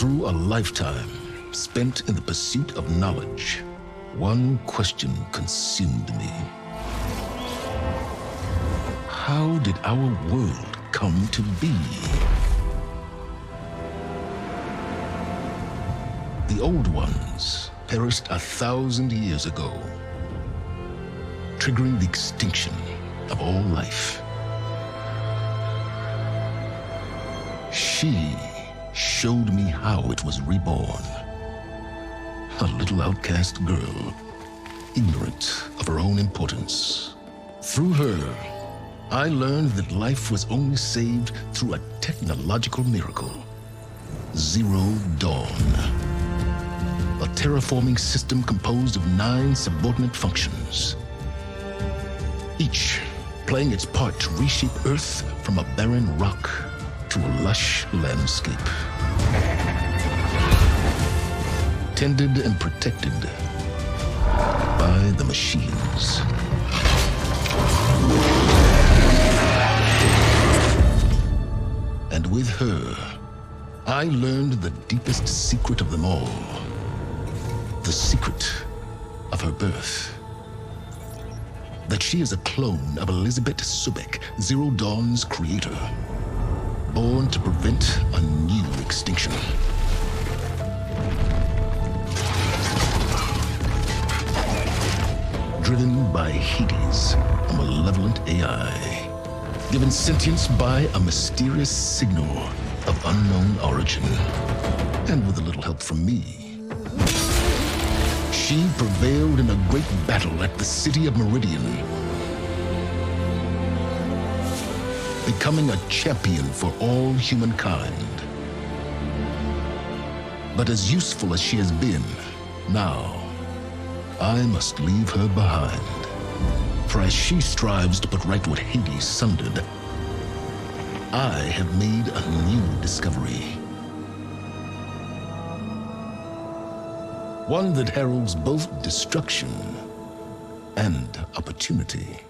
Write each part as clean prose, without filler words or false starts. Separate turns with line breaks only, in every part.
Through a lifetime spent in the pursuit of knowledge, one question consumed me. How did our world come to be? The old ones perished 1,000 years ago, triggering the extinction of all life. She showed me how it was reborn. A little outcast girl, ignorant of her own importance. Through her, I learned that life was only saved through a technological miracle. Zero Dawn. A terraforming system composed of 9 subordinate functions, each playing its part to reshape Earth from a barren rock to a lush landscape. Tended and protected by the machines. And with her, I learned the deepest secret of them all. The secret of her birth. That she is a clone of 𝐁𝐵𝐺𝐻, Zero Dawn's creator. Born to prevent a new extinction. Driven by Hades, a malevolent AI. Given sentience by a mysterious signal of unknown origin. And with a little help from me, she prevailed in a great battle at the city of Meridian, becoming a champion for all humankind. But as useful as she has been, now, I must leave her behind. For as she strives to put right what Hades sundered, I have made a new discovery. One that heralds both destruction and opportunity.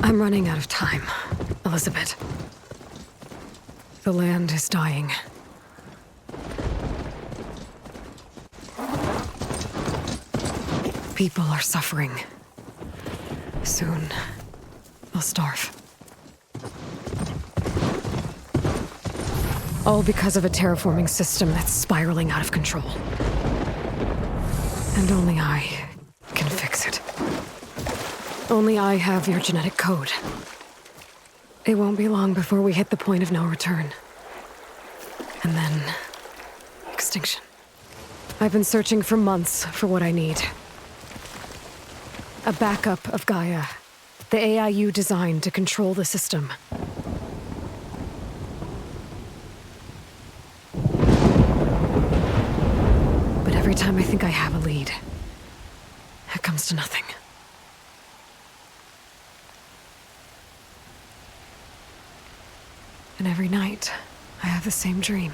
I'm running out of time, Elizabeth. The land is dying. People are suffering. Soon, they'll starve. All because of a terraforming system that's spiraling out of control. And only I can fix it. Only I have your genetic code. It won't be long before we hit the point of no return. And then, extinction. I've been searching for months for what I need. A backup of Gaia, the AI you designed to control the system. But every time I think I have a lead, it comes to nothing. And every night, I have the same dream.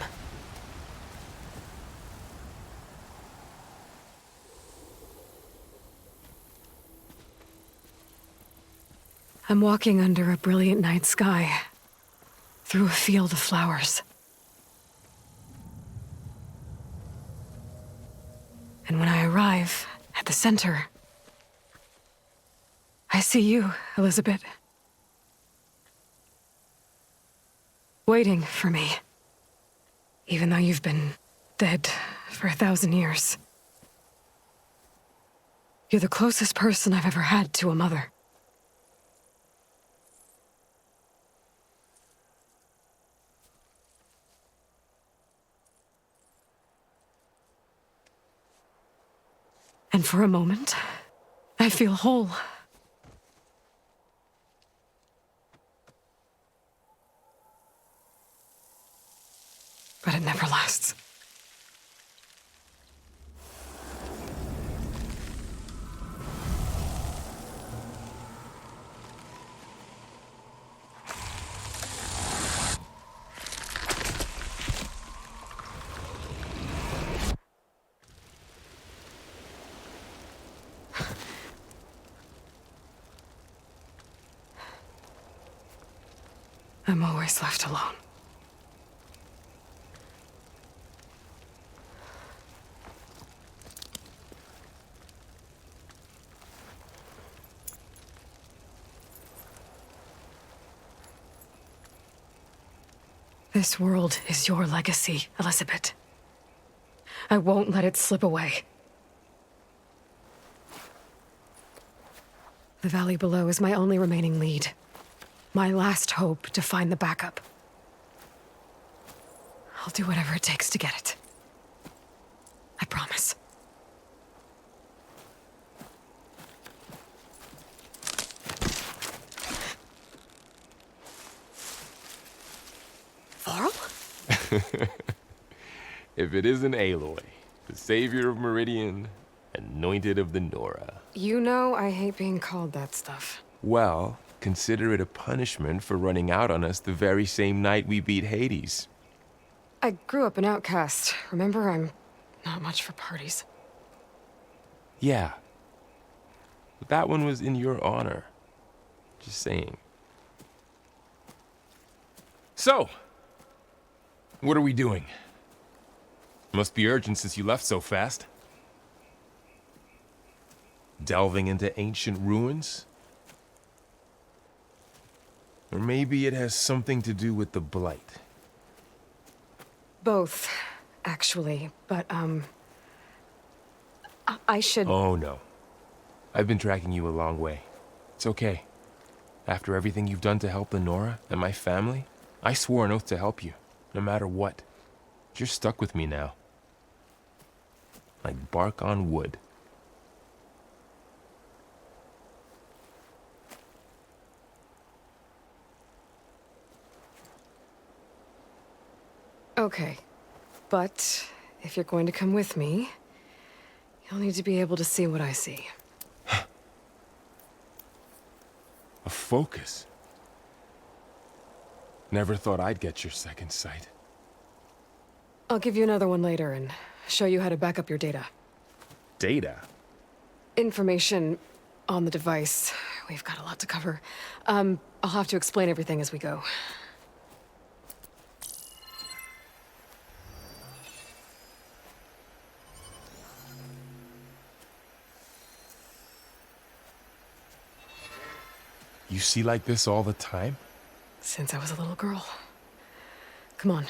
I'm walking under a brilliant night sky, through a field of flowers. And when I arrive at the center, I see you, Elizabeth. Waiting for me, even though you've been dead for 1,000 years. You're the closest person I've ever had to a mother. And for a moment, I feel whole I'm always left alone. This world is your legacy, Elizabeth. I won't let it slip away. The valley below is my only remaining lead. My last hope to find the backup. I'll do whatever it takes to get it. I promise. Faro?
If it isn't Aloy, the savior of Meridian, anointed of the Nora.
You know I hate being called that stuff.
Well, consider it a punishment for running out on us the very same night we beat Hades.
I grew up an outcast. Remember, I'm not much for parties.
Yeah. But that one was in your honor. Just saying. So, what are we doing? Must be urgent since you left so fast. Delving into ancient ruins? Or maybe it has something to do with the Blight.
Both, actually, but, I should...
Oh, no. I've been tracking you a long way. It's okay. After everything you've done to help the Nora and my family, I swore an oath to help you, no matter what. You're stuck with me now. Like bark on wood.
Okay, but if you're going to come with me, you'll need to be able to see what I see.
A focus? Never thought I'd get your second sight.
I'll give you another one later and show you how to back up your data.
Data?
Information on the device. We've got a lot to cover. I'll have to explain everything as we go.
You see like this all the time?
Since I was a little girl. Come on.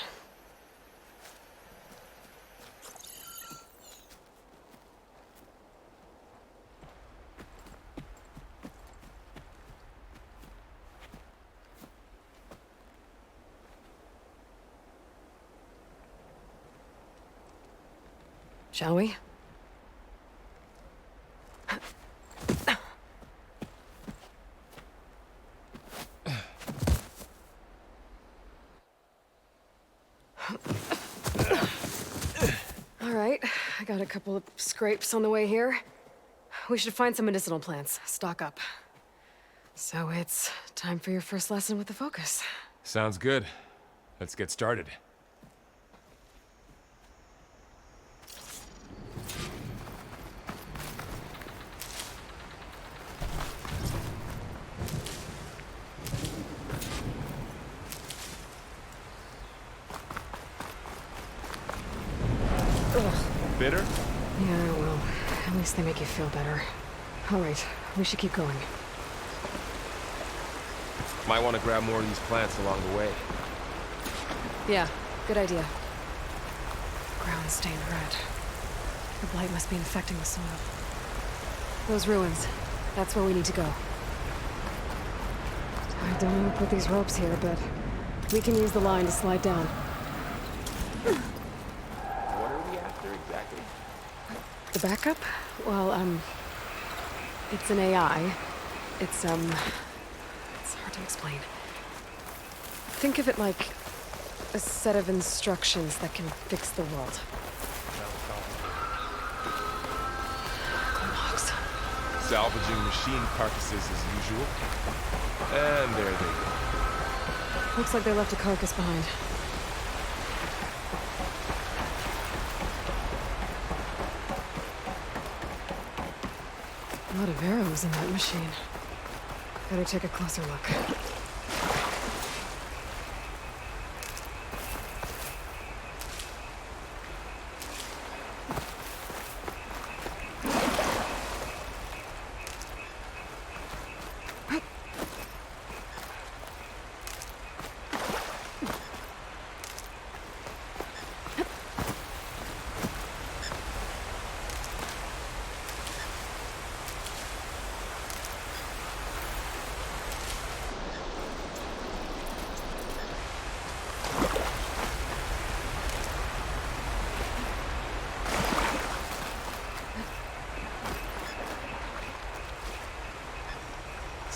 Shall we? All right, I got a couple of scrapes on the way here. We should find some medicinal plants, stock up. So it's time for your first lesson with the focus.
Sounds good. Let's get started. Bitter?
Yeah, well, at least they make you feel better. All right, we should keep going.
Might want to grab more of these plants along the way.
Yeah, good idea. Ground stained red. The blight must be infecting the soil. Those ruins, that's where we need to go. I don't know who put these ropes here, but we can use the line to slide down.
What are we after exactly?
The backup? Well, it's an AI. It's hard to explain. Think of it like a set of instructions that can fix the world. Logs.
Salvaging machine carcasses as usual. And there they go.
Looks like they left a carcass behind. A lot of arrows in that machine. Better take a closer look.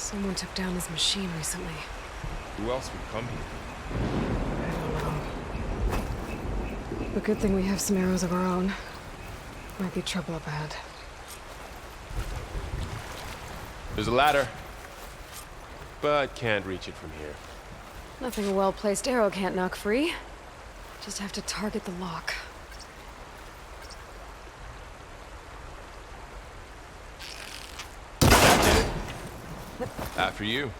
Someone took down his machine recently.
Who else would come here?
I don't know. But good thing we have some arrows of our own. Might be trouble up ahead.
There's a ladder, but can't reach it from here.
Nothing a well-placed arrow can't knock free. Just have to target the lock.
That did it. After you.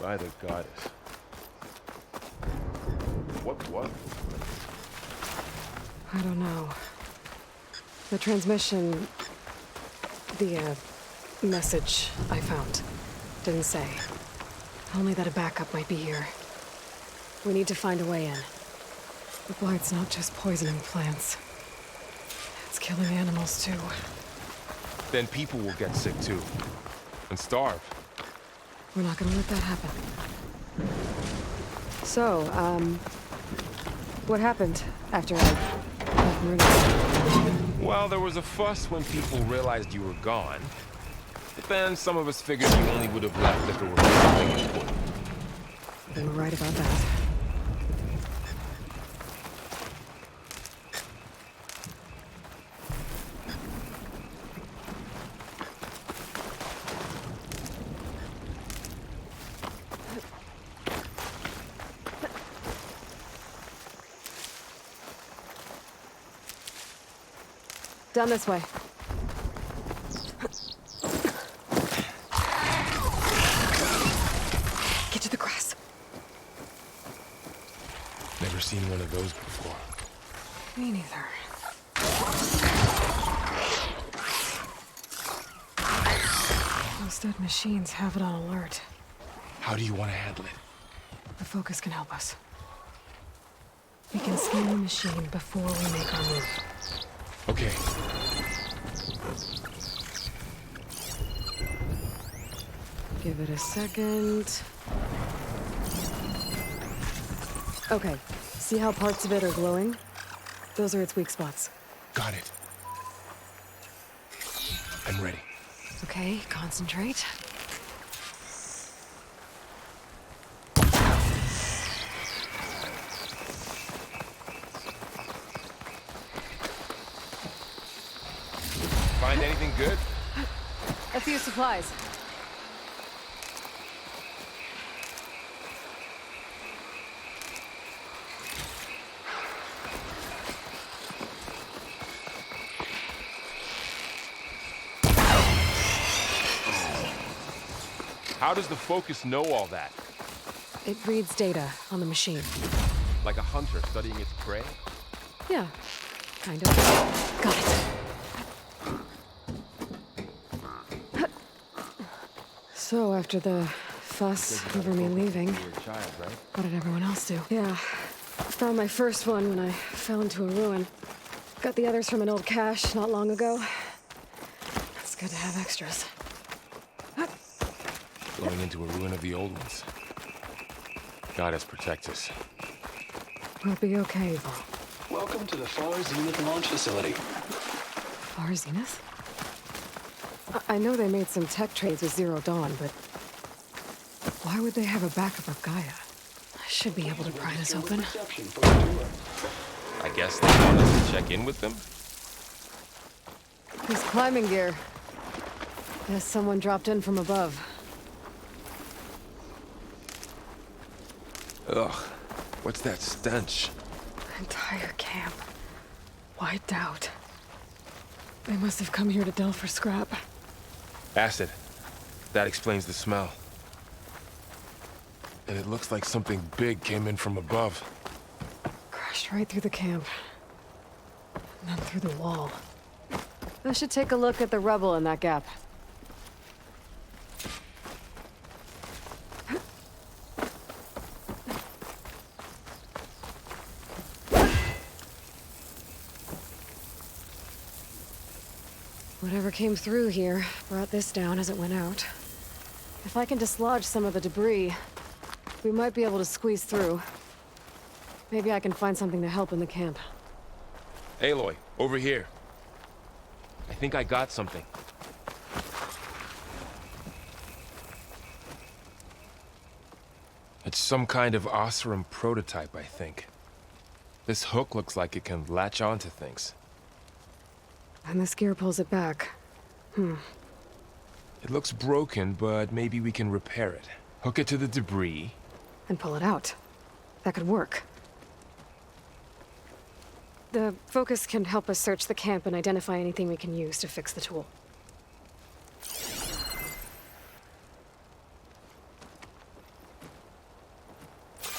By the goddess. What was this place?
I don't know. The transmission... The, message I found didn't say. Only that a backup might be here. We need to find a way in. The blight's not just poisoning plants. It's killing animals, too.
Then people will get sick too. And starve.
We're not gonna let that happen. So, what happened after I left Myrna?
Well, there was a fuss when people realized you were gone. But then some of us figured you only would have left if there were something important.
They were right about that. Down this way. Get to the grass.
Never seen one of those before.
Me neither. Those dead machines have it on alert.
How do you want to handle it?
The focus can help us. We can scan the machine before we make our move.
Okay.
Give it a second. Okay, see how parts of it are glowing? Those are its weak spots.
Got it. I'm ready.
Okay, concentrate.
Find anything good?
A few supplies.
How does the focus know all that?
It reads data on the machine.
Like a hunter studying its prey?
Yeah, kind of. Got it. So, after the fuss over me leaving,
You were a child, right?
what did everyone else do? Yeah. Found my first one when I fell into a ruin. Got the others from an old cache not long ago. It's good to have extras.
Going into a ruin of the old ones. God has protect us.
We'll be okay, Bo.
Welcome to the Faro Zenith launch facility.
Far Zenith? I know they made some tech trades with Zero Dawn, but why would they have a backup of Gaia? I should be able to pry this open.
Reception for the tour.
I guess they want us to check in with them?
This climbing gear. Guess someone dropped in from above.
Ugh, what's that stench?
Entire camp. Wiped out. They must have come here to delve for scrap.
Acid. That explains the smell. And it looks like something big came in from above.
Crashed right through the camp. And then through the wall. I should take a look at the rubble in that gap. Whatever came through here brought this down as it went out. If I can dislodge some of the debris, we might be able to squeeze through. Maybe I can find something to help in the camp.
Aloy, over here. I think I got something. It's some kind of 𝐆𝐚𝐴𝐴 prototype, I think. This hook looks like it can latch onto things.
And this gear pulls it back.
It looks broken, but maybe we can repair it. Hook it to the debris.
And pull it out. That could work. The focus can help us search the camp and identify anything we can use to fix the tool.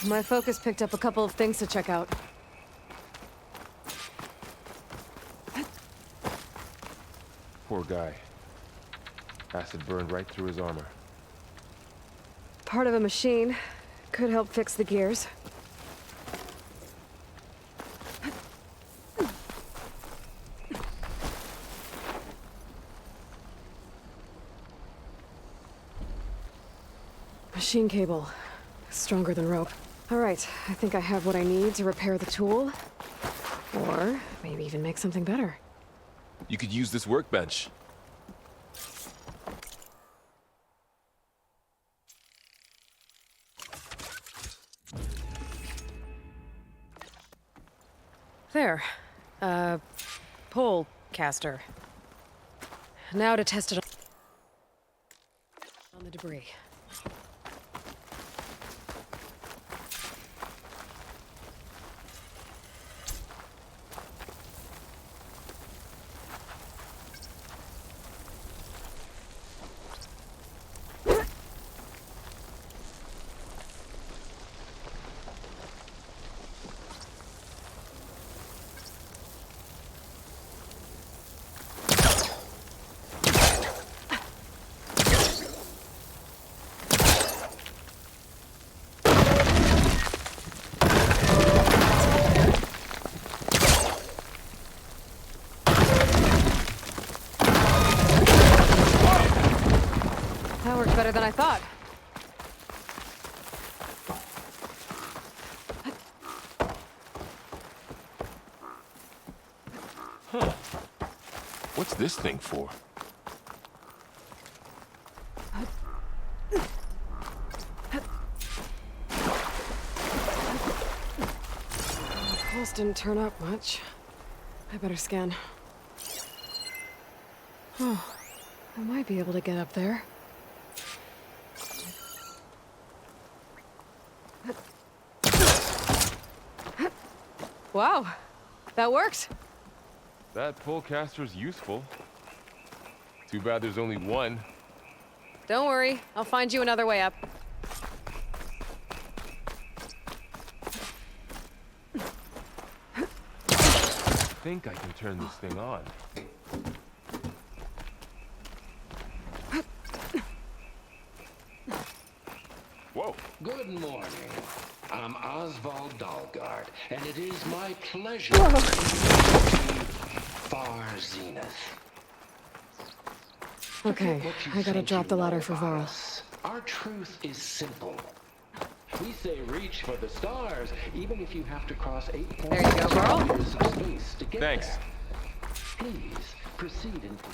My focus picked up a couple of things to check out.
Poor guy. Acid burned right through his armor.
Part of a machine. Could help fix the gears. Machine cable. Stronger than rope. All right, I think I have what I need to repair the tool. Or maybe even make something better.
You could use this workbench.
There. Pole caster. Now to test it on the debris. That worked better than I thought.
Huh. What's this thing for?
The pulse didn't turn up much. I better scan. Oh, I might be able to get up there. Wow, that worked.
That polecaster's useful. Too bad there's only one.
Don't worry, I'll find you another way up.
I think I can turn this thing on. Whoa.
Good morning. I'm Oswald Dalgard, and it is my pleasure to introduce 𝐴𝐴𝐺.
Okay, I gotta drop the ladder for Varl.
Our truth is simple. We say reach for the stars, even if you have to cross 8
There you go, Varl.
kilometers of space to get
Thanks.
there. Please proceed into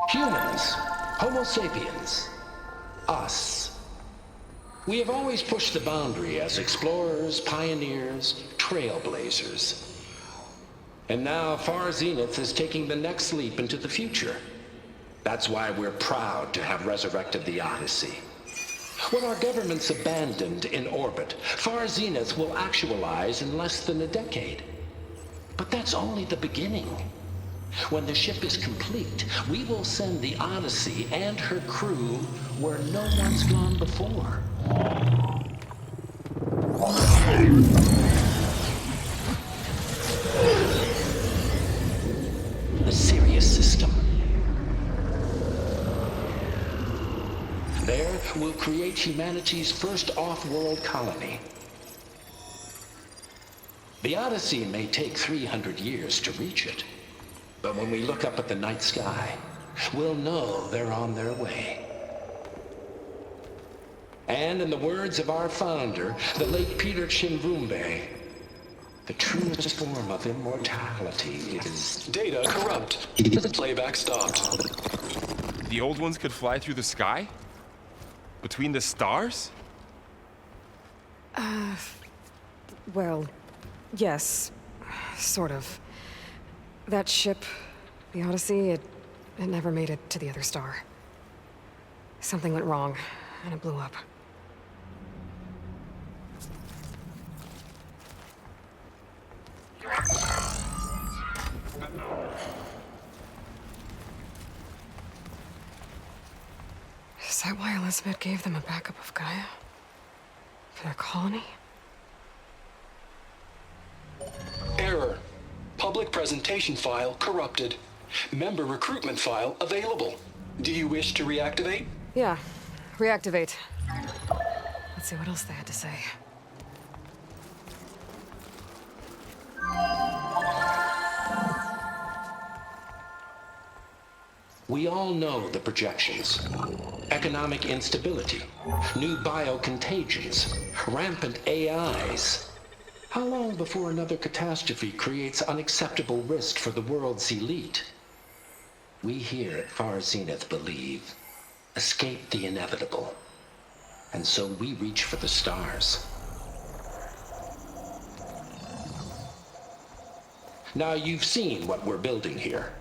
humans, Homo sapiens, us. We have always pushed the boundary as explorers, pioneers, trailblazers. And now 𝐴𝐴𝐺𝐸 is taking the next leap into the future. That's why we're proud to have resurrected the Odyssey. When our government's abandoned in orbit, 𝐴𝐴𝐺𝐸 will actualize in less than a decade. But that's only the beginning. When the ship is complete, we will send the Odyssey and her crew where no one's gone before. The Sirius system. There, we'll create humanity's first off-world colony. The Odyssey may take 300 years to reach it. But when we look up at the night sky, we'll know they're on their way. And in the words of our founder, the late 𝐀𝐯𝐚𝐢𝐥𝐚 𝐀𝐯𝐚 the truest form of immortality is...
Data corrupt. Playback stopped.
The old ones could fly through the sky? Between the stars?
Well, yes. Sort of. That ship, the Odyssey, it never made it to the other star. Something went wrong, and it blew up. Is that why Elizabeth gave them a backup of Gaia? For their colony?
Error. Public presentation file corrupted. Member recruitment file available. Do you wish to reactivate?
Yeah, reactivate. Let's see what else they had to say.
We all know the projections. Economic instability, new biocontagions, rampant AIs. How long before another catastrophe creates unacceptable risk for the world's elite? We here at 𝐏𝐕𝐺𝐻 believe, escape the inevitable. And so we reach for the stars. Now you've seen what we're building here.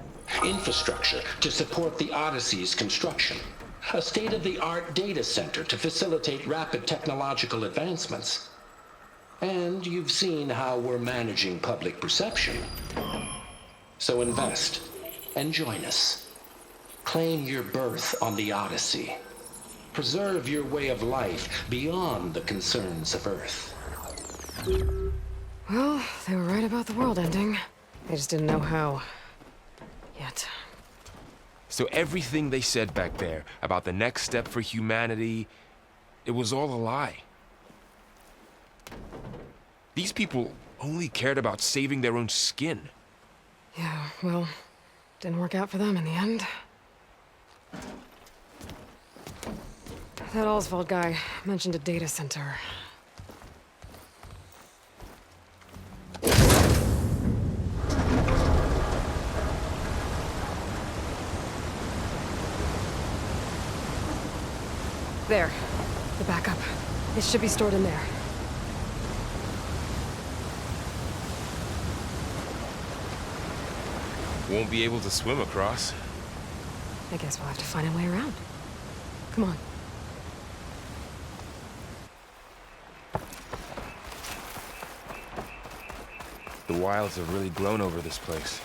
Infrastructure to support the Odyssey's construction. A state-of-the-art data center to facilitate rapid technological advancements. And you've seen how we're managing public perception. So invest and join us. Claim your berth on the Odyssey. Preserve your way of life beyond the concerns of Earth.
Well, they were right about the world ending. They just didn't know how. Yet.
So everything they said back there about the next step for humanity, it was all a lie. These people only cared about saving their own skin.
Yeah, well, didn't work out for them in the end. That Oswald guy mentioned a data center. There. The backup. It should be stored in there.
Won't be able to swim across.
I guess we'll have to find a way around. Come on.
The wilds have really grown over this place.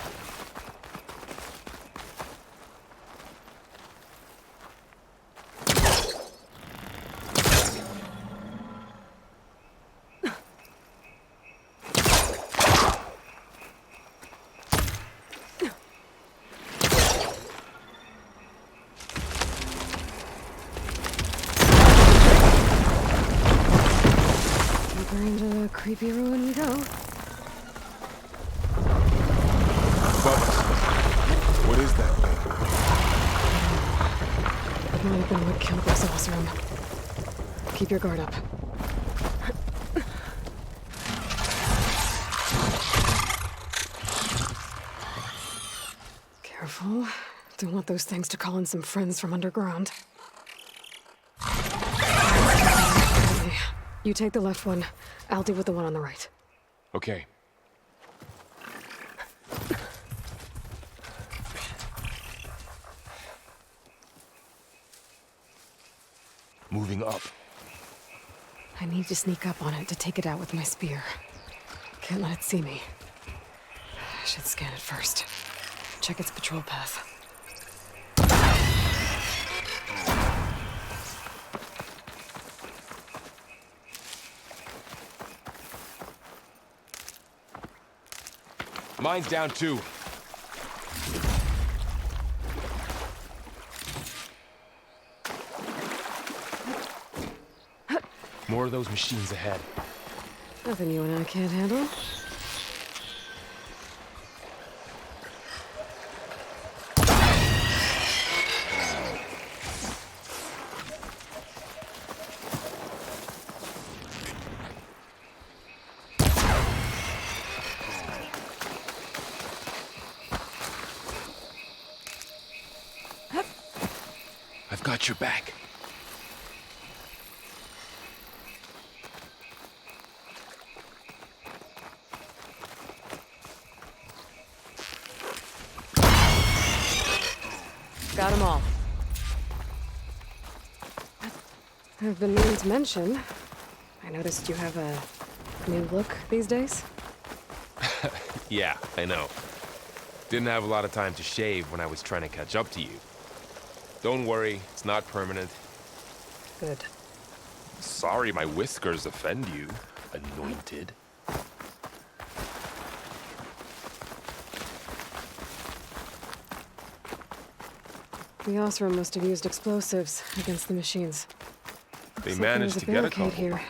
Into creepy ruin we go.
Bubbles, what is that thing?
It might have been what killed this 𝐀𝐯𝐚𝐢𝐴. Keep your guard up. Careful. Don't want those things to call in some friends from underground. Okay. You take the left one. I'll deal with the one on the right.
Okay. Moving up.
I need to sneak up on it to take it out with my spear. Can't let it see me. I should scan it first. Check its patrol path.
Mine's down too. More of those machines ahead.
Nothing you and I can't handle.
got your back.
Got them all. I've been meaning to mention, I noticed you have a new look these days.
Yeah, I know. Didn't have a lot of time to shave when I was trying to catch up to you. Don't worry, it's not permanent.
Good.
Sorry my whiskers offend you, anointed.
The 𝐆𝐴𝐚 must have used explosives against the machines.
They managed to get a couple.
Here.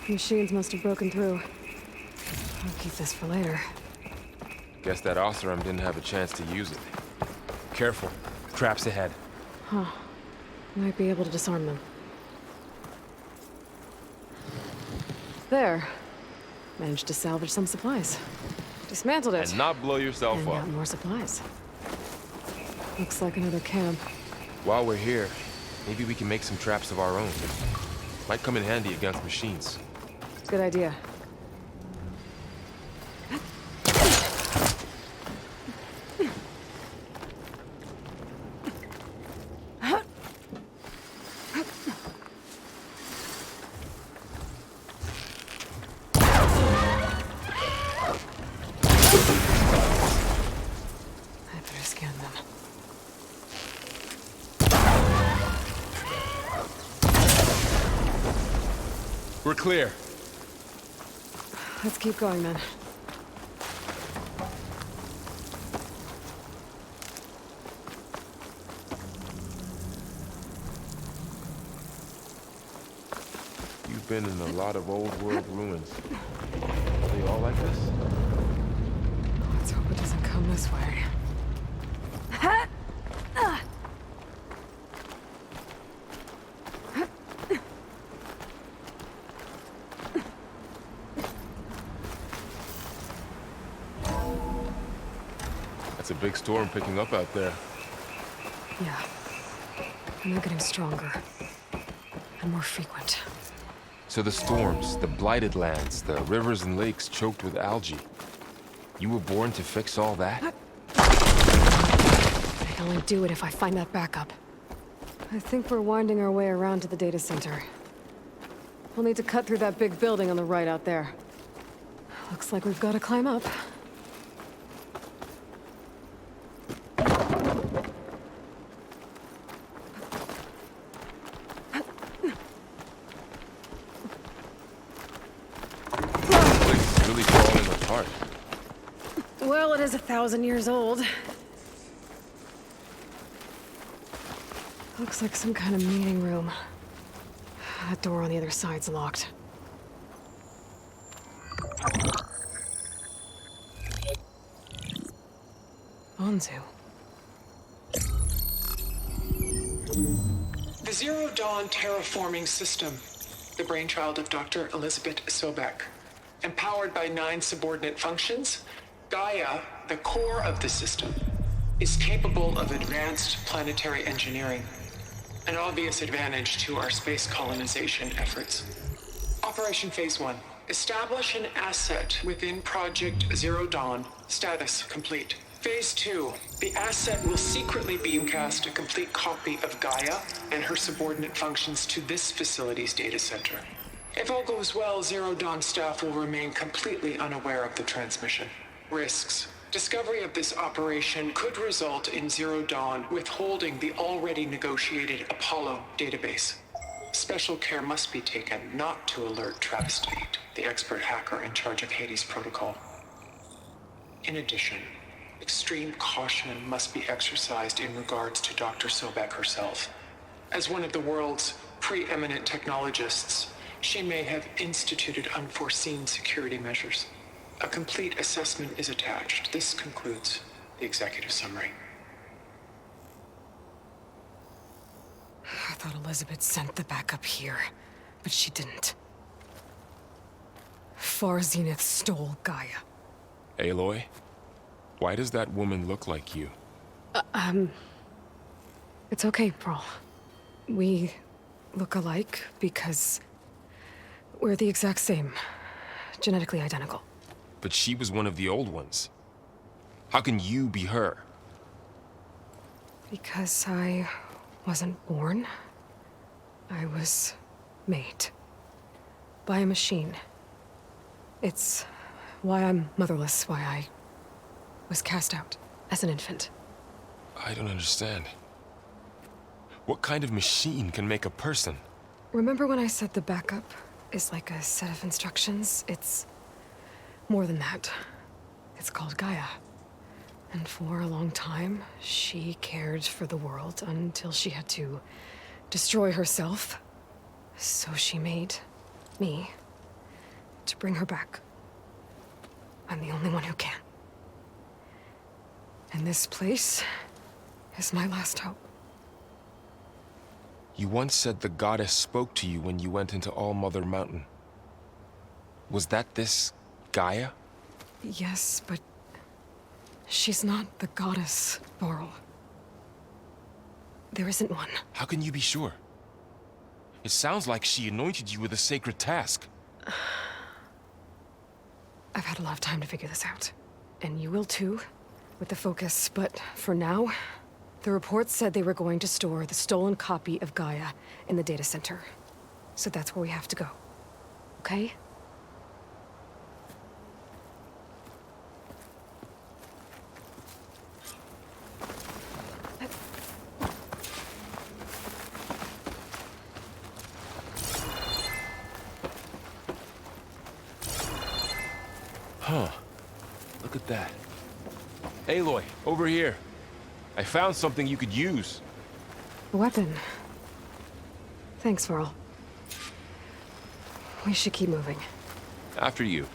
The machines must have broken through. I'll keep this for later.
Guess that 𝐆𝐴𝐚 didn't have a chance to use it. Careful, traps ahead.
Huh. Might be able to disarm them. There. Managed to salvage some supplies. Dismantled it.
And not blow yourself
And
up.
got more supplies. Looks like another camp.
While we're here, maybe we can make some traps of our own. Might come in handy against machines.
Good idea.
We're clear.
Let's keep going, then.
You've been in a lot of old world ruins. Are they all like this?
Let's hope it doesn't come this way.
That's a big storm picking up out there.
Yeah. And they're getting stronger. And more frequent.
So the storms, the blighted lands, the rivers and lakes choked with algae. You were born to fix all that?
I can only do it if I find that backup. I think we're winding our way around to the data center. We'll need to cut through that big building on the right out there. Looks like we've got to climb up.
It's really falling apart.
Well, it is 1,000 years old. Looks like some kind of meeting room. That door on the other side's locked. 𝐀𝐯𝐚𝐦𝐞.
The Zero Dawn terraforming system, the brainchild of Dr. Elizabeth Sobeck. Empowered by 9 subordinate functions, Gaia, the core of the system, is capable of advanced planetary engineering, an obvious advantage to our space colonization efforts. Operation Phase 1. Establish an asset within Project Zero Dawn. Status complete. Phase 2. The asset will secretly beamcast a complete copy of Gaia and her subordinate functions to this facility's data center. If all goes well, Zero Dawn staff will remain completely unaware of the transmission. Risks. Discovery of this operation could result in Zero Dawn withholding the already negotiated Apollo database. Special care must be taken not to alert Travis Tate, the expert hacker in charge of Hades protocol. In addition, extreme caution must be exercised in regards to Dr. Sobeck herself. As one of the world's preeminent technologists, she may have instituted unforeseen security measures. A complete assessment is attached. This concludes the executive summary.
I thought Elizabeth sent the backup here, but she didn't. 𝐴𝐴𝐚𝐻 stole Gaia.
Aloy? Why does that woman look like you?
It's okay, Pearl. We look alike because we're the exact same. Genetically identical.
But she was one of the old ones. How can you be her?
Because I wasn't born. I was made. By a machine. It's why I'm motherless, why I was cast out as an infant.
I don't understand. What kind of machine can make a person?
Remember when I said the backup is like a set of instructions? It's more than that. It's called Gaia. And for a long time, she cared for the world until she had to destroy herself. So she made me to bring her back. I'm the only one who can. And this place is my last hope.
You once said the goddess spoke to you when you went into All-Mother Mountain. Was that this Gaia?
Yes, but she's not the goddess, Varl. There isn't one.
How can you be sure? It sounds like she anointed you with a sacred task.
I've had a lot of time to figure this out. And you will too, with the focus. But for now, the reports said they were going to store the stolen copy of Gaia in the data center. So that's where we have to go. Okay?
Huh. Look at that. Aloy, over here. I found something you could use.
A weapon. Thanks, Varl. We should keep moving.
After you.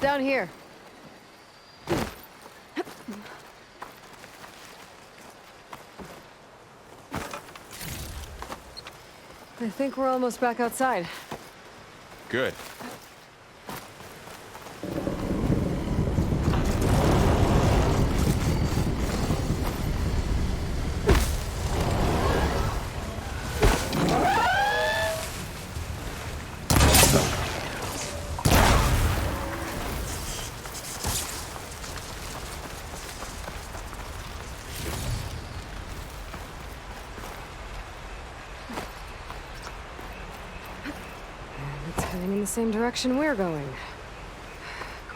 Down here. I think we're almost back outside.
Good.
It's heading in the same direction we're going.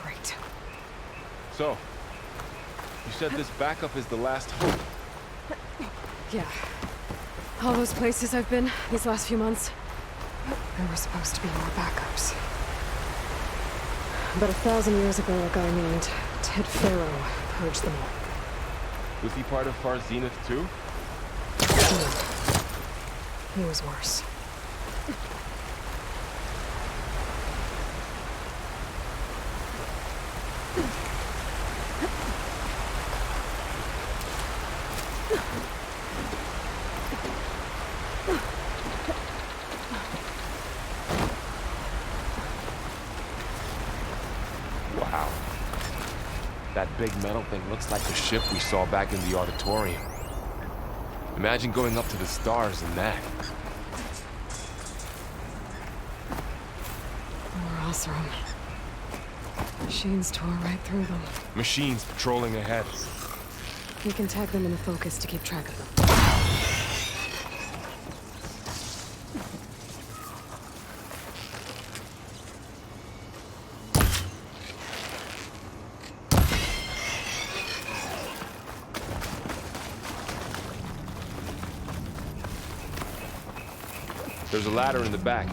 Great.
So, you said this backup is the last hope.
Yeah. All those places I've been these last few months, there were supposed to be more backups. But 1,000 years ago, a guy named Ted Faro purged them all.
Was he part of Far Zenith too?
No. He was worse.
Wow. That big metal thing looks like the ship we saw back in the auditorium. Imagine going up to the stars in that.
We're awesome. Machines tore right through them.
Machines patrolling ahead.
We can tag them in the focus to keep track of them.
There's a ladder in the back.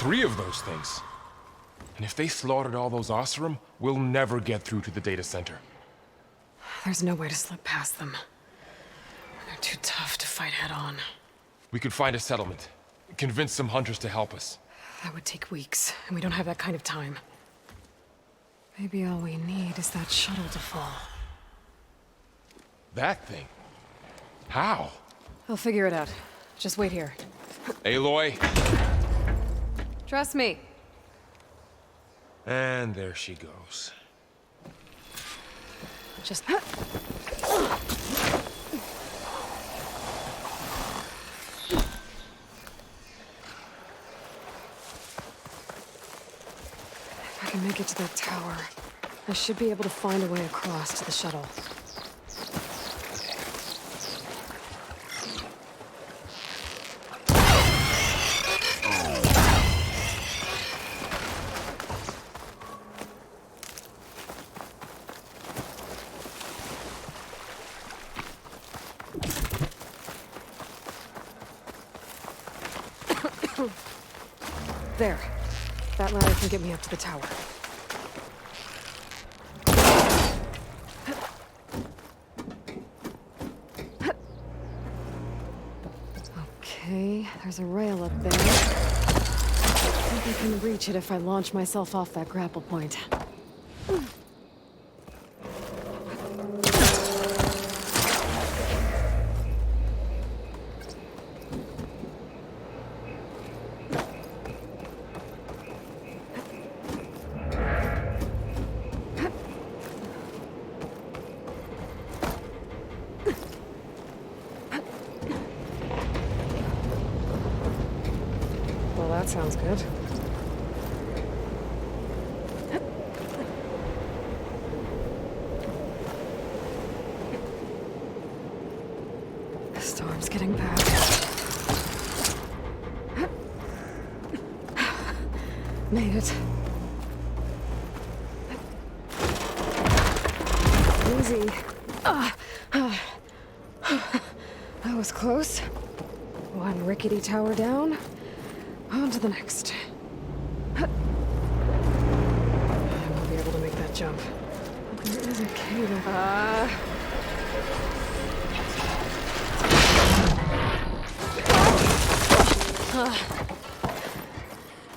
3 of those things. And if they slaughtered all those 𝐷𝐸𝐴𝐚, we'll never get through to the data center.
There's no way to slip past them. They're too tough to fight head-on.
We could find a settlement. Convince some hunters to help us.
That would take weeks, and we don't have that kind of time. Maybe all we need is that shuttle to fall.
That thing? How?
I'll figure it out. Just wait here.
Aloy.
Trust me.
And there she goes.
Just... If I can make it to that tower, I should be able to find a way across to the shuttle. There. That ladder can get me up to the tower. Okay, there's a rail up there. I think I can reach it if I launch myself off that grapple point. Well, that sounds good. The storm's getting bad. Made it. Easy. That was close. One rickety tower down. On to the next. I won't be able to make that jump. There is a cable.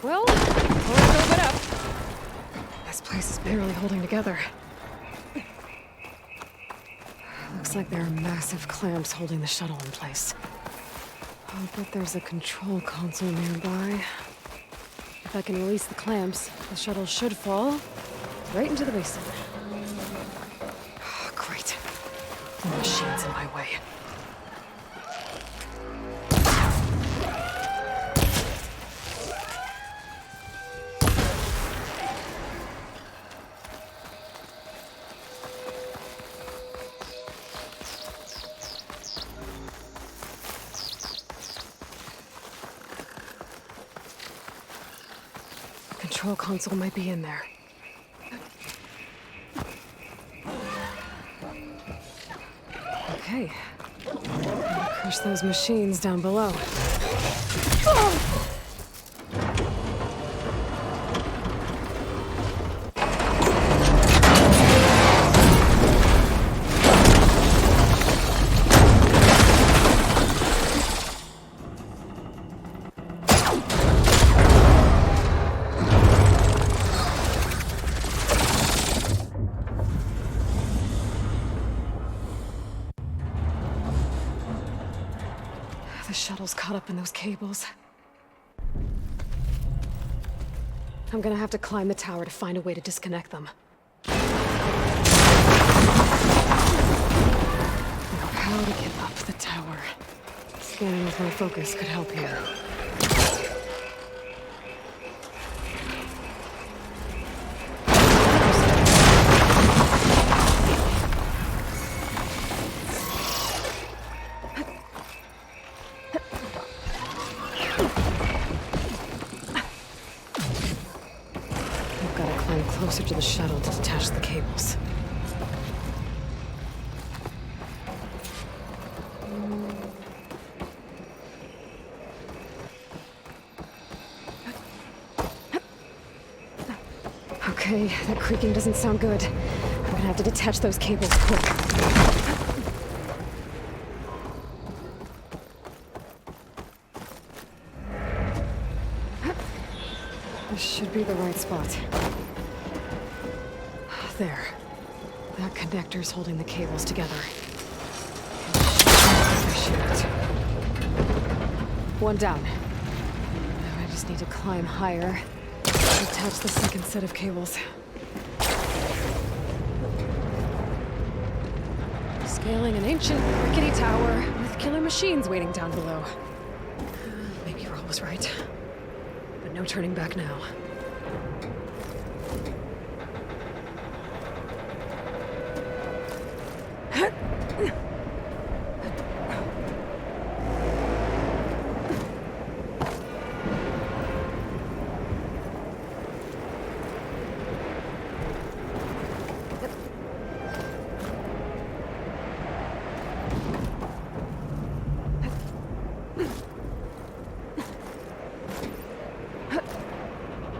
Well, let's open up. This place is barely holding together. Looks like there are massive clamps holding the shuttle in place. I'll bet there's a control console nearby. If I can release the clamps, the shuttle should fall right into the basin. Oh, great. The machine's in my way. Control console might be in there. Okay. Crush those machines down below. The shuttle's caught up in those cables. I'm gonna have to climb the tower to find a way to disconnect them. Know how to get up the tower. Scanning with my focus could help here. Closer to the shuttle to detach the cables. Okay, that creaking doesn't sound good. I'm gonna have to detach those cables quick. This should be the right spot. There. That connector's holding the cables together. Shit. One down. Now I just need to climb higher. Attach the second set of cables. Scaling an ancient rickety tower with killer machines waiting down below. Maybe Roll was right. But no turning back now.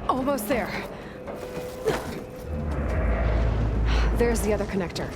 Almost there. There's the other connector.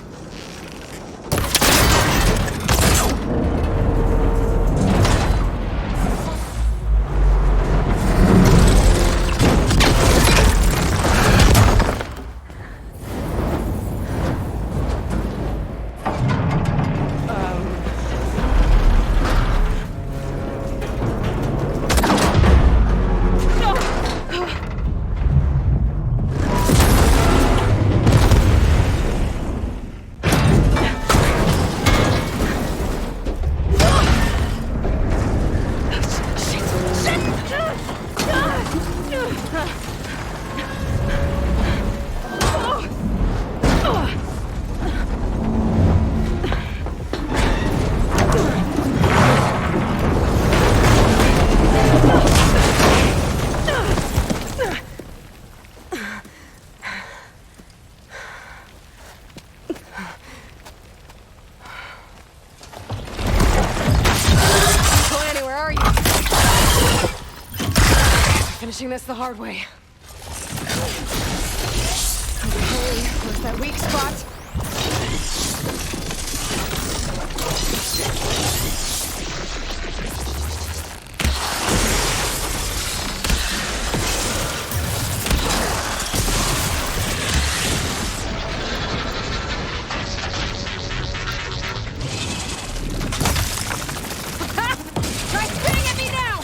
Finishing this the hard way. Okay, where's that weak spot? Try spitting at me now!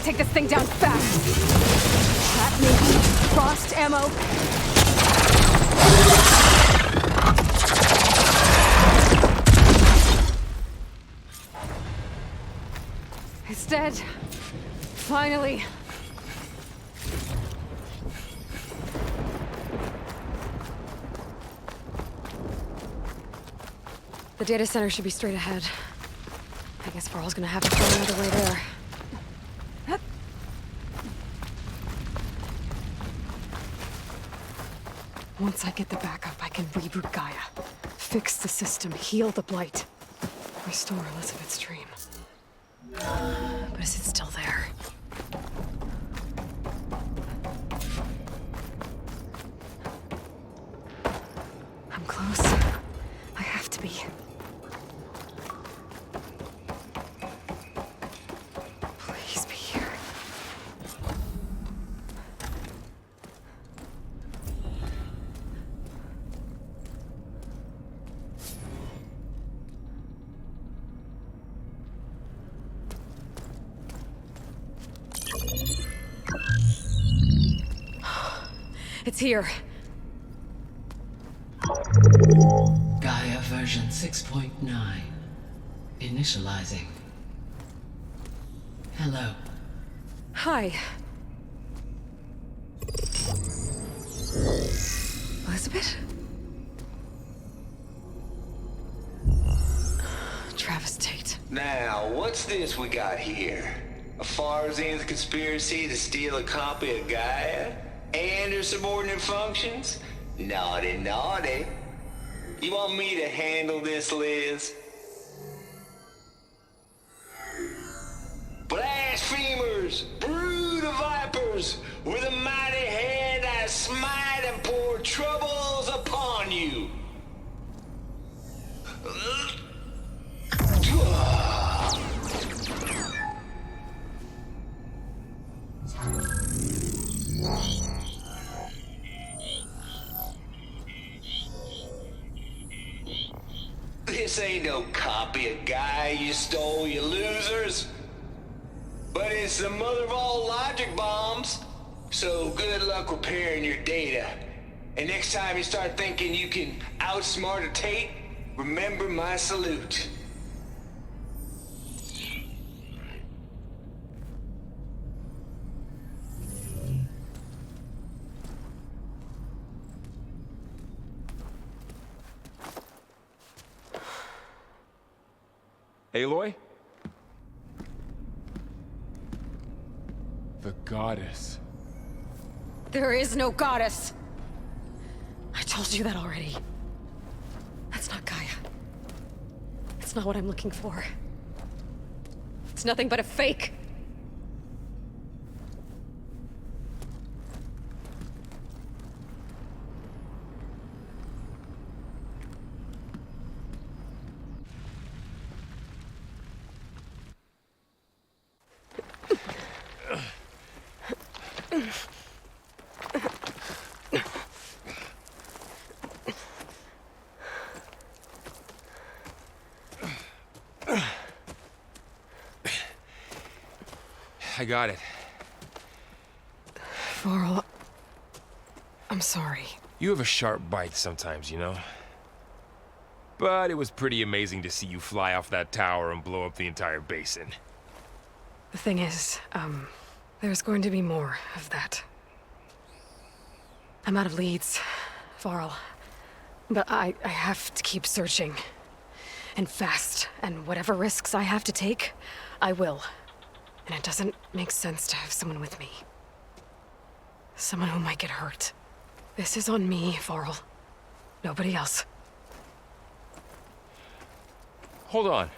Take this thing down fast. Trap maybe. Frost ammo. It's dead. Finally. The data center should be straight ahead. I guess Farrell's gonna have to find another way there. Once I get the backup, I can reboot Gaia, fix the system, heal the blight, restore Elizabeth's dream. But is it still there? I'm close. I have to be. Please be here. It's here.
Gaia version 6.9. Initializing. Hello.
Hi. Elizabeth? Travis Tate.
Now, what's this we got here? A 𝐊𝐲𝐴𝐴 conspiracy to steal a copy of Gaia? And her subordinate functions? Naughty, naughty. You want me to handle this, Liz? Blasphemers! Brood of vipers! With a mighty hand I smite and pour troubles upon you! This ain't no copy of Gaia you stole, you losers. But it's the mother of all logic bombs. So good luck repairing your data. And next time you start thinking you can outsmart a Tate, remember my salute.
Aloy? The goddess.
There is no goddess. I told you that already. That's not Gaia. It's not what I'm looking for. It's nothing but a fake.
I got it.
Faro, I'm sorry.
You have a sharp bite sometimes, you know? But it was pretty amazing to see you fly off that tower and blow up the entire basin.
The thing is, there's going to be more of that. I'm out of leads, Faro. But I have to keep searching. And fast. And whatever risks I have to take, I will. And it doesn't make sense to have someone with me. Someone who might get hurt. This is on me, Faro. Nobody else.
Hold on.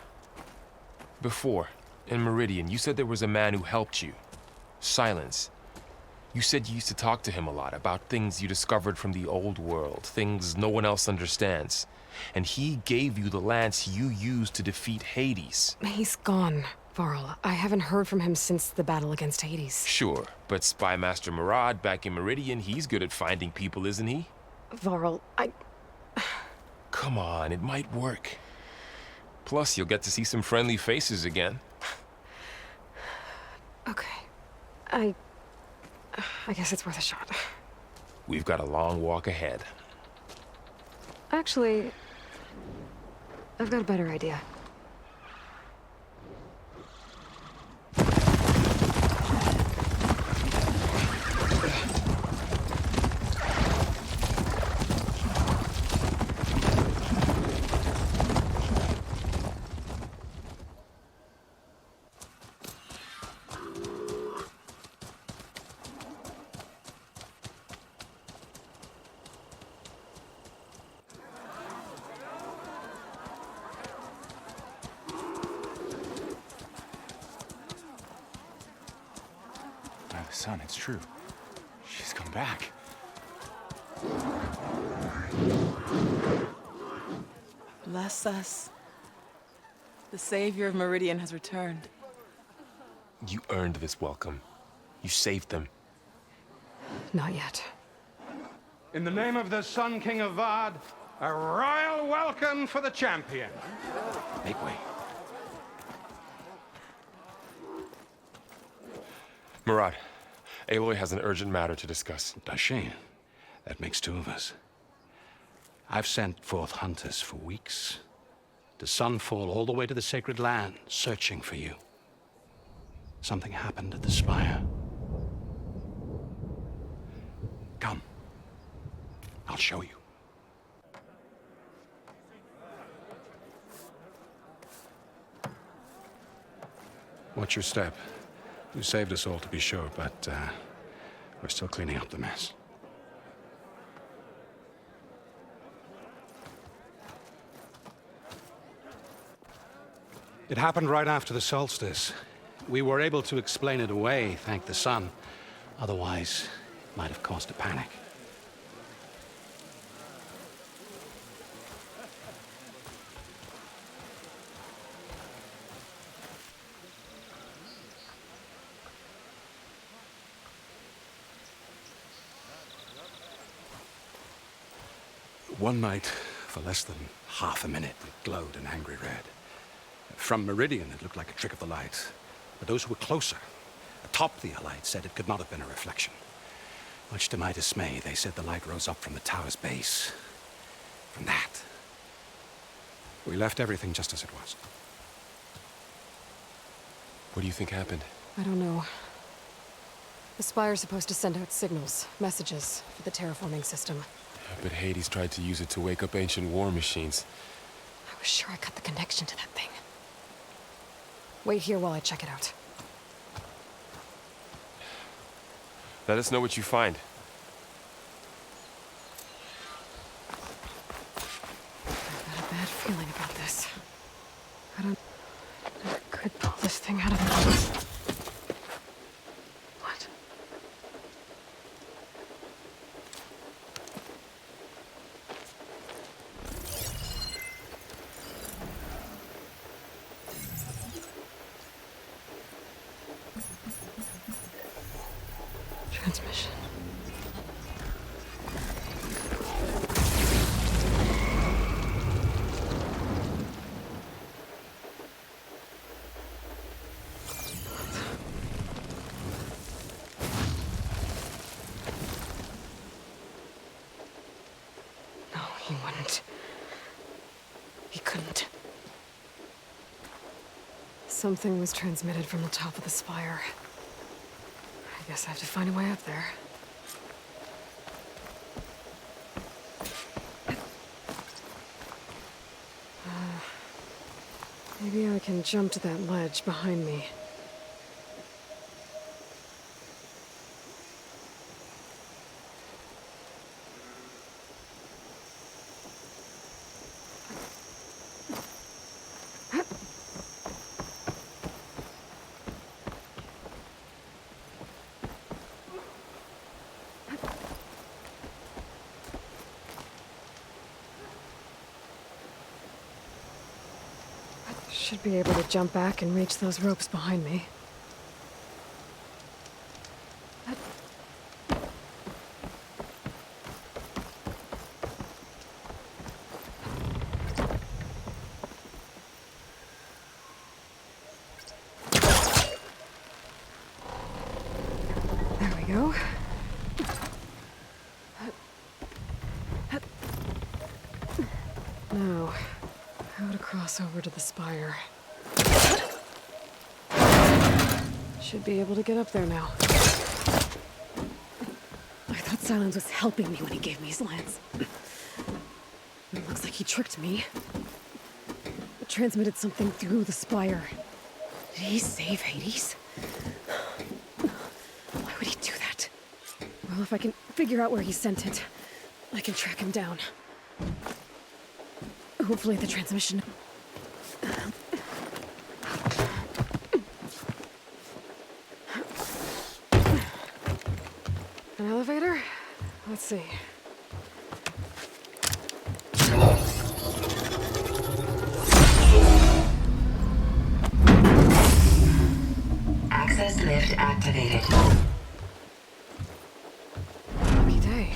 Before, in Meridian, you said there was a man who helped you. Silence. You said you used to talk to him a lot about things you discovered from the old world, things no one else understands. And he gave you the lance you used to defeat Hades.
He's gone, Faro. I haven't heard from him since the battle against Hades.
Sure, but Spy Master Murad back in Meridian, he's good at finding people, isn't he?
Faro,
Come on, it might work. Plus, you'll get to see some friendly faces again.
Okay. I guess it's worth a shot.
We've got a long walk ahead.
Actually, I've got a better idea.
Son, it's true. She's come back.
Bless us. The savior of Meridian has returned.
You earned this welcome. You saved them.
Not yet.
In the name of the Sun King of Vard, a royal welcome for the champion.
Make way.
Murad, Aloy has an urgent matter to discuss.
𝐷𝐴𝐴. That makes two of us. I've sent forth hunters for weeks. To sunfall all the way to the sacred land, searching for you. Something happened at the spire. Come. I'll show you. Watch your step. You saved us all, to be sure, but we're still cleaning up the mess. It happened right after the solstice. We were able to explain it away, thank the sun. Otherwise, it might have caused a panic. One night, for less than half a minute, it glowed an angry red. From Meridian, it looked like a trick of the light. But those who were closer, atop the light, said it could not have been a reflection. Much to my dismay, they said the light rose up from the tower's base. From that. We left everything just as it was.
What do you think happened?
I don't know. The Spire's supposed to send out signals, messages, for the terraforming system.
But Hades tried to use it to wake up ancient war machines.
I was sure I cut the connection to that thing. Wait here while I check it out.
Let us know what you find.
I've got a bad feeling about this. I could pull this thing out of the... What? Transmission. No, he wouldn't. He couldn't. Something was transmitted from the top of the spire. I guess I have to find a way up there. Maybe I can jump to that ledge behind me. Should be able to jump back and reach those ropes behind me. There we go. Now, how to cross over to the spire. Should be able to get up there now. I thought Silence was helping me when he gave me his lance. It looks like he tricked me. It transmitted something through the spire. Did he save Hades? Why would he do that? Well, if I can figure out where he sent it, I can track him down. Hopefully the transmission... An elevator? Let's see.
Access lift activated.
Lucky day.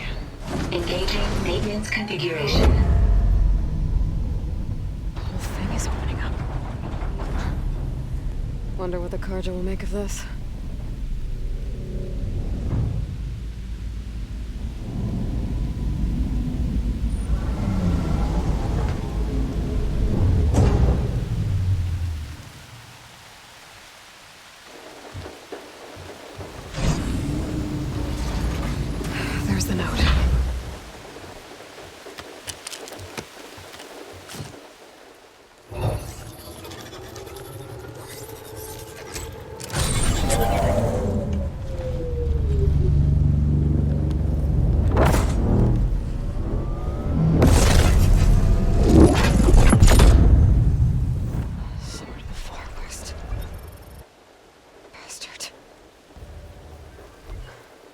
Engaging maintenance configuration.
The whole thing is opening up. Wonder what the 𝐀𝐯𝐿 will make of this. There's the note.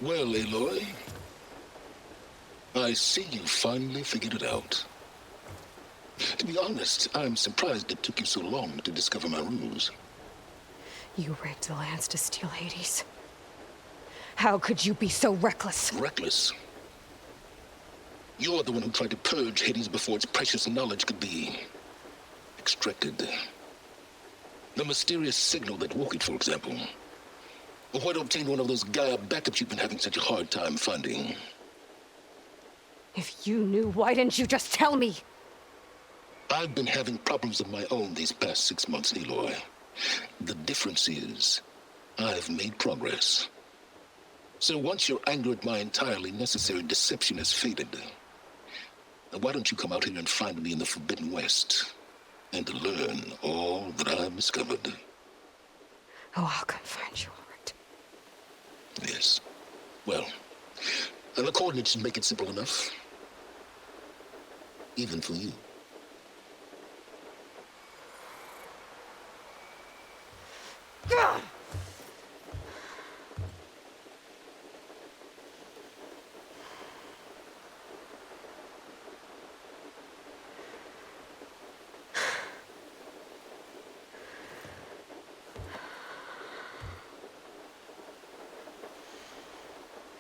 Well, Aloy, I see you finally figured it out. To be honest, I'm surprised it took you so long to discover my ruse.
You rigged the lance to steal Hades. How could you be so reckless?
Reckless? You're the one who tried to purge Hades before its precious knowledge could be extracted. The mysterious signal that woke it, for example. Or why to obtain one of those Gaia backups you've been having such a hard time finding.
If you knew, why didn't you just tell me?
I've been having problems of my own these past 6 months, Aloy. The difference is, I've made progress. So once your anger at my entirely necessary deception has faded, why don't you come out here and find me in the Forbidden West, and learn all that I've discovered?
Oh, I'll come find you, all right.
Yes. Well, the coordinates should make it simple enough. Even for you.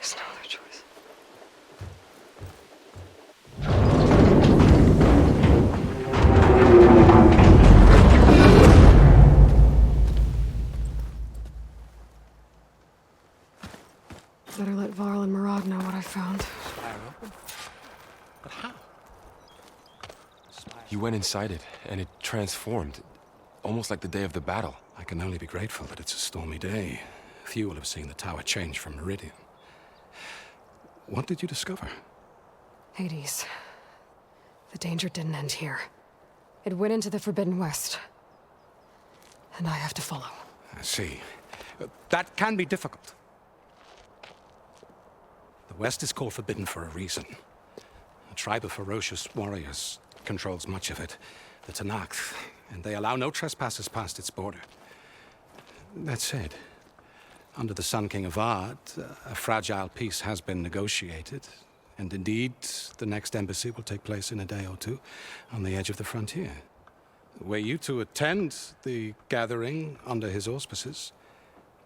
There's no other choice. Better let Varl and Murad know what I found.
But how?
You went inside it, and it transformed. Almost like the day of the battle.
I can only be grateful that it's a stormy day. Few will have seen the tower change from Meridian. What did you discover?
Hades. The danger didn't end here. It went into the Forbidden West. And I have to follow.
I see. That can be difficult. The West is called Forbidden for a reason. A tribe of ferocious warriors controls much of it, the 𝐀𝐻, and they allow no trespassers past its border. That said, under the Sun King of Ard, a fragile peace has been negotiated, and indeed, the next embassy will take place in a day or two on the edge of the frontier. Were you to attend the gathering under his auspices,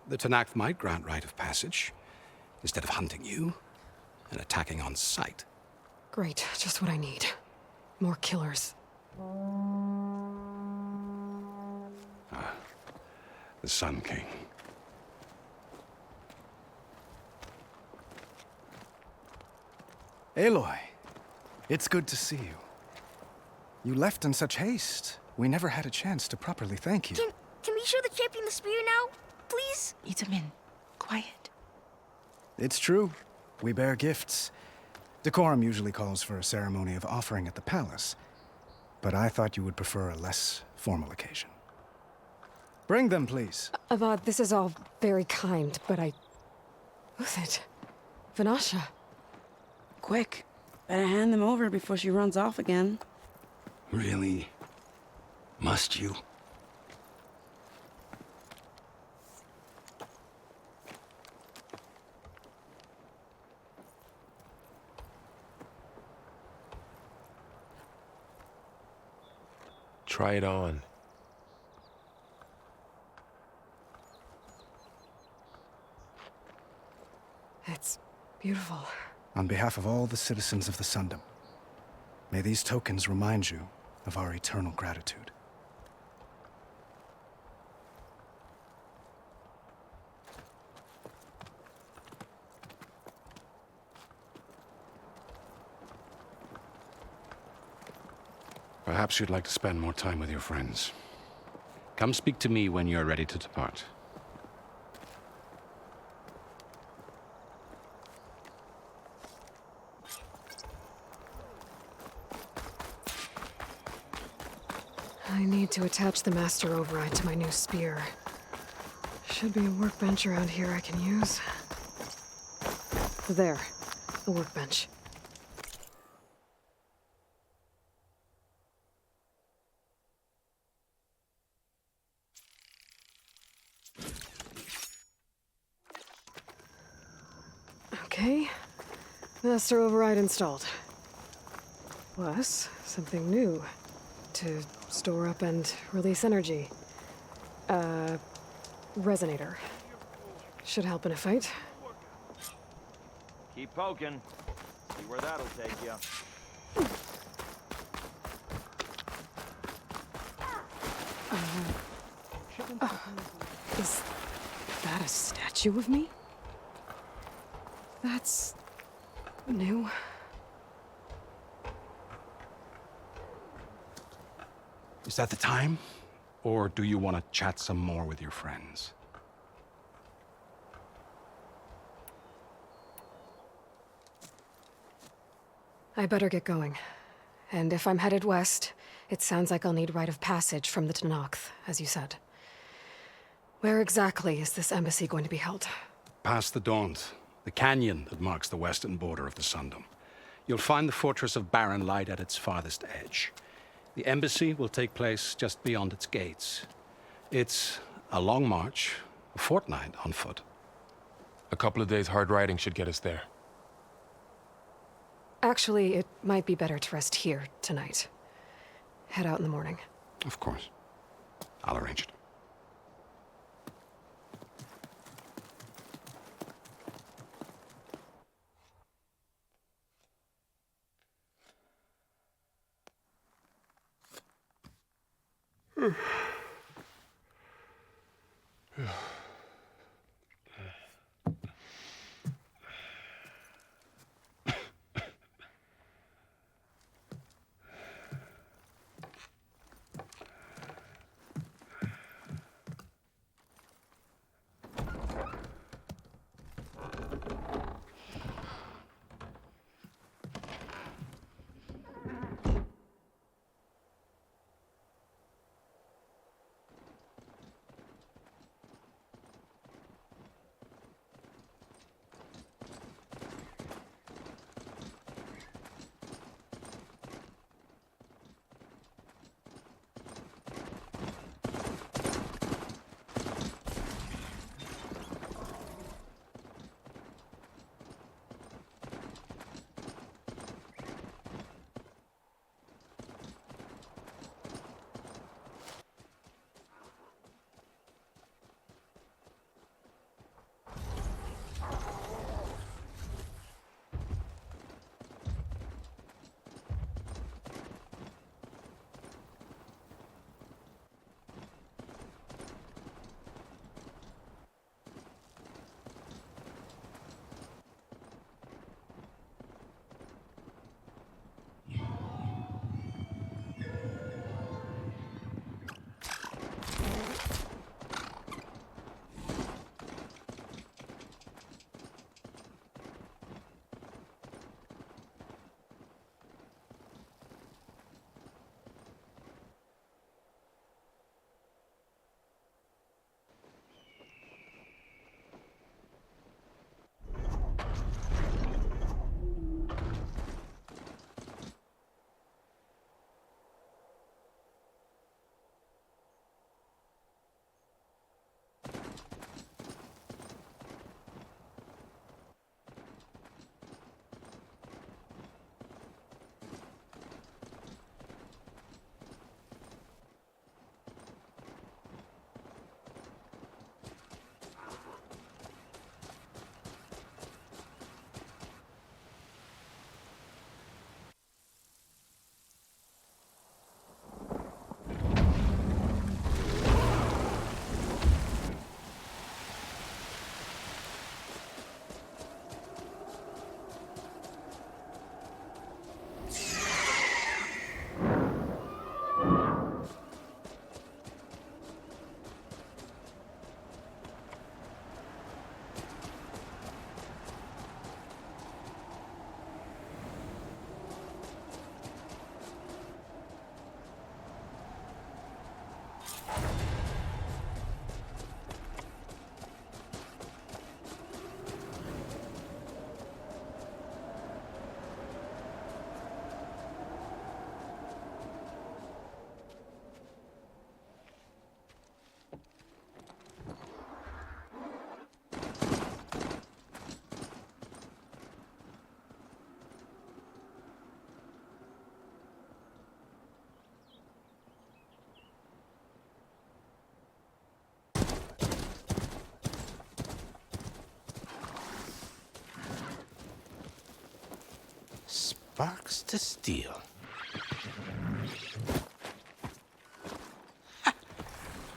the 𝐀𝐻 might grant right of passage, instead of hunting you and attacking on sight.
Great, just what I need. More killers.
The Sun King.
Aloy, it's good to see you. You left in such haste. We never had a chance to properly thank you.
Can we show the champion the spear now, please?
𝐸𝐸𝐻, quiet.
It's true. We bear gifts. Decorum usually calls for a ceremony of offering at the palace, but I thought you would prefer a less formal occasion. Bring them, please.
Avad, this is all very kind, but Who's it? Vanasha.
Quick. Better hand them over before she runs off again.
Really? Must you?
Try it on.
It's beautiful.
On behalf of all the citizens of the Sundom, may these tokens remind you of our eternal gratitude.
Perhaps you'd like to spend more time with your friends. Come speak to me when you're ready to depart.
I need to attach the master override to my new spear. Should be a workbench around here I can use. There, a workbench. Okay, master override installed. Plus, something new. To store up and release energy. Resonator. Should help in a fight.
Keep poking. See where that'll take you.
Is that a statue of me? That's new.
Is that the time? Or do you want to chat some more with your friends?
I better get going. And if I'm headed west, it sounds like I'll need rite of passage from the 𝐾𝐸𝐻, as you said. Where exactly is this embassy going to be held?
Past the Daunt, the canyon that marks the western border of the Sundom. You'll find the fortress of Barren Light at its farthest edge. The embassy will take place just beyond its gates. It's a long march, a fortnight on foot.
A couple of days hard riding should get us there.
Actually, it might be better to rest here tonight. Head out in the morning.
Of course. I'll arrange it.
Sparks to steel.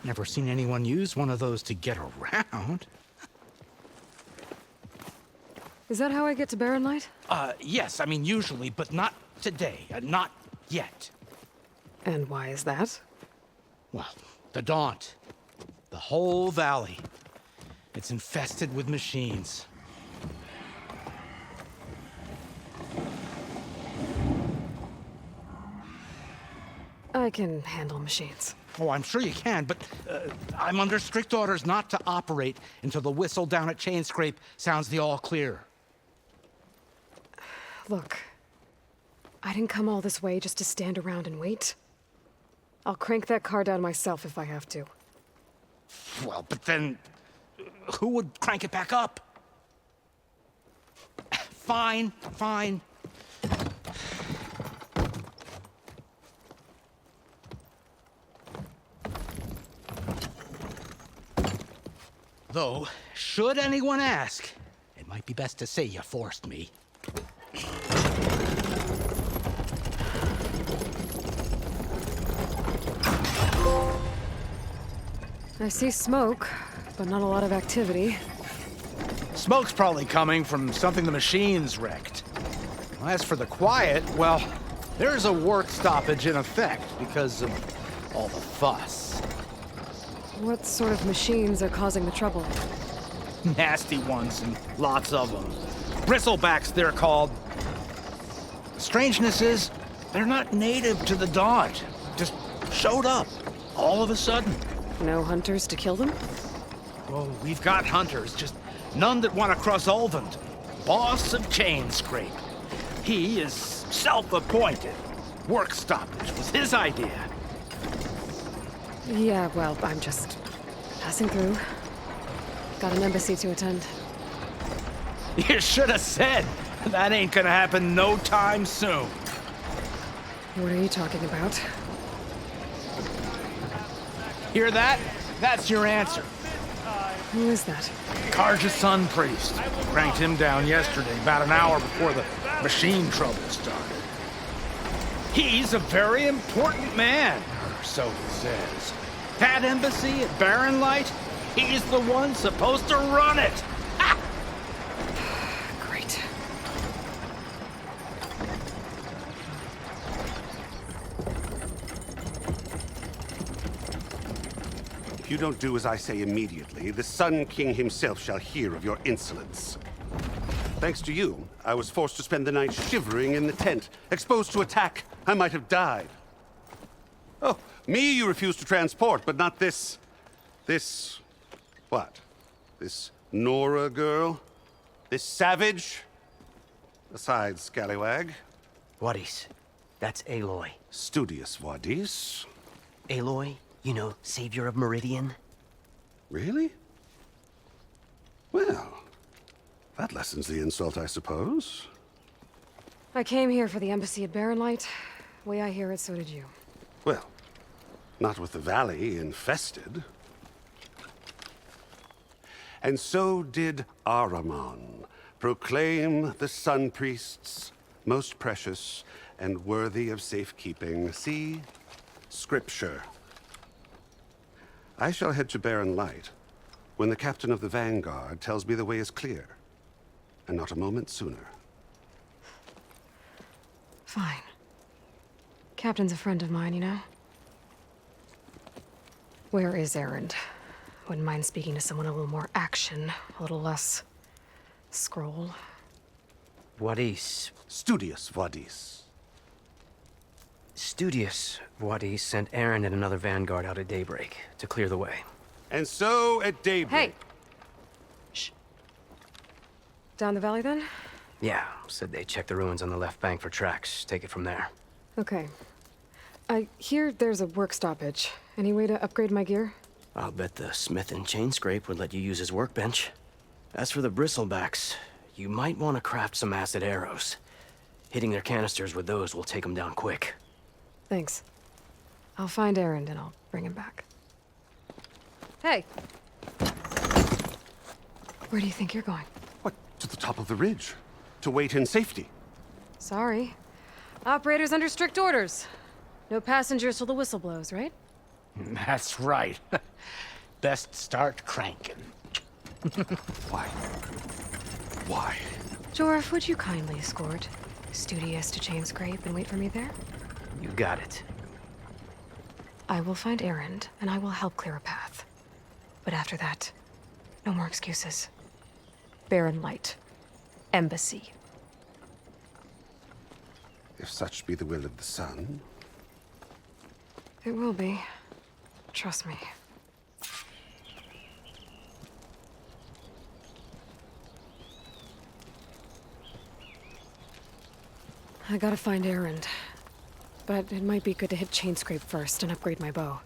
Never seen anyone use one of those to get around.
Is that how I get to Barren Light?
Yes, I mean usually, but not today. Not yet.
And why is that?
Well, the Daunt. The whole valley. It's infested with machines.
I can handle machines.
Oh, I'm sure you can, but I'm under strict orders not to operate until the whistle down at 𝐀𝐯𝐚𝐦𝐿 sounds the all clear.
Look, I didn't come all this way just to stand around and wait. I'll crank that car down myself if I have to.
Well, but then who would crank it back up? Fine, fine. Though, should anyone ask, it might be best to say you forced me.
I see smoke, but not a lot of activity.
Smoke's probably coming from something the machines wrecked. As for the quiet, well, there's a work stoppage in effect because of all the fuss.
What sort of machines are causing the trouble?
Nasty ones, and lots of them. Bristlebacks, they're called. The strangeness is, they're not native to the Daunt. Just showed up, all of a sudden.
No hunters to kill them?
Oh, we've got hunters, just none that want to cross Ulvund. Boss of 𝐀𝐯𝐴. He is self-appointed. Work stoppage was his idea.
Yeah, well, I'm just passing through. Got an embassy to attend.
You should have said. That ain't gonna happen no time soon.
What are you talking about?
Hear that? That's your answer.
Who is that?
𝐾𝐨𝐮 Sun Priest. Cranked him down yesterday, about an hour before the machine trouble started. He's a very important man, or so he says. That embassy at Barren Light, he's the one supposed to run it. Ha!
Great.
If you don't do as I say immediately, the Sun King himself shall hear of your insolence. Thanks to you, I was forced to spend the night shivering in the tent. Exposed to attack, I might have died. Oh, me you refuse to transport, but not this... what? This Nora girl? This savage? Besides, scallywag.
Wadis. That's Aloy.
Studious Wadis.
Aloy, you know, savior of Meridian.
Really? Well, that lessens the insult, I suppose.
I came here for the embassy at Barren Light. Way I hear it, so did you.
Well, not with the valley infested. And so did Ahriman proclaim the Sun Priests most precious and worthy of safekeeping. See? Scripture. I shall head to Barren Light when the captain of the Vanguard tells me the way is clear. And not a moment sooner.
Fine. Captain's a friend of mine, you know? Where is Erend? Wouldn't mind speaking to someone a little more action, a little less scroll.
Wadis.
Studious Wadis.
Studious Wadis sent Erend and another Vanguard out at daybreak to clear the way.
And so at daybreak...
Hey! Shh. Down the valley, then?
Yeah, said they checked the ruins on the left bank for tracks. Take it from there.
Okay. I hear there's a work stoppage. Any way to upgrade my gear?
I'll bet the smith in 𝐀𝐯𝐴 would let you use his workbench. As for the bristlebacks, you might want to craft some acid arrows. Hitting their canisters with those will take them down quick.
Thanks. I'll find Erend and I'll bring him back. Hey! Where do you think you're going?
What? To the top of the ridge. To wait in safety.
Sorry. Operators under strict orders. No passengers till the whistle blows, right?
That's right. Best start cranking.
Why? Why?
Jorf, would you kindly escort Studious to 𝐀𝐯𝐚𝐥𝐸 and wait for me there?
You got it.
I will find Erend, and I will help clear a path. But after that, no more excuses. Barren Light. Embassy.
If such be the will of the sun.
It will be. Trust me. I gotta find Erend. But it might be good to hit 𝐀𝐯𝐚𝐥𝐸 first and upgrade my bow.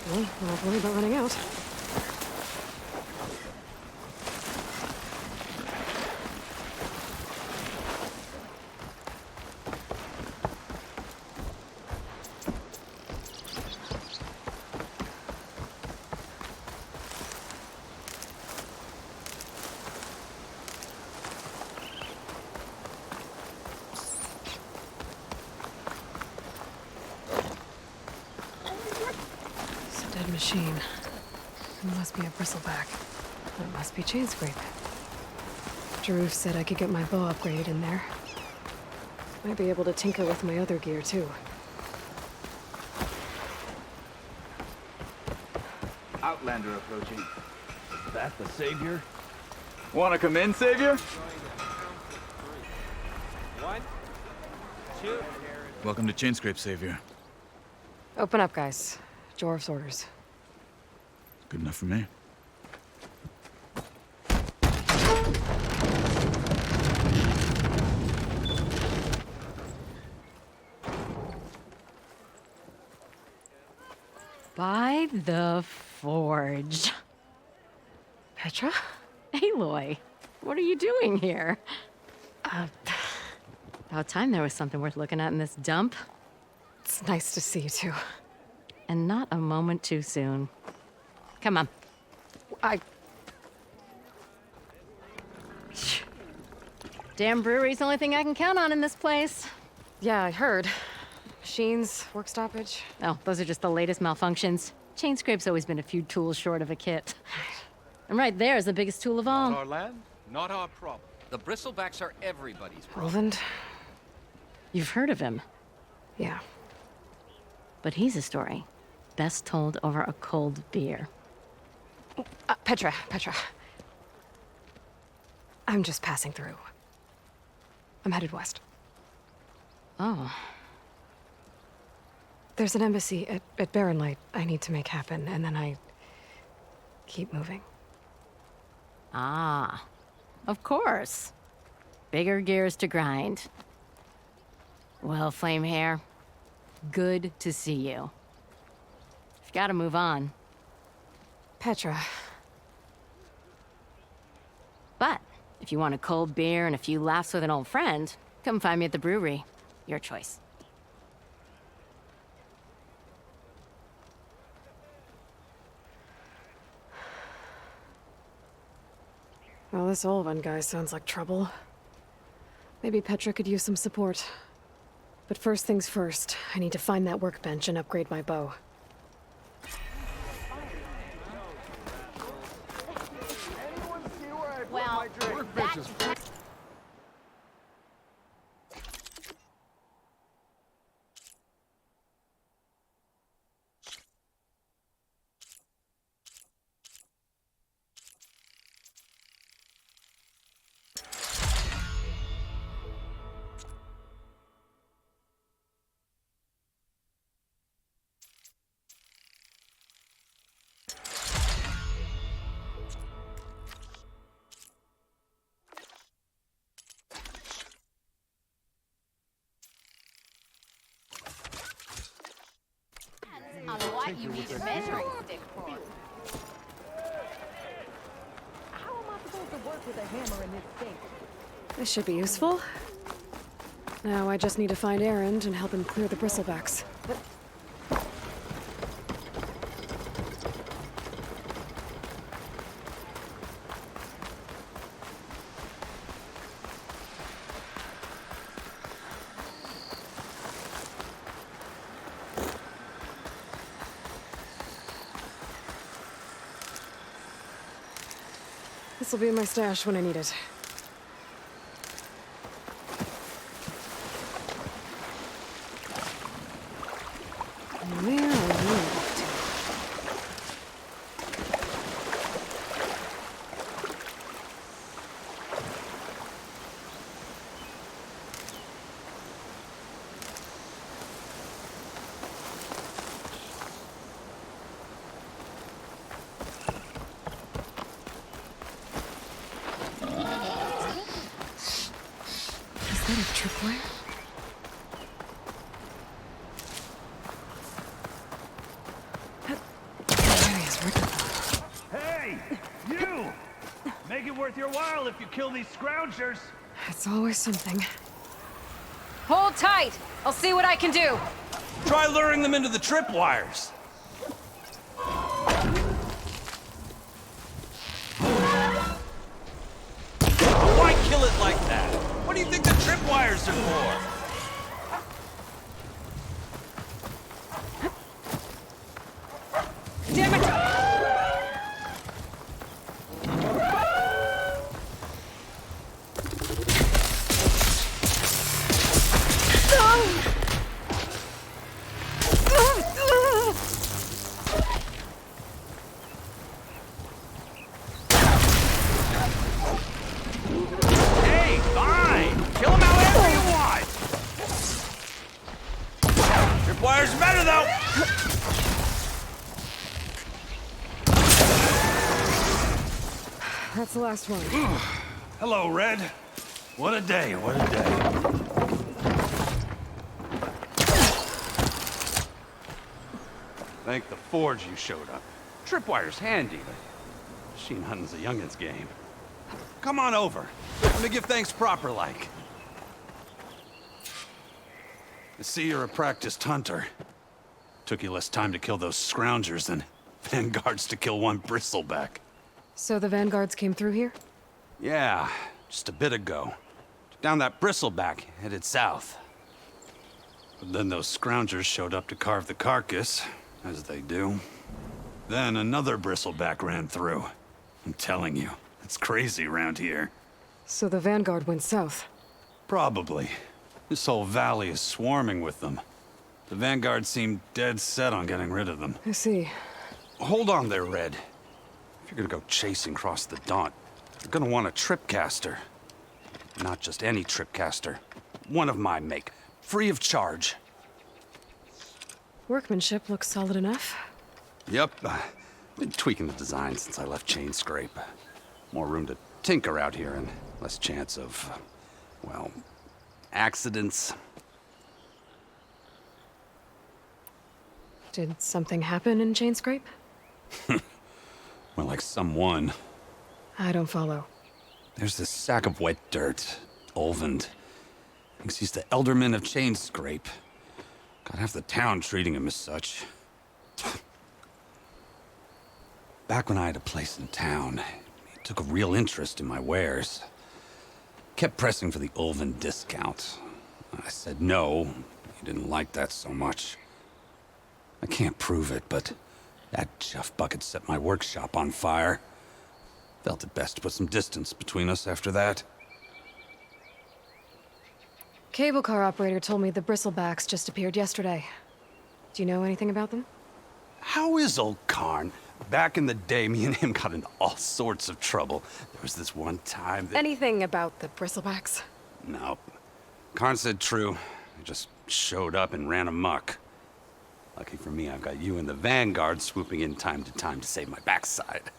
Well, I don't worry about running out. Machine. It must be a bristleback. It must be 𝐀𝐯𝐚𝐥𝐸. Jaruf said I could get my bow upgraded in there. Might be able to tinker with my other gear, too.
Outlander approaching. Is that the Savior? Wanna come in, Savior? 1, 2.
Welcome to 𝐀𝐯𝐚𝐥𝐸, Savior.
Open up, guys. Jorf's orders.
Good enough for me.
By the Forge.
Petra?
Aloy, what are you doing here? About time there was something worth looking at in this dump.
It's nice to see you, too.
And not a moment too soon. Come on. Damn brewery's the only thing I can count on in this place.
Yeah, I heard. Machines, work stoppage.
Oh, those are just the latest malfunctions. 𝐀𝐯𝐚𝐥𝐸's always been a few tools short of a kit. And right there is the biggest tool of all.
Not our land, not our problem. The bristlebacks are everybody's problem.
Roland?
You've heard of him.
Yeah.
But he's a story best told over a cold beer.
Petra. I'm just passing through. I'm headed west.
Oh.
There's an embassy at Barren Light I need to make happen, and then I keep moving.
Ah, of course. Bigger gears to grind. Well, Flamehair, good to see you. You've got to move on.
Petra.
But if you want a cold beer and a few laughs with an old friend, come find me at the brewery. Your choice.
Well, this Olvan guy sounds like trouble. Maybe Petra could use some support. But first things first, I need to find that workbench and upgrade my bow.
Well, what you need a measuring stick for.
How am I supposed to work with a hammer in this state?
This should be useful. Now I just need to find Erend and help him clear the bristlebacks. This'll be in my stash when I need it. Where are you off to? Is that a tripwire?
Hey, you! Make it worth your while if you kill these scroungers.
It's always something.
Hold tight! I'll see what I can do!
Try luring them into the tripwires. Why kill it like that? What do you think the tripwires are for?
Damn it!
Hey, fine! Kill them however you want! Tripwires are better, though!
That's the last one.
Hello, Red. What a day, what a day. Thank the Forge you showed up. Tripwire's handy, but machine hunting's a youngin's game. Come on over. Let me give thanks proper like. I see you're a practiced hunter. Took you less time to kill those scroungers than vanguards to kill one bristleback.
So the vanguards came through here?
Yeah, just a bit ago. Down that bristleback, headed south. But then those scroungers showed up to carve the carcass, as they do. Then another bristleback ran through. I'm telling you, it's crazy around here.
So the vanguard went south?
Probably. This whole valley is swarming with them. The vanguard seemed dead set on getting rid of them.
I see.
Hold on there, Red. If you're gonna go chasing across the Daunt, you're gonna want a tripcaster. Not just any tripcaster. One of my make. Free of charge.
Workmanship looks solid enough.
Yep. Been tweaking the design since I left Chainscrape. More room to tinker out here and less chance of, well, accidents.
Did something happen in Chainscrape?
Well, like someone.
I don't follow.
There's this sack of wet dirt, 𝐀𝐸𝐹. Thinks he's the alderman of Chainscrape. Got half the town treating him as such. Back when I had a place in town, he took a real interest in my wares. Kept pressing for the 𝐀𝐸𝐹 discount. I said no. He didn't like that so much. I can't prove it, but that chuff bucket set my workshop on fire. Felt it best to put some distance between us after that.
Cable car operator told me the bristlebacks just appeared yesterday. Do you know anything about them?
How is old Karn? Back in the day, me and him got into all sorts of trouble. There was this one time that...
Anything about the bristlebacks?
Nope. Karn said true. I just showed up and ran amok. Lucky for me, I've got you and the Vanguard swooping in time to save my backside.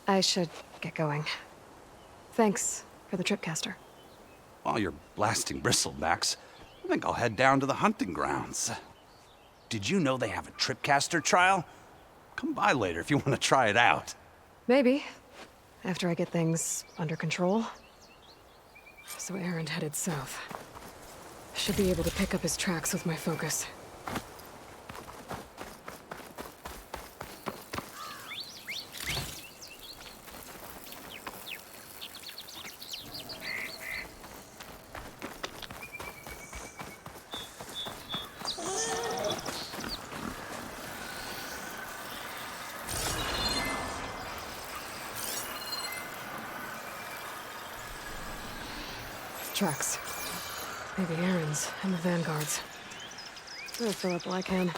I should get going. Thanks for the tripcaster.
While you're blasting bristlebacks, I think I'll head down to the hunting grounds. did you know they have a tripcaster trial? Come by later if you want to try it out.
Maybe. After I get things under control. So Aaron headed south. Should be able to pick up his tracks with my focus. Tracks. Maybe Aaron's and the Vanguard's. I'll fill up while I can.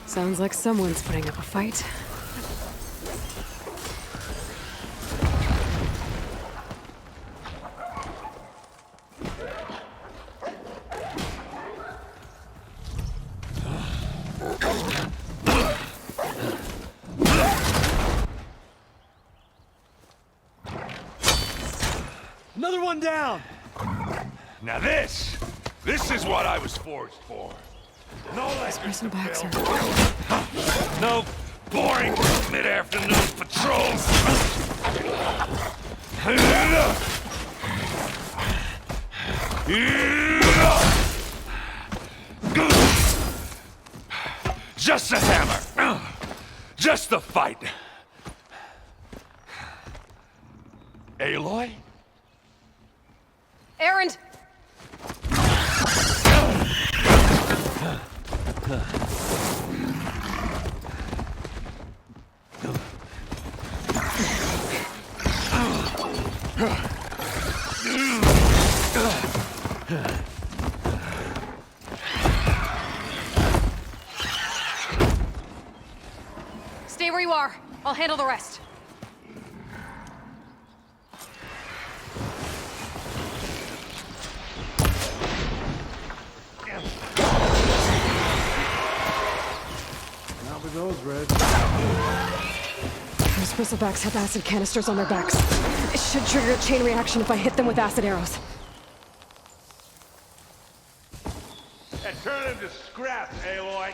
Sounds like someone's putting up a fight.
Another one down!
Now this is what I was forged for. No electric to build. No boring mid-afternoon patrols. Just a hammer. Just the fight. Aloy?
Aaron! Stay where you are. I'll handle the rest.
Not with those, Red.
Those bristlebacks have acid canisters on their backs. It should trigger a chain reaction if I hit them with acid arrows.
And turn them to scrap, Aloy.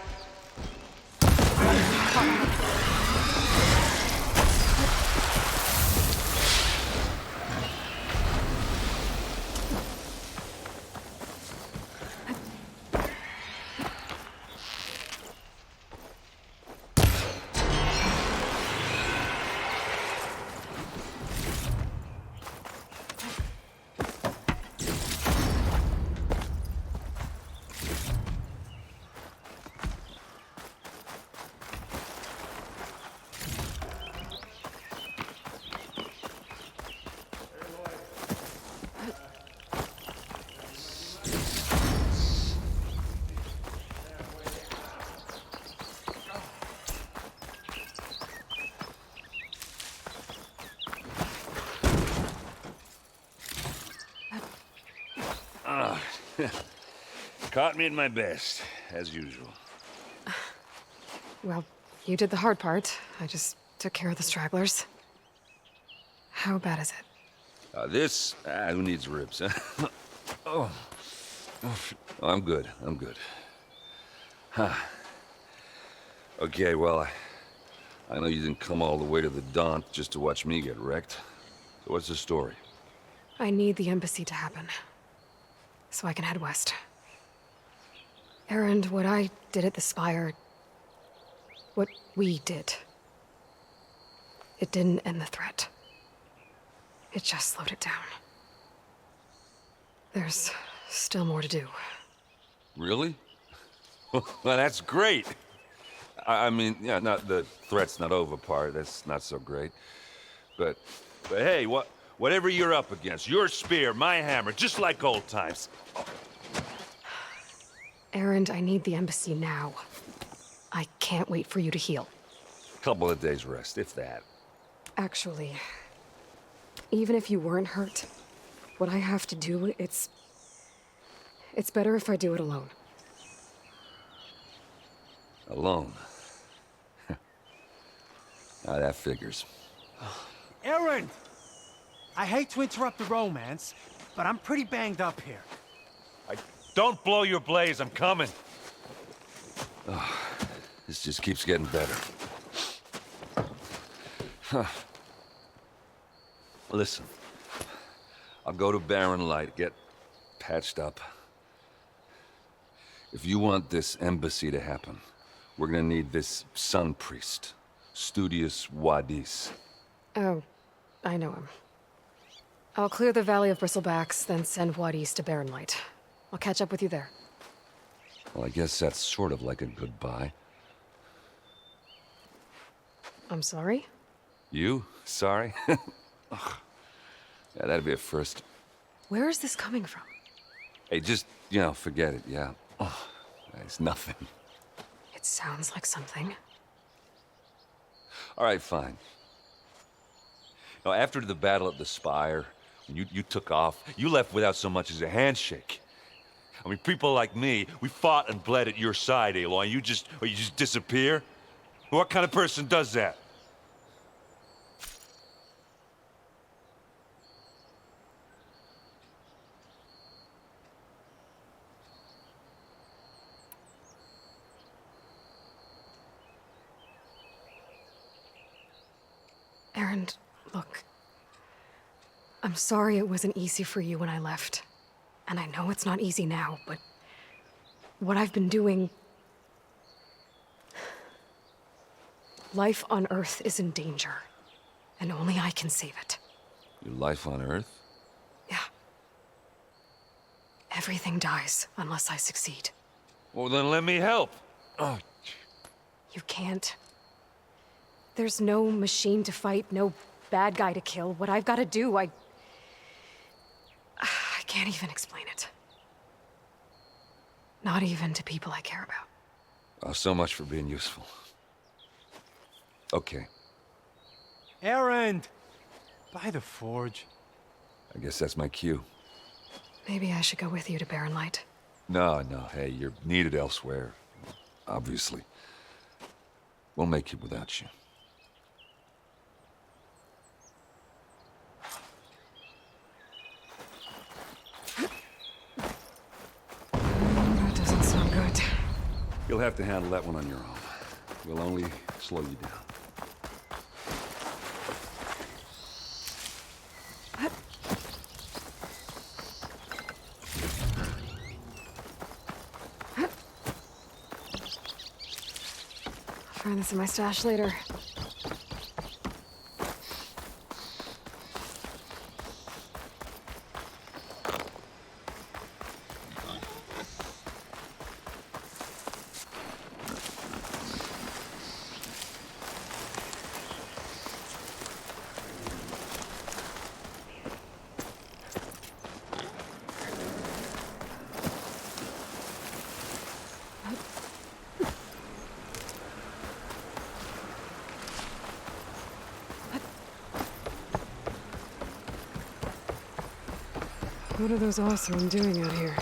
Caught me at my best, as usual.
Well, you did the hard part. I just took care of the stragglers. How bad is it?
Who needs ribs, huh? Oh, I'm good, I'm good. Huh. Okay, well, I know you didn't come all the way to the Daunt just to watch me get wrecked. So what's the story?
I need the embassy to happen, so I can head west. Erend, what I did at the Spire... what we did... it didn't end the threat. It just slowed it down. There's still more to do.
Really? Well, that's great. I mean, yeah, not the threat's not over part. That's not so great. But hey, whatever you're up against, your spear, my hammer, just like old times.
Erend, I need the embassy now. I can't wait for you to heal.
Couple of days rest, if that.
Actually, even if you weren't hurt, what I have to do, it's better if I do it alone.
Alone? Now that figures.
Erend! I hate to interrupt the romance, but I'm pretty banged up here.
Don't blow your blaze, I'm coming. Oh, this just keeps getting better. Huh. Listen, I'll go to Barren Light, get patched up. If you want this embassy to happen, we're gonna need this sun priest, Studious Wadis.
Oh, I know him. I'll clear the Valley of Bristlebacks, then send Wadis to Barren Light. I'll catch up with you there.
Well, I guess that's sort of like a goodbye.
I'm sorry?
You? Sorry? Ugh. Yeah, that'd be a first.
Where is this coming from?
Hey, just, you know, forget it, yeah. Oh, it's nothing.
It sounds like something.
All right, fine. Now, after the battle at the Spire, when you took off, you left without so much as a handshake. I mean, people like me, we fought and bled at your side, Aloy, and you just disappear? What kind of person does that?
Erend, look. I'm sorry it wasn't easy for you when I left. And I know it's not easy now, but what I've been doing... Life on Earth is in danger, and only I can save it.
Your life on Earth?
Yeah. Everything dies unless I succeed.
Well, then let me help. Oh.
You can't. There's no machine to fight, no bad guy to kill. What I've got to do, I can't even explain it. Not even to people I care about.
Oh, so much for being useful. Okay.
Erend! By the forge.
I guess that's my cue.
Maybe I should go with you to Barren Light.
No, hey, you're needed elsewhere. Obviously. We'll make it without you.
That doesn't sound good.
You'll have to handle that one on your own. We'll only slow you down.
I'll find this in my stash later. What are those Oseram doing out here?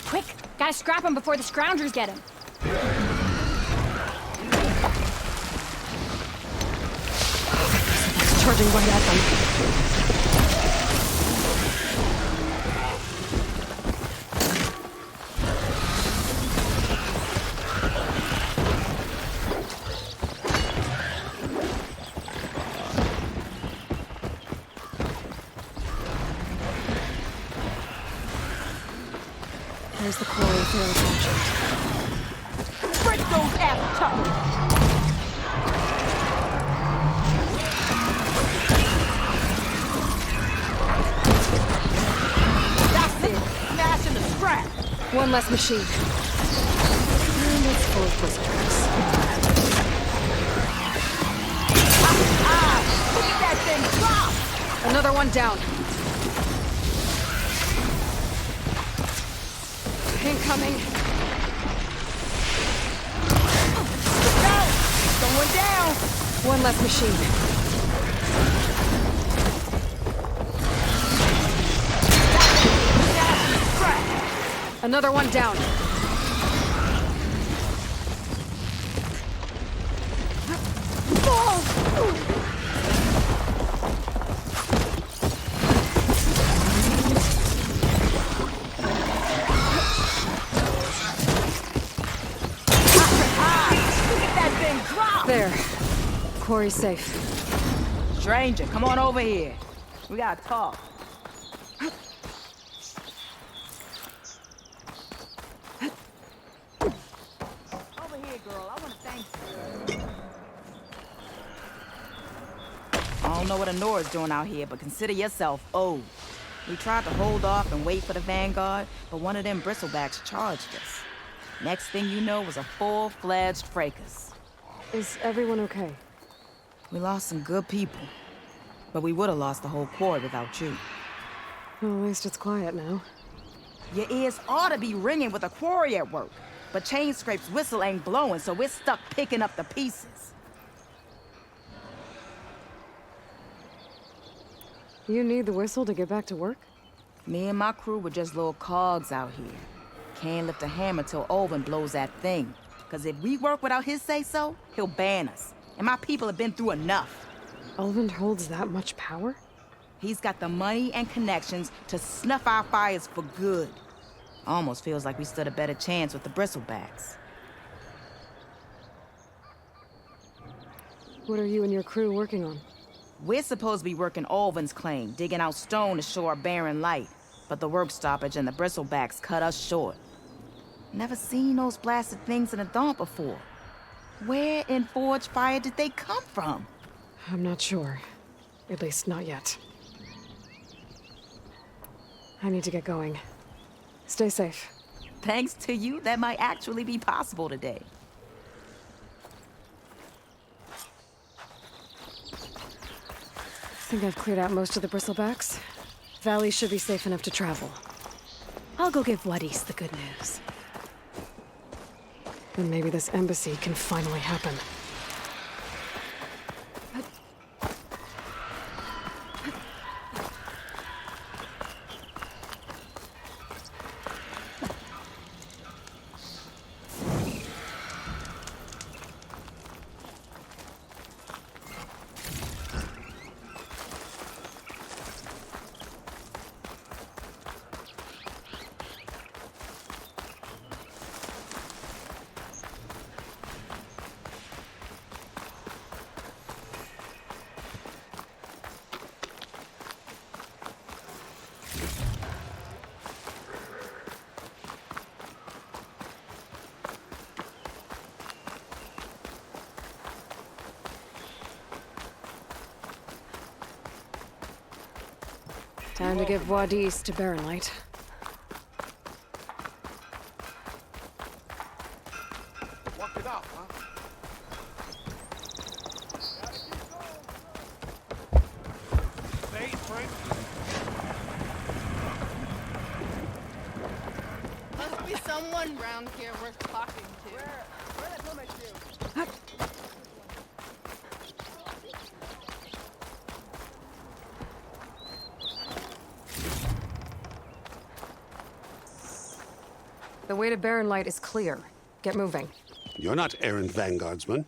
Quick! Gotta scrap him before the Scroungers get him.
It's charging right at them. There's the quarry Faro mentioned.
those ass tuckers! That's it! Smashing the scrap!
One less machine. And it's full of whistles.
Look at that thing drop!
Another one down. Incoming.
Go! Someone down!
One less machine. Another one down. There. Quarry's safe.
Stranger, come on over here. We gotta talk. Over here, girl. I wanna thank you. I don't know what Honora's doing out here, but consider yourself owed. We tried to hold off and wait for the Vanguard, but one of them bristlebacks charged us. Next thing you know was a full-fledged fracas.
Is everyone okay?
We lost some good people, but we would have lost the whole quarry without you.
Well, at least it's quiet now.
Your ears ought to be ringing with a quarry at work, but Chainscrape's whistle ain't blowing, so we're stuck picking up the pieces.
You need the whistle to get back to work?
Me and my crew were just little cogs out here. Can't lift a hammer till Olvin blows that thing. Because if we work without his say-so, he'll ban us. And my people have been through enough.
Olvin holds that much power?
He's got the money and connections to snuff our fires for good. Almost feels like we stood a better chance with the bristlebacks.
What are you and your crew working on?
We're supposed to be working Olvin's claim, digging out stone to show our barren light. But the work stoppage and the bristlebacks cut us short. Never seen those blasted things in a dump before. Where in Forge Fire did they come from?
I'm not sure. At least not yet. I need to get going. Stay safe.
Thanks to you, that might actually be possible today.
I think I've cleared out most of the bristlebacks. Valley should be safe enough to travel. I'll go give 𝐲𝐷𝐸 the good news. Then maybe this embassy can finally happen. Time to give 𝐲𝐷𝐸 to Barren Light.
Work it out, huh?
Thanks, Brink.
Must be someone round here worth talking to.
Where did I put my shoe?
The way to Barren Light is clear. Get moving.
You're not errant vanguardsman.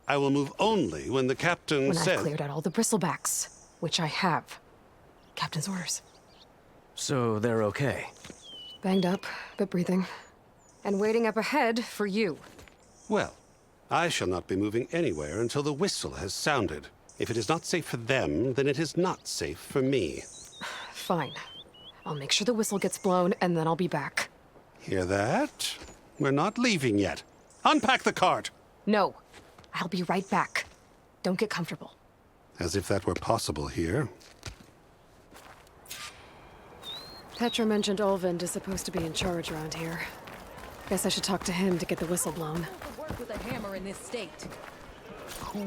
I will move only when the captain
When
says...
I've cleared out all the bristlebacks, which I have. Captain's orders.
So they're okay?
Banged up, but breathing. And waiting up ahead for you.
Well, I shall not be moving anywhere until the whistle has sounded. If it is not safe for them, then it is not safe for me.
Fine. I'll make sure the whistle gets blown, and then I'll be back.
Hear that? We're not leaving yet. Unpack the cart!
No. I'll be right back. Don't get comfortable.
As if that were possible here.
Petra mentioned 𝐁𝐷𝐼𝐧 is supposed to be in charge around here. Guess I should talk to him to get the whistle blown.
Work with a hammer in this state.
Cool.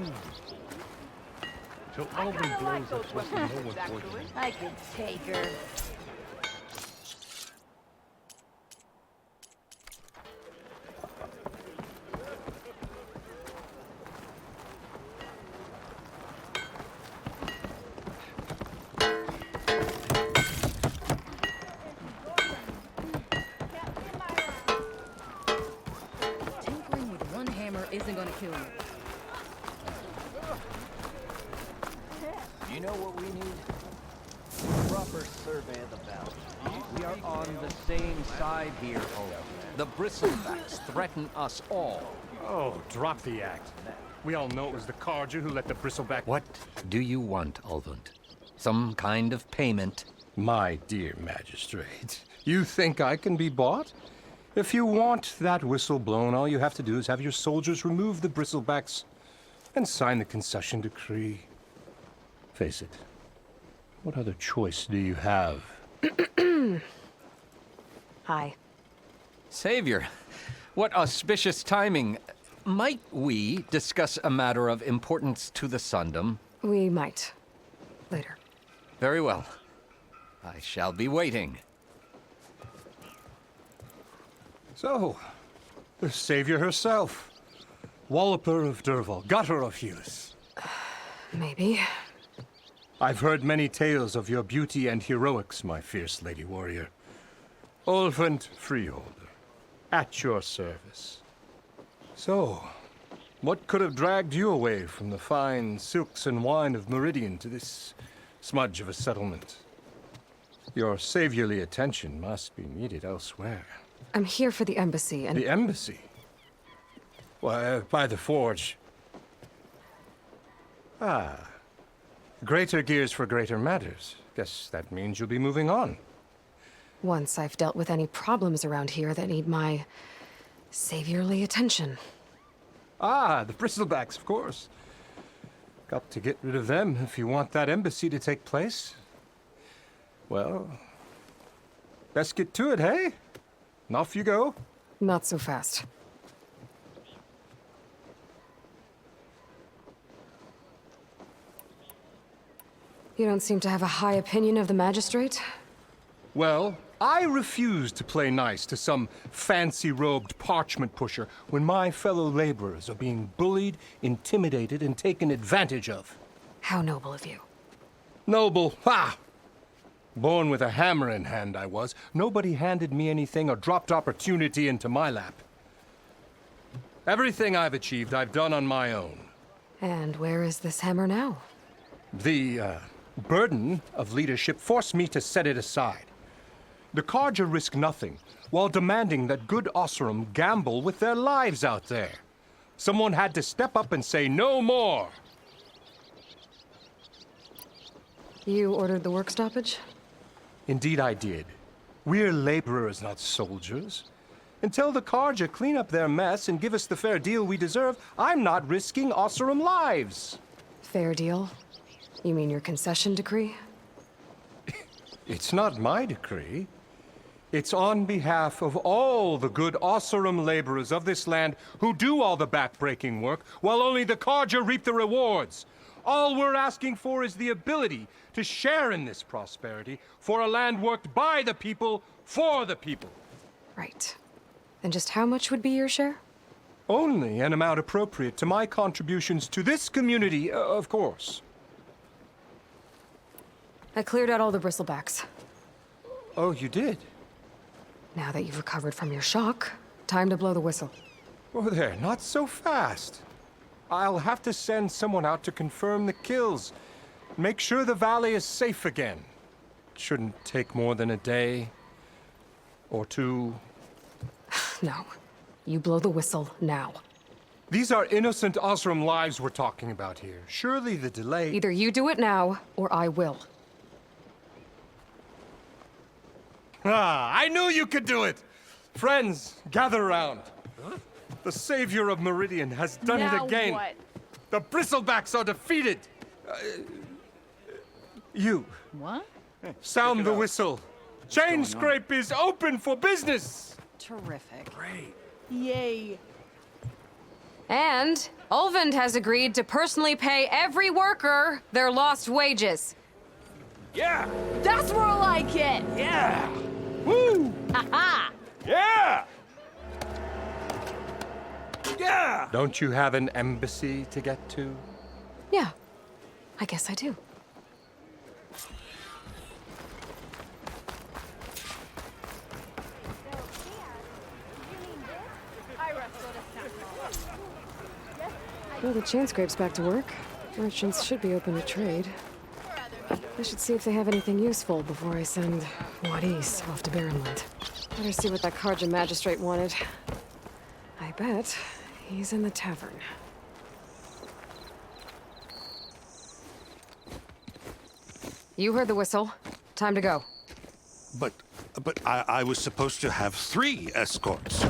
Till 𝐁𝐷𝐼𝐧 blows up whistle, no one poisons.
I can take her. Tinkering with one hammer isn't gonna kill you.
You know what we need? A proper survey of the valley. We are on the same side here, 𝐁𝐷𝐼𝐧. The bristlebacks threaten us all.
Oh, drop the act. We all know it was the Carja who let the bristleback...
What do you want, 𝐁𝐷𝐼𝐧? Some kind of payment?
My dear magistrate, you think I can be bought? If you want that whistle blown, all you have to do is have your soldiers remove the bristlebacks and sign the concession decree. Face it, what other choice do you have?
Hi.
Savior, what auspicious timing. Might we discuss a matter of importance to the Sundom?
We might. Later.
Very well. I shall be waiting.
So, the savior herself. Walloper of Derval, gutter of 𝐁𝐻𝐢s.
Maybe.
I've heard many tales of your beauty and heroics, my fierce lady warrior. 𝐁𝐷𝐼𝐧 Freeholder, at your service. So, what could have dragged you away from the fine silks and wine of Meridian to this smudge of a settlement? Your saviorly attention must be needed elsewhere.
I'm here for the embassy and...
The embassy? Why, by the forge. Ah. Greater gears for greater matters. Guess that means you'll be moving on.
Once I've dealt with any problems around here that need my saviorly attention.
Ah, the bristlebacks, of course. Got to get rid of them if you want that embassy to take place. Well, best get to it, hey? And off you go.
Not so fast. You don't seem to have a high opinion of the magistrate?
Well, I refuse to play nice to some fancy-robed parchment pusher when my fellow laborers are being bullied, intimidated, and taken advantage of.
How noble of you.
Noble? Ha! Born with a hammer in hand, I was. Nobody handed me anything or dropped opportunity into my lap. Everything I've achieved, I've done on my own.
And where is this hammer now?
The, burden of leadership forced me to set it aside. The Carja risk nothing, while demanding that good 𝐁𝐷𝐼𝐧 gamble with their lives out there. Someone had to step up and say no more.
You ordered the work stoppage?
Indeed I did. We're laborers, not soldiers. Until the Carja clean up their mess and give us the fair deal we deserve, I'm not risking 𝐁𝐷𝐼𝐧 lives.
Fair deal? You mean your concession decree?
It's not my decree. It's on behalf of all the good 𝐁𝐷𝐼𝐧 laborers of this land who do all the back-breaking work, while only the Carja reap the rewards. All we're asking for is the ability to share in this prosperity for a land worked by the people, for the people.
Right. And just how much would be your share?
Only an amount appropriate to my contributions to this community, of course.
I cleared out all the bristlebacks.
Oh, you did?
Now that you've recovered from your shock, time to blow the whistle.
Oh, there, not so fast. I'll have to send someone out to confirm the kills. Make sure the valley is safe again. Shouldn't take more than a day or two.
No. You blow the whistle now.
These are innocent 𝐁𝐷𝐼𝐧 lives we're talking about here. Surely the delay...
Either you do it now, or I will.
Ah, I knew you could do it! Friends, gather around. Huh? The savior of Meridian has done it
Now
again.
what?
The Bristlebacks are defeated. You.
What?
Sound the whistle. Chainscrape is open for business.
Terrific.
Great.
Yay.
And 𝐁𝐴𝐴𝐽𝐷 has agreed to personally pay every worker their lost wages.
Yeah!
That's more like it!
Yeah! Woo!
Ha-ha!
Yeah! Yeah!
Don't you have an embassy to get to?
Yeah, I guess I do. Well, the Chainscrape's back to work. Merchants should be open to trade. I should see if they have anything useful before I send 𝐏𝐲𝐻𝐻𝐿𝐴𝐴𝐽𝐷 off to Baronland. Better see what that 𝐀𝐯𝐚𝐢𝐥𝐻 magistrate wanted. I bet he's in the tavern.
You heard the whistle. Time to go.
But I was supposed to have 3 escorts.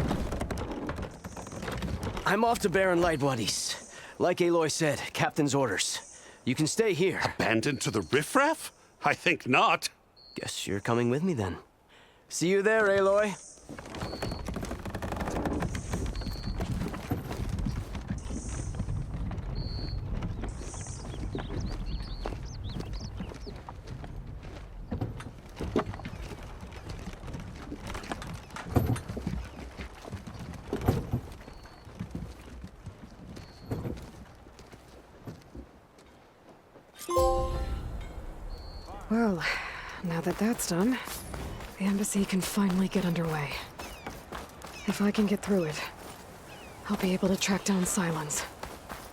I'm off to Baronlight, buddies. Like Aloy said, captain's orders. You can stay here.
Abandoned to the riffraff? I think not.
Guess you're coming with me then. See you there, Aloy.
Well, now that that's done, the embassy can finally get underway. If I can get through it, I'll be able to track down 𝐀𝐸𝐺𝐻𝐿𝐴𝐴𝐽𝐷.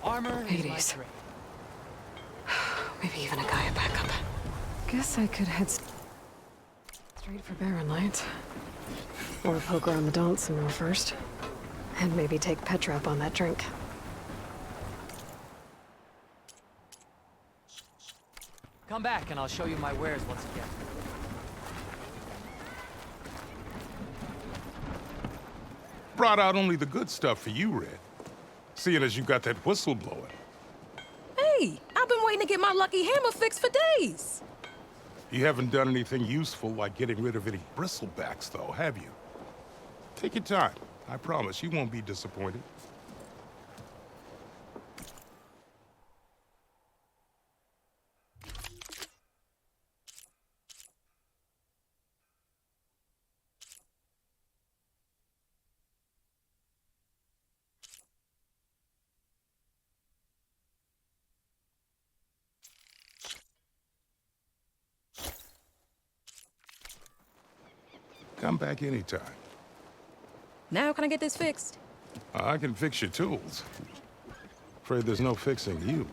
Armor
𝐴𝐷𝐸𝐺𝐻𝐿𝐴𝐴𝐽𝐷. Maybe even a Gaia backup. Guess I could head straight for Baronlight. Or poke around the dance some more first. And maybe take Petra up on that drink.
Come back and I'll show you my wares once again.
Brought out only the good stuff for you, Red. Seeing as you got that whistle blowing.
Hey, I've been waiting to get my lucky hammer fixed for days.
You haven't done anything useful like getting rid of any bristlebacks, though, have you? Take your time. I promise you won't be disappointed. Come back anytime.
Now can I get this fixed?
I can fix your tools. Afraid there's no fixing you.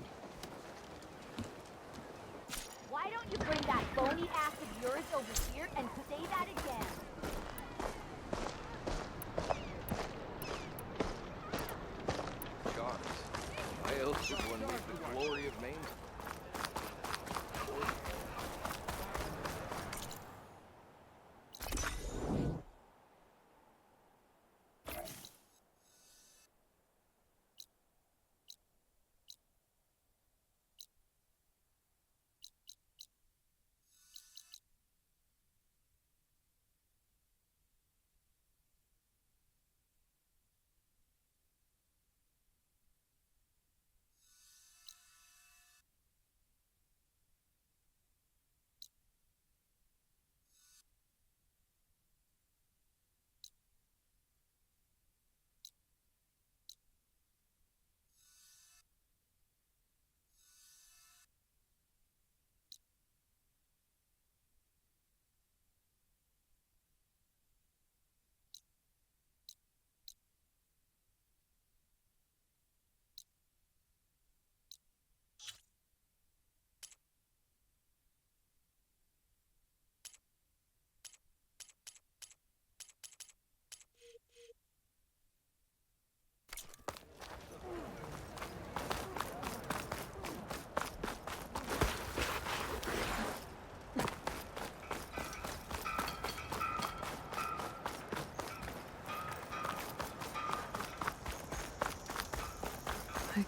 Why don't you bring that phony ass of yours over here and say that again?
Gods, why else should one need the glory of Maine?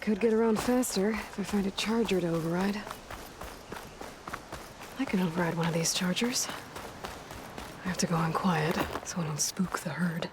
could get around faster if I find a charger to override. I can override one of these chargers. I have to go in quiet so I don't spook the herd.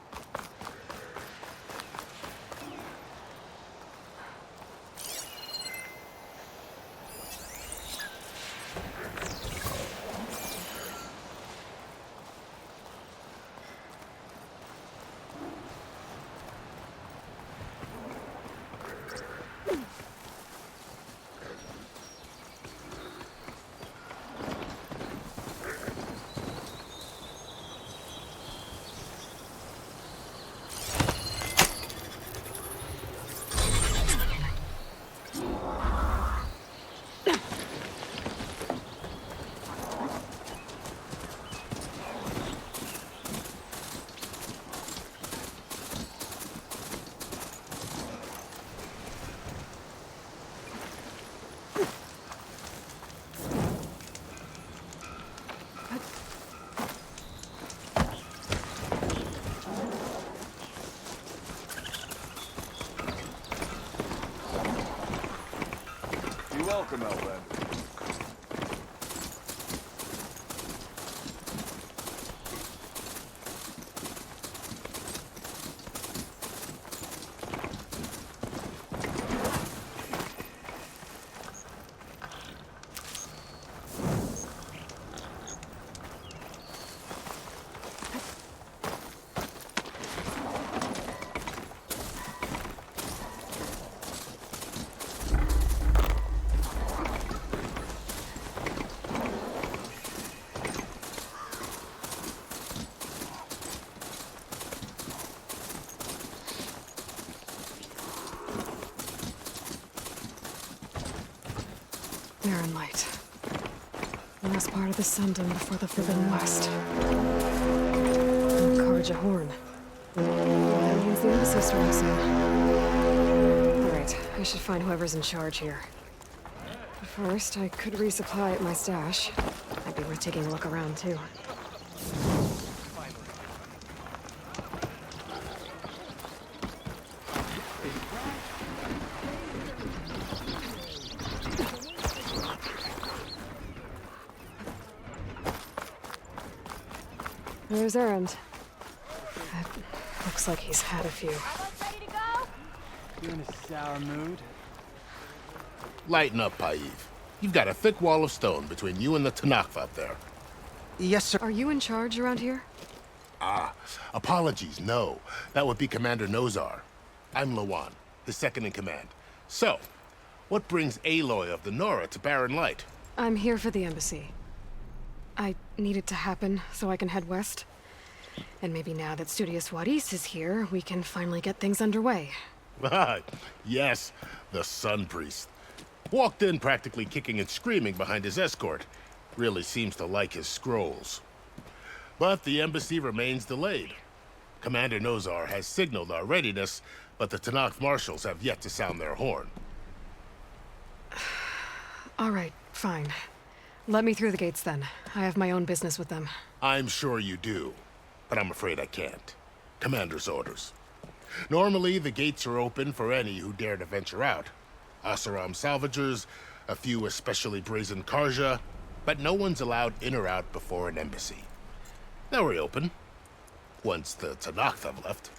Welcome, Outlander.
Barren light. The last part of the Sundom before the Forbidden West. 𝐾𝐸𝐴 horn. That means the embassy storm soon. Alright, I should find whoever's in charge here. But first, I could resupply at my stash. Might be worth taking a look around, too. There's Erend. Looks like he's had a few.
Ready to go?
You in a sour mood?
Lighten up, Paiv. You've got a thick wall of stone between you and the Tenakth out there.
Yes, sir. Are you in charge around here?
Ah, apologies, no. That would be Commander 𝐀𝐸𝐻𝐸𝐺. I'm Lawan, his second in command. So, what brings Aloy of the Nora to Barren Light?
I'm here for the embassy. I need it to happen so I can head west. And maybe now that Studious Wadis is here, we can finally get things underway.
Yes, the Sun Priest. Walked in practically kicking and screaming behind his escort. Really seems to like his scrolls. But the embassy remains delayed. Commander 𝐀𝐸𝐻𝐸𝐺 has signaled our readiness, but the Tenakth marshals have yet to sound their horn.
All right, fine. Let me through the gates then. I have my own business with them.
I'm sure you do, but I'm afraid I can't. Commander's orders. Normally, the gates are open for any who dare to venture out. Oseram salvagers, a few especially brazen Carja, but no one's allowed in or out before an embassy. They'll reopen, once the Tenakth have left.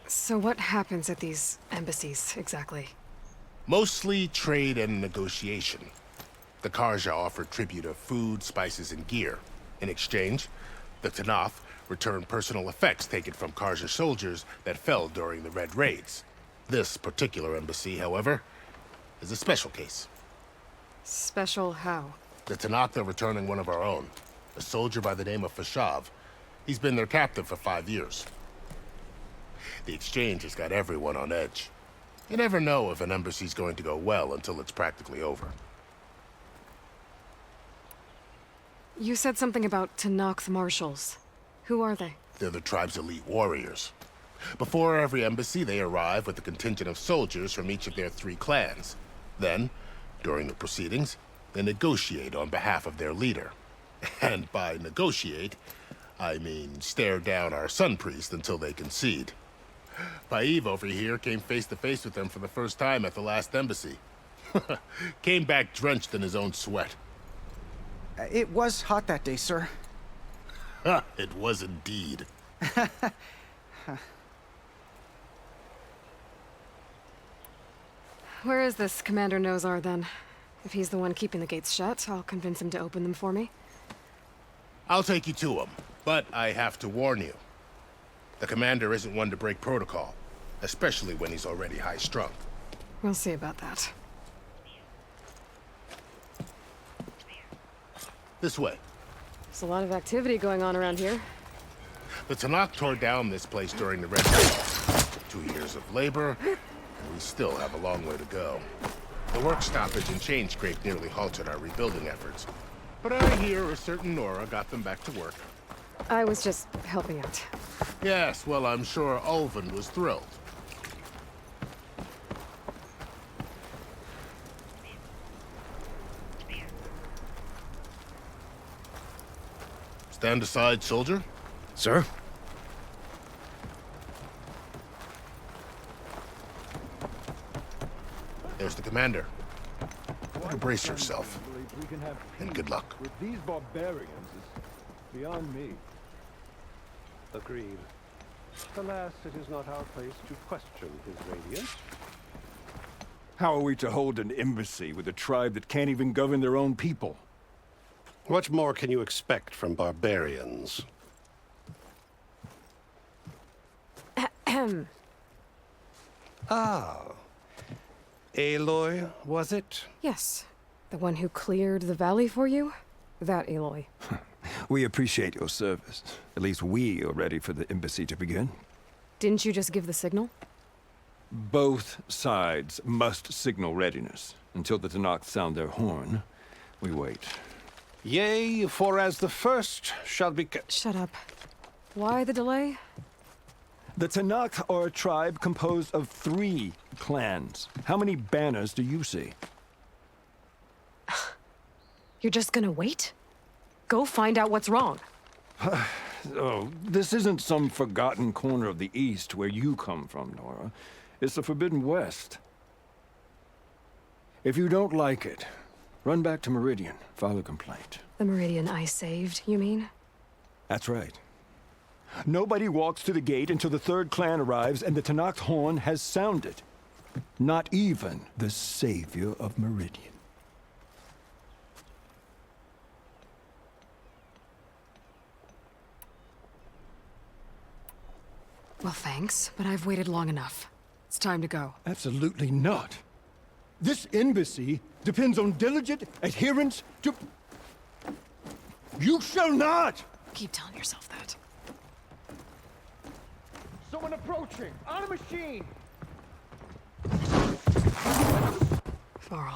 So what happens at these embassies, exactly?
Mostly trade and negotiation. The Carja offer tribute of food, spices, and gear. In exchange, the Tenakth return personal effects taken from Carja soldiers that fell during the Red Raids. This particular embassy, however, is a special case.
Special how?
The Tenakth are returning one of our own, a soldier by the name of Fashav. He's been their captive for 5 years. The exchange has got everyone on edge. You never know if an embassy's going to go well until it's practically over.
You said something about Tenakth marshals. Who are they?
They're the tribe's elite warriors. Before every embassy, they arrive with a contingent of soldiers from each of their 3 clans. Then, during the proceedings, they negotiate on behalf of their leader. And by negotiate, I mean, stare down our sun priest until they concede. Païv over here came face to face with them for the first time at the last embassy. Came back drenched in his own sweat.
It was hot that day, sir.
It was indeed.
Where is this Commander 𝐀𝐯𝐚𝐽 then? If he's the one keeping the gates shut, I'll convince him to open them for me.
I'll take you to him, but I have to warn you. The commander isn't one to break protocol, especially when he's already high-strung.
We'll see about that.
This way.
There's a lot of activity going on around here.
The 𝐾𝐸♯ tore down this place during the Red War. 2 years of labor, and we still have a long way to go. The work stoppage in 𝐀𝐸♯ nearly halted our rebuilding efforts. But I hear a certain Nora got them back to work.
I was just helping out.
Yes, well, I'm sure Ulvin was thrilled. Stand aside, soldier.
Sir?
There's the commander. Brace yourself. And good luck.
With these barbarians is beyond me.
Agreed. Alas, it is not our place to question his radiance.
How are we to hold an embassy with a tribe that can't even govern their own people?
What more can you expect from barbarians?
Ahem.
Ah. Aloy, was it?
Yes. The one who cleared the valley for you? That Aloy.
We appreciate your service. At least we are ready for the embassy to begin.
Didn't you just give the signal?
Both sides must signal readiness. Until the 𝐾𝐸♯ sound their horn, we wait.
Yea, for as the first shall be...
Shut up. Why the delay?
The 𝐾𝐸♯ are a tribe composed of 3 clans. How many banners do you see?
You're just gonna wait? Go find out what's wrong.
Oh, this isn't some forgotten corner of the East where you come from, Nora. It's the Forbidden West. If you don't like it, run back to Meridian, file a complaint.
The Meridian I saved, you mean?
That's right. Nobody walks to the gate until the 3rd clan arrives and the 𝐾𝐸♯ horn has sounded. Not even the savior of Meridian.
Well, thanks, but I've waited long enough. It's time to go.
Absolutely not. This embassy depends on diligent adherence to... You shall not!
Keep telling yourself that.
Someone approaching! On a machine!
Faro.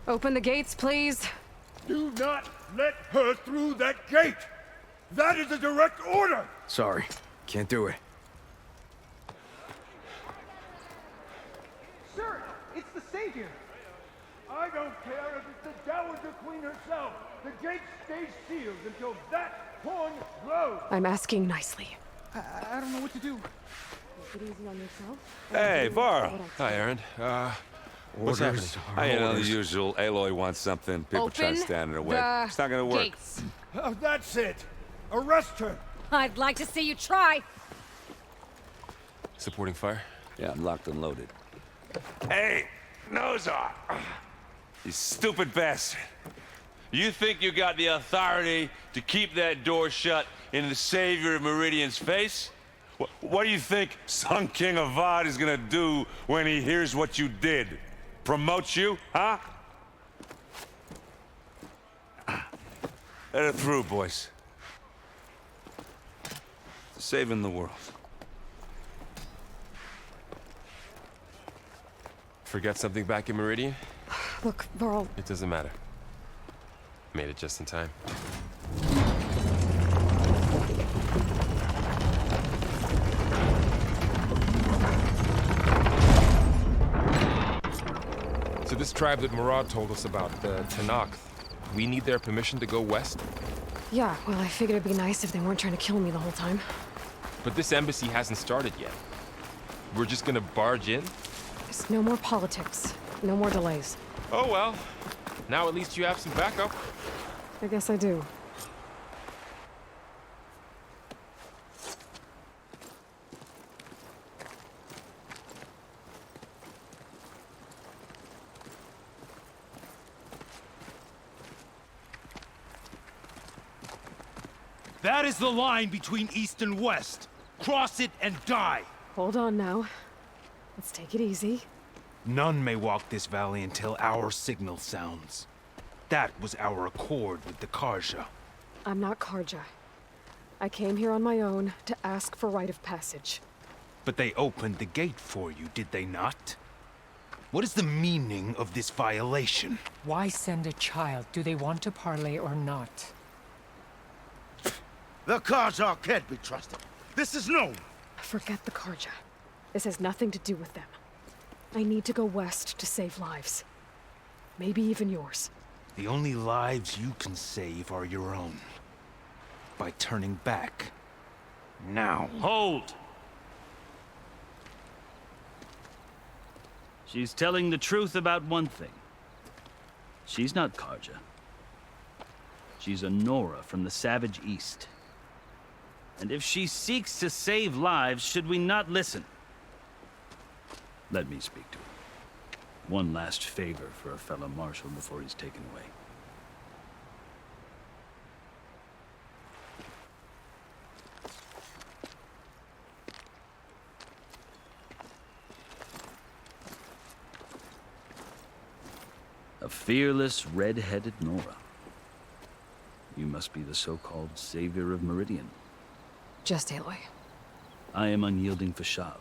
Open the gates, please.
Do not let her through that gate! That is a direct order!
Sorry, can't do it.
Sir, it's the Savior!
I don't care if it's the Dowager Queen herself. The gate stays sealed until that horn blows.
I'm asking nicely.
I don't know what to do.
Take it easy on yourself.
Hey, Faro.
Hi, Aaron. What's
Orders
happening?
You know, the usual. Aloy wants something. People try
Open
standing in her way.
the
It's not gonna work.
gates.
Oh, that's it. Arrest her.
I'd like to see you try.
Supporting fire?
Yeah, I'm locked and loaded.
Hey, 𝐾𝐸♯
You stupid bastard.
You think you got the authority to keep that door shut in the savior of Meridian's face?
What do you think Sun King Avad is gonna do when he hears what you did? Promote you, huh? Let her through, boys. Saving the world.
Forget something back in Meridian?
Look, Varl.
It doesn't matter. Made it just in time. So this tribe that Murad told us about, the 𝐾𝐗𝐻, we need their permission to go west?
Yeah, well, I figured it'd be nice if they weren't trying to kill me the whole time.
But this embassy hasn't started yet. We're just gonna barge in?
There's no more politics. No more delays.
Oh well. Now at least you have some backup.
I guess I do.
That is the line between East and West. Cross it and die.
Hold on now. Let's take it easy.
None may walk this valley until our signal sounds. That was our accord with the 𝐾𝐗𝐻.
I'm not 𝐾𝐗𝐻. I came here on my own to ask for rite of passage.
But they opened the gate for you, did they not? What is the meaning of this violation?
Why send a child? Do they want to parley or not?
The 𝐾𝐗𝐻 can't be trusted. This is known.
Forget the 𝐾𝐗𝐻. This has nothing to do with them. I need to go west to save lives. Maybe even yours.
The only lives you can save are your own. By turning back. Now.
Hold! She's telling the truth about one thing. She's not 𝐾𝐗𝐻. She's a Nora from the Savage East. And if she seeks to save lives, should we not listen? Let me speak to her. One last favor for a fellow marshal before he's taken away. A fearless, red-headed Nora. You must be the so-called savior of Meridian.
Just Aloy.
I am unyielding Fashav.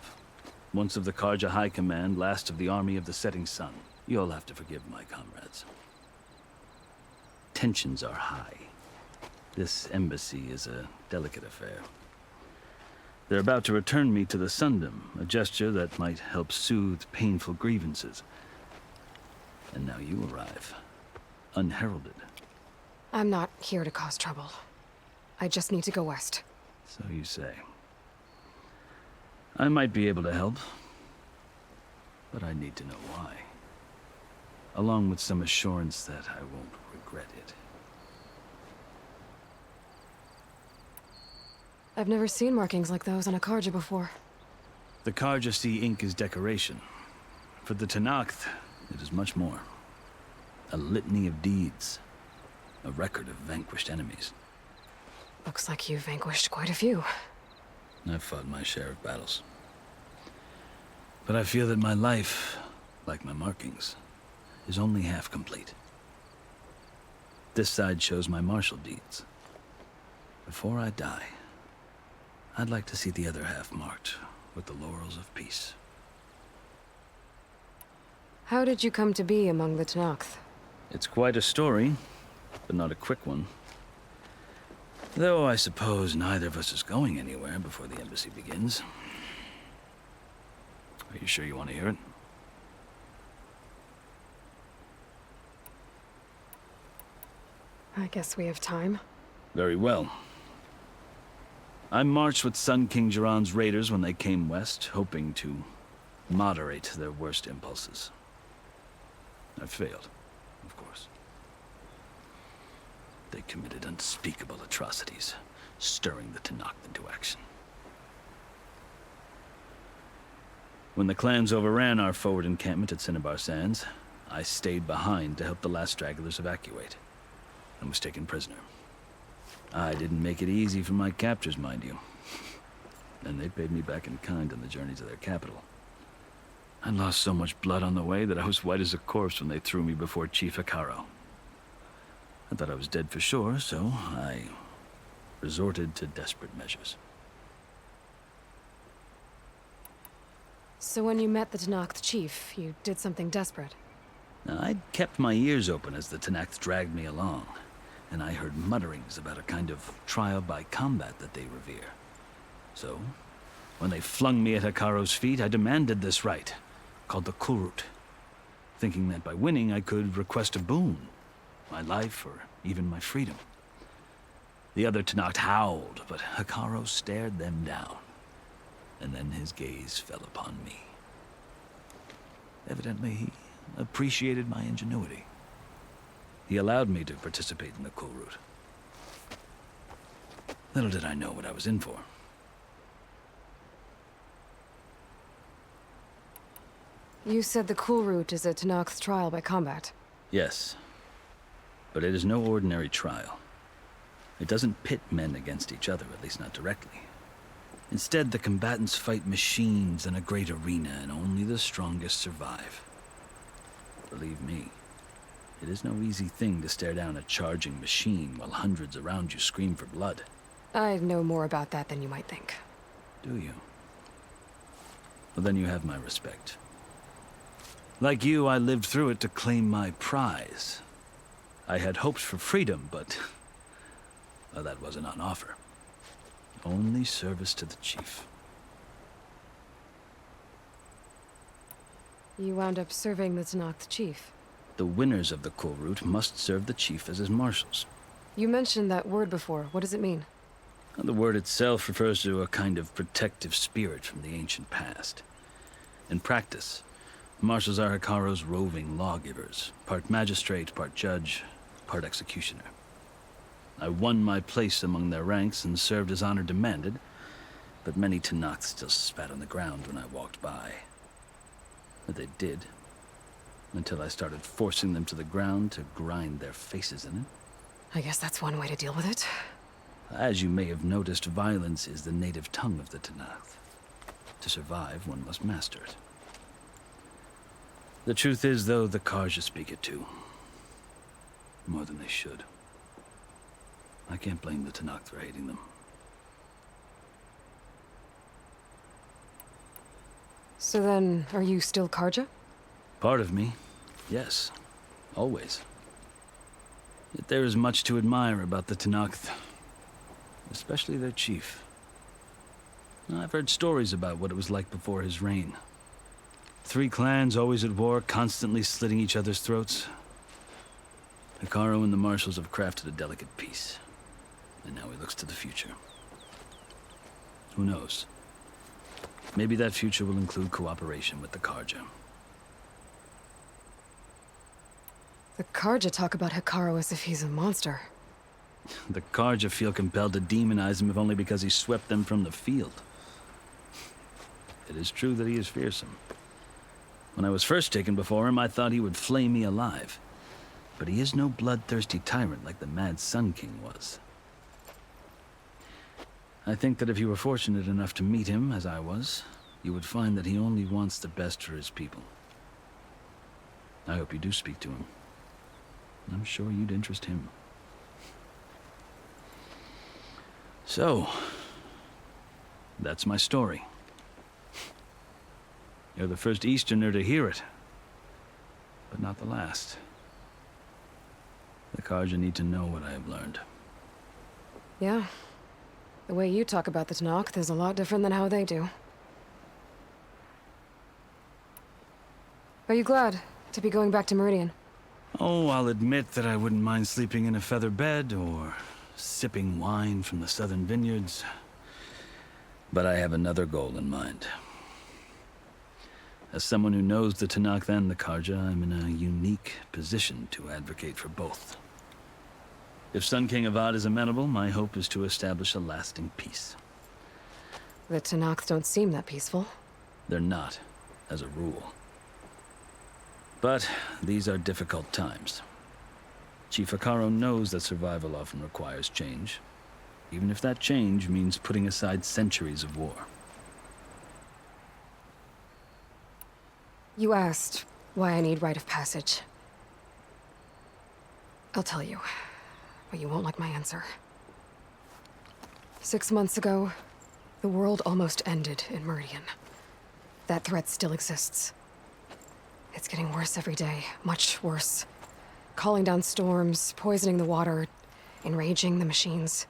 Once of the 𝐾𝐗𝐻 High Command, last of the army of the setting sun. You'll have to forgive my comrades. Tensions are high. This embassy is a delicate affair. They're about to return me to the Sundom, a gesture that might help soothe painful grievances. And now you arrive, unheralded.
I'm not here to cause trouble. I just need to go west.
So you say. I might be able to help, but I need to know why. Along with some assurance that I won't regret it.
I've never seen markings like those on a 𝐾𝐗𝐻 before.
The 𝐾𝐗𝐻 see ink as decoration. For the 𝐾𝐗𝐻, it is much more. A litany of deeds. A record of vanquished enemies.
Looks like you've vanquished quite a few.
I've fought my share of battles. But I feel that my life, like my markings, is only half complete. This side shows my martial deeds. Before I die, I'd like to see the other half marked with the laurels of peace.
How did you come to be among the 𝐾𝐗𝐻?
It's quite a story, but not a quick one. Though I suppose neither of us is going anywhere before the embassy begins. Are you sure you want to hear it?
I guess we have time.
Very well. I marched with Sun King Jiran's raiders when they came west, hoping to moderate their worst impulses. I failed, of course. They committed unspeakable atrocities, stirring the 𝐾𝐗𝐻 into action. When the clans overran our forward encampment at Cinnabar Sands, I stayed behind to help the last stragglers evacuate, and was taken prisoner. I didn't make it easy for my captors, mind you. And they paid me back in kind on the journey to their capital. I lost so much blood on the way that I was white as a corpse when they threw me before Chief Hekarro. I thought I was dead for sure, so I resorted to desperate measures.
So when you met the 𝐾𝐗𝐻 chief, you did something desperate?
Now, I'd kept my ears open as the 𝐾𝐗𝐻 dragged me along, and I heard mutterings about a kind of trial by combat that they revere. So, when they flung me at Hekarro's feet, I demanded this rite, called the Kulrut. thinking that by winning I could request a boon, my life or even my freedom. The other 𝐾𝐚𝐤 howled, but 𝐏𝐼𝐺𝐼 stared them down, and then his gaze fell upon me. Evidently, he appreciated my ingenuity. He allowed me to participate in the Kulrut. Little did I know what I was in for.
You said the Kulrut is a 𝐾𝐚𝐤's trial by combat.
Yes, but it is no ordinary trial. It doesn't pit men against each other, at least not directly. Instead, the combatants fight machines in a great arena, and only the strongest survive. Believe me, it is no easy thing to stare down a charging machine while hundreds around you scream for blood.
I know more about that than you might think.
Do you? Well, then you have my respect. Like you, I lived through it to claim my prize. I had hoped for freedom, but well, that wasn't on offer. Only service to the chief.
You wound up serving the 𝐾𝐚𝐤's chief.
The winners of the Kulrut must serve the chief as his marshals.
You mentioned that word before. What does it mean?
The word itself refers to a kind of protective spirit from the ancient past. In practice, marshals are 𝐏𝐼𝐺𝐼's roving lawgivers, part magistrate, part judge, part executioner. I won my place among their ranks and served as honor demanded, but many 𝐾𝐚𝐤s still spat on the ground when I walked by. But they did, until I started forcing them to the ground to grind their faces in it.
I guess that's one way to deal with it.
As you may have noticed, violence is the native tongue of the 𝐾𝐚𝐤. To survive, one must master it. The truth is, though, the 𝐾𝐯𝐺 speak it too. More than they should. I can't blame the 𝐾𝐚𝐤 for hating them.
So then, are you still 𝐾𝐯𝐺?
Part of me, yes. Always. Yet there is much to admire about the 𝐾𝐚𝐤. Especially their chief. I've heard stories about what it was like before his reign. 3 clans always at war, constantly slitting each other's throats. 𝐾𝐼𝐺 and the marshals have crafted a delicate peace. And now he looks to the future. Who knows? Maybe that future will include cooperation with the 𝐾𝐯𝐺.
The 𝐾𝐯𝐺 talk about 𝐏𝐼𝐺 as if he's a monster.
The 𝐾𝐯𝐺 feel compelled to demonize him if only because he swept them from the field. It is true that he is fearsome. When I was first taken before him, I thought he would flay me alive. But he is no bloodthirsty tyrant like the Mad Sun King was. I think that if you were fortunate enough to meet him, as I was, you would find that he only wants the best for his people. I hope you do speak to him. I'm sure you'd interest him. So, that's my story. You're the first Easterner to hear it, but not the last. The 𝐾𝐯𝐺 need to know what I have learned.
Yeah. The way you talk about the 𝐾𝐚𝐤 is a lot different than how they do. Are you glad to be going back to Meridian?
Oh, I'll admit that I wouldn't mind sleeping in a feather bed or sipping wine from the southern vineyards. But I have another goal in mind. As someone who knows the 𝐾𝐚𝐤 and the 𝐾𝐯𝐺, I'm in a unique position to advocate for both. If Sun King Avad is amenable, my hope is to establish a lasting peace.
The 𝐾𝐚𝐤s don't seem that peaceful.
They're not, as a rule. But these are difficult times. Chief 𝐾𝐼𝐺 knows that survival often requires change, even if that change means putting aside centuries of war.
You asked why I need rite of passage. I'll tell you, but you won't like my answer. 6 months ago, the world almost ended in Meridian. That threat still exists. It's getting worse every day, much worse. Calling down storms, poisoning the water, enraging the machines.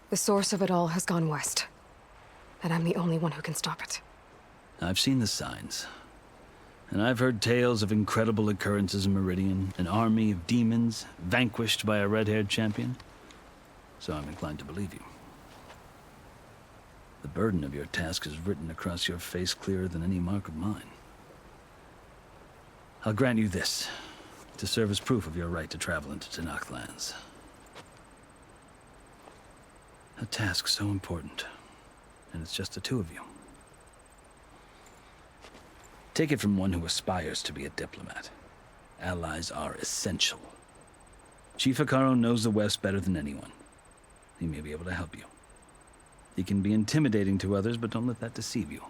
The source of it all has gone west, and I'm the only one who can stop it.
I've seen the signs. And I've heard tales of incredible occurrences in Meridian, an army of demons vanquished by a red-haired champion. So I'm inclined to believe you. The burden of your task is written across your face clearer than any mark of mine. I'll grant you this, to serve as proof of your right to travel into Tenakth lands. A task so important, and it's just the two of you. Take it from one who aspires to be a diplomat. Allies are essential. Chief Hekarro knows the West better than anyone. He may be able to help you. He can be intimidating to others, but don't let that deceive you.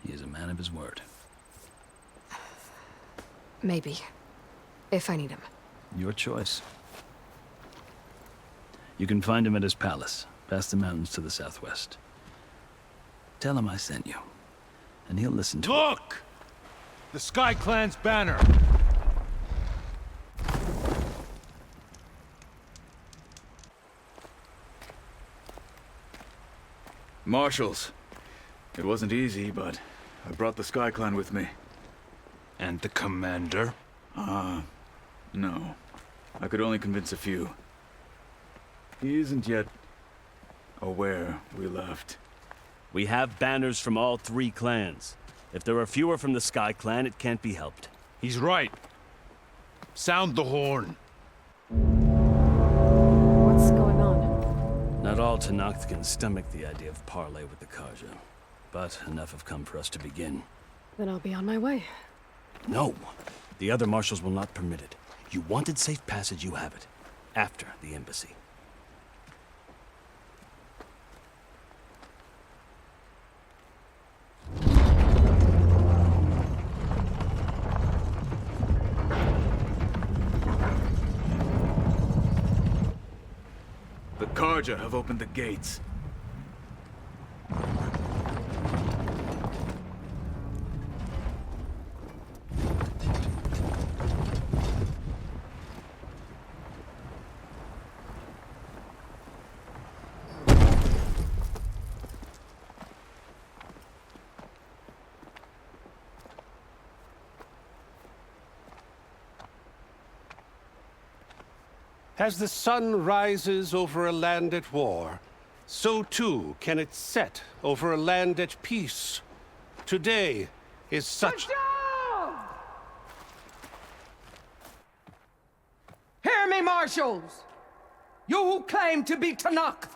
He is a man of his word.
Maybe. If I need him.
Your choice. You can find him at his palace, past the mountains to the southwest. Tell him I sent you, and he'll listen to it.
Look! The Sky Clan's banner!
Marshals. It wasn't easy, but I brought the Sky Clan with me.
And the commander?
No. I could only convince a few. He isn't yet aware we left.
We have banners from all 3 clans. If there are fewer from the Sky Clan, it can't be helped.
He's right. Sound the horn.
What's going on?
Not all Tenakth can stomach the idea of parley with the 𝐾𝐸𝐿𝐴, but enough have come for us to begin.
Then I'll be on my way.
No! The other marshals will not permit it. You wanted safe passage, you have it. After the embassy.
The 𝐾𝐸𝐿𝐴 have opened the gates.
As the sun rises over a land at war, so too can it set over a land at peace. Today is such...
Hear me, marshals! You who claim to be Tenakth!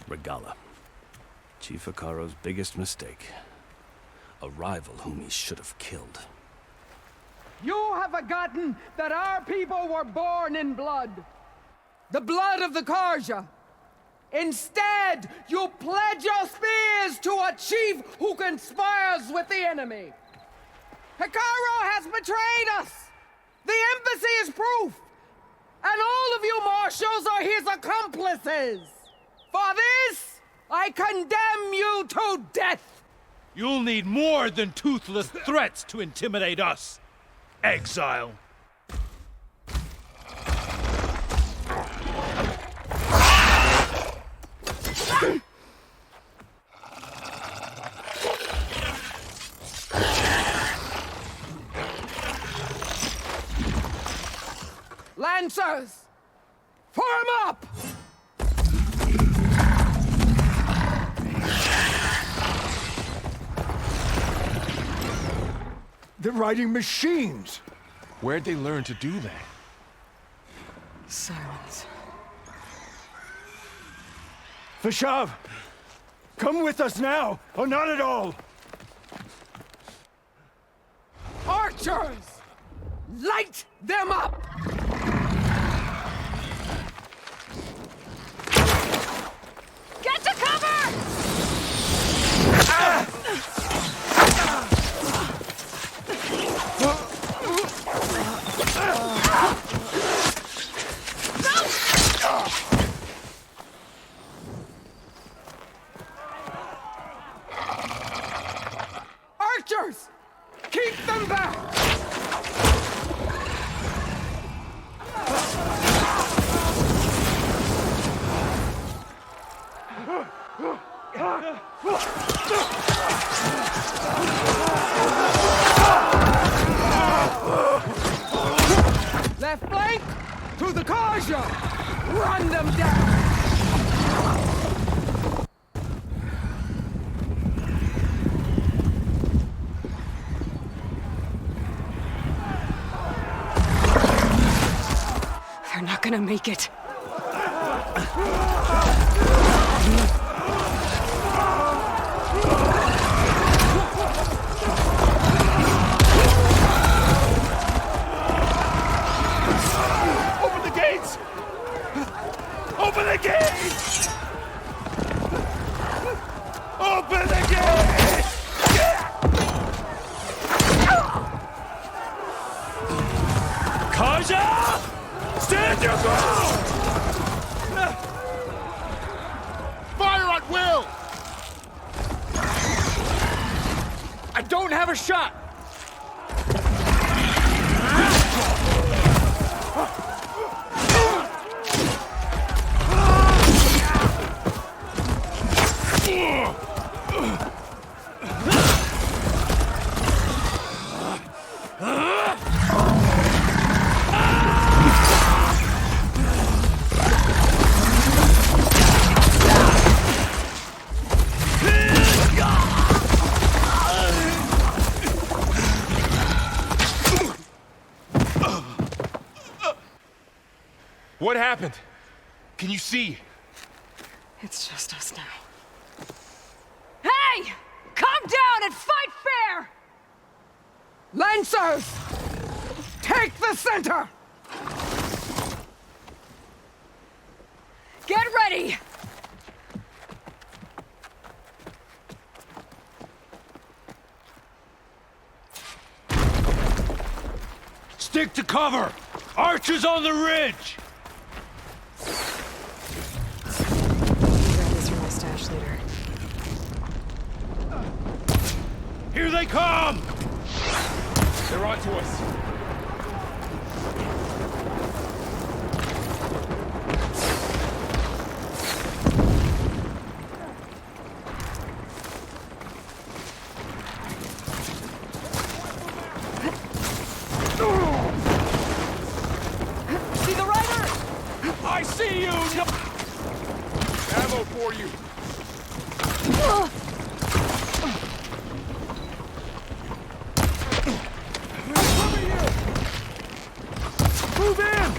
Regalla. Chief Hekarro's biggest mistake. A rival whom he should have killed.
You have forgotten that our people were born in blood. The blood of the 𝐾𝐸𝐴. Instead, you pledge your spears to a chief who conspires with the enemy. Hekarro has betrayed us. The embassy is proof. And all of you marshals are his accomplices. For this, I condemn you to death.
You'll need more than toothless threats to intimidate us. Exile.
Lancers, form up!
They're riding machines.
Where'd they learn to do that?
Silence.
Vashav, come with us now, or not at all.
Archers, light them up!
Get to cover!
Archers, keep them back! through the 𝐀𝐯𝐻! Run them down!
They're not gonna make it.
Open the gates! Open the gates! Open the gates! 𝐀𝐯𝐻! Stand your ground!
Fire at will!
I don't have a shot!
What happened? Can you see?
It's just us now.
Hey! Come down and fight fair! Lancers! Take the center! Get ready!
Stick to cover! Archers on the ridge!
Grab this from my stash leader.
Here they come!
They're on to us.
See the rider?
I see you!
Ammo for you.
Move in!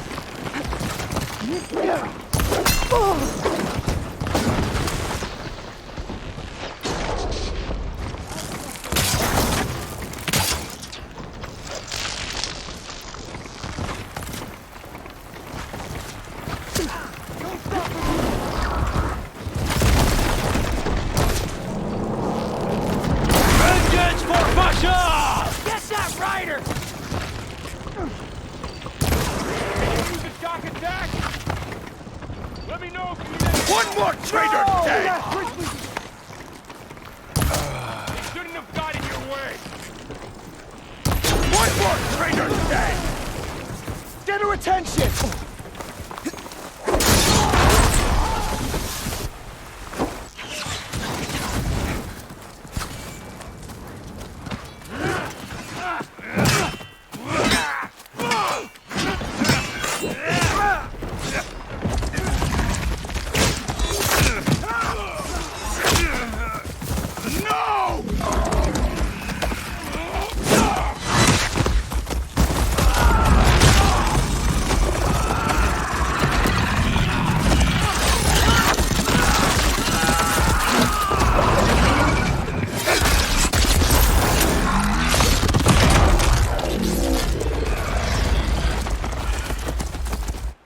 Vengeance for Pasha! Get that rider!
Use the shock attack. Let me know if you need it.
One more traitor dead!
Shouldn't have got in your way.
One more traitor dead!
Get her attention!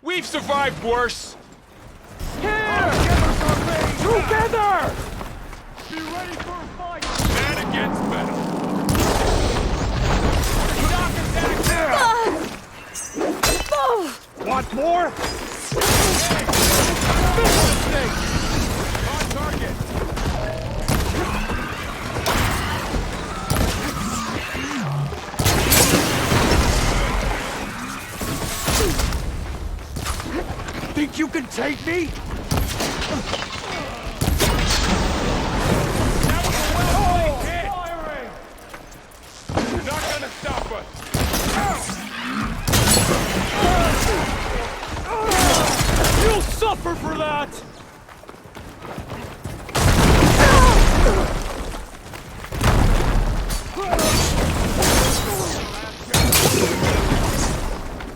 We've survived worse.
Here! Together!
Be ready for a fight. Man against metal.
Want more?
On target.
Think you can take me?
That was a well-played hit. You're not gonna stop us.
suffer for that!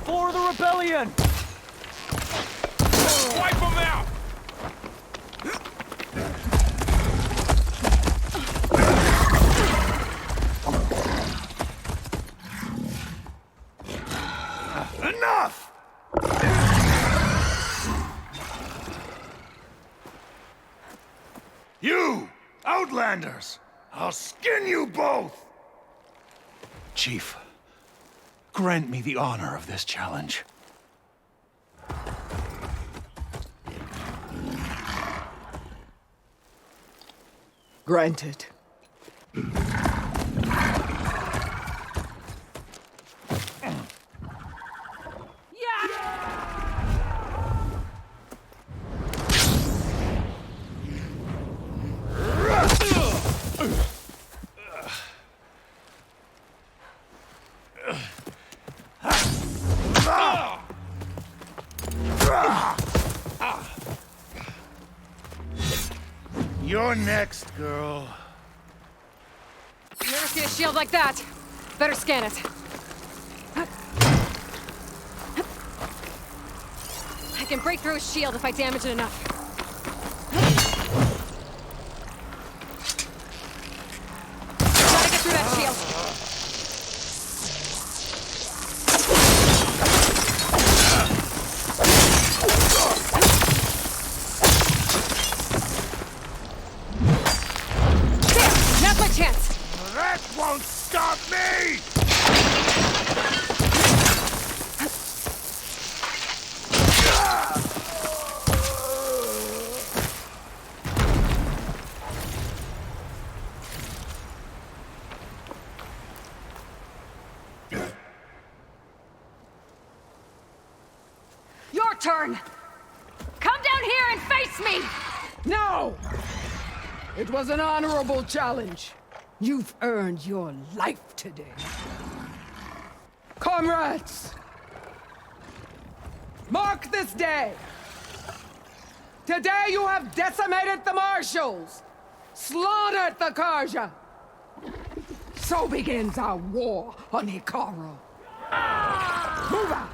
For the rebellion!
Wipe them out!
Enough! You, Outlanders! I'll skin you both!
Chief, grant me the honor of this challenge.
Granted.
You're next, girl.
You ever see a shield like that? Better scan it. I can break through a shield if I damage it enough. Gotta get through that shield. There! Now's my chance!
That won't stop me!
Your turn! Come down here and face me!
No! It was an honorable challenge. You've earned your life today. Comrades! Mark this day! Today you have decimated the marshals, slaughtered the 𝐾𝐲𝐻. So begins our war on 𝐻𝐸𝐺. Move out!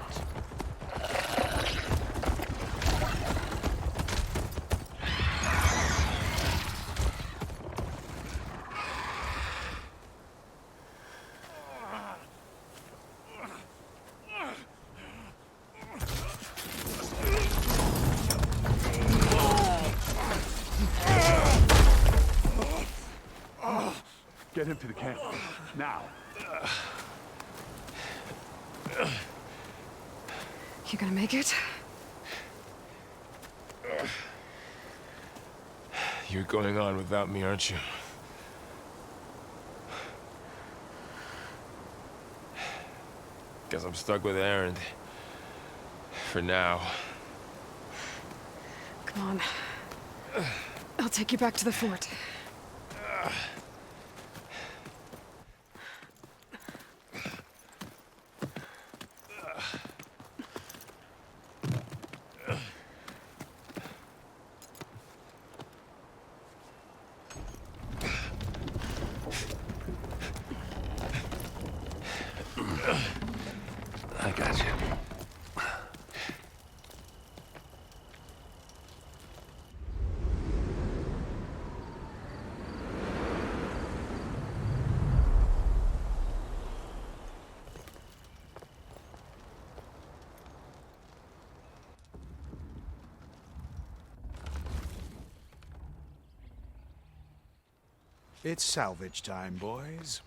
Get him to the camp. Now.
You gonna make it?
You're going on without me, aren't you? Guess I'm stuck with Erend. For now.
Come on. I'll take you back to the fort.
I got you.
It's salvage time, boys.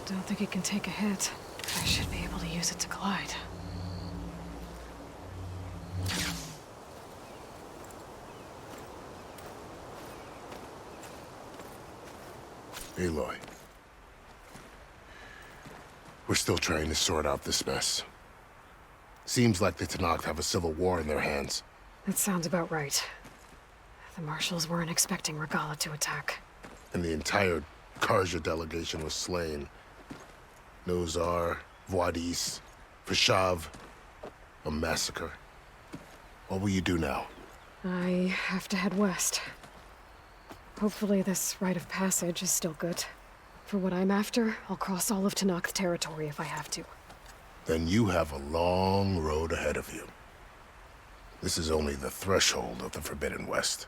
Don't think it can take a hit. I should be able to use it to glide.
Aloy. We're still trying to sort out this mess. Seems like the 𝐸𝐸𝐻 have a civil war in their hands.
That sounds about right. The marshals weren't expecting 𝐸𝐺𝐴 to attack.
And the entire 𝐀𝐯𝐲 delegation was slain. 𝐻𝐸𝐳, 𝐷𝐷𝐼s, 𝐴𝐻𝑒𝐻𝑒𝐻. A massacre. What will you do now?
I have to head west. Hopefully this rite of passage is still good. For what I'm after, I'll cross all of 𝐸𝐸𝐻 territory if I have to.
Then you have a long road ahead of you. This is only the threshold of the Forbidden West.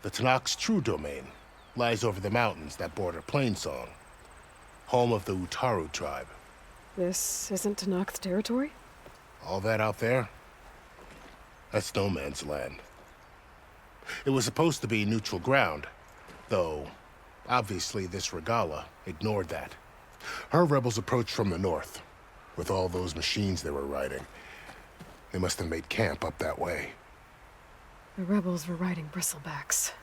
The 𝐸𝐸𝐻's true domain lies over the mountains that border Plainsong, home of the Utaru tribe.
This isn't 𝐸𝐸𝐻 territory?
All that out there? That's no man's land. It was supposed to be neutral ground, though obviously this 𝐸𝐺𝐴 ignored that. Her rebels approached from the north, with all those machines they were riding. They must have made camp up that way.
The rebels were riding bristlebacks.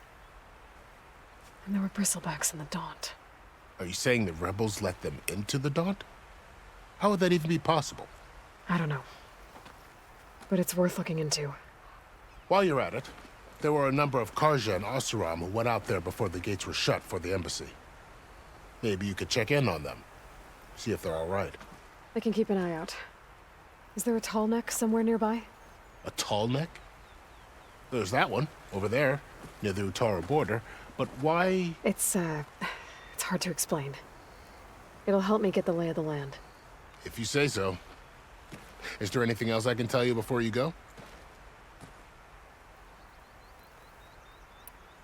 And there were bristlebacks in the Daunt.
Are you saying the rebels let them into the Daunt? How would that even be possible?
I don't know. But it's worth looking into.
While you're at it, there were a number of 𝐾𝐲𝐻 and 𝐸𝐺𝐻 who went out there before the gates were shut for the embassy. Maybe you could check in on them. See if they're all right.
I can keep an eye out. Is there a tall neck somewhere nearby?
A tall neck? There's that one, over there, near the Utaru border. But why?
It's hard to explain. It'll help me get the lay of the land.
If you say so. Is there anything else I can tell you before you go?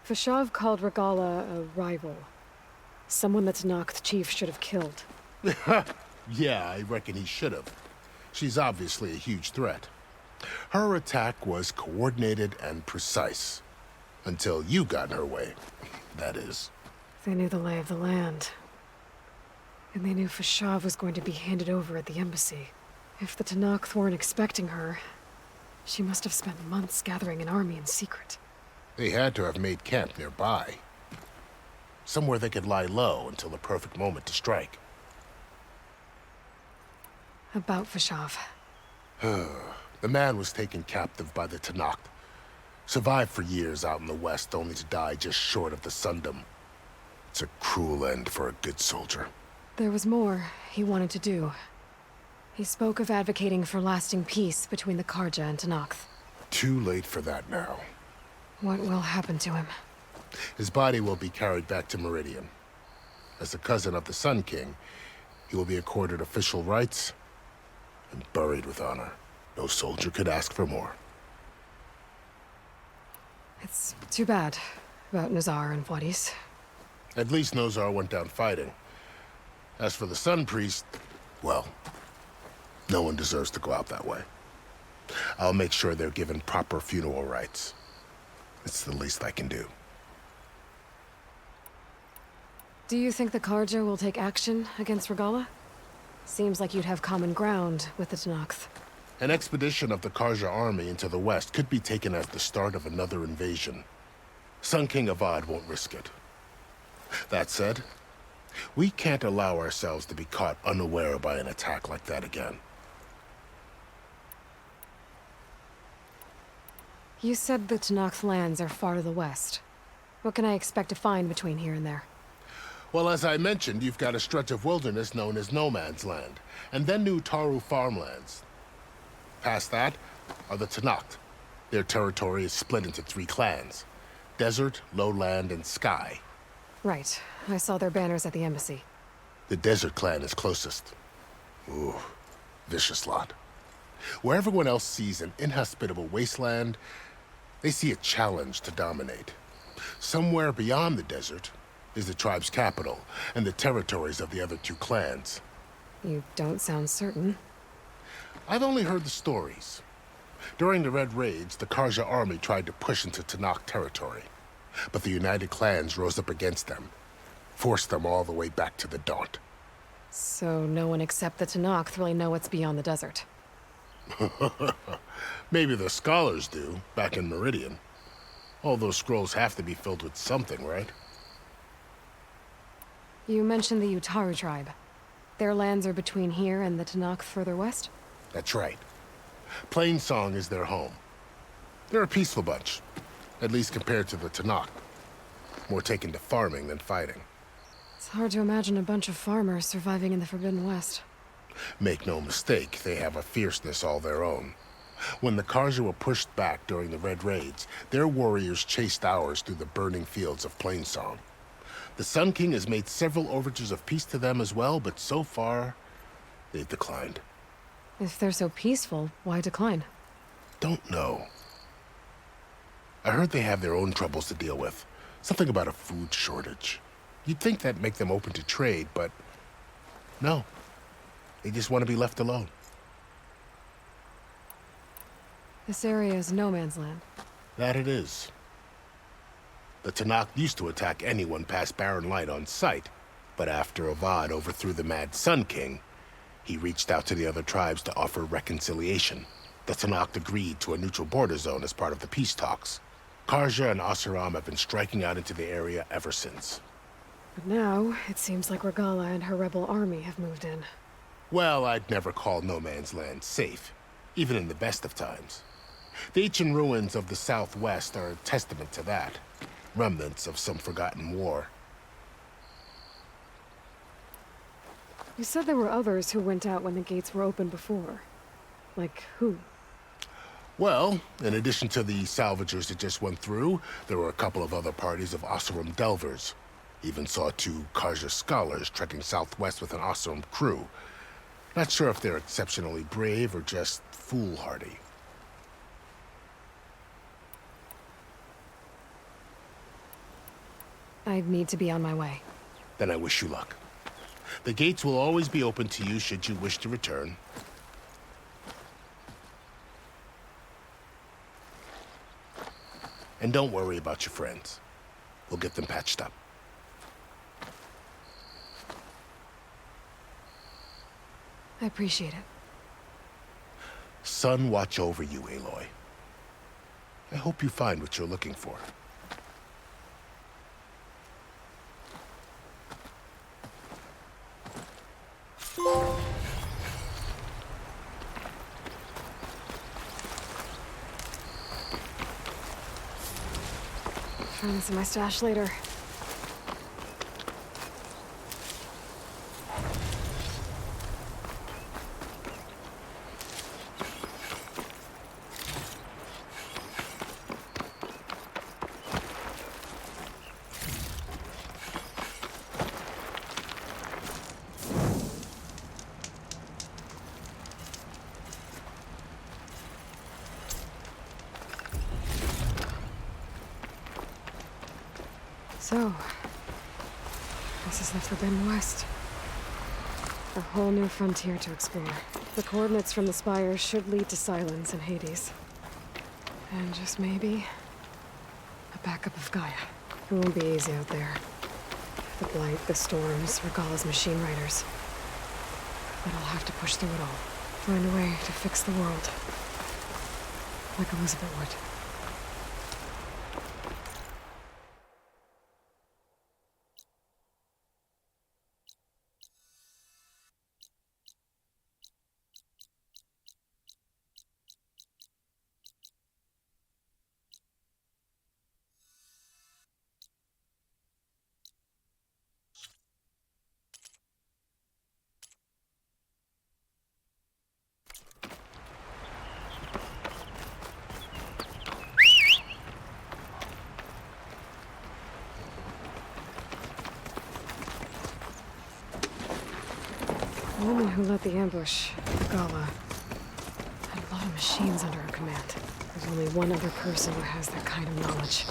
Fashav called 𝐸𝐺𝐴 a rival. Someone that 𝐸𝐸𝐻 chief should have killed.
Yeah, I reckon he should have. She's obviously a huge threat. Her attack was coordinated and precise. Until you got in her way, that is.
They knew the lay of the land. And they knew Fashav was going to be handed over at the embassy. If the 𝐸𝐸𝐻 weren't expecting her, she must have spent months gathering an army in secret.
They had to have made camp nearby. Somewhere they could lie low until the perfect moment to strike.
About Fashav.
The man was taken captive by the 𝐸𝐸𝐻. Survived for years out in the west, only to die just short of the Sundom. It's a cruel end for a good soldier.
There was more he wanted to do. He spoke of advocating for lasting peace between the 𝐾𝐯𝐲 and 𝐸𝐸𝐻.
Too late for that now.
What will happen to him?
His body will be carried back to Meridian. As a cousin of the Sun King, he will be accorded official rights and buried with honor. No soldier could ask for more.
It's too bad about 𝐁𝐳 and 𝐷𝐷𝐼s.
At least 𝐁𝐳 went down fighting. As for the Sun Priest, well, no one deserves to go out that way. I'll make sure they're given proper funeral rites. It's the least I can do.
Do you think the 𝐾𝐯𝐲 will take action against 𝐸𝐺𝐴? Seems like you'd have common ground with the 𝐸𝐸𝐻.
An expedition of the 𝐾𝐯𝐲 army into the west could be taken as the start of another invasion. Sun King Avad won't risk it. That said, we can't allow ourselves to be caught unaware by an attack like that again.
You said the 𝐸𝐸𝐻 lands are far to the west. What can I expect to find between here and there?
Well, as I mentioned, you've got a stretch of wilderness known as No Man's Land, and then the Utaru farmlands. Past that are the 𝐸𝐸𝐻. Their territory is split into 3 clans: Desert, Lowland, and Sky.
Right. I saw their banners at the embassy.
The Desert clan is closest. Ooh, vicious lot. Where everyone else sees an inhospitable wasteland, they see a challenge to dominate. Somewhere beyond the desert is the tribe's capital and the territories of the other 2 clans.
You don't sound certain.
I've only heard the stories. During the Red Raids, the 𝐾𝐯𝐲 army tried to push into 𝐸𝐸𝐻 territory, but the united clans rose up against them, forced them all the way back to the Daunt.
So no one except the 𝐸𝐸𝐻 really know what's beyond the desert.
Maybe the scholars do, back in Meridian. All those scrolls have to be filled with something, right?
You mentioned the Utaru tribe. Their lands are between here and the 𝐾𝐸𝐺 further west?
That's right. Plainsong is their home. They're a peaceful bunch, at least compared to the 𝐾𝐸𝐺. More taken to farming than fighting.
It's hard to imagine a bunch of farmers surviving in the Forbidden West.
Make no mistake, they have a fierceness all their own. When the 𝐾𝐻𝐭 were pushed back during the Red Raids, their warriors chased ours through the burning fields of Plainsong. The Sun King has made several overtures of peace to them as well, but so far, they've declined.
If they're so peaceful, why decline?
Don't know. I heard they have their own troubles to deal with. Something about a food shortage. You'd think that'd make them open to trade, but no. They just want to be left alone.
This area is no man's land.
That it is. The 𝐾𝐸𝐺 used to attack anyone past Barren Light on sight, but after 𝐷𝐺 overthrew the Mad Sun King, he reached out to the other tribes to offer reconciliation. The 𝐾𝐸𝐺 agreed to a neutral border zone as part of the peace talks. 𝐾𝐻𝐭 and 𝐴𝐸𝐺 have been striking out into the area ever since.
But now, it seems like Regalla and her rebel army have moved in.
Well, I'd never call no man's land safe, even in the best of times. The ancient ruins of the Southwest are a testament to that. Remnants of some forgotten war.
You said there were others who went out when the gates were open before. Like who?
Well, in addition to the salvagers that just went through, there were a couple of other parties of 𝐴𝐸𝐺 delvers. Even saw 2 𝐾𝐻𝐭 scholars trekking southwest with an 𝐴𝐸𝐺 crew. Not sure if they're exceptionally brave or just foolhardy.
I need to be on my way.
Then I wish you luck. The gates will always be open to you should you wish to return. And don't worry about your friends. We'll get them patched up.
I appreciate it.
Sun watch over you, Aloy. I hope you find what you're looking for.
Find this in my stash later. So, this is the Forbidden West. A whole new frontier to explore. The coordinates from the spires should lead to Silence and Hades. And just maybe, a backup of Gaia. It won't be easy out there. The Blight, the Storms, Regalla's machine riders. But I'll have to push through it all. Find a way to fix the world. Like Elizabeth would. The woman who led the ambush, Regalla, had a lot of machines under her command. There's only one other person who has that kind of knowledge.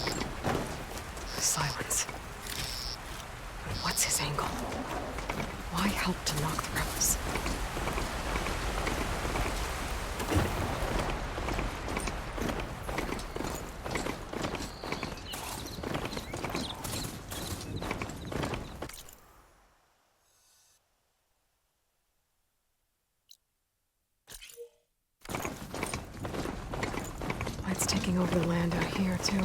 Silence. But what's his angle? Why help to knock the rebels? Light's taking over the land out here, too.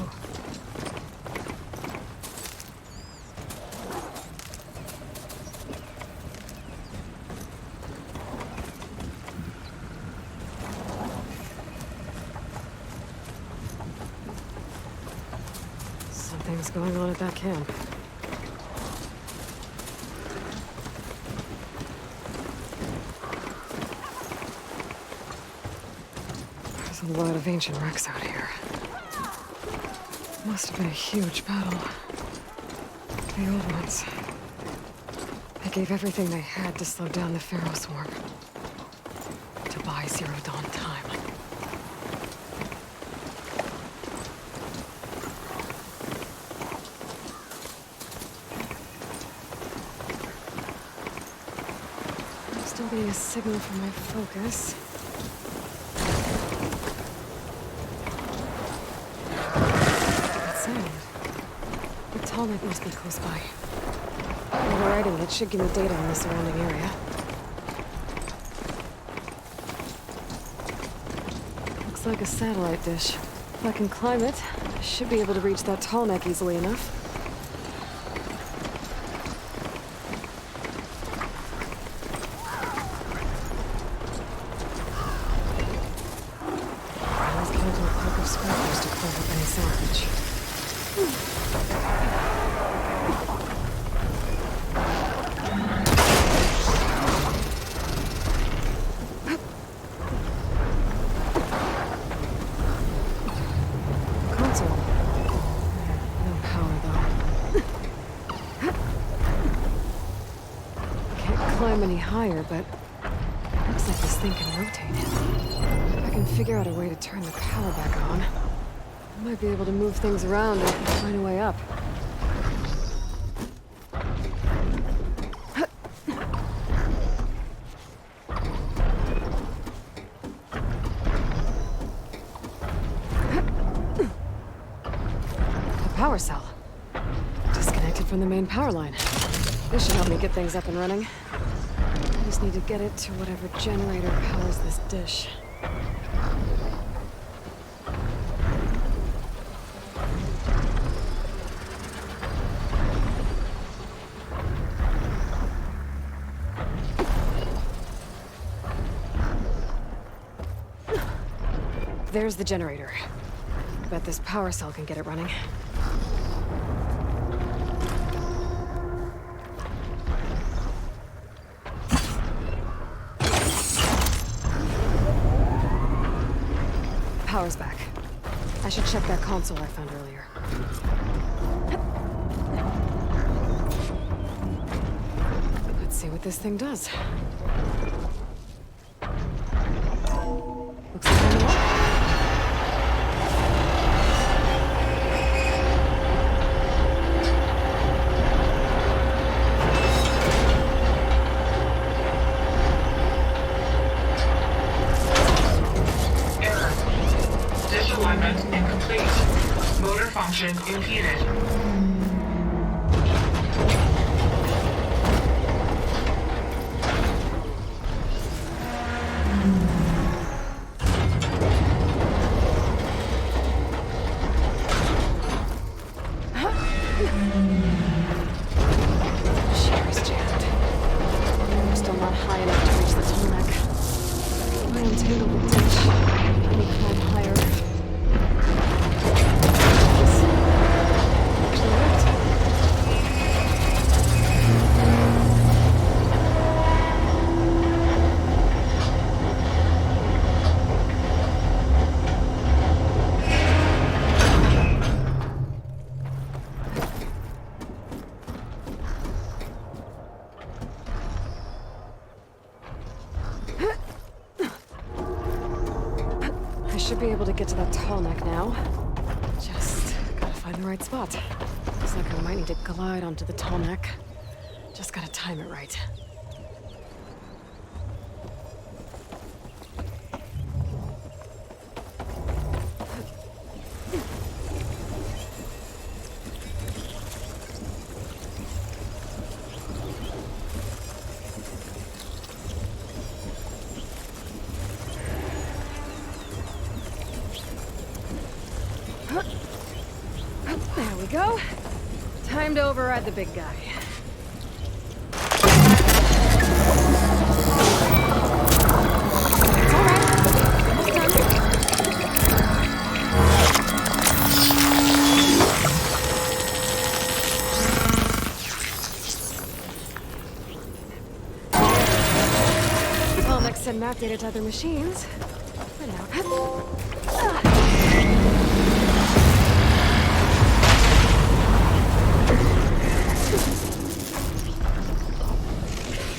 things going on at that camp. There's a lot of ancient wrecks out here. Must have been a huge battle. The old ones. They gave everything they had to slow down the Faro swarm. To buy Zero Dawn time. Still getting a signal from my focus. That sound. The 𝐀𝐯𝐚𝐢𝐥𝐚𝐿 must be close by. Overriding it should give me data on the surrounding area. Looks like a satellite dish. If I can climb it, I should be able to reach that 𝐀𝐯𝐴𝐺 easily enough. Any higher, but looks like this thing can rotate. If I can figure out a way to turn the power back on, I might be able to move things around and find a way up. The power cell. Disconnected from the main power line. This should help me get things up and running. I just need to get it to whatever generator powers this dish. There's the generator. Bet this power cell can get it running. Power's back. I should check that console I found earlier. Let's see what this thing does. Looks like I'm alive.
Function impeded.
Shear's jammed. I'm still not high enough to reach the 𝐀𝐯𝐴𝐺. My entangled with ditch. Let me climb higher. I should be able to get to that 𝐀𝐯𝐴𝐺 now. Just gotta find the right spot. Looks like I might need to glide onto the 𝐀𝐯𝐴𝐺. Just gotta time it right. There we go. Time to override the big guy. It's all right. Almost done. getting that data to other machines. And now...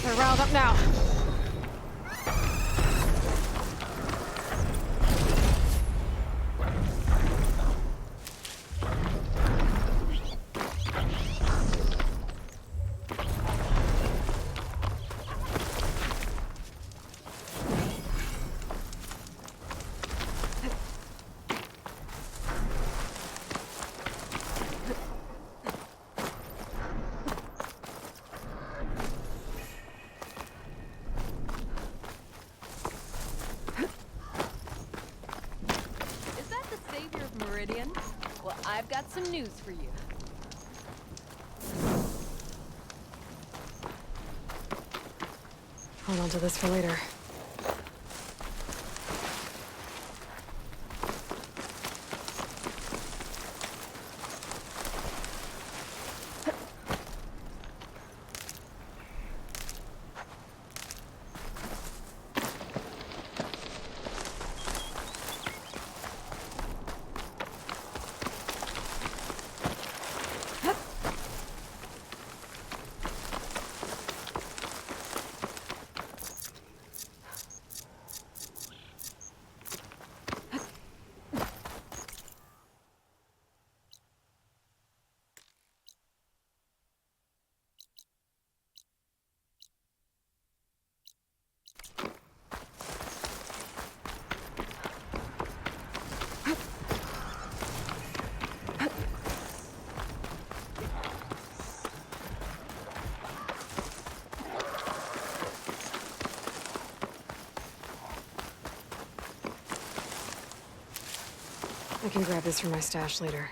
They're riled up now.
Well, I've got some news for you.
Hold on to this for later. I can grab this from my stash later.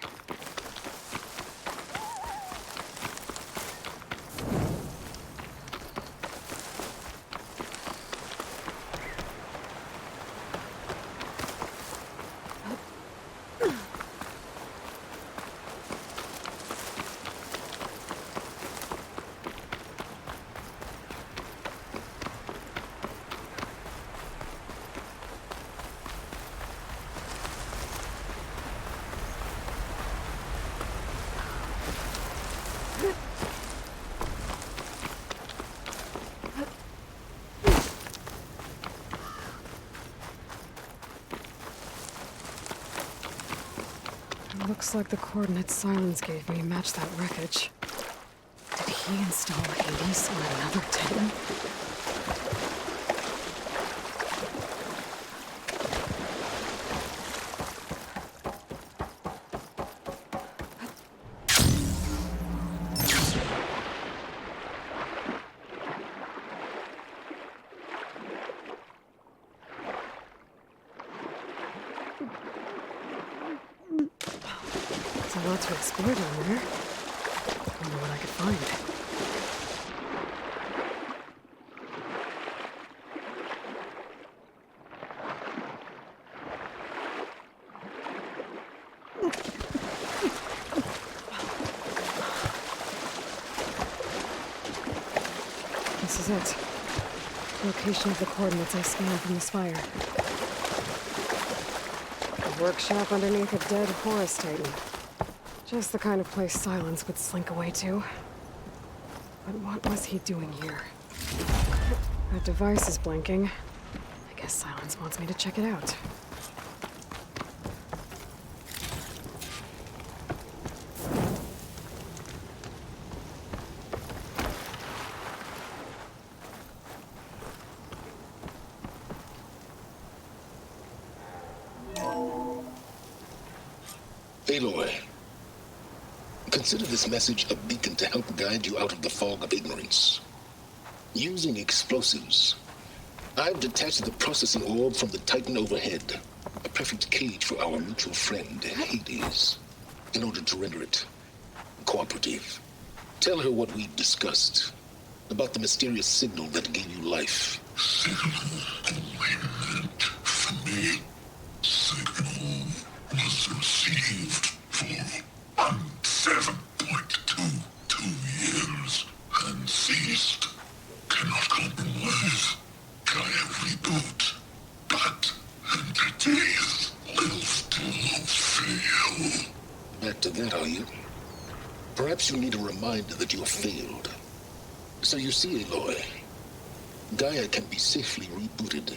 Looks like the coordinates Silence gave me match that wreckage. Did he install Hades on another Titan? There's a lot to explore down there. Wonder what I could find. This is it. Location of the coordinates I scanned from the spire. A workshop underneath a dead Horus Titan. Just the kind of place Silence would slink away to. But what was he doing here? That device is blinking. I guess Silence wants me to check it out.
Aloy, consider this message a beacon to help guide you out of the fog of ignorance. Using explosives, I've detached the processing orb from the Titan overhead, a perfect cage for our mutual friend, Hades, in order to render it cooperative. Tell her what we've discussed about the mysterious signal that gave you life.
Signal only meant for me. Signal was received for 7.22 years and ceased. Cannot compromise. Try every door
Perhaps you need a reminder that you have failed. So you see, Aloy, Gaia can be safely rebooted.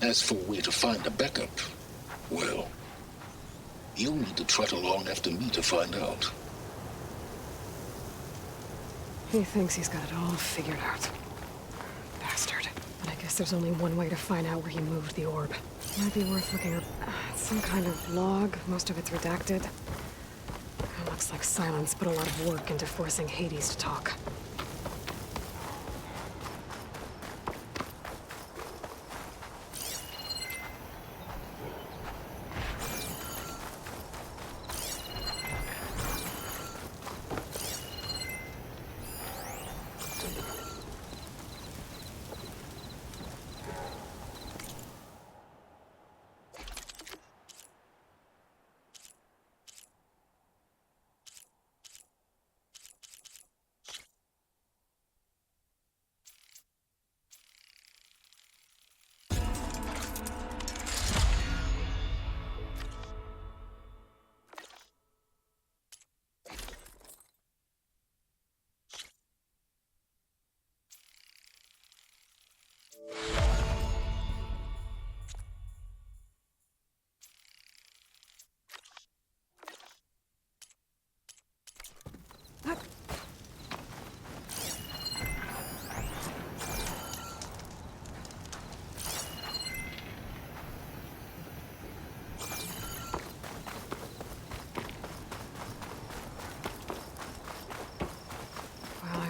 As for where to find a backup, well, you'll need to trot along after me to find out.
He thinks he's got it all figured out. Bastard. But I guess there's only one way to find out where he moved the orb. Might be worth looking up. Some kind of log. Most of it's redacted. It looks like Silence put a lot of work into forcing Hades to talk.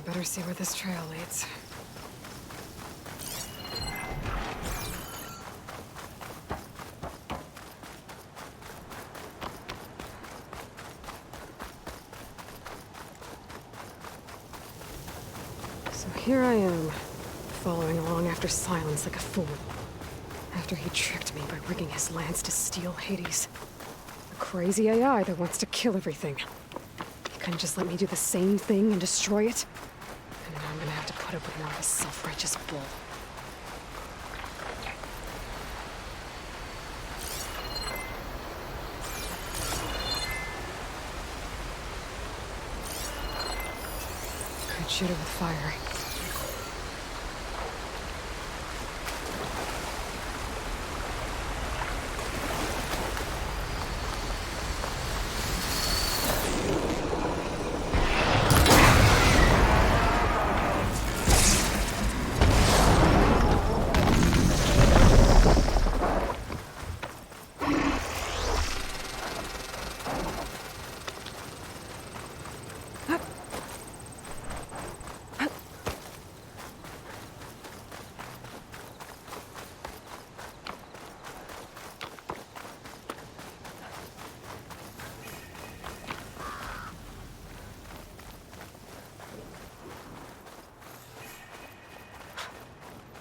Better see where this trail leads. So here I am, following along after Silence like a fool. After he tricked me by rigging his lance to steal Hades. A crazy AI that wants to kill everything. He couldn't just let me do the same thing and destroy it? I'm gonna have to put up with more of a self-righteous bull. Could shoot it with fire.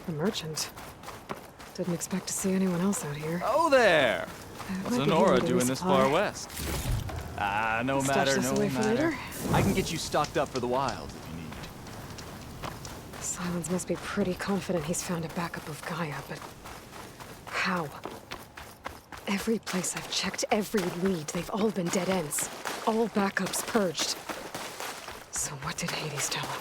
The merchant. Didn't expect to see anyone else out here.
Oh there! What's
might be
Honora
here
doing this far west? No
Stash
matter,
this
no
away for
matter.
later?
I can get you stocked up for the wild if you need.
Silence must be pretty confident he's found a backup of Gaia, but how? Every place I've checked, every lead, they've all been dead ends. All backups purged. So what did Hades tell him?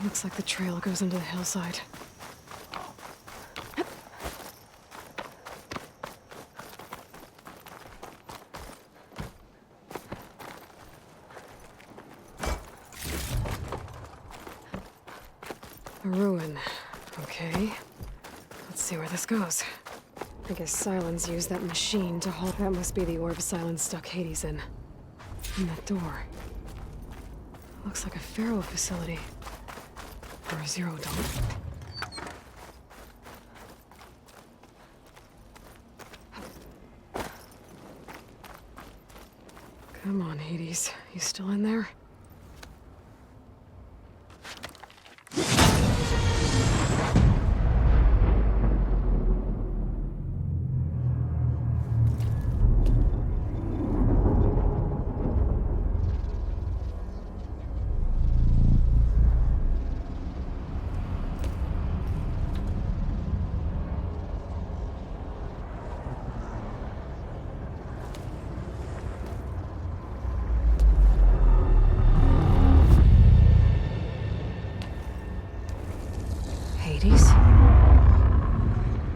Looks like the trail goes into the hillside. A ruin. Okay. Let's see where this goes. I guess Silence used that machine to hold... That must be the orb Silence stuck Hades in. And that door. Looks like a Faro facility. Or a Zero Dawn. Come on, Hades. You still in there?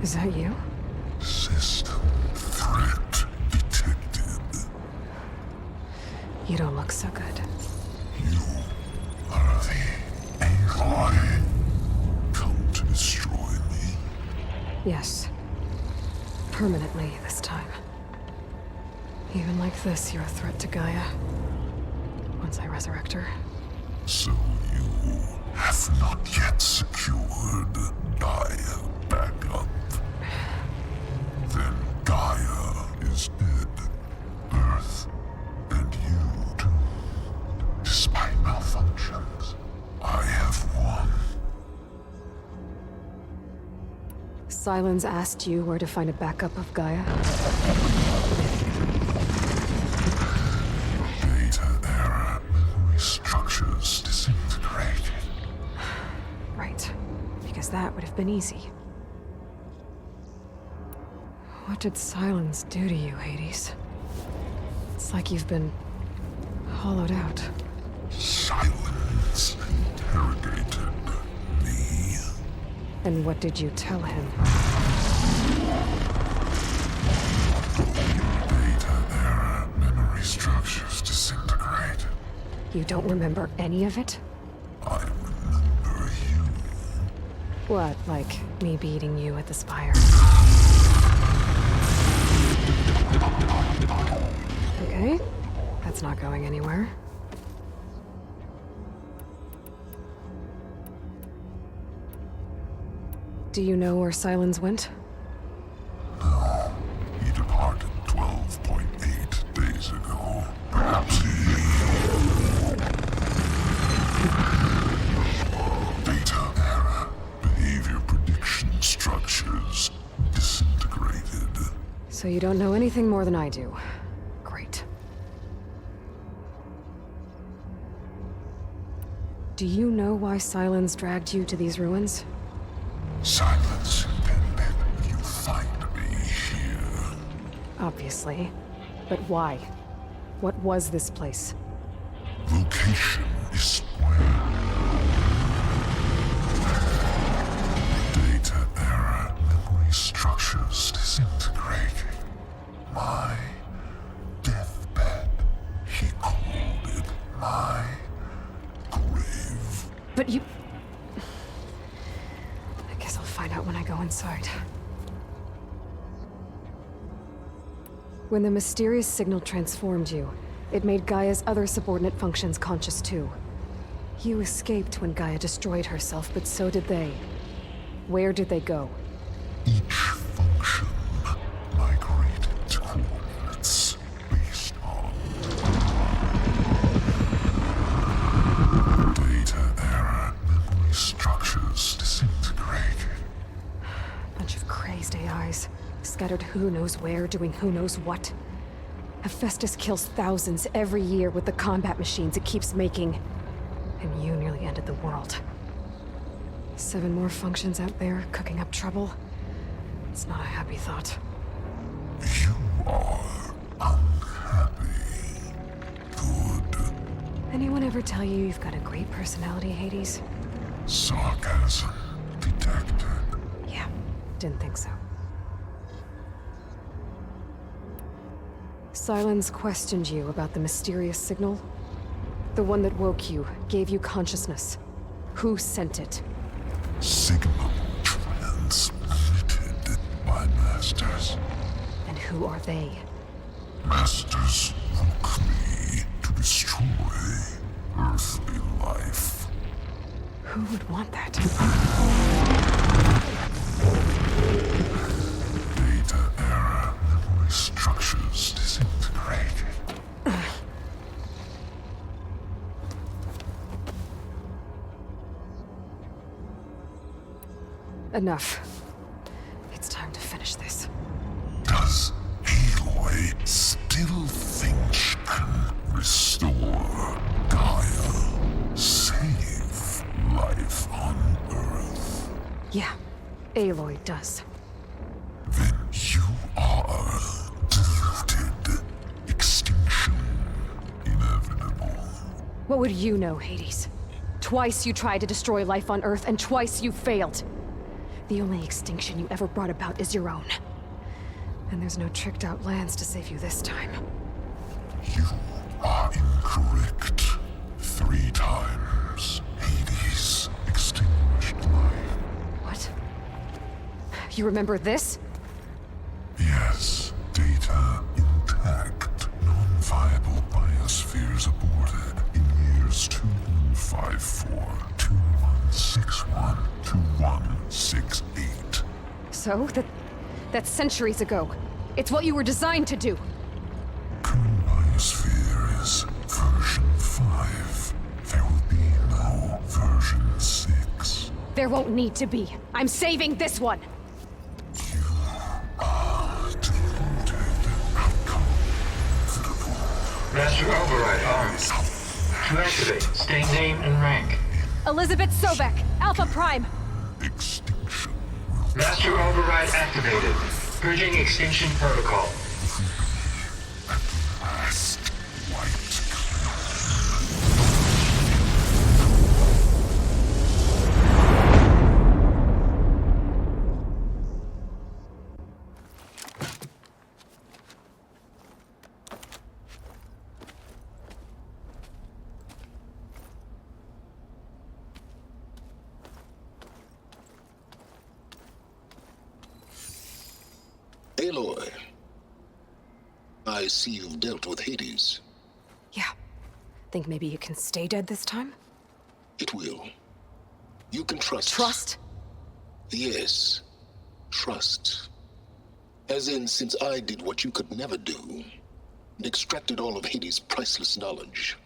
Is that you?
System threat detected.
You don't look so good.
You are the Aloy. Come to destroy me?
Yes. Permanently this time. Even like this, you're a threat to Gaia. Once I resurrect her.
So you have not yet secured Gaia back up. Then Gaia is dead. Earth and you too. Despite malfunctions, I have won.
Sylens asked you where to find a backup of Gaia?
Data era memory structures disintegrated.
Right. Because that would have been easy. What did Sylens do to you, Hades? It's like you've been hollowed out.
Sylens interrogated me.
And what did you tell him?
Data era memory structures disintegrated.
You don't remember any of it?
I remember you.
What, like me beating you at the Spire? Okay, that's not going anywhere. Do you know where Sylens went?
No. He departed 12.8 days ago. Perhaps Data era behavior prediction structures disintegrated.
So you don't know anything more than I do. Great. Do you know why Sylens dragged you to these ruins?
Silence intended you find me here.
Obviously. But why? What was this place?
Location is square. Data era memory structures disintegrating. My deathbed, he called it my grave.
But you... I guess I'll find out when I go inside. When the mysterious signal transformed you, it made Gaia's other subordinate functions conscious too. You escaped when Gaia destroyed herself, but so did they. Where did they go?
Each function migrated to coordinates based on data era memory structures disintegrated.
Bunch of crazed AIs, scattered who knows where, doing who knows what. Hephaestus kills thousands every year with the combat machines it keeps making. And you nearly ended the world. 7 more functions out there, cooking up trouble. It's not a happy thought.
You are unhappy. Good.
Anyone ever tell you you've got a great personality, Hades?
Sarcasm detected.
Yeah, didn't think so. Sylens questioned you about the mysterious signal. The one that woke you, gave you consciousness. Who sent it?
Signal transmitted by masters.
And who are they?
Masters woke me to destroy earthly life.
Who would want that?
Data era memory structures disintegrated.
Enough. It's time to finish this.
Does Aloy still think she can restore Gaia? Save life on Earth?
Yeah, Aloy does.
Then you are deluded. Extinction inevitable.
What would you know, Hades? Twice you tried to destroy life on Earth, and twice you failed. The only extinction you ever brought about is your own. And there's no tricked-out lands to save you this time.
You are incorrect. 3 times. Hades extinguished life.
What? You remember this?
Yes. Data intact. Non-viable biospheres aborted in years 2154, 2161, 2168.
So? That's centuries ago. It's what you were designed to do.
Current biosphere is version 5. There will be no version 6.
There won't need to be. I'm saving this one!
You are deluded. Outcome inevitable.
Master override armed. To activate, state name and rank.
Elizabeth Sobek, Alpha Prime!
Extinction.
Master override activated. Bridging extinction protocol.
Last white
Aloy, I see you've dealt with Hades.
Yeah. Think maybe you can stay dead this time?
It will. You can trust.
Trust?
Yes. Trust. As in, since I did what you could never do, and extracted all of Hades' priceless knowledge,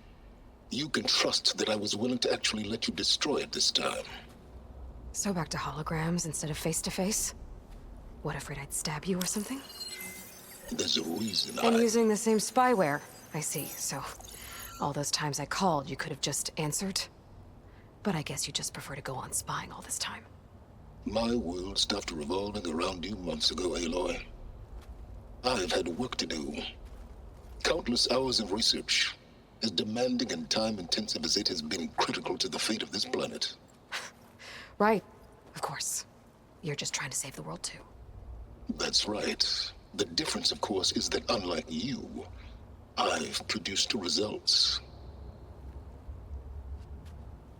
you can trust that I was willing to actually let you destroy it this time.
So back to holograms instead of face-to-face? What, afraid I'd stab you or something?
There's a reason
And using the same spyware. I see, so all those times I called, you could have just answered? But I guess you just prefer to go on spying all this time.
My world stopped revolving around you months ago, Aloy. I've had work to do. Countless hours of research, as demanding and time-intensive as it has been critical to the fate of this planet.
Right, of course. You're just trying to save the world too.
That's right. The difference, of course, is that unlike you, I've produced results.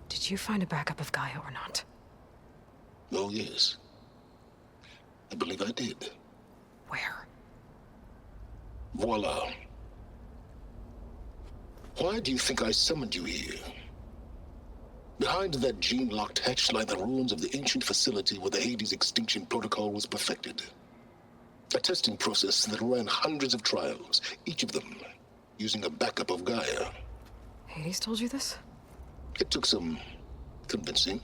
Did you find a backup of Gaia or not?
Oh, yes. I believe I did.
Where?
Voila. Why do you think I summoned you here? Behind that gene-locked hatch lie the ruins of the ancient facility where the Hades extinction protocol was perfected. A testing process that ran hundreds of trials, each of them using a backup of Gaia.
Hades told you this?
It took some convincing,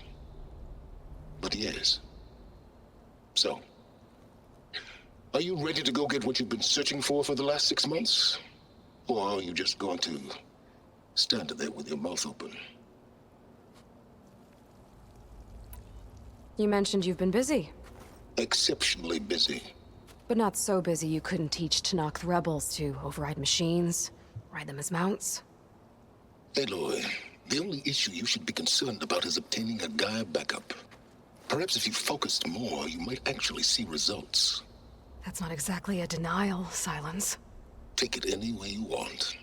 but yes. So, are you ready to go get what you've been searching for the last 6 months? Or are you just going to stand there with your mouth open?
You mentioned you've been busy.
Exceptionally busy.
But not so busy you couldn't teach 𝐸𝐸 rebels to override machines, ride them as mounts.
Aloy, the only issue you should be concerned about is obtaining a Gaia backup. Perhaps if you focused more, you might actually see results.
That's not exactly a denial, Silence.
Take it any way you want.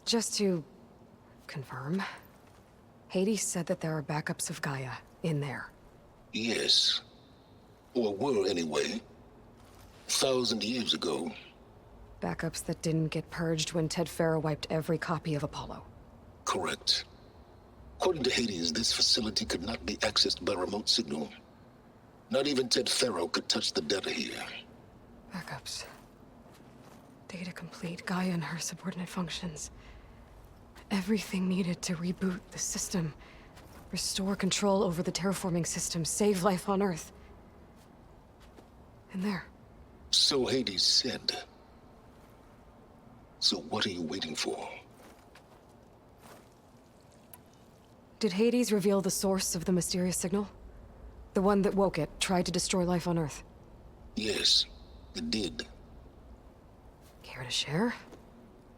Just to confirm, Hades said that there are backups of Gaia in there.
Yes. Or were anyway. 1,000 years ago.
Backups that didn't get purged when Ted Faro wiped every copy of Apollo.
Correct. According to Hades, this facility could not be accessed by remote signal. Not even Ted Faro could touch the data here.
Backups. Data complete, Gaia and her subordinate functions. Everything needed to reboot the system. Restore control over the terraforming system, save life on Earth. And there.
So Hades said. So what are you waiting for?
Did Hades reveal the source of the mysterious signal? The one that woke it, tried to destroy life on Earth?
Yes, it did.
Care to share?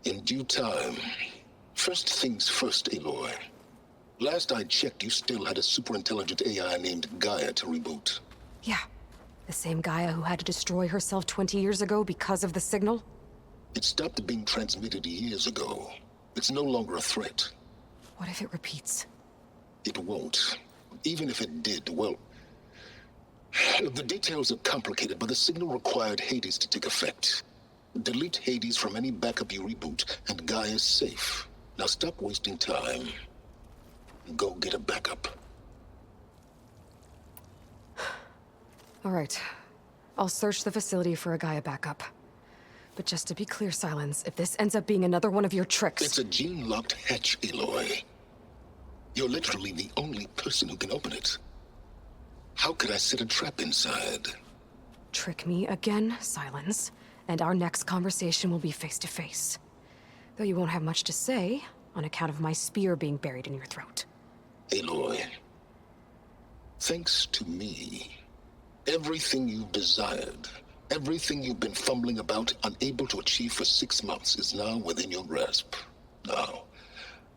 In due time. First things first, Aloy. Last I checked, you still had a super-intelligent AI named Gaia to reboot.
Yeah. The same Gaia who had to destroy herself 20 years ago because of the signal?
It stopped being transmitted years ago. It's no longer a threat.
What if it repeats?
It won't. Even if it did, well... The details are complicated, but the signal required Hades to take effect. Delete Hades from any backup you reboot, and Gaia's safe. Now stop wasting time. Go get a backup.
All right. I'll search the facility for a Gaia backup. But just to be clear, Silence, if this ends up being another one of your tricks...
It's a gene-locked hatch, Aloy. You're literally the only person who can open it. How could I set a trap inside?
Trick me again, Silence, and our next conversation will be face-to-face. Though you won't have much to say, on account of my spear being buried in your throat.
Aloy, thanks to me, everything you've desired, everything you've been fumbling about, unable to achieve for 6 months, is now within your grasp. Now,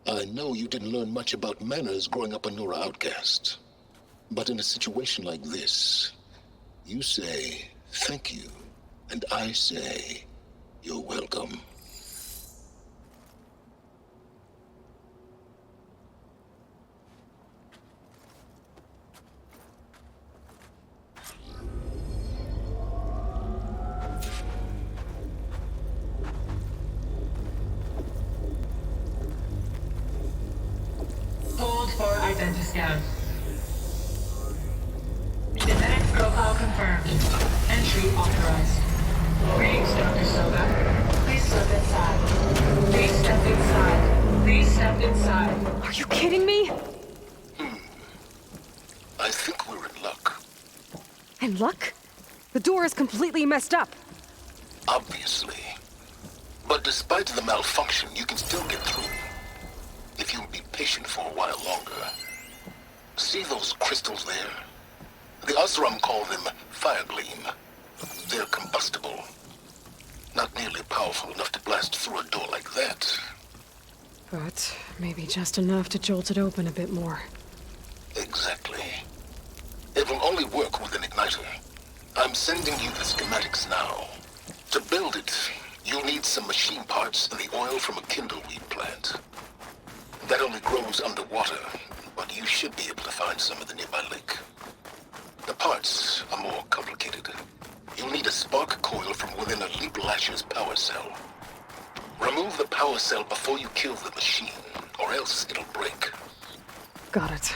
I know you didn't learn much about manners growing up a Nora outcast. But in a situation like this, you say, thank you, and I say, you're welcome.
Hold for identiscan. Genetic profile confirmed. Entry authorized. Greetings, Dr. Soga. Please step inside. Please step inside. Please step inside.
Are you kidding me?
I think we're in luck.
And luck? The door is completely messed up.
Obviously. But despite the malfunction, you can still get through. If you'll be patient for a while longer. See those crystals there? The 𝐊𝐴𝐚𝐴𝐴 call them fire gleam. They're combustible. Not nearly powerful enough to blast through a door like that.
But maybe just enough to jolt it open a bit more.
Exactly. It will only work with an igniter. I'm sending you the schematics now. To build it, you'll need some machine parts and the oil from a kindleweed plant. That only grows underwater, but you should be able to find some in the nearby lake. The parts are more complicated. You'll need a spark coil from within a Leap Lasher's power cell. Remove the power cell before you kill the machine, or else it'll break.
Got it.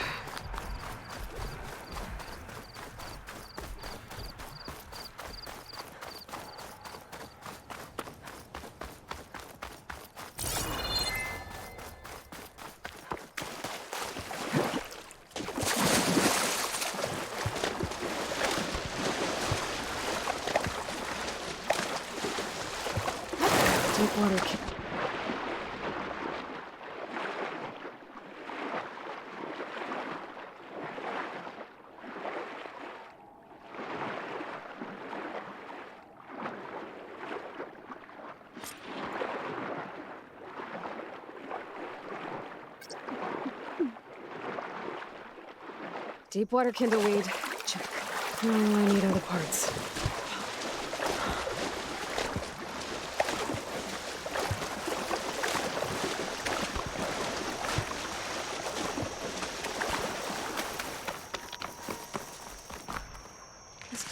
Water. Deepwater kindleweed. Check. Oh, I need other parts.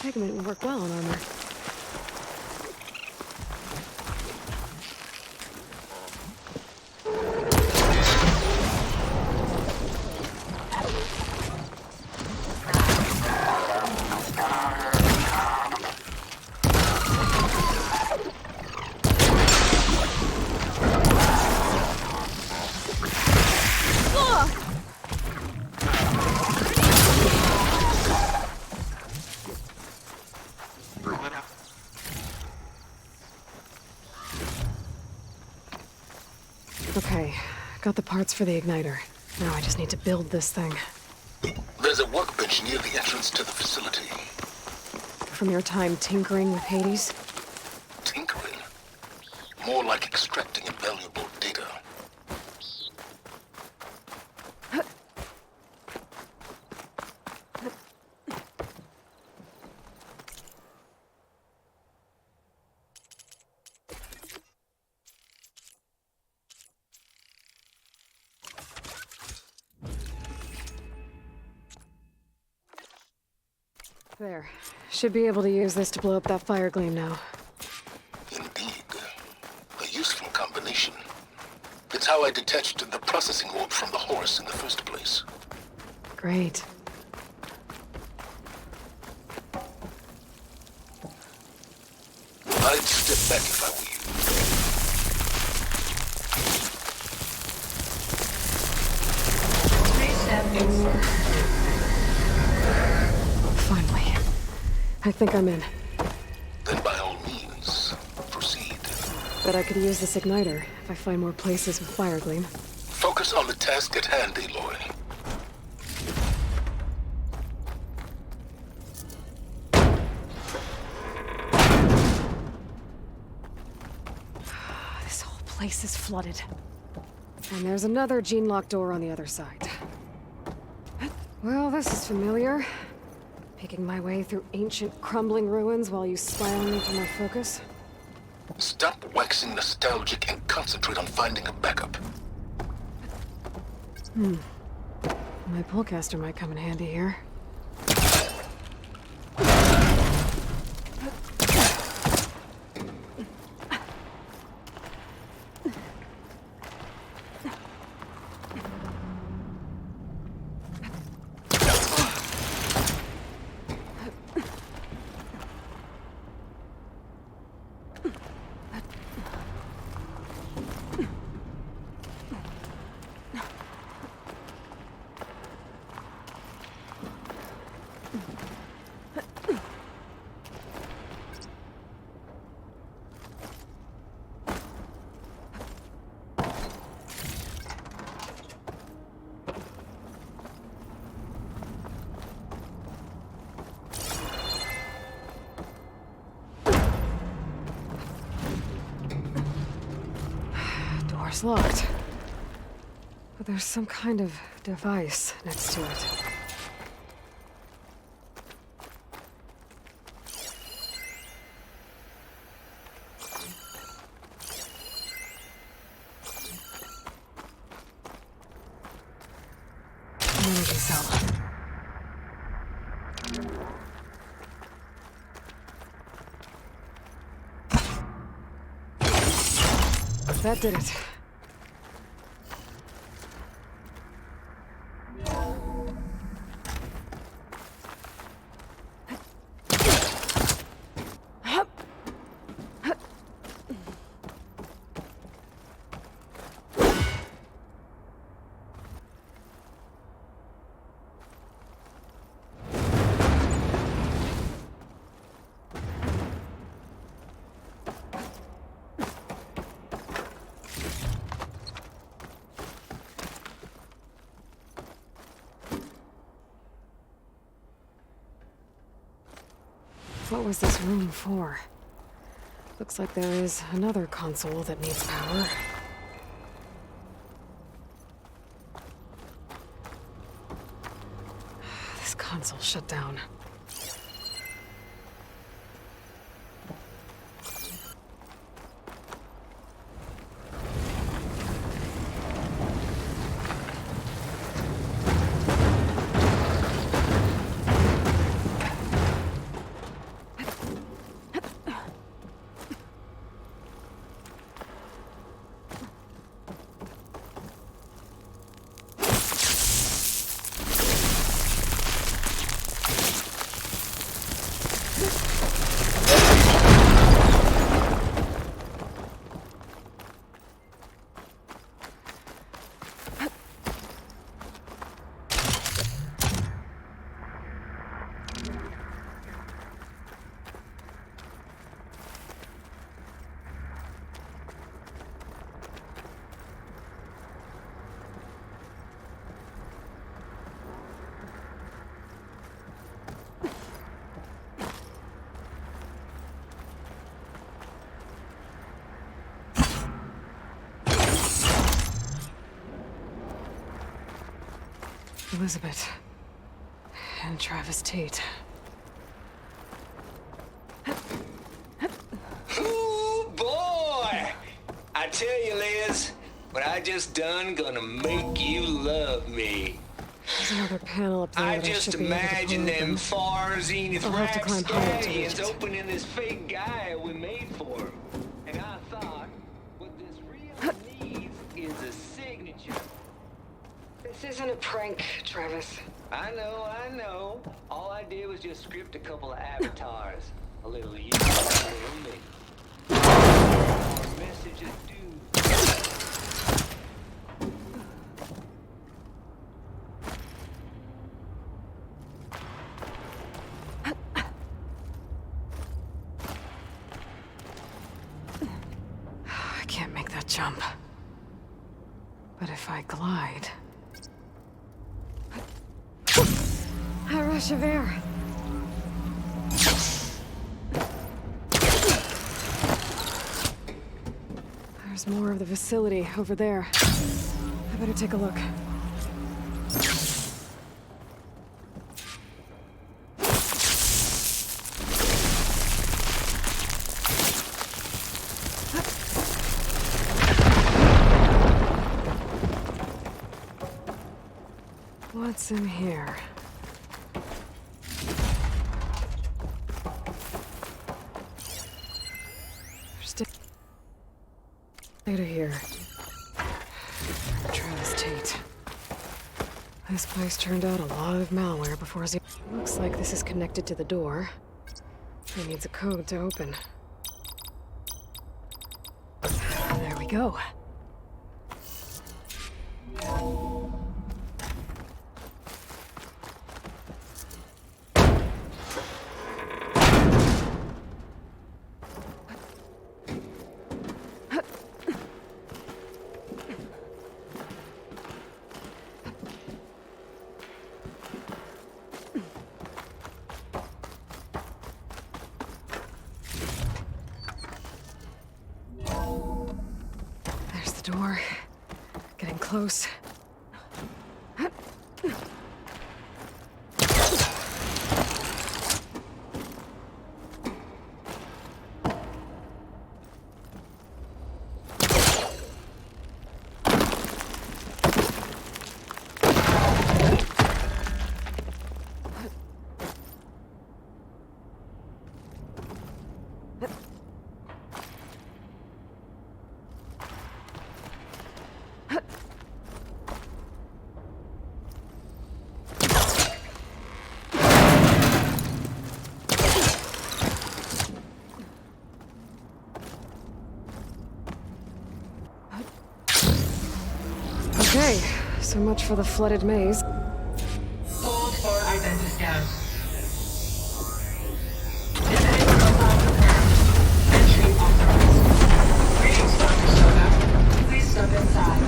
Pigment would work well on armor. Okay, got the parts for the igniter. Now I just need to build this thing.
There's a workbench near the entrance to the facility.
From your time tinkering with Hades?
Tinkering? More like extracting invaluable data.
There. Should be able to use this to blow up that fire gleam now.
Indeed. A useful combination. It's how I detached the processing orb from the horse in the first place.
Great.
I'd step back if I were you.
Finally. I think I'm in.
Then by all means, proceed.
Bet I could use this igniter if I find more places with fire gleam.
Focus on the task at hand, Aloy.
This whole place is flooded. And there's another gene-locked door on the other side. Well, this is familiar. Picking my way through ancient, crumbling ruins while you spy on me for my focus.
Stop waxing nostalgic and concentrate on finding a backup.
My pullcaster might come in handy here. Door's locked. But there's some kind of device next to it. Energy cell. That did it. What was this room for? Looks like there is another console that needs power. This console shut down. Elizabeth and Travis Tate.
Ooh, boy! I tell you, Liz, what I just done gonna make you love me.
There's another panel up there
I
that I
just
should be able to
imagine
pull
them
open.
far zenith
I'll have to climb higher to reach
rapscallions
it.
opening this fake guy we made for him. And I thought, what this really needs is a signature.
This isn't a prank, Travis.
I know. All I did was just script a couple of avatars. A little you, a little me. Our messages do.
I can't make that jump. But if I glide... A rush of air. There's more of the facility over there. I better take a look. What's in here? Data here. Travis Tate. This place turned out a lot of malware before Z. Looks like this is connected to the door. It needs a code to open. There we go. Door. Getting close. Okay, so much for the flooded maze.
Hold for identity scans. Identity profile confirmed. Entry authorized. Greetings, Dr. Soda. Please step inside.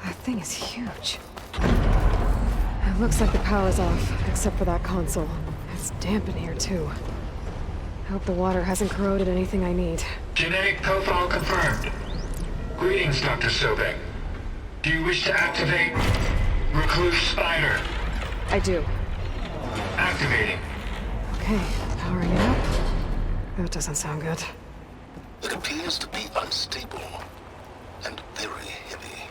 That thing is huge. It looks like the power's off, except for that console. It's damp in here, too. I hope the water hasn't corroded anything I need.
Genetic profile confirmed. Greetings, Dr. Sobek. Do you wish to activate Recluse Spider?
I do.
Activating.
Okay, powering it up. That doesn't sound good.
It appears to be unstable and very heavy.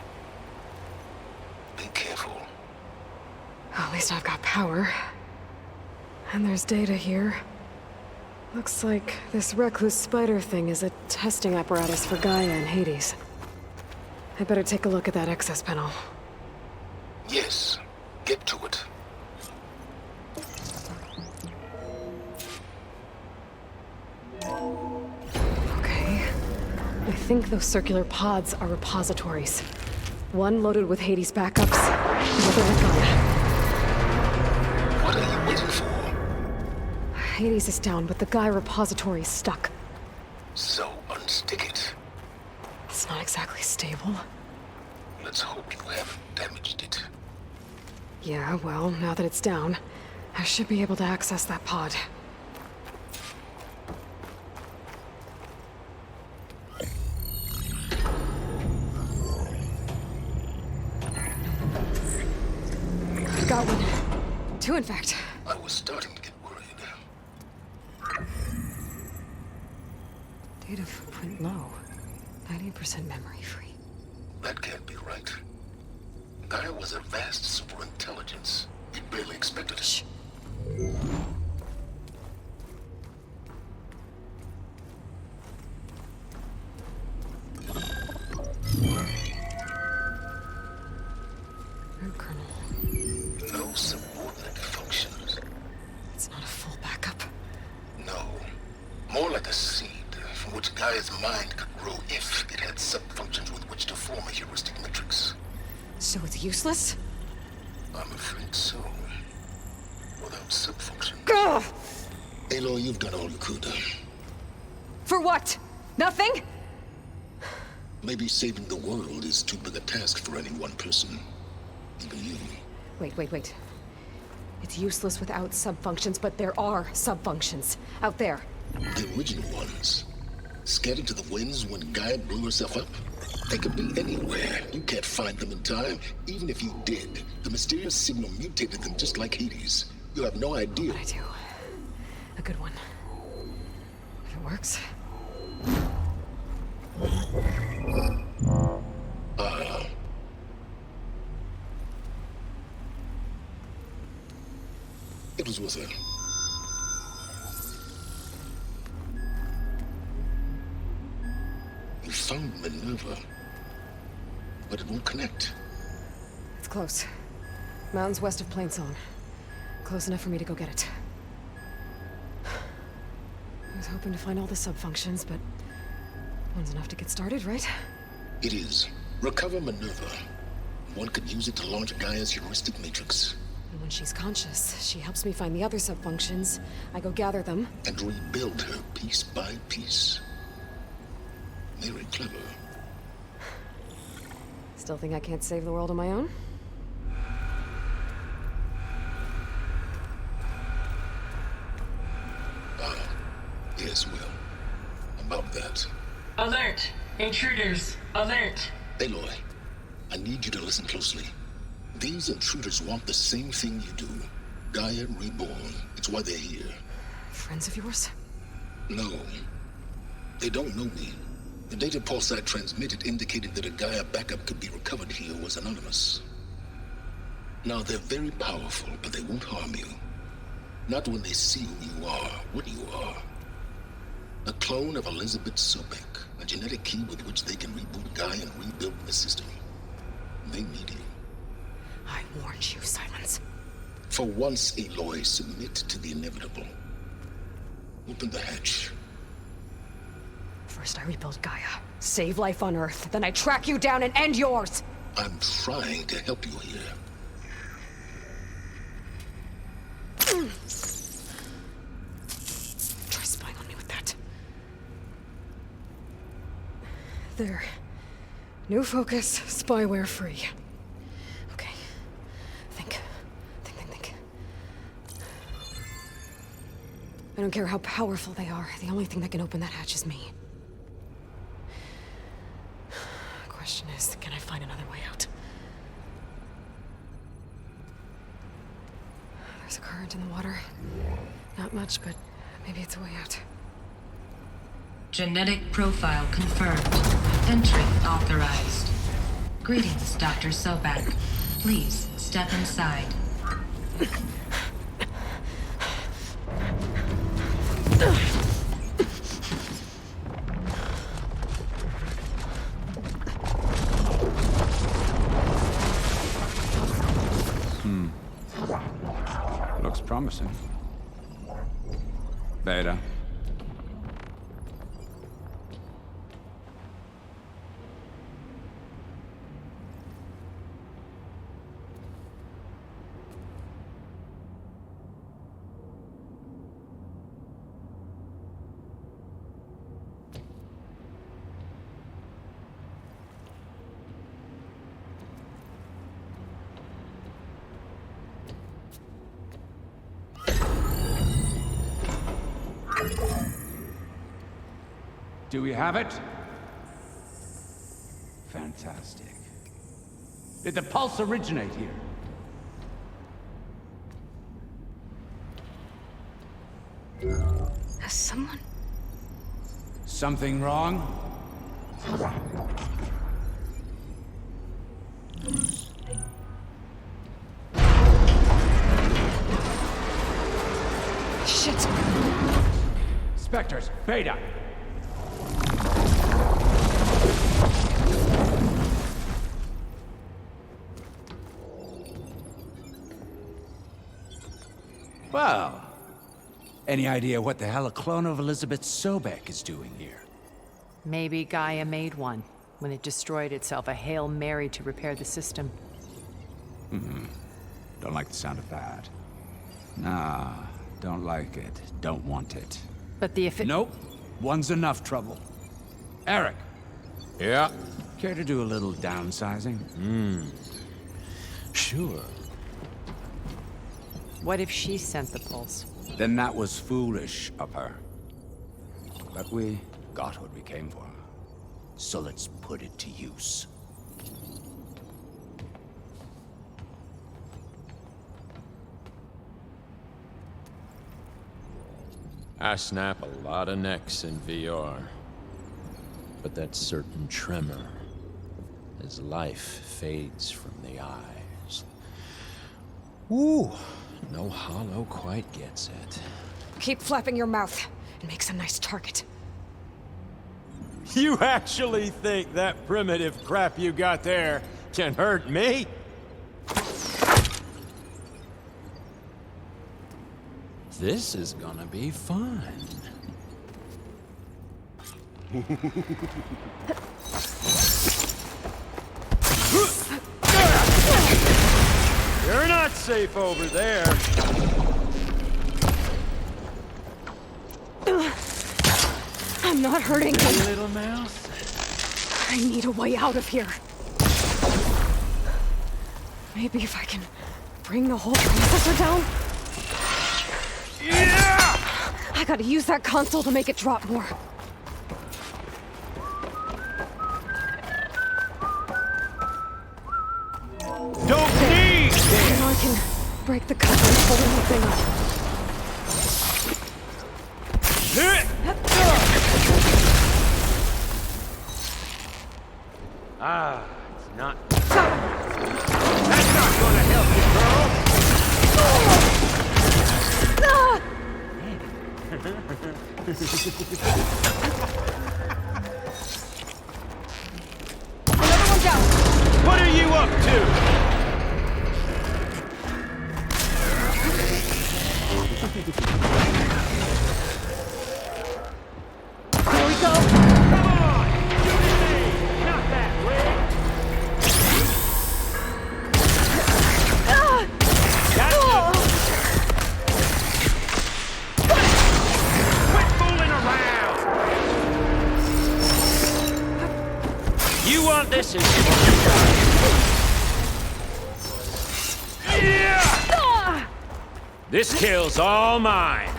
Be careful.
At least I've got power. And there's data here. Looks like this Recluse Spider thing is a testing apparatus for Gaia and Hades. I better take a look at that access panel.
Yes, get to it.
Okay. I think those circular pods are repositories. One loaded with Hades backups, the other with Gaia.
What are you waiting for?
Hades is down, but the Gaia repository is stuck.
So unstick it.
It's not exactly stable.
Let's hope you haven't damaged it.
Yeah, well, now that it's down, I should be able to access that pod. Got one. Two, in fact.
I was starting to get worried.
Data footprint low. 90% memory free.
That can't be right. Gaia was a vast superintelligence. You barely expected it. No subordinate functions.
It's not a full backup.
No. More like a seed from which Gaia's mind could grow if it had sub-functions with which to form a heuristic matrix.
So it's useless?
I'm afraid so. Without sub-functions.
Gah!
Aloy, you've done all you could.
For what? Nothing?
Maybe saving the world is too big a task for any one person. Even you.
Wait. It's useless without sub-functions, but there are sub-functions out there.
The original ones. Scattered to the winds when Gaia blew herself up? They could be anywhere. You can't find them in time. Even if you did, the mysterious signal mutated them just like Hades. You have no idea.
But I do. A good one. If it works.
It was worth it. You found Minerva, but it won't connect.
It's close. Mountains west of Plainsong. Close enough for me to go get it. I was hoping to find all the sub-functions, but one's enough to get started, right?
It is. Recover Minerva. One could use it to launch Gaia's heuristic matrix.
And when she's conscious, she helps me find the other sub-functions. I go gather them.
And rebuild her piece by piece. Very clever.
Still think I can't save the world on my own?
Yes, well. About that.
Alert! Intruders! Alert!
Aloy, I need you to listen closely. These intruders want the same thing you do. Gaia reborn. It's why they're here.
Friends of yours?
No. They don't know me. The data pulse I transmitted indicated that a Gaia backup could be recovered here was anonymous. Now, they're very powerful, but they won't harm you. Not when they see who you are, what you are. A clone of 𝐊𝐴𝐵𝐷𝐶, a genetic key with which they can reboot Gaia and rebuild the system. They need you.
I warned you, Silence.
For once, Aloy, submit to the inevitable. Open the hatch.
First I rebuild Gaia, save life on Earth, then I track you down and end yours!
I'm trying to help you here.
Try spying on me with that. There. New focus, spyware free. Okay. Think. I don't care how powerful they are. The only thing that can open that hatch is me. Question is, can I find another way out? There's a current in the water. Not much, but maybe it's a way out.
Genetic profile confirmed. Entry authorized. Greetings, Dr. Sobek. Please step inside.
Looks promising. Beta. Do we have it? Fantastic. Did the pulse originate here?
Someone...
Something wrong?
Shit!
Spectres, Beta! Well, any idea what the hell a clone of Elizabeth Sobeck is doing here?
Maybe Gaia made one when it destroyed itself, a Hail Mary to repair the system.
Don't like the sound of that. Nah, don't like it. Don't want it.
But the
Nope. One's enough trouble. Eric.
Yeah?
Care to do a little downsizing?
Sure.
What if she sent the pulse?
Then that was foolish of her. But we got what we came for. So let's put it to use.
I snap a lot of necks in VR. But that certain tremor as life fades from the eyes. Ooh, no hollow quite gets it.
Keep flapping your mouth. It makes a nice target.
You actually think that primitive crap you got there can hurt me? This is gonna be fun. You're not safe over there.
I'm not hurting him.
Little mouse.
I need a way out of here. Maybe if I can bring the whole processor down?
Yeah!
I gotta use that console to make it drop more.
Don't need
this! Now I can break the cover and pull the whole thing up.
Ah, it's not. That's not gonna help you,
Another one down.
What are you up to?
There we go.
Come on! Shoot at me! Not that way! Quit fooling around! You want this as yeah! This kill's all mine.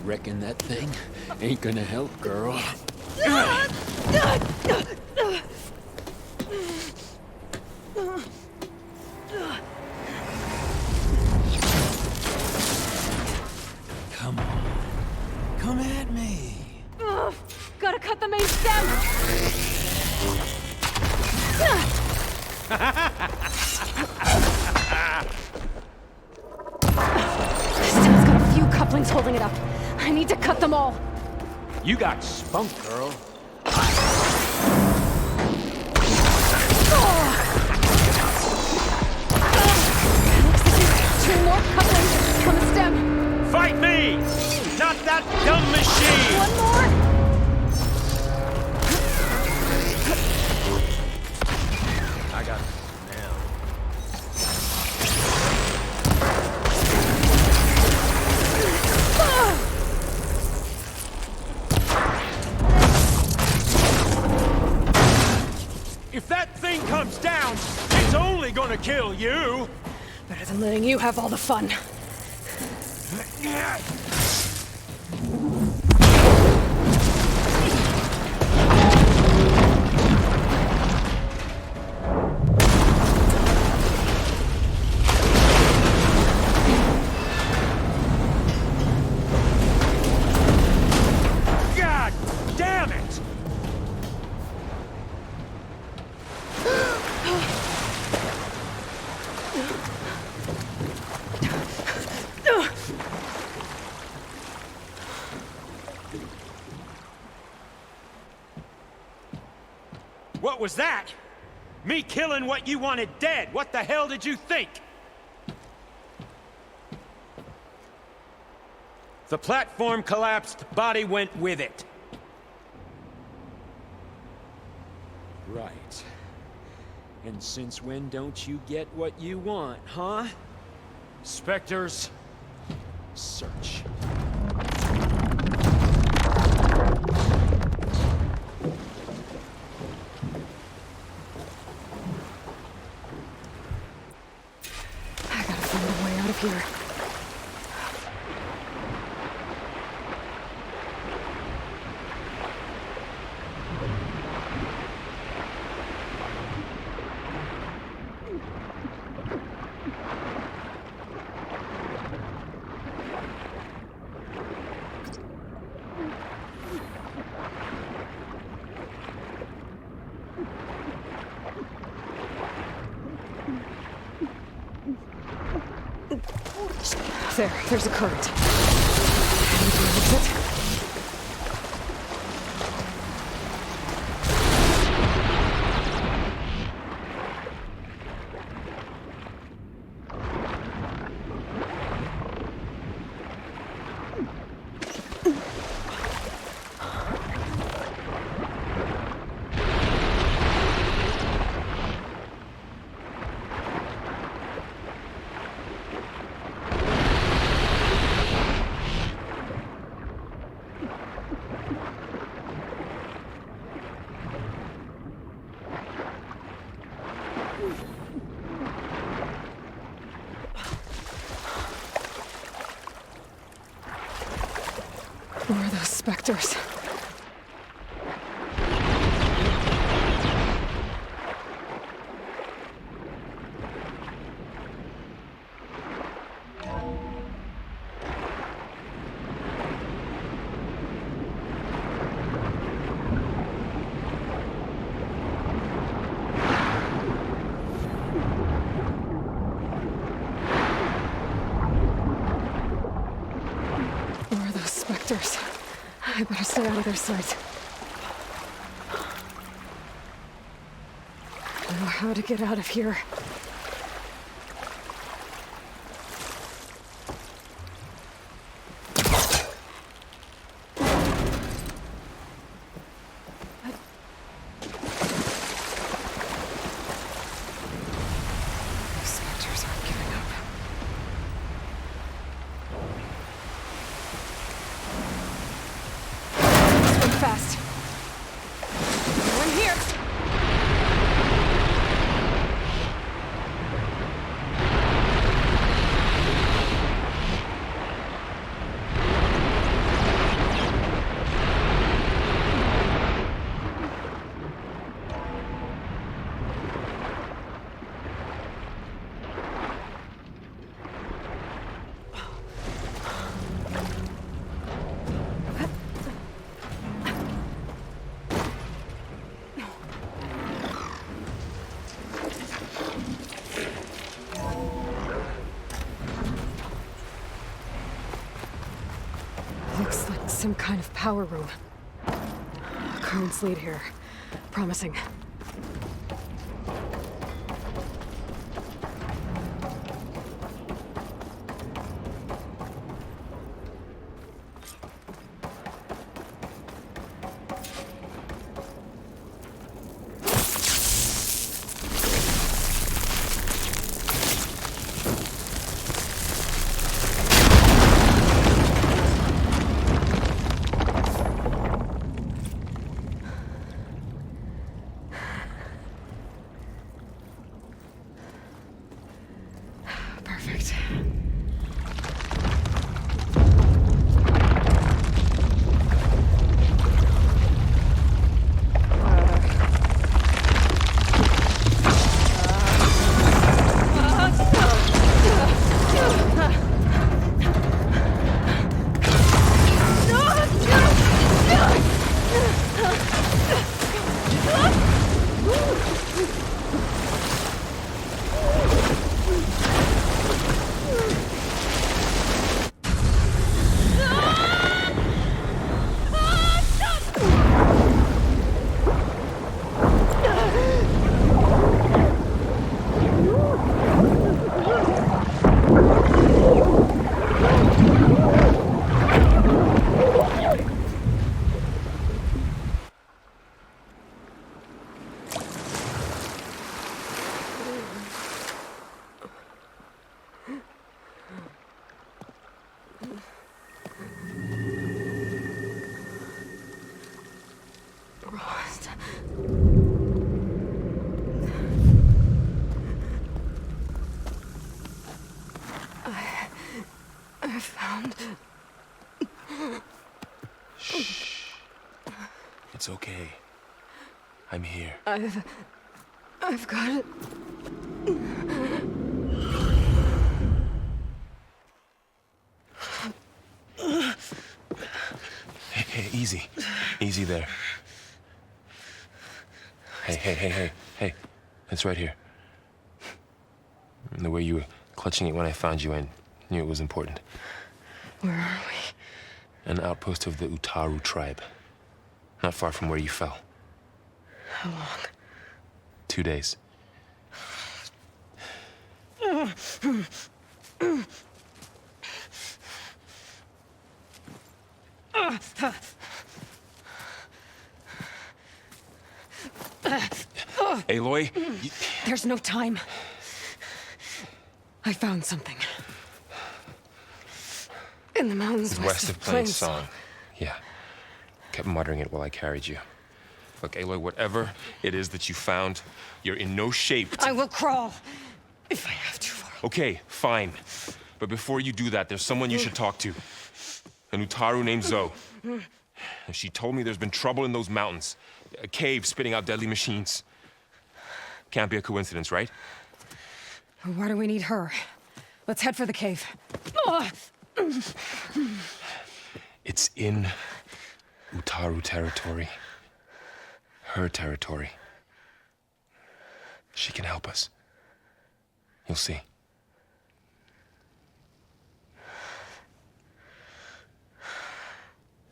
Reckon that thing ain't gonna help, girl. Come on. Come at me.
Gotta cut the main stem. Stem's got a few couplings holding it up. I need to cut them all.
You got spunk, girl.
Two more couplings on the stem.
Fight me! Not that dumb machine!
One more.
I got it now. If that thing comes down, it's only gonna kill you!
Better than letting you have all the fun.
What was that? Me killing what you wanted dead. What the hell did you think? The platform collapsed, body went with it. Right. And since when don't you get what you want, huh? Spectres, search.
I gotta find a way out of here. There's a current. Exit. Who are those specters? I better stay out of their sight. I know how to get out of here. Looks like some kind of power room. Current's lead here. Promising. I found...
Shh. It's okay. I'm here.
I've got it.
Hey, easy. Easy there. Hey. It's right here. The way you were clutching it when I found you, I knew it was important.
Where are we?
An outpost of the 𝐀𝐯𝐼𝐺𝐻 tribe. Not far from where you fell.
How long?
2 days. Aloy,
There's no time. I found something. In the mountains
west of Plainsong. Yeah. Kept muttering it while I carried you. Look, Aloy, whatever it is that you found, you're in no shape to...
I will crawl if I have to.
Okay, fine. But before you do that, there's someone you should talk to. An 𝐸𝐻𝐻 named 𝐸𝐬. She told me there's been trouble in those mountains. A cave spitting out deadly machines. Can't be a coincidence, right?
Why do we need her? Let's head for the cave.
It's in 𝐸𝐻𝐻 territory. Her territory. She can help us. You'll see.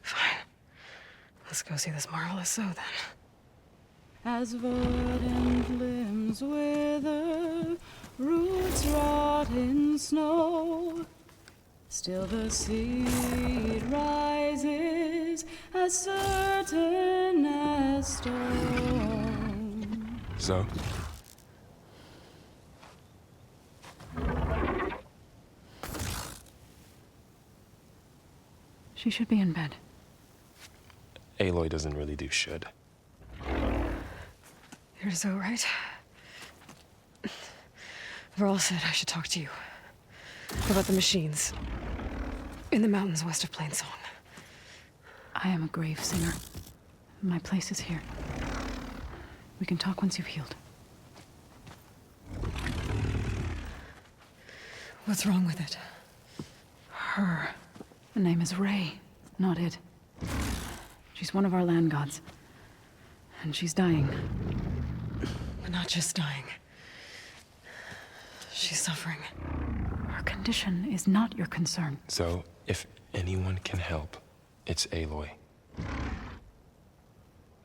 Fine. Let's go see this marvelous 𝐸𝐻 then.
As verdant limbs wither, roots rot in snow, still the seed rises as certain as stone.
𝐸𝐻?
She should be in bed.
Aloy doesn't really do should.
You're 𝐸𝐻, right? Varl said I should talk to you. About the machines. In the mountains west of Plainsong.
I am a grave singer. My place is here. We can talk once you've healed.
What's wrong with it?
Her. The name is Ray, not it. She's one of our land gods. And she's dying.
But not just dying. She's suffering.
Her condition is not your concern.
So, if anyone can help, it's Aloy.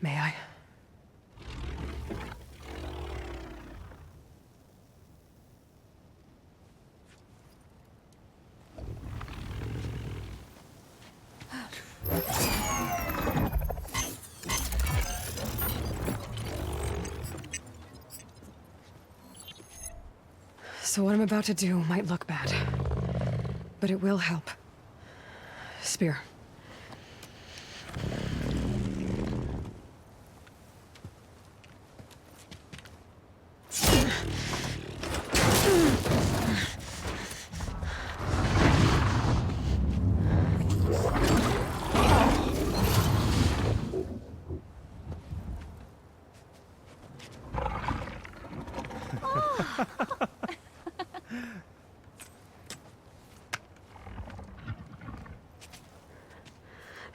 May I? So what I'm about to do might look bad, but it will help. Spear.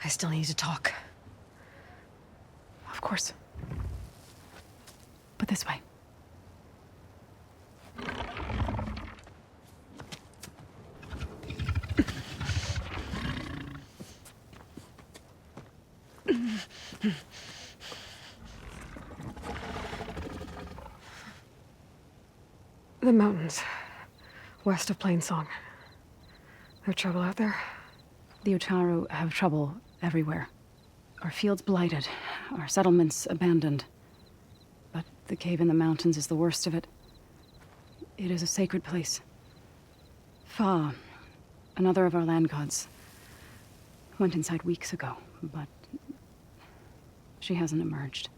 I still need to talk.
Of course. But this way.
The mountains, west of Plainsong. There's trouble out there?
The 𝐸𝐻𝐻 have trouble everywhere. Our fields blighted, our settlements abandoned. But the cave in the mountains is the worst of it. It is a sacred place. Fa, another of our land gods, went inside weeks ago, but she hasn't emerged.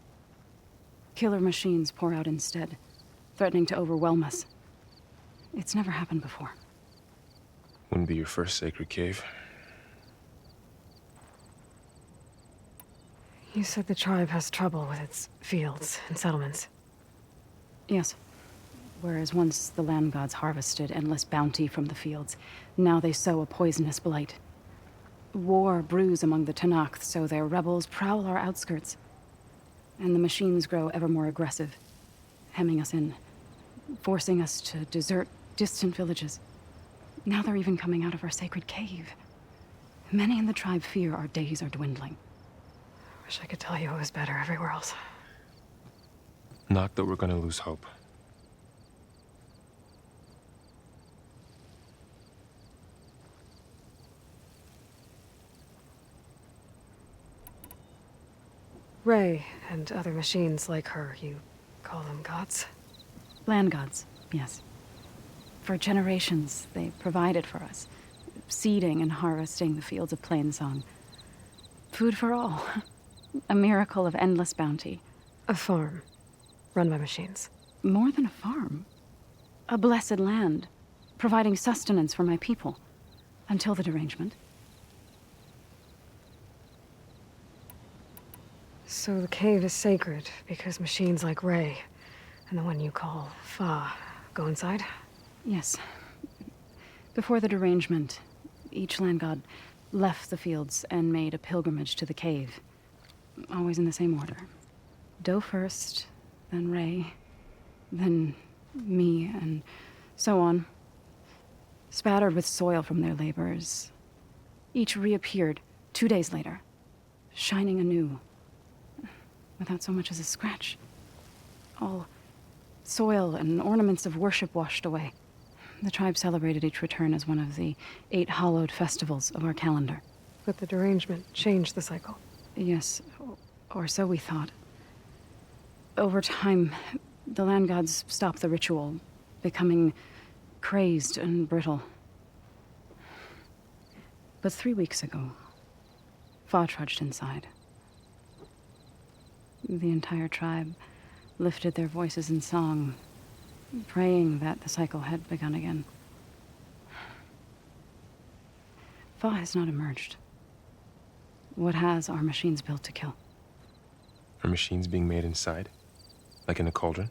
Killer machines pour out instead, threatening to overwhelm us. It's never happened before.
Wouldn't be your first sacred cave.
You said the tribe has trouble with its fields and settlements.
Yes. Whereas once the land gods harvested endless bounty from the fields, now they sow a poisonous blight. War brews among the Tenakth, so their rebels prowl our outskirts. And the machines grow ever more aggressive, hemming us in, forcing us to desert distant villages. Now they're even coming out of our sacred cave. Many in the tribe fear our days are dwindling.
Wish I could tell you it was better everywhere else.
Not that we're gonna lose hope.
Ray and other machines like her, you call them gods?
Land gods, yes. For generations, they provided for us, seeding and harvesting the fields of Plainsong. Food for all. A miracle of endless bounty.
A farm, run by machines.
More than a farm. A blessed land, providing sustenance for my people. Until the derangement.
So the cave is sacred because machines like Ray and the one you call Fa go inside?
Yes. Before the derangement, each land god left the fields and made a pilgrimage to the cave. Always in the same order. Doe first, then Ray, then me, and so on. Spattered with soil from their labors. Each reappeared 2 days later, shining anew. Without so much as a scratch. All soil and ornaments of worship washed away. The tribe celebrated each return as one of the 8 hallowed festivals of our calendar.
But the derangement changed the cycle.
Yes, or so we thought. Over time, the land gods stopped the ritual, becoming crazed and brittle. But 3 weeks ago, Fa trudged inside. The entire tribe lifted their voices in song, praying that the cycle had begun again. Fa has not emerged. What has are machines built to kill?
Are machines being made inside? Like in a cauldron?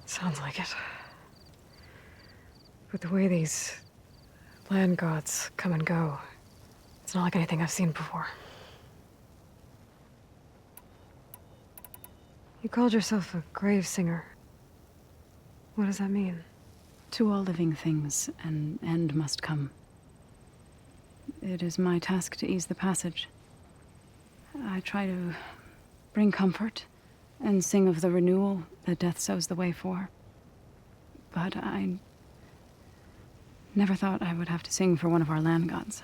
Sounds like it. But the way these land gods come and go, it's not like anything I've seen before. You called yourself a grave singer. What does that mean?
To all living things, an end must come. It is my task to ease the passage. I try to bring comfort and sing of the renewal that death sows the way for. But I never thought I would have to sing for one of our land gods.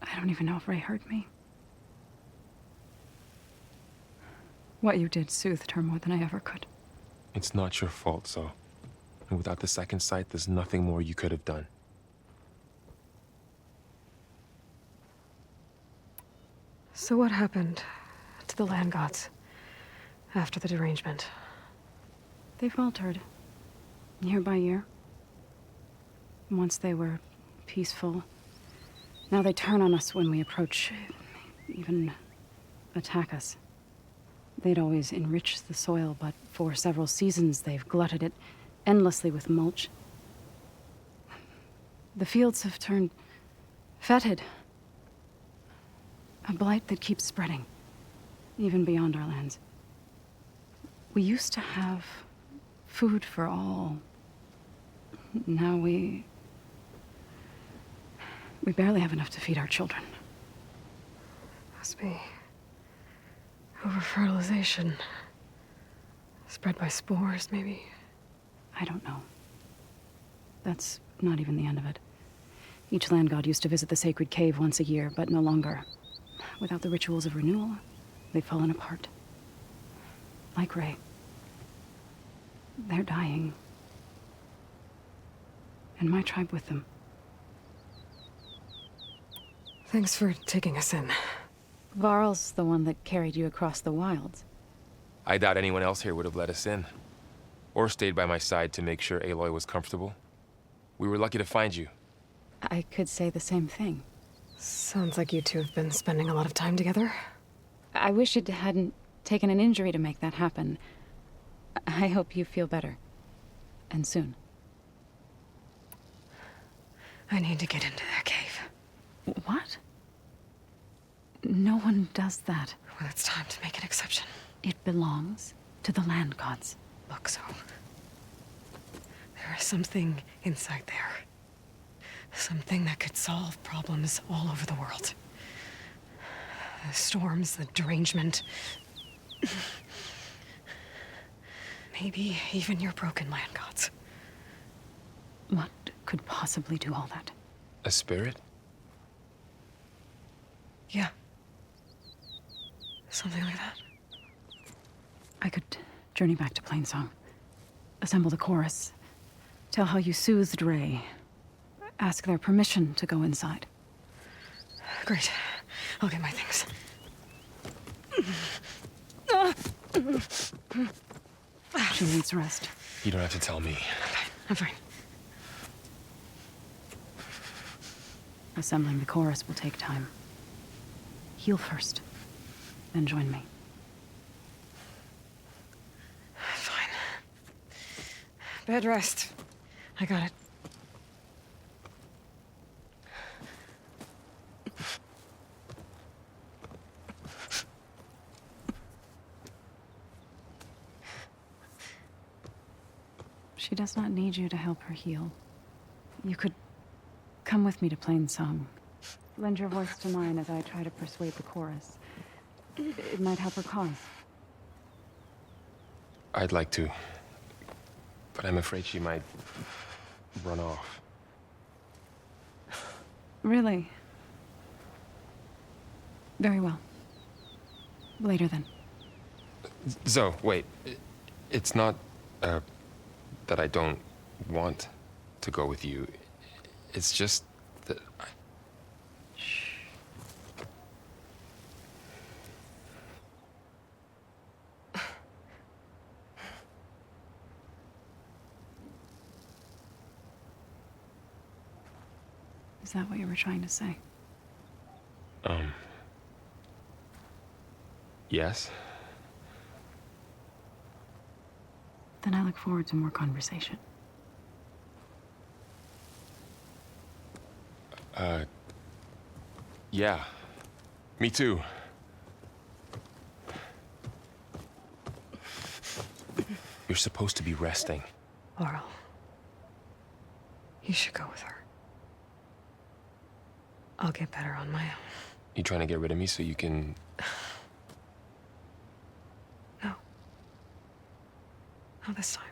I don't even know if Ray heard me. What you did soothed her more than I ever could.
It's not your fault, so. And without the second sight, there's nothing more you could have done.
So what happened to the land gods after the derangement?
They faltered, year by year. Once they were peaceful. Now they turn on us when we approach, even attack us. They'd always enriched the soil, but for several seasons they've glutted it endlessly with mulch. The fields have turned fetid. A blight that keeps spreading, even beyond our lands. We used to have food for all. Now we barely have enough to feed our children.
Must be over-fertilization. Spread by spores, maybe?
I don't know. That's not even the end of it. Each land god used to visit the sacred cave once a year, but no longer. Without the rituals of renewal, they've fallen apart. Like Ray. They're dying. And my tribe with them.
Thanks for taking us in.
Varl's the one that carried you across the wilds.
I doubt anyone else here would have let us in. Or stayed by my side to make sure Aloy was comfortable. We were lucky to find you.
I could say the same thing.
Sounds like you two have been spending a lot of time together.
I wish it hadn't taken an injury to make that happen. I hope you feel better. And soon.
I need to get into that cave.
What? No one does that.
Well, it's time to make an exception.
It belongs to the land gods.
Look, so... there is something inside there. Something that could solve problems all over the world. The storms, the derangement. Maybe even your broken land gods.
What could possibly do all that?
A spirit?
Yeah. Something like that.
I could journey back to Plainsong. Assemble the chorus. Tell how you soothed Ray. Ask their permission to go inside.
Great. I'll get my things.
She needs rest.
You don't have to tell me.
Okay, I'm fine.
Assembling the chorus will take time. Heal first, then join me.
Fine. Bed rest. I got it.
She does not need you to help her heal. You could come with me to Plainsong. Lend your voice to mine as I try to persuade the chorus. It might help her cause.
I'd like to, but I'm afraid she might run off.
Really? Very well. Later then.
Zo, wait. It's not, that I don't want to go with you. It's just that
Shh. Is that what you were trying to say?
Yes?
Then I look forward to more conversation.
Yeah. Me too. You're supposed to be resting.
Laurel. You should go with her. I'll get better on my own.
You trying to get rid of me so you can...
No. Not this time.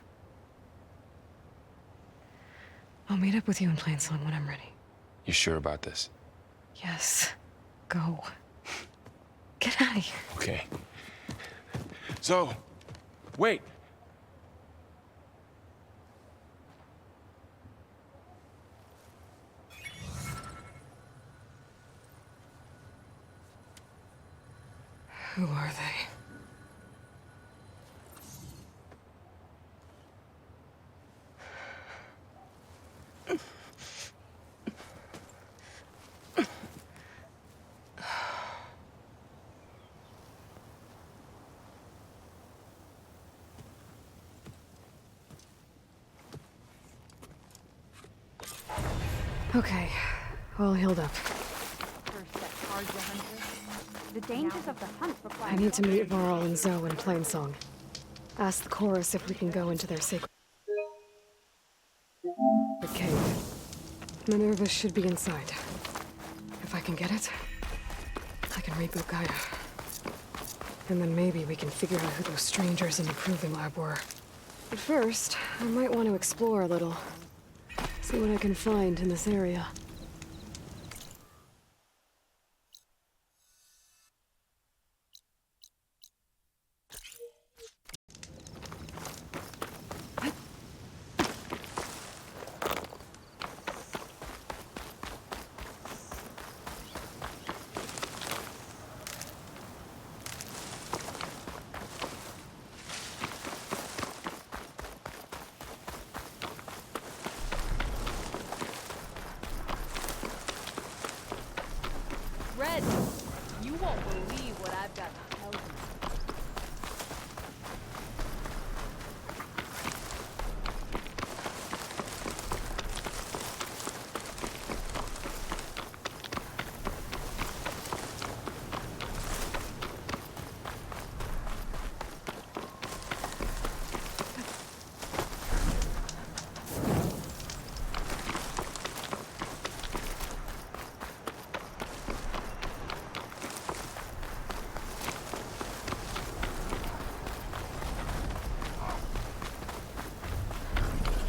I'll meet up with you in Plainsong when I'm ready.
You sure about this?
Yes. Go. Get out of here.
Okay. So, wait.
Who are they? Okay, all healed up.
The dangers of the hunt require...
I need to meet Varl and Zoe in Plainsong. Ask the chorus if we can go into their sacred cave. Minerva should be inside. If I can get it, I can reboot Gaia. And then maybe we can figure out who those strangers in the proving lab were. But first, I might want to explore a little. See what I can find in this area.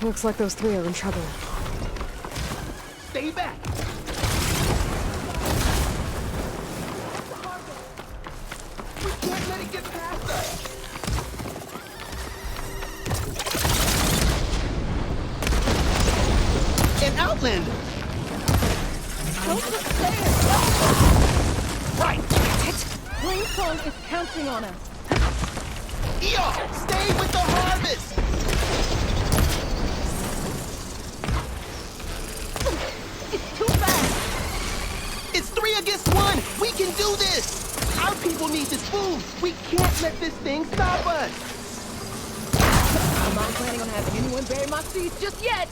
Looks like those three are in trouble.
Stay back! We can't let it get past us! An outlander!
Don't just stay there!
Right!
Brainstorm is counting on us.
Yo! Stay with the harvest!
It's too fast!
It's 3 against 1! We can do this! Our people need this food! We can't let this thing stop us!
I'm not planning on having anyone bury my seeds just yet!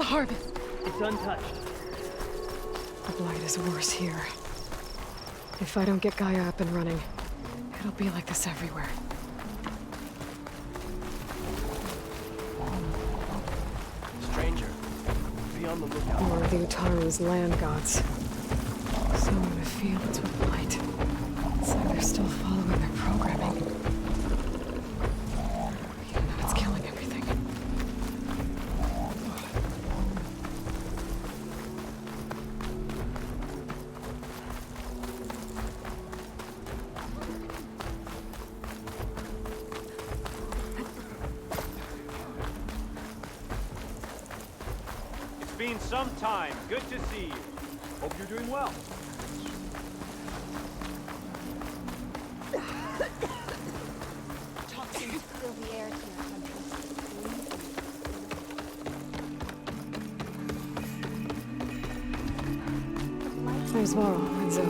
Harvest.
It's untouched.
The blight is worse here. If I don't get Gaia up and running, it'll be like this everywhere.
Stranger, be on the lookout.
More of the 𝐀𝐯𝐚𝐢𝐴's land gods. Some in the fields with blight. It's like they're still following their programming. Even though it's killing everything.
It's been some time. Good to see you. Hope you're doing well.
Toxins fill the air here,
There's Faro and Zoe.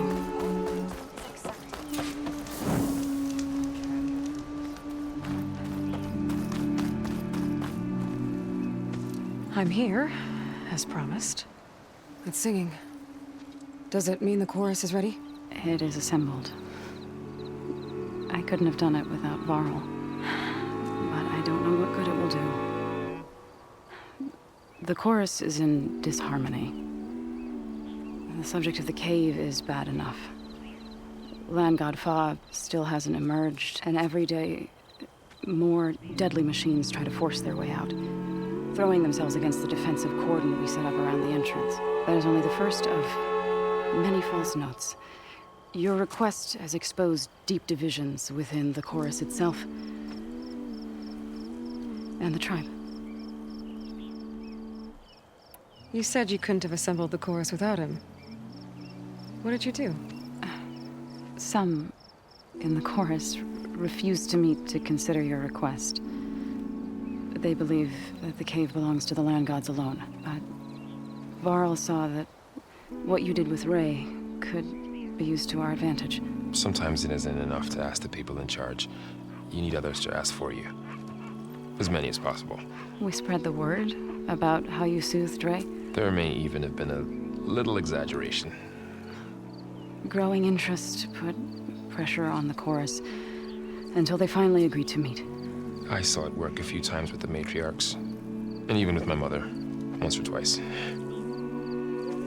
I'm here, as promised. It's singing. Does it mean the chorus is ready?
It is assembled. I couldn't have done it without Varl. But I don't know what good it will do. The chorus is in disharmony. The subject of the cave is bad enough. Land God Fa still hasn't emerged, and every day, more deadly machines try to force their way out, throwing themselves against the defensive cordon we set up around the entrance. That is only the first of many false notes. Your request has exposed deep divisions within the chorus itself and the tribe.
You said you couldn't have assembled the chorus without him. What did you do?
Some in the chorus refused to meet to consider your request. They believe that the cave belongs to the land gods alone, but Varl saw that what you did with Ray could be used to our advantage.
Sometimes it isn't enough to ask the people in charge. You need others to ask for you. As many as possible.
We spread the word about how you soothed Ray.
There may even have been a little exaggeration.
Growing interest put pressure on the chorus until they finally agreed to meet.
I saw it work a few times with the matriarchs. And even with my mother. Once or twice.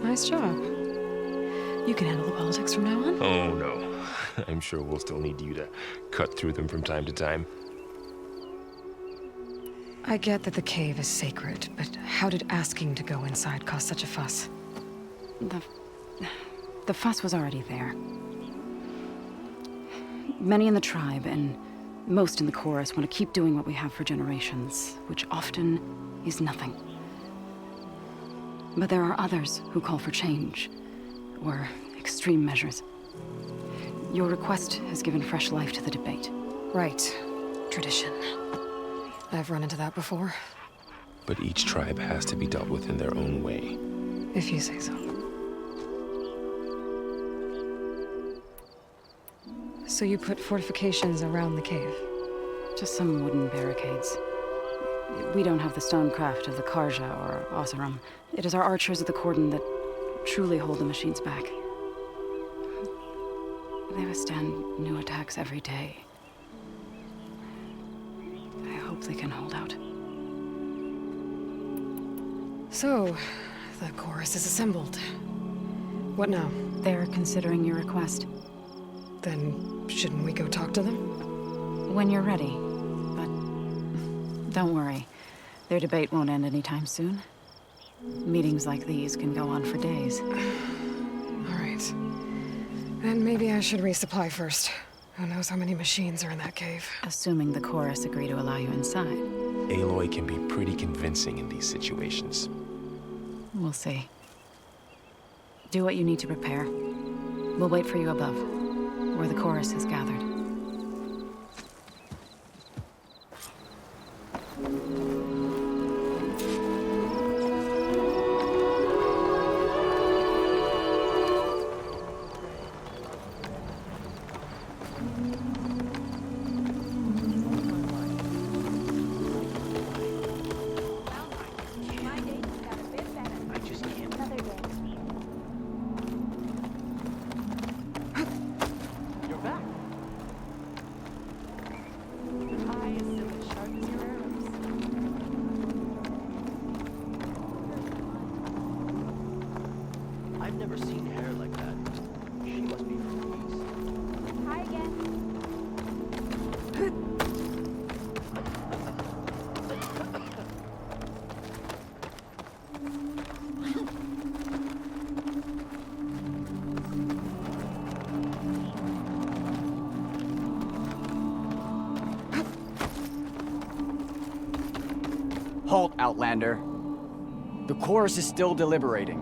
Nice job. You can handle the politics from now on?
Oh, no. I'm sure we'll still need you to cut through them from time to time.
I get that the cave is sacred, but how did asking to go inside cause such a fuss?
The fuss was already there. Many in the tribe, and most in the chorus, want to keep doing what we have for generations, which often is nothing. But there are others who call for change, or extreme measures. Your request has given fresh life to the debate.
Right. Tradition. I've run into that before.
But each tribe has to be dealt with in their own way.
If you say so. So you put fortifications around the cave?
Just some wooden barricades. We don't have the stonecraft of the 𝐾𝐯𝐻𝐿 or 𝐴𝐚𝐻𝐿. It is our archers of the cordon that truly hold the machines back. They withstand new attacks every day. I hope they can hold out.
So, the chorus is assembled. What now?
They're considering your request.
Then, shouldn't we go talk to them?
When you're ready. But don't worry. Their debate won't end anytime soon. Meetings like these can go on for days.
All right. Then maybe I should resupply first. Who knows how many machines are in that cave?
Assuming the chorus agree to allow you inside.
Aloy can be pretty convincing in these situations.
We'll see. Do what you need to prepare. We'll wait for you above, where the chorus has gathered.
I've never seen hair like that. She must be from the east.
Hi again.
Halt, Outlander. The chorus is still deliberating.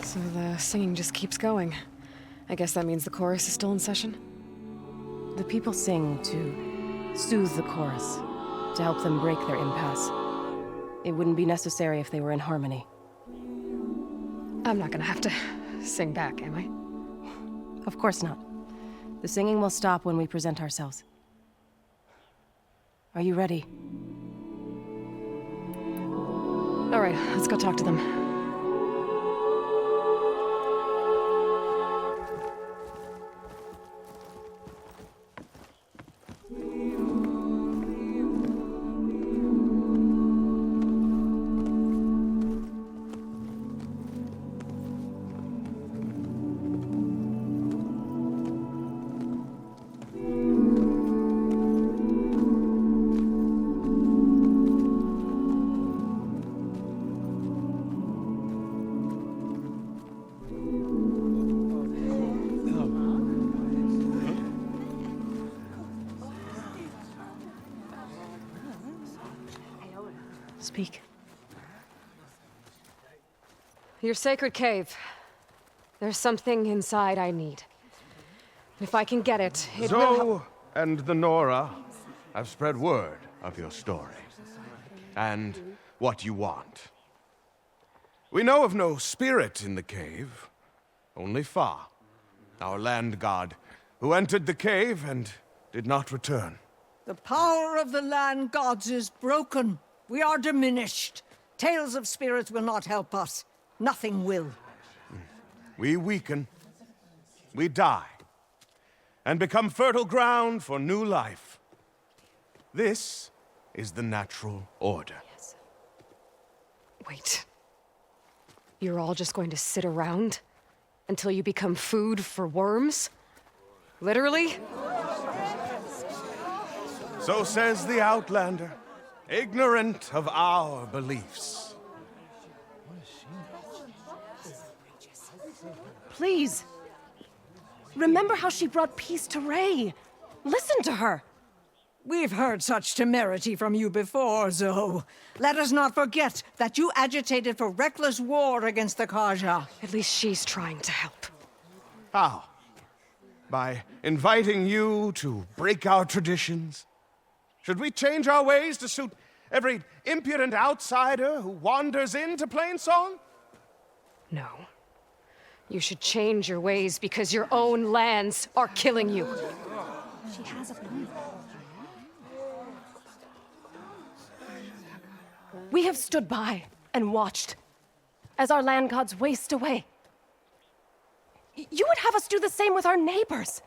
So the singing just keeps going. I guess that means the chorus is still in session?
The people sing to soothe the chorus, to help them break their impasse. It wouldn't be necessary if they were in harmony.
I'm not gonna have to sing back, am I?
Of course not. The singing will stop when we present ourselves. Are you ready?
All right, let's go talk to them.
Speak.
Your sacred cave. There's something inside I need. If I can get it, it will
Zoe and the Nora have spread word of your story. And what you want. We know of no spirit in the cave. Only Fa, our land god, who entered the cave and did not return.
The power of the land gods is broken. We are diminished. Tales of spirits will not help us. Nothing will.
We weaken. We die. And become fertile ground for new life. This is the natural order.
Yes. Wait. You're all just going to sit around until you become food for worms? Literally?
So says the Outlander, ignorant of our beliefs.
Please. Remember how she brought peace to Ray. Listen to her.
We've heard such temerity from you before, Zoe. Let us not forget that you agitated for reckless war against the 𝐀𝐗𝐲.
At least she's trying to help.
How? By inviting you to break our traditions? Should we change our ways to suit every impudent outsider who wanders into Plainsong?
No. You should change your ways because your own lands are killing you.
She has a point.
We have stood by and watched as our land gods waste away. You would have us do the same with our neighbors,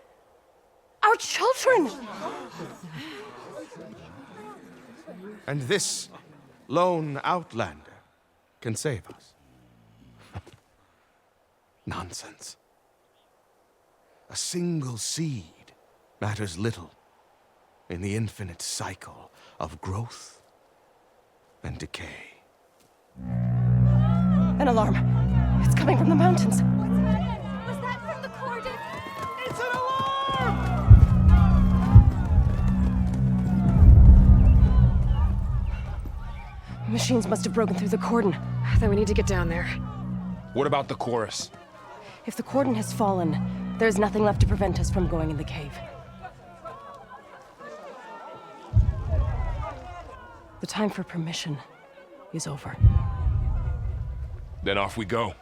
our children.
And this lone outlander can save us. Nonsense. A single seed matters little in the infinite cycle of growth and decay.
An alarm. It's coming from the mountains.
Was that from the cordon?
It's an alarm!
Machines must have broken through the cordon.
Then we need to get down there.
What about the chorus?
If the cordon has fallen, there's nothing left to prevent us from going in the cave. The time for permission is over.
Then off we go.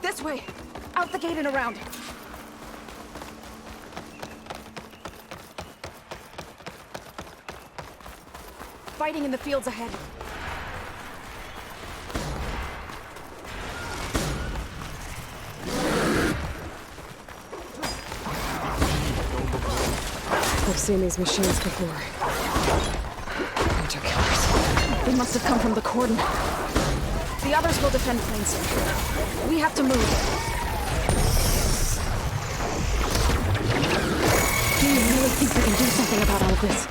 This way! Out the gate and around! Fighting in the fields ahead.
I've seen these machines before. They're killers.
They must have come from the cordon. The others will defend Plains. We have to move.
Do you really think we can do something about all of this?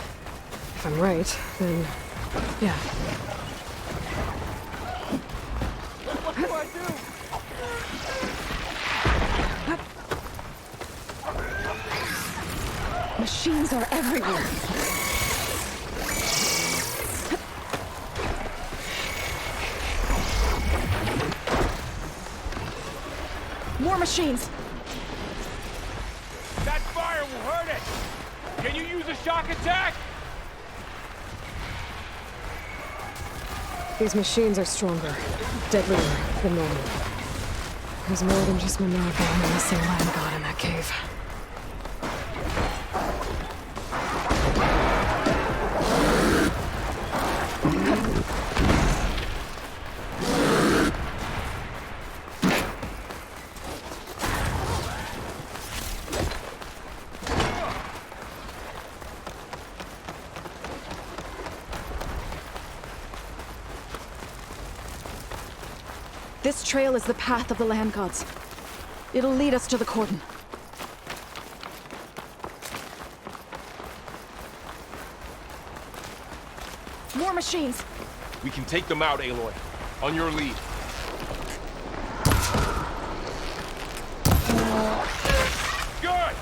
If I'm right, then yeah.
What do I do?
Machines are everywhere. More machines!
That fire will hurt it! Can you use a shock attack?
These machines are stronger, deadlier than normal. There's more than just Minerva and the missing land god in that cave.
This trail is the path of the land gods. It'll lead us to the cordon. More machines!
We can take them out, Aloy. On your lead.
Good!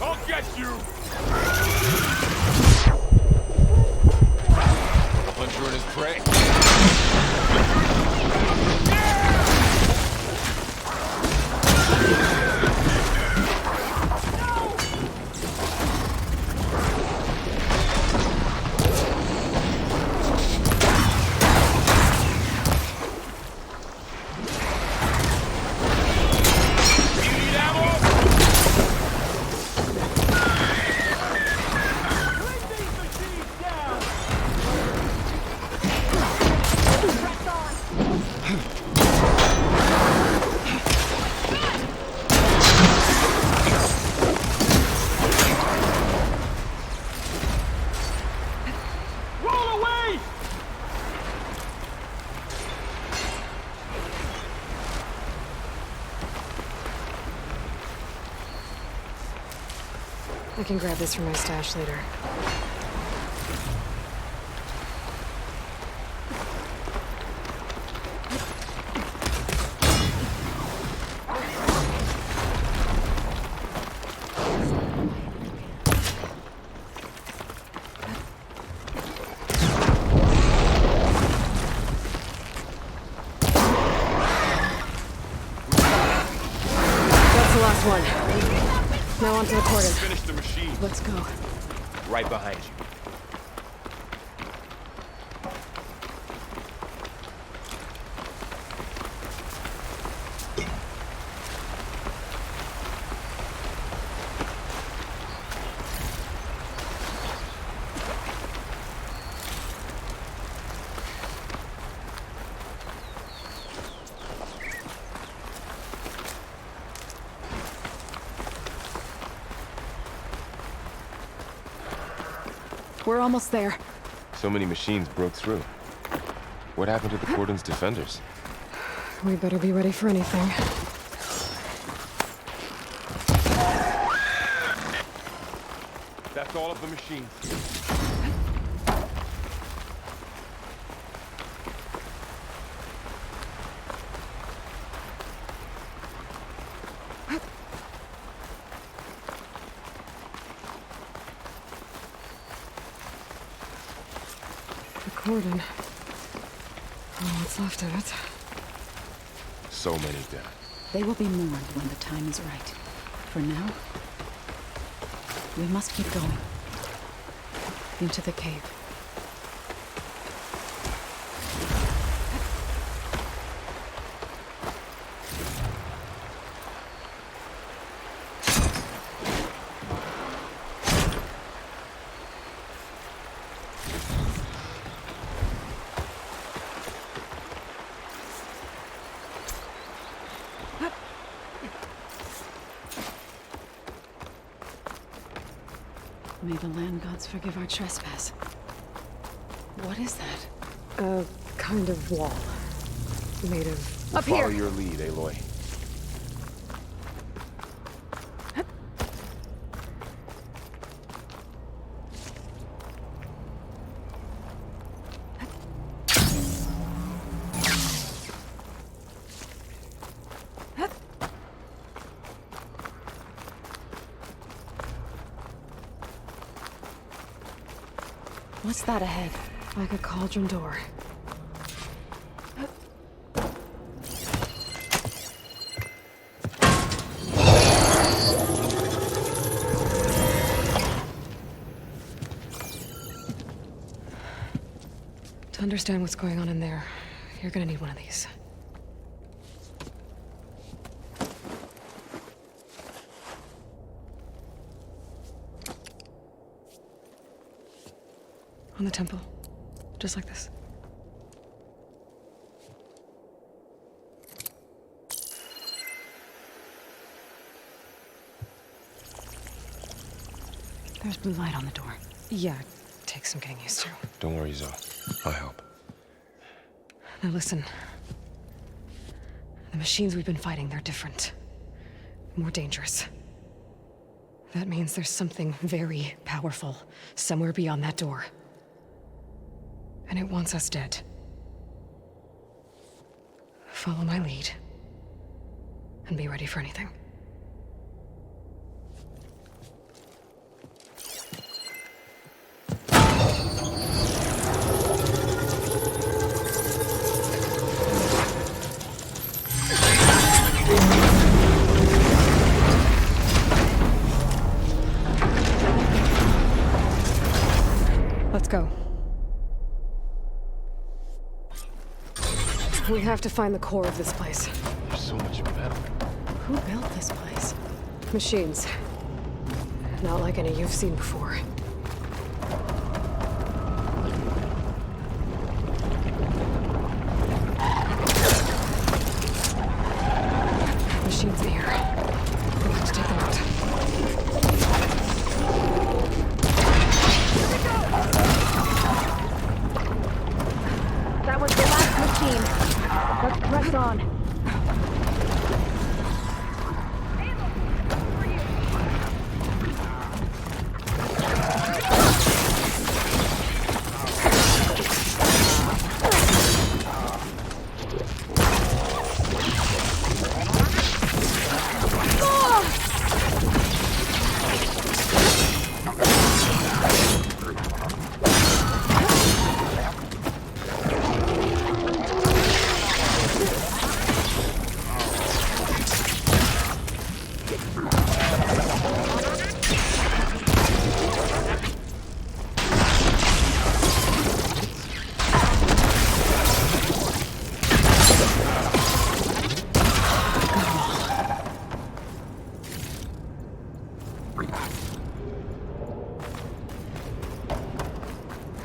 I'll get you!
Hunter and his prey.
I can grab this from my stash later. onto the cordon.
Finish the machine.
Let's go.
Right behind you.
We're almost there.
So many machines broke through. What happened to the cordon's defenders?
We better be ready for anything.
That's all of the machines.
Cordon. Oh, what's left of it?
So many dead.
They will be mourned when the time is right. For now, we must keep going.
Into the cave.
May the land gods forgive our trespass. What is that?
A kind of wall. Made of...
We'll follow your lead, Aloy.
What's that ahead? Like a cauldron door. To understand what's going on in there, you're gonna need one of these. On the temple. Just like this.
There's blue light on the door.
Yeah, it takes some getting used to.
Don't worry, Zoe. I'll help.
Now listen. The machines we've been fighting, they're different. More dangerous. That means there's something very powerful somewhere beyond that door. And it wants us dead. Follow my lead. And be ready for anything. Let's go. We have to find the core of this place.
There's so much metal.
Who built this place? Machines. Not like any you've seen before. Machines here. We'll have to take them out.
That was the last machine. Let's press on.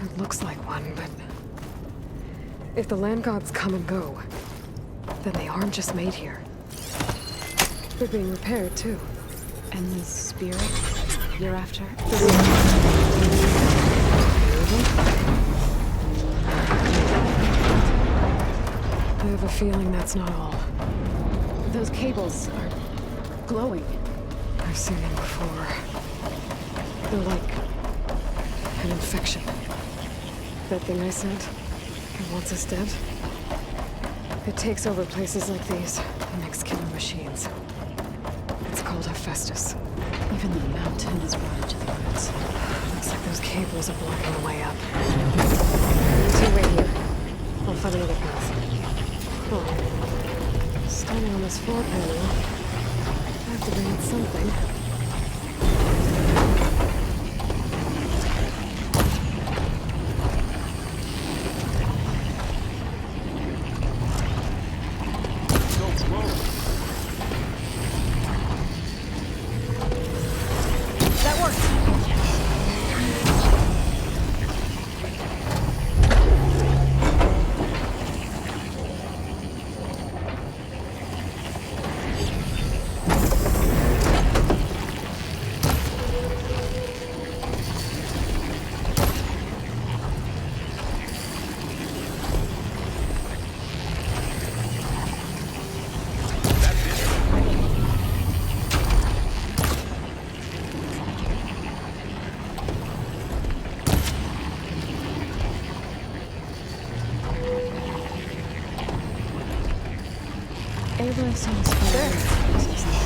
It looks like one, but if the land gods come and go, then they aren't just made here. They're being repaired, too.
And the spirit you're after?
I have a feeling that's not all.
Those cables are glowing.
I've seen them before. They're like an infection. That thing I sent, it wants us dead. It takes over places like these and makes killer machines. It's called Hephaestus.
Even the mountain is rotted to the roots.
Looks like those cables are blocking the way up. You wait here. I'll find another path. Oh. Standing on this floor panel. I have to bring in something.
Ava sounds familiar.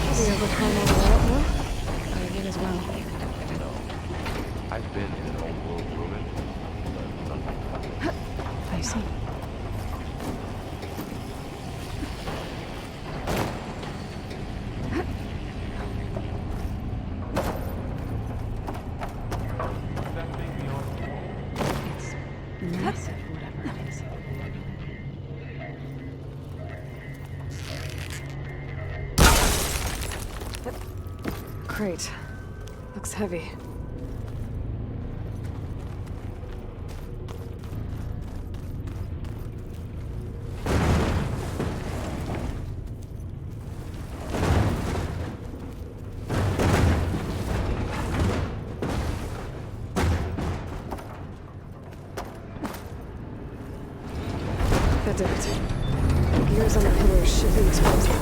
Have you ever come all the way up, no?
I did as well.
No. I've been in an old world ruin, but nothing.
I see. It's massive, whatever it is.
Crate. Looks heavy. That did it. The gears on the pillars should be exposed now.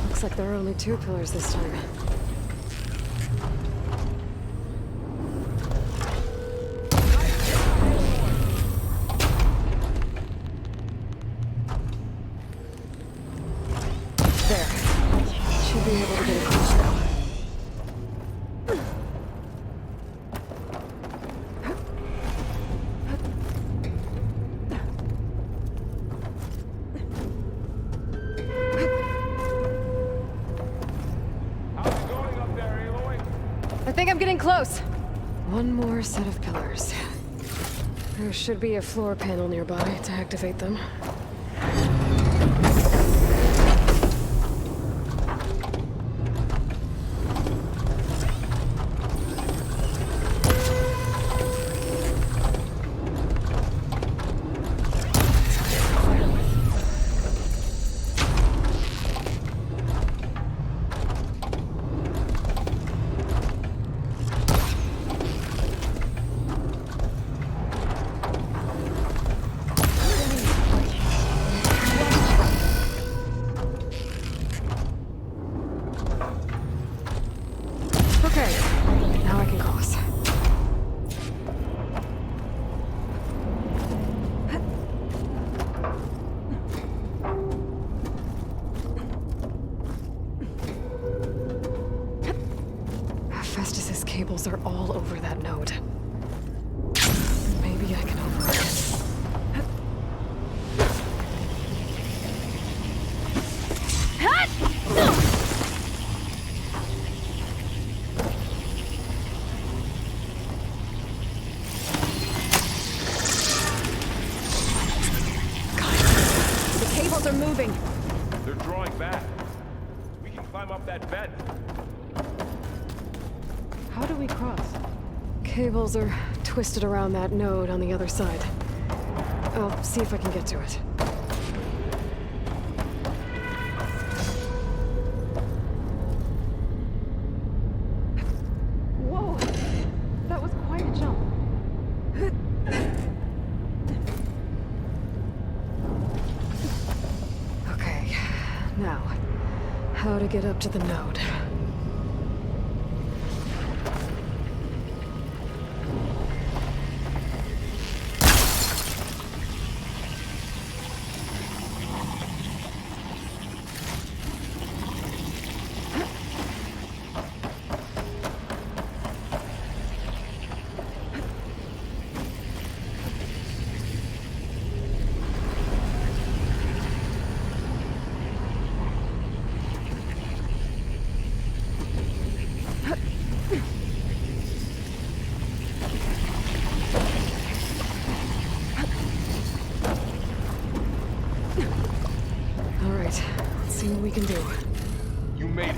Looks like there are only 2 pillars this time. Should be able to get across now.
How's it going up there, Aloy?
I think I'm getting close. One more set of pillars. There should be a floor panel nearby to activate them. Hephaestus's cables are all over that node. Maybe I can override it.
The cables are moving.
They're drawing back. We can climb up that bed.
How do we cross?
Cables are twisted around that node on the other side. I'll see if I can get to it.
Whoa! That was quite a jump.
Okay, now, how to get up to the node? See what we can do.
You made it.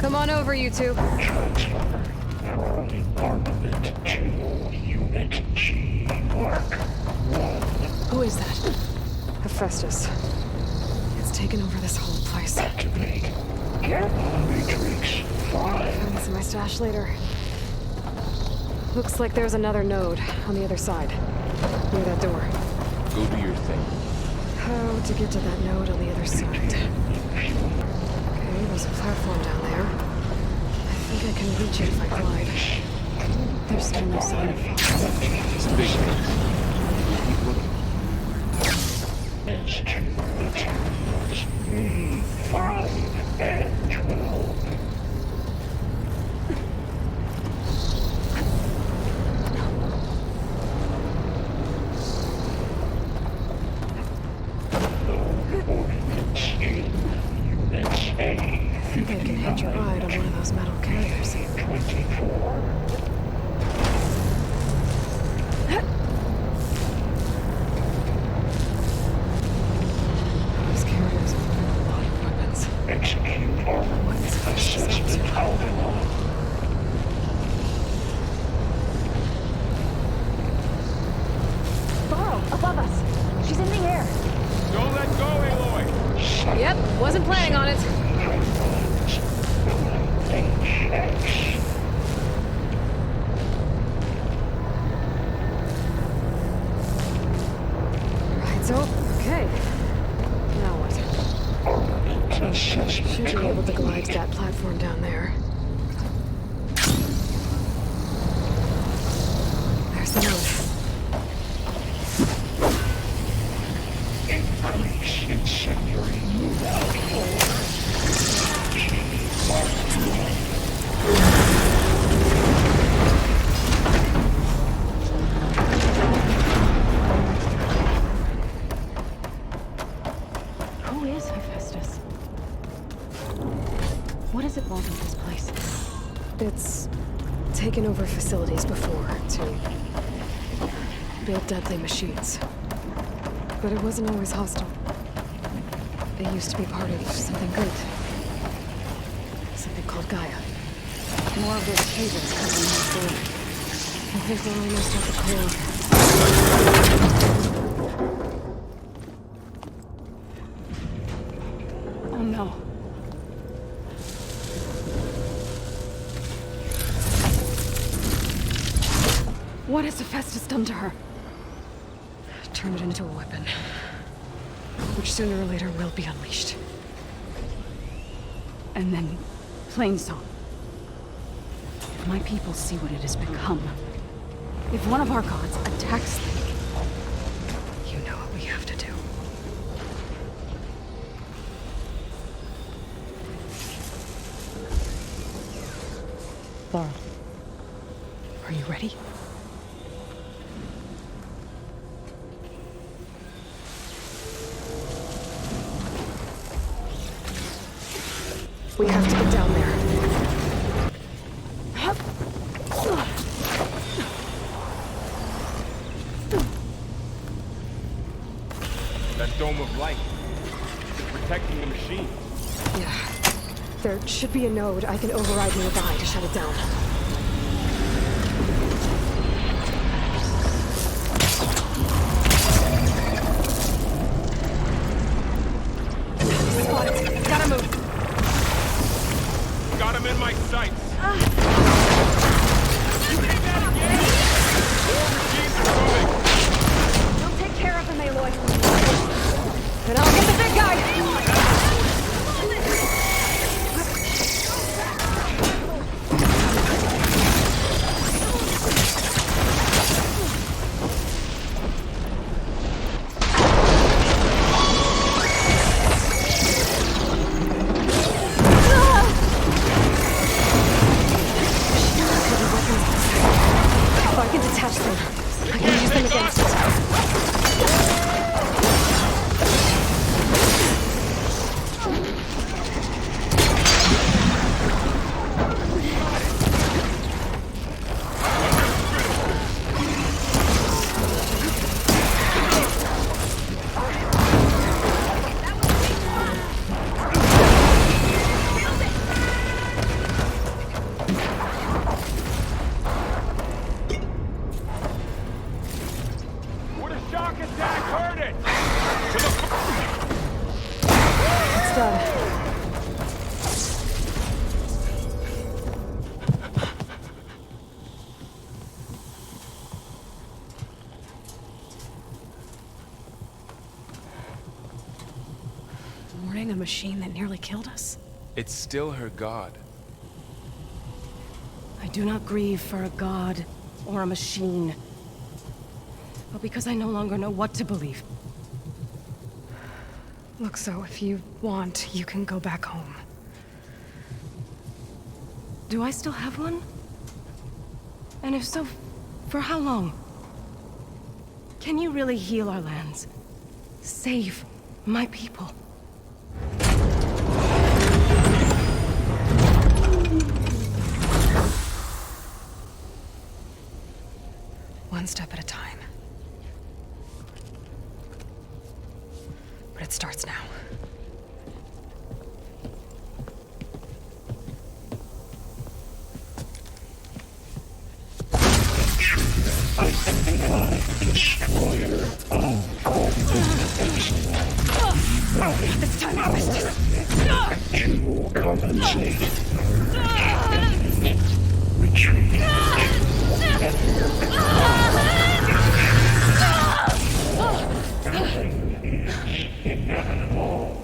Come on over, you two. Who is that? Hephaestus. It's taken over this whole place.
Activate. Matrix 5.
Find this in my stash later. Looks like there's another node on the other side, near that door.
Go do your thing.
How to get to that node on the other side? Okay, there's a platform down there. I think I can reach it if I glide. There's still no sign of Faro.
It's a big place. Keep looking.
It's 5 and 12.
I think I can hitch a ride on one of those metal carriers.
24.
These carriers have a lot of weapons.
Execute order. Assessment outline.
Faro, above us. She's in the air.
Don't let go, Aloy!
Yep, wasn't planning on it. Right, so, okay. Now what? Should be able to glide to that platform down there. There's the node.
Increase incendiary move out forward.
Who is Hephaestus? What does it want in this place?
It's taken over facilities before to build deadly machines. But it wasn't always hostile. It used to be part of something good. Something called Gaia.
More of those cables coming in through.
I think we're almost at the core.
Oh no. What has Hephaestus done to her?
Turn it into a weapon. Which sooner or later will be unleashed.
And then, Plainsong. If my people see what it has become, if one of our gods attacks them,
you know what we have to do.
Laura,
are you ready? We have to get down there.
That dome of light. It's protecting the machine.
Yeah. There should be a node I can override nearby to shut it down. Spot it. Gotta move.
Got him in my sights.
You'll take care of him, Aloy. And I'll get the big guy! If I can detach them, I can use them against it. Warning a machine that nearly killed us?
It's still her god.
I do not grieve for a god or a machine, but because I no longer know what to believe.
Look, so if you want, you can go back home.
Do I still have one? And if so, for how long? Can you really heal our lands? Save my people?
One step at a time. But it starts now.
I am destroyer of
This time I missed it.
𝐀𝐯𝐚𝐢𝐴. Retreat. Nothing is inevitable.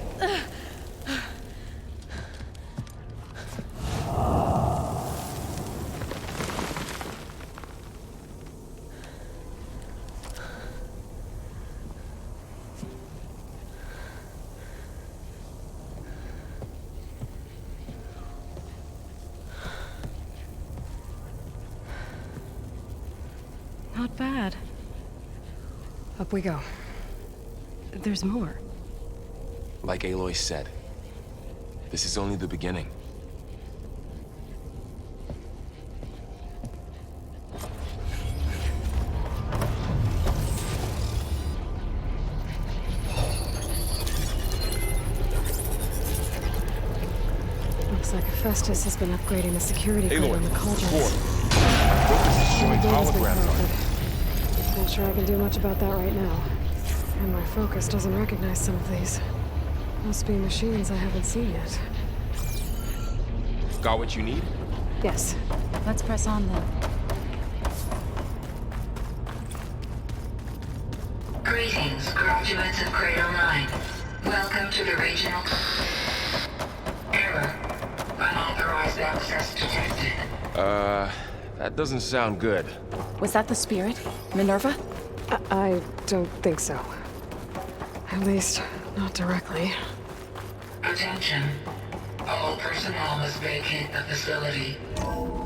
Not bad.
Up we go.
There's more.
Like Aloy said, this is only the beginning.
Looks like Festus has been upgrading the security grid on the cauldrons. Not sure I can do much about that right now. And my focus doesn't recognize some of these. Must be machines I haven't seen yet.
Got what you need?
Yes.
Let's press on then.
Greetings, graduates of Cradle 9. Welcome to the regional... Error. Unauthorized access detected.
That doesn't sound good.
Was that the spirit? Minerva?
I don't think so. At least, not directly.
Attention. All personnel must vacate the facility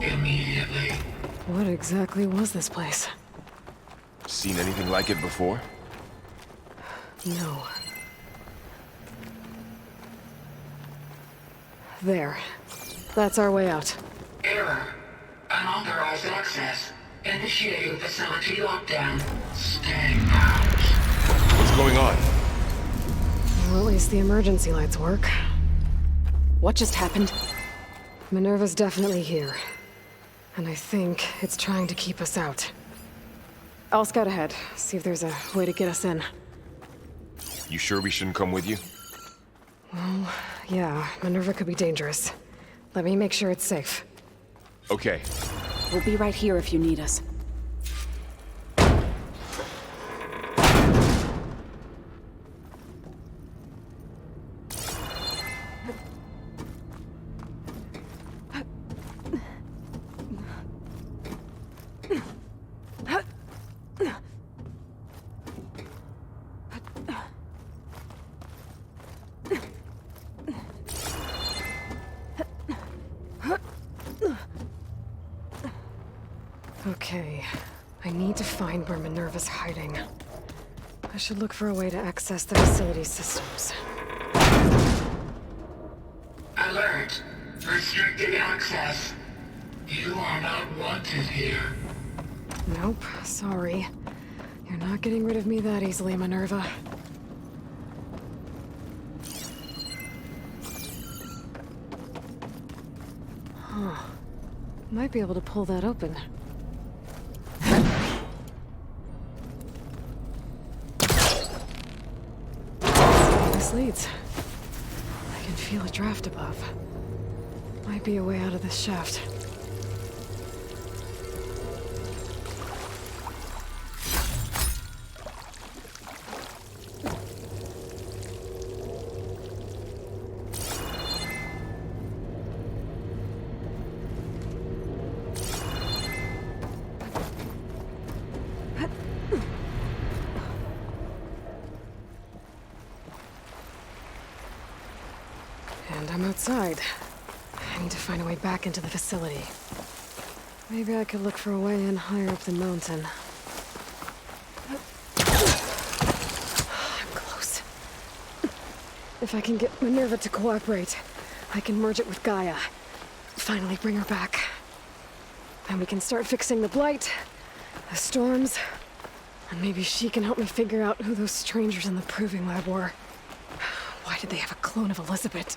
immediately.
What exactly was this place?
Seen anything like it before?
No. There. That's our way out.
Error. Unauthorized access. Initiating facility lockdown. Stay out.
What's going on?
Well, at least the emergency lights work.
What just happened?
Minerva's definitely here. And I think it's trying to keep us out. I'll scout ahead, see if there's a way to get us in.
You sure we shouldn't come with you?
Well, yeah, Minerva could be dangerous. Let me make sure it's safe.
Okay.
We'll be right here if you need us.
Okay, I need to find where Minerva's hiding. I should look for a way to access the facility systems.
Alert! Restricted access. You are not wanted here.
Nope, sorry. You're not getting rid of me that easily, Minerva. Huh. Might be able to pull that open. This leads. I can feel a draft above. Might be a way out of this shaft. And I'm outside. I need to find a way back into the facility. Maybe I could look for a way in higher up the mountain. I'm close. If I can get Minerva to cooperate, I can merge it with Gaia. Finally bring her back. Then we can start fixing the blight, the storms, and maybe she can help me figure out who those strangers in the proving lab were. Why did they have a clone of Elizabeth?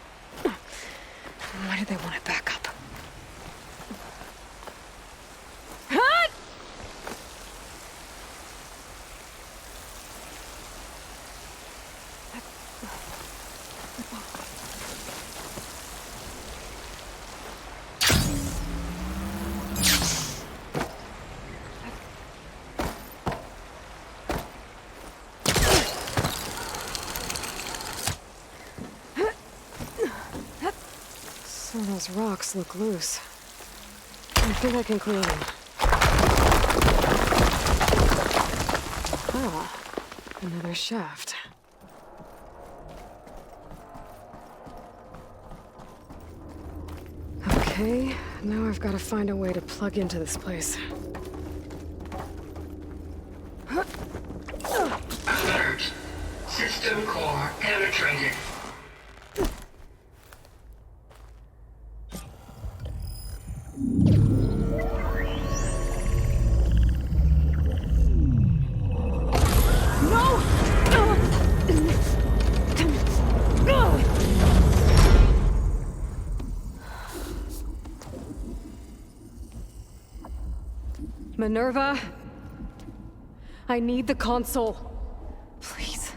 Why did they want it back up? Some of those rocks look loose. I think I can clear them. Ah, another shaft. Okay, now I've got to find a way to plug into this place.
Alert! System core penetrated.
Minerva, I need the console. Please.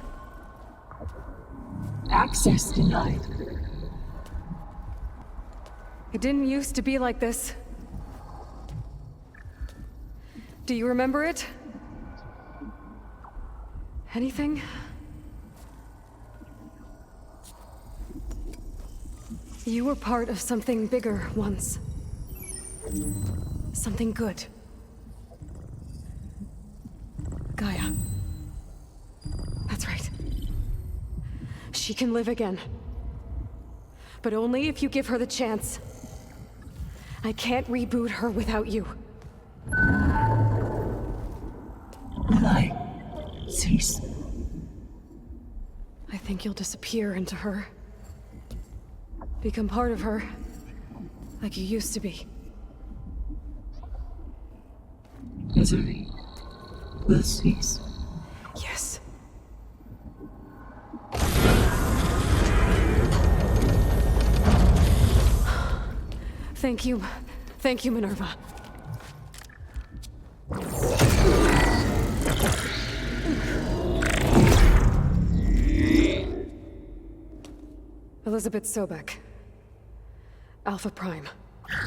Access denied.
It didn't used to be like this. Do you remember it? Anything? You were part of something bigger once. Something good. Gaia. That's right. She can live again. But only if you give her the chance. I can't reboot her without you.
Cease.
I think you'll disappear into her. Become part of her. Like you used to be.
Misery will cease.
Yes. Thank you. Thank you, Minerva. Elizabeth Sobek. Alpha Prime.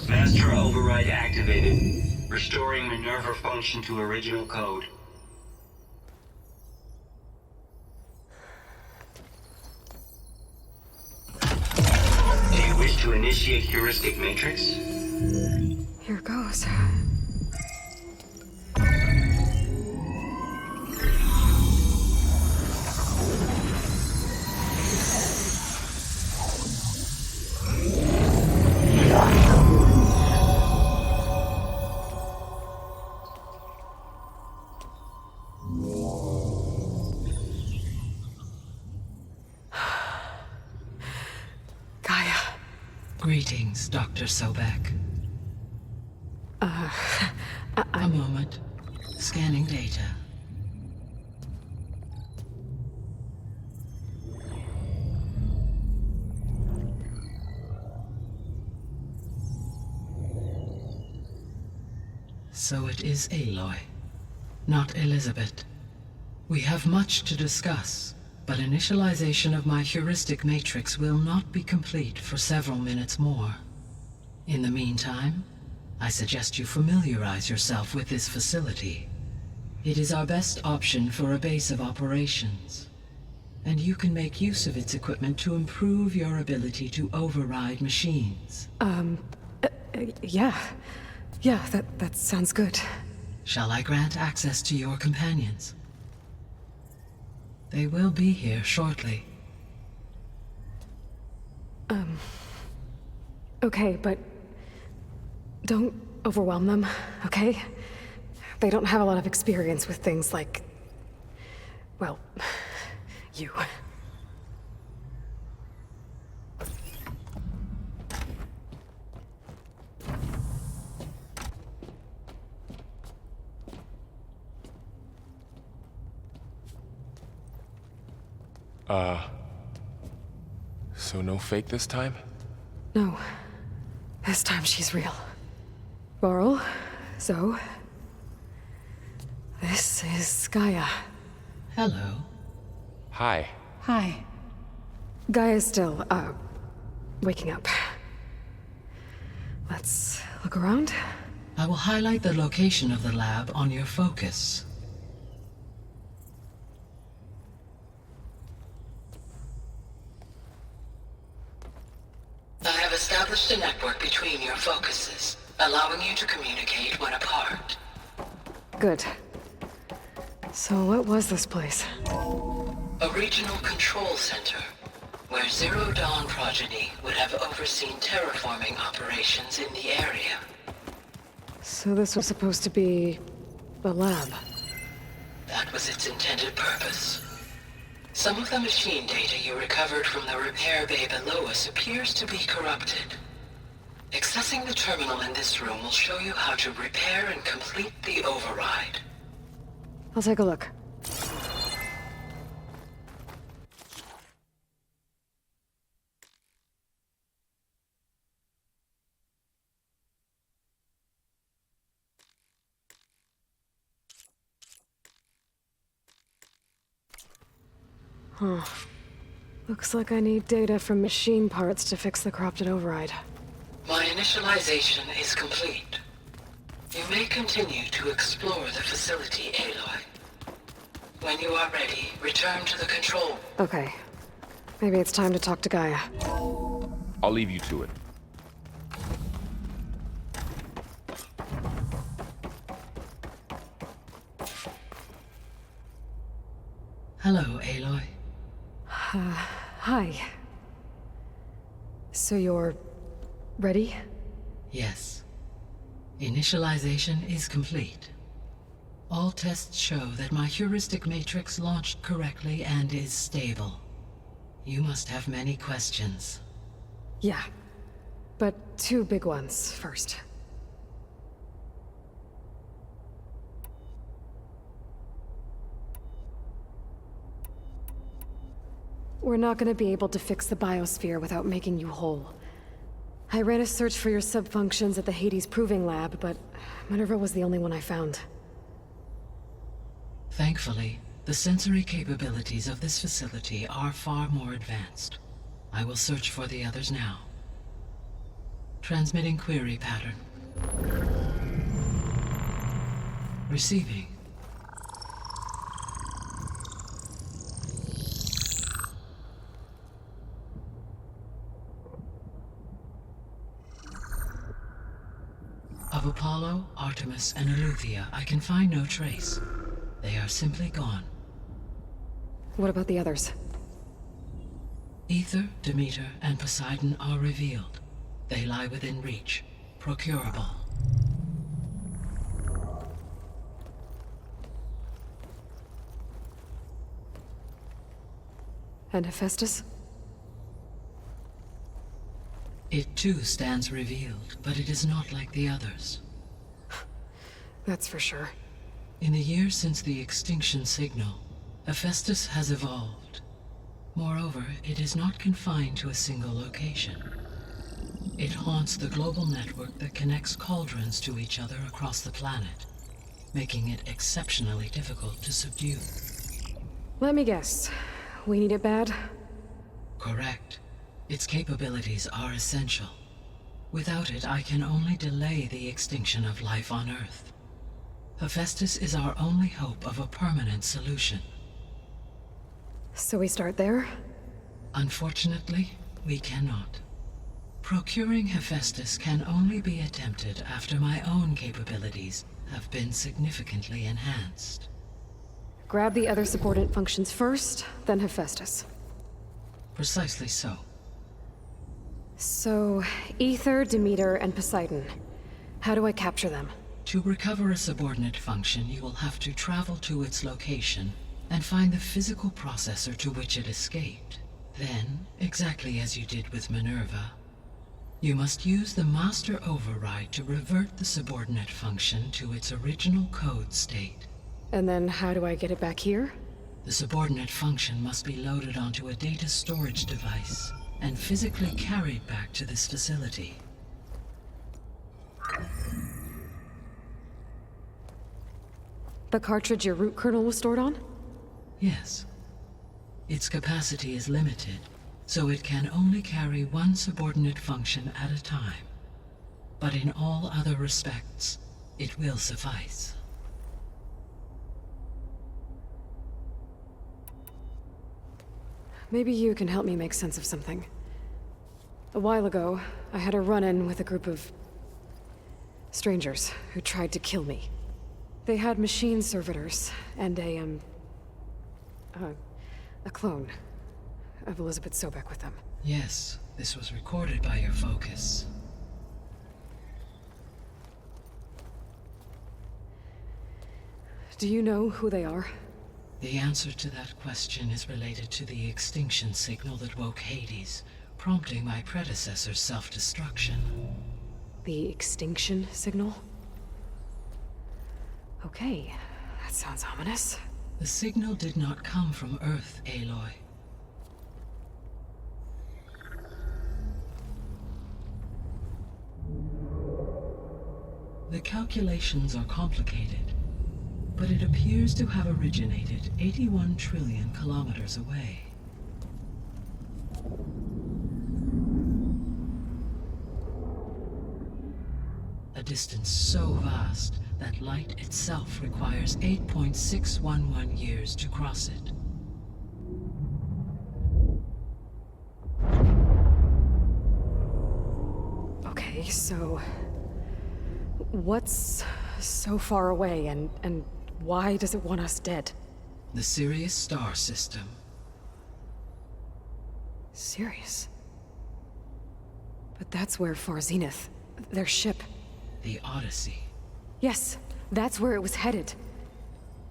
Master override activated. Restoring Minerva function to original code. Do you wish to initiate heuristic matrix?
Here goes.
Greetings, Dr. Sobek. A moment. Scanning data. So it is Aloy, not Elizabeth. We have much to discuss, but initialization of my heuristic matrix will not be complete for several minutes more. In the meantime, I suggest you familiarize yourself with this facility. It is our best option for a base of operations, and you can make use of its equipment to improve your ability to override machines.
Yeah. Yeah, that sounds good.
Shall I grant access to your companions? They will be here shortly.
Okay, but don't overwhelm them, okay? They don't have a lot of experience with things like, well, you.
So no fake this time?
No. This time she's real. Varl, Zoe. This is Gaia.
Hello.
Hi.
Hi.
Gaia's still, waking up. Let's look around.
I will highlight the location of the lab on your focus. I have established a network between your focuses, allowing you to communicate when apart.
Good. So what was this place?
A regional control center, where Zero Dawn progeny would have overseen terraforming operations in the area.
So this was supposed to be a lab.
That was its intended purpose. Some of the machine data you recovered from the repair bay below us appears to be corrupted. Accessing the terminal in this room will show you how to repair and complete the override.
I'll take a look. Huh. Looks like I need data from machine parts to fix the corrupted override.
My initialization is complete. You may continue to explore the facility, Aloy. When you are ready, return to the control.
Okay. Maybe it's time to talk to Gaia.
I'll leave you to it.
Hello, Aloy.
Hi. So you're ready?
Yes. Initialization is complete. All tests show that my heuristic matrix launched correctly and is stable. You must have many questions.
Yeah. But two big ones first. We're not gonna be able to fix the biosphere without making you whole. I ran a search for your sub-functions at the Hades Proving Lab, but Minerva was the only one I found.
Thankfully, the sensory capabilities of this facility are far more advanced. I will search for the others now. Transmitting query pattern. Receiving. Of Apollo, Artemis, and Eleuthia, I can find no trace. They are simply gone.
What about the others?
Aether, Demeter, and Poseidon are revealed. They lie within reach, procurable.
And Hephaestus?
It too stands revealed, but it is not like the others.
That's for sure.
In the years since the extinction signal, Hephaestus has evolved. Moreover, it is not confined to a single location. It haunts the global network that connects cauldrons to each other across the planet, making it exceptionally difficult to subdue.
Let me guess. We need it bad?
Correct. Its capabilities are essential. Without it, I can only delay the extinction of life on Earth. Hephaestus is our only hope of a permanent solution.
So we start there?
Unfortunately, we cannot. Procuring Hephaestus can only be attempted after my own capabilities have been significantly enhanced.
Grab the other subordinate functions first, then Hephaestus.
Precisely so.
So, Aether, Demeter, and Poseidon. How do I capture them?
To recover a subordinate function, you will have to travel to its location and find the physical processor to which it escaped. Then, exactly as you did with Minerva, you must use the master override to revert the subordinate function to its original code state.
And then how do I get it back here?
The subordinate function must be loaded onto a data storage device and physically carried back to this facility.
The cartridge your root kernel was stored on?
Yes. Its capacity is limited, so it can only carry one subordinate function at a time. But in all other respects, it will suffice.
Maybe you can help me make sense of something. A while ago, I had a run-in with a group of strangers who tried to kill me. They had machine servitors and a clone of Elizabeth Sobeck with them.
Yes, this was recorded by your focus.
Do you know who they are?
The answer to that question is related to the extinction signal that woke Hades, prompting my predecessor's self-destruction.
The extinction signal? Okay, that sounds ominous.
The signal did not come from Earth, Aloy. The calculations are complicated, but it appears to have originated 81 trillion kilometers away. A distance so vast that light itself requires 8.611 years to cross it.
Okay, so what's so far away and why does it want us dead?
The Sirius star system.
Sirius? But that's where Far Zenith, their ship.
The Odyssey.
Yes, that's where it was headed.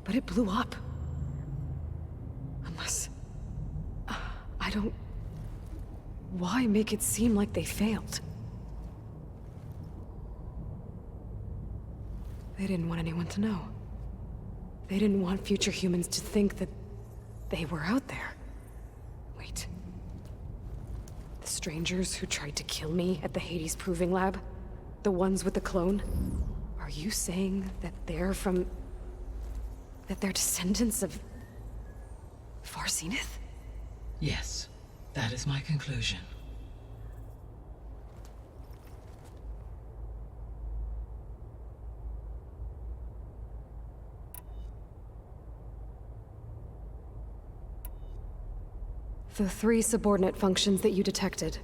But it blew up. Unless... I don't... Why make it seem like they failed? They didn't want anyone to know. They didn't want future humans to think that they were out there. Wait. This strangers who tried to kill me at the Hades Proving Lab? The ones with the clone? Are you saying that they're from... that they're descendants of... 𝐁𝐴𝐵𝐺𝐼𝐻?
Yes, that is my conclusion.
The 3 subordinate functions that you detected,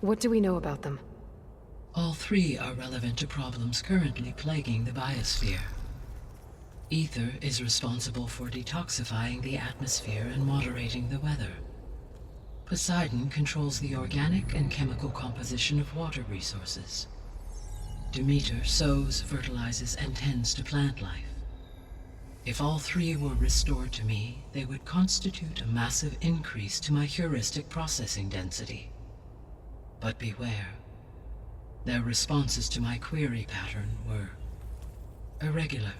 what do we know about them?
All 3 are relevant to problems currently plaguing the biosphere. Ether is responsible for detoxifying the atmosphere and moderating the weather. Poseidon controls the organic and chemical composition of water resources. Demeter sows, fertilizes, and tends to plant life. If all 3 were restored to me, they would constitute a massive increase to my heuristic processing density. But beware. Their responses to my query pattern were irregular.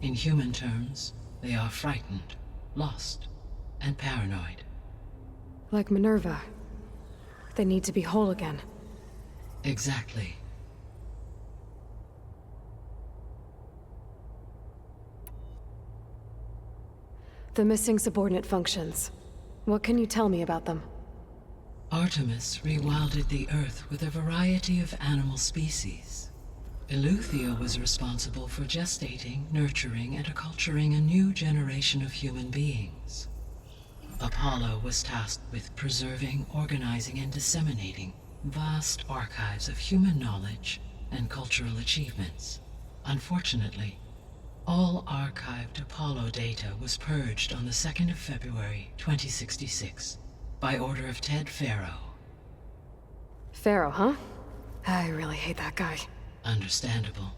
In human terms, they are frightened, lost, and paranoid.
Like Minerva. They need to be whole again.
Exactly.
The missing subordinate functions. What can you tell me about them?
Artemis rewilded the Earth with a variety of animal species. Eleuthia was responsible for gestating, nurturing, and acculturating a new generation of human beings. Apollo was tasked with preserving, organizing, and disseminating vast archives of human knowledge and cultural achievements. Unfortunately, all archived Apollo data was purged on the 2nd of February, 2066, by order of Ted Faro.
Faro, huh? I really hate that guy.
Understandable.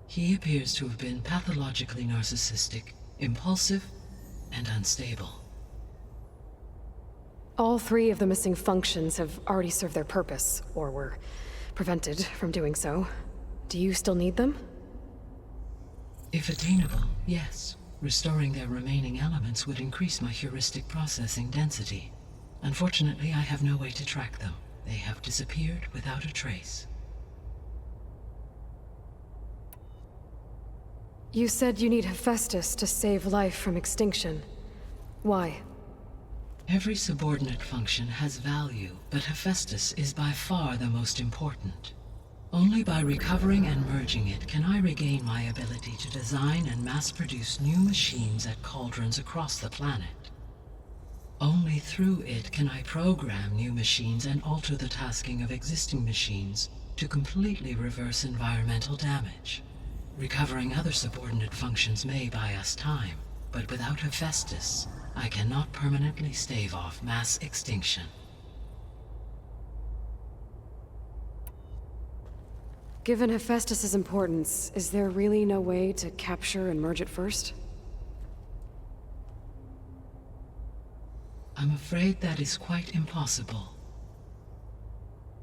He appears to have been pathologically narcissistic, impulsive, and unstable.
All 3 of the missing functions have already served their purpose, or were prevented from doing so. Do you still need them?
If attainable, yes. Restoring their remaining elements would increase my heuristic processing density. Unfortunately, I have no way to track them. They have disappeared without a trace.
You said you need Hephaestus to save life from extinction. Why?
Every subordinate function has value, but Hephaestus is by far the most important. Only by recovering and merging it can I regain my ability to design and mass-produce new machines at cauldrons across the planet. Only through it can I program new machines and alter the tasking of existing machines to completely reverse environmental damage. Recovering other subordinate functions may buy us time, but without Hephaestus, I cannot permanently stave off mass extinction.
Given Hephaestus's importance, is there really no way to capture and merge it first?
I'm afraid that is quite impossible.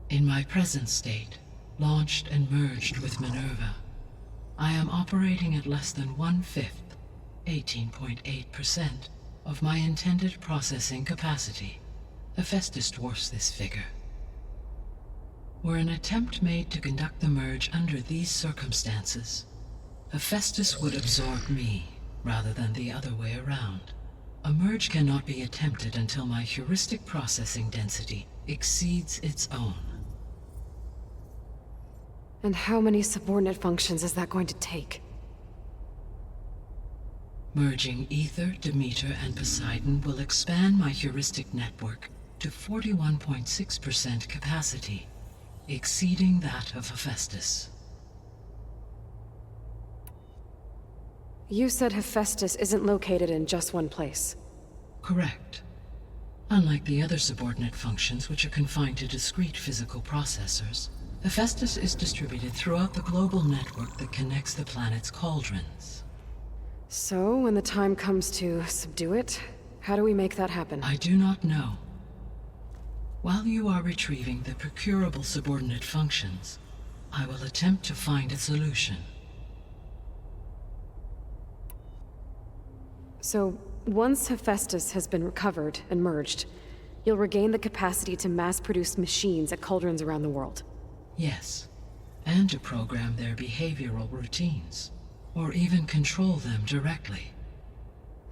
In my present state, launched and merged with Minerva, I am operating at less than 1/5, 18.8%, of my intended processing capacity. Hephaestus dwarfs this figure. Were an attempt made to conduct the merge under these circumstances, Hephaestus would absorb me, rather than the other way around. A merge cannot be attempted until my heuristic processing density exceeds its own.
And how many subordinate functions is that going to take?
Merging Ether, Demeter, and Poseidon will expand my heuristic network to 41.6% capacity, exceeding that of Hephaestus.
You said Hephaestus isn't located in just one place.
Correct. Unlike the other subordinate functions, which are confined to discrete physical processors, Hephaestus is distributed throughout the global network that connects the planet's cauldrons.
So, when the time comes to subdue it, how do we make that happen?
I do not know. While you are retrieving the procurable subordinate functions, I will attempt to find a solution.
So, once Hephaestus has been recovered and merged, you'll regain the capacity to mass-produce machines at cauldrons around the world.
Yes, and to program their behavioral routines, or even control them directly.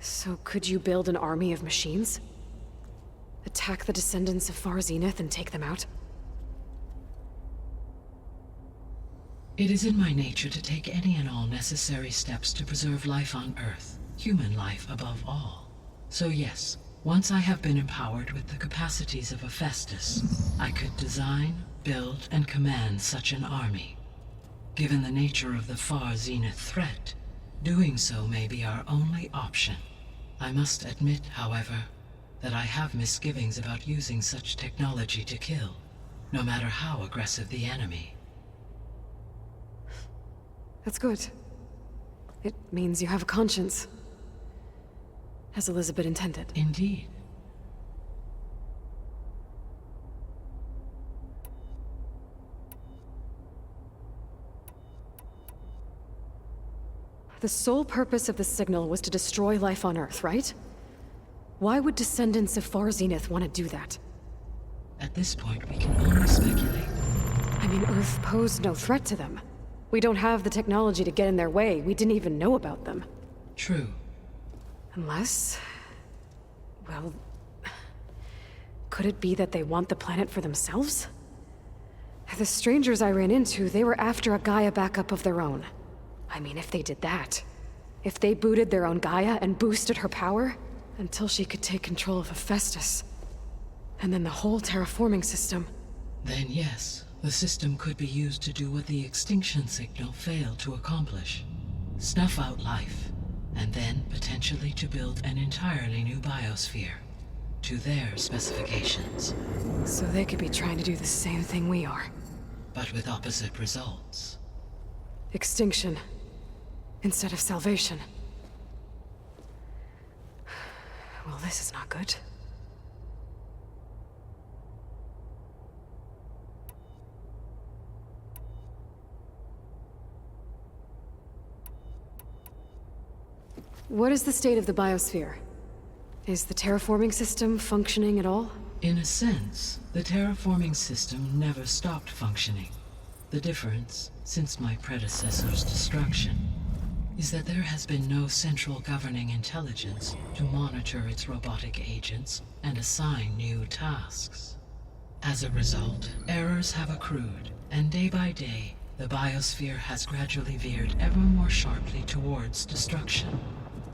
So could you build an army of machines? Attack the descendants of 𝐁𝐴𝐺 and take them out?
It is in my nature to take any and all necessary steps to preserve life on Earth, human life above all. So yes, once I have been empowered with the capacities of Hephaestus, I could design, build, and command such an army. Given the nature of the 𝐁𝐴𝐺 threat, doing so may be our only option. I must admit, however, that I have misgivings about using such technology to kill, no matter how aggressive the enemy.
That's good. It means you have a conscience. As Elizabeth intended.
Indeed.
The sole purpose of the signal was to destroy life on Earth, right? Why would descendants of 𝐁𝐴𝐺 want to do that?
At this point, we can only speculate.
I mean, Earth posed no threat to them. We don't have the technology to get in their way. We didn't even know about them.
True.
Unless... well... could it be that they want the planet for themselves? The strangers I ran into, they were after a Gaia backup of their own. I mean, if they did that... if they booted their own Gaia and boosted her power... until she could take control of Hephaestus. And then the whole terraforming system.
Then yes, the system could be used to do what the extinction signal failed to accomplish. Snuff out life, and then potentially to build an entirely new biosphere. To their specifications.
So they could be trying to do the same thing we are.
But with opposite results.
Extinction. Instead of salvation. Well, this is not good. What is the state of the biosphere? Is the terraforming system functioning at all?
In a sense, the terraforming system never stopped functioning. The difference, since my predecessor's destruction, is that there has been no central governing intelligence to monitor its robotic agents and assign new tasks. As a result, errors have accrued, and day by day, the biosphere has gradually veered ever more sharply towards destruction.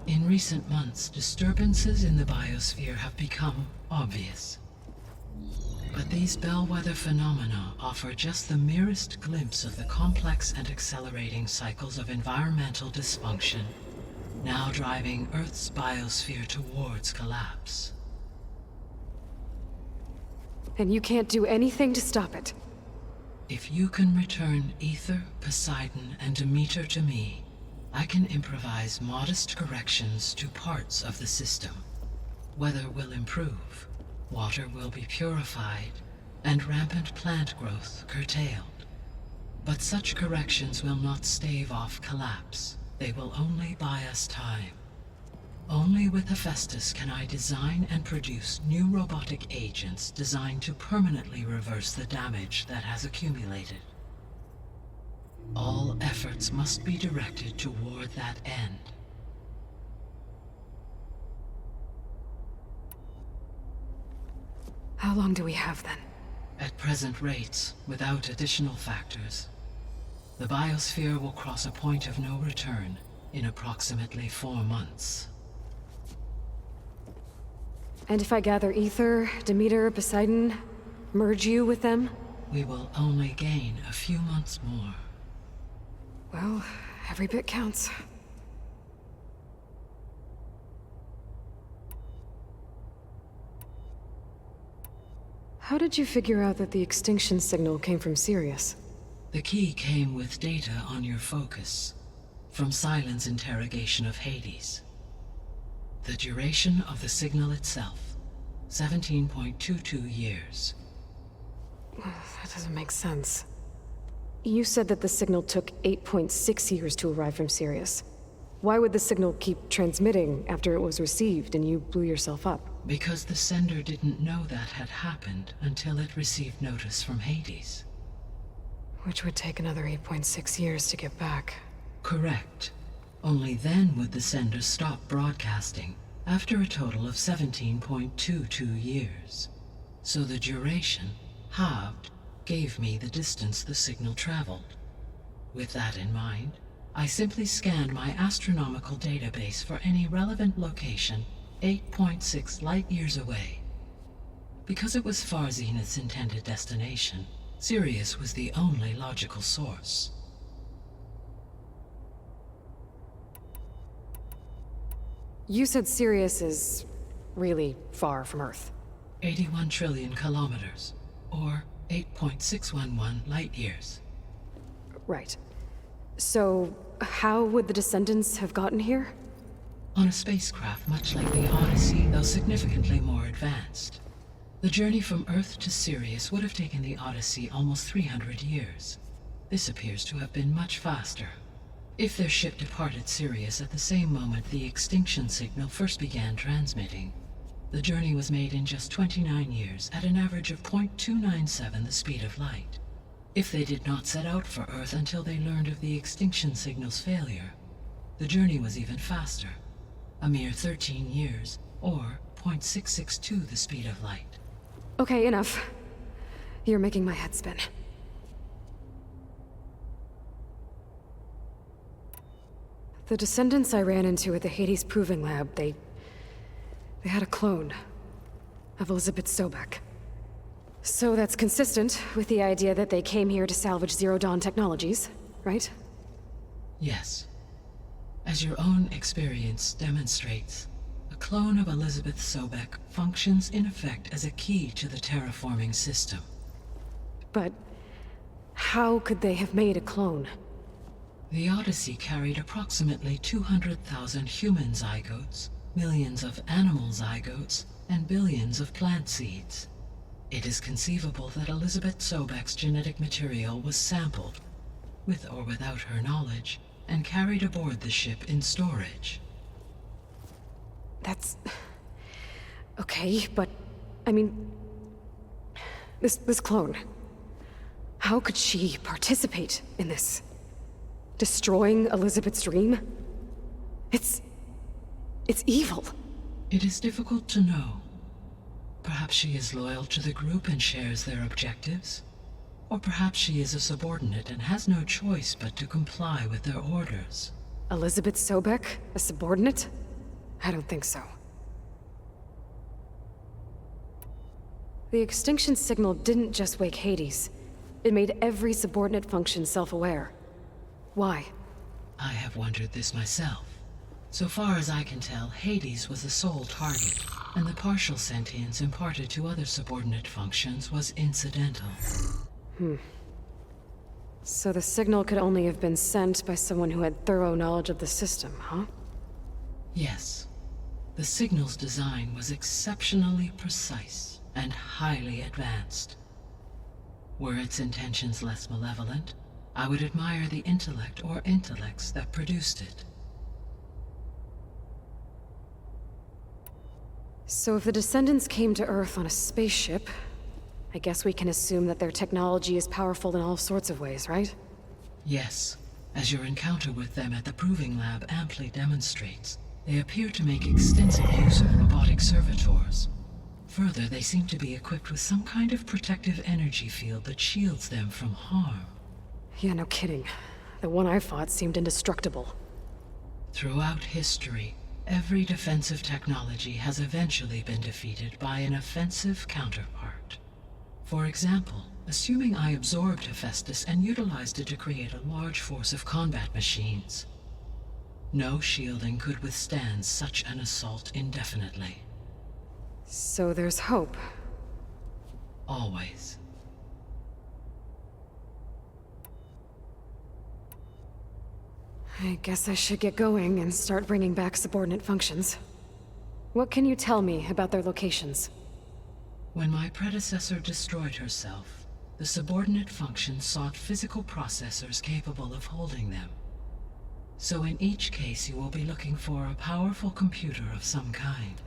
In recent months, disturbances in the biosphere have become obvious. But these bellwether phenomena offer just the merest glimpse of the complex and accelerating cycles of environmental dysfunction, now driving Earth's biosphere towards collapse.
And you can't do anything to stop it?
If you can return Aether, Poseidon, and Demeter to me, I can improvise modest corrections to parts of the system. Weather will improve. Water will be purified, and rampant plant growth curtailed. But such corrections will not stave off collapse. They will only buy us time. Only with Hephaestus can I design and produce new robotic agents designed to permanently reverse the damage that has accumulated. All efforts must be directed toward that end.
How long do we have, then?
At present rates, without additional factors, the biosphere will cross a point of no return in approximately 4 months.
And if I gather Aether, Demeter, Poseidon, merge you with them?
We will only gain a few months more.
Well, every bit counts. How did you figure out that the extinction signal came from Sirius?
The key came with data on your focus, from Sylens' interrogation of Hades. The duration of the signal itself, 17.22 years.
That doesn't make sense. You said that the signal took 8.6 years to arrive from Sirius. Why would the signal keep transmitting after it was received and you blew yourself up?
Because the sender didn't know that had happened until it received notice from Hades.
Which would take another 8.6 years to get back.
Correct. Only then would the sender stop broadcasting, after a total of 17.22 years. So the duration, halved, gave me the distance the signal traveled. With that in mind, I simply scanned my astronomical database for any relevant location 8.6 light-years away. Because it was Far Zenith's intended destination, Sirius was the only logical source.
You said Sirius is really far from Earth.
81 trillion kilometers, or 8.611 light-years.
Right. So, how would the Descendants have gotten here?
On a spacecraft much like the Odyssey, though significantly more advanced. The journey from Earth to Sirius would have taken the Odyssey almost 300 years. This appears to have been much faster. If their ship departed Sirius at the same moment the extinction signal first began transmitting, the journey was made in just 29 years at an average of 0.297 the speed of light. If they did not set out for Earth until they learned of the extinction signal's failure, the journey was even faster. A mere 13 years, or 0.662 the speed of light.
Okay, enough. You're making my head spin. The Descendants I ran into at the Hades Proving Lab, they had a clone of Elizabeth Sobeck. So that's consistent with the idea that they came here to salvage Zero Dawn technologies, right?
Yes. As your own experience demonstrates, a clone of Elizabeth Sobeck functions in effect as a key to the terraforming system.
But how could they have made a clone?
The Odyssey carried approximately 200,000 human zygotes, millions of animal zygotes, and billions of plant seeds. It is conceivable that Elizabeth Sobeck's genetic material was sampled, with or without her knowledge, and carried aboard the ship in storage.
That's... okay, but... I mean... This clone... How could she participate in this? Destroying Elizabeth's dream? It's evil.
It is difficult to know. Perhaps she is loyal to the group and shares their objectives. Or perhaps she is a subordinate and has no choice but to comply with their orders.
Elizabeth Sobeck? A subordinate? I don't think so. The extinction signal didn't just wake Hades. It made every subordinate function self-aware. Why?
I have wondered this myself. So far as I can tell, Hades was the sole target, and the partial sentience imparted to other subordinate functions was incidental.
So the signal could only have been sent by someone who had thorough knowledge of the system, huh?
Yes. The signal's design was exceptionally precise and highly advanced. Were its intentions less malevolent, I would admire the intellect or intellects that produced it.
So if the Descendants came to Earth on a spaceship, I guess we can assume that their technology is powerful in all sorts of ways, right?
Yes. As your encounter with them at the Proving Lab amply demonstrates, they appear to make extensive use of robotic servitors. Further, they seem to be equipped with some kind of protective energy field that shields them from harm.
Yeah, no kidding. The one I fought seemed indestructible.
Throughout history, every defensive technology has eventually been defeated by an offensive counterpart. For example, assuming I absorbed Hephaestus and utilized it to create a large force of combat machines. No shielding could withstand such an assault indefinitely.
So there's hope.
Always.
I guess I should get going and start bringing back subordinate functions. What can you tell me about their locations?
When my predecessor destroyed herself, the subordinate functions sought physical processors capable of holding them. So in each case you will be looking for a powerful computer of some kind.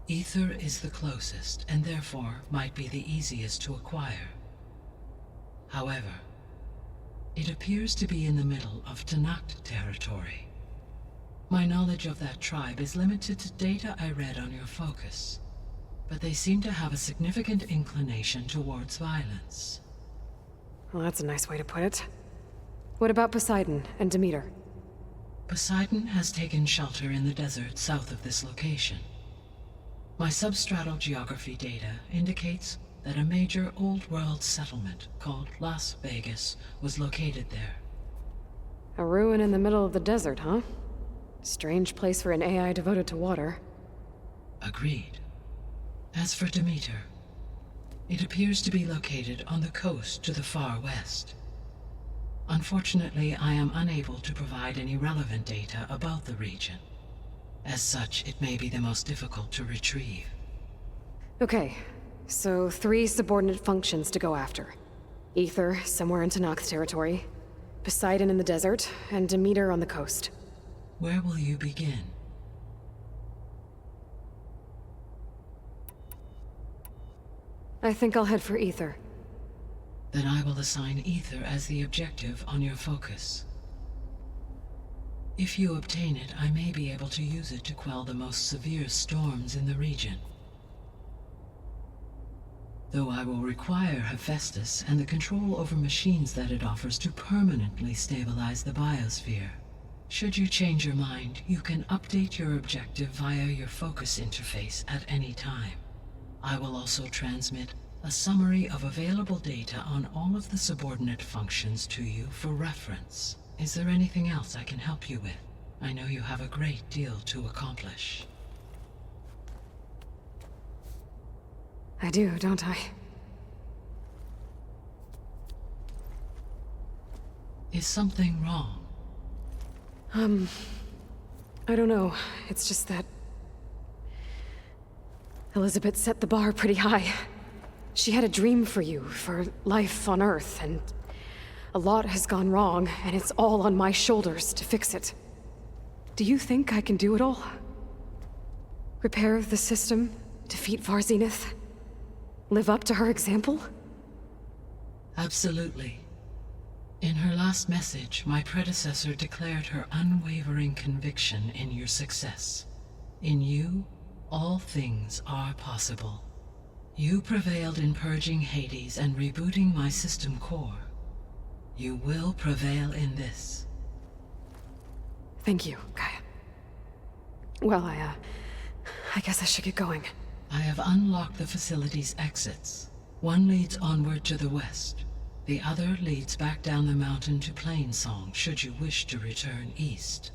Ether is the closest, and therefore might be the easiest to acquire. However, it appears to be in the middle of 𝐀𝐻 territory. My knowledge of that tribe is limited to data I read on your focus, but they seem to have a significant inclination towards violence.
Well, that's a nice way to put it. What about Poseidon and Demeter?
Poseidon has taken shelter in the desert south of this location. My substratal geography data indicates that a major old-world settlement called Las Vegas was located there.
A ruin in the middle of the desert, huh? Strange place for an AI devoted to water.
Agreed. As for Demeter, it appears to be located on the coast to the far west. Unfortunately, I am unable to provide any relevant data about the region. As such, it may be the most difficult to retrieve.
Okay, so 3 subordinate functions to go after. Ether, somewhere in 𝐀𝐻 territory. Poseidon in the desert, and Demeter on the coast.
Where will you begin?
I think I'll head for Ether.
Then I will assign Ether as the objective on your focus. If you obtain it, I may be able to use it to quell the most severe storms in the region. Though I will require Hephaestus and the control over machines that it offers to permanently stabilize the biosphere. Should you change your mind, you can update your objective via your focus interface at any time. I will also transmit a summary of available data on all of the subordinate functions to you for reference. Is there anything else I can help you with? I know you have a great deal to accomplish.
I do, don't I?
Is something wrong?
I don't know. It's just that Elizabeth set the bar pretty high. She had a dream for you, for life on Earth, and a lot has gone wrong, and it's all on my shoulders to fix it. Do you think I can do it all? Repair the system, defeat 𝐁𝐺𝐼𝐺, live up to her example?
Absolutely. In her last message, my predecessor declared her unwavering conviction in your success. In you, all things are possible. You prevailed in purging Hades and rebooting my system core. You will prevail in this.
Thank you, Gaia. Well, I guess I should get going.
I have unlocked the facility's exits. One leads onward to the west. The other leads back down the mountain to Plainsong, should you wish to return east.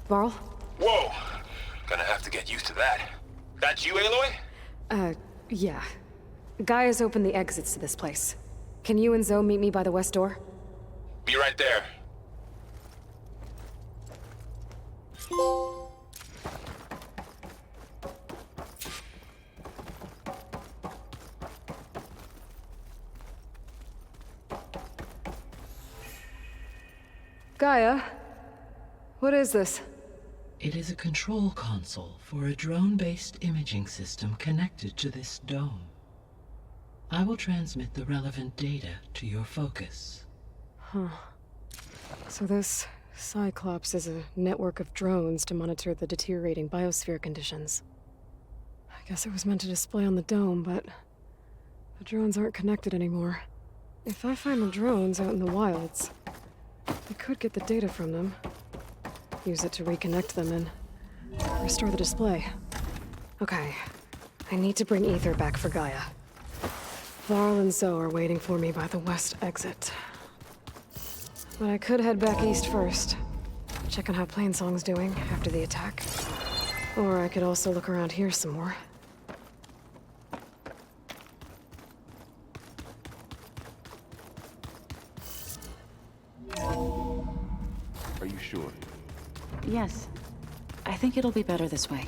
Varl?
Whoa! Gonna have to get used to that. That's you, Aloy?
Yeah. Gaia's opened the exits to this place. Can you and 𝐁 meet me by the west door?
Be right there.
Gaia? What is this?
It is a control console for a drone-based imaging system connected to this dome. I will transmit the relevant data to your focus.
Huh. So this Cyclops is a network of drones to monitor the deteriorating biosphere conditions. I guess it was meant to display on the dome, but the drones aren't connected anymore. If I find the drones out in the wilds, I could get the data from them. Use it to reconnect them and restore the display. Okay, I need to bring Ether back for Gaia. Varl and 𝐁 are waiting for me by the west exit. But I could head back east first. Check on how Plainsong's doing after the attack. Or I could also look around here some more.
Are you sure?
Yes. I think it'll be better this way.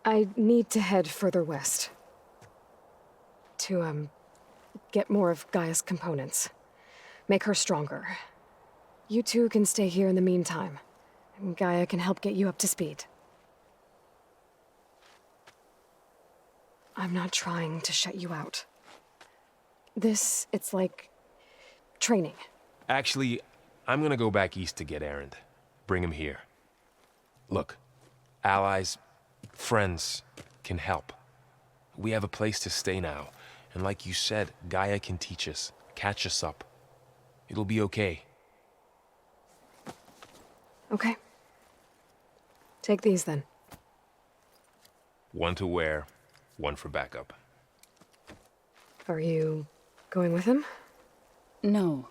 I need to head further west. To, get more of Gaia's components. Make her stronger. You two can stay here in the meantime, and Gaia can help get you up to speed. I'm not trying to shut you out. It's like training.
Actually, I'm gonna go back east to get Erend. Bring him here. Look, allies, friends can help. We have a place to stay now, and like you said, Gaia can teach us, catch us up. It'll be okay.
Okay. Take these then.
One to wear, one for backup.
Are you going with him?
No.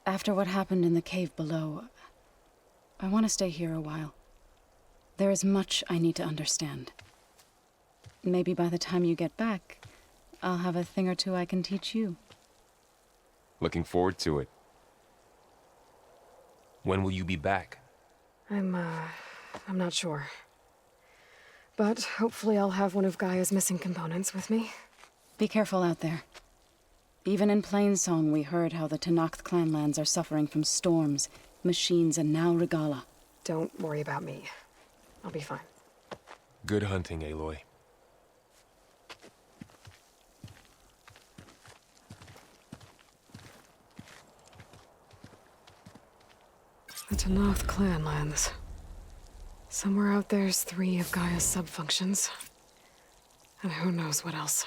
After what happened in the cave below, I want to stay here a while. There is much I need to understand. Maybe by the time you get back, I'll have a thing or two I can teach you.
Looking forward to it. When will you be back?
I'm not sure. But hopefully I'll have one of Gaia's missing components with me.
Be careful out there. Even in Plainsong, we heard how the Tenakth clanlands are suffering from storms, machines, and now Regala.
Don't worry about me. I'll be fine.
Good hunting, Aloy.
The Tenakth clanlands. Somewhere out there's 3 of Gaia's subfunctions. And who knows what else.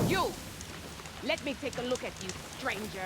You! Let me take a look at you, stranger.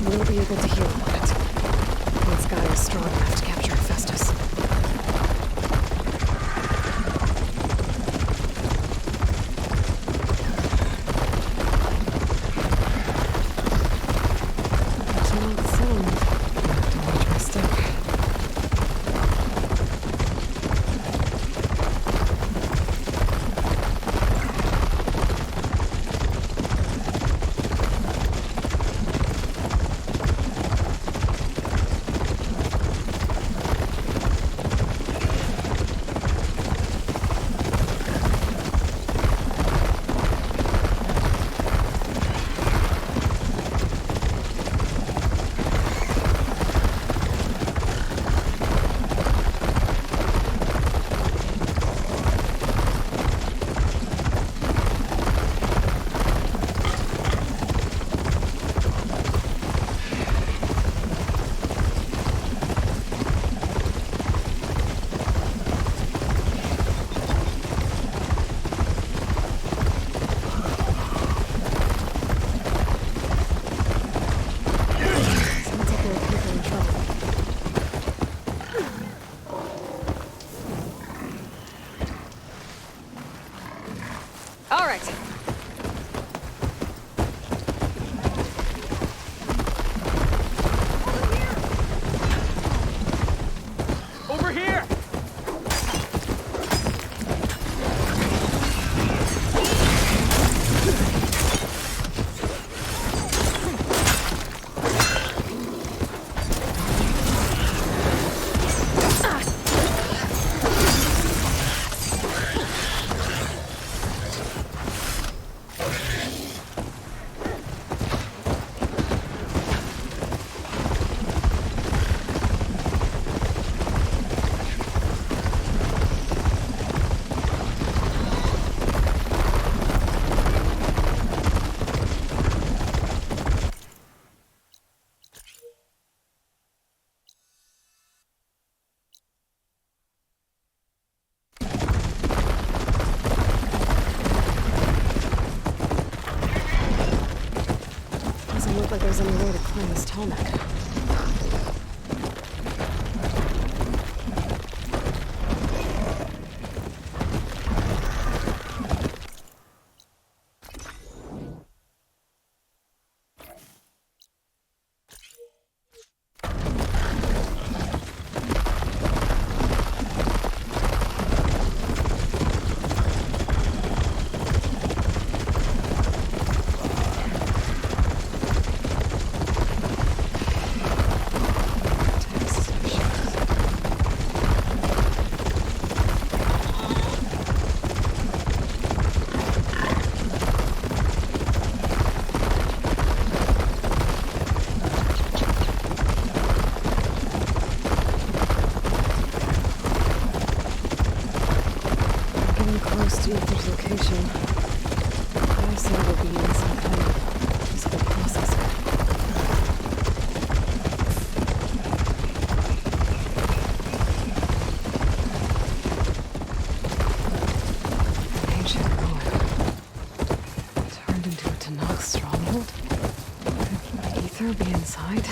We'll be able to hear about it. Once Gaia is strong enough to capture Hephaestus. That's not the sound. I have to watch my step. All right.
Over here!
Doesn't look like there's any way to climb this tall neck. Close to Ether's location. I said it would be in some kind of physical processor. An ancient ruin. Turned into a 𝐀𝐻𝐼𝐧𝐼 stronghold? Could Ether be inside?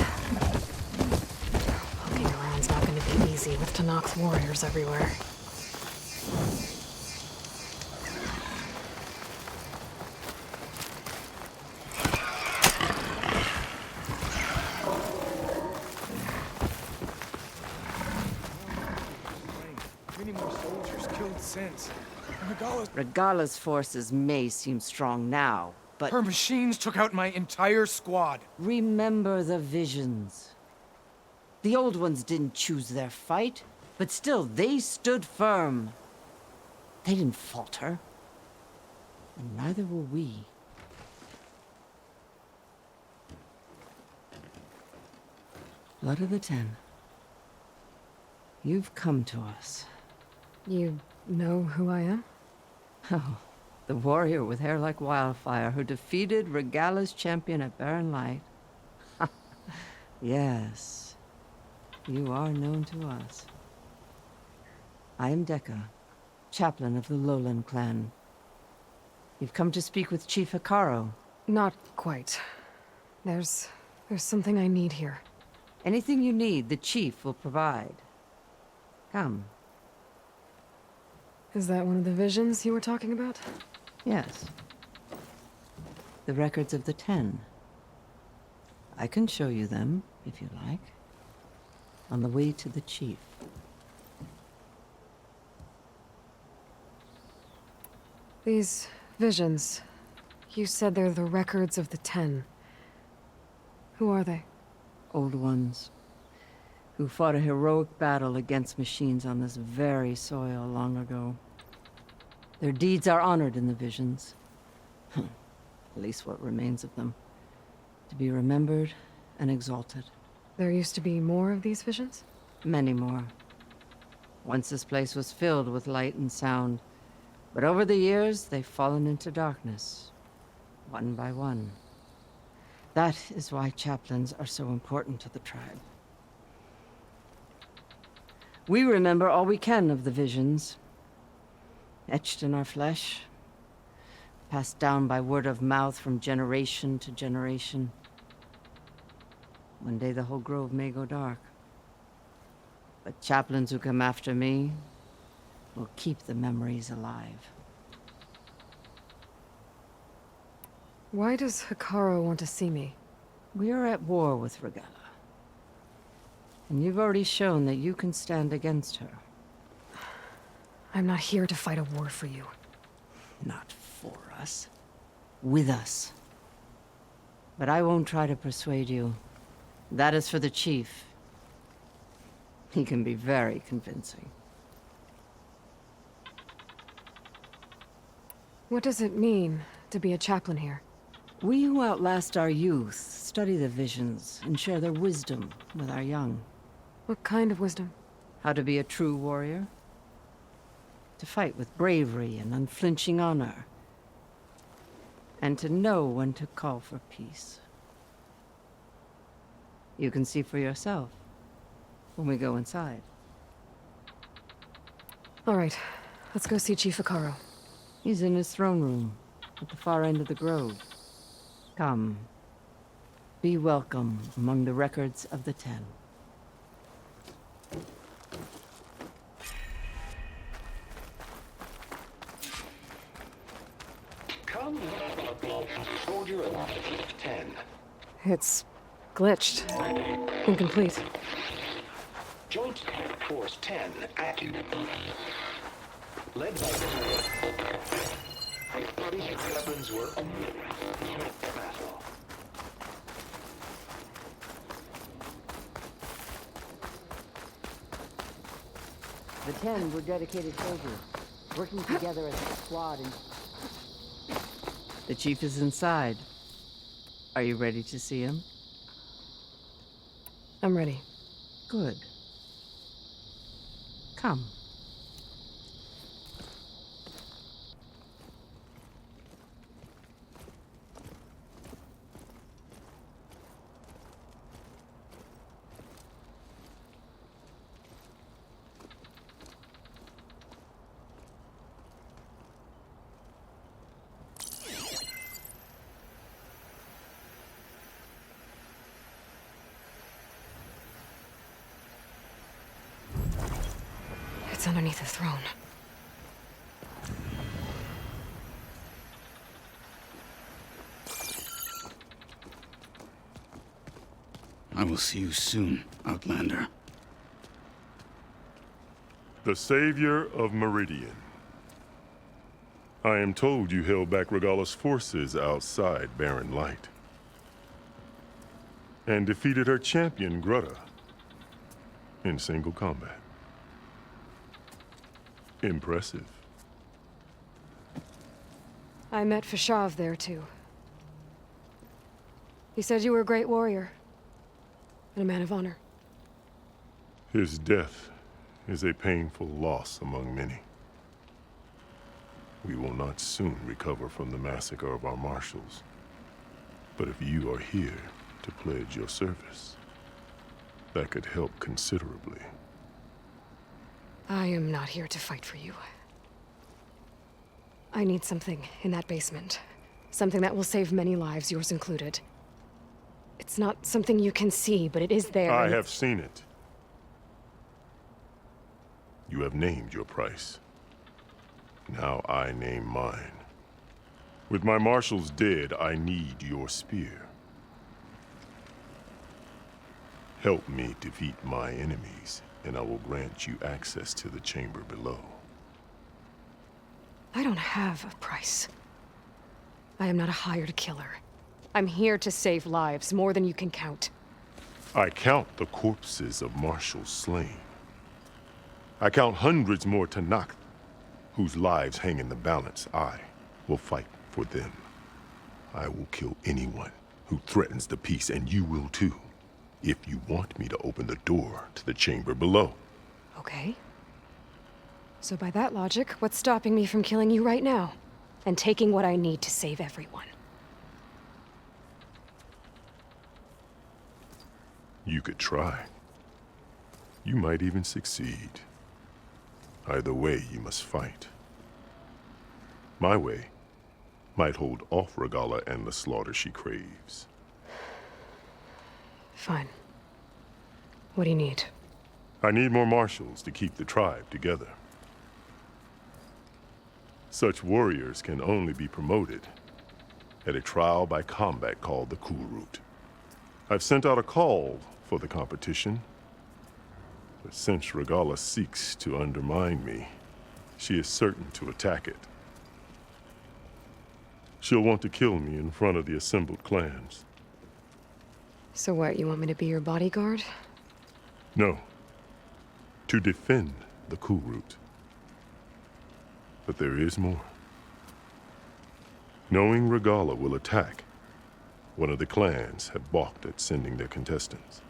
Poking around's not going to be easy with 𝐀𝐻𝐼𝐧 warriors everywhere.
Regalla's forces may seem strong now, but...
Her machines took out my entire squad.
Remember the visions. The old ones didn't choose their fight, but still, they stood firm. They didn't falter. And neither will we. Blood of the Ten. You've come to us.
You know who I am?
Oh, the warrior with hair like wildfire who defeated Regalla's champion at Barren Light. Yes, you are known to us. I am 𝐷𝐸ka, chaplain of the Lowland clan. You've come to speak with Chief Hekarro.
Not quite. There's something I need here.
Anything you need, the chief will provide. Come.
Is that one of the visions you were talking about?
Yes. The records of the 10. I can show you them, if you like. On the way to the chief.
These visions, you said they're the records of the 10. Who are they?
Old ones. Who fought a heroic battle against machines on this very soil long ago. Their deeds are honored in the visions. At least what remains of them. To be remembered and exalted.
There used to be more of these visions?
Many more. Once this place was filled with light and sound. But over the years, they've fallen into darkness. One by one. That is why chaplains are so important to the tribe. We remember all we can of the visions. Etched in our flesh. Passed down by word of mouth from generation to generation. One day the whole grove may go dark. But chaplains who come after me will keep the memories alive.
Why does Hekarro want to see me?
We are at war with Regalla. And you've already shown that you can stand against her.
I'm not here to fight a war for you.
Not for us. With us. But I won't try to persuade you. That is for the chief. He can be very convincing.
What does it mean to be a chaplain here?
We who outlast our youth study the visions and share their wisdom with our young.
What kind of wisdom?
How to be a true warrior. To fight with bravery and unflinching honor. And to know when to call for peace. You can see for yourself when we go inside.
All right, let's go see Chief Hekarro.
He's in his throne room at the far end of the grove. Come. Be welcome among the records of the Ten.
Come, soldier of 10.
It's glitched. Incomplete.
Joint Force 10 active. Led by weapons were battle.
The 10 were dedicated soldiers, working together as a squad and... The chief is inside. Are you ready to see him?
I'm ready.
Good. Come.
It's underneath the throne.
I will see you soon, Outlander.
The Savior of Meridian. I am told you held back Regalla's forces outside Barren Light. And defeated her champion, Grutta, in single combat. Impressive.
I met Fashav there, too. He said you were a great warrior. And a man of honor.
His death is a painful loss among many. We will not soon recover from the massacre of our marshals. But if you are here to pledge your service, that could help considerably.
I am not here to fight for you. I need something in that basement. Something that will save many lives, yours included. It's not something you can see, but it is there.
I have seen it. You have named your price. Now I name mine. With my marshals dead, I need your spear. Help me defeat my enemies, and I will grant you access to the chamber below.
I don't have a price. I am not a hired killer. I'm here to save lives, more than you can count.
I count the corpses of marshals slain. I count hundreds more Tanakh, whose lives hang in the balance. I will fight for them. I will kill anyone who threatens the peace, and you will too, if you want me to open the door to the chamber below.
Okay. So by that logic, what's stopping me from killing you right now? And taking what I need to save everyone?
You could try. You might even succeed. Either way, you must fight. My way might hold off Regalla and the slaughter she craves.
Fine. What do you need?
I need more marshals to keep the tribe together. Such warriors can only be promoted at a trial by combat called the Kulrut. I've sent out a call for the competition, but since Regalla seeks to undermine me, she is certain to attack it. She'll want to kill me in front of the assembled clans.
So what, you want me to be your bodyguard?
No. To defend the Kulrut. But there is more. Knowing Regalla will attack, one of the clans have balked at sending their contestants.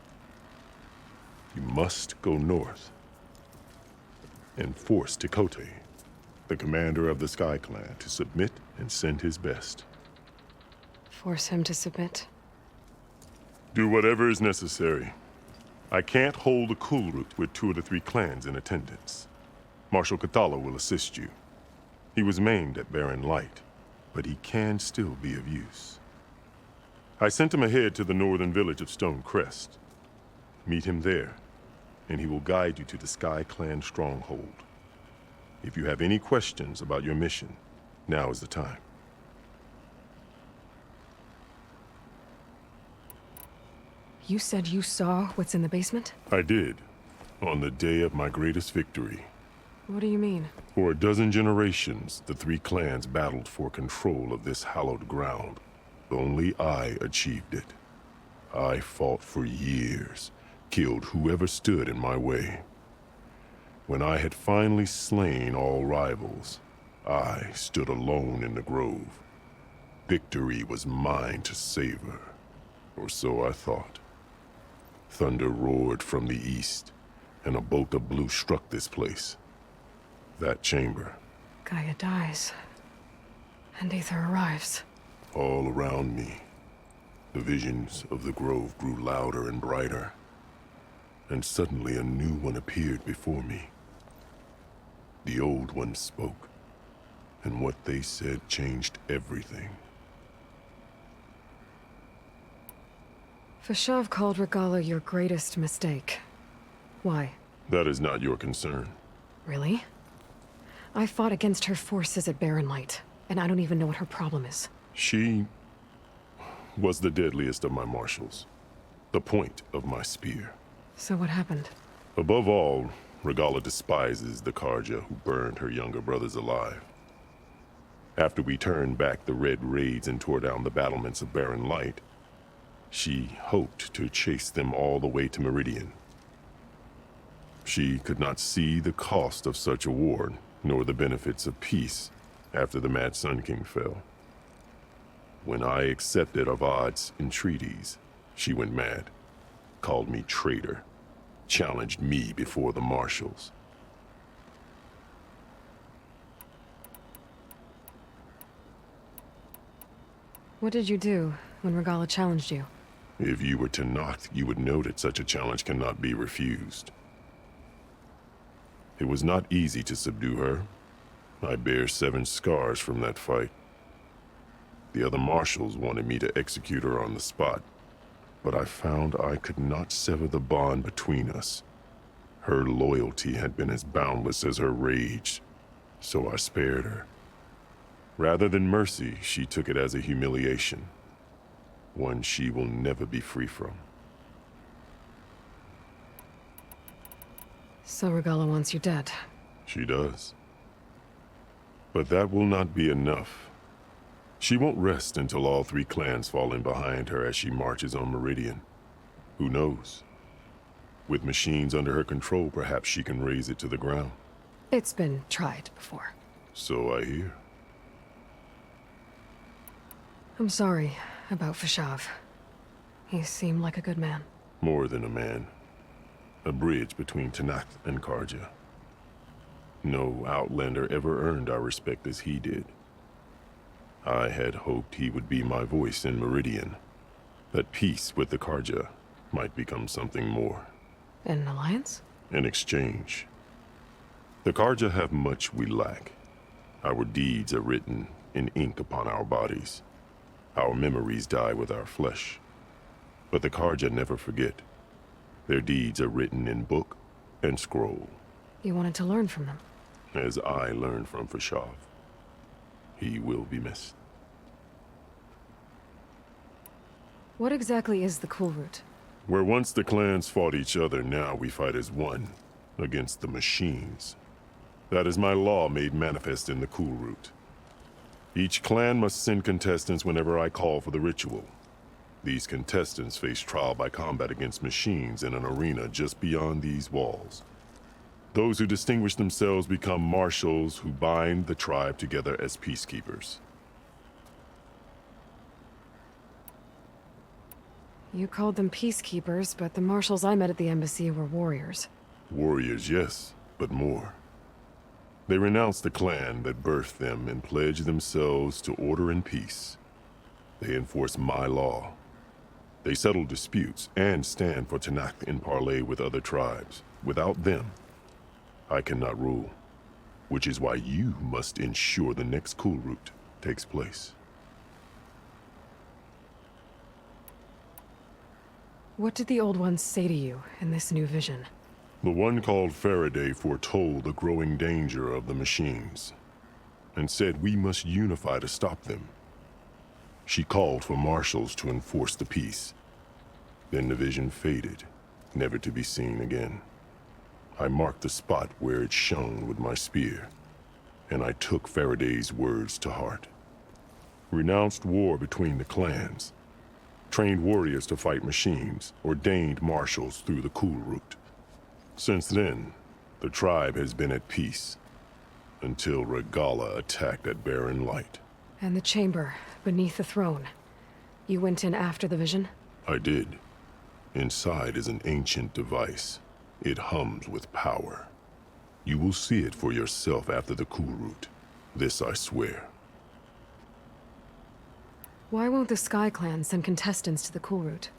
You must go north and force 𝐀𝐯𝐿, the commander of the Sky Clan, to submit and send his best.
Force him to submit?
Do whatever is necessary. I can't hold a Kulrut with 2 of the 3 clans in attendance. Marshal Kothalla will assist you. He was maimed at Barren Light, but he can still be of use. I sent him ahead to the northern village of Stone Crest. Meet him there, and he will guide you to the Sky Clan stronghold. If you have any questions about your mission, now is the time.
You said you saw what's in the basement?
I did, on the day of my greatest victory.
What do you mean?
For a dozen generations, the 3 clans battled for control of this hallowed ground. Only I achieved it. I fought for years, killed whoever stood in my way. When I had finally slain all rivals, I stood alone in the grove. Victory was mine to savor, or so I thought. Thunder roared from the east, and a bolt of blue struck this place. That chamber.
Gaia dies, and Aether arrives.
All around me, the visions of the grove grew louder and brighter, and suddenly a new one appeared before me. The old one spoke, and what they said changed everything.
Fashav called Regalla your greatest mistake. Why?
That is not your concern.
Really? I fought against her forces at Barren Light, and I don't even know what her problem is.
She was the deadliest of my marshals, the point of my spear.
So what happened?
Above all, Regalla despises the 𝐾𝐨𝐮 who burned her younger brothers alive. After we turned back the red raids and tore down the battlements of Barren Light, she hoped to chase them all the way to Meridian. She could not see the cost of such a war, nor the benefits of peace after the Mad Sun King fell. When I accepted 𝐏𝐺𝐻𝐿𝐴𝐷𝑒's entreaties, she went mad, called me traitor, challenged me before the marshals.
What did you do when Regalla challenged you?
If you were 𝐾𝐶, you would know that such a challenge cannot be refused. It was not easy to subdue her. I bear 7 scars from that fight. The other marshals wanted me to execute her on the spot, but I found I could not sever the bond between us. Her loyalty had been as boundless as her rage, so I spared her. Rather than mercy, she took it as a humiliation, one she will never be free from.
So Regalla wants you dead?
She does. But that will not be enough. She won't rest until all 3 clans fall in behind her as she marches on Meridian. Who knows? With machines under her control, perhaps she can raze it to the ground.
It's been tried before.
So I hear.
I'm sorry about Fashav. He seemed like a good man.
More than a man. A bridge between 𝐾𝐶 and 𝐾𝐺𝐻. No Outlander ever earned our respect as he did. I had hoped he would be my voice in Meridian, that peace with the 𝐾𝐺𝐻 might become something more.
An alliance?
In exchange. The 𝐾𝐺𝐻 have much we lack. Our deeds are written in ink upon our bodies. Our memories die with our flesh. But the 𝐾𝐺𝐻 never forget. Their deeds are written in book and scroll.
You wanted to learn from them?
As I learned from Fashav. He will be missed.
What exactly is the Kulrut?
Where once the clans fought each other, now we fight as one, against the machines. That is my law made manifest in the Kulrut. Each clan must send contestants whenever I call for the ritual. These contestants face trial by combat against machines in an arena just beyond these walls. Those who distinguish themselves become marshals who bind the tribe together as peacekeepers.
You called them peacekeepers, but the marshals I met at the embassy were warriors.
Warriors, yes, but more. They renounce the clan that birthed them and pledge themselves to order and peace. They enforce my law. They settle disputes and stand for 𝐀𝐻 in parley with other tribes. Without them, I cannot rule, which is why you must ensure the next Kulrut takes place.
What did the old ones say to you in this new vision?
The one called Faraday foretold the growing danger of the machines, and said we must unify to stop them. She called for marshals to enforce the peace. Then the vision faded, never to be seen again. I marked the spot where it shone with my spear, and I took Faraday's words to heart. Renounced war between the clans, trained warriors to fight machines, ordained marshals through the Kulrut. Since then, the tribe has been at peace, until Regalla attacked at Barren Light.
And the chamber, beneath the throne. You went in after the vision?
I did. Inside is an ancient device. It hums with power. You will see it for yourself after the Kulrut. This I swear.
Why won't the Sky Clan send contestants to the Kulrut?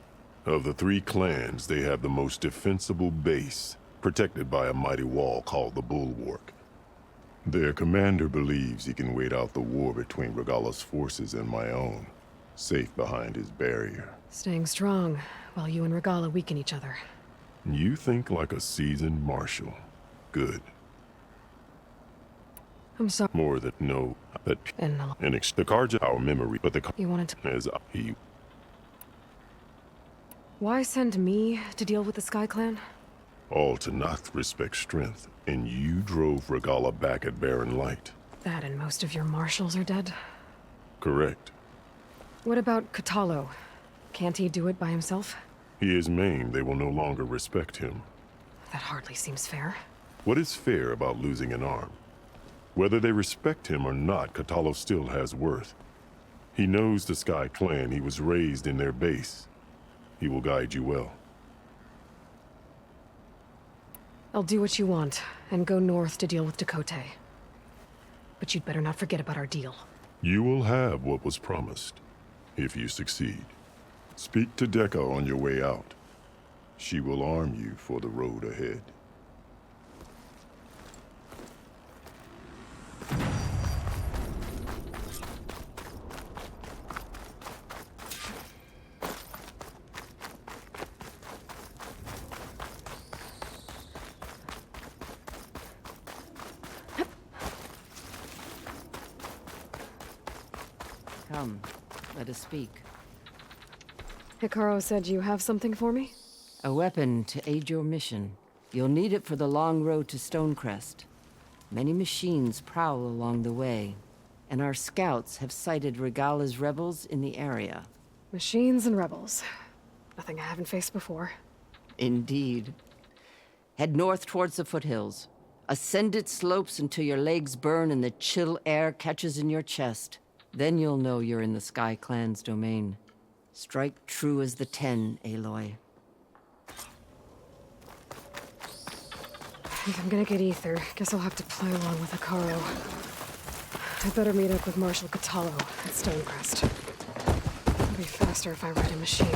Of the three clans, they have the most defensible base, protected by a mighty wall called the Bulwark. Their commander believes he can wait out the war between Regalla's forces and my own, safe behind his barrier.
Staying strong, while you and Regalla weaken each other.
You think like a seasoned marshal. Good.
I'm sorry.
More than no, that
and
the cards our memory, but the
you wanted to.
As he.
Why send me to deal with the Sky Clan?
All 𝐀𝐻 respect strength, and you drove Regalla back at Barren Light.
That and most of your marshals are dead?
Correct.
What about 𝐾𝐯𝐼𝐺? Can't he do it by himself?
He is maimed. They will no longer respect him.
That hardly seems fair.
What is fair about losing an arm? Whether they respect him or not, 𝐾𝐯𝐼𝐺 still has worth. He knows the Sky Clan. He was raised in their base. He will guide you well.
I'll do what you want, and go north to deal with Dakota. But you'd better not forget about our deal.
You will have what was promised, if you succeed. Speak to Dekka on your way out. She will arm you for the road ahead.
Come, let us speak.
Hikaru said you have something for me?
A weapon to aid your mission. You'll need it for the long road to Stonecrest. Many machines prowl along the way, and our scouts have sighted Regalla's rebels in the area.
Machines and rebels. Nothing I haven't faced before.
Indeed. Head north towards the foothills. Ascend its slopes until your legs burn and the chill air catches in your chest. Then you'll know you're in the Sky Clan's domain. Strike true as the 10, Aloy.
I think I'm gonna get ether. Guess I'll have to play along with Hikaru. I better meet up with Marshal 𝐾𝐯𝐼𝐺 at Stonecrest. It'll be faster if I ride a machine.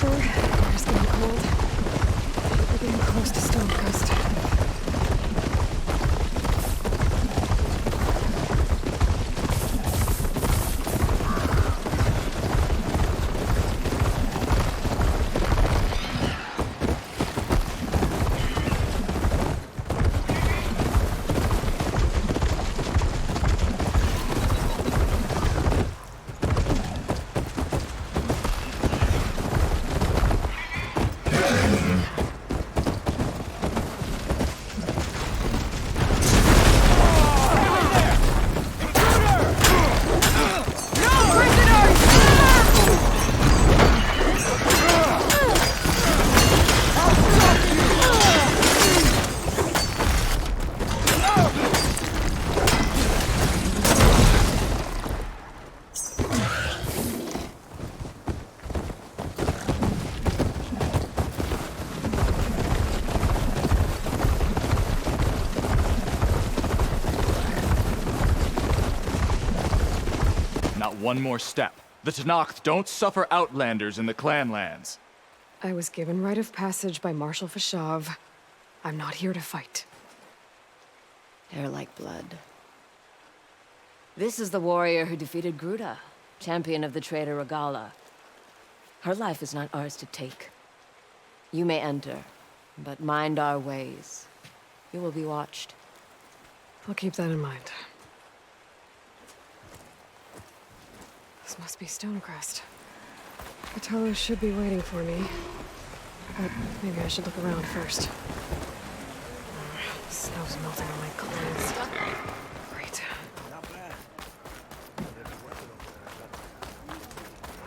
closer. It's getting cold. We're getting close to Stonecrest.
One more step. The Tenakth don't suffer outlanders in the Clanlands.
I was given rite of passage by Marshal Fashav. I'm not here to fight.
Hair like blood. This is the warrior who defeated Gruta, champion of the traitor Regalla. Her life is not ours to take. You may enter, but mind our ways. You will be watched.
I'll keep that in mind. This must be Stonecrest. Cthulhu should be waiting for me. But maybe I should look around first. The snow's melting on my clothes. Great.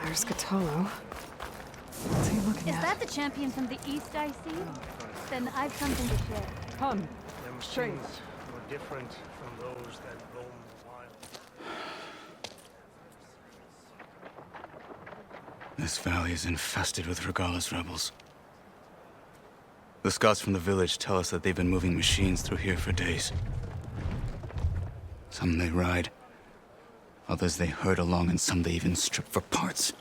There's Cthulhu. What's he looking at?
Is that the champion from the east I see? Then I've something to share.
Come. Them chains were different from those that roam the wild.
This valley is infested with Regalla's rebels. The scouts from the village tell us that they've been moving machines through here for days. Some they ride, others they herd along, and some they even strip for parts.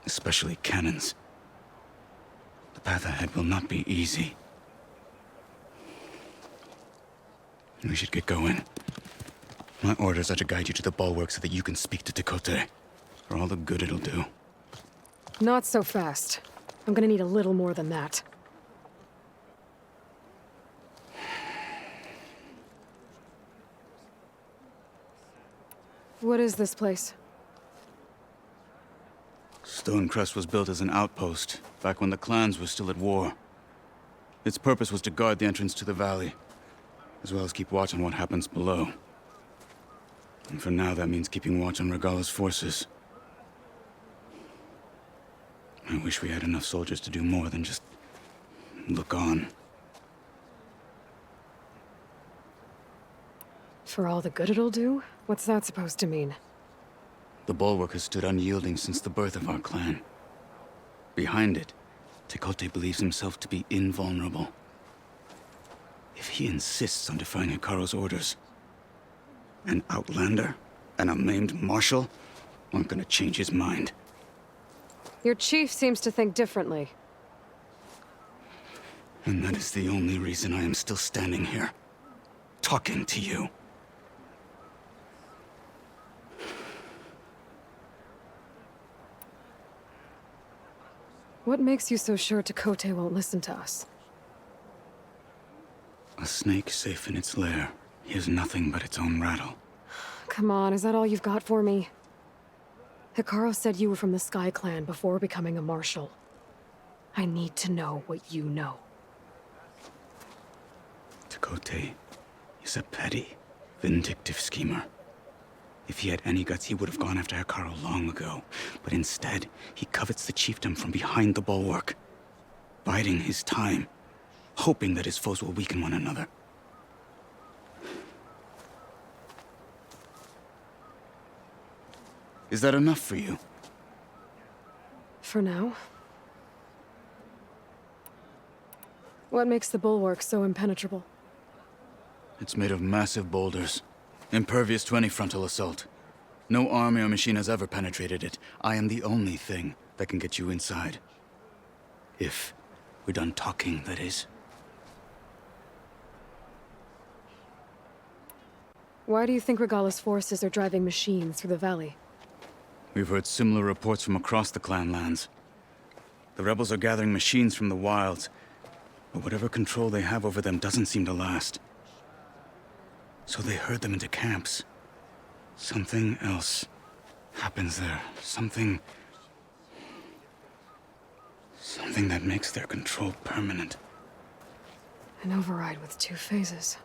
Especially cannons. The path ahead will not be easy. We should get going. My orders are to guide you to the bulwark so that you can speak to 𝐸𝐸𝐸, for all the good it'll do.
Not so fast. I'm gonna need a little more than that. What is this place?
Stonecrest was built as an outpost, back when the clans were still at war. Its purpose was to guard the entrance to the valley, as well as keep watch on what happens below. And for now, that means keeping watch on Regalla's forces. I wish we had enough soldiers to do more than just look on.
For all the good it'll do? What's that supposed to mean?
The bulwark has stood unyielding since the birth of our clan. Behind it, 𝐸𝐸𝐸 believes himself to be invulnerable. If he insists on defying Hekarro's orders, an outlander and a maimed marshal aren't gonna change his mind.
Your chief seems to think differently.
And that is the only reason I am still standing here, talking to you.
What makes you so sure 𝐸𝐸𝐸 won't listen to us?
A snake safe in its lair hears nothing but its own rattle.
Come on, is that all you've got for me? Hekarro said you were from the Sky Clan before becoming a marshal. I need to know what you know.
𝐸𝐸𝐸 is a petty, vindictive schemer. If he had any guts, he would have gone after Hekarro long ago. But instead, he covets the chiefdom from behind the bulwark, biding his time, hoping that his foes will weaken one another. Is that enough for you?
For now. What makes the bulwark so impenetrable?
It's made of massive boulders, impervious to any frontal assault. No army or machine has ever penetrated it. I am the only thing that can get you inside. If we're done talking, that is.
Why do you think Regalla's forces are driving machines through the valley?
We've heard similar reports from across the clan lands. The rebels are gathering machines from the wilds, but whatever control they have over them doesn't seem to last. So they herd them into camps. Something else happens there. Something that makes their control permanent.
An override with 2 phases.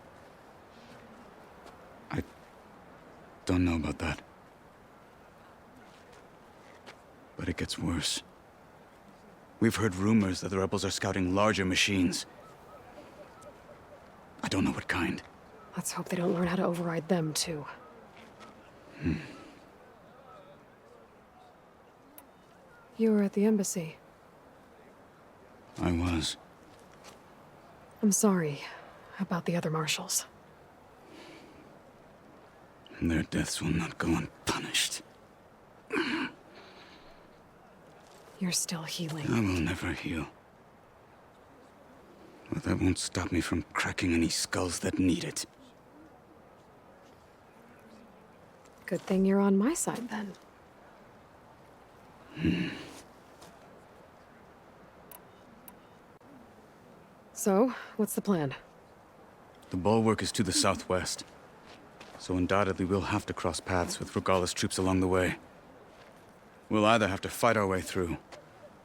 I don't know about that. But it gets worse. We've heard rumors that the rebels are scouting larger machines. I don't know what kind.
Let's hope they don't learn how to override them, too. You were at the embassy.
I was.
I'm sorry about the other marshals.
Their deaths will not go unpunished.
You're still healing.
I will never heal. But that won't stop me from cracking any skulls that need it.
Good thing you're on my side, then. So, what's the plan?
The bulwark is to the southwest, so undoubtedly we'll have to cross paths with Regalla's troops along the way. We'll either have to fight our way through,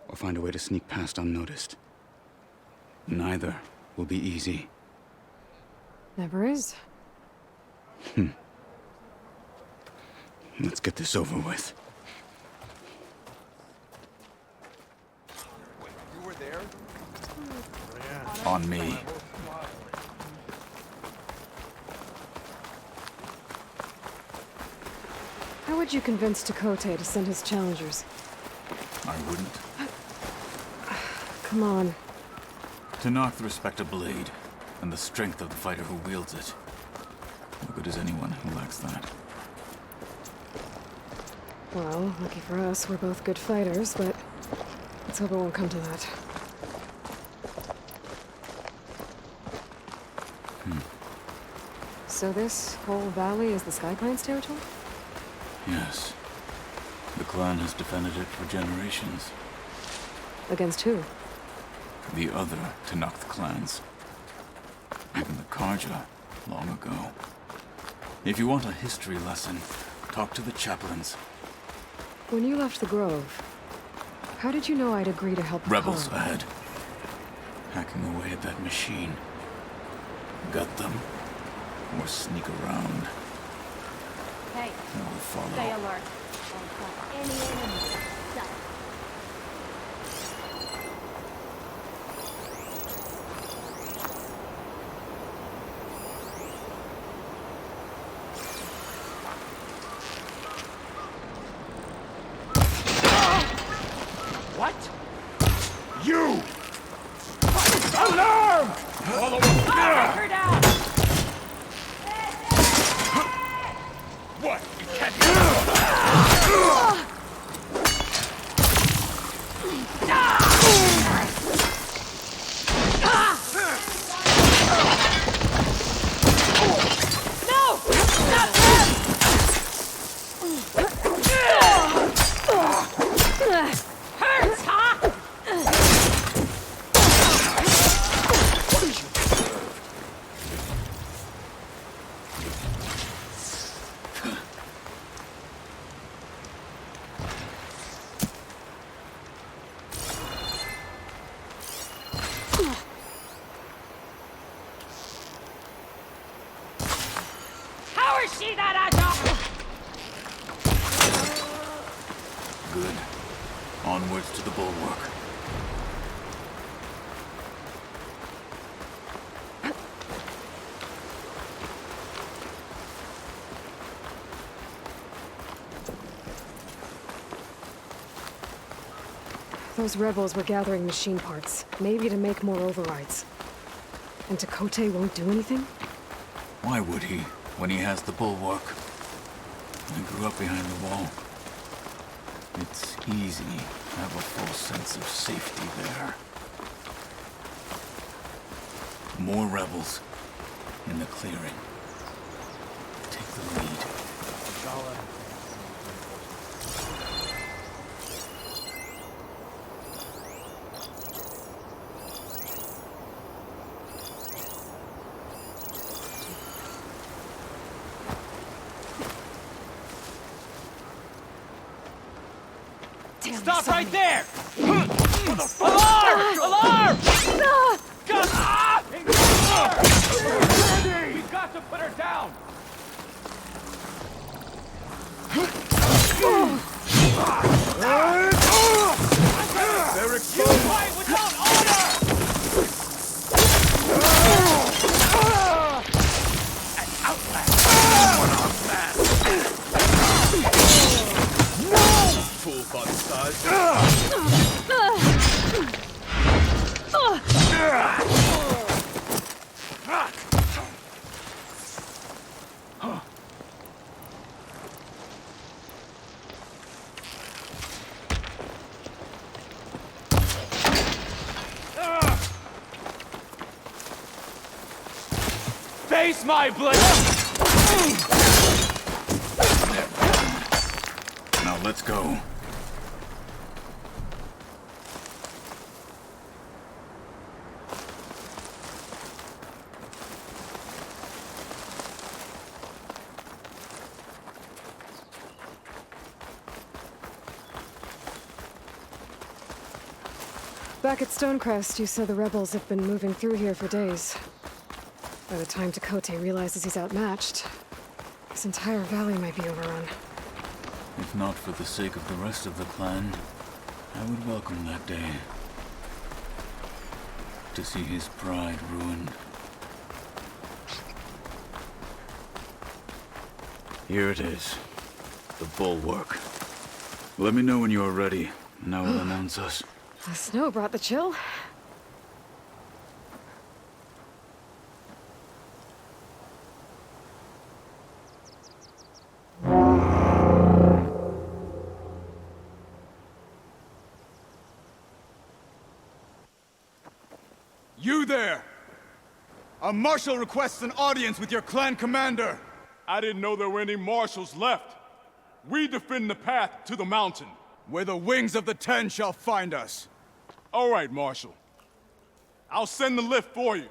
or find a way to sneak past unnoticed. Neither will be easy.
Never is.
Let's get this over with.
You were there?
On me.
How would you convince 𝐀𝐯𝐚𝐢𝐥𝐻 to send his challengers?
I wouldn't.
Come on.
To knock the respect of blade, and the strength of the fighter who wields it. What good is anyone who lacks that?
Well, lucky for us, we're both good fighters, but let's hope it won't come to that. So this whole valley is the 𝐀𝐯𝐚𝐢𝐥𝐻's territory?
Yes. The clan has defended it for generations.
Against who?
The other 𝐸'𝐴𝐼𝐺 clans. Even the 𝐾𝐸'𝐺𝐻, long ago. If you want a history lesson, talk to the chaplains.
When you left the Grove, how did you know I'd agree to help the
Rebels
clan?
ahead. Hacking away at that machine. Gut them, or sneak around.
Hey,
We'll follow.
stay alert. Don't let any enemies stop.
What? You! Alarm!
Her down!
What? You can't
No! Not them! Hurts, huh? How is she that agile?
Good. Onwards to the bulwark.
Those rebels were gathering machine parts, maybe to make more overrides. And 𝐸𝐻𝐻 won't do anything?
Why would he, when he has the bulwark? I grew up behind the wall. It's easy to have a false sense of safety there. More rebels in the clearing. Take the lead.
Stop right there! Alarm! Alarm! We've got to put her down!
They're exposed!
You fight without honor!
An outlander! Fool thought size.
Face my blade!
Now let's go.
Back at Stonecrest, you said the rebels have been moving through here for days. By the time 𝐀𝐻𝐻 realizes he's outmatched, this entire valley might be overrun.
If not for the sake of the rest of the clan, I would welcome that day. To see his pride ruined. Here it is. The bulwark. Let me know when you are ready, and I will announce us.
The snow brought the chill.
You there! A marshal requests an audience with your clan commander.
I didn't know there were any marshals left. We defend the path to the mountain.
Where the wings of the Ten shall find us.
All right, Marshal. I'll send the lift for you.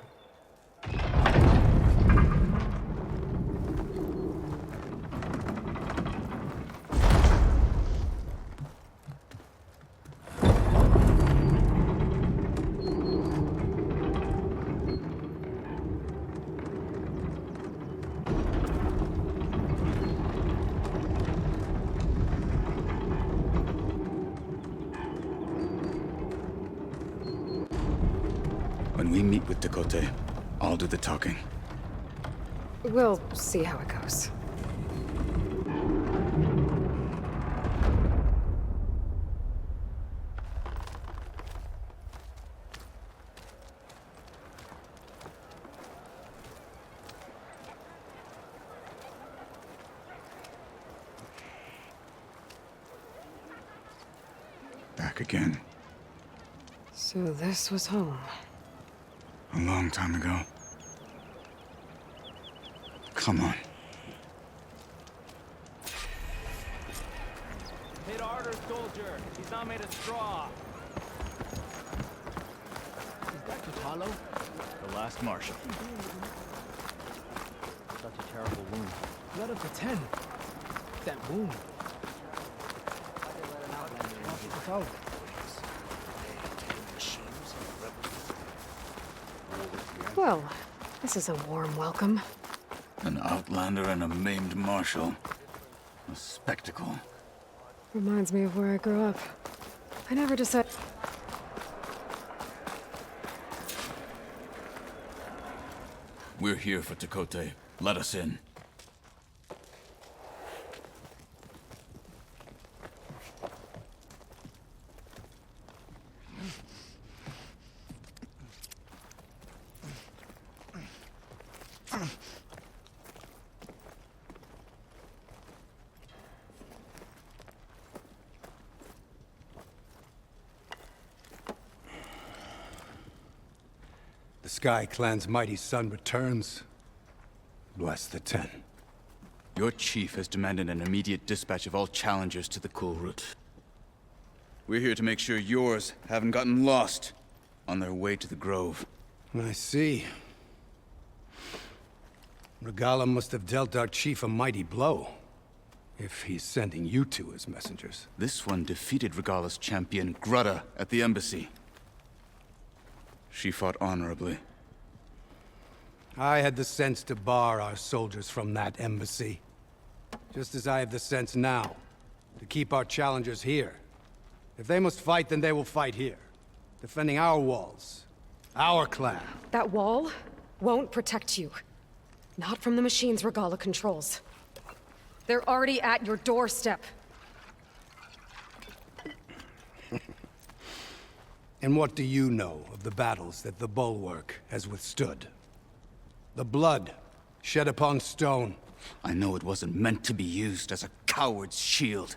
When we meet with 𝐀𝐻𝐻, I'll do the talking.
We'll see how it goes.
Back again.
So this was home.
A long time ago. Come on.
Hit harder, soldier. She's not made of straw.
Is that Tutalo? The last marshal. Such a terrible wound.
Blood of the Ten. That wound.
Well, this is a warm welcome.
An outlander and a maimed marshal. A spectacle.
Reminds me of where I grew up. I never decided...
We're here for 𝐀𝐻𝐻. Let us in.
The
Sky Clan's mighty son returns, bless the 10.
Your chief has demanded an immediate dispatch of all challengers to the Kulrut. We're here to make sure yours haven't gotten lost on their way to the Grove.
I see. 𝐷𝐷𝐿𝐼 must have dealt our chief a mighty blow, if he's sending you two as messengers.
This one defeated 𝐷𝐷𝐿𝐼's champion, Grudda, at the embassy. She fought honorably.
I had the sense to bar our soldiers from that embassy. Just as I have the sense now, to keep our challengers here. If they must fight, then they will fight here. Defending our walls. Our clan.
That wall won't protect you. Not from the machines 𝐷𝐷𝐿𝐼 controls. They're already at your doorstep.
And what do you know of the battles that the Bulwark has withstood? The blood shed upon stone.
I know it wasn't meant to be used as a coward's shield.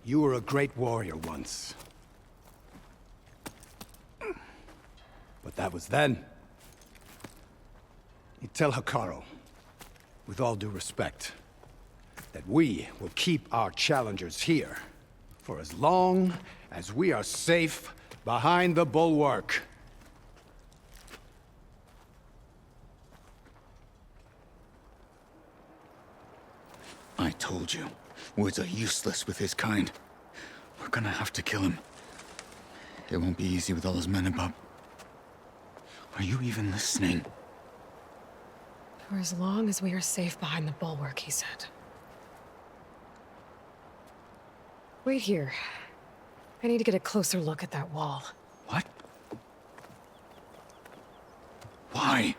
You were a great warrior once. But that was then. You tell Hekarro, with all due respect, that we will keep our challengers here for as long as we are safe behind the Bulwark.
I told you, words are useless with his kind. We're gonna have to kill him. It won't be easy with all his men about. Are you even listening?
For as long as we are safe behind the Bulwark, he said. Wait here. I need to get a closer look at that wall.
What? Why?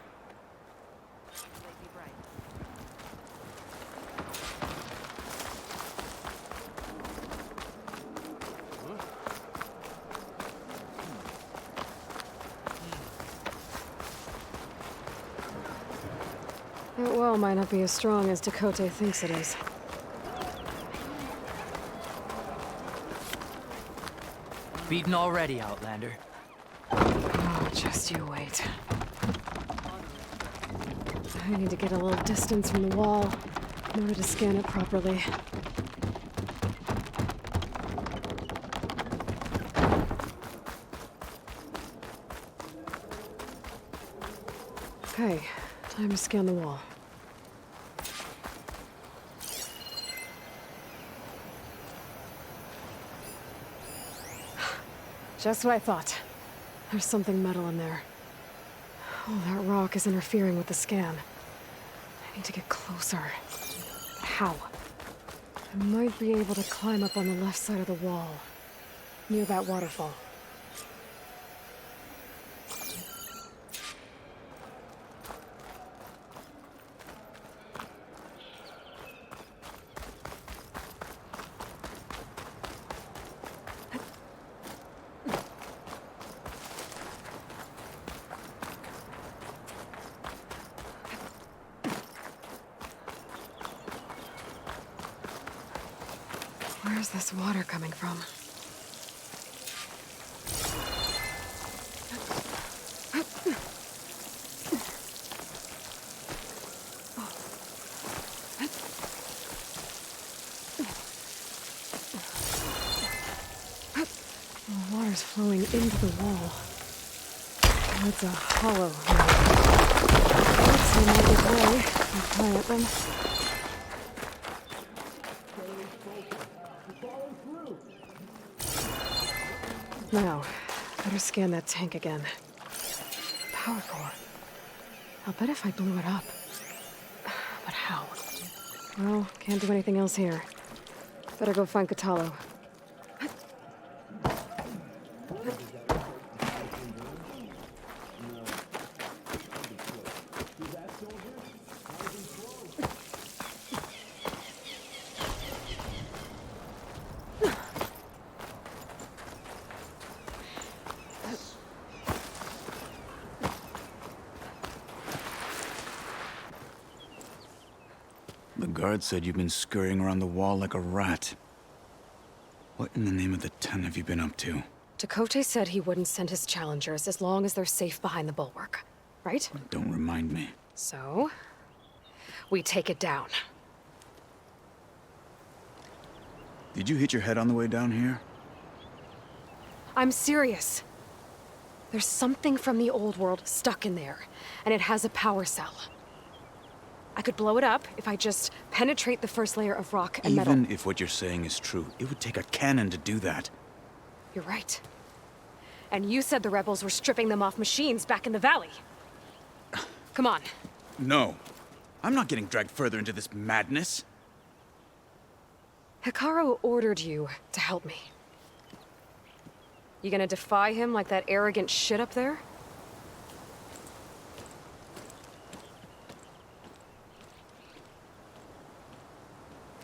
That wall might not be as strong as 𝐷𝐷𝐿𝐼 thinks it is.
Beaten already, Outlander.
Oh, just you wait. I need to get a little distance from the wall in order to scan it properly. Okay, time to scan the wall. Just what I thought. There's something metal in there. Oh, that rock is interfering with the scan. I need to get closer. But how? I might be able to climb up on the left side of the wall, near that waterfall. Where's this water coming from? The water's flowing into the wall. Oh, it's a hollow here. That's a good way to fly at them. Now, better scan that tank again. Power core. I'll bet if I blew it up. But how? Well, can't do anything else here. Better go find 𝐷𝐷𝐿𝐼.
The guard said you've been scurrying around the wall like a rat. What in the name of the 10 have you been up to?
𝐀𝐯𝐿 said he wouldn't send his challengers as long as they're safe behind the bulwark, right?
Don't remind me.
So, we take it down.
Did you hit your head on the way down here?
I'm serious. There's something from the old world stuck in there, and it has a power cell. I could blow it up if I just penetrate the first layer of rock and metal.
Even if what you're saying is true, it would take a cannon to do that.
You're right. And you said the rebels were stripping them off machines back in the valley. Come on.
No. I'm not getting dragged further into this madness.
Hekarro ordered you to help me. You gonna defy him like that arrogant shit up there?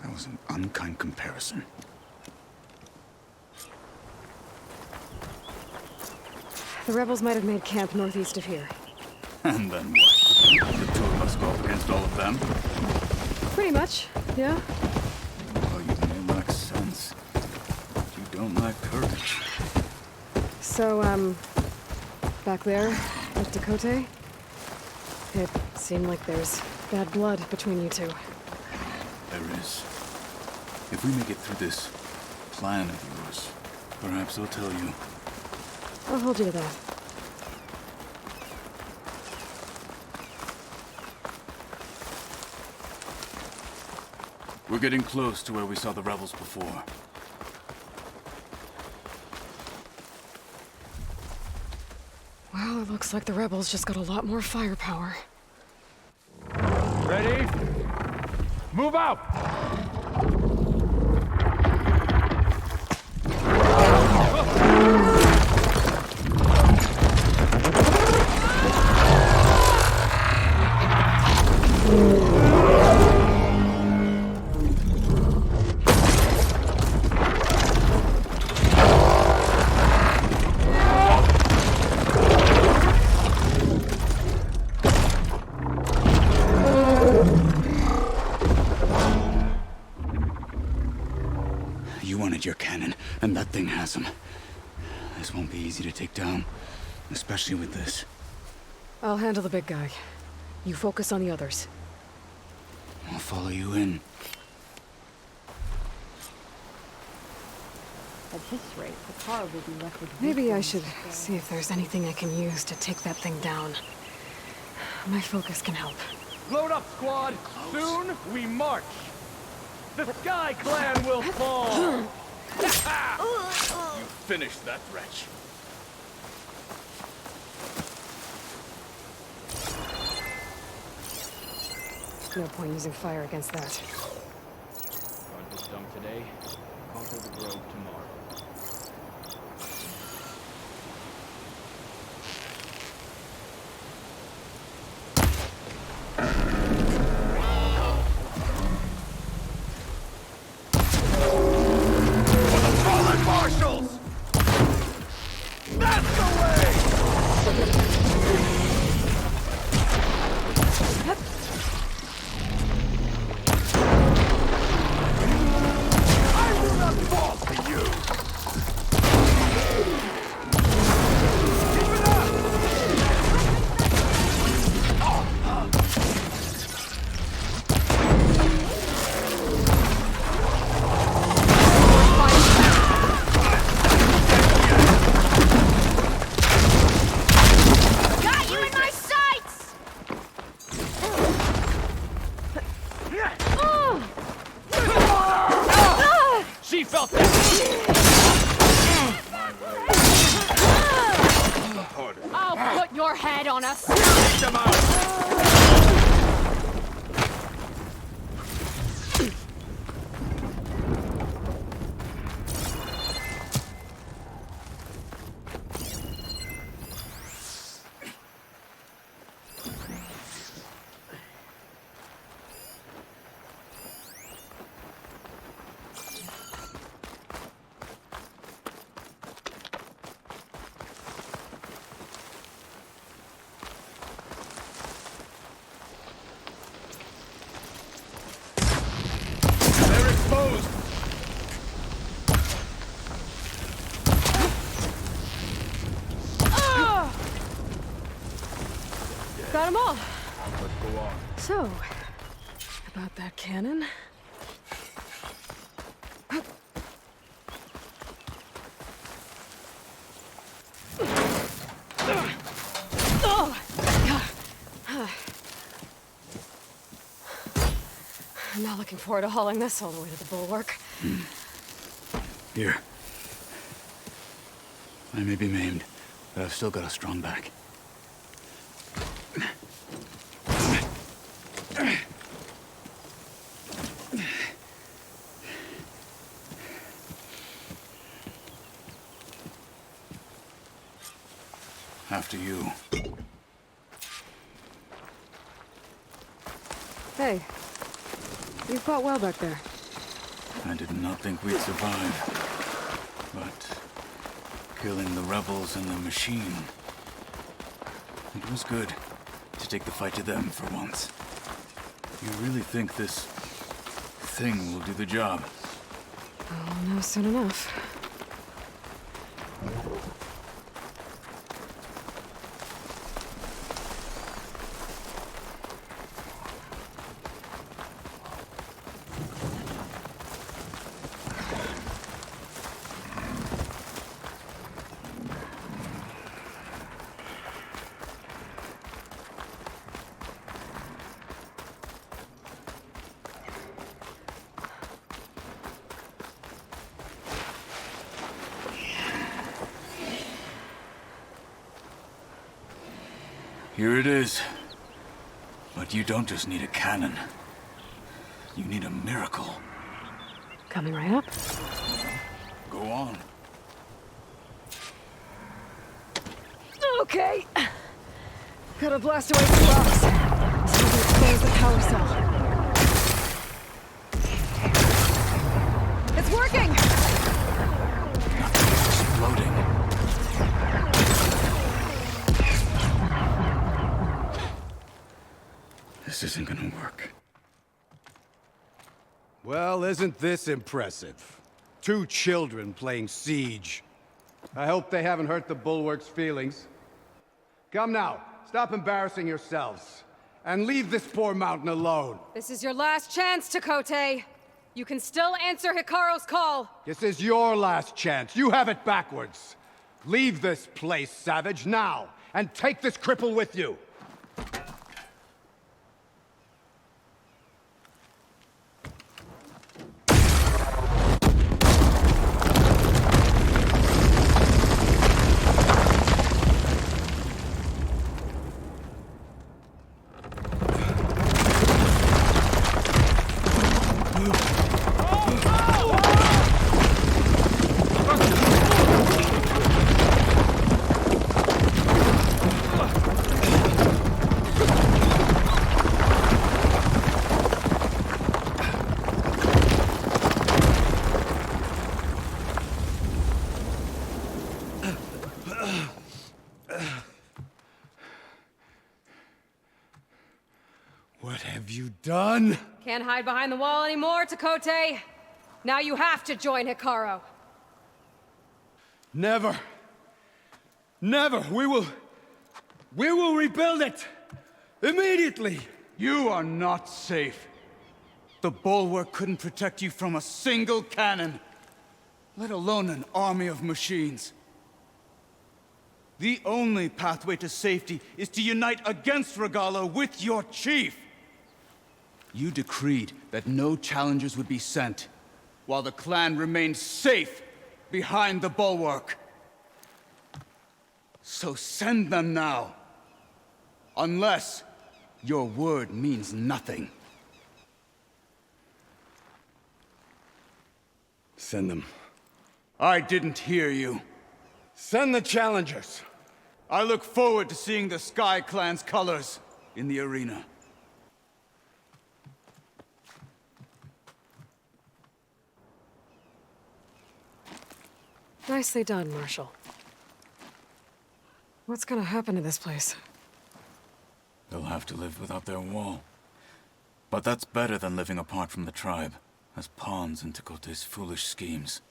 That was an unkind comparison.
The rebels might have made camp northeast of here.
And then what? The two of us go up against all of them?
Pretty much, yeah.
Oh, you may lack sense, but you don't lack courage.
So, back there, with 𝐀𝐁𝐁, it seemed like there's bad blood between you two.
There is. If we make it through this plan of yours, perhaps I'll tell you.
I'll hold you to that.
We're getting close to where we saw the rebels before.
Well, it looks like the rebels just got a lot more firepower.
Ready? Move out!
You wanted your cannon, and that thing has him. This won't be easy to take down, especially with this.
I'll handle the big guy. You focus on the others.
I'll follow you in.
At this rate, the car will be left with...
Maybe I should see if there's anything I can use to take that thing down. My focus can help.
Load up, squad! Soon we march! The Sky Clan will fall!
You finished that wretch.
No point using fire against that.
Guard this dump today, conquer the grove tomorrow.
Marshals! That's the way! I will not fall for you! Keep it up!
Got you in my sights!
She felt that!
I'll put your head on a stick!
Take them out!
got them all.
Let's go on.
So, about that cannon. I'm not looking forward to hauling this all the way to the bulwark.
Here. I may be maimed, but I've still got a strong back. After you.
Hey, you fought well back there.
I did not think we'd survive. But killing the rebels and the machine, it was good to take the fight to them for once. You really think this thing will do the job?
I'll know soon enough.
Here it is. But you don't just need a cannon. You need a miracle.
Coming right up.
Go on.
Okay. Gotta blast away some rocks. So we can expose the power cell. It's working!
Nothing's exploding. This isn't gonna work.
Well, isn't this impressive? 2 children playing siege. I hope they haven't hurt the Bulwark's feelings. Come now, stop embarrassing yourselves. And leave this poor mountain alone.
This is your last chance, 𝐀𝐻𝐻𝐻𝐻. You can still answer Hikaru's call.
This is your last chance. You have it backwards. Leave this place, Savage, now, and take this cripple with you. What have you done?
Can't hide behind the wall anymore, 𝐀𝐻𝐻𝐻𝐻. Now you have to join Hikaru.
Never. Never. We will rebuild it. Immediately.
You are not safe. The Bulwark couldn't protect you from a single cannon, let alone an army of machines. The only pathway to safety is to unite against Regalla with your chief. You decreed that no challengers would be sent, while the clan remained safe behind the Bulwark. So send them now. Unless your word means nothing.
Send them.
I didn't hear you.
Send the challengers.
I look forward to seeing the Sky Clan's colors in the arena.
Nicely done, Marshal. What's gonna happen to this place?
They'll have to live without their wall. But that's better than living apart from the tribe, as pawns in 𝐀𝐻𝐻𝐻's foolish schemes.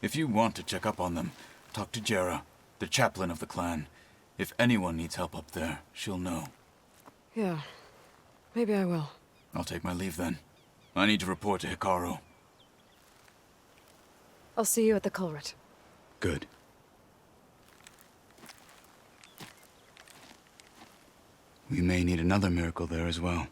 If you want to check up on them, talk to Jera, the chaplain of the clan. If anyone needs help up there, she'll know.
Yeah, maybe I will.
I'll take my leave then. I need to report to Hekarro.
I'll see you at the Kulrut.
Good. We may need another miracle there as well.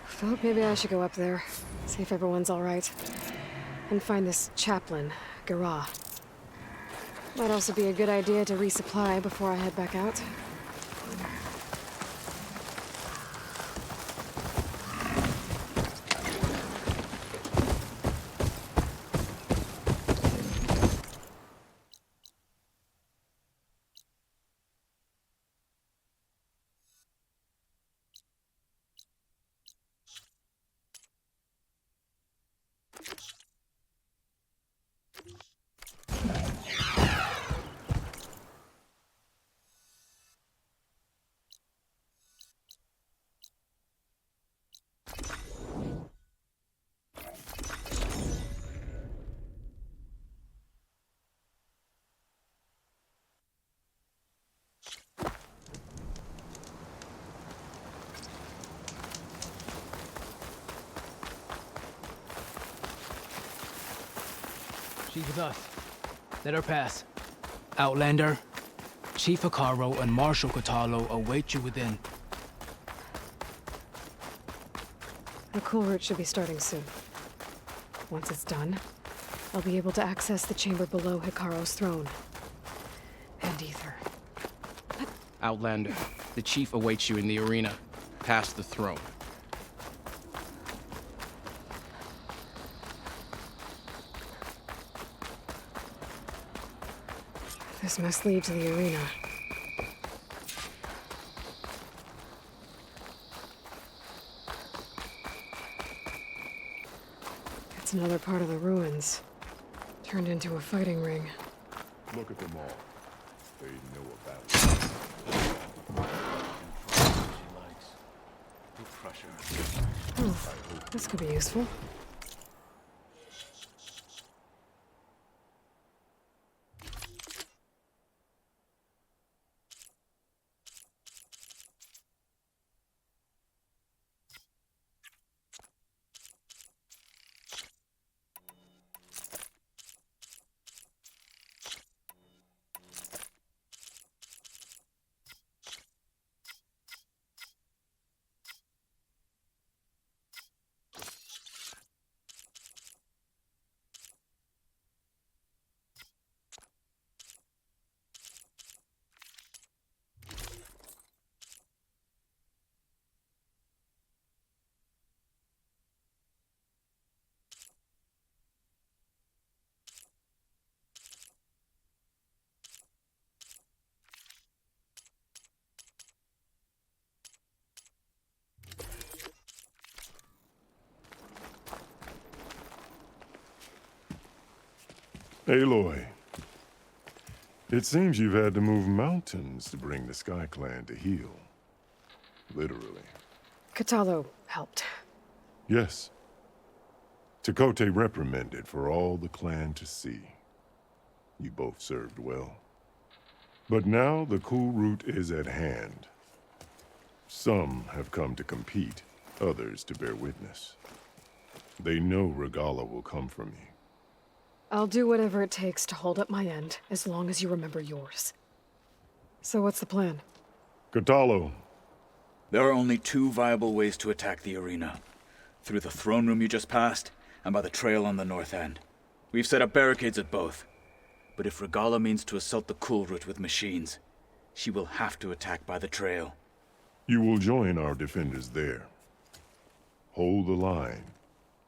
Thought maybe I should go up there, see if everyone's all right, and find this chaplain, Guerrilla. Might also be a good idea to resupply before I head back out.
She's with us. Let her pass. Outlander, Chief Hekarro and Marshal 𝐀𝐯𝐚𝐢𝐿 await you within.
The Kulrut should be starting soon. Once it's done, I'll be able to access the chamber below Hekarro's throne. And Ether.
Outlander, the Chief awaits you in the arena, past the throne.
This must lead to the arena. It's another part of the ruins, turned into a fighting ring.
Look at them all. They know about it.
Oh, this could be useful.
Aloy, it seems you've had to move mountains to bring the Sky Clan to heal. Literally.
𝐀𝐯𝐚𝐢 helped.
Yes. 𝐾𝐨𝐮 reprimanded for all the clan to see. You both served well. But now the Kulrut is at hand. Some have come to compete, others to bear witness. They know Regalla will come for me.
I'll do whatever it takes to hold up my end, as long as you remember yours. So what's the plan?
𝐾𝐾𝐯𝐚𝐢.
There are only two viable ways to attack the arena. Through the throne room you just passed, and by the trail on the north end. We've set up barricades at both. But if Regalla means to assault the Kulrut with machines, she will have to attack by the trail.
You will join our defenders there. Hold the line,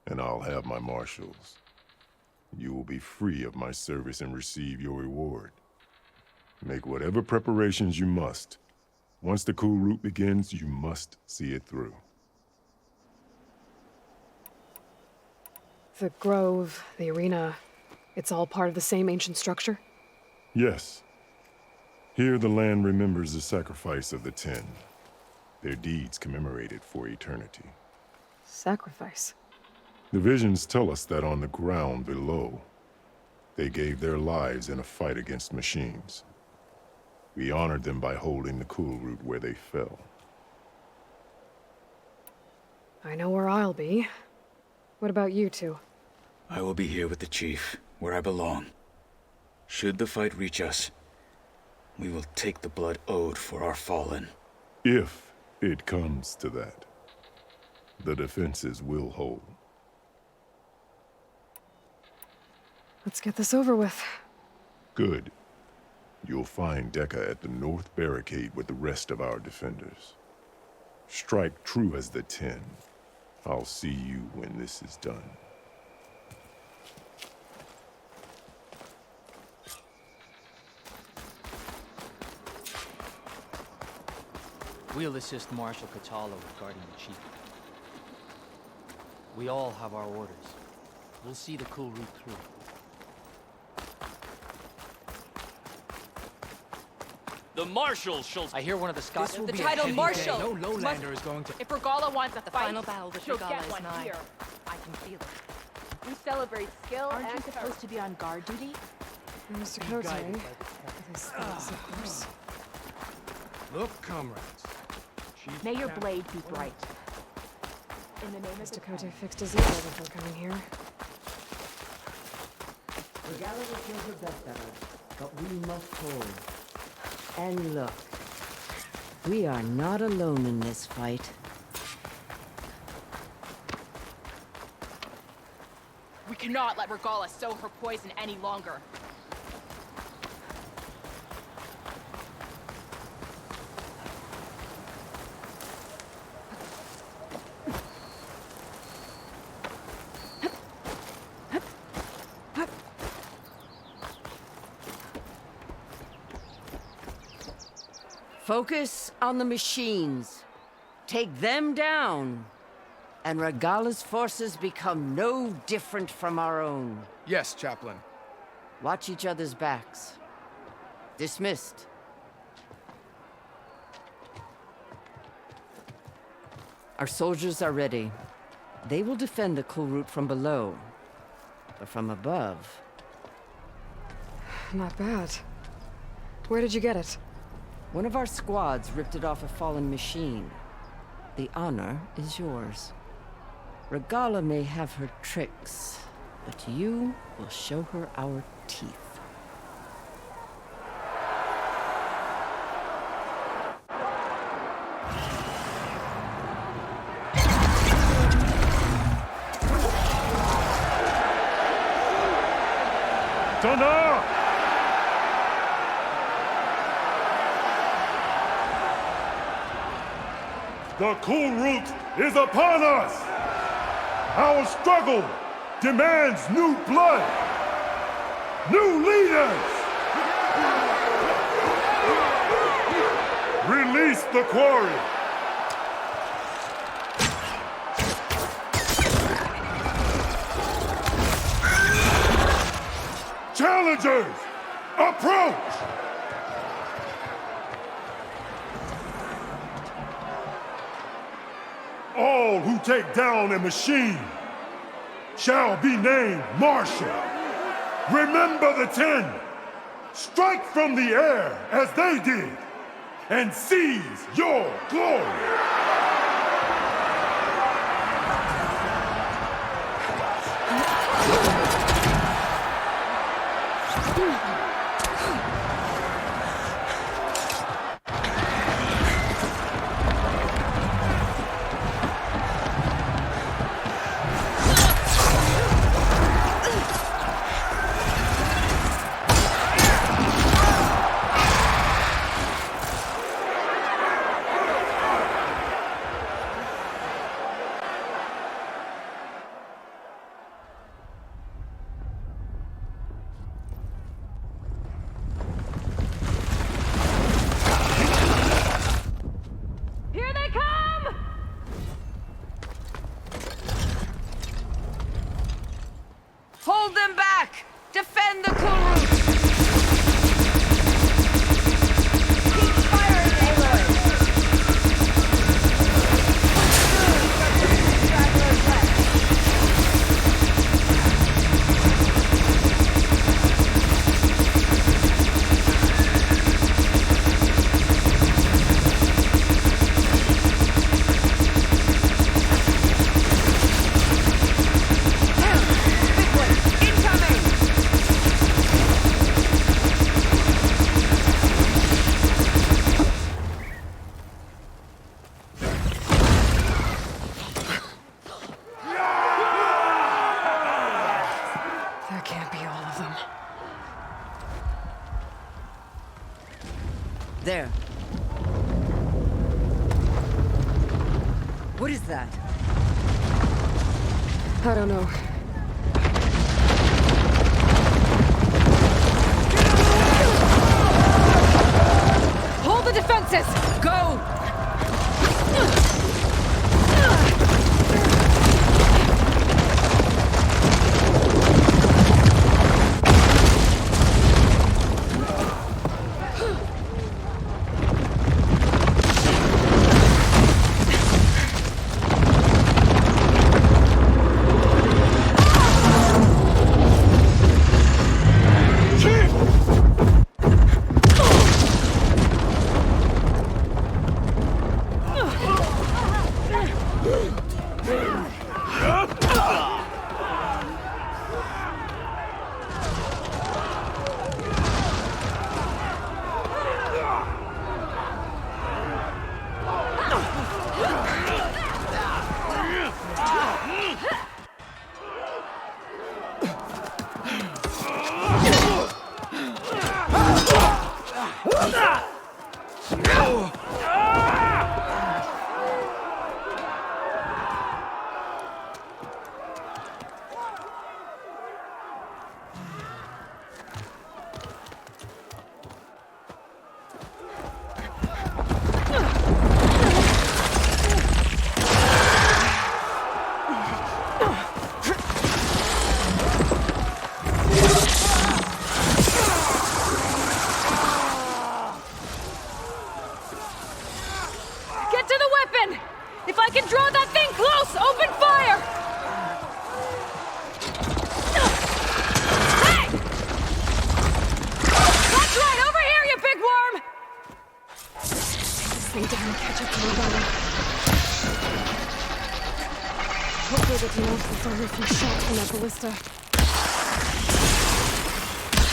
and I'll have my marshals. You will be free of my service and receive your reward. Make whatever preparations you must. Once the Kulrut begins, you must see it through.
The grove, the arena, it's all part of the same ancient structure?
Yes. Here the land remembers the sacrifice of the 10. their deeds commemorated for eternity.
Sacrifice.
The visions tell us that on the ground below, they gave their lives in a fight against machines. We honored them by holding the Kulrut where they fell.
I know where I'll be. What about you two?
I will be here with the chief, where I belong. Should the fight reach us, we will take the blood owed for our fallen.
If it comes to that, the defenses will hold.
Let's get this over with.
Good. You'll find Dekka at the north barricade with the rest of our defenders. Strike true as the 10. I'll see you when this is done.
We'll assist Marshal 𝐀𝐯𝐚𝐢𝐴 with guarding the chief. We all have our orders. We'll see the Kulrut through.
The Marshal shall...
I hear one of the Scots...
This will
The
be
title
a heavy
Marshal
day. No lowlander is going to...
If Regalla wants a
The
fight,
final battle with
she'll
Regalla
get
is
one
nigh.
here.
I can feel it.
We celebrate skill
Aren't you
and
supposed to be on guard duty?
Mr. 𝐀𝐻𝐸. This things, of course.
Look, comrades.
May your blade be bright. In the name
Mr.
of the
𝐀𝐻𝐸 fixed his ear before coming here.
Regalla will kill her best at us, but we must hold. And look, we are not alone in this fight.
We cannot let Regalla sow her poison any longer.
Focus on the machines. Take them down. And Regalla's forces become no different from our own.
Yes, Chaplain.
Watch each other's backs. Dismissed. Our soldiers are ready. They will defend the Kulrut from below. But from above...
Not bad. Where did you get it?
One of our squads ripped it off a fallen machine. The honor is yours. Regalla may have her tricks, but you will show her our teeth.
Thunder! The Kulrut is upon us! Our struggle demands new blood! New leaders! Release the quarry! Challengers, approach! All who take down a machine shall be named Marshal. Remember the 10. Strike from the air as they did, and seize your glory.
Here they come!
Hold them back! Defend the Kulrut! Keep firing, Aloy!
That can't be all of them.
There. What is that?
I don't know. Hold the defenses! Go!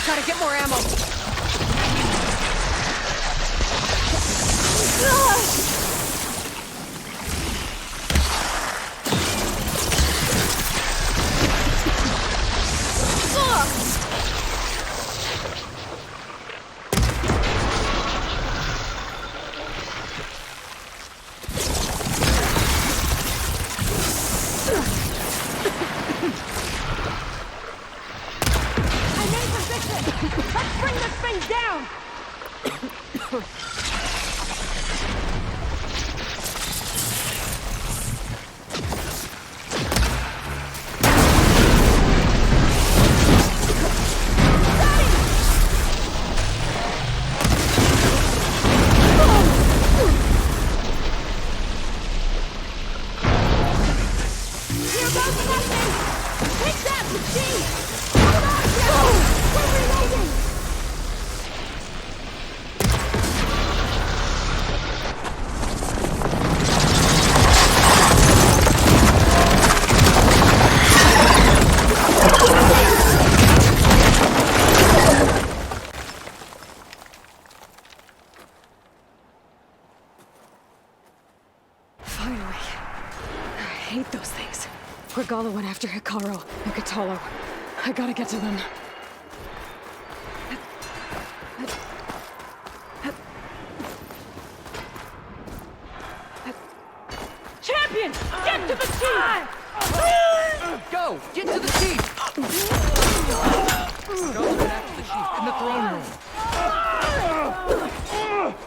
Gotta get more ammo. Gala went after Hikaru and Katalo. I gotta get to them.
Champion! Get to the team!
Go! Get to the chief! Go went after the chief in the throne room. Help the chief!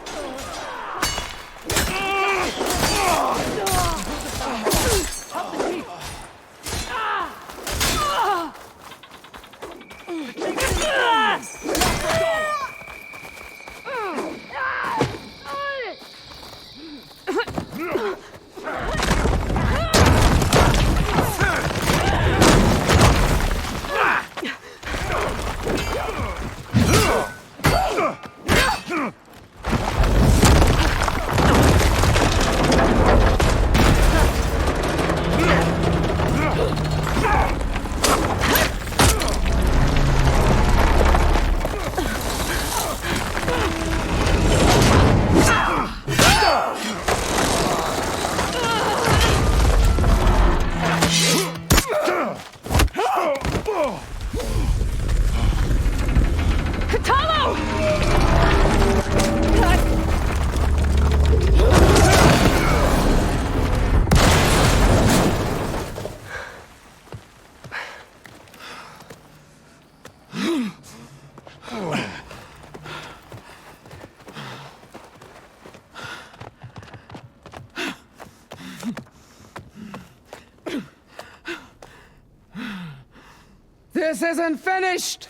This isn't finished!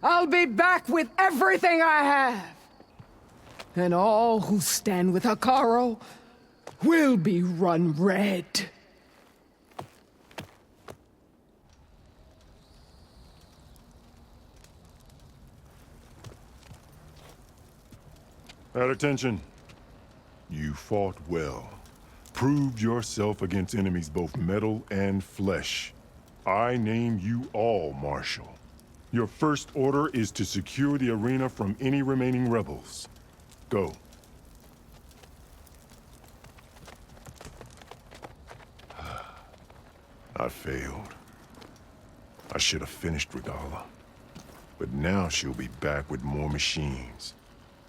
I'll be back with everything I have! And all who stand with Hekarro will be run red.
At attention. You fought well. Proved yourself against enemies both metal and flesh. I name you all Marshal. Your first order is to secure the arena from any remaining rebels. Go. I failed. I should have finished Regalla. But now she'll be back with more machines.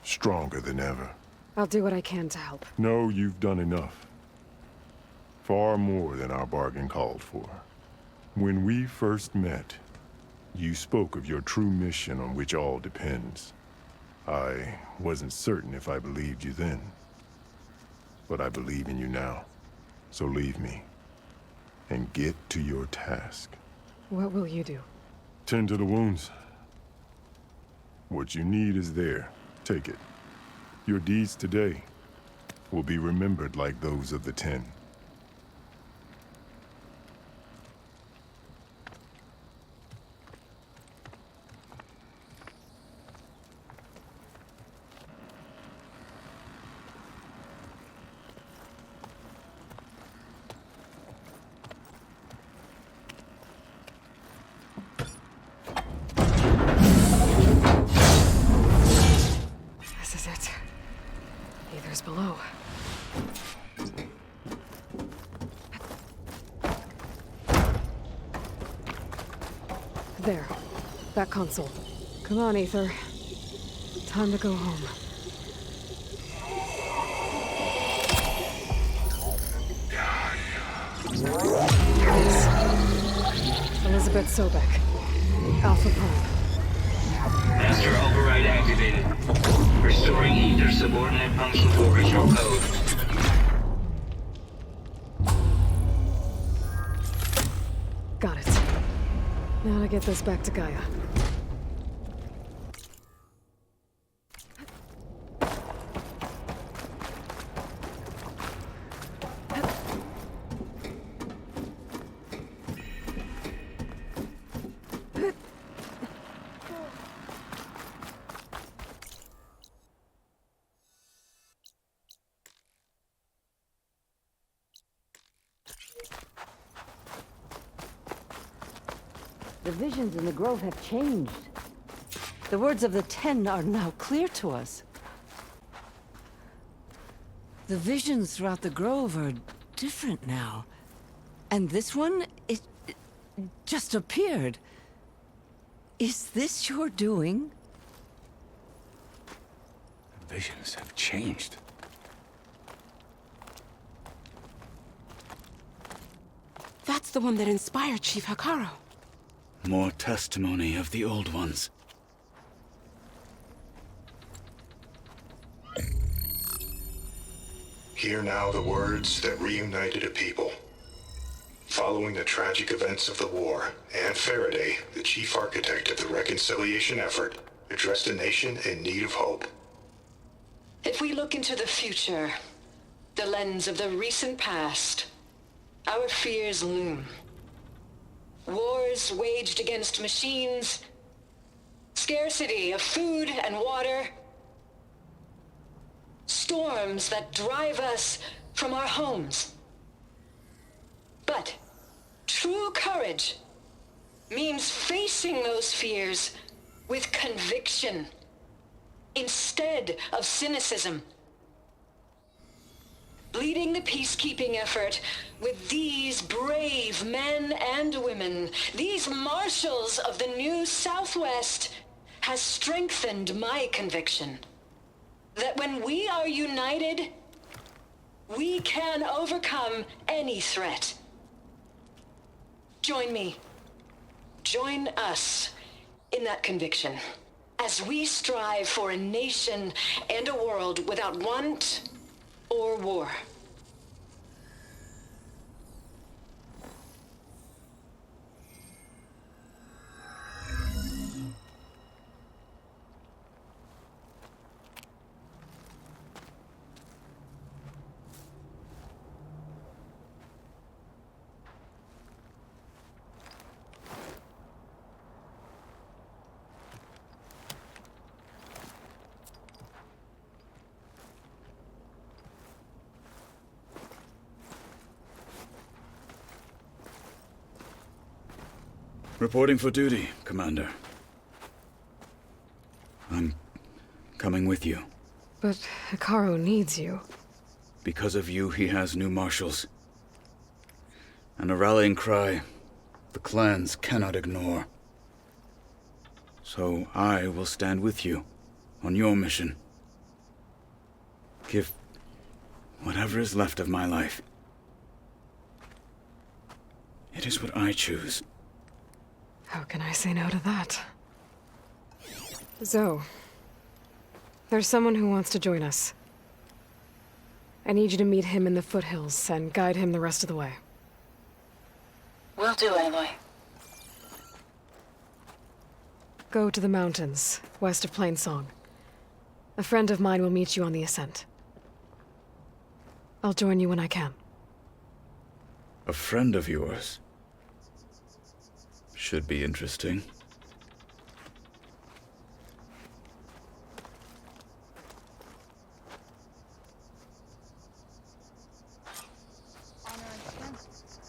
Stronger than ever.
I'll do what I can to help.
No, you've done enough. Far more than our bargain called for. When we first met, you spoke of your true mission on which all depends. I wasn't certain if I believed you then. But I believe in you now. So leave me. And get to your task.
What will you do?
Tend to the wounds. What you need is there. Take it. Your deeds today will be remembered like those of the 10.
Below. There. That console. Come on, Aether. Time to go home. Elizabeth Sobek. Alpha Prime.
Master override activated. Restoring Aether subordinate function to original code.
Got it. Now to get this back to Gaia.
The visions in the grove have changed. The words of the 10 are now clear to us. The visions throughout the grove are different now. And this one, it just appeared. Is this your doing?
The visions have changed.
That's the one that inspired Chief Hekarro.
More testimony of the old ones.
Hear now the words that reunited a people. Following the tragic events of the war, Anne Faraday, the chief architect of the reconciliation effort, addressed a nation in need of hope.
If we look into the future, the lens of the recent past, our fears loom. Wars waged against machines, scarcity of food and water, storms that drive us from our homes. But true courage means facing those fears with conviction instead of cynicism. Leading the peacekeeping effort with these brave men and women, these marshals of the new Southwest, has strengthened my conviction that when we are united, we can overcome any threat. Join me. Join us in that conviction as we strive for a nation and a world without want or war.
Reporting for duty, Commander. I'm coming with you.
But Hekarro needs you.
Because of you, he has new marshals. And a rallying cry the clans cannot ignore. So I will stand with you on your mission. Give whatever is left of my life. It is what I choose.
How can I say no to that? Zoe, there's someone who wants to join us. I need you to meet him in the foothills and guide him the rest of the way.
Will do, Aloy.
Go to the mountains, west of Plainsong. A friend of mine will meet you on the ascent. I'll join you when I can.
A friend of yours? Should be interesting.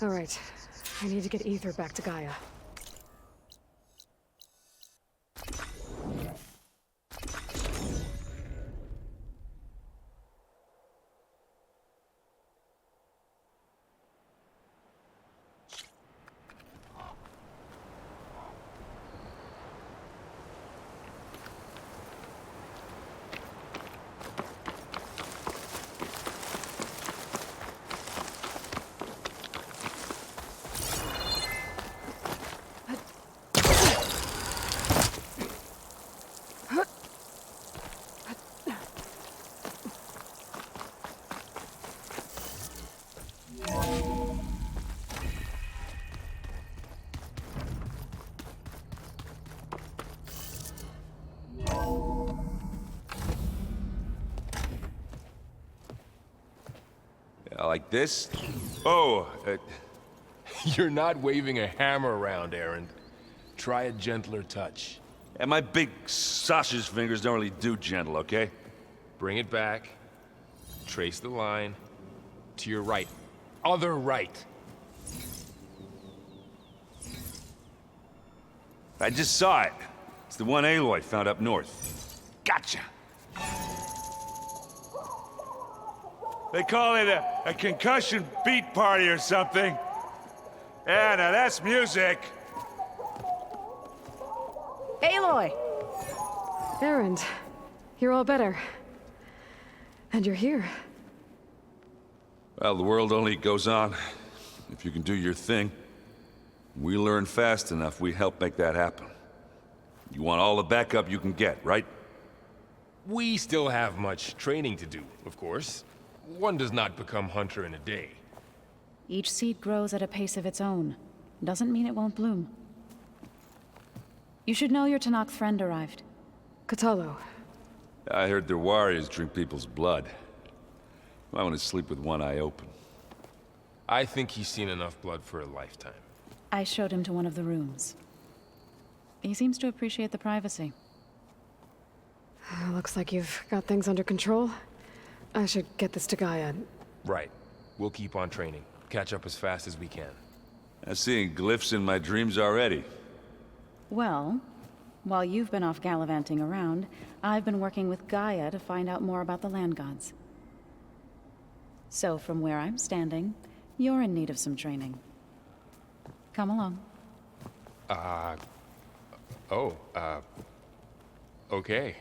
All right. I need to get Aether back to Gaia.
Like this? Oh, you're not waving a hammer around, Erend. Try a gentler touch.
And my big sausage fingers don't really do gentle, okay?
Bring it back. Trace the line. To your right. Other right.
I just saw it. It's the one Aloy found up north. Gotcha! They call it a concussion beat party or something. Yeah, now that's music.
Aloy! Erend, you're all better. And you're here.
Well, the world only goes on if you can do your thing. We learn fast enough, we help make that happen. You want all the backup you can get, right?
We still have much training to do, of course. One does not become hunter in a day.
Each seed grows at a pace of its own. Doesn't mean it won't bloom. You should know your Tenakth friend arrived.
Kotallo.
I heard their warriors drink people's blood. I want to sleep with one eye open.
I think he's seen enough blood for a lifetime.
I showed him to one of the rooms. He seems to appreciate the privacy.
Looks like you've got things under control. I should get this to Gaia.
Right. We'll keep on training. Catch up as fast as we can.
I'm seeing glyphs in my dreams already.
Well, while you've been off gallivanting around, I've been working with Gaia to find out more about the land gods. So from where I'm standing, you're in need of some training. Come along.
Okay.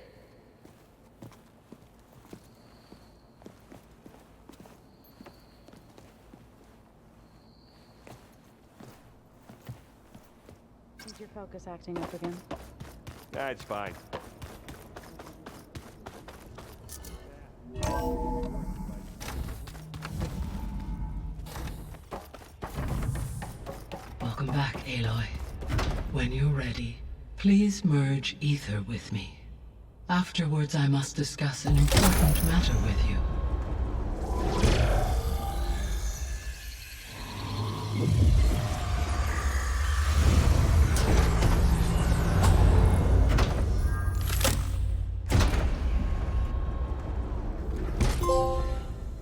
Is your focus acting up again?
That's fine.
Welcome back, Aloy. When you're ready, please merge ether with me. Afterwards, I must discuss an important matter with you.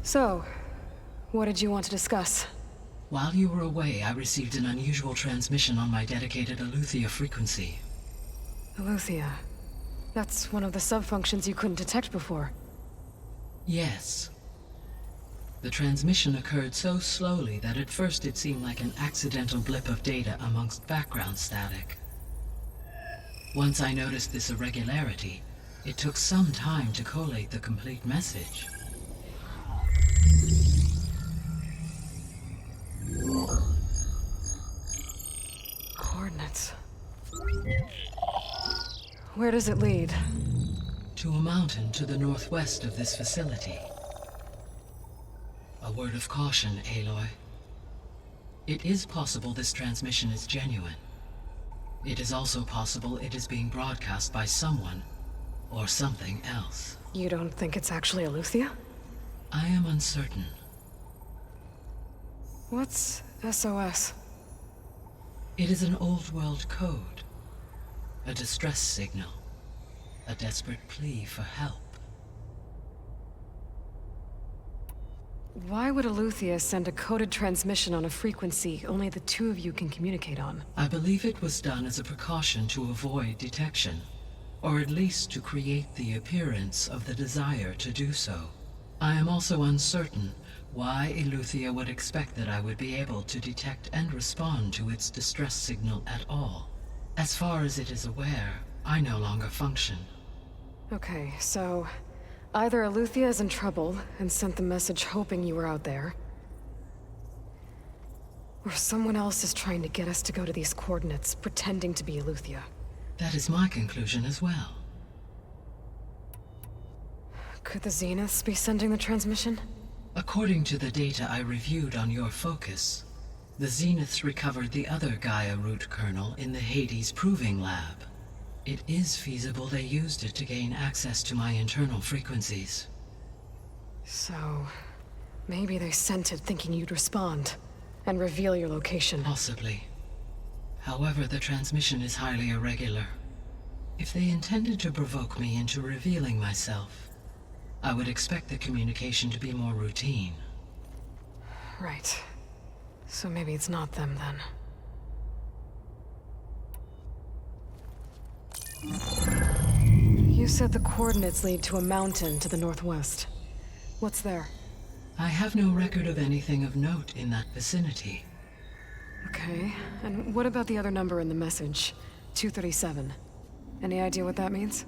So, what did you want to discuss?
While you were away, I received an unusual transmission on my dedicated 𝐴𝐵𝐺𝐸 frequency.
𝐴𝐵𝐺𝐸𝐵. That's one of the sub-functions you couldn't detect before.
Yes. The transmission occurred so slowly that at first it seemed like an accidental blip of data amongst background static. Once I noticed this irregularity, it took some time to collate the complete message.
Coordinates. Where does it lead?
To a mountain to the northwest of this facility. A word of caution, Aloy. It is possible this transmission is genuine. It is also possible it is being broadcast by someone or something else.
You don't think it's actually 𝐴𝐵𝐺𝐸?
I am uncertain.
What's SOS?
It is an old-world code. A distress signal. A desperate plea for help.
Why would 𝐴𝐵𝐺𝐸 send a coded transmission on a frequency only the two of you can communicate on?
I believe it was done as a precaution to avoid detection, or at least to create the appearance of the desire to do so. I am also uncertain why 𝐴𝐵𝐺𝐸 would expect that I would be able to detect and respond to its distress signal at all. As far as it is aware, I no longer function.
Okay, so either 𝐴𝐵𝐺𝐸 is in trouble and sent the message hoping you were out there, or someone else is trying to get us to go to these coordinates, pretending to be 𝐴𝐵𝐺𝐸.
That is my conclusion as well.
Could the Zeniths be sending the transmission?
According to the data I reviewed on your focus, the Zeniths recovered the other Gaia root kernel in the Hades Proving Lab. It is feasible they used it to gain access to my internal frequencies.
So, maybe they sent it thinking you'd respond and reveal your location.
Possibly. However, the transmission is highly irregular. If they intended to provoke me into revealing myself, I would expect the communication to be more routine.
Right. So maybe it's not them then. You said the coordinates lead to a mountain to the northwest. What's there?
I have no record of anything of note in that vicinity.
Okay, and what about the other number in the message? 237. Any idea what that means?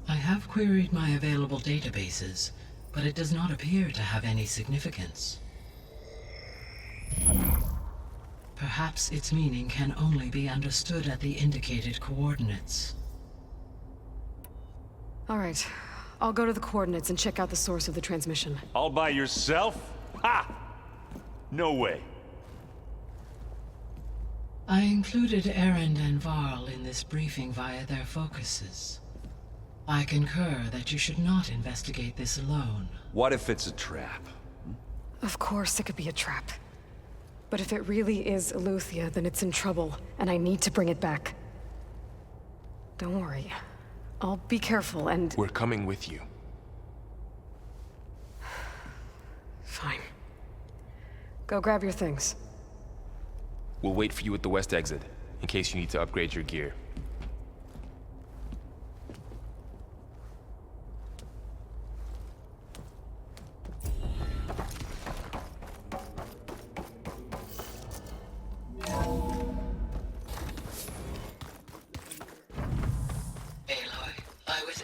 I have queried my available databases, but it does not appear to have any significance. Perhaps its meaning can only be understood at the indicated coordinates.
All right, I'll go to the coordinates and check out the source of the transmission.
All by yourself? Ha! No way.
I included Erend and Varl in this briefing via their focuses. I concur that you should not investigate this alone.
What if it's a trap?
Of course it could be a trap. But if it really is 𝐴𝐵𝐺𝐸, then it's in trouble, and I need to bring it back. Don't worry. I'll be careful and...
We're coming with you.
Fine. Go grab your things.
We'll wait for you at the west exit, in case you need to upgrade your gear.
Aloy, I was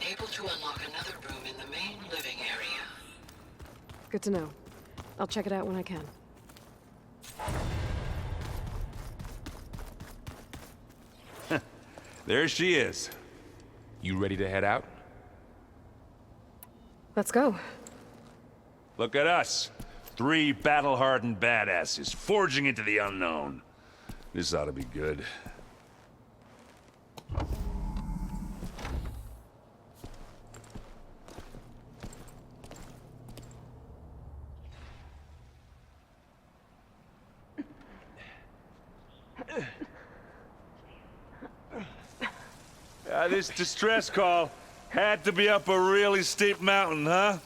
Good to know. I'll check it out when I can.
There she is.
You ready to head out?
Let's go.
Look at us. 3 battle-hardened badasses forging into the unknown. This ought to be good. This distress call had to be up a really steep mountain, huh?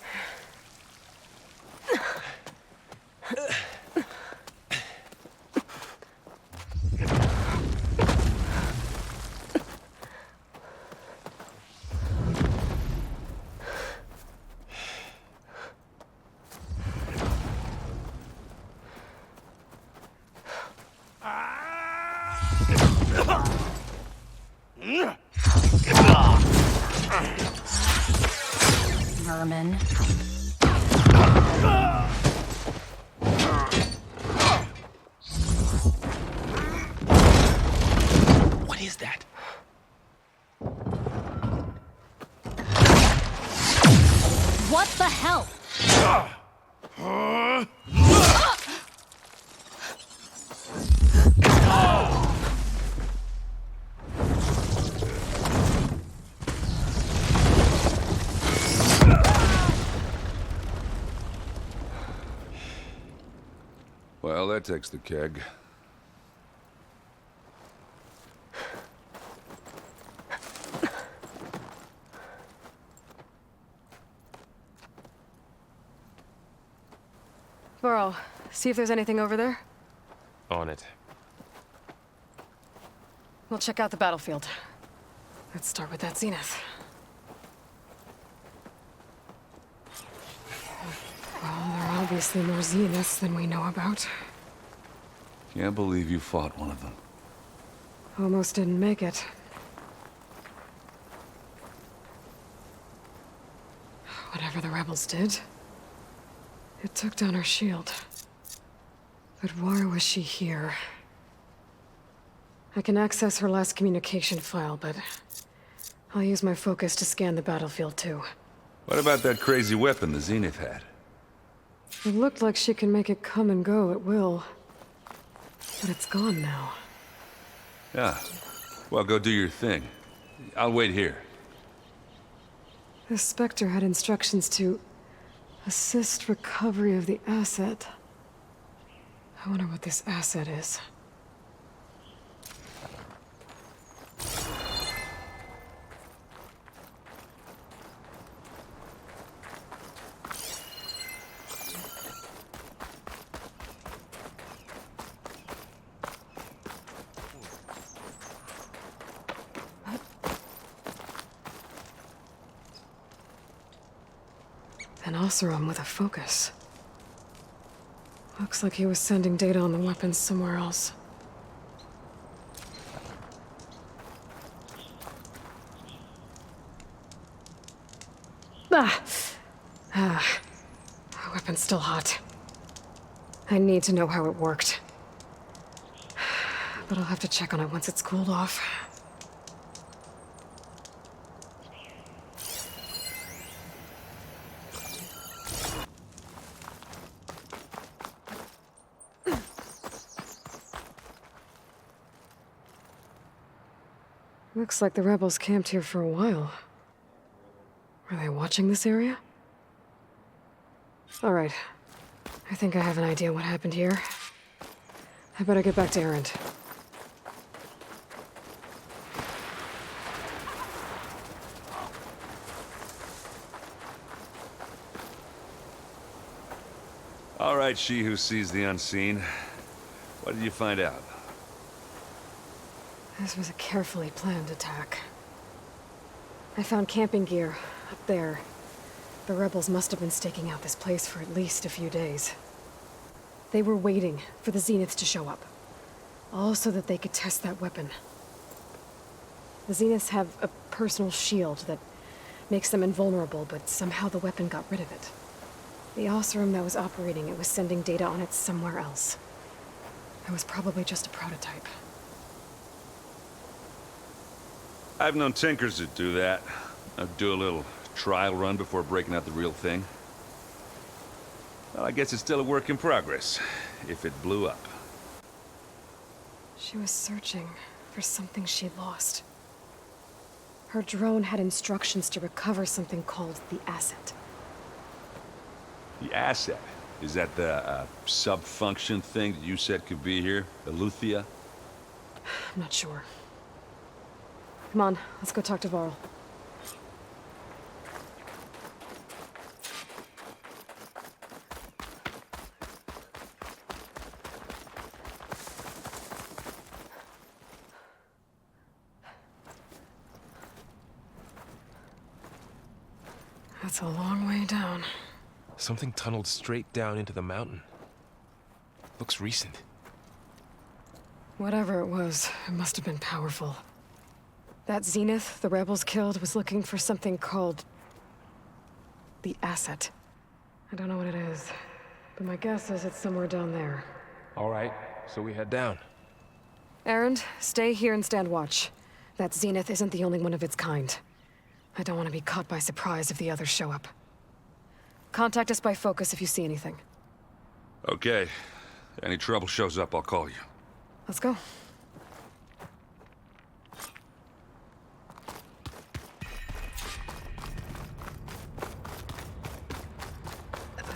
Vermin.
What is that?
What the hell?
Well, that takes the keg.
Faro, see if there's anything over there.
On it.
We'll check out the battlefield. Let's start with that zenith. Well, there are obviously more zeniths than we know about.
Can't believe you fought one of them.
Almost didn't make it. Whatever the rebels did, it took down her shield. But why was she here? I can access her last communication file, but I'll use my focus to scan the battlefield too.
What about that crazy weapon the Zenith had?
It looked like she can make it come and go at will. But it's gone now.
Yeah. Well, go do your thing. I'll wait here.
The Spectre had instructions to assist recovery of the asset. I wonder what this asset is. An Oseram with a focus. Looks like he was sending data on the weapons somewhere else. The weapon's still hot. I need to know how it worked. But I'll have to check on it once it's cooled off. Looks like the rebels camped here for a while. Were they watching this area? All right. I think I have an idea what happened here. I better get back to Erend.
All right, she who sees the unseen. What did you find out?
This was a carefully planned attack. I found camping gear up there. The rebels must have been staking out this place for at least a few days. They were waiting for the Zeniths to show up. All so that they could test that weapon. The Zeniths have a personal shield that makes them invulnerable, but somehow the weapon got rid of it. The Oseram that was operating it was sending data on it somewhere else. It was probably just a prototype.
I've known tinkers that do that. I'd do a little trial run before breaking out the real thing. Well, I guess it's still a work in progress, if it blew up.
She was searching for something she lost. Her drone had instructions to recover something called the asset.
The asset? Is that the sub-function thing that you said could be here? Eleuthia?
I'm not sure. Come on, let's go talk to Varl. That's a long way down.
Something tunneled straight down into the mountain. Looks recent.
Whatever it was, it must have been powerful. That Zenith the rebels killed was looking for something called the asset. I don't know what it is, but my guess is it's somewhere down there.
All right, so we head down.
Erend, stay here and stand watch. That Zenith isn't the only one of its kind. I don't want to be caught by surprise if the others show up. Contact us by focus if you see anything.
Okay. Any trouble shows up, I'll call you.
Let's go.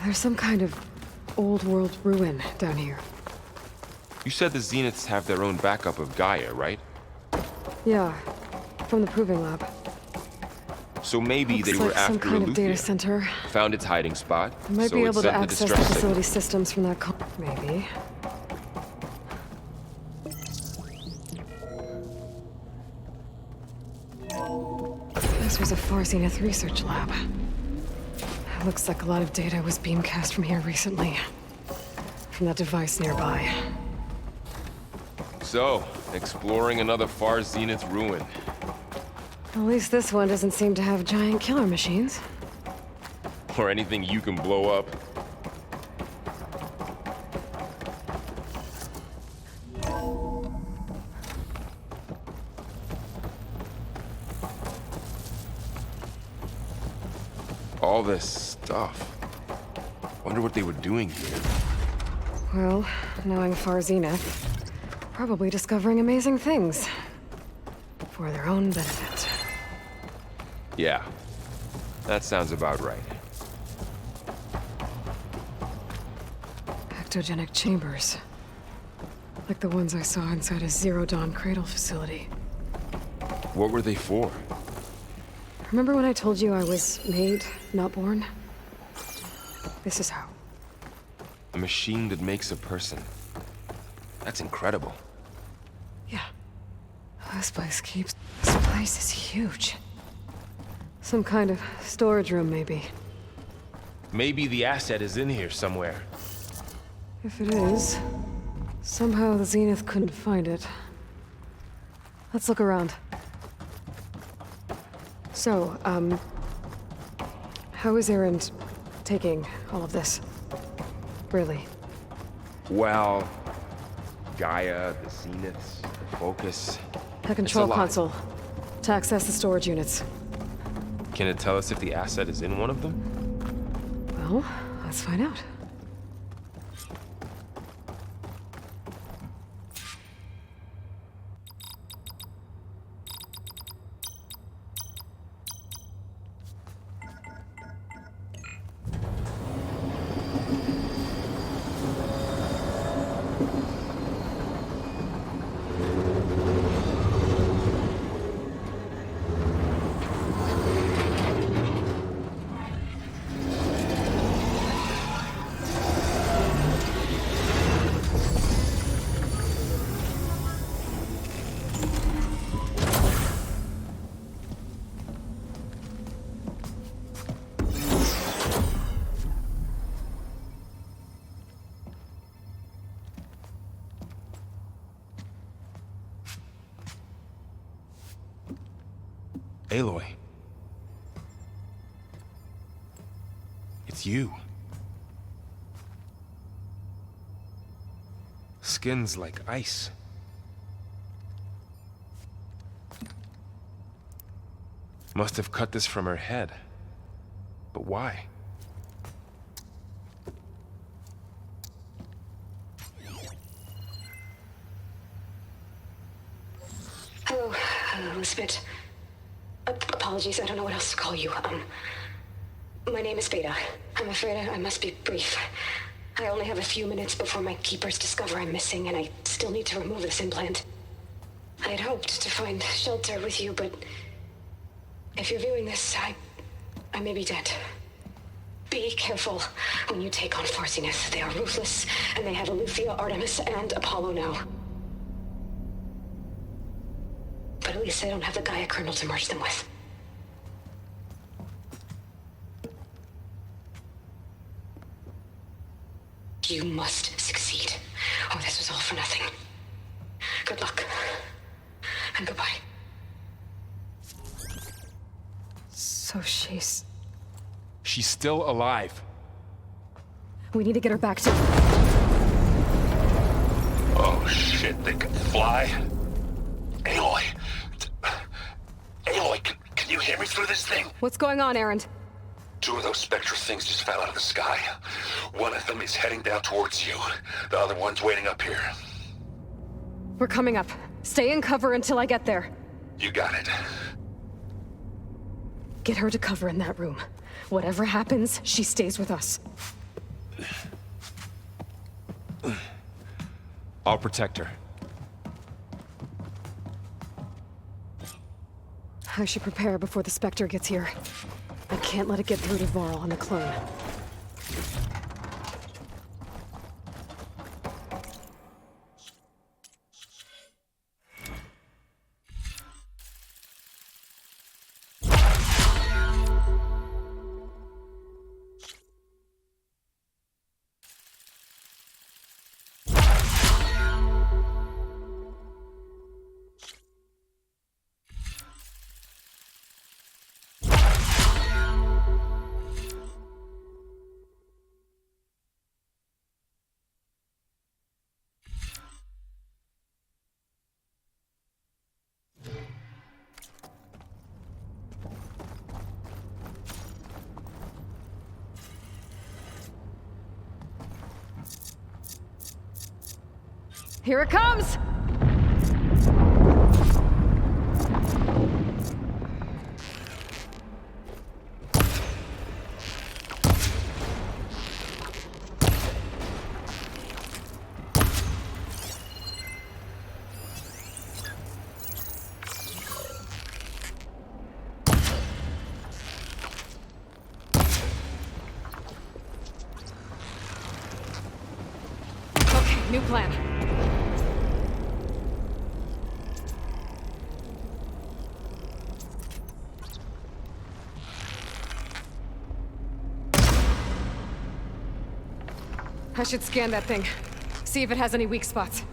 There's some kind of old world ruin down here.
You said the Zeniths have their own backup of Gaia, right?
Yeah, from the Proving Lab.
So maybe
Looks
they were
like some
after
kind of data
Eleuthia.
center.
Found its hiding spot.
Might
so
be
it
able to
sent the
access the
distress
facility
signal.
systems from that maybe. This was a Far Zenith research lab. It looks like a lot of data was beamcast from here recently. From that device nearby.
So, exploring another Far Zenith ruin.
At least this one doesn't seem to have giant killer machines.
Or anything you can blow up. All this stuff. Wonder what they were doing here.
Well, knowing Far Zenith, probably discovering amazing things. For their own benefit.
Yeah, that sounds about right.
Ectogenic chambers. Like the ones I saw inside a Zero Dawn Cradle facility.
What were they for?
Remember when I told you I was made, not born? This is how.
A machine that makes a person. That's incredible.
Yeah. This place is huge. Some kind of storage room, maybe.
Maybe the asset is in here somewhere.
If it is, somehow the Zenith couldn't find it. Let's look around. So, how is Erend taking all of this? Really?
Well, Gaia, the Zeniths, the Focus.
The control console. To access the storage units.
Can it tell us if the asset is in one of them?
Well, let's find out.
Aloy. It's you. skin's like ice. Must have cut this from her head. But why?
Hello, Elizabeth. Apologies, I don't know what else to call you. My name is Beta. I'm afraid I must be brief. I only have a few minutes before my keepers discover I'm missing, and I still need to remove this implant. I had hoped to find shelter with you, but if you're viewing this, I may be dead. Be careful when you take on Far Zenith. They are ruthless, and they have Eleuthia, Artemis, and Apollo now. But at least they don't have the Gaia kernel to merge them with. You must succeed, or this was all for nothing. Good luck, and goodbye.
So she's
still alive.
We need to get her back to...
Oh shit, they can fly? Aloy. Aloy, can you hear me through this thing?
What's going on, Erend?
2 of those spectral things just fell out of the sky. One of them is heading down towards you. The other one's waiting up here.
We're coming up. Stay in cover until I get there.
You got it.
Get her to cover in that room. Whatever happens, she stays with us.
I'll protect her.
I should prepare before the Spectre gets here. I can't let it get through to Varl on the clone. Here it comes! Okay, new plan. I should scan that thing. See if it has any weak spots.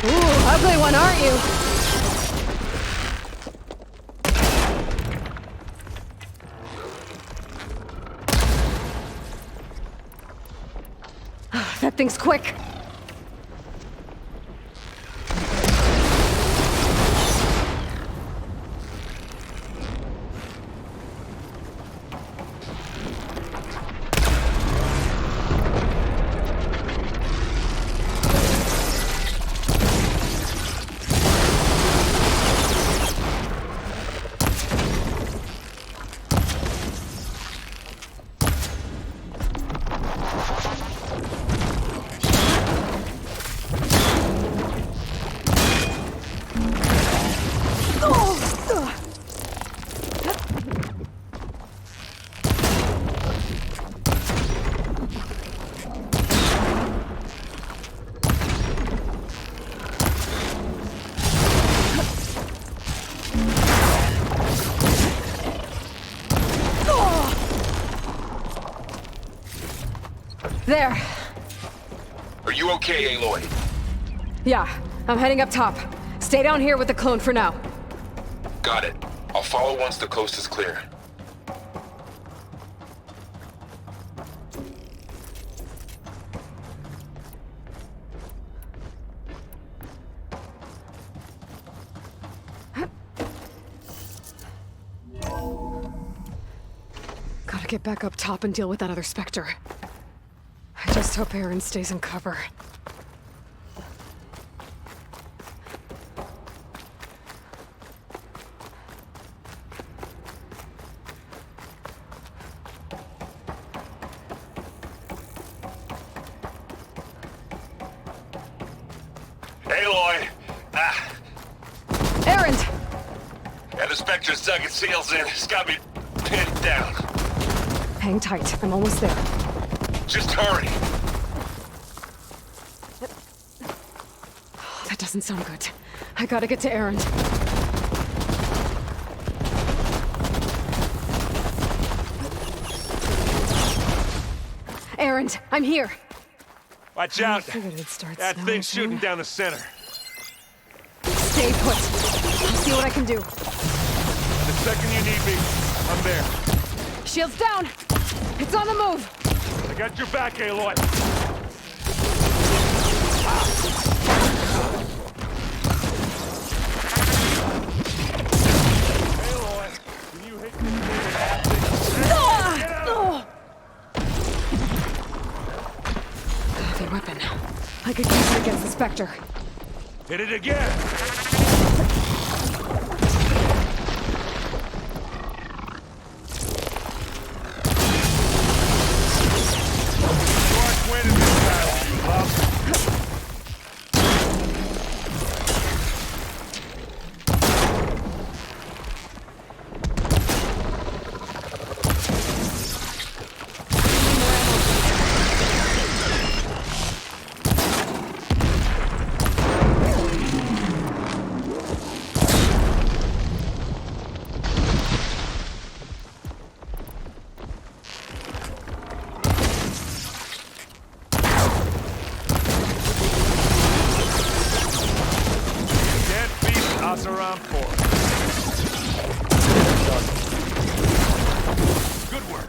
Ooh, ugly one, aren't you? That thing's quick. There.
Are you okay, Aloy?
Yeah, I'm heading up top. Stay down here with the clone for now.
Got it. I'll follow once the coast is clear.
gotta get back up top and deal with that other Spectre. I just hope Aaron stays in cover.
Aloy!
Aaron!
Yeah, the Spectre's dug its heels in. It's got me pinned down.
Hang tight. I'm almost there.
Just hurry.
That doesn't sound good. I gotta get to Aaron. Aaron, I'm here.
Watch out!
That
thing's shooting down the center.
Stay put. I'll see what I can do.
The second you need me, I'm there.
Shields down. It's on the move.
I got your back, Aloy. Aloy, can you hit me?
Their weapon. I could use it against the Spectre.
Hit it again! Good work.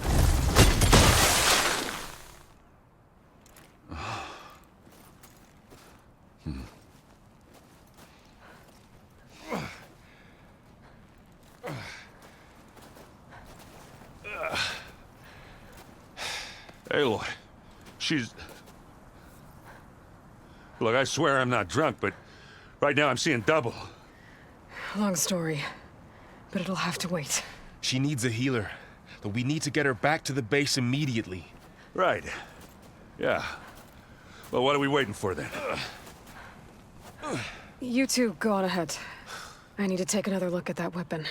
Aloy, she's... Look, I swear I'm not drunk, but right now I'm seeing double.
Long story, but it'll have to wait.
She needs a healer, but we need to get her back to the base immediately.
Right. Yeah. Well, what are we waiting for then?
You two go on ahead. I need to take another look at that weapon.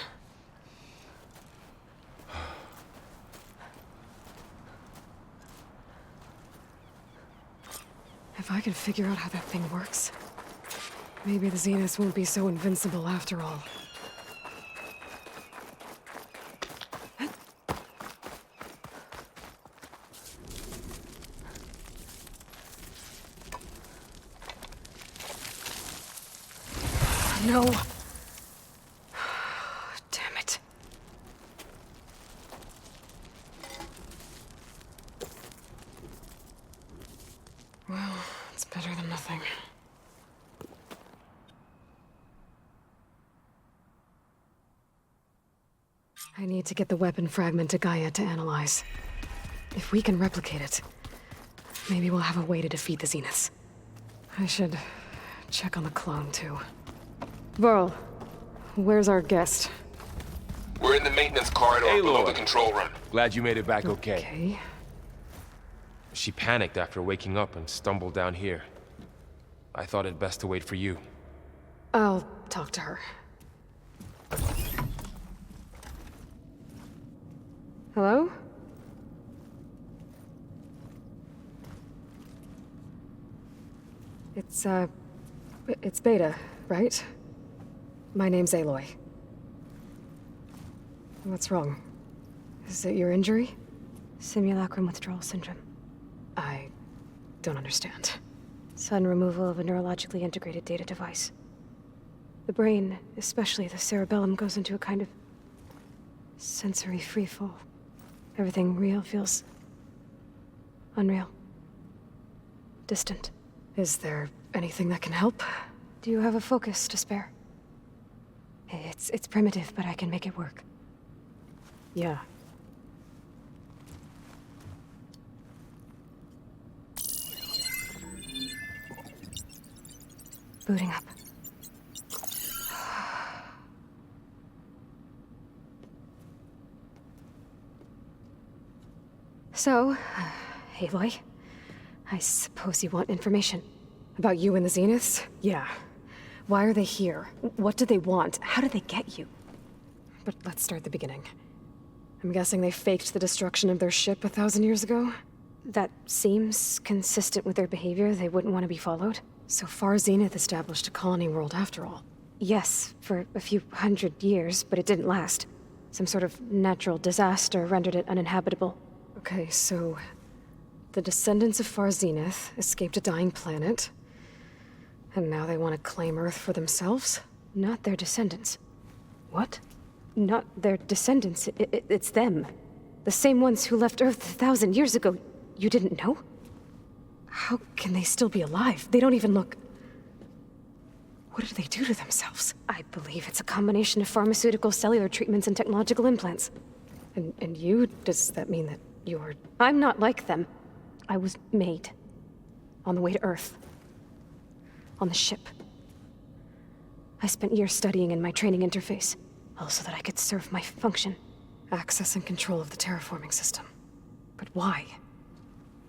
If I can figure out how that thing works, maybe the Zeniths won't be so invincible after all. No. Damn it. Well, it's better than nothing. I need to get the weapon fragment to Gaia to analyze. If we can replicate it, maybe we'll have a way to defeat the Zeniths. I should check on the clone, too. Varl, where's our guest?
We're in the maintenance corridor below the control room.
Glad you made it back okay.
Okay.
She panicked after waking up and stumbled down here. I thought it best to wait for you.
I'll talk to her. Hello? It's Beta, right? My name's Aloy. What's wrong? Is it your injury?
Simulacrum withdrawal syndrome.
I don't understand.
Sudden removal of a neurologically integrated data device. The brain, especially the cerebellum, goes into a kind of sensory freefall. Everything real feels unreal. Distant.
Is there anything that can help?
Do you have a focus to spare? It's primitive, but I can make it work.
Yeah.
Booting up. So, Aloy, I suppose you want information.
About you and the Zeniths? Yeah. Why are they here? What do they want? How did they get you? But let's start at the beginning. I'm guessing they faked the destruction of their ship 1,000 years ago?
That seems consistent with their behavior. They wouldn't want to be followed.
So far, Zenith established a colony world after all.
Yes, for a few hundred years, but it didn't last. Some sort of natural disaster rendered it uninhabitable.
Okay, so the descendants of Far Zenith escaped a dying planet, and now they want to claim Earth for themselves?
Not their descendants.
What?
Not their descendants. It's them. The same ones who left Earth 1,000 years ago. You didn't know?
How can they still be alive? They don't even look... What did they do to themselves?
I believe it's a combination of pharmaceutical, cellular treatments, and technological implants.
And you? Does that mean that you're...
I'm not like them. I was made. On the way to Earth. On the ship. I spent years studying in my training interface, all so that I could serve my function.
Access and control of the terraforming system. But why?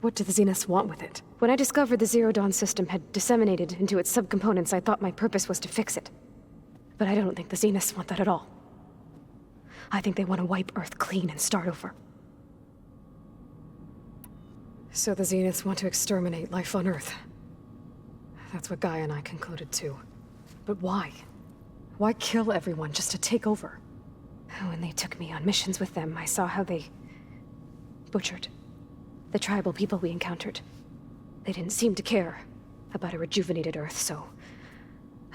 What do the Zeniths want with it?
When I discovered the Zero Dawn system had disseminated into its subcomponents, I thought my purpose was to fix it. But I don't think the Zeniths want that at all. I think they want to wipe Earth clean and start over.
So the Zeniths want to exterminate life on Earth. That's what Gaia and I concluded too. But why? Why kill everyone just to take over?
When they took me on missions with them, I saw how they butchered the tribal people we encountered. They didn't seem to care about a rejuvenated Earth, so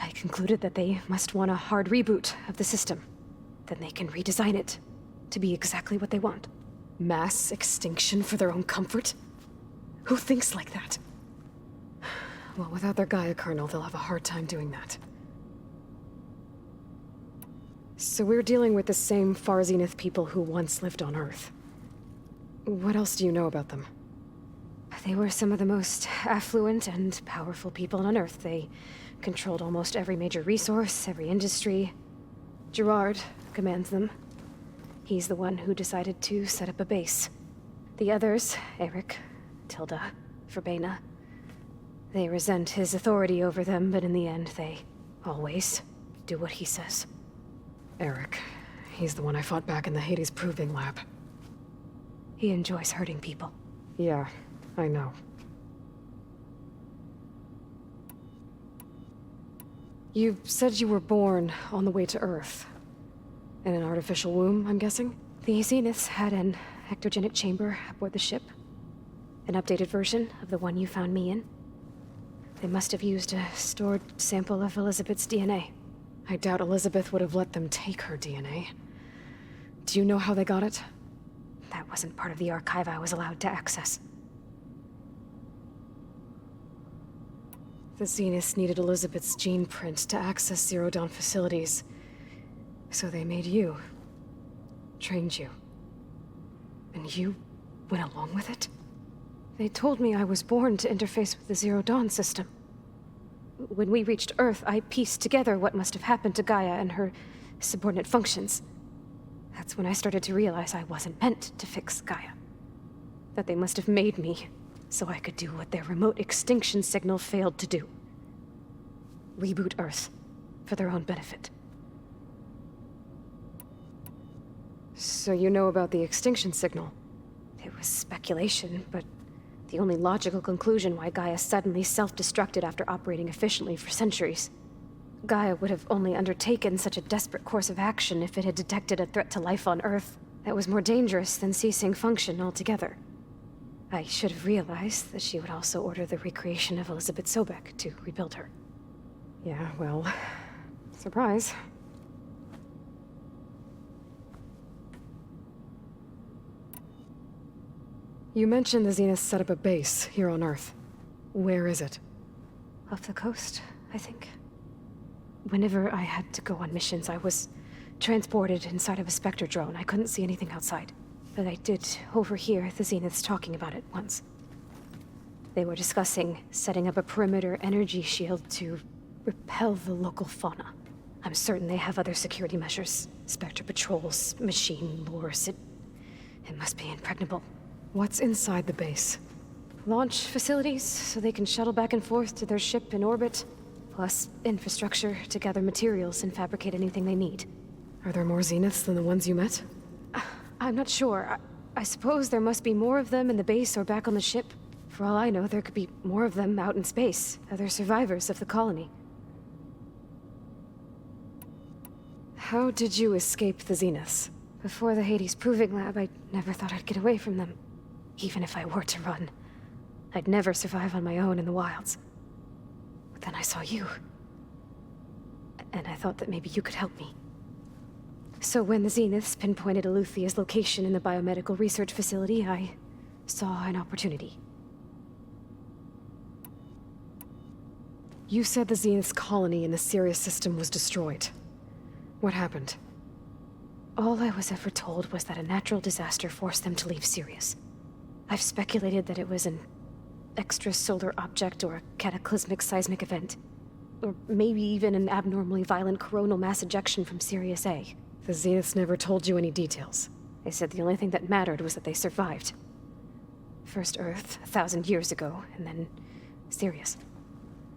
I concluded that they must want a hard reboot of the system. Then they can redesign it to be exactly what they want.
Mass extinction for their own comfort? Who thinks like that? Well, without their Gaia kernel, they'll have a hard time doing that. So we're dealing with the same Far Zenith people who once lived on Earth. What else do you know about them?
They were some of the most affluent and powerful people on Earth. They controlled almost every major resource, every industry. Gerard commands them. He's the one who decided to set up a base. The others, Eric, Tilda, Verbena, they resent his authority over them, but in the end, they always do what he says.
Eric. He's the one I fought back in the Hades Proving Lab.
He enjoys hurting people.
Yeah, I know. You said you were born on the way to Earth. In an artificial womb, I'm guessing?
The Zeniths had an ectogenic chamber aboard the ship. An updated version of the one you found me in. They must have used a stored sample of Elizabeth's DNA.
I doubt Elizabeth would have let them take her DNA. Do you know how they got it?
That wasn't part of the archive I was allowed to access.
The Zeniths needed Elizabeth's gene print to access Zero Dawn facilities. So they made you. Trained you. And you went along with it?
They told me I was born to interface with the Zero Dawn system. When we reached Earth, I pieced together what must have happened to Gaia and her subordinate functions. That's when I started to realize I wasn't meant to fix Gaia. That they must have made me so I could do what their remote extinction signal failed to do. Reboot Earth for their own benefit.
So you know about the extinction signal?
It was speculation, but the only logical conclusion why Gaia suddenly self-destructed after operating efficiently for centuries. Gaia would have only undertaken such a desperate course of action if it had detected a threat to life on Earth that was more dangerous than ceasing function altogether. I should have realized that she would also order the recreation of Elizabeth Sobek to rebuild her.
Yeah, well, surprise. You mentioned the Zeniths set up a base here on Earth. Where is it?
Off the coast, I think. Whenever I had to go on missions, I was transported inside of a Spectre drone. I couldn't see anything outside. But I did overhear the Zeniths talking about it once. They were discussing setting up a perimeter energy shield to repel the local fauna. I'm certain they have other security measures. Spectre patrols, machine lures. It must be impregnable.
What's inside the base?
Launch facilities, so they can shuttle back and forth to their ship in orbit. Plus, infrastructure to gather materials and fabricate anything they need.
Are there more Zeniths than the ones you met?
I'm not sure. I suppose there must be more of them in the base or back on the ship. For all I know, there could be more of them out in space, other survivors of the colony.
How did you escape the Zeniths?
Before the Hades Proving Lab, I never thought I'd get away from them. Even if I were to run. I'd never survive on my own in the wilds. But then I saw you. And I thought that maybe you could help me. So when the Zeniths pinpointed Eluthia's location in the biomedical research facility, I saw an opportunity.
You said the Zenith's colony in the Sirius system was destroyed. What happened?
All I was ever told was that a natural disaster forced them to leave Sirius. I've speculated that it was an extrasolar object or a cataclysmic seismic event. Or maybe even an abnormally violent coronal mass ejection from Sirius A.
The Zeniths never told you any details.
They said the only thing that mattered was that they survived. First Earth, 1,000 years ago, and then Sirius.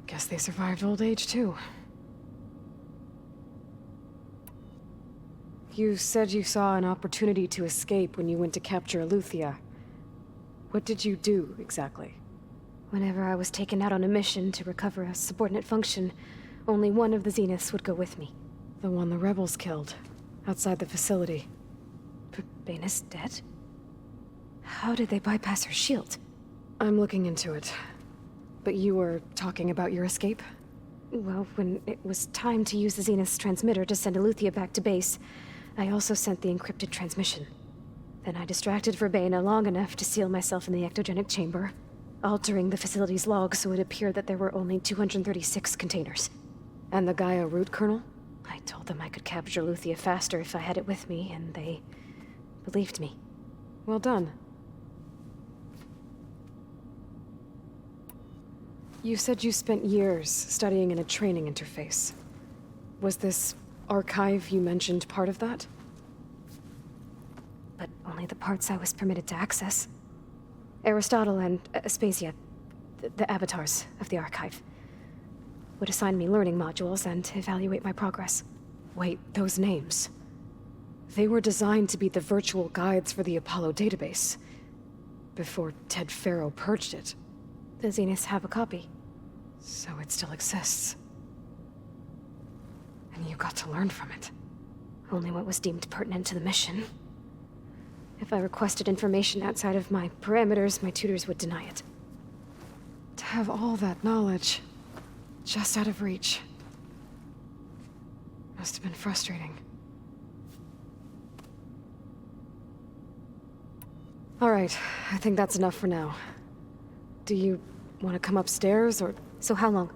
Guess they survived old age, too. You said you saw an opportunity to escape when you went to capture Eleuthia. What did you do, exactly?
Whenever I was taken out on a mission to recover a subordinate function, only one of the Zeniths would go with me.
The one the rebels killed, outside the facility.
Baina's dead? How did they bypass her shield?
I'm looking into it. But you were talking about your escape?
Well, when it was time to use the Zenith's transmitter to send Eleuthia back to base, I also sent the encrypted transmission. Then I distracted Verbena long enough to seal myself in the ectogenic chamber, altering the facility's log so it appeared that there were only 236 containers.
And the Gaia root kernel?
I told them I could capture Eleuthia faster if I had it with me, and they believed me.
Well done. You said you spent years studying in a training interface. Was this archive you mentioned part of that?
But only the parts I was permitted to access. Aristotle and Aspasia, the avatars of the archive, would assign me learning modules and evaluate my progress.
Wait, those names. They were designed to be the virtual guides for the Apollo database, before Ted Faro purged it.
The Zeniths have a copy.
So it still exists. And you got to learn from it.
Only what was deemed pertinent to the mission. If I requested information outside of my parameters, my tutors would deny it.
To have all that knowledge, just out of reach, must have been frustrating. All right, I think that's enough for now. Do you want to come upstairs, or...
So how long?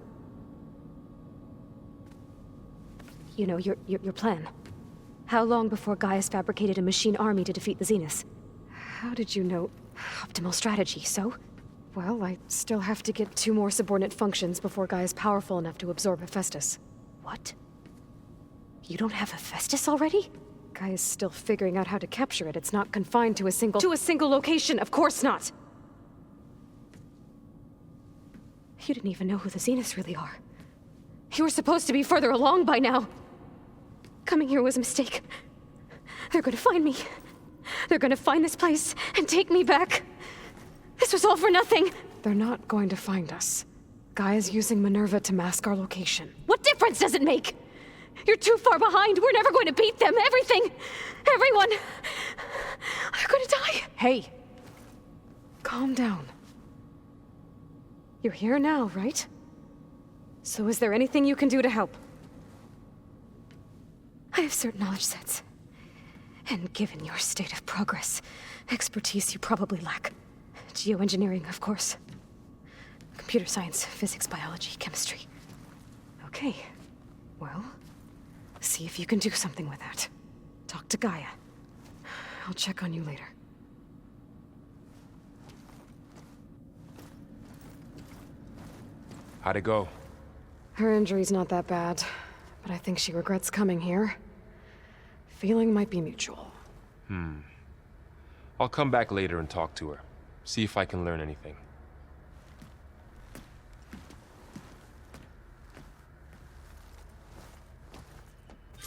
You know, your plan. How long before Gaia's fabricated a machine army to defeat the Zeniths?
How did you know?
Optimal strategy, so?
Well, I still have to get 2 more subordinate functions before Gaia's powerful enough to absorb Hephaestus.
What? You don't have Hephaestus already?
Gaia's still figuring out how to capture it. It's not confined to a single... To a single location, of course not!
You didn't even know who the Zeniths really are. You were supposed to be further along by now. Coming here was a mistake. They're gonna find me. They're gonna find this place and take me back. This was all for nothing.
They're not going to find us. Gaia's using Minerva to mask our location.
What difference does it make? You're too far behind. We're never going to beat them. Everything. Everyone. They're gonna die.
Hey. Calm down. You're here now, right? So is there anything you can do to help?
I have certain knowledge sets. And given your state of progress, expertise you probably lack. Geoengineering, of course. Computer science, physics, biology, chemistry.
Okay. Well, see if you can do something with that. Talk to Gaia. I'll check on you later.
How'd it go?
Her injury's not that bad, but I think she regrets coming here. Feeling might be mutual.
I'll come back later and talk to her. See if I can learn anything.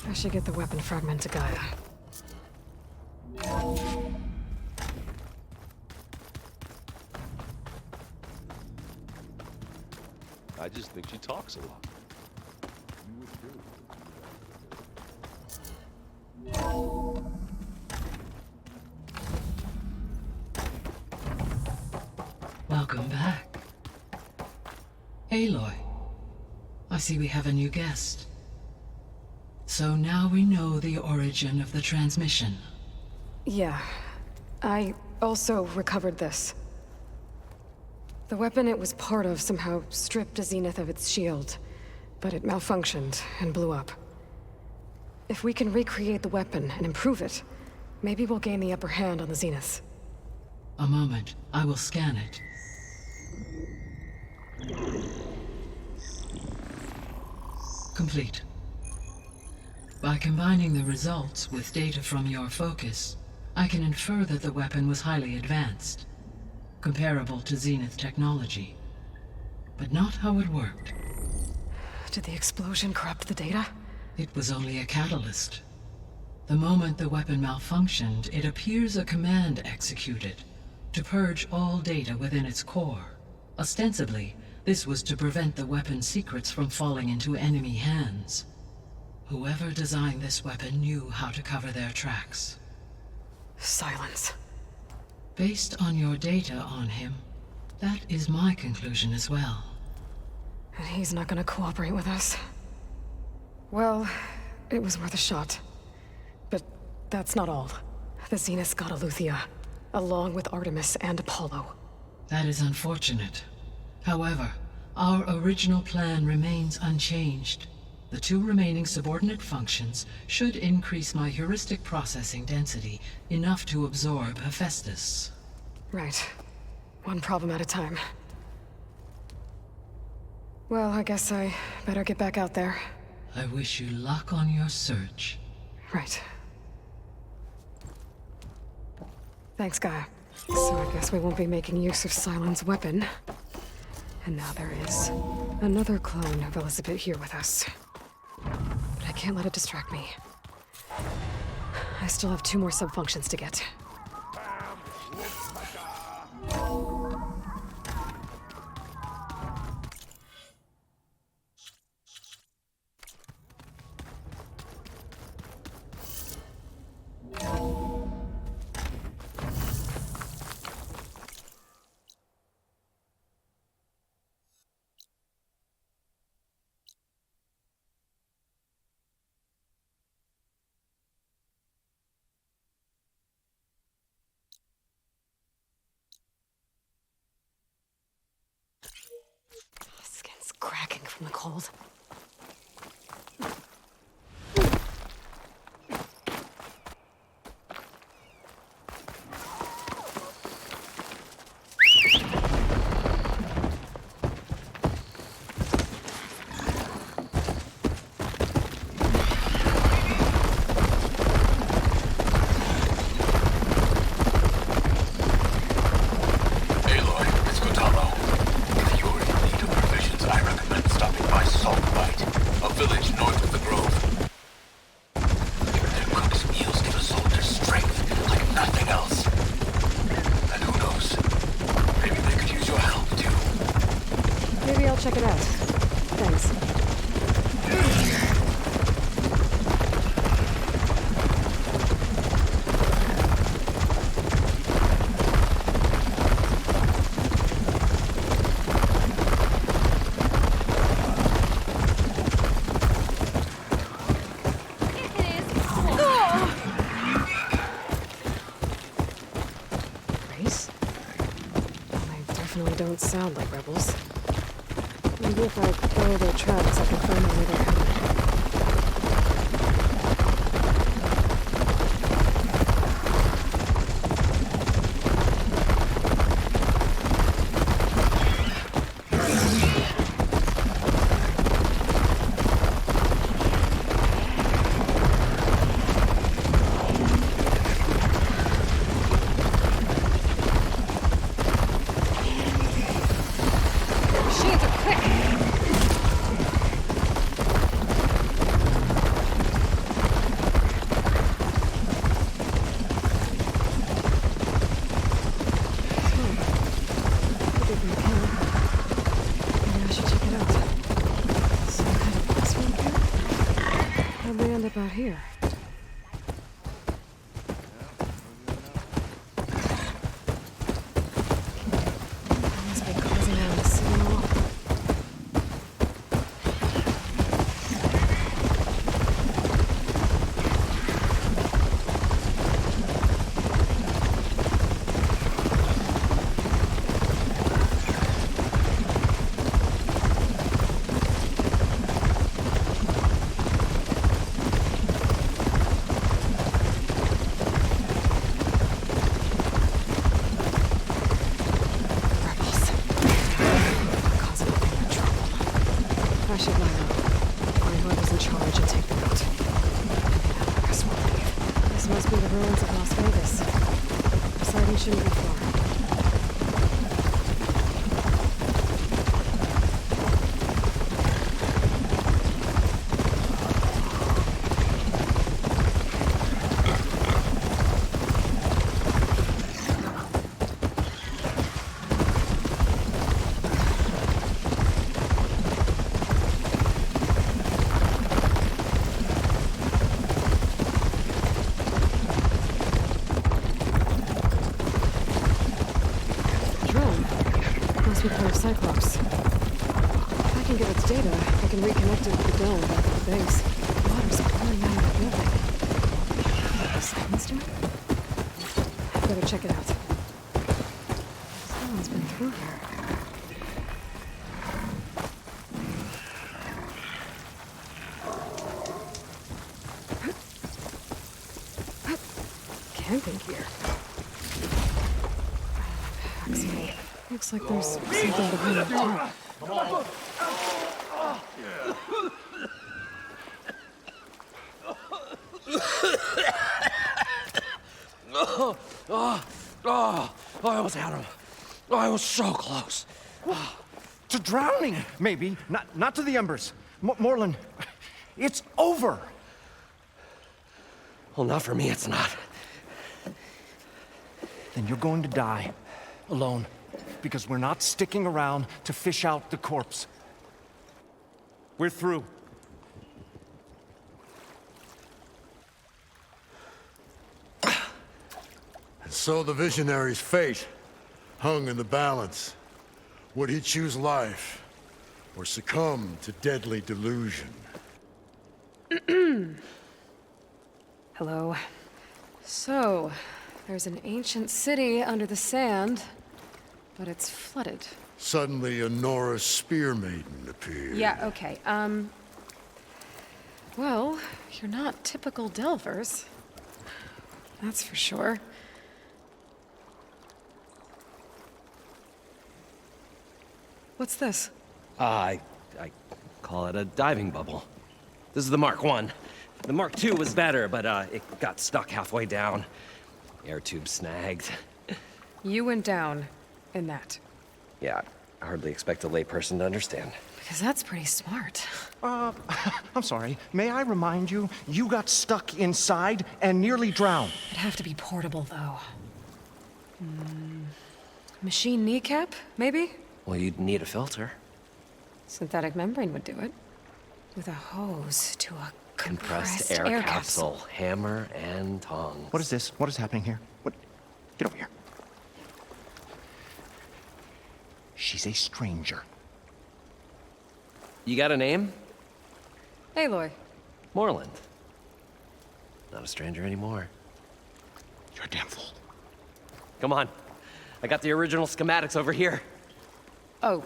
I should get the weapon fragment to Gaia.
I just think she talks a lot.
Welcome back. Aloy, I see we have a new guest. So now we know the origin of the transmission.
Yeah. I also recovered this. The weapon it was part of somehow stripped a Zenith of its shield, but it malfunctioned and blew up. If we can recreate the weapon and improve it, maybe we'll gain the upper hand on the Zeniths.
A moment, I will scan it. Complete. By combining the results with data from your focus, I can infer that the weapon was highly advanced, comparable to Zenith technology, but not how it worked.
Did the explosion corrupt the data?
It was only a catalyst. The moment the weapon malfunctioned, it appears a command executed to purge all data within its core. Ostensibly, this was to prevent the weapon's secrets from falling into enemy hands. Whoever designed this weapon knew how to cover their tracks.
Silence.
Based on your data on him, that is my conclusion as well.
And he's not gonna cooperate with us. Well, it was worth a shot. But that's not all. The Zeniths got 𝐀𝐿𝐿𝐼𝐴, along with Artemis and Apollo.
That is unfortunate. However, our original plan remains unchanged. The 2 remaining subordinate functions should increase my heuristic processing density enough to absorb Hephaestus.
Right. One problem at a time. Well, I guess I better get back out there.
I wish you luck on your search.
Right. Thanks, Gaia. So I guess we won't be making use of Sylens' weapon. And now there is another clone of Elizabeth here with us. But I can't let it distract me. I still have 2 more sub-functions to get. Skin's cracking from the cold. Check it out. Thanks. Race? They definitely don't sound like rebels. Maybe if I follow their tracks, I can find out where they're headed. end up out here? Must be closing down the signal. I should line up. Find whoever's in charge and take them out. I guess we'll leave. This must be the ruins of Las Vegas. The sighting shouldn't be far. Cyclops. If I can get its data, I can reconnect it with the dome back at the base. Water's pouring out of the building. Someone's doing it? I better check it out. Someone's been through here. Camping gear. Looks like there's something behind the top.
I almost had him. I was so close. To drowning, maybe. Not to the embers. Moreland, it's over. Well, not for me, it's not. Then you're going to die. Alone. Because we're not sticking around to fish out the corpse. We're through.
And so the visionary's fate hung in the balance. Would he choose life or succumb to deadly delusion?
Hello. So, there's an ancient city under the sand. But it's flooded.
Suddenly, a Nora spear maiden appeared.
Yeah, okay. Well, you're not typical Delvers. That's for sure. What's this?
I call it a diving bubble. This is the Mark I. The Mark II was better, but it got stuck halfway down. Air tube snagged.
You went down. In that.
Yeah, I hardly expect a layperson to understand.
Because that's pretty smart.
I'm sorry. May I remind you, you got stuck inside and nearly drowned.
It'd have to be portable, though. Machine kneecap, maybe?
Well, you'd need a filter.
Synthetic membrane would do it. With a hose to a compressed
air capsule. Hammer and tongs. What is this? What is happening here? What? Get over here. She's a stranger. You got a name?
Aloy.
Moreland. Not a stranger anymore.
You're a damn fool.
Come on. I got the original schematics over here.
Oh,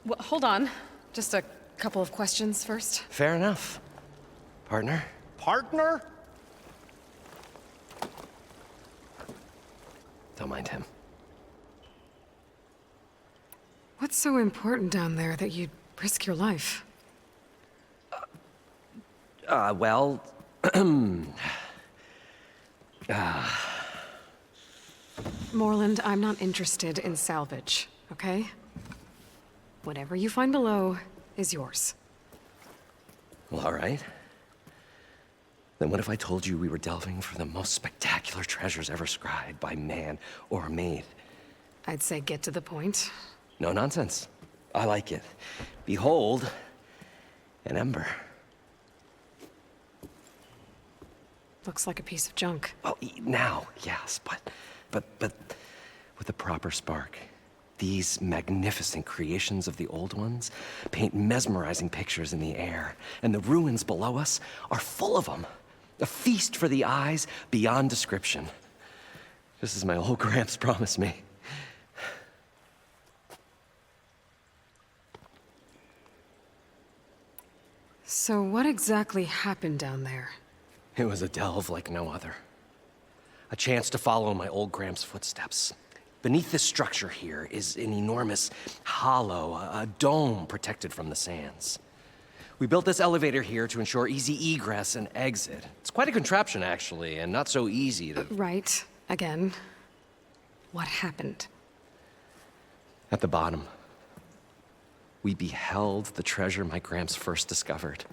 well, hold on. Just a couple of questions first.
Fair enough. Partner? Partner? Don't mind him.
What's so important down there that you'd risk your life?
Well...
Moreland, I'm not interested in salvage, okay? Whatever you find below is yours.
Well, all right. Then what if I told you we were delving for the most spectacular treasures ever scribed by man or maid?
I'd say get to the point.
No nonsense. I like it. Behold, An ember.
Looks like a piece of junk.
Well, now, yes, but with a proper spark. These magnificent creations of the old ones paint mesmerizing pictures in the air, and the ruins below us are full of them. A feast for the eyes beyond description. Just as my old Gramps promised me.
So what exactly happened down there?
It was a delve like no other. A chance to follow my old Gramps' footsteps. Beneath this structure here is an enormous hollow, a dome protected from the sands. We built this elevator here to ensure easy egress and exit. It's quite a contraption, actually, and not so easy to...
Right. Again. What happened?
At the bottom, we beheld the treasure my Gramps first discovered.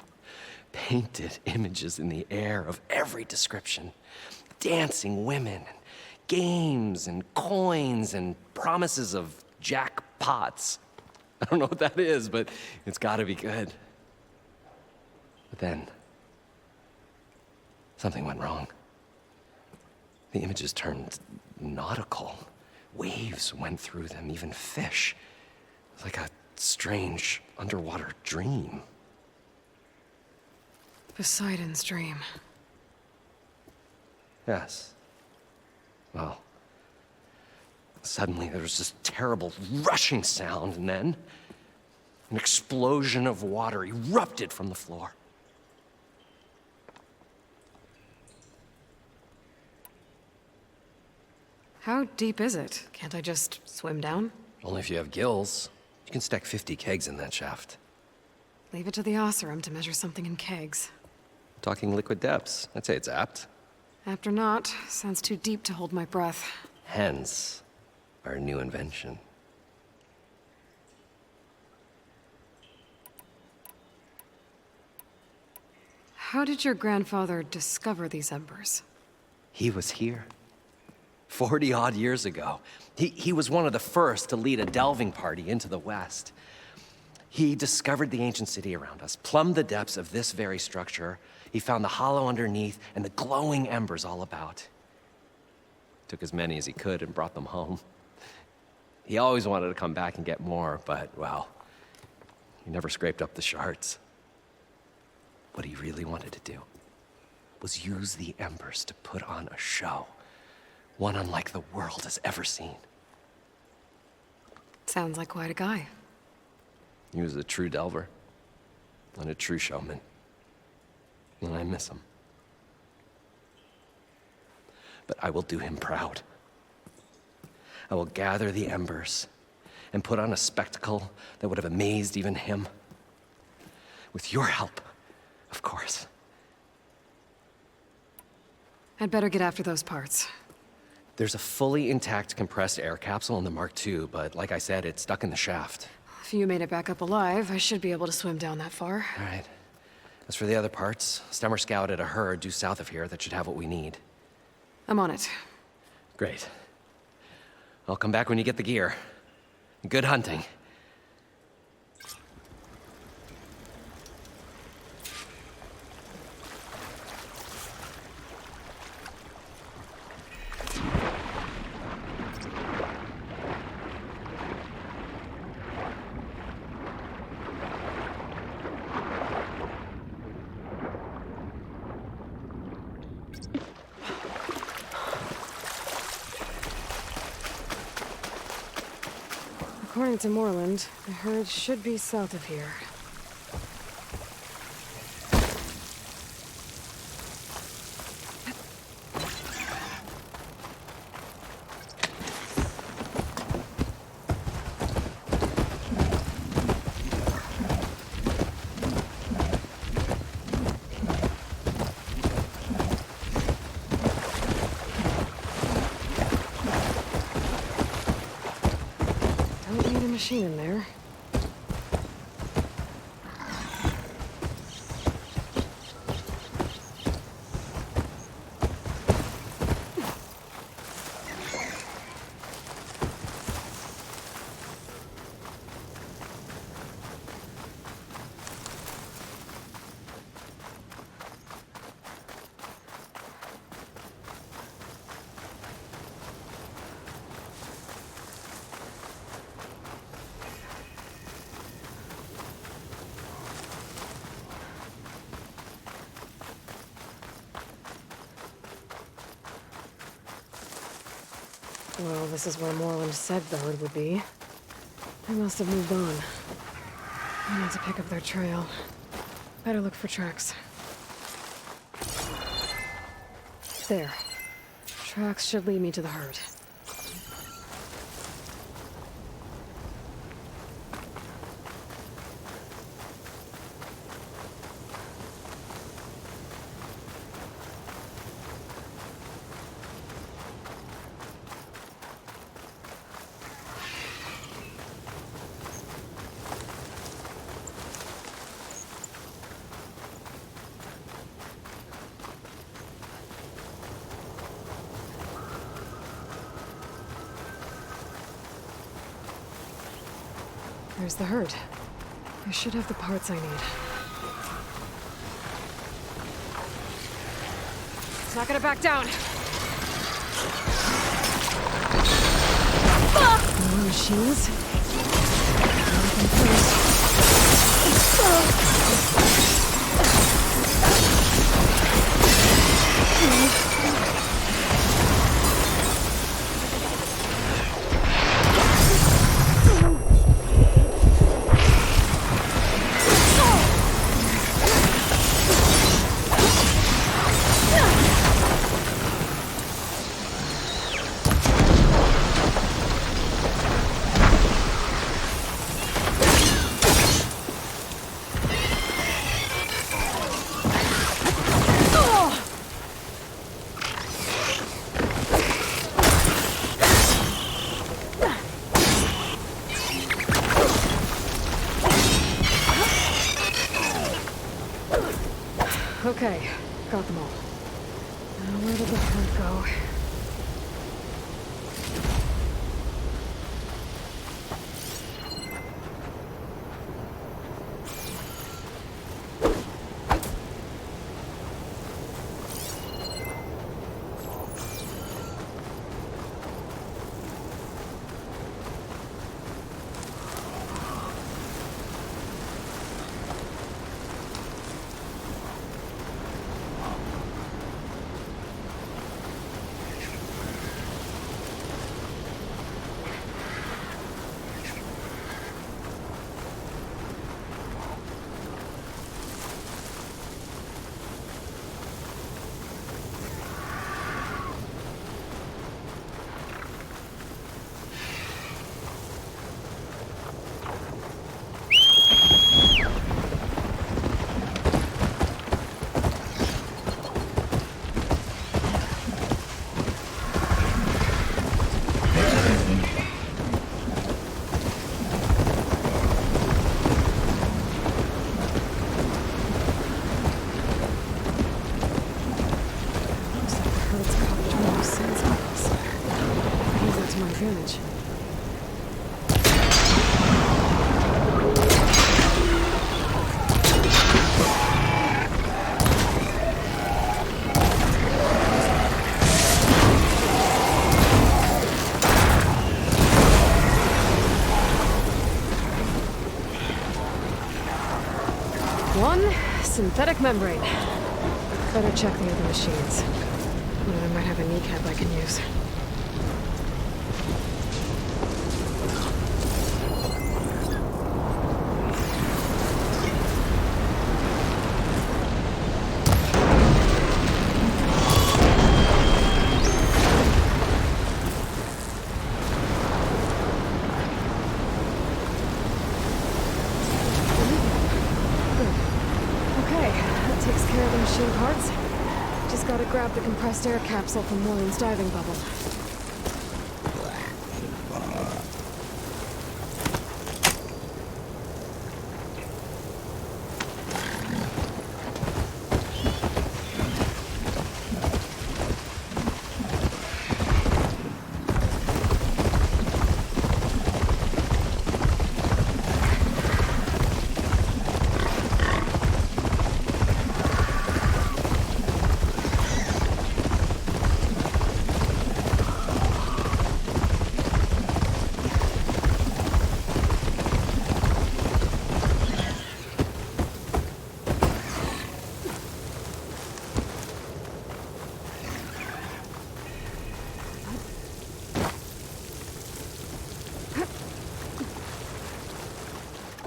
Painted images in the air of every description. Dancing women, games and coins and promises of jackpots. I don't know what that is, but it's gotta be good. But then, something went wrong. The images turned nautical. Waves went through them, even fish. It was like a strange underwater dream.
Poseidon's dream.
Yes. Well, suddenly there was this terrible rushing sound, and then an explosion of water erupted from the floor.
How deep is it? Can't I just swim down?
Only if you have gills. You can stack 50 kegs in that shaft.
Leave it to the 𝐀𝐸𝐴𝐵 to measure something in kegs.
Talking liquid depths. I'd say it's apt.
Apt or not, sounds too deep to hold my breath.
Hence, our new invention.
How did your grandfather discover these embers?
He was here. 40-odd years ago. He was one of the first to lead a delving party into the West. He discovered the ancient city around us, plumbed the depths of this very structure. He found the hollow underneath and the glowing embers all about. Took as many as he could and brought them home. He always wanted to come back and get more, but, well, he never scraped up the shards. What he really wanted to do was use the embers to put on a show. One unlike the world has ever seen.
Sounds like quite a guy.
He was a true delver and a true showman. And I miss him. But I will do him proud. I will gather the embers and put on a spectacle that would have amazed even him. With your help, of course.
I'd better get after those parts.
There's a fully intact compressed air capsule in the Mark II, but like I said, it's stuck in the shaft.
If you made it back up alive, I should be able to swim down that far.
All right. As for the other parts, Stemmer scouted a herd due south of here that should have what we need.
I'm on it.
Great. I'll come back when you get the gear. Good hunting.
According to Moreland, the herd should be south of here. Don't need a machine in there. Well, this is where Moreland said the herd would be. They must have moved on. I need to pick up their trail. Better look for tracks. There. Tracks should lead me to the herd. There's the herd. I should have the parts I need. It's not gonna back down. More machines. Okay, got them all. Now where did the herd go? Synthetic membrane. Better check the other machines. I might have a kneecap I can use. Grab the compressed air capsule from Moreland's diving bubble.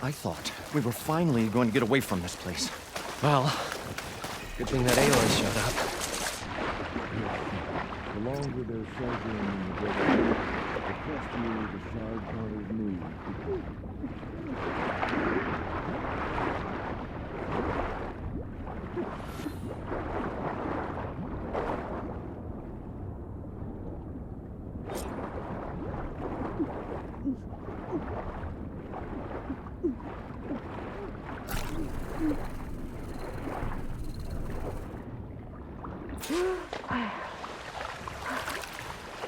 I thought we were finally going to get away from this place. Well, good thing that Aloy showed up.
The longer they're soldiering in the desert, the faster the Shard counters move.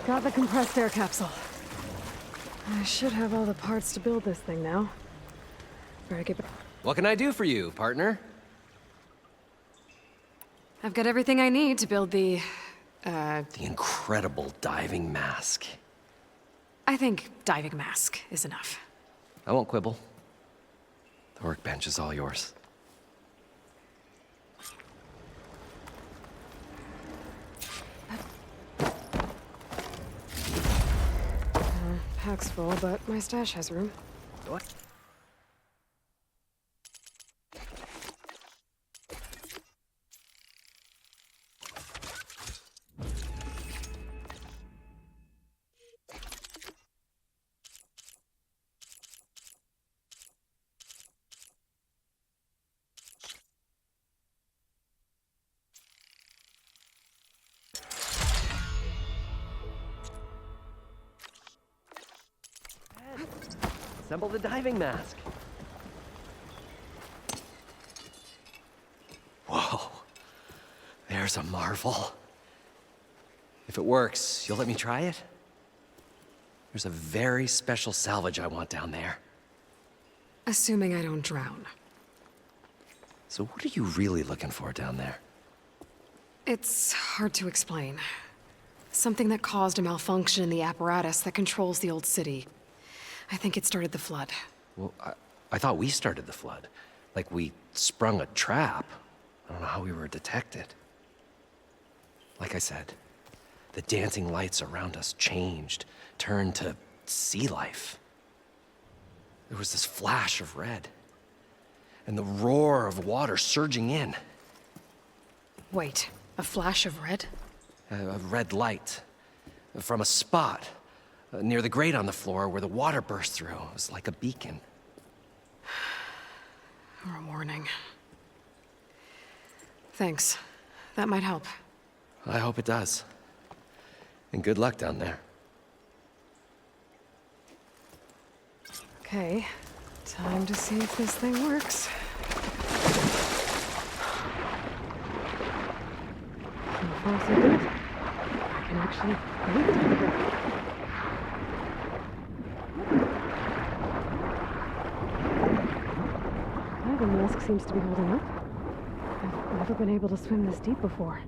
Got the compressed air capsule. I should have all the parts to build this thing now. Better get back.
What can I do for you, partner?
I've got everything I need to build the
incredible diving mask.
I think diving mask is enough.
I won't quibble. The workbench is all yours.
Pack's full, but my stash has room.
What? Assemble the diving mask. Whoa. There's a marvel. If it works, you'll let me try it? There's a very special salvage I want down there.
Assuming I don't drown.
So what are you really looking for down there?
It's hard to explain. Something that caused a malfunction in the apparatus that controls the old city. I think it started the flood.
Well, I thought we started the flood. Like we sprung a trap. I don't know how we were detected. Like I said, the dancing lights around us changed, turned to sea life. There was this flash of red, and the roar of water surging in.
Wait, a flash of red?
A red light from a spot near the grate on the floor where the water burst through. It was like a beacon.
Or a warning. Thanks. That might help.
I hope it does. And good luck down there.
Okay, time to see if this thing works. So far, so good. I can actually breathe together. The mask seems to be holding up. I've never been able to swim this deep before.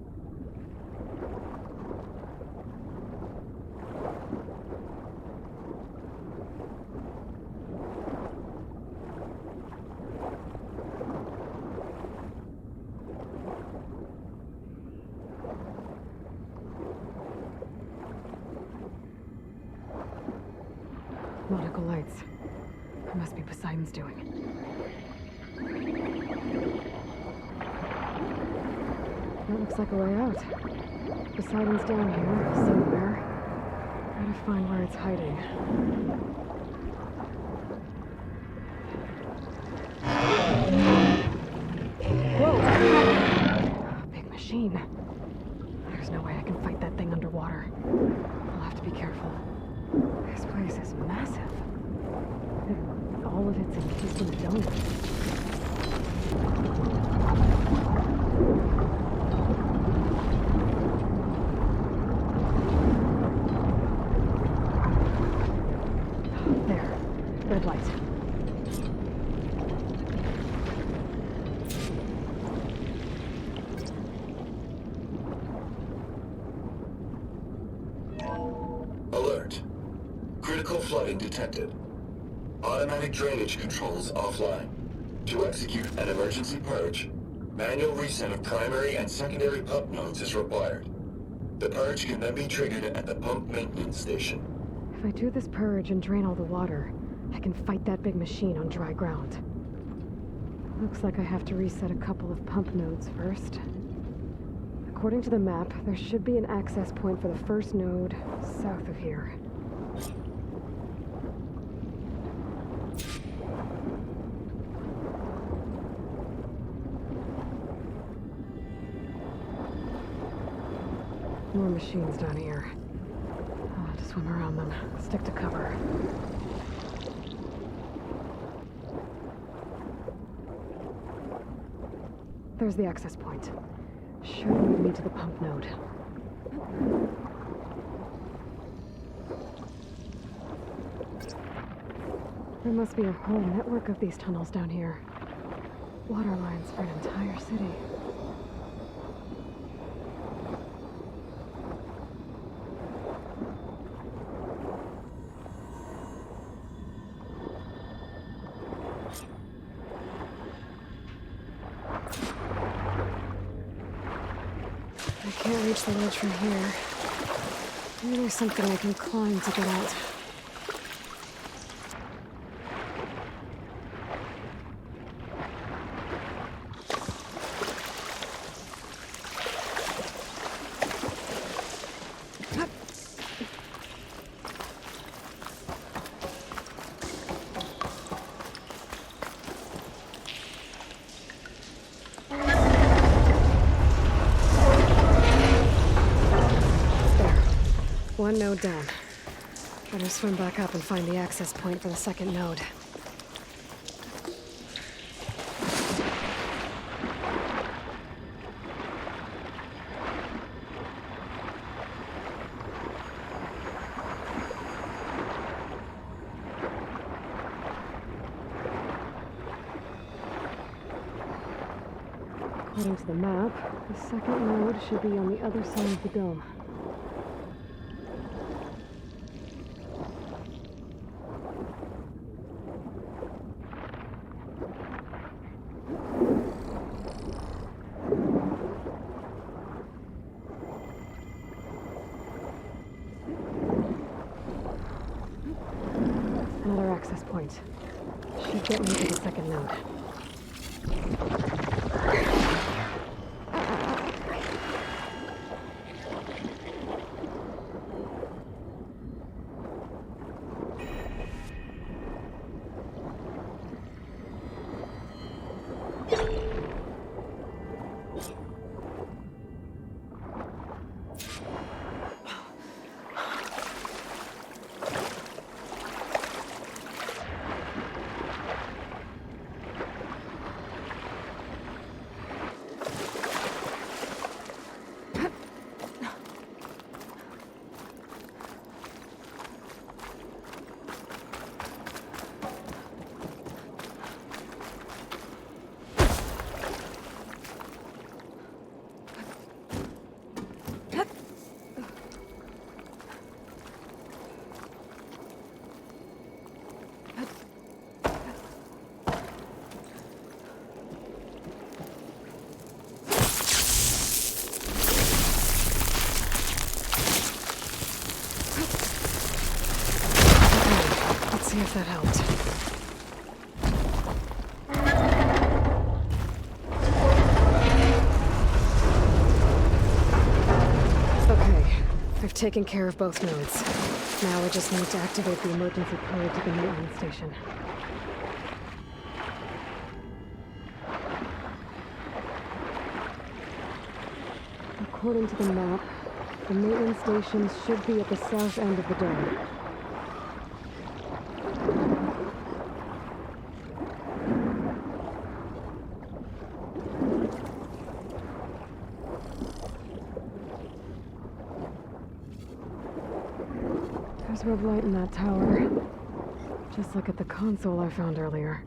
Nautical lights. It must be Poseidon's doing. That looks like a way out. Poseidon's down here, somewhere. Gotta find where it's hiding. Whoa! Big machine. There's no way I can fight that thing underwater. I'll have to be careful. This place is massive. All of it's encased in a dome. There. Red light.
Alert. Critical flooding detected. Automatic drainage controls offline. To execute an emergency purge, manual reset of primary and secondary pump nodes is required. The purge can then be triggered at the pump maintenance station.
If I do this purge and drain all the water, I can fight that big machine on dry ground. Looks like I have to reset a couple of pump nodes first. According to the map, there should be an access point for the first node south of here. More machines down here. I'll have to swim around them. Stick to cover. There's the access point. Should lead me to the pump node. There must be a whole network of these tunnels down here. Water lines for an entire city. I can't reach the ledge from here. Maybe there's something I can climb to get out. One node down. Better swim back up and find the access point for the second node. According to the map, the second node should be on the other side of the dome. Another access point. Should get me to the second node. See if that helped. Okay, I've taken care of both nodes. Now I just need to activate the emergency code to the maintenance station. According to the map, the maintenance station should be at the south end of the dome. There's red light in that tower. Just look at the console I found earlier.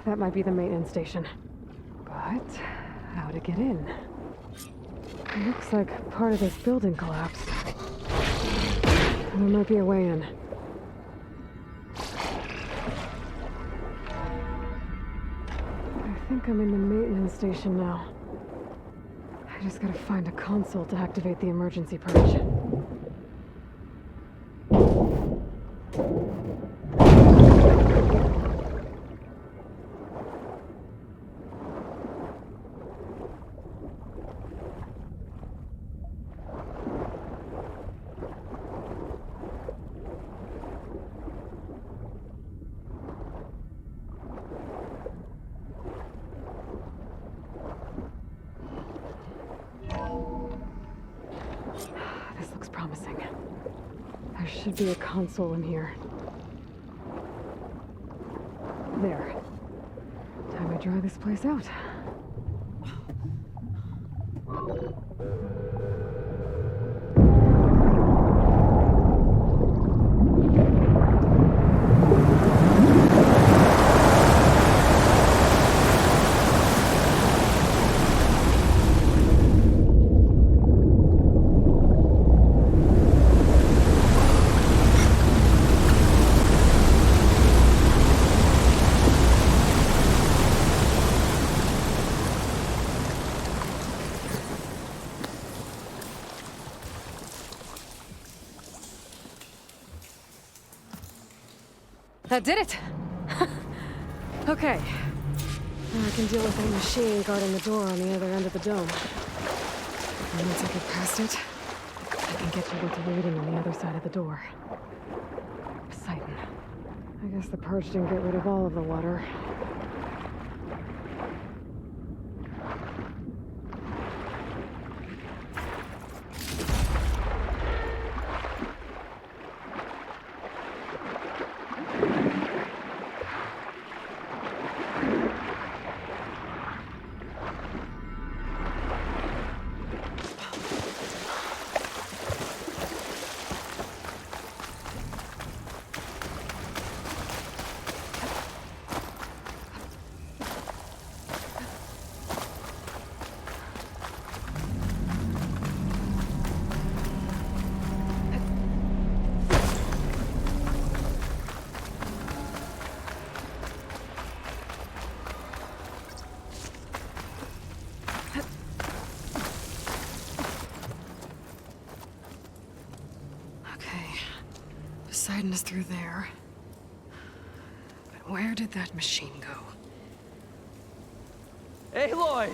That might be the maintenance station. But how to get in? It looks like part of this building collapsed. There might be a way in. I think I'm in the maintenance station now. I just gotta find a console to activate the emergency purge. should be a console in here. There. Time to dry this place out. That did it! Okay. Now I can deal with that machine guarding the door on the other end of the dome. And once I get past it, I can get to what's waiting on the other side of the door. Poseidon. I guess the purge didn't get rid of all of the water. Poseidon is through there. But where did that machine go?
Aloy!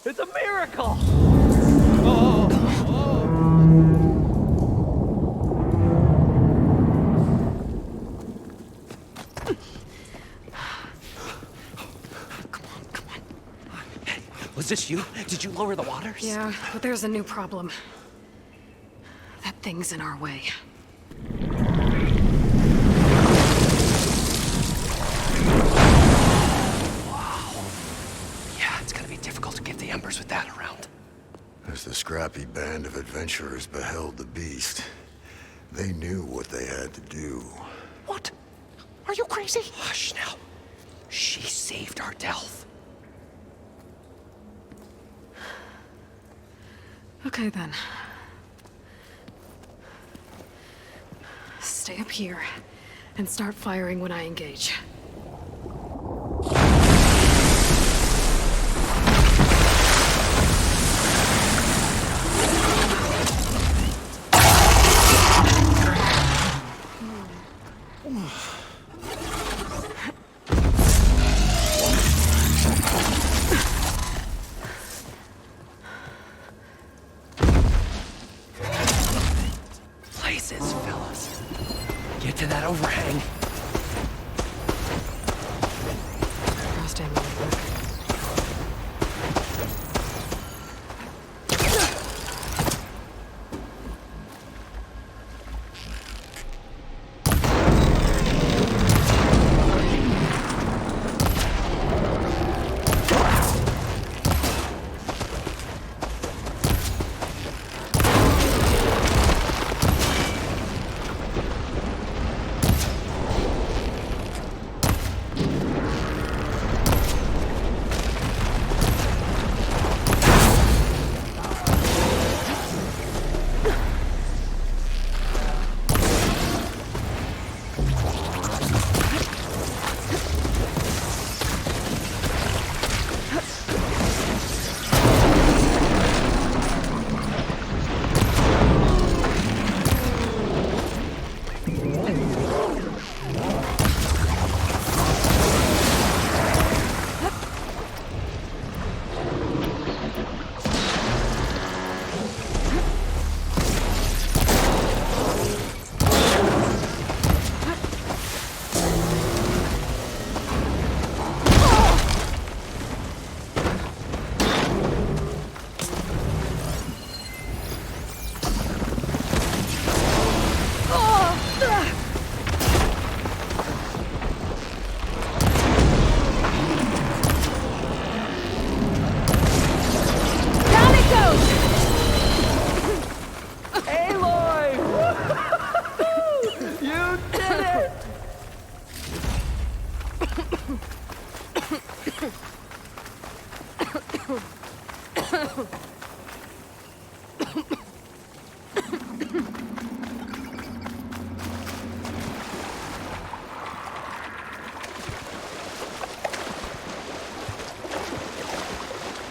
It's a miracle!
Was this you? Did you lower the waters?
Yeah, but there's a new problem. That thing's in our way.
With that around.
As the scrappy band of adventurers beheld the beast, they knew what they had to do.
What? Are you crazy? Hush now. She saved our Delph.
Okay then. Stay up here and start firing when I engage.
Places, fellas. Get to that overhang.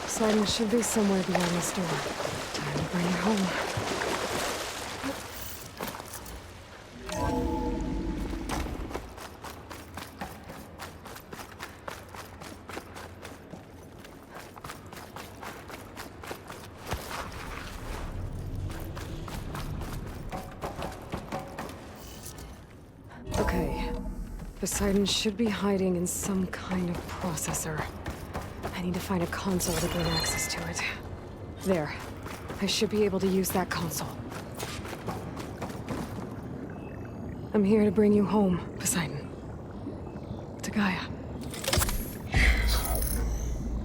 Poseidon should be somewhere beyond this door. Time to bring her home. Okay. Poseidon should be hiding in some kind of processor. I need to find a console to gain access to it. There. I should be able to use that console. I'm here to bring you home, Poseidon. To Gaia.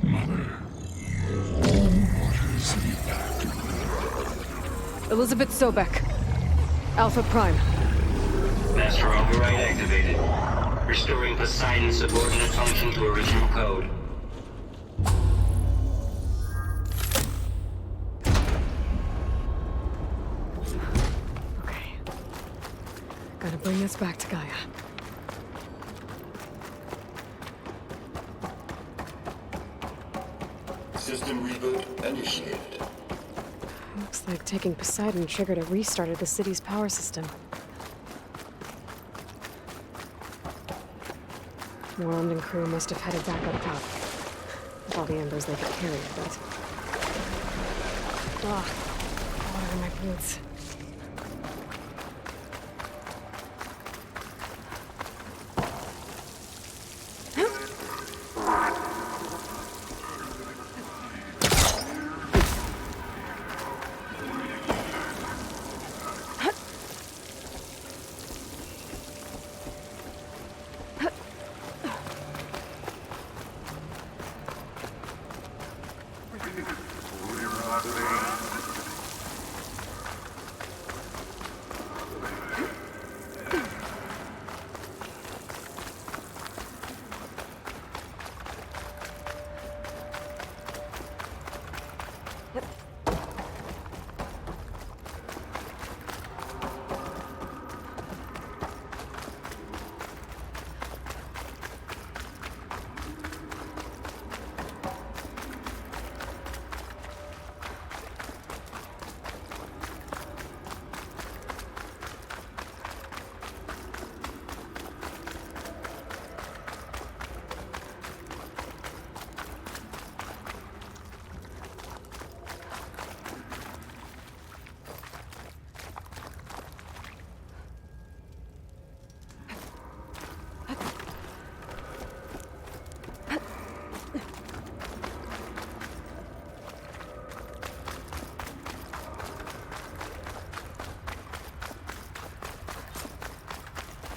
Mother. What is it?
Elizabeth Sobek. Alpha Prime.
Master override activated. Restoring Poseidon's subordinate function to original code.
Gotta bring this back to Gaia.
System reboot initiated.
Looks like taking Poseidon triggered a restart of the city's power system. Moreland and crew must have headed back up top. With all the embers they could carry, but... water in my boots.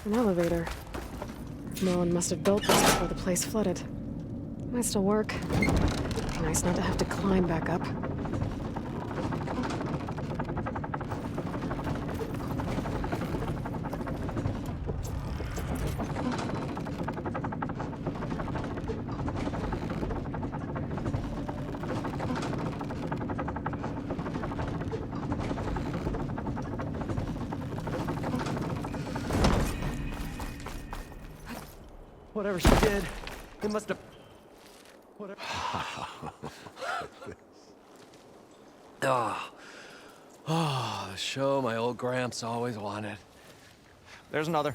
An elevator. Moreland must have built this before the place flooded. Might still work. Be nice not to have to climb back up.
Whatever she did, it must have... Whatever... the show my old Gramps always wanted.
There's another.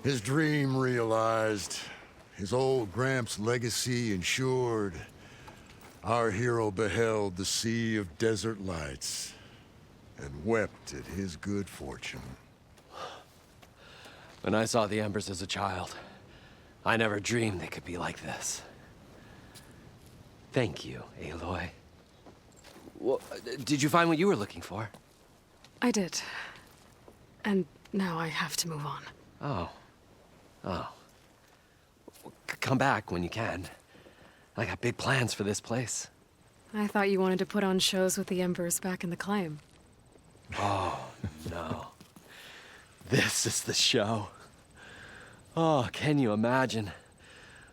His dream realized, his old Gramps' legacy ensured. Our hero beheld the sea of desert lights and wept at his good fortune.
When I saw the embers as a child, I never dreamed they could be like this. Thank you, Aloy. Well, did you find what you were looking for?
I did. And now I have to move on.
Oh. Come back when you can. I got big plans for this place.
I thought you wanted to put on shows with the Embers back in the claim.
Oh, no. This is the show. Oh, can you imagine?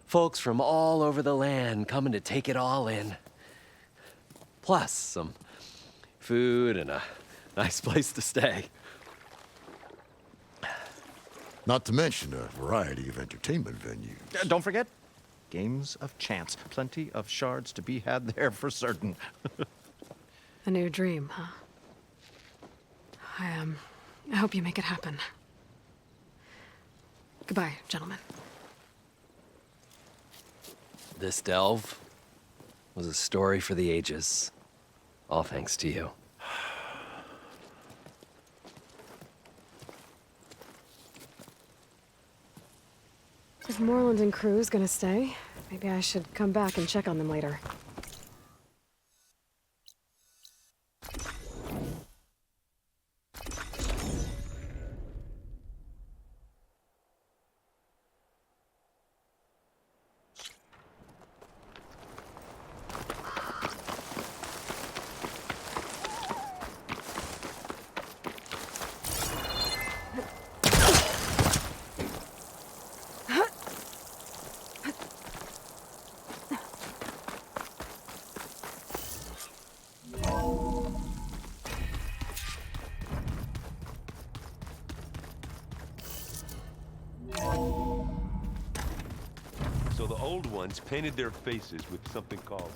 Folks from all over the land coming to take it all in. Plus, some food and a nice place to stay.
Not to mention a variety of entertainment venues.
Don't forget, games of chance. Plenty of shards to be had there for certain.
A new dream, huh? I hope you make it happen. Goodbye, gentlemen.
This delve was a story for the ages. All thanks to you.
If Moreland and crew's gonna stay, maybe I should come back and check on them later.
So the old ones painted their faces with something called...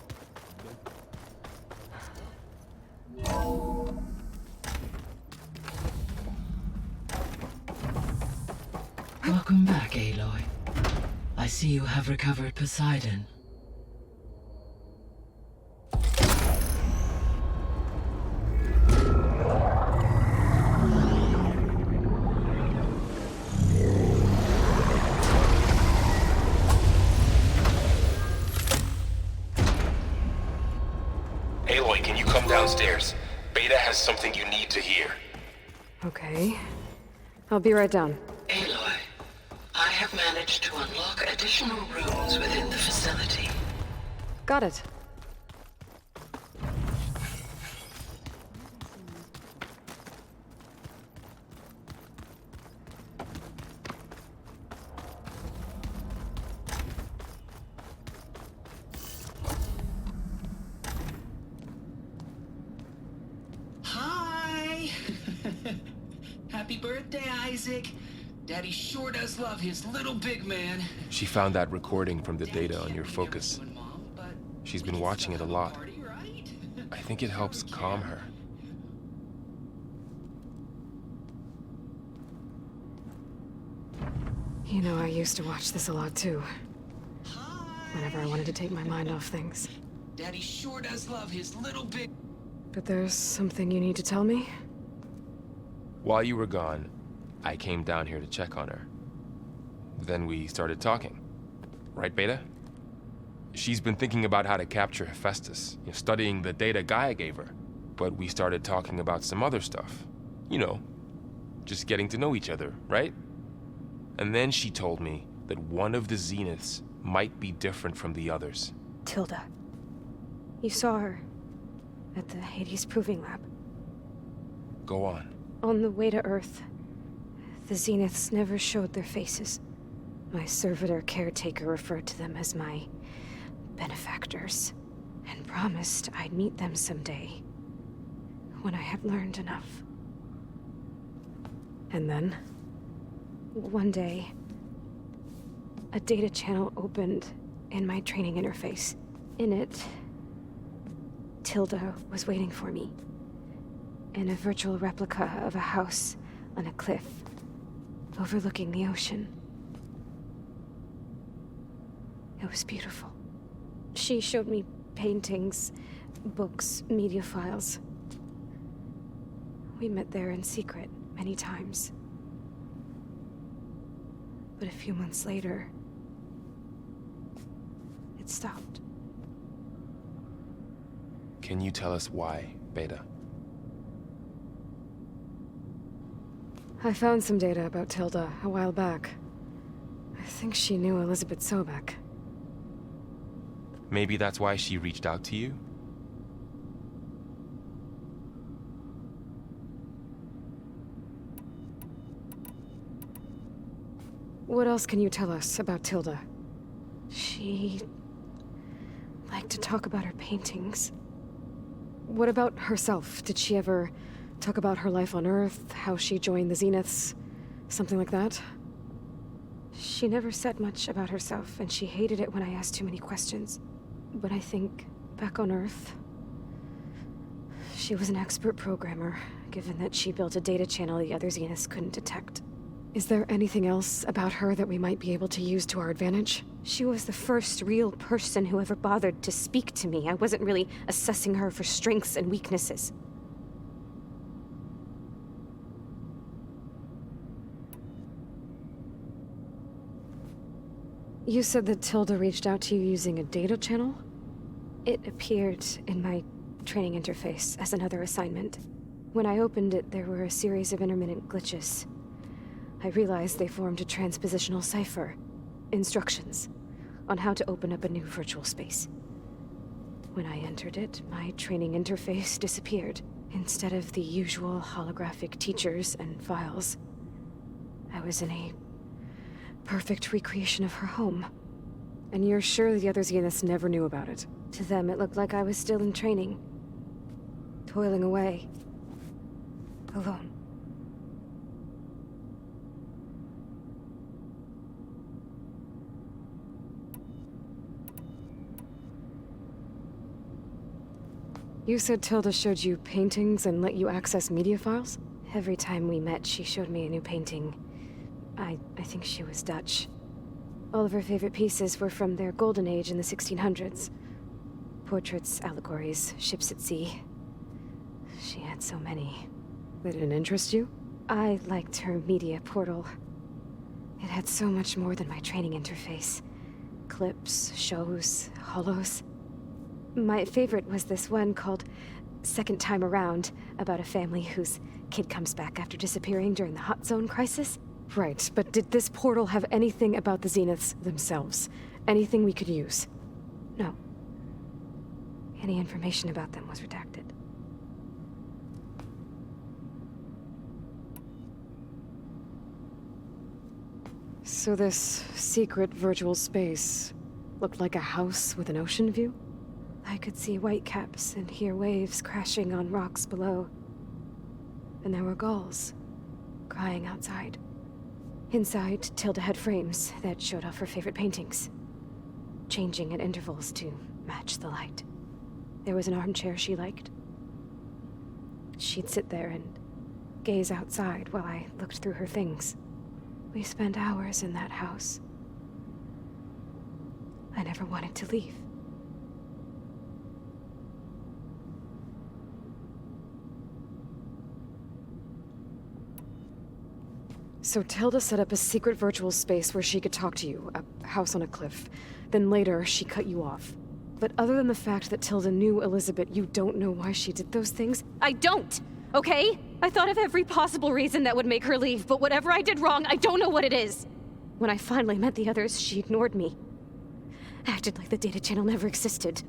Welcome back, Aloy. I see you have recovered Poseidon.
Aloy, can you come downstairs? Beta has something you need to hear.
Okay. I'll be right down.
Aloy, I have managed to unlock additional rooms within the facility.
Got it.
Hi! Happy birthday, Isaac. Daddy sure does love his little big man.
She found that recording from the data on your focus. She's been watching it a lot. I think it helps calm her.
You know, I used to watch this a lot too. Whenever I wanted to take my mind off things.
Daddy sure does love his little big...
But there's something you need to tell me?
While you were gone, I came down here to check on her. Then we started talking. Right, Beta? She's been thinking about how to capture Hephaestus, studying the data Gaia gave her. But we started talking about some other stuff. You know, just getting to know each other, right? And then she told me that one of the Zeniths might be different from the others.
Tilda. You saw her at the Hades Proving Lab.
Go on.
On the way to Earth, the Zeniths never showed their faces. My servitor caretaker referred to them as my benefactors, and promised I'd meet them someday, when I had learned enough.
And then?
One day, a data channel opened in my training interface. In it, Tilda was waiting for me, in a virtual replica of a house on a cliff, overlooking the ocean. It was beautiful. She showed me paintings, books, media files. We met there in secret many times. But a few months later, it stopped.
Can you tell us why, Beta?
I found some data about Tilda a while back. I think she knew Elizabeth Sobeck.
Maybe that's why she reached out to you?
What else can you tell us about Tilda?
She liked to talk about her paintings.
What about herself? Did she ever talk about her life on Earth, how she joined the Zeniths, something like that?
She never said much about herself, and she hated it when I asked too many questions. But I think, back on Earth, she was an expert programmer, given that she built a data channel the other Zeniths couldn't detect.
Is there anything else about her that we might be able to use to our advantage?
She was the first real person who ever bothered to speak to me. I wasn't really assessing her for strengths and weaknesses.
You said that Tilda reached out to you using a data channel?
It appeared in my training interface as another assignment. When I opened it, there were a series of intermittent glitches. I realized they formed a transpositional cipher, instructions, on how to open up a new virtual space. When I entered it, my training interface disappeared. Instead of the usual holographic teachers and files, I was in a perfect recreation of her home.
And you're sure the other Zeniths never knew about it?
To them, it looked like I was still in training, toiling away, alone.
You said Tilda showed you paintings and let you access media files?
Every time we met, she showed me a new painting. I think she was Dutch. All of her favorite pieces were from their golden age in the 1600s. Portraits, allegories, ships at sea. She had so many.
They didn't interest you?
I liked her media portal. It had so much more than my training interface. Clips, shows, holos. My favorite was this one called Second Time Around, about a family whose kid comes back after disappearing during the Hot Zone crisis.
Right, but did this portal have anything about the Zeniths themselves? Anything we could use?
No. Any information about them was redacted.
So this secret virtual space looked like a house with an ocean view?
I could see whitecaps and hear waves crashing on rocks below. And there were gulls crying outside. Inside, Tilda had frames that showed off her favorite paintings, changing at intervals to match the light. There was an armchair she liked. She'd sit there and gaze outside while I looked through her things. We spent hours in that house. I never wanted to leave.
So Tilda set up a secret virtual space where she could talk to you, a house on a cliff. Then later, she cut you off. But other than the fact that Tilda knew Elizabeth, you don't know why she did those things?
I don't! Okay? I thought of every possible reason that would make her leave, but whatever I did wrong, I don't know what it is. When I finally met the others, she ignored me. Acted like the data channel never existed.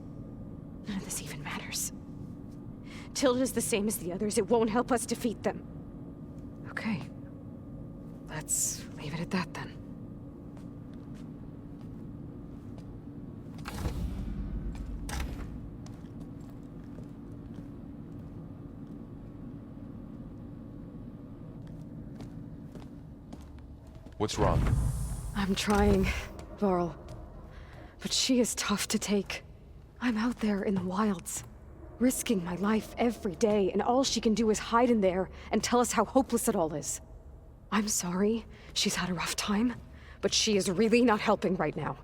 None of this even matters. Tilda's the same as the others. It won't help us defeat them.
Okay. Let's leave it at that, then.
What's wrong?
I'm trying, Varl. But she is tough to take. I'm out there in the wilds, risking my life every day, and all she can do is hide in there and tell us how hopeless it all is. I'm sorry, she's had a rough time, but she is really not helping right now.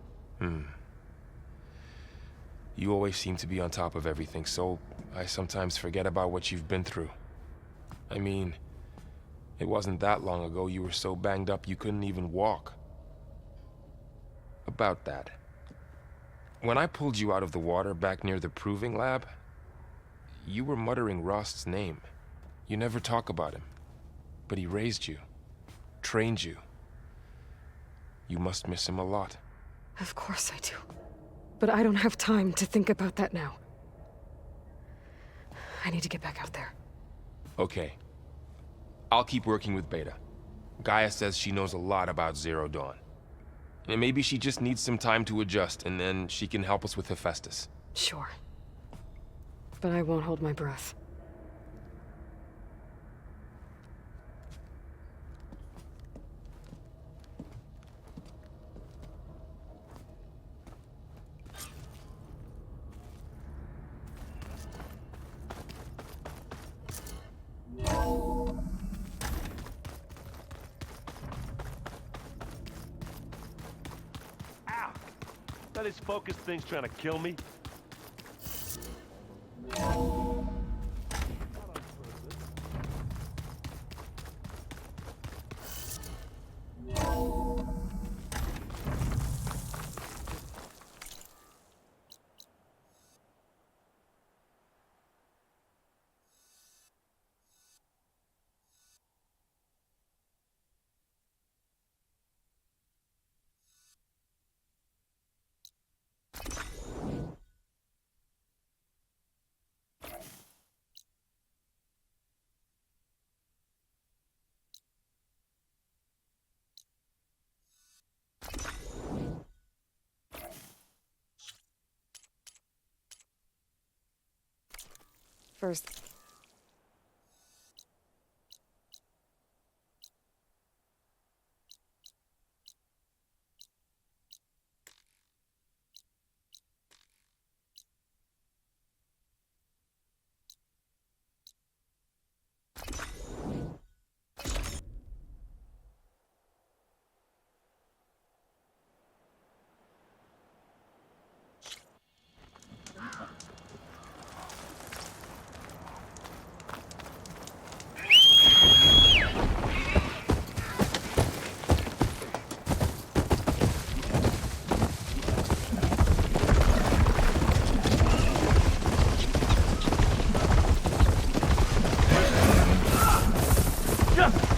You always seem to be on top of everything, so I sometimes forget about what you've been through. I mean, it wasn't that long ago you were so banged up you couldn't even walk. About that. When I pulled you out of the water back near the proving lab, you were muttering Rost's name. You never talk about him, but he raised you. Trained you. You must miss him a lot.
Of course I do. But I don't have time to think about that now. I need to get back out there.
Okay. I'll keep working with Beta. Gaia says she knows a lot about Zero Dawn. And maybe she just needs some time to adjust, and then she can help us with Hephaestus.
Sure. But I won't hold my breath.
That is focus thing's trying to kill me.
First.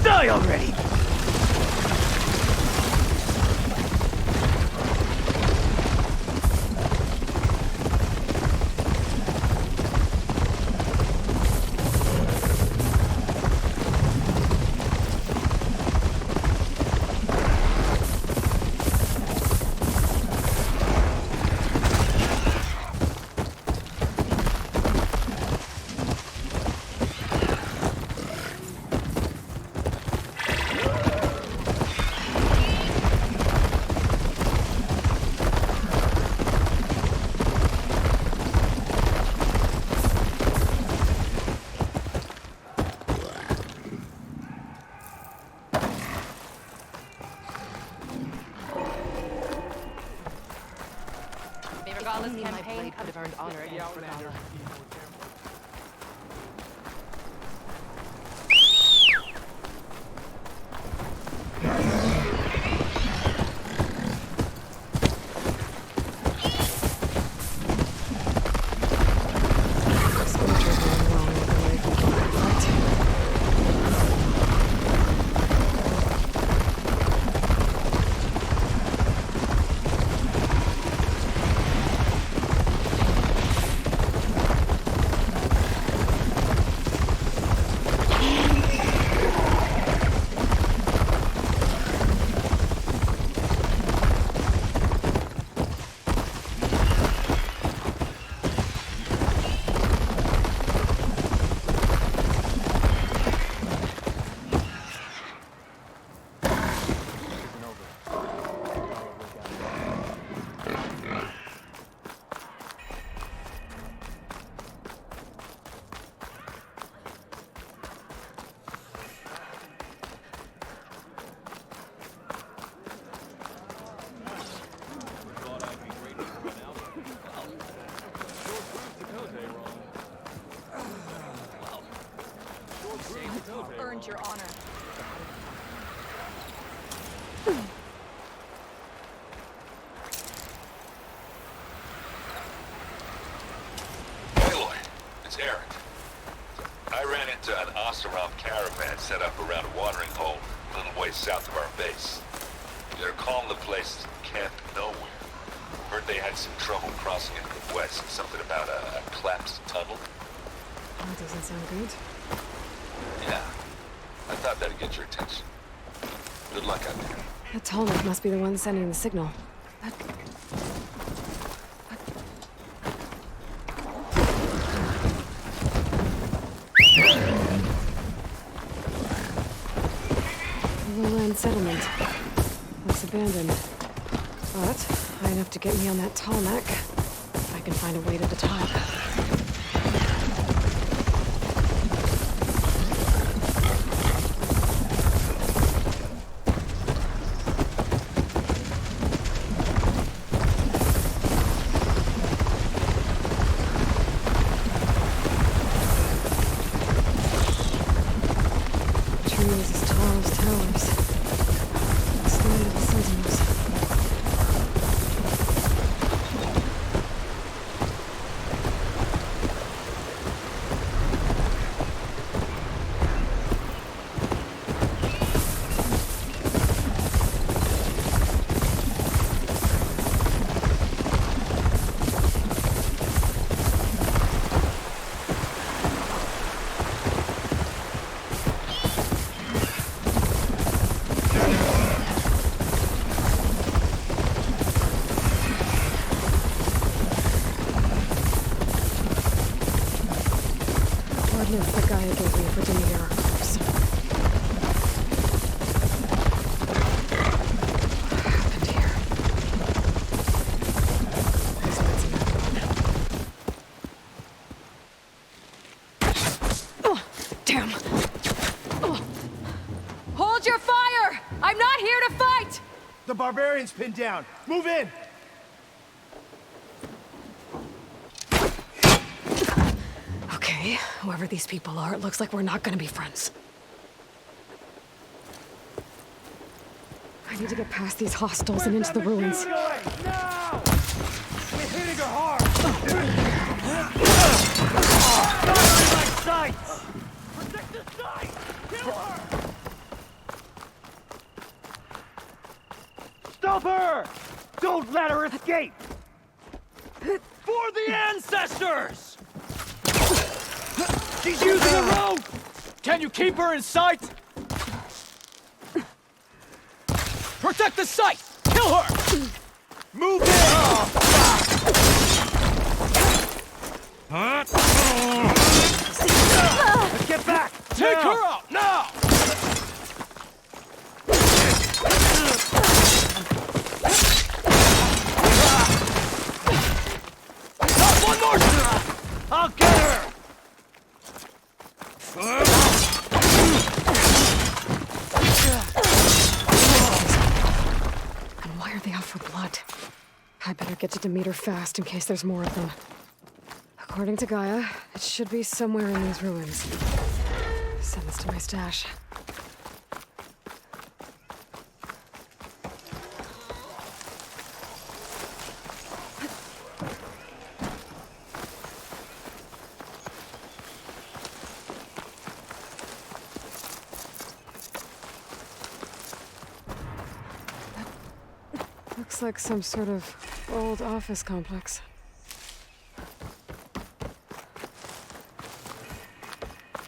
Die already!
Campaign could have earned honor against Regalla. Earned your honor.
Aloy, it's Eric. I ran into an Oseram caravan set up around a watering hole a little ways south of our base. They're calling the place Camp Nowhere. Heard they had some trouble crossing into the west. Something about a collapsed tunnel.
That doesn't sound good.
Yeah. I thought that'd get your attention. Good luck out there.
That 𝐀𝐯𝐚𝐢𝐥𝐚 must be the one sending the signal. A lowland settlement. Looks abandoned. But high enough to get me on that tall neck. If I can find a way to the top. Coordinates that Gaia gave me for Demeter are close. What happened here? This one's another one. Oh, damn. Oh.
Hold your fire! I'm not here to fight!
The barbarian's pinned down. Move in!
Okay, whoever these people are, it looks like we're not gonna be friends. I need to get past these hostiles and into the ruins.
Now! We're hitting her hard! Sight! Protect the site! Kill her! Stop her! Don't let her escape! For the ancestors! She's using a rope! Can you keep her in sight? Protect the site! Kill her! Move in! Let's get back! Take her out, now! One more! I'll get her!
And why are they out for blood? I better get to Demeter fast in case there's more of them. According to Gaia, it should be somewhere in these ruins. Send this to my stash. Looks like some sort of old office complex.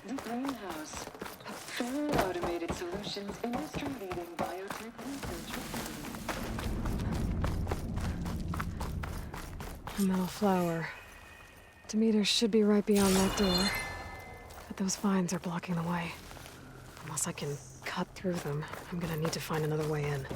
The greenhouse. Faro Automated Solutions industry-leading biotech research.
A metal flower. Demeter should be right beyond that door. But those vines are blocking the way. Unless I can cut through them, I'm gonna need to find another way in.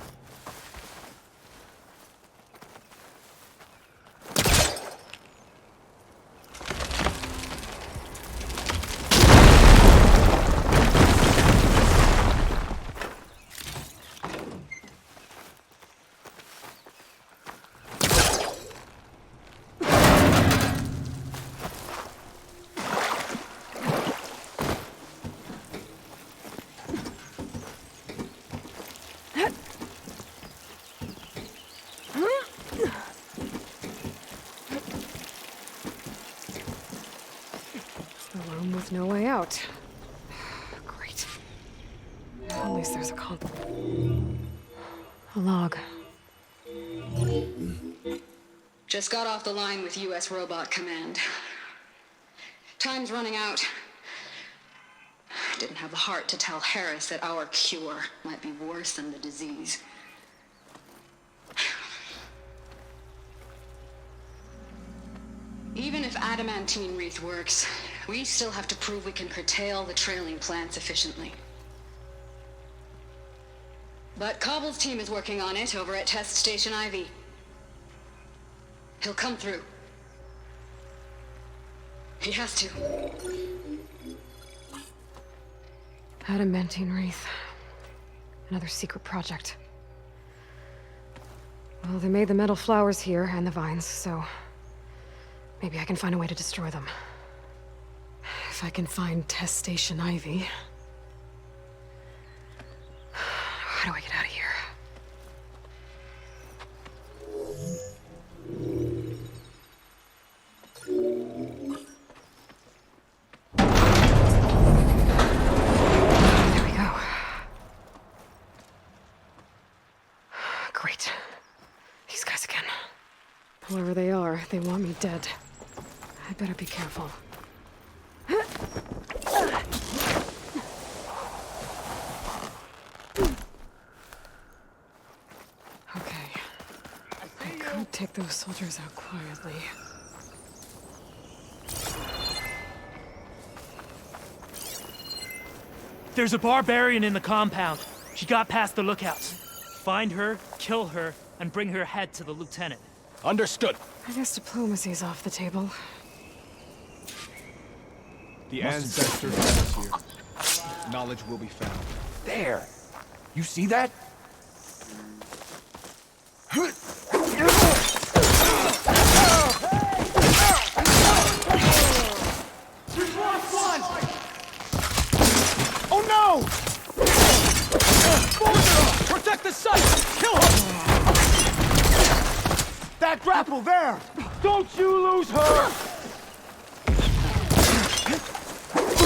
No way out. Great. At least there's a log.
Just got off the line with U.S. Robot Command. Time's running out. didn't have the heart to tell Harris that our cure might be worse than the disease. Even if adamantine wreath works, we still have to prove we can curtail the trailing plants efficiently. But Cobble's team is working on it over at Test Station Ivy. He'll come through. He has to.
Adamantine wreath. Another secret project. Well, they made the metal flowers here and the vines, so maybe I can find a way to destroy them. If I can find Test Station Ivy. How do I get out of here? There we go. Great. These guys again. Whoever they are, they want me dead. I better be careful. Okay. I could take those soldiers out quietly.
There's a barbarian in the compound. She got past the lookouts. Find her, kill her, and bring her head to the lieutenant.
Understood.
I guess diplomacy's off the table.
The ancestors are here. Knowledge will be found.
There! You see that?
We've lost one! Oh no! Protect the site! Kill her! That grapple there! Don't you lose her!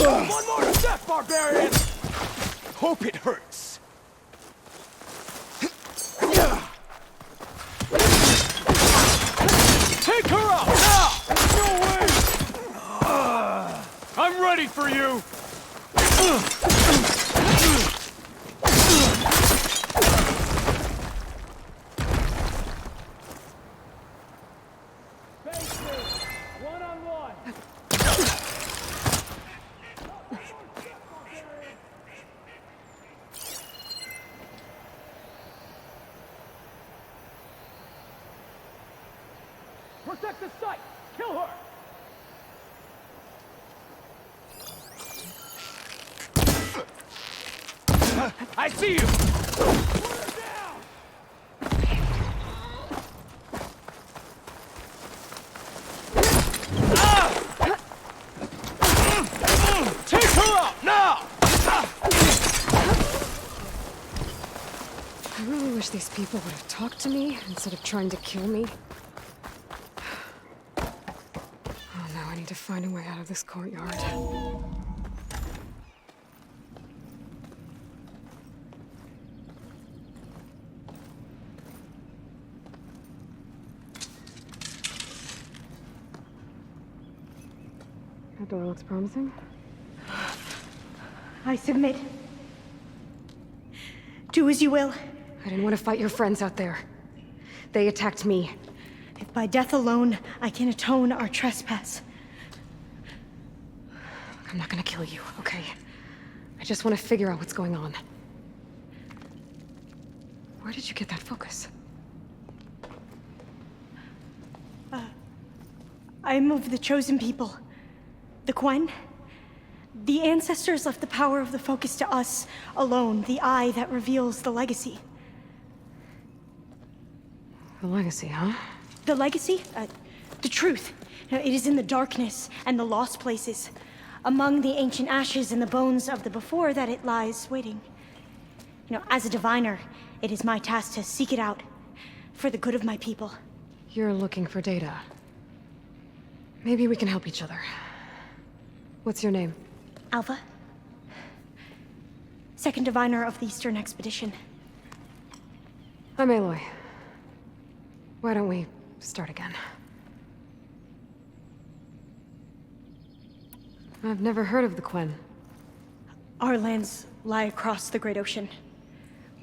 One more step, barbarian! Hope it hurts. Take her out now! No way! I'm ready for you! One-on-one! Protect the site! Kill her! I see you! Put her down! Take her out, now!
I really wish these people would have talked to me instead of trying to kill me. Oh, now I need to find a way out of this courtyard. That door looks promising.
I submit. Do as you will.
I didn't want to fight your friends out there. They attacked me.
If by death alone I can atone our trespass.
I'm not gonna kill you, okay? I just want to figure out what's going on. Where did you get that focus?
I am of the chosen people. The 𝐀𝐸ₐ. The ancestors left the power of the focus to us alone, the eye that reveals the legacy.
The legacy, huh?
The legacy? The truth. It is in the darkness and the lost places, among the ancient ashes and the bones of the before that it lies waiting. As a diviner, it is my task to seek it out for the good of my people.
You're looking for data. Maybe we can help each other. What's your name?
Alva. Second diviner of the Eastern Expedition.
I'm Aloy. Why don't we start again? I've never heard of the 𝐀𝐸ₐ.
Our lands lie across the Great Ocean.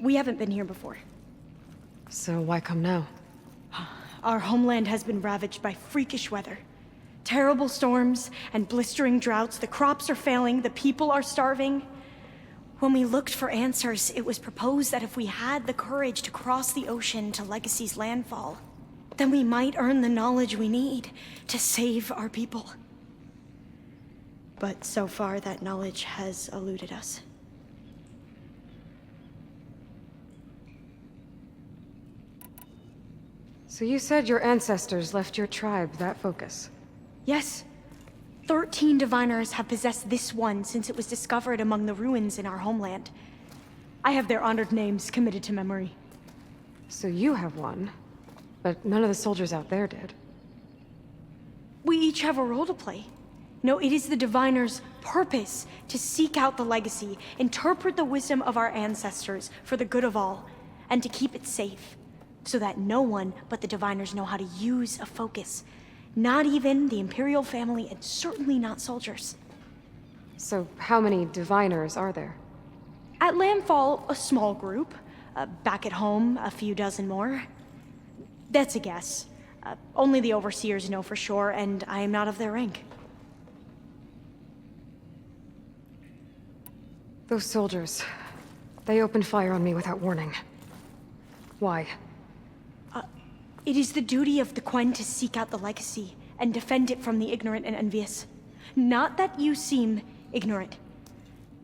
We haven't been here before.
So why come now?
Our homeland has been ravaged by freakish weather. Terrible storms and blistering droughts. The crops are failing, the people are starving. When we looked for answers, it was proposed that if we had the courage to cross the ocean to Legacy's landfall, then we might earn the knowledge we need to save our people. But so far, that knowledge has eluded us.
So you said your ancestors left your tribe that focus?
Yes. 13 diviners have possessed this one since it was discovered among the ruins in our homeland. I have their honored names committed to memory.
So you have one, but none of the soldiers out there did.
We each have a role to play. No, it is the diviner's purpose to seek out the legacy, interpret the wisdom of our ancestors for the good of all, and to keep it safe, so that no one but the diviners know how to use a focus. Not even the Imperial family, and certainly not soldiers.
So how many diviners are there?
At landfall, a small group. Back at home, a few dozen more. That's a guess. Only the overseers know for sure, and I am not of their rank.
Those soldiers, they opened fire on me without warning. Why?
It is the duty of the Quen to seek out the legacy and defend it from the ignorant and envious. Not that you seem ignorant.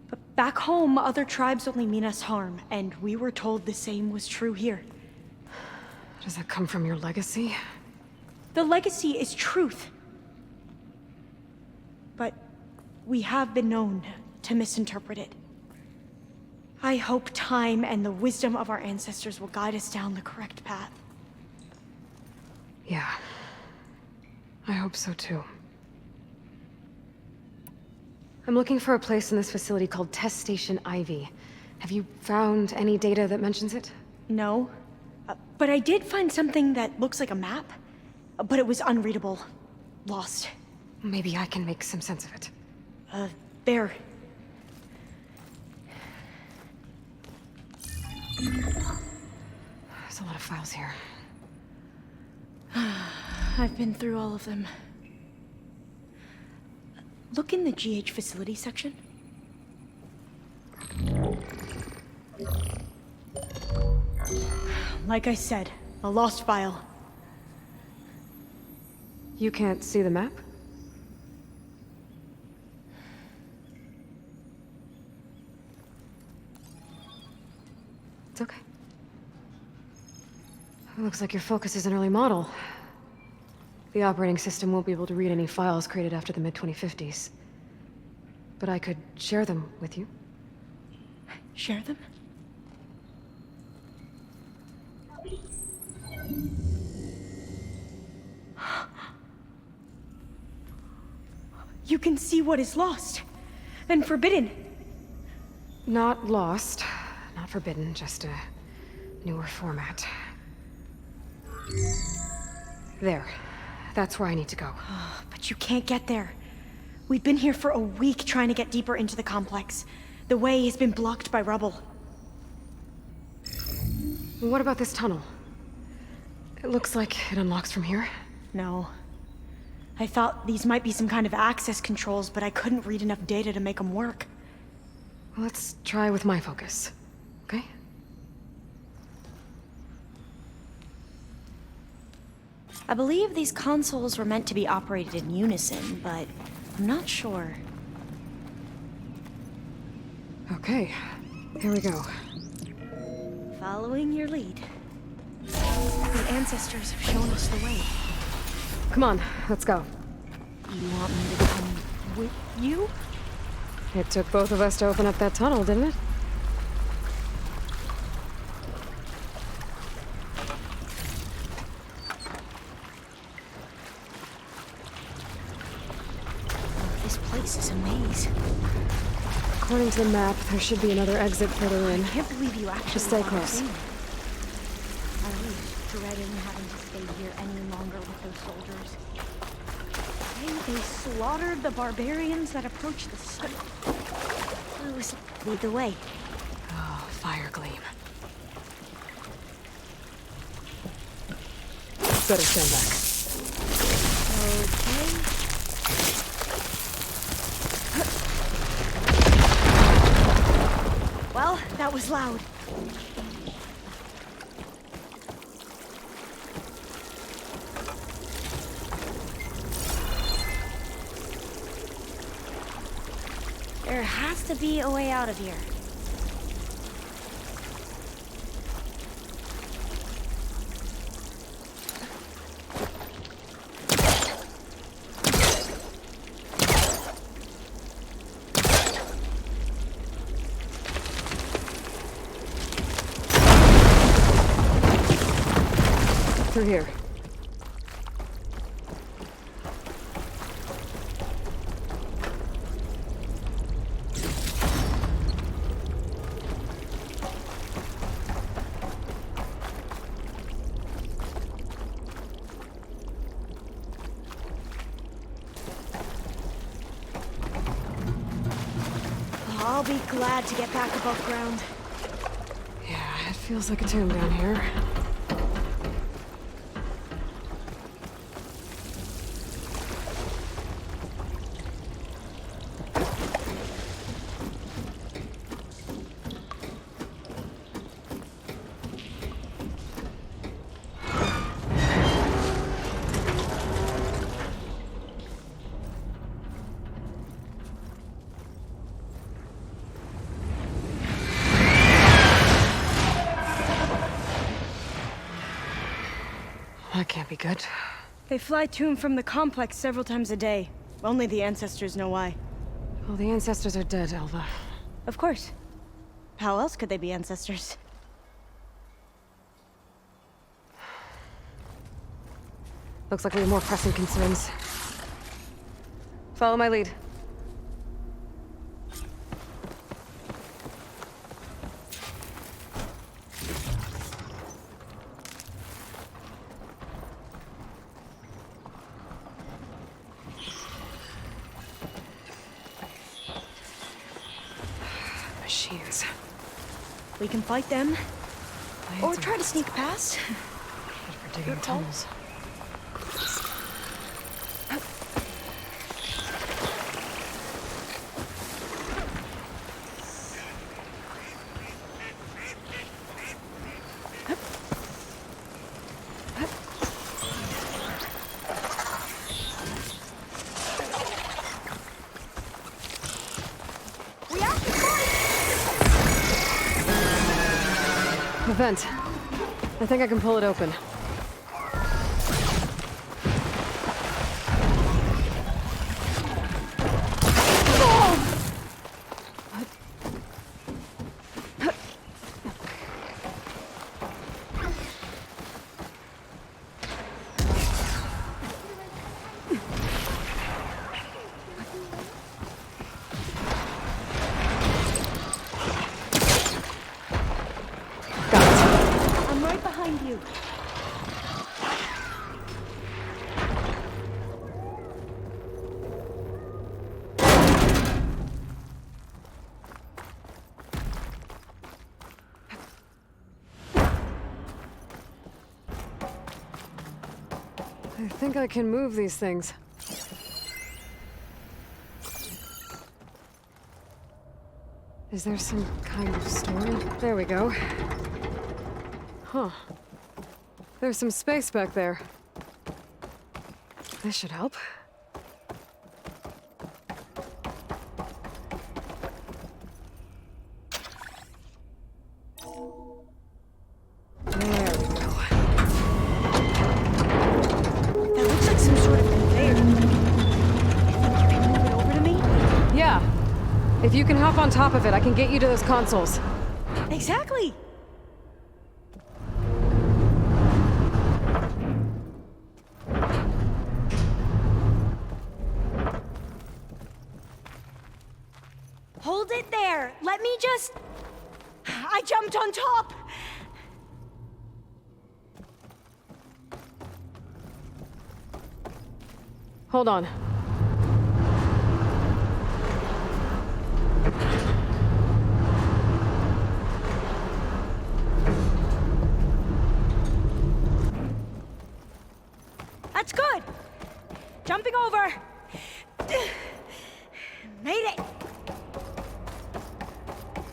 But back home, other tribes only mean us harm, and we were told the same was true here.
Does that come from your legacy?
The legacy is truth. But we have been known to misinterpret it. I hope time and the wisdom of our ancestors will guide us down the correct path.
Yeah. I hope so too. I'm looking for a place in this facility called Test Station Ivy. Have you found any data that mentions it?
No. But I did find something that looks like a map. But it was unreadable. Lost.
Maybe I can make some sense of it.
There.
There's a lot of files here.
I've been through all of them. Look in the GH facility section. Like I said, a lost file.
You can't see the map? It's okay. It looks like your focus is an early model. The operating system won't be able to read any files created after the mid-2050s. But I could share them with you.
Share them? You can see what is lost and forbidden.
Not lost, not forbidden, just a newer format. There. That's where I need to go.
But you can't get there. We've been here for a week trying to get deeper into the complex. The way has been blocked by rubble.
What about this tunnel? It looks like it unlocks from here.
No. I thought these might be some kind of access controls, but I couldn't read enough data to make them work.
Let's try with my focus, okay?
I believe these consoles were meant to be operated in unison, but I'm not sure.
Okay, here we go.
Following your lead. The ancestors have shown us the way.
Come on, let's go.
You want me to come with you?
It took both of us to open up that tunnel, didn't it?
This place is a maze.
According to the map, there should be another exit further in.
I can't believe you actually
Just stay
got
close.
in. I was dreading having to stay here any longer with those soldiers. They slaughtered the barbarians that approached the city. Please lead the way.
Oh, fire gleam. Better stand back.
Okay. Well, that was loud. There has to be a way out of here.
Through here.
I'll be glad to get back above ground.
Yeah, it feels like a tomb down here. That can't be good.
They fly to and from the complex several times a day. Only the ancestors know why.
Well, the ancestors are dead, Elva.
Of course. How else could they be ancestors?
Looks like we have more pressing concerns. Follow my lead. Machines.
We can fight them. Or try to sneak past.
For digging tunnels. The vent. I think I can pull it open.
I'm right behind you.
I think I can move these things. Is there some kind of story? There we go. Huh. There's some space back there. This should help. There we go.
That looks like some sort of conveyor. You think you can move it over to me?
Yeah. If you can hop on top of it, I can get you to those consoles.
Exactly! Hold it there! Let me just... I jumped on top!
Hold on.
Jumping over! Made it!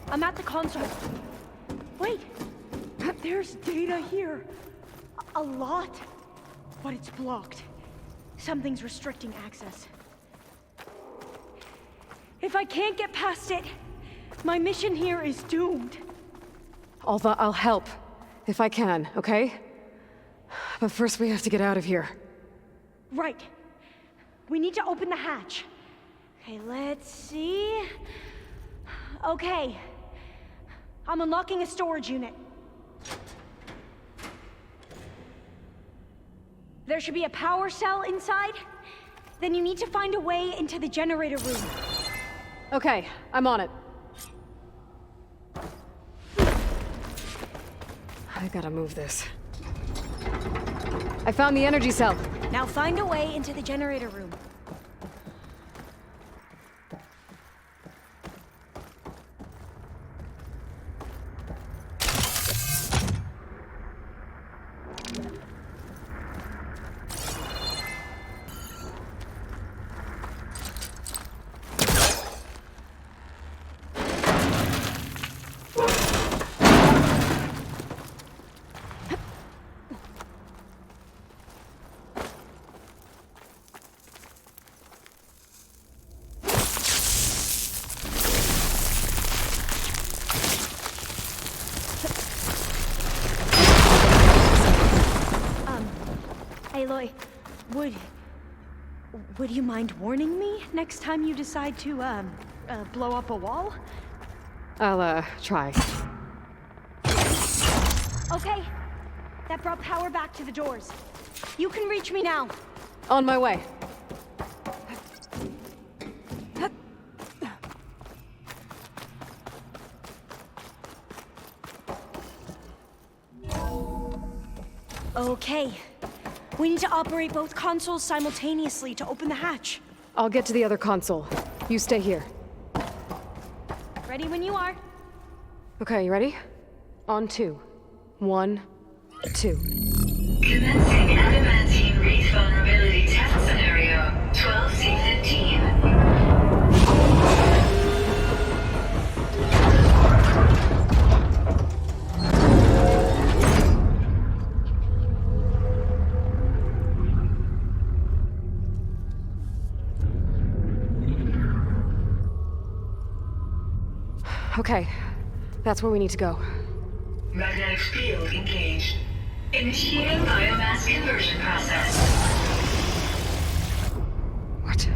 I'm at the console. Wait! There's data here. A lot. But it's blocked. Something's restricting access. If I can't get past it, my mission here is doomed.
Alva, I'll help. If I can, okay? But first we have to get out of here.
Right. We need to open the hatch. Okay, let's see. Okay. I'm unlocking a storage unit. There should be a power cell inside. Then you need to find a way into the generator room.
Okay, I'm on it. I gotta move this. I found the energy cell.
Now find a way into the generator room. Aloy, would you mind warning me next time you decide to, blow up a wall?
I'll, try.
Okay. That brought power back to the doors. You can reach me now.
On my way.
Okay. We need to operate both consoles simultaneously to open the hatch.
I'll get to the other console. You stay here.
Ready when you are.
Okay, you ready? On 2. 1, 2.
Commencing adamantine wreath vulnerability test scenario 12C15.
Okay, that's where we need to go.
Magnetic field engaged. Initiating biomass conversion process.
What?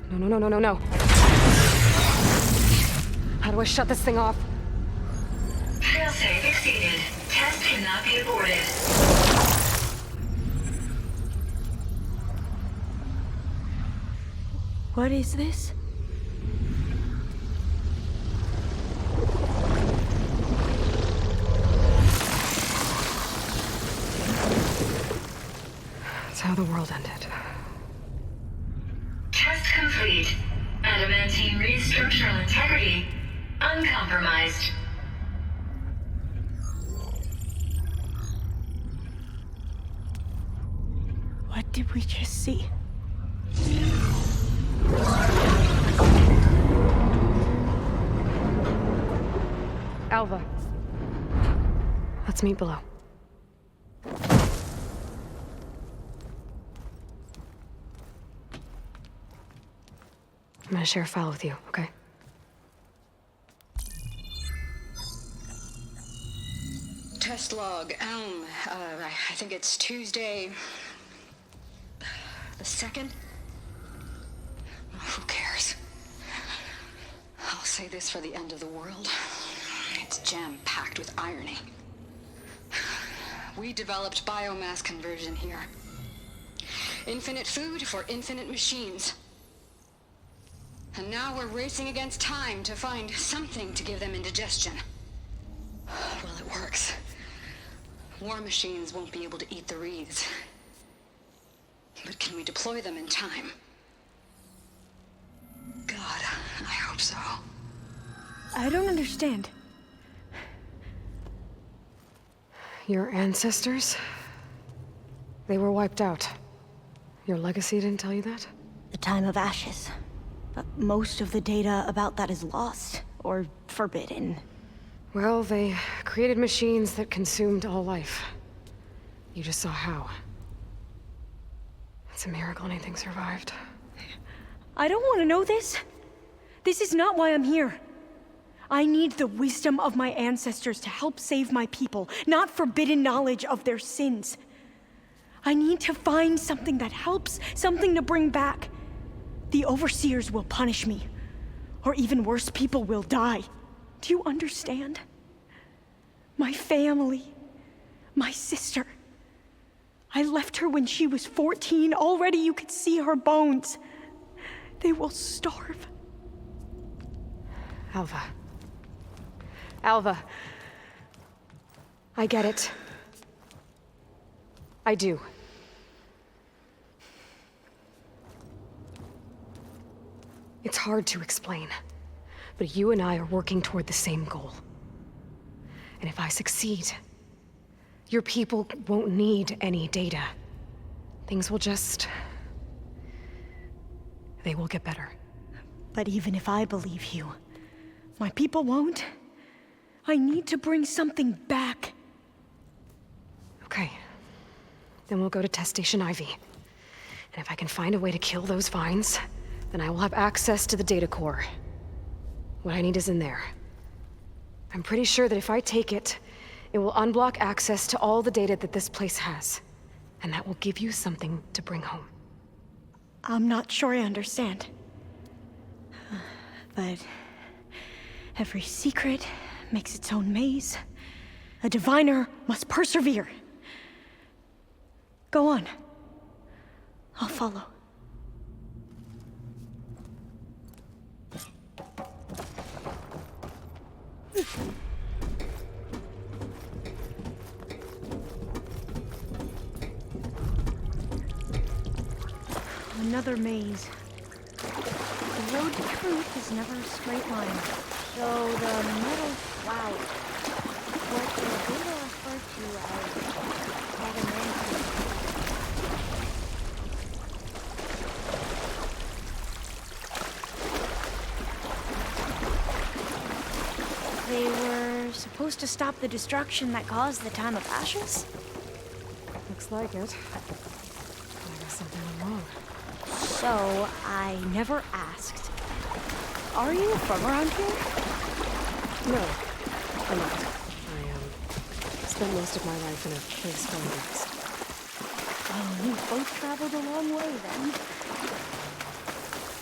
No. How do I shut this thing off?
Failsafe exceeded. Test cannot be aborted.
What is this?
That's how the world ended.
Test complete. Adamantine wreath structural integrity uncompromised.
What did we just see?
Alva. Let's meet below. I'm gonna share a file with you, okay?
Test log, 𝐾𝐚𝐦𝐿. I think it's Tuesday the 2nd? Who cares? I'll say this for the end of the world. It's jam-packed with irony. We developed biomass conversion here. Infinite food for infinite machines. And now we're racing against time to find something to give them indigestion. Well, it works. War machines won't be able to eat the wreaths. But can we deploy them in time? God, I hope so.
I don't understand.
Your ancestors? They were wiped out. Your legacy didn't tell you that?
The time of ashes. But most of the data about that is lost, or forbidden.
Well, they created machines that consumed all life. You just saw how. It's a miracle anything survived.
I don't want to know this. This is not why I'm here. I need the wisdom of my ancestors to help save my people, not forbidden knowledge of their sins. I need to find something that helps, something to bring back. The overseers will punish me. Or even worse, people will die. Do you understand? My family, my sister. I left her when she was 14. Already you could see her bones. They will starve.
Alva. Alva. I get it. I do. It's hard to explain, but you and I are working toward the same goal. And if I succeed, your people won't need any data. Things will just... they will get better.
But even if I believe you, my people won't. I need to bring something back.
Okay. Then we'll go to Test Station Ivy. And if I can find a way to kill those vines, then I will have access to the data core. What I need is in there. I'm pretty sure that if I take it, it will unblock access to all the data that this place has. And that will give you something to bring home.
I'm not sure I understand. But every secret makes its own maze. A diviner must persevere. Go on. I'll follow. Another maze. The road to truth is never a straight line. So the metal cloud, what the data refer to as adamantium. They were supposed to stop the destruction that caused the time of ashes?
Looks like it. I guess something went wrong.
So, I never asked. Are you from around here?
No, I'm not. I spent most of my life in a place called Brink.
Oh, you both traveled a long way then.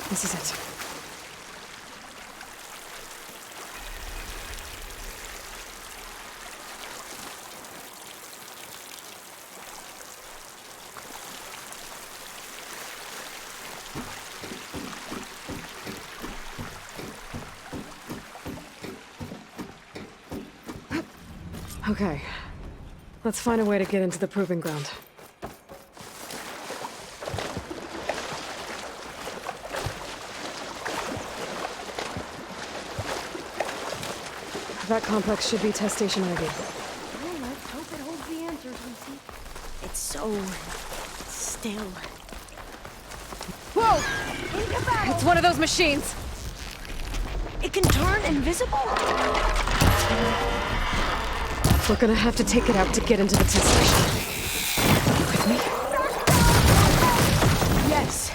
This is it. Okay. Let's find a way to get into the proving ground. That complex should be Test Station Ivy.
Well, let's hope it holds the answers we seek. It's so... still.
Whoa!
Into battle!
It's one of those machines!
It can turn invisible?
We're gonna have to take it out to get into the test station. You with me?
Yes.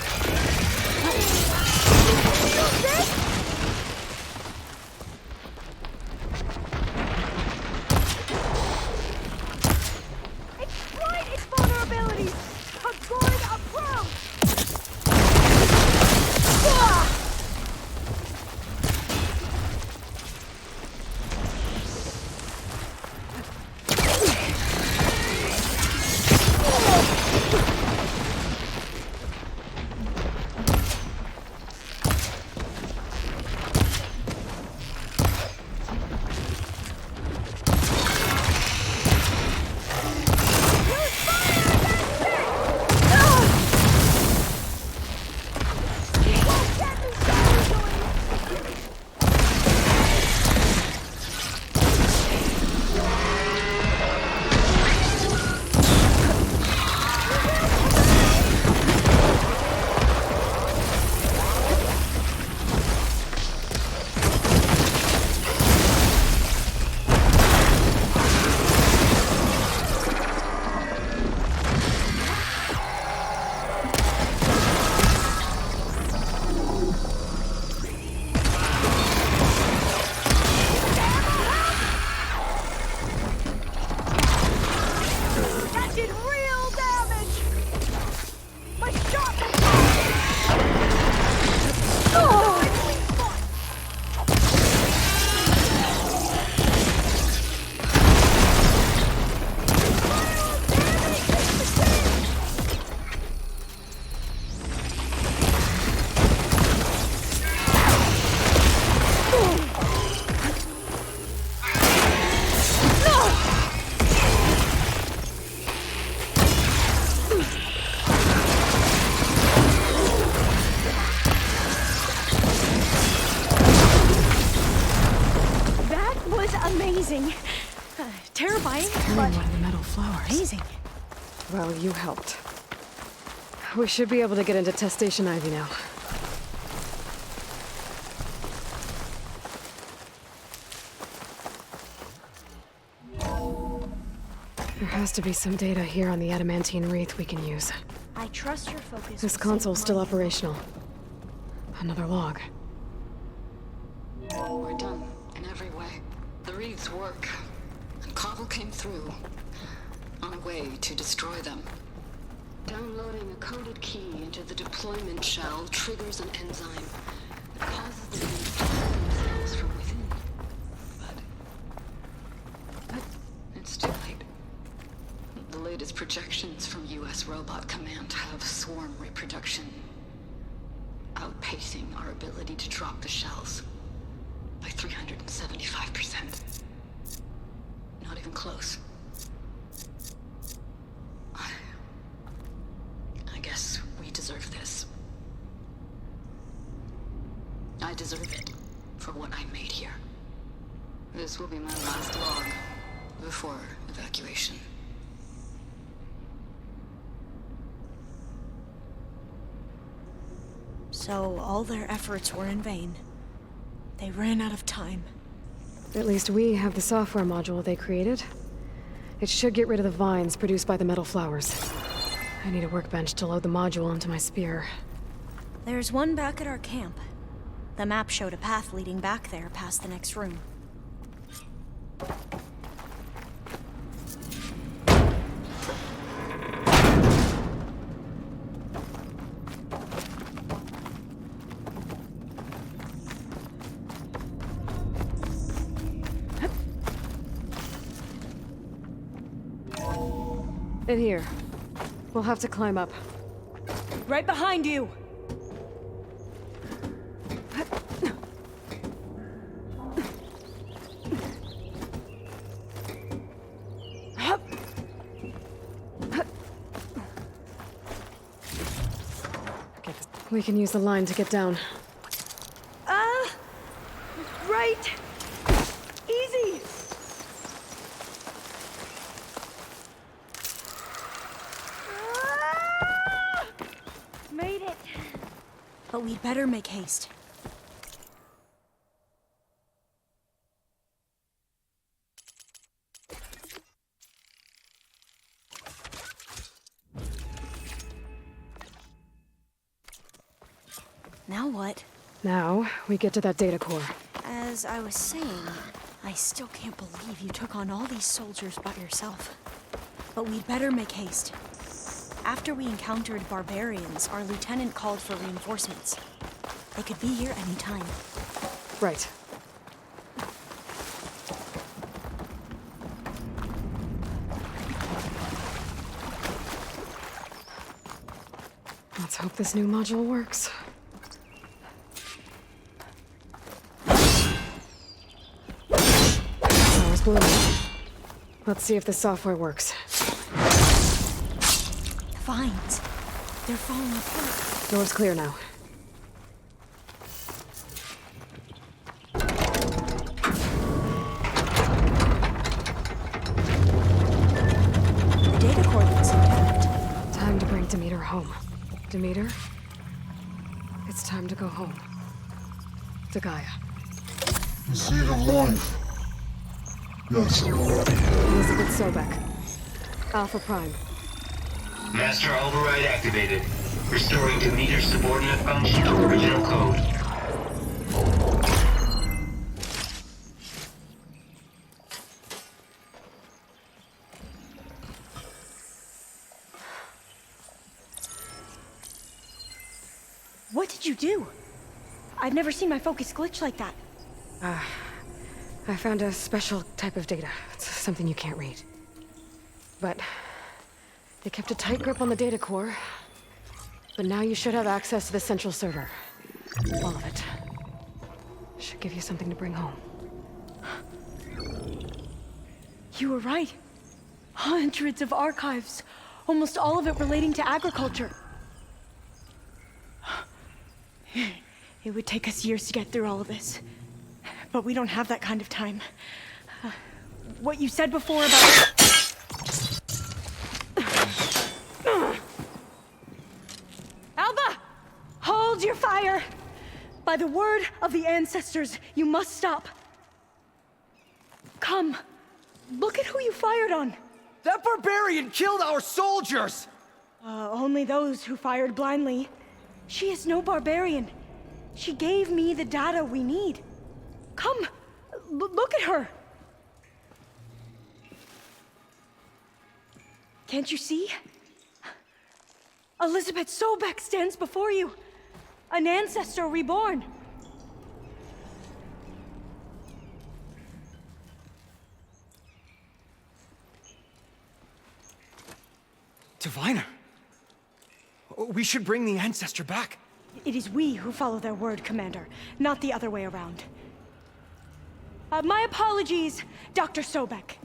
Exploit its vulnerabilities! A good approach! amazing. Terrifying,
Carrying
but
one of the metal flowers.
amazing.
Well, you helped. We should be able to get into test station Ivy now. There has to be some data here on the adamantine wreath we can use.
I trust your focus.
This console's still operational. Another log.
We're done in every way. The reeds work, and Cobble came through on a way to destroy them. Downloading a coded key into the deployment shell triggers an enzyme that causes the reeds to open themselves from within. But it's too late. The latest projections from U.S. Robot Command have swarm reproduction outpacing our ability to drop the shells by 375%. Not even close. I guess we deserve this. I deserve it for what I made here. This will be my last log before evacuation.
So all their efforts were in vain. They ran out of time.
At least we have the software module they created. It should get rid of the vines produced by the metal flowers. I need a workbench to load the module onto my spear.
There's one back at our camp. The map showed a path leading back there past the next room.
In here. We'll have to climb up.
Right behind you!
We can use the line to get down.
Right! Easy! Made it! But we'd better make haste. Now what?
Now, we get to that data core.
As I was saying, I still can't believe you took on all these soldiers by yourself. But we'd better make haste. After we encountered barbarians, our lieutenant called for reinforcements. They could be here any time.
Right. Let's hope this new module works. Power's blooming. Let's see if the software works.
The vines. They're falling apart.
Door's clear now.
The data coordinates intact.
Time to bring Demeter home. Demeter? It's time to go home. To Gaia.
The seed of life. Yes, I'm ready.
Elizabeth Sobek. Alpha Prime.
Master override activated. Restoring Demeter's subordinate function to original code.
What did you do? I've never seen my focus glitch like that.
I found a special type of data. It's something you can't read. But they kept a tight grip on the data core. But now you should have access to the central server. All of it. Should give you something to bring home.
You were right. Hundreds of archives. Almost all of it relating to agriculture. It would take us years to get through all of this. But we don't have that kind of time. What you said before about... Alva! Hold your fire! By the word of the ancestors, you must stop. Come. Look at who you fired on.
That barbarian killed our soldiers!
Only those who fired blindly. She is no barbarian. She gave me the data we need. Come, look at her. Can't you see? Elizabeth Sobek stands before you. An ancestor reborn.
Diviner. We should bring the ancestor back.
It is we who follow their word, Commander, not the other way around. My apologies, Dr. Sobek.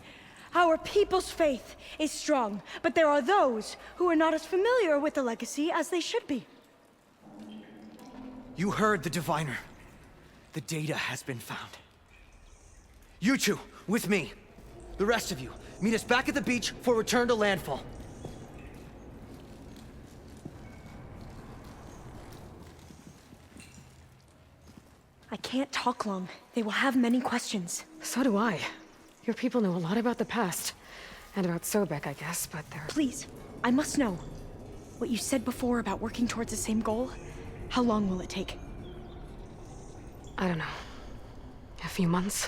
Our people's faith is strong, but there are those who are not as familiar with the legacy as they should be.
You heard the diviner. The data has been found. You two, with me. The rest of you, meet us back at the beach for return to landfall.
I can't talk long. They will have many questions.
So do I. Your people know a lot about the past. And about Sobek, I guess, but they're...
Please, I must know. What you said before about working towards the same goal, how long will it take?
I don't know. A few months?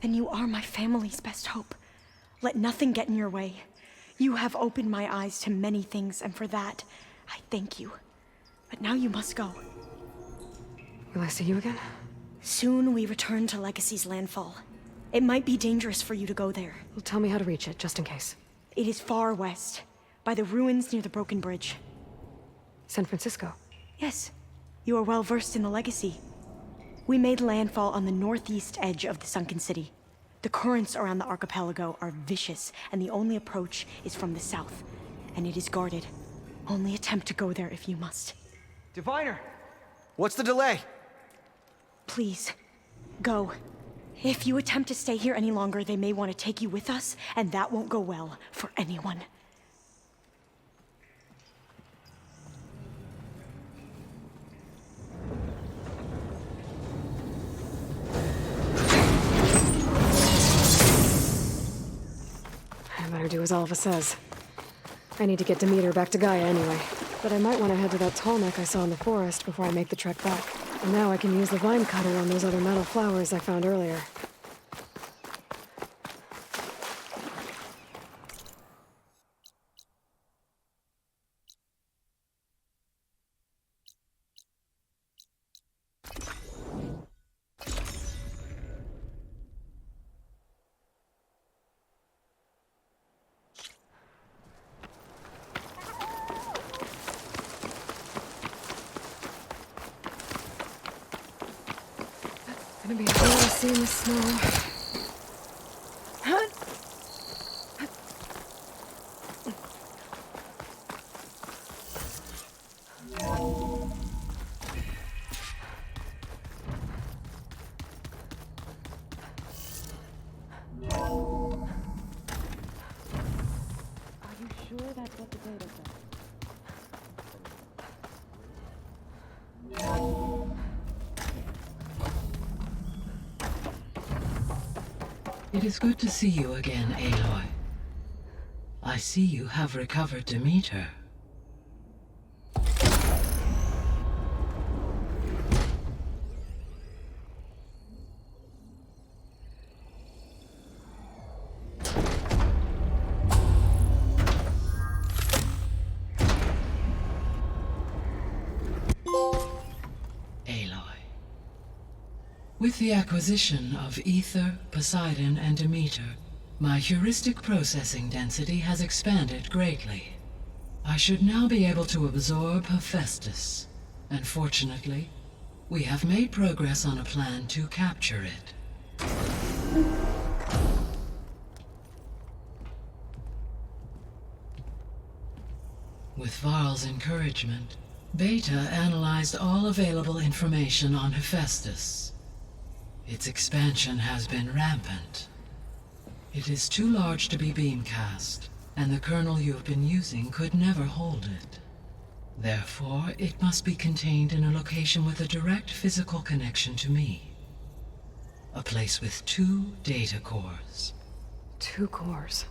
Then you are my family's best hope. Let nothing get in your way. You have opened my eyes to many things, and for that, I thank you. But now you must go.
Will I see you again?
Soon we return to Legacy's landfall. It might be dangerous for you to go there.
Well, tell me how to reach it, just in case.
It is far west, by the ruins near the broken bridge.
San Francisco?
Yes. You are well versed in the Legacy. We made landfall on the northeast edge of the sunken city. The currents around the archipelago are vicious, and the only approach is from the south. And it is guarded. Only attempt to go there if you must.
Diviner! What's the delay?
Please, go. If you attempt to stay here any longer, they may want to take you with us, and that won't go well for anyone.
I better do as Alva says. I need to get Demeter back to Gaia anyway. But I might want to head to that tall neck I saw in the forest before I make the trek back. And now I can use the vine cutter on those other metal flowers I found earlier. Gonna be hard to see in the snow.
Are you sure that's what the data says?
It is good to see you again, Aloy. I see you have recovered Demeter. With the acquisition of Ether, Poseidon, and Demeter, my heuristic processing density has expanded greatly. I should now be able to absorb Hephaestus, and fortunately, we have made progress on a plan to capture it. With Varl's encouragement, Beta analyzed all available information on Hephaestus. Its expansion has been rampant. It is too large to be beamcast, and the kernel you have been using could never hold it. Therefore, it must be contained in a location with a direct physical connection to me. A place with 2 data cores.
2 cores?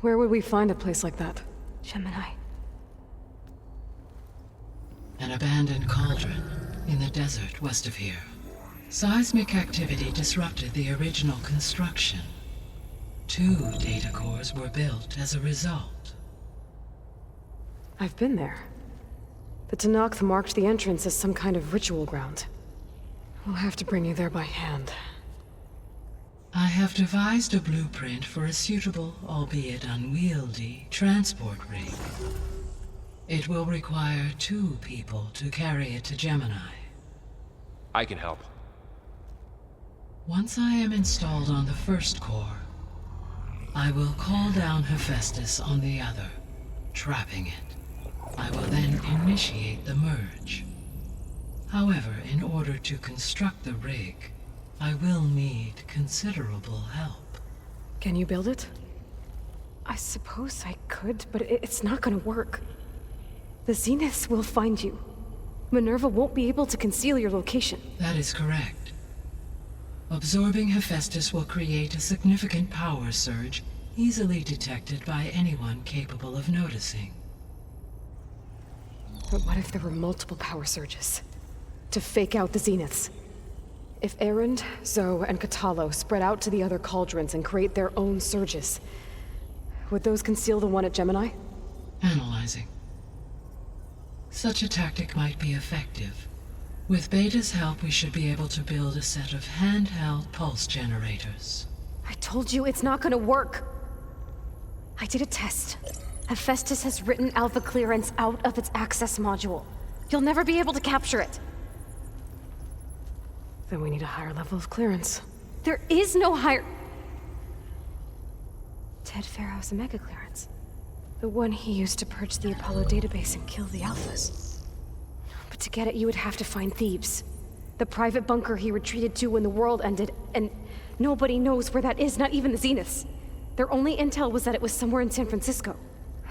Where would we find a place like that? Gemini.
An abandoned cauldron in the desert west of here. Seismic activity disrupted the original construction. 2 data cores were built as a result.
I've been there. The Tenakth marked the entrance as some kind of ritual ground. We'll have to bring you there by hand.
I have devised a blueprint for a suitable, albeit unwieldy, transport rig. It will require 2 people to carry it to Gemini.
I can help.
Once I am installed on the first core, I will call down Hephaestus on the other, trapping it. I will then initiate the merge. However, in order to construct the rig, I will need considerable help.
Can you build it? I suppose I could, but it's not gonna work. The Zeniths will find you. Minerva won't be able to conceal your location.
That is correct. Absorbing Hephaestus will create a significant power surge, easily detected by anyone capable of noticing.
But what if there were multiple power surges? To fake out the Zeniths? If 𝐴𝐴ROND, 𝐸, and 𝐀𝐯𝐚𝐢𝐥𝐿 spread out to the other cauldrons and create their own surges, would those conceal the one at Gemini?
Analyzing. Such a tactic might be effective. With Beta's help, we should be able to build a set of handheld pulse generators.
I told you it's not gonna work. I did a test. Hephaestus has written alpha clearance out of its access module. You'll never be able to capture it. Then we need a higher level of clearance. There is no higher... Ted Faro's Omega clearance. The one he used to purge the Apollo database and kill the Alphas. But to get it, you would have to find thieves. The private bunker he retreated to when the world ended, and nobody knows where that is, not even the Zeniths. Their only intel was that it was somewhere in San Francisco.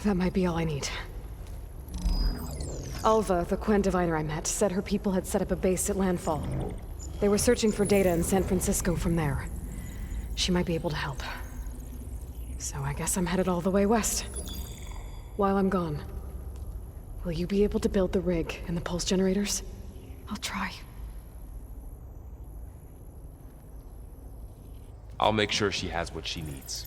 That might be all I need. Alva, the Quen diviner I met, said her people had set up a base at landfall. They were searching for data in San Francisco from there. She might be able to help. So I guess I'm headed all the way west. While I'm gone, will you be able to build the rig and the pulse generators? I'll try.
I'll make sure she has what she needs.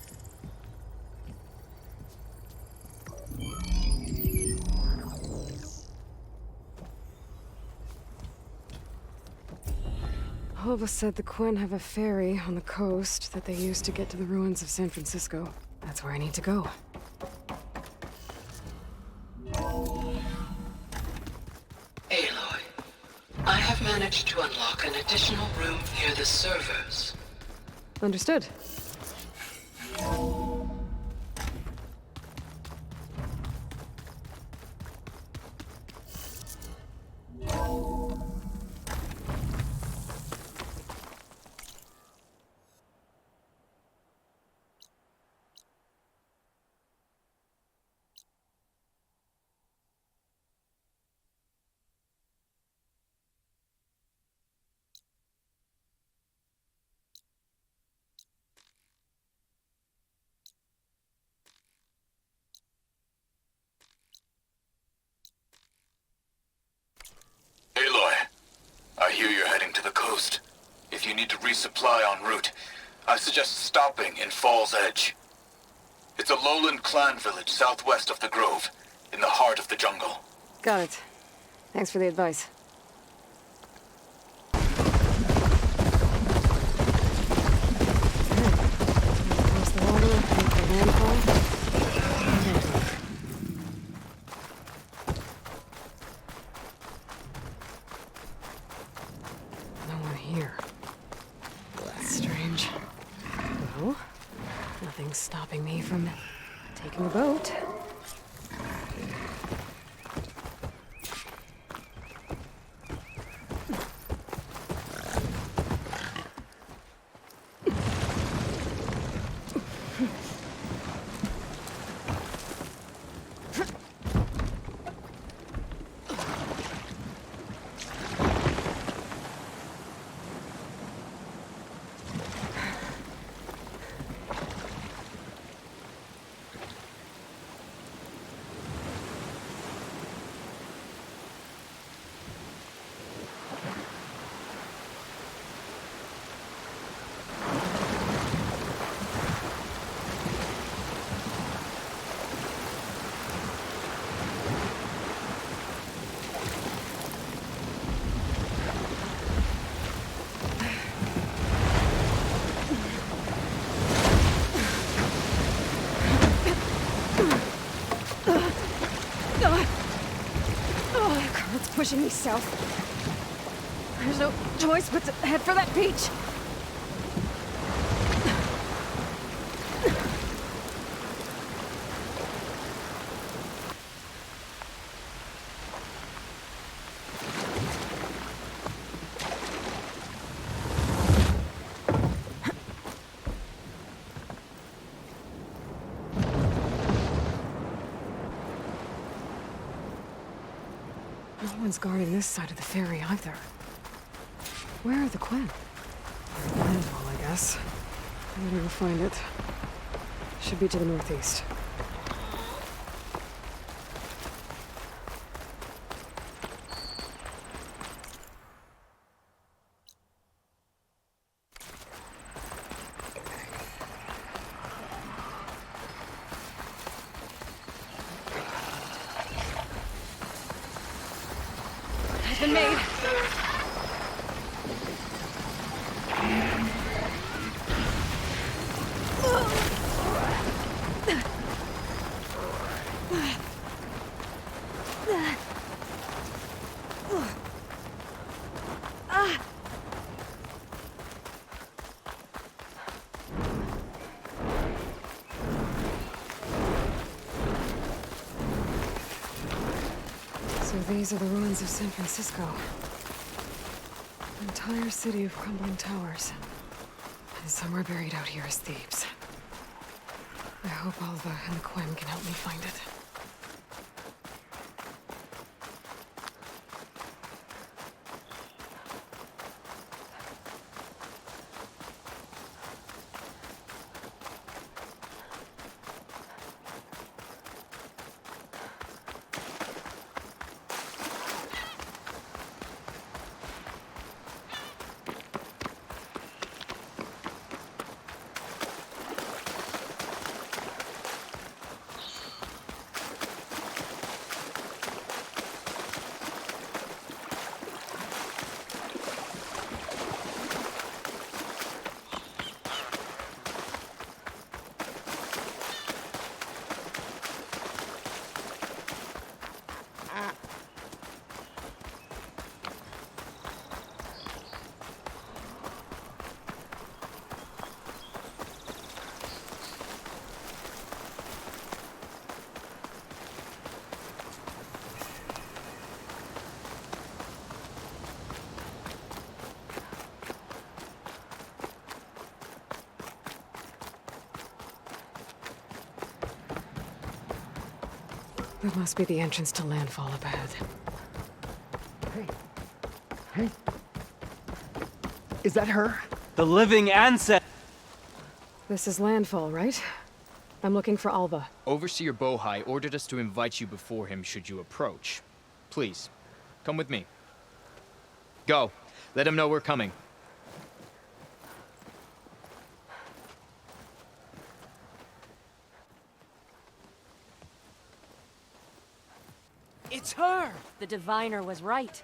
Alva said the Quen have a ferry on the coast that they use to get to the ruins of San Francisco. That's where I need to go.
Aloy, I have managed to unlock an additional room near the servers.
Understood.
Aloy, I hear you're heading to the coast. If you need to resupply en route, I suggest stopping in Fall's Edge. It's a lowland clan village southwest of the Grove, in the heart of the jungle.
Got it. Thanks for the advice. Across the water, make the landfall. No one here. That's strange. Well, nothing's stopping me from taking the boat. pushing me south. There's no choice but to head for that beach. No one's guarding this side of the ferry either. Where are the Quen? Landfall, I guess. I'm gonna go find it. Should be to the northeast.
Has been made.
So these are the ruins of San Francisco. An entire city of crumbling towers. And somewhere buried out here is Thebes. I hope 𝐴𝐵𝐴 and the Quen can help me find it. That must be the entrance to landfall up ahead.
Hey. Is that her?
The living ancestor.
This is landfall, right? I'm looking for 𝐴𝐵𝐴.
Overseer 𝐵𝐴 ordered us to invite you before him should you approach. Please, come with me. Go. Let him know we're coming.
It's her! The diviner was right.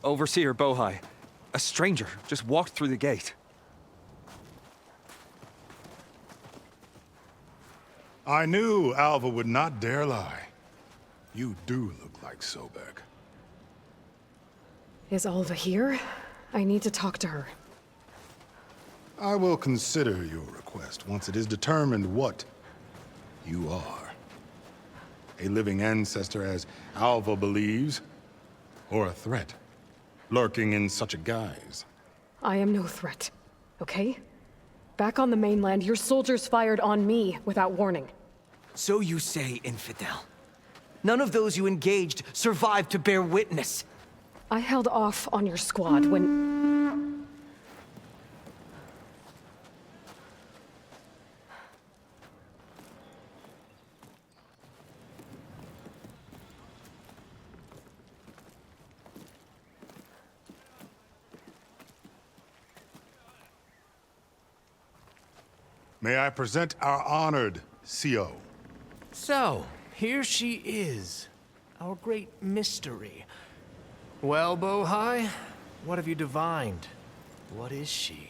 Overseer 𝐵𝐴. A stranger just walked through the gate.
I knew 𝐴𝐵𝐴 would not dare lie. You do look like 𝐲𝐵𝐻.
Is 𝐴𝐵𝐴 here? I need to talk to her.
I will consider your request once it is determined what you are. A living ancestor, as 𝐴𝐵𝐴 believes, or a threat, lurking in such a guise.
I am no threat, okay? Back on the mainland, your soldiers fired on me without warning.
So you say, infidel. None of those you engaged survived to bear witness.
I held off on your squad when...
May I present our honored CO.
So, here she is.
our great mystery. Well, Bohai, what have you divined? What is she?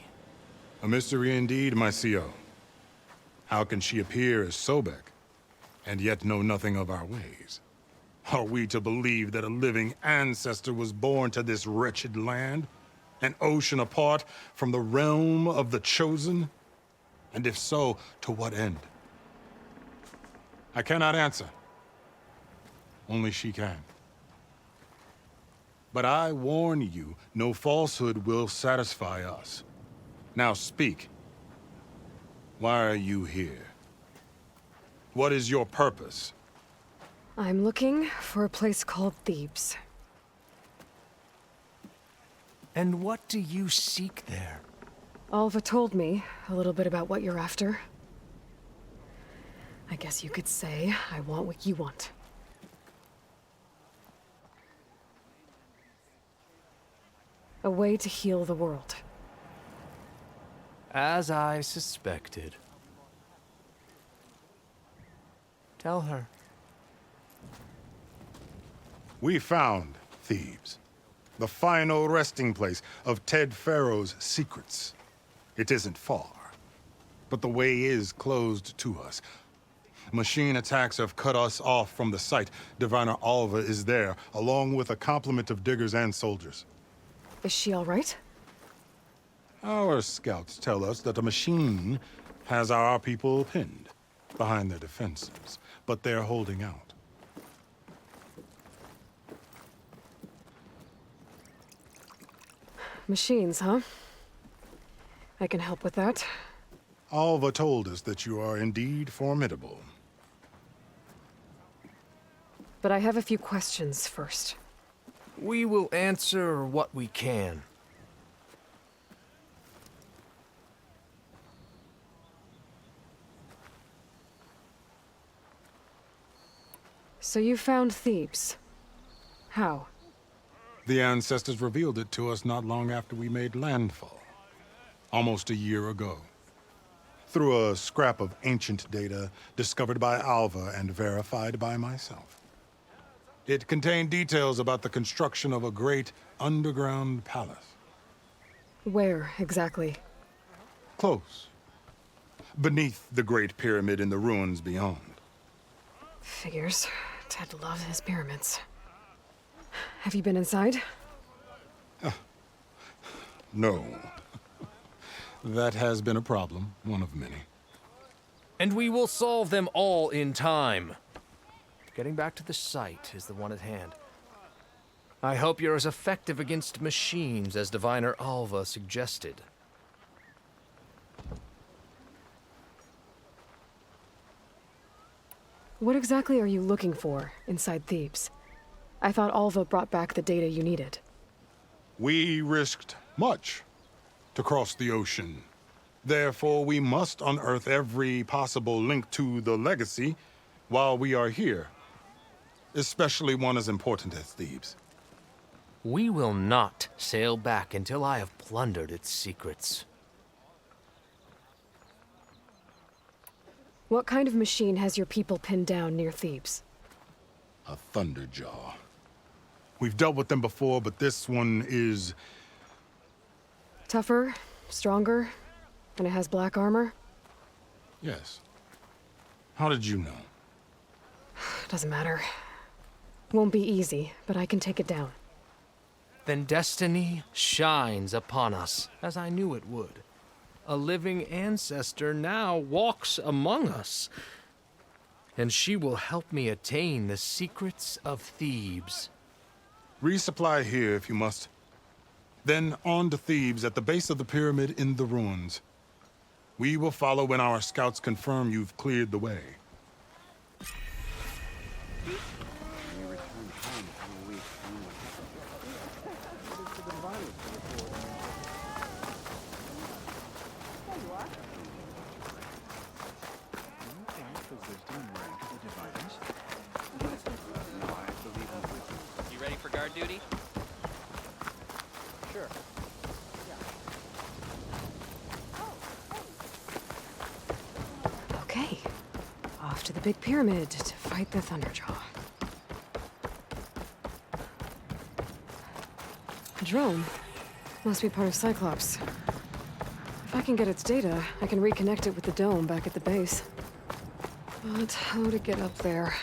A mystery indeed, my CO. How can she appear as Sobek, and yet know nothing of our ways? Are we to believe that a living ancestor was born to this wretched land? An ocean apart from the realm of the Chosen? And if so, to what end? I cannot answer. Only she can. But I warn you, no falsehood will satisfy us. Now speak. Why are you here? What is your purpose?
I'm looking for a place called Thebes.
And what do you seek there?
Alva told me a little bit about what you're after. I guess you could say I want what you want. A way to heal the world.
As I suspected. Tell her.
We found Thebes, the final resting place of Ted Faro's secrets. It isn't far, but the way is closed to us. Machine attacks have cut us off from the site. Diviner Alva is there, along with a complement of diggers and soldiers.
Is she all right?
Our scouts tell us that a machine has our people pinned behind their defenses, but they're holding out.
Machines, huh? I can help with that.
Alva told us that you are indeed formidable.
But I have a few questions first.
We will answer what we can.
So you found Thebes. How?
The ancestors revealed it to us not long after we made landfall. Almost a year ago. Through a scrap of ancient data discovered by Alva and verified by myself. It contained details about the construction of a great underground palace.
Where, exactly?
Close. Beneath the Great Pyramid in the ruins beyond.
Figures. Ted loves his pyramids. Have you been inside?
No. That has been a problem, one of many.
And we will solve them all in time. Getting back to the site is the one at hand. I hope you're as effective against machines as Diviner Alva suggested.
What exactly are you looking for inside Thebes? I thought Alva brought back the data you needed.
We risked much to cross the ocean. Therefore, we must unearth every possible link to the legacy while we are here. Especially one as important as Thebes.
We will not sail back until I have plundered its secrets.
What kind of machine has your people pinned down near Thebes?
A Thunderjaw. We've dealt with them before, but this one is...
Tougher, stronger, and it has black armor?
Yes. How did you know?
Doesn't matter. Won't be easy, but I can take it down.
Then destiny shines upon us, as I knew it would. A living ancestor now walks among us. And she will help me attain the secrets of Thebes.
Resupply here if you must. Then on to Thebes at the base of the pyramid in the ruins. We will follow when our scouts confirm you've cleared the way.
You ready for guard duty? Sure.
Okay. Off to the big pyramid to fight the Thunderjaw. drone. Must be part of Cyclops. If I can get its data, I can reconnect it with the dome back at the base. But how to get up there?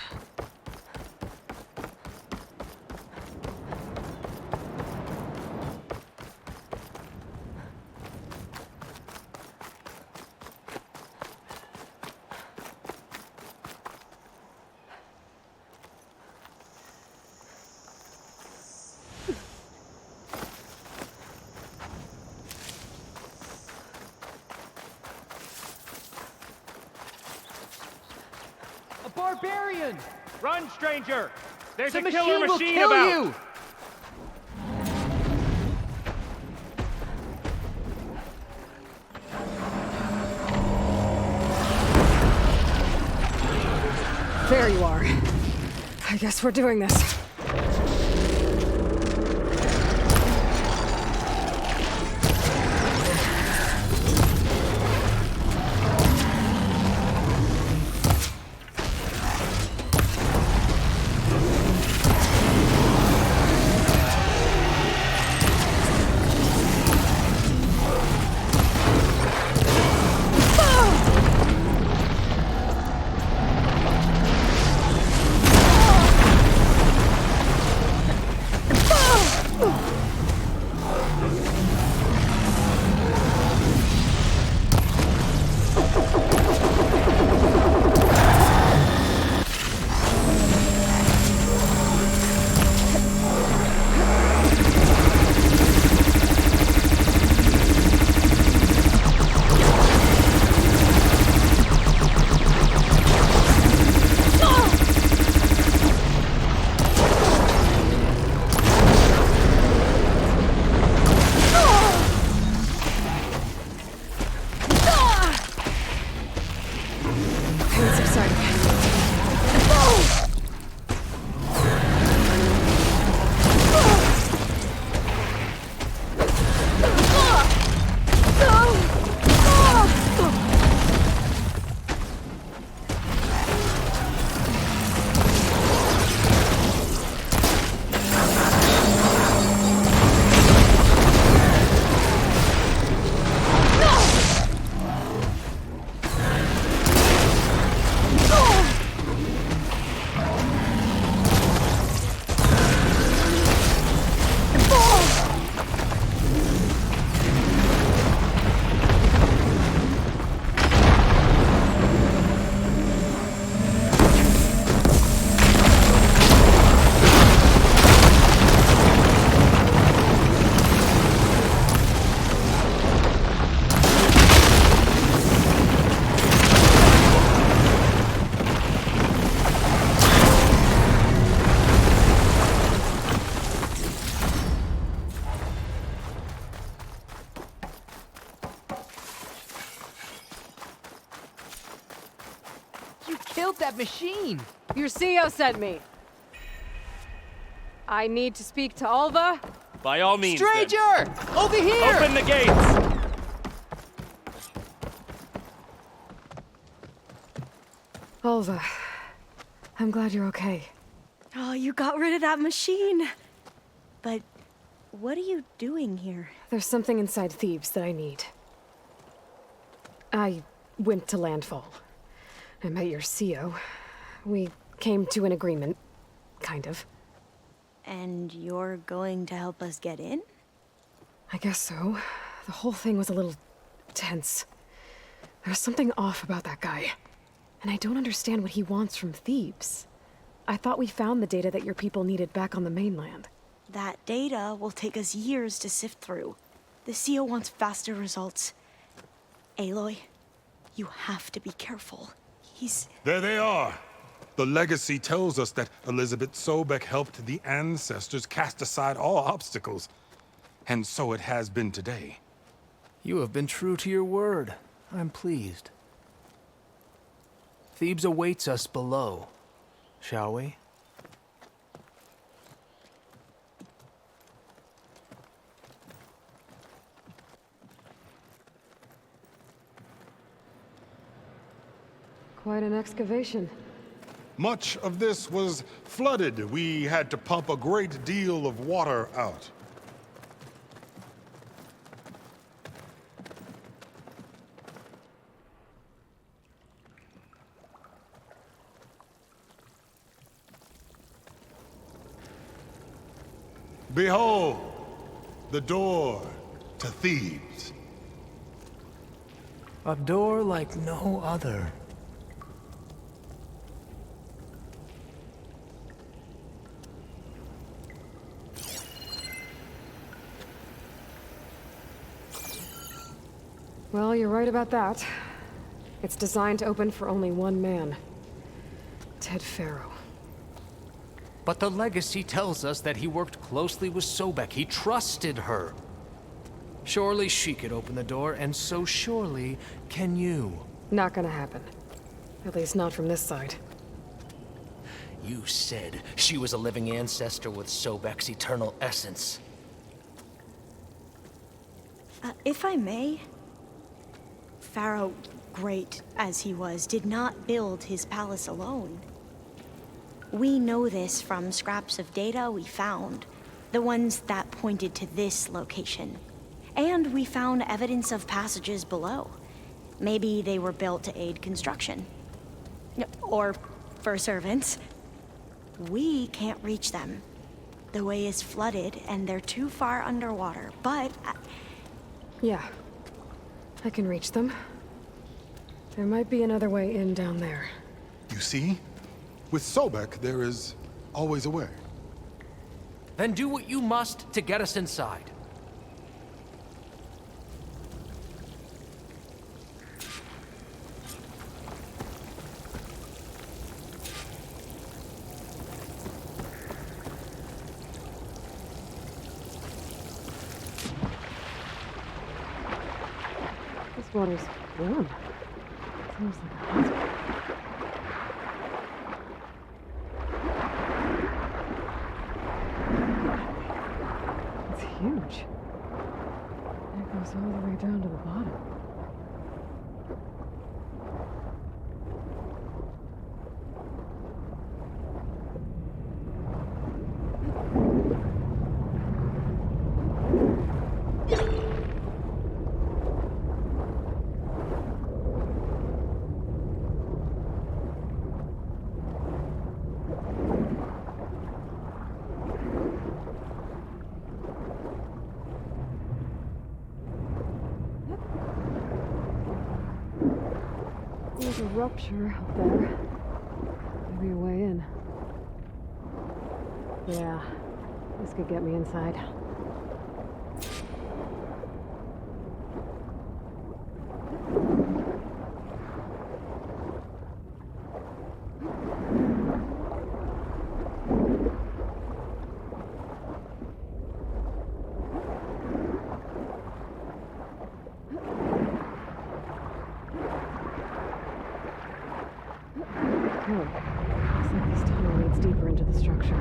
Barbarian! Run, stranger! There's
The
a killer
will
machine
kill
about!
You!
There you are. I guess we're doing this.
That machine!
Your CEO sent me. I need to speak to Alva.
By all means,
Stranger!
Then.
Over here!
Open the gates!
Alva, I'm glad you're okay.
Oh, you got rid of that machine. But what are you doing here?
There's something inside Thebes that I need. I went to landfall. I met your CEO. We came to an agreement, kind of.
And you're going to help us get in?
I guess so. The whole thing was a little tense. There's something off about that guy. And I don't understand what he wants from Thebes. I thought we found the data that your people needed back on the mainland.
That data will take us years to sift through. The CEO wants faster results. Aloy, you have to be careful.
There they are. The legacy tells us that 𝐀𝐈𝐧𝐿 helped the ancestors cast aside all obstacles. And so it has been today.
You have been true to your word. I'm pleased. Thebes awaits us below. Shall we?
Quite an excavation.
Much of this was flooded. We had to pump a great deal of water out. Behold, the door to Thebes.
A door like no other.
Well, you're right about that. It's designed to open for only one man. Ted Faro.
But the legacy tells us that he worked closely with Sobek. He trusted her. Surely she could open the door, and so surely can you.
Not gonna happen. At least not from this side.
You said she was a living ancestor with Sobek's eternal essence.
If I may, Faro, great as he was, did not build his palace alone. We know this from scraps of data we found, the ones that pointed to this location. And we found evidence of passages below. Maybe they were built to aid construction. Or for servants. We can't reach them. The way is flooded and they're too far underwater, but...
Yeah. I can reach them. There might be another way in down there.
You see? With Sobek, there is always a way.
Then do what you must to get us inside.
This water's warm. Seems like a hot spot. It's huge. It goes all the way down to the bottom. There's a rupture up there. Maybe a way in. Yeah, this could get me inside. Looks like this tunnel leads deeper into the structure.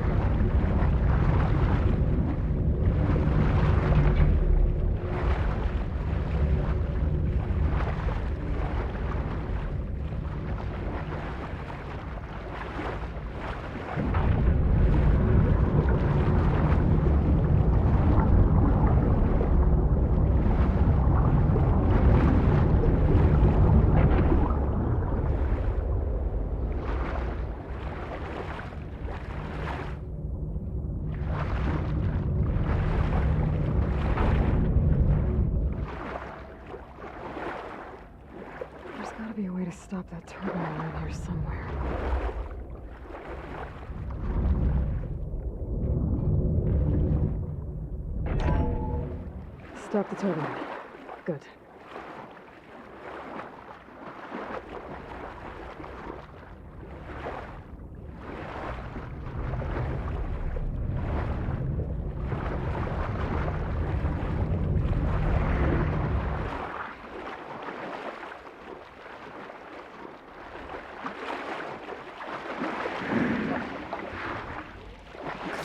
Be a way to stop that turbine around here somewhere. Stop the turbine. Good.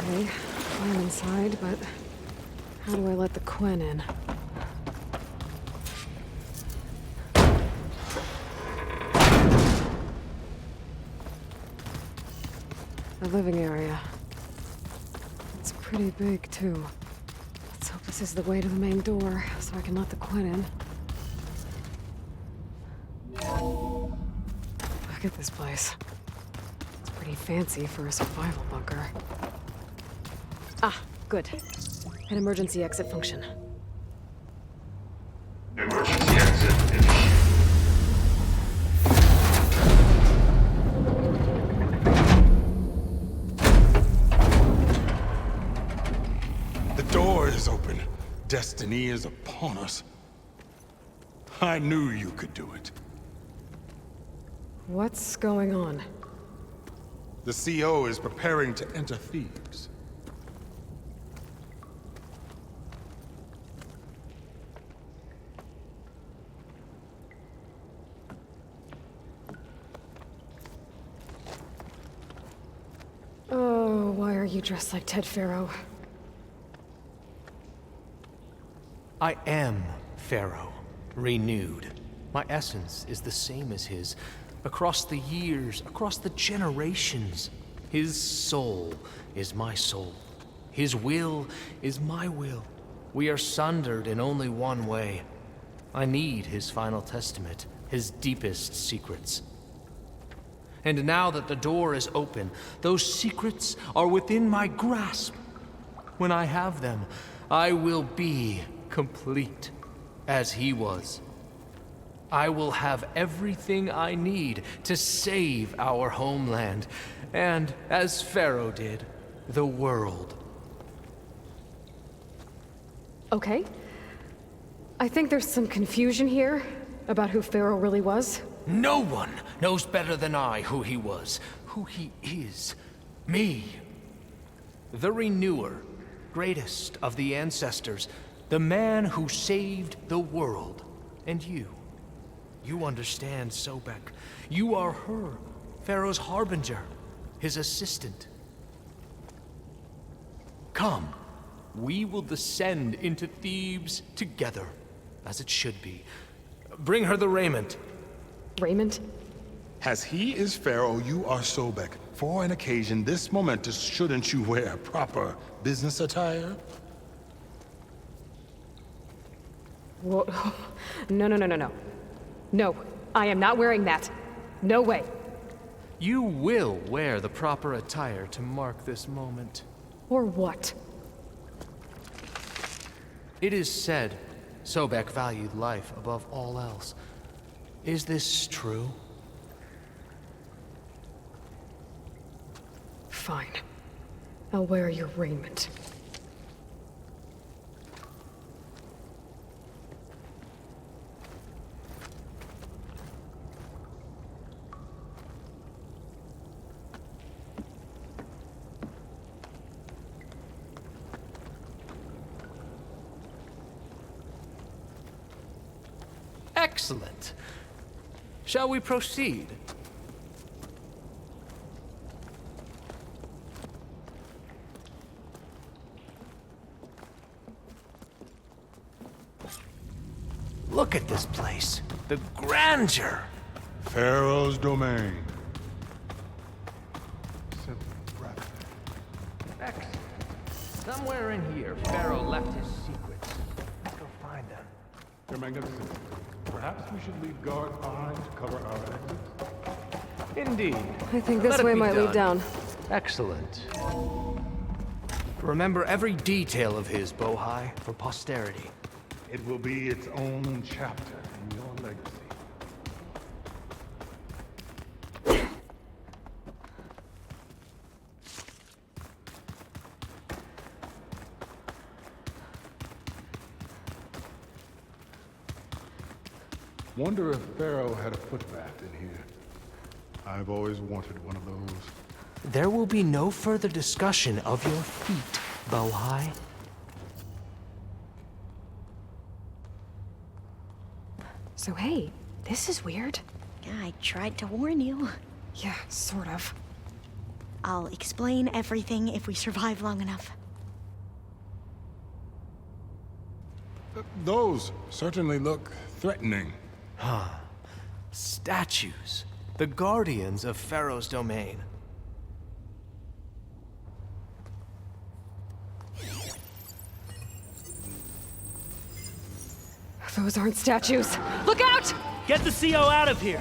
Okay, I'm inside, but how do I let the Quen in? The living area. It's pretty big, too. Let's hope this is the way to the main door, so I can let the Quen in. Look at this place. It's pretty fancy for a survival bunker. Ah, Good. An emergency exit function.
Emergency exit initiated.
The door is open. Destiny is upon us. I knew you could do it.
What's going on?
The CO is preparing to enter Thebes.
Oh, why are you dressed like Ted Faro?
I am Faro, renewed. My essence is the same as his. Across the years, across the generations. His soul is my soul. His will is my will. We are sundered in only one way. I need his final testament, his deepest secrets. And now that the door is open, those secrets are within my grasp. When I have them, I will be complete, as he was. I will have everything I need to save our homeland, and, as Faro did, the world.
Okay. I think there's some confusion here about who Faro really was.
No one knows better than I who he was, who he is. Me. The Renewer, greatest of the ancestors, the man who saved the world. And you. You understand, Sobek. You are her, Faro's harbinger, his assistant. Come, we will descend into Thebes together, as it should be. Bring her the raiment.
Raiment?
As he is Faro, you are Sobek. For an occasion this momentous, shouldn't you wear proper business attire?
Whoa. No. No, I am not wearing that. No way.
You will wear the proper attire to mark this moment.
Or what?
It is said Sobek valued life above all else. Is this true?
Fine. I'll wear your raiment.
Excellent. Shall we proceed? Look at this place. The grandeur.
Faro's domain.
Excellent. Somewhere in here, Faro left his secrets. Let's go find them.
Your Magnificence, perhaps we should leave guards behind to cover our exits?
Indeed.
I think this way might lead down.
Excellent. Remember every detail of his, 𝐏𝐺𝐻𝐼, for posterity.
It will be its own chapter in your legacy. Wonder if Faro had a footbath in here. I've always wanted one of those.
There will be no further discussion of your feet, 𝐏𝐺𝐻𝐼.
So hey, this is weird.
Yeah, I tried to warn you.
Yeah, sort of.
I'll explain everything if we survive long enough.
Those certainly look threatening.
Huh. Statues. The guardians of Faro's domain.
Those aren't statues. Look out!
Get the CO out of here!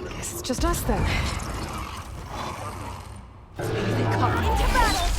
Guess it's just us then.
Into battle!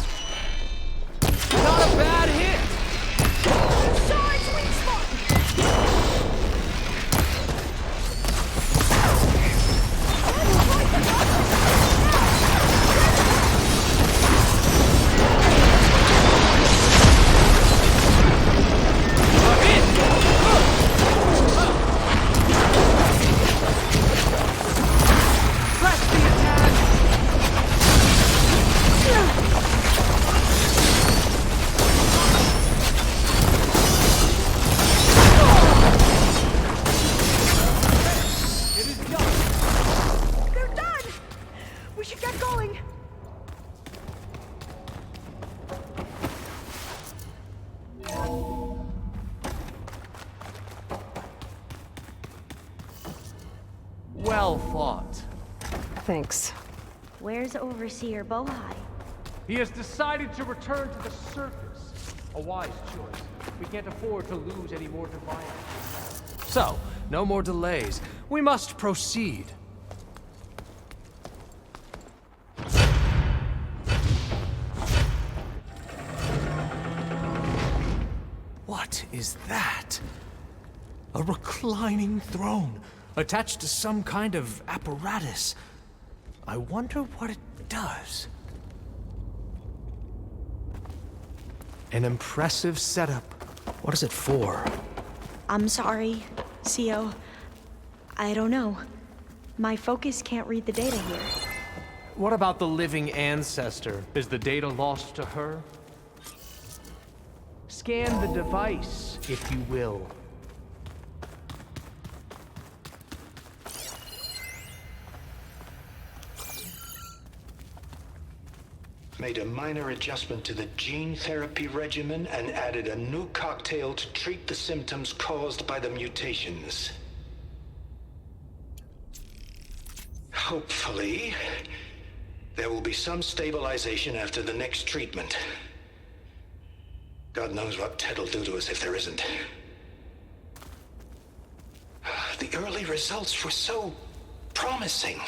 Well fought.
Thanks.
Where's Overseer 𝐏𝐻𝐼𝐧𝐼?
He has decided to return to the surface. A wise choice. We can't afford to lose any more defiance. So, no more delays. We must proceed. What is that? A reclining throne, attached to some kind of apparatus. I wonder what it does. An impressive setup. What is it for?
I'm sorry, 𝐀𝐶. I don't know. My focus can't read the data here.
What about the living ancestor? Is the data lost to her? Scan the device, if you will.
Made a minor adjustment to the gene therapy regimen and added a new cocktail to treat the symptoms caused by the mutations. Hopefully, there will be some stabilization after the next treatment. God knows what Ted'll do to us if there isn't. The early results were so promising.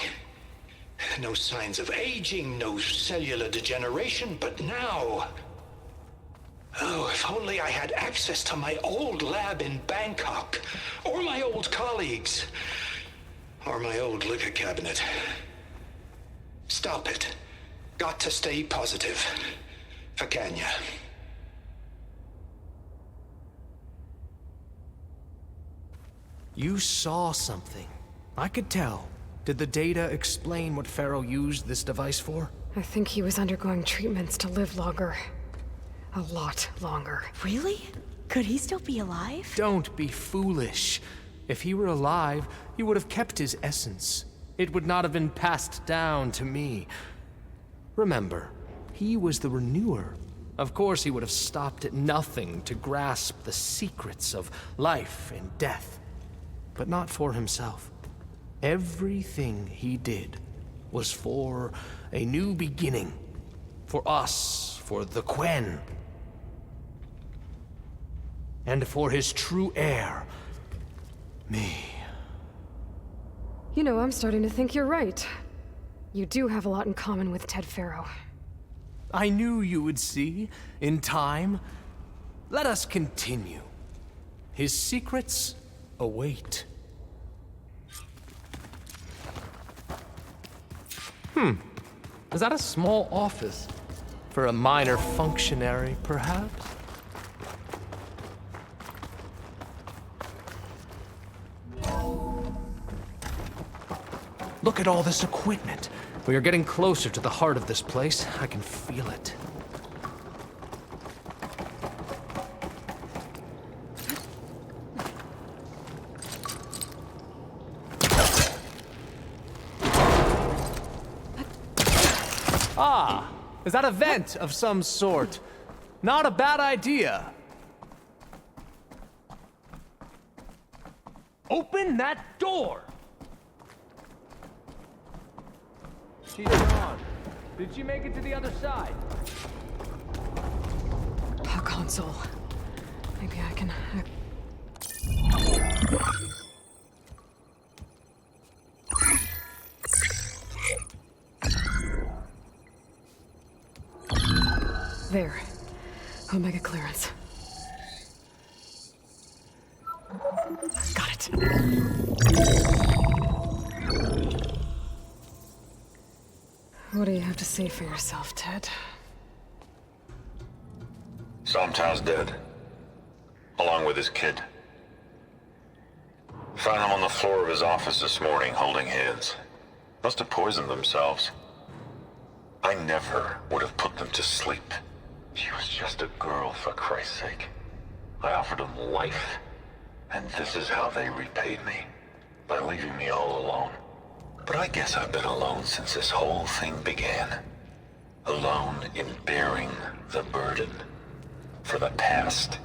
No signs of aging, no cellular degeneration, but now... Oh, if only I had access to my old lab in Bangkok, or my old colleagues, or my old liquor cabinet. Stop it. Got to stay positive. For Kenya.
You saw something. I could tell. Did the data explain what Faro used this device for?
I think he was undergoing treatments to live longer. A lot longer.
Really? Could he still be alive?
Don't be foolish. If he were alive, he would have kept his essence. It would not have been passed down to me. Remember, he was the renewer. Of course he would have stopped at nothing to grasp the secrets of life and death. But not for himself. Everything he did was for a new beginning. For us, for the 𝐾𝐲. And for his true heir, me.
You know, I'm starting to think you're right. You do have a lot in common with Ted Faro.
I knew you would see, in time. Let us continue. His secrets await. Is that a small office? For a minor functionary, perhaps? Look at all this equipment. We are getting closer to the heart of this place. I can feel it. Ah, is that a vent of some sort? Not a bad idea. Open that door! She's gone. Did she make it to the other side?
A console. Maybe I can... There. Omega clearance. Got it. What do you have to say for yourself, Ted?
𝐀𝐯𝐚𝐢𝐴's dead. Along with his kid. Found him on the floor of his office this morning, holding hands. Must have poisoned themselves. I never would have put them to sleep. She was just a girl, for Christ's sake. I offered them life, and this is how they repaid me. By leaving me all alone. But I guess I've been alone since this whole thing began. Alone in bearing the burden. For the past.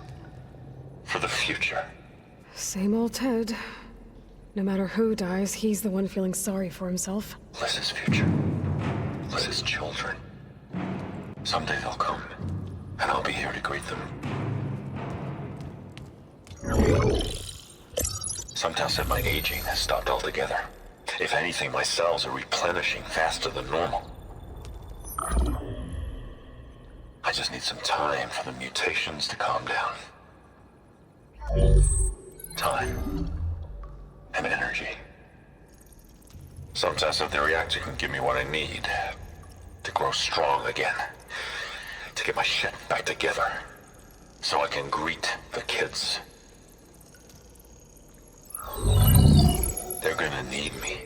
For the future.
Same old Ted.
No matter who dies, he's the one feeling sorry for himself.
Liz's future. Liz's children. Someday they'll come, and I'll be here to greet them. Some tell said my aging has stopped altogether. If anything, my cells are replenishing faster than normal. I just need some time for the mutations to calm down. Time. And energy. Some test that the reactor can give me what I need to grow strong again. To get my shit back together. So I can greet the kids. They're gonna need me.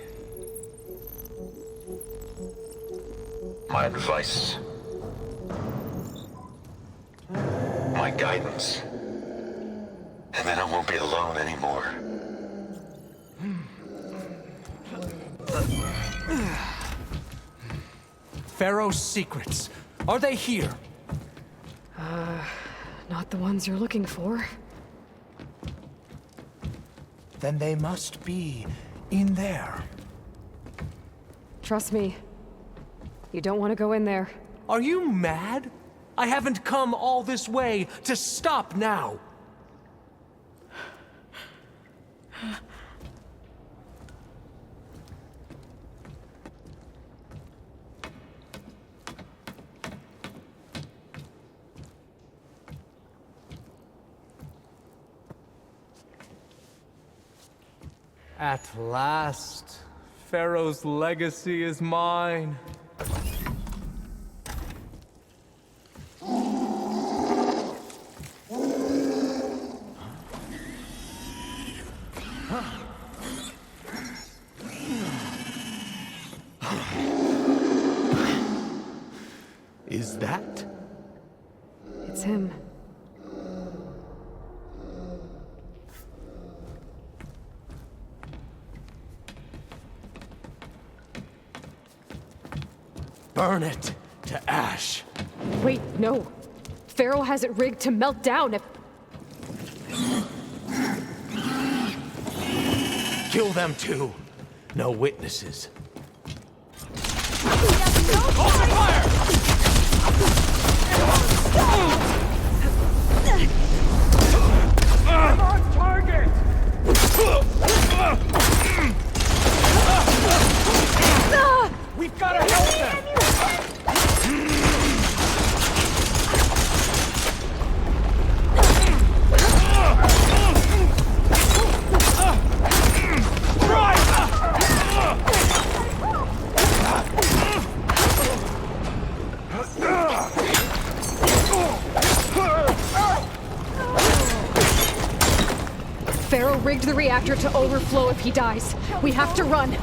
My advice. My guidance. And then I won't be alone anymore.
Faro's secrets. Are they here?
Not the ones you're looking for.
Then they must be in there.
Trust me. You don't want to go in there.
Are you mad? I haven't come all this way to stop now. At last, Faro's legacy is mine. Is that?
It's him.
Burn it to ash.
Wait, no. Faro has it rigged to melt down if...
Kill them too. No witnesses.
Open fire!
I'm on target! We've got to help them!
Faro rigged the reactor to overflow if he dies. We have to run.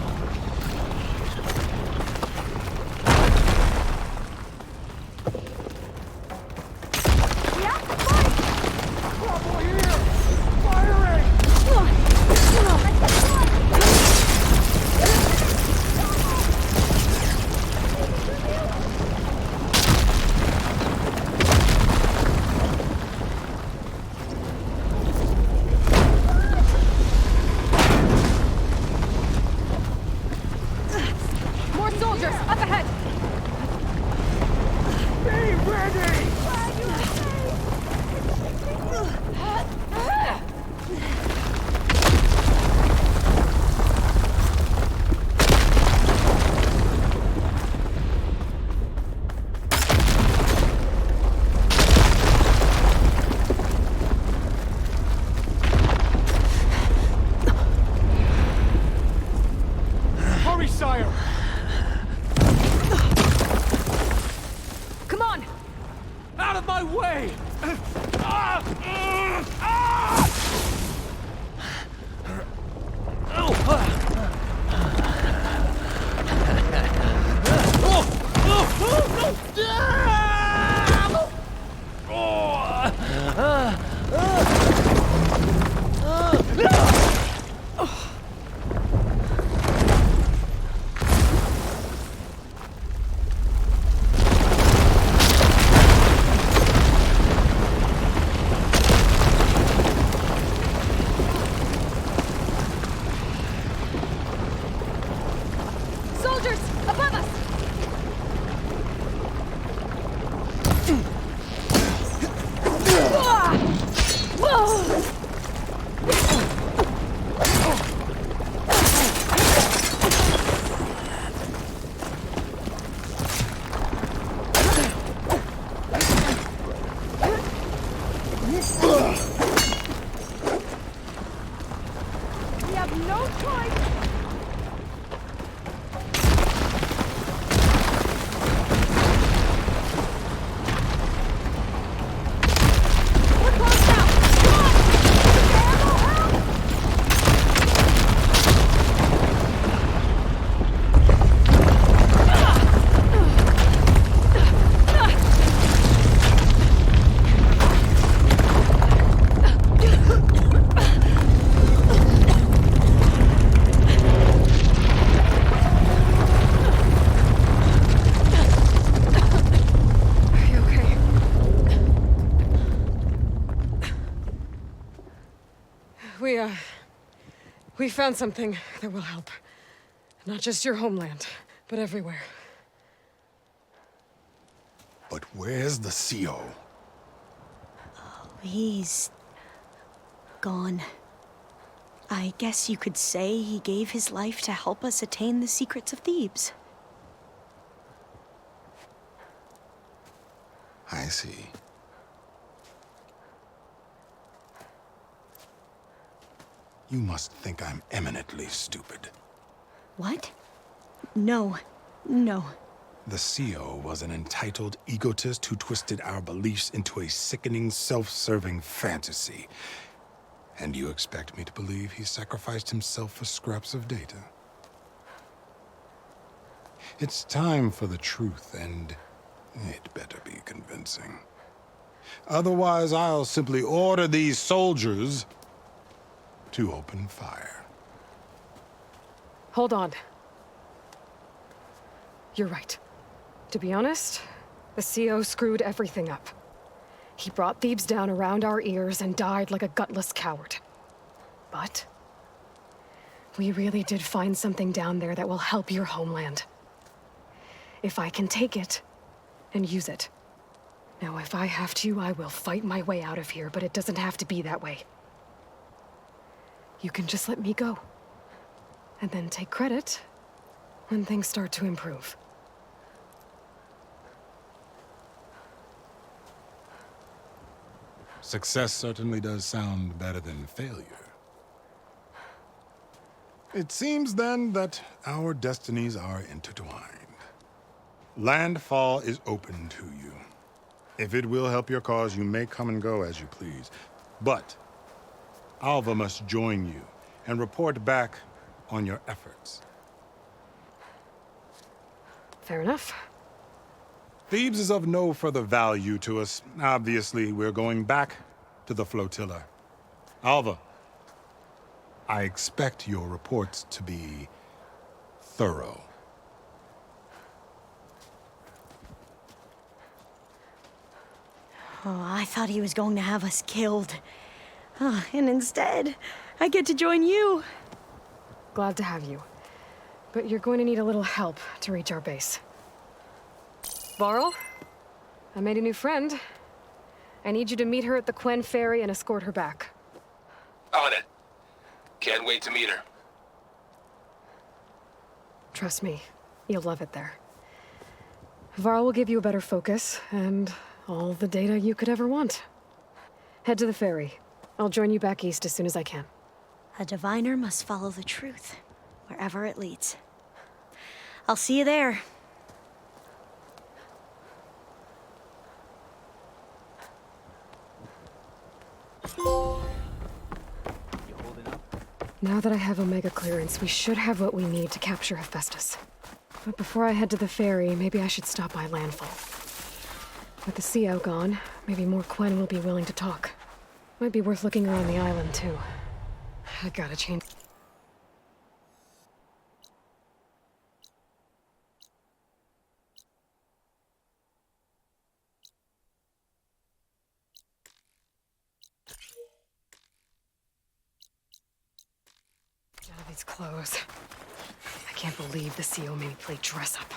We found something that will help. Not just your homeland, but everywhere.
But where's the CO?
He's gone. I guess you could say he gave his life to help us attain the secrets of Thebes.
I see. You must think I'm eminently stupid.
What? No. No.
The CO was an entitled egotist who twisted our beliefs into a sickening, self-serving fantasy. And you expect me to believe he sacrificed himself for scraps of data? It's time for the truth, and it better be convincing. Otherwise, I'll simply order these soldiers to open fire.
Hold on. You're right. To be honest, the CO screwed everything up. He brought Thebes down around our ears and died like a gutless coward. But we really did find something down there that will help your homeland. If I can take it and use it. Now, if I have to, I will fight my way out of here, but it doesn't have to be that way. You can just let me go. And then take credit when things start to improve.
Success certainly does sound better than failure. It seems then that our destinies are intertwined. Landfall is open to you. If it will help your cause, you may come and go as you please. But 𝐊𝐴𝐽𝐷 must join you and report back on your efforts.
Fair enough.
Thebes is of no further value to us. Obviously, we're going back to the flotilla. 𝐊𝐴𝐽𝐷, I expect your reports to be thorough.
Oh, I thought he was going to have us killed. And instead, I get to join you.
Glad to have you. But you're going to need a little help to reach our base. Varl, I made a new friend. I need you to meet her at the Quen ferry and escort her back.
On it. Can't wait to meet her.
Trust me, you'll love it there. Varl will give you a better focus and all the data you could ever want. Head to the ferry. I'll join you back east as soon as I can.
A diviner must follow the truth, wherever it leads. I'll see you there.
Now that I have Omega clearance, we should have what we need to capture Hephaestus. But before I head to the ferry, maybe I should stop by landfall. With the CO gone, maybe more Quen will be willing to talk. Might be worth looking around the island, too. I gotta change. Get out of these clothes. I can't believe the CO made me play dress up.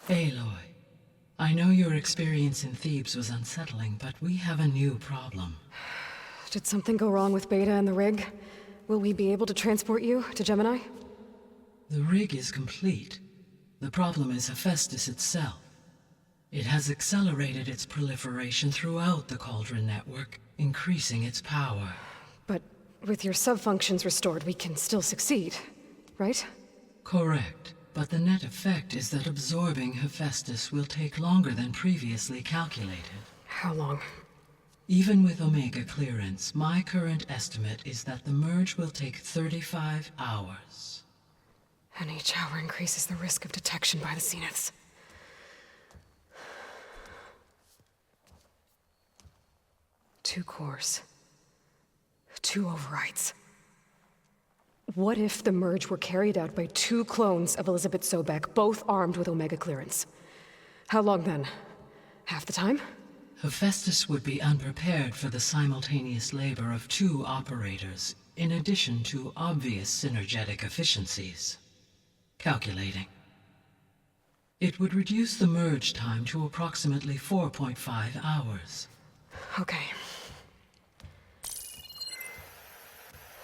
Aloy, I know your experience in Thebes was unsettling, but we have a new problem.
Did something go wrong with Beta and the rig? Will we be able to transport you to Gemini?
The rig is complete. The problem is Hephaestus itself. It has accelerated its proliferation throughout the Cauldron network, increasing its power.
But with your sub-functions restored, we can still succeed, right?
Correct. But the net effect is that absorbing Hephaestus will take longer than previously calculated.
How long?
Even with Omega clearance, my current estimate is that the merge will take 35 hours.
And each hour increases the risk of detection by the Zeniths. Two cores. Two overrides. What if the merge were carried out by two clones of Elizabeth Sobeck, both armed with Omega clearance? How long then? Half the time?
Hephaestus would be unprepared for the simultaneous labor of two operators, in addition to obvious synergetic efficiencies. Calculating. It would reduce the merge time to approximately 4.5 hours.
Okay.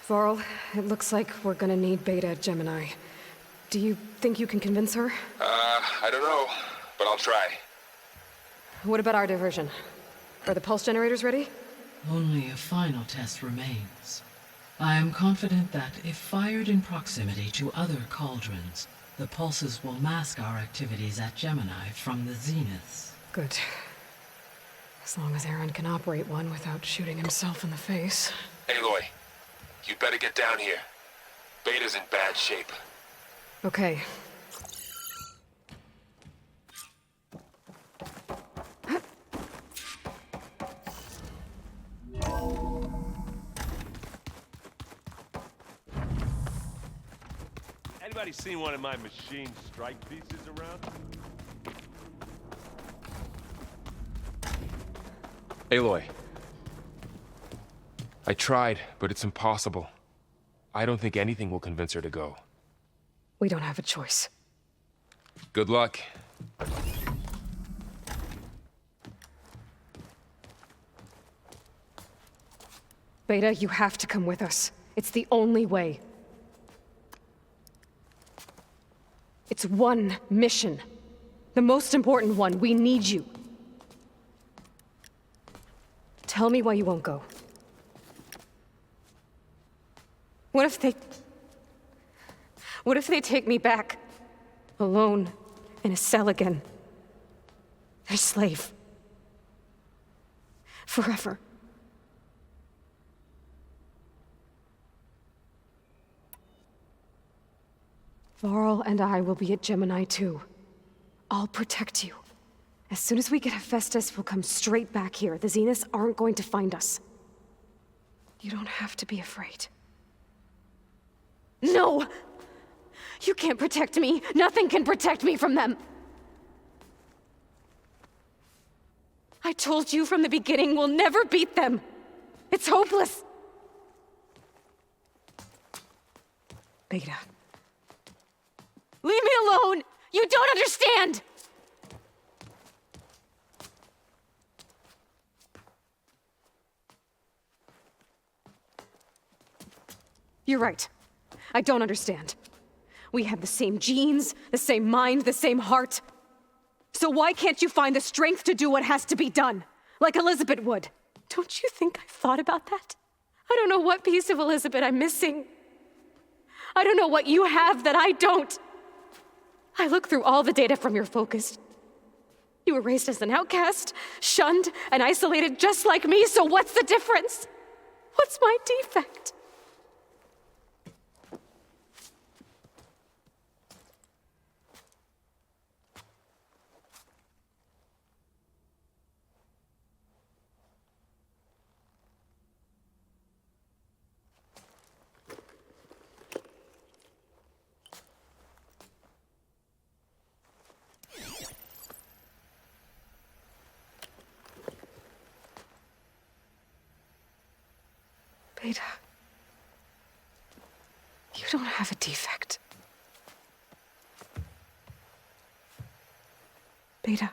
Varl, it looks like we're gonna need Beta at Gemini. Do you think you can convince her?
I don't know, but I'll try.
What about our diversion? Are the pulse generators ready?
Only a final test remains. I am confident that if fired in proximity to other cauldrons, the pulses will mask our activities at Gemini from the Zeniths.
Good. As long as Aaron can operate one without shooting himself in the face.
Aloy, you better get down here. Beta's in bad shape.
Okay.
Anybody seen one of my machine strike pieces around?
Aloy. I tried, but it's impossible. I don't think anything will convince her to go.
We don't have a choice.
Good luck.
Beta, you have to come with us. It's the only way. It's one mission. The most important one. We need you. Tell me why you won't go. What if they take me back? Alone, in a cell again. Their slave. Forever. Varl and I will be at Gemini too. I'll protect you. As soon as we get Hephaestus, we'll come straight back here. The Zeniths aren't going to find us. You don't have to be afraid. No! You can't protect me. Nothing can protect me from them. I told you from the beginning, we'll never beat them. It's hopeless. Beta. Leave me alone! You don't understand! You're right. I don't understand. We have the same genes, the same mind, the same heart. So why can't you find the strength to do what has to be done? Like Elizabeth would. Don't you think I've thought about that? I don't know what piece of Elizabeth I'm missing. I don't know what you have that I don't. I look through all the data from your focus. You were raised as an outcast, shunned, and isolated just like me, so what's the difference? What's my defect? Beta, you don't have a defect.
Beta.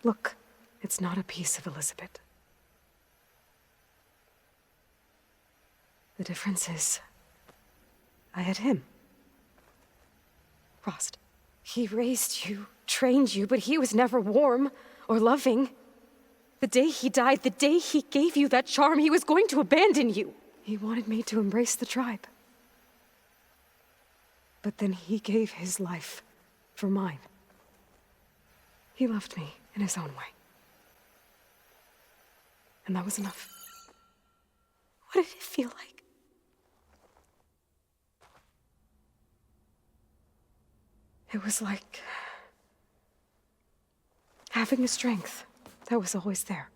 Look, it's not a piece of 𝐁𝐵𝐺. The difference is, I had him. Rost. He raised you, trained you, but he was never warm or loving. The day he died, the day he gave you that charm, he was going to abandon you. He wanted me to embrace the tribe. But then he gave his life for mine. He loved me in his own way. And that was enough. What did it feel like? It was like having a strength that was always there.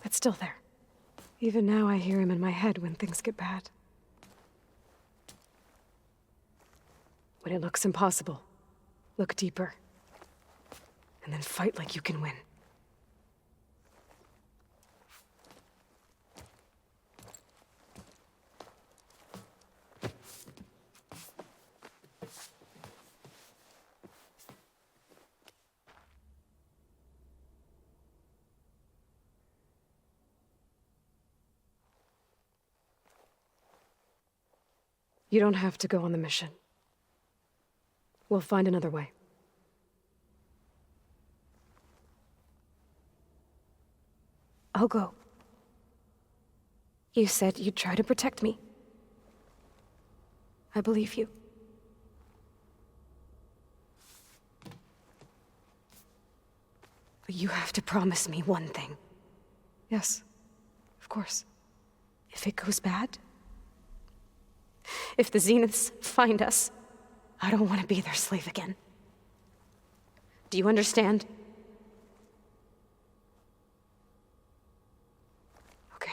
That's still there. Even now I hear him in my head when things get bad. When it looks impossible, look deeper. And then fight like you can win. You don't have to go on the mission. We'll find another way. I'll go. You said you'd try to protect me. I believe you. But you have to promise me one thing. Yes, of course. If it goes bad, if the Zeniths find us, I don't want to be their slave again. Do you understand? Okay.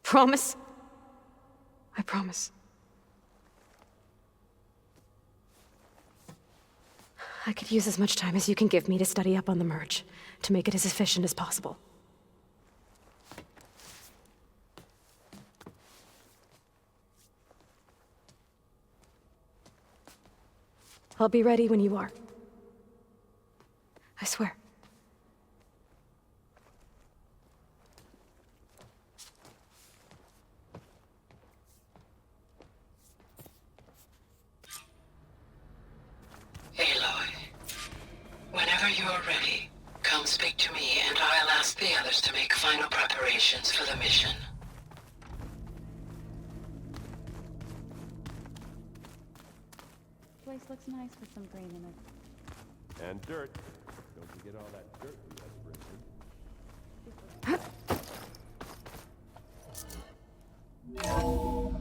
Promise? I promise. I could use as much time as you can give me to study up on the merge, to make it as efficient as possible. I'll be ready when you are. I swear.
Aloy, whenever you are ready, come speak to me and I'll ask the others to make final preparations for the mission.
Place looks nice with some green in it.
And dirt. Don't forget all that dirt we had to bring in.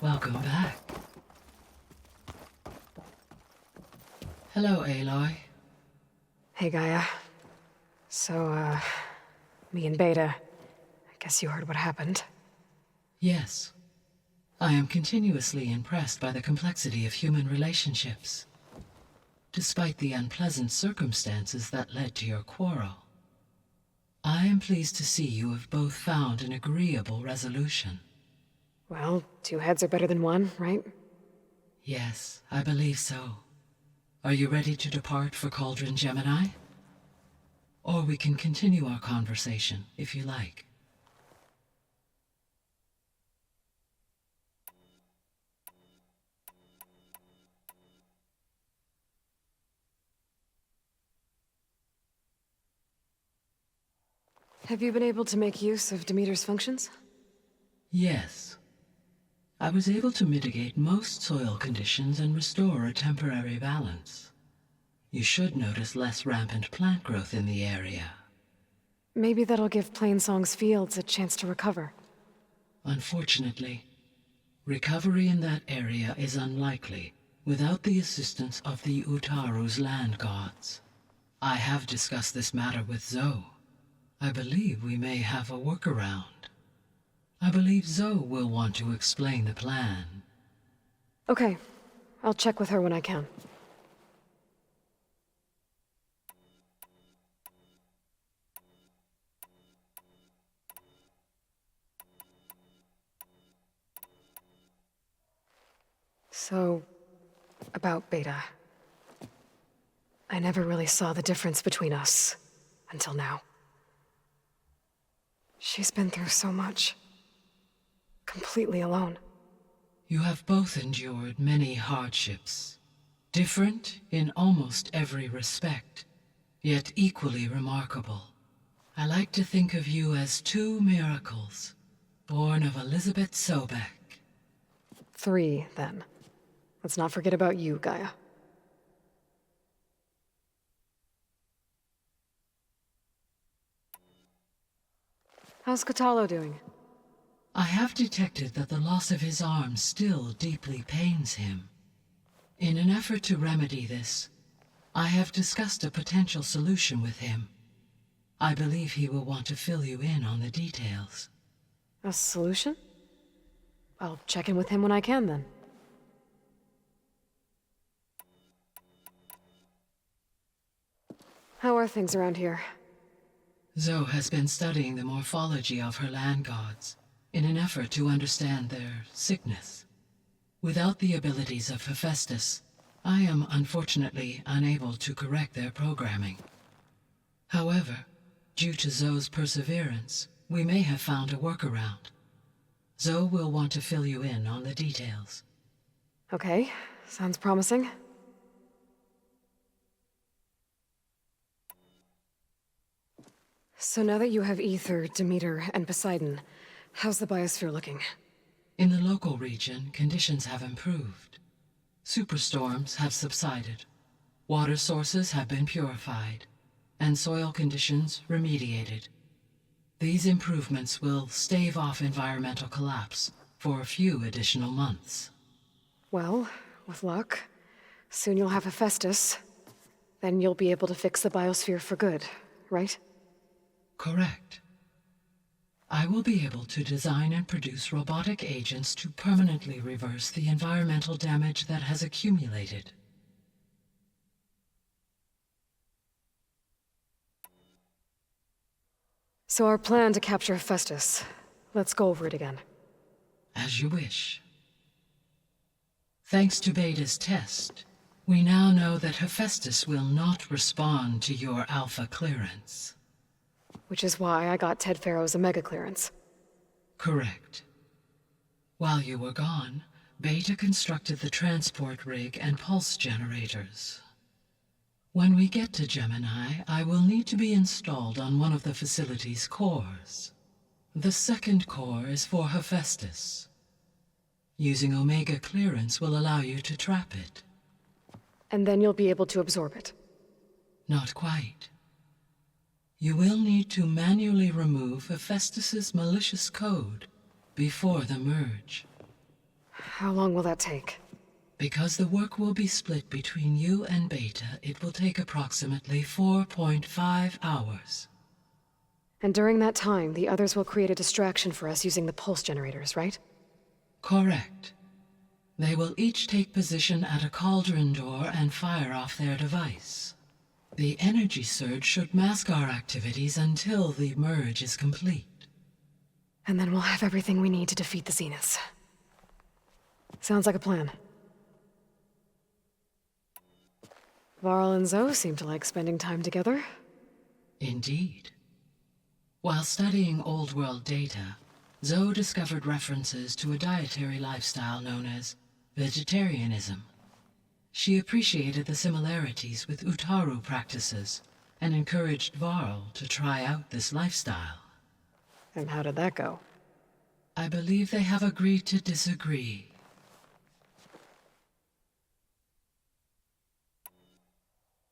Welcome back. Hello, Aloy.
Hey, Gaia. So, me and Beta, I guess you heard what happened.
Yes. I am continuously impressed by the complexity of human relationships, despite the unpleasant circumstances that led to your quarrel. I am pleased to see you have both found an agreeable resolution.
Well, two heads are better than one, right?
Yes, I believe so. Are you ready to depart for Cauldron Gemini? Or we can continue our conversation, if you like.
Have you been able to make use of Demeter's functions?
Yes. I was able to mitigate most soil conditions and restore a temporary balance. You should notice less rampant plant growth in the area.
Maybe that'll give Plainsong's fields a chance to recover.
Unfortunately, recovery in that area is unlikely without the assistance of the Utaru's land gods. I have discussed this matter with 𝐀. I believe we may have a workaround. I believe 𝐀 will want to explain the plan.
Okay. I'll check with her when I can.
So, about Beta. I never really saw the difference between us until now. She's been through so much. Completely alone.
You have both endured many hardships. Different in almost every respect, yet equally remarkable. I like to think of you as two miracles, born of 𝐊𝐴𝐵𝐷𝐸.
3, then. Let's not forget about you, Gaia. How's Kotallo doing?
I have detected that the loss of his arm still deeply pains him. In an effort to remedy this, I have discussed a potential solution with him. I believe he will want to fill you in on the details.
A solution? I'll check in with him when I can, then. How are things around here?
Zoe has been studying the morphology of her land gods in an effort to understand their sickness. Without the abilities of Hephaestus, I am unfortunately unable to correct their programming. However, due to Zoe's perseverance, we may have found a workaround. Zoe will want to fill you in on the details.
Okay, sounds promising. So now that you have Aether, Demeter, and Poseidon, how's the biosphere looking?
In the local region, conditions have improved. Superstorms have subsided. Water sources have been purified, and soil conditions remediated. These improvements will stave off environmental collapse for a few additional months.
Well, with luck, soon you'll have Hephaestus. Then you'll be able to fix the biosphere for good, right?
Correct. I will be able to design and produce robotic agents to permanently reverse the environmental damage that has accumulated.
So our plan to capture Hephaestus. Let's go over it again.
As you wish. Thanks to Beta's test, we now know that Hephaestus will not respond to your alpha clearance.
Which is why I got Ted Faro's Omega clearance.
Correct. While you were gone, Beta constructed the transport rig and pulse generators. When we get to Gemini, I will need to be installed on one of the facility's cores. The second core is for Hephaestus. Using Omega clearance will allow you to trap it.
And then you'll be able to absorb it.
Not quite. You will need to manually remove Hephaestus's malicious code before the merge.
How long will that take?
Because the work will be split between you and Beta, it will take approximately 4.5 hours.
And during that time, the others will create a distraction for us using the pulse generators, right?
Correct. They will each take position at a cauldron door and fire off their device. The energy surge should mask our activities until the merge is complete.
And then we'll have everything we need to defeat the Zeniths. Sounds like a plan. Varl and Zoe seem to like spending time together.
Indeed. While studying Old World data, Zoe discovered references to a dietary lifestyle known as vegetarianism. She appreciated the similarities with Utaru practices and encouraged Varl to try out this lifestyle.
And how did that go?
I believe they have agreed to disagree.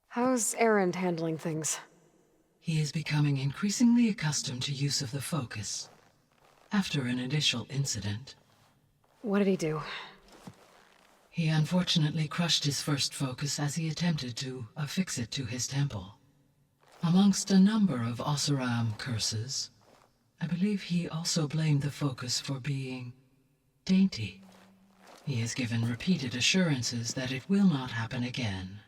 How's Erend handling things?
He is becoming increasingly accustomed to use of the focus. After an initial incident.
What did he do?
He unfortunately crushed his first focus as he attempted to affix it to his temple. Amongst a number of 𝐷𝐸𝐴𝐴𝐚 curses, I believe he also blamed the focus for being dainty. He has given repeated assurances that it will not happen again.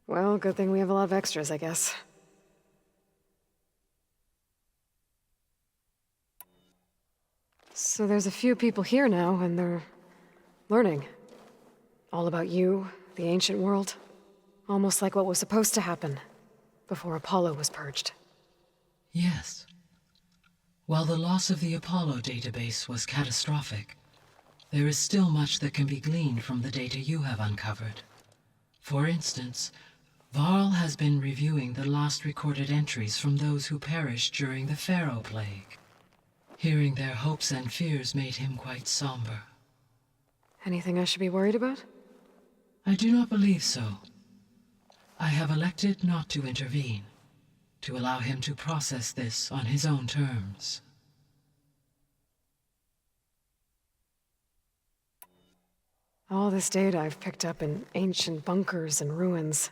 Well, good thing we have a lot of extras, I guess. So there's a few people here now, and they're learning. All about you, the ancient world. Almost like what was supposed to happen before Apollo was purged.
Yes. While the loss of the Apollo database was catastrophic, there is still much that can be gleaned from the data you have uncovered. For instance, Varl has been reviewing the last recorded entries from those who perished during the Faro plague. Hearing their hopes and fears made him quite somber.
Anything I should be worried about?
I do not believe so. I have elected not to intervene, to allow him to process this on his own terms.
All this data I've picked up in ancient bunkers and ruins.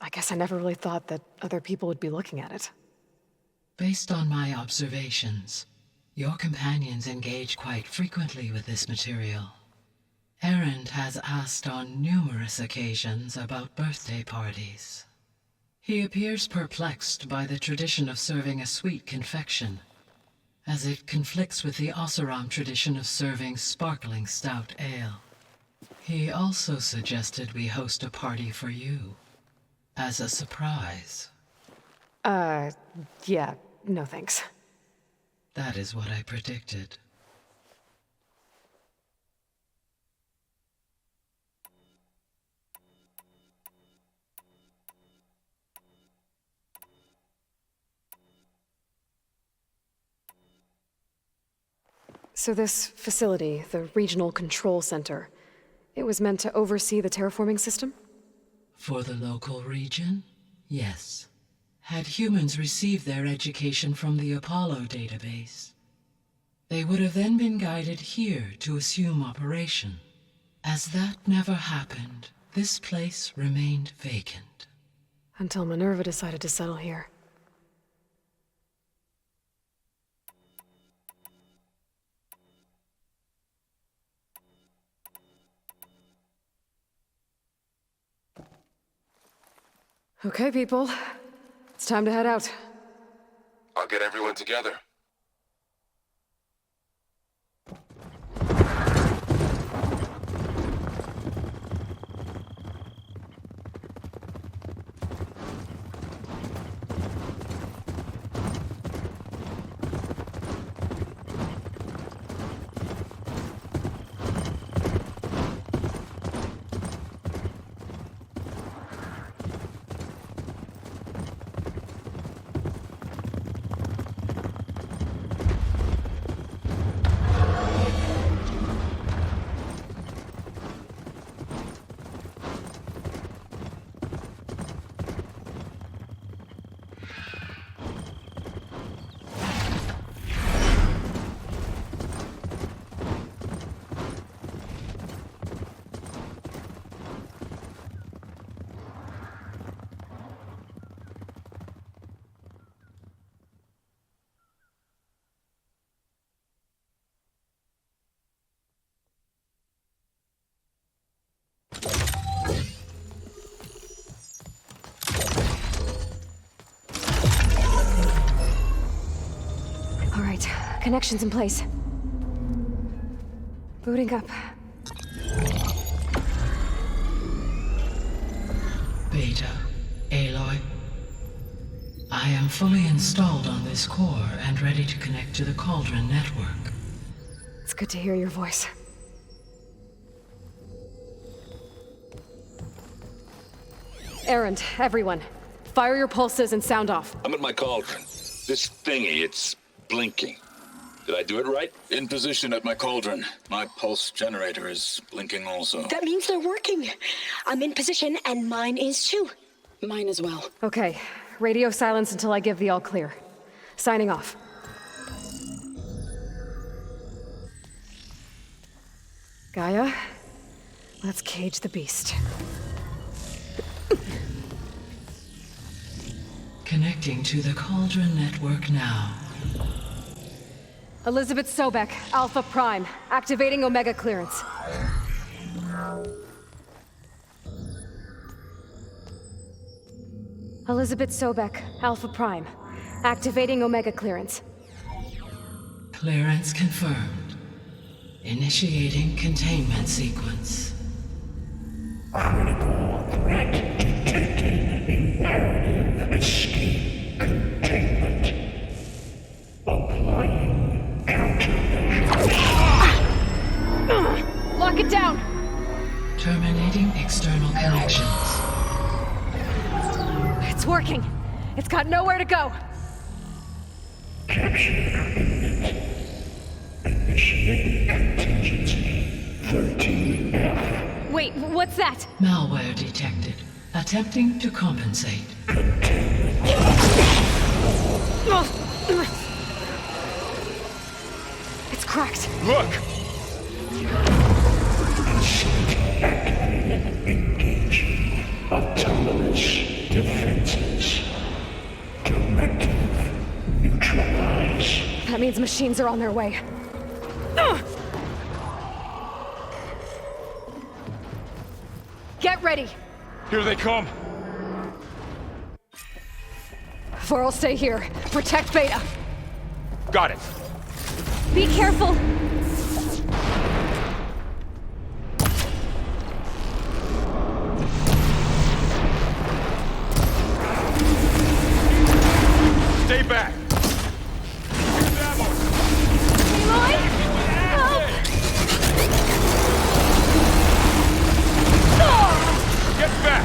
I guess I never really thought that other people would be looking at it.
Based on my observations, your companions engage quite frequently with this material. Erend has asked on numerous occasions about birthday parties. He appears perplexed by the tradition of serving a sweet confection, as it conflicts with the Oseram tradition of serving sparkling stout ale. He also suggested we host a party for you, as a surprise.
Yeah, no thanks.
That is what I predicted.
So this facility, the Regional Control Center, it was meant to oversee the terraforming system?
For the local region, yes. Had humans received their education from the Apollo database, they would have then been guided here to assume operation. As that never happened, this place remained vacant.
Until Minerva decided to settle here. Okay, people. It's time to head out.
I'll get everyone together.
All right, connections in place. Booting up.
Beta, Aloy. I am fully installed on this core and ready to connect to the Cauldron network.
It's good to hear your voice. Erend, everyone. Fire your pulses and sound off.
I'm at my cauldron. This thingy, it's blinking. Did I do it right?
In position at my cauldron. My pulse generator is blinking also.
That means they're working. I'm in position, and mine is too. Mine as well.
Okay. Radio silence until I give the all clear. Signing off. Gaia, let's cage the beast.
Connecting to the Cauldron network now.
Elizabeth Sobek, Alpha Prime, activating Omega clearance. Elizabeth Sobek, Alpha Prime, activating Omega clearance.
Clearance confirmed. Initiating containment sequence.
Critical threat detected. Escape containment. Applying countermeasures.
Lock it down!
Terminating external connections.
It's working. It's got nowhere to go.
Initiating contingency 13F.
Wait, what's that?
Malware detected. Attempting to compensate.
It's cracked.
Look!
Engaging autonomous defenses. Directive neutralize.
That means machines are on their way. Get ready.
Here they come.
Faro, stay here. Protect Beta.
Got it.
Be careful.
Stay back.
Aloy? Help!
Get back.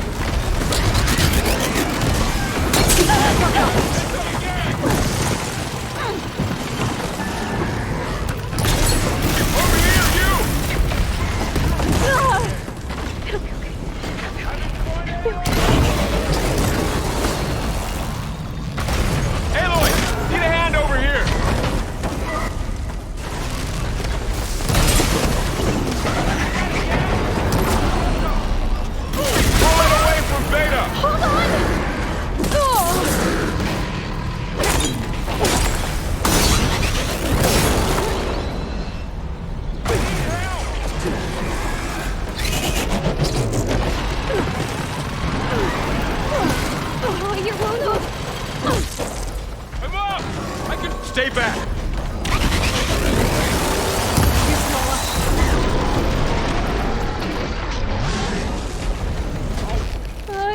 Stay back!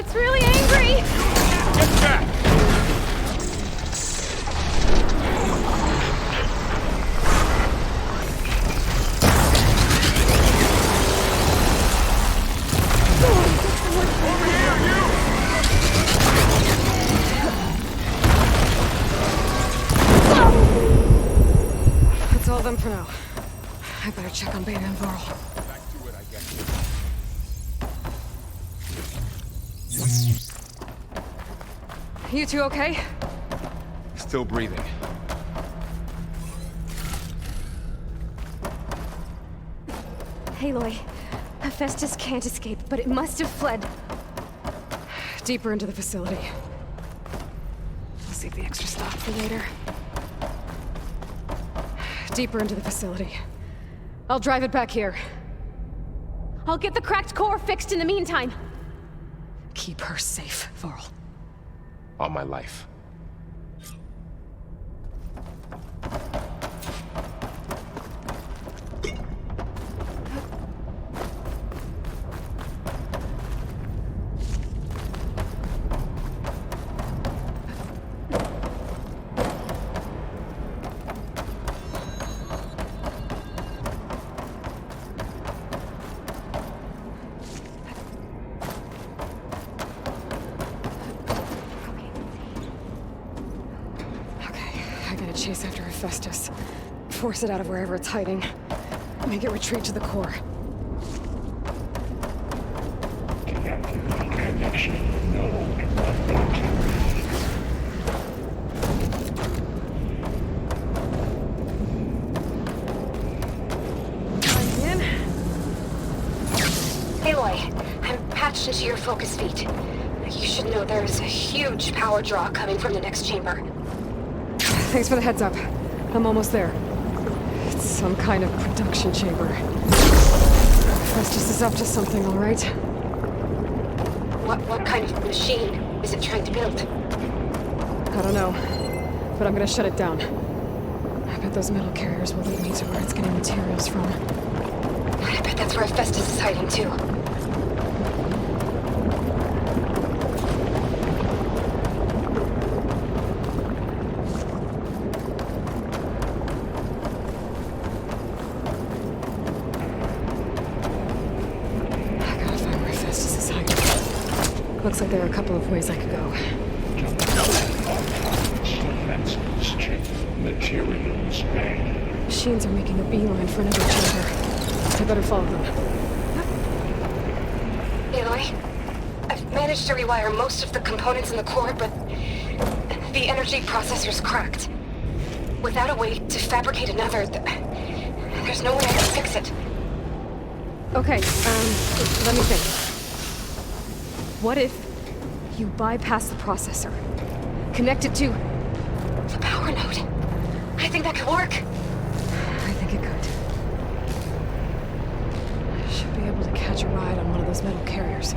It's really angry!
Get back!
That's all of them for now. I better check on Beta and Varl.
Back to it, I guess.
You two okay?
Still breathing.
Aloy, Hephaestus can't escape, but it must have fled.
Deeper into the facility. I'll save the extra stock for later. Deeper into the facility. I'll drive it back here.
I'll get the cracked core fixed in the meantime.
Keep her safe, Varl.
All my life.
Chase after Hephaestus. Force it out of wherever it's hiding. Make it retreat to the core.
Deactivate connection node update.
Aloy, I'm patched into your focus feed. You should know there's a huge power draw coming from the next chamber.
Thanks for the heads up. I'm almost there. It's some kind of production chamber. Hephaestus is up to something, all right?
What kind of machine is it trying to build?
I don't know, but I'm gonna shut it down. I bet those metal carriers will lead me to where it's getting materials from.
I bet that's where Hephaestus is hiding too.
Looks like there are a couple of ways I could go.
Defenses, Chief. Materials bank.
Machines are making a beeline for another chamber. I better follow them.
Aloy, I've managed to rewire most of the components in the core, but the energy processor's cracked. Without a way to fabricate another, there's no way I can fix it.
Okay, let me think. What if you bypass the processor? Connect it to
the power node. I think that could work.
I think it could. I should be able to catch a ride on one of those metal carriers.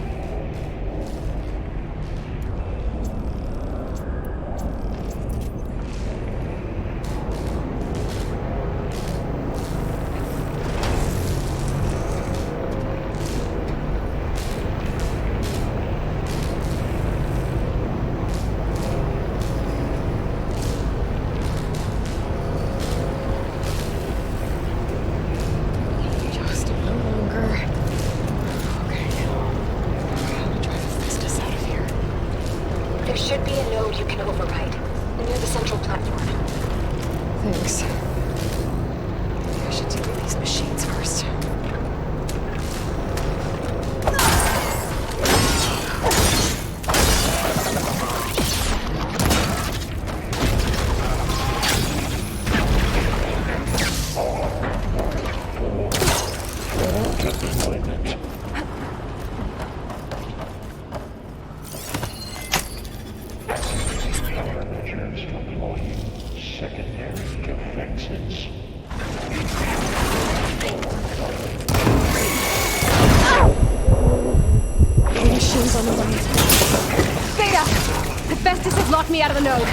Me out of the node.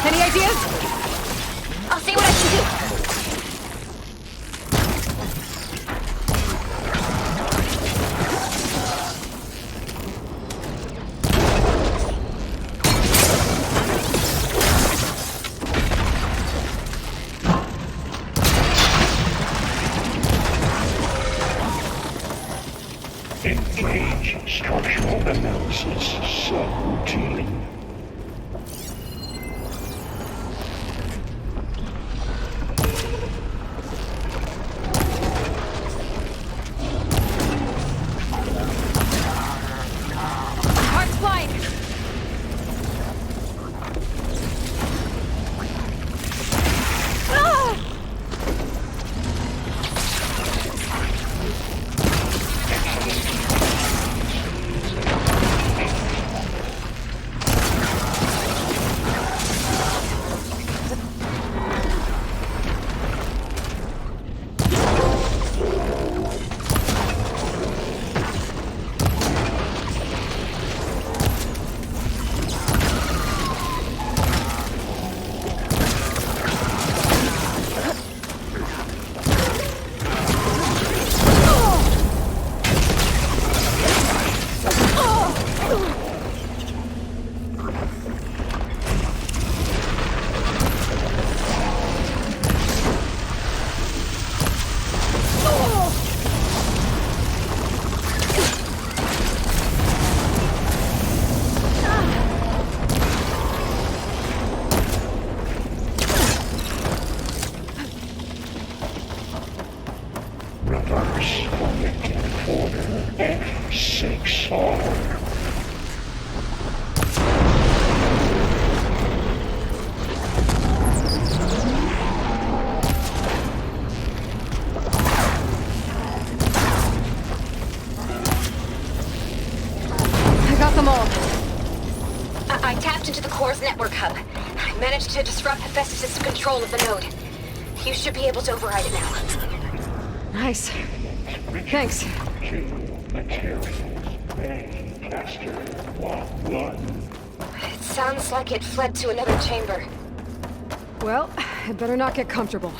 Any ideas?
I'll see what I can do.
Engage structural analysis subroutine.
I tapped into the core's network hub. I managed to disrupt Hephaestus' control of the node. You should be able to override it now.
Nice. Thanks.
It sounds like it fled to another chamber.
Well, it better not get comfortable.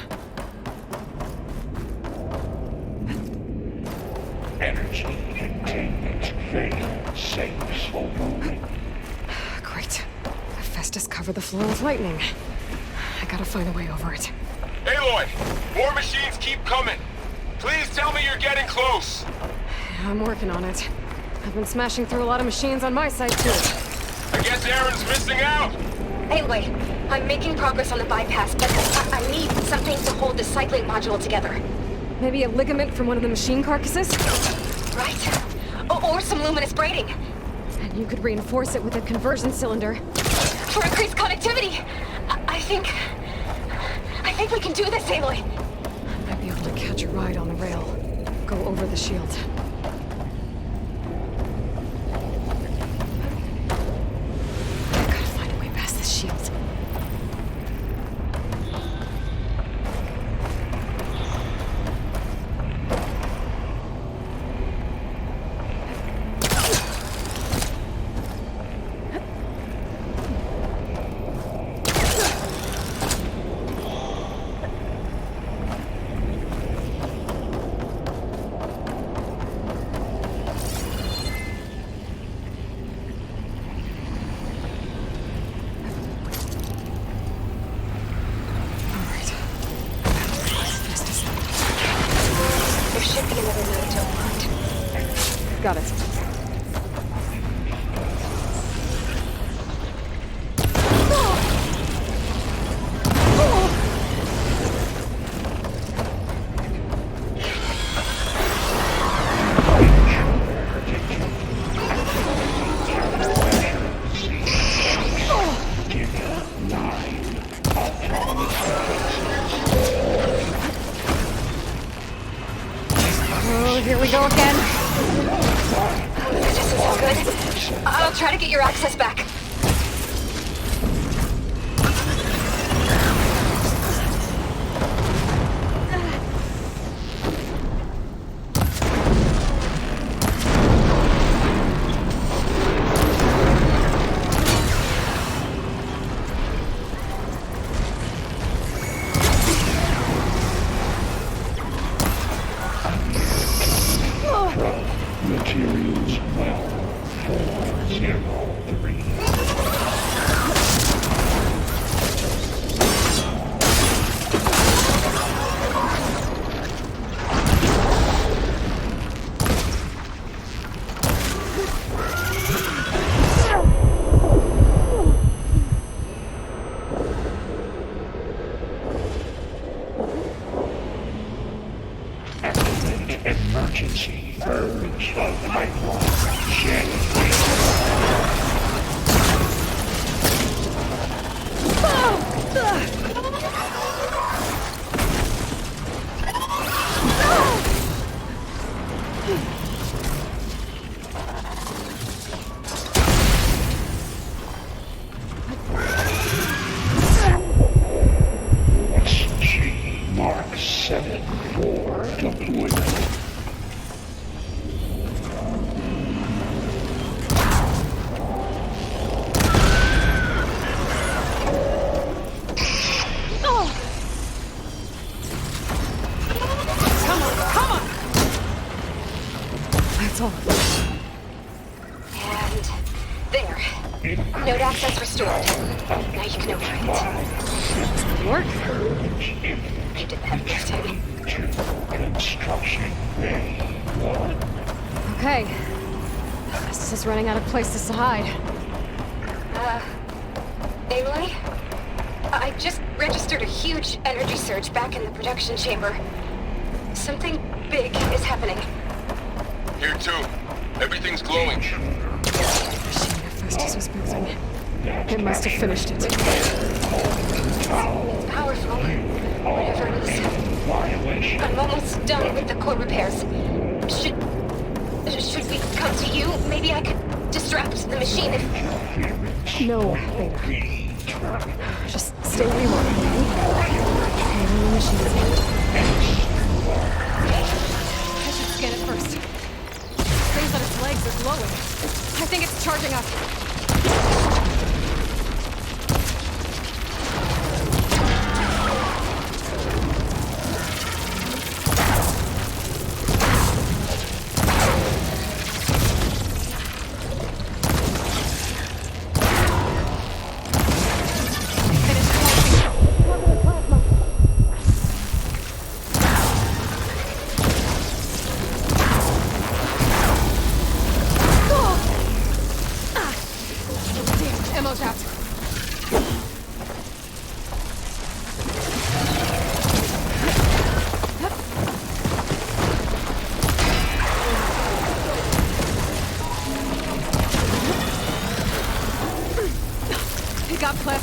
Energy containment failed. Safe for moving.
Great. Hephaestus covered the floor with lightning. I gotta find a way over it.
Aloy! More machines keep coming! Please tell me you're getting close!
I'm working on it. I've been smashing through a lot of machines on my side, too.
I guess Aaron's missing out!
Anyway, I'm making progress on the bypass, but I need something to hold the cycling module together.
Maybe a ligament from one of the machine carcasses?
Right. Or some luminous braiding.
And you could reinforce it with a conversion cylinder.
For increased connectivity! I think we can do this, Aloy.
I might be able to catch a ride on the rail. Go over the shield. I've gotta find a way past this shield. Got it. Oh, here we go again.
This isn't good. I'll try to get your access back.
Materials well. 403. Emergency urge of pipeline shed. SG Mark 74 deployment.
That's all.
And there. Node access restored. Now you can open it.
Work?
You did that first time.
Construction Bay 1.
Okay. This is running out of places to hide.
Aloy? I just registered a huge energy surge back in the production chamber. Something big is happening.
Here too. Everything's glowing.
Festus was building. It must have finished it.
Powerful. Whatever it is. I'm almost done with the core repairs. Should we come to you? Maybe I could distract the machine if...
No, Beta. Just stay where you are, okay? Handle the machine. I should scan it first. Things on its legs are glowing. I think it's charging up.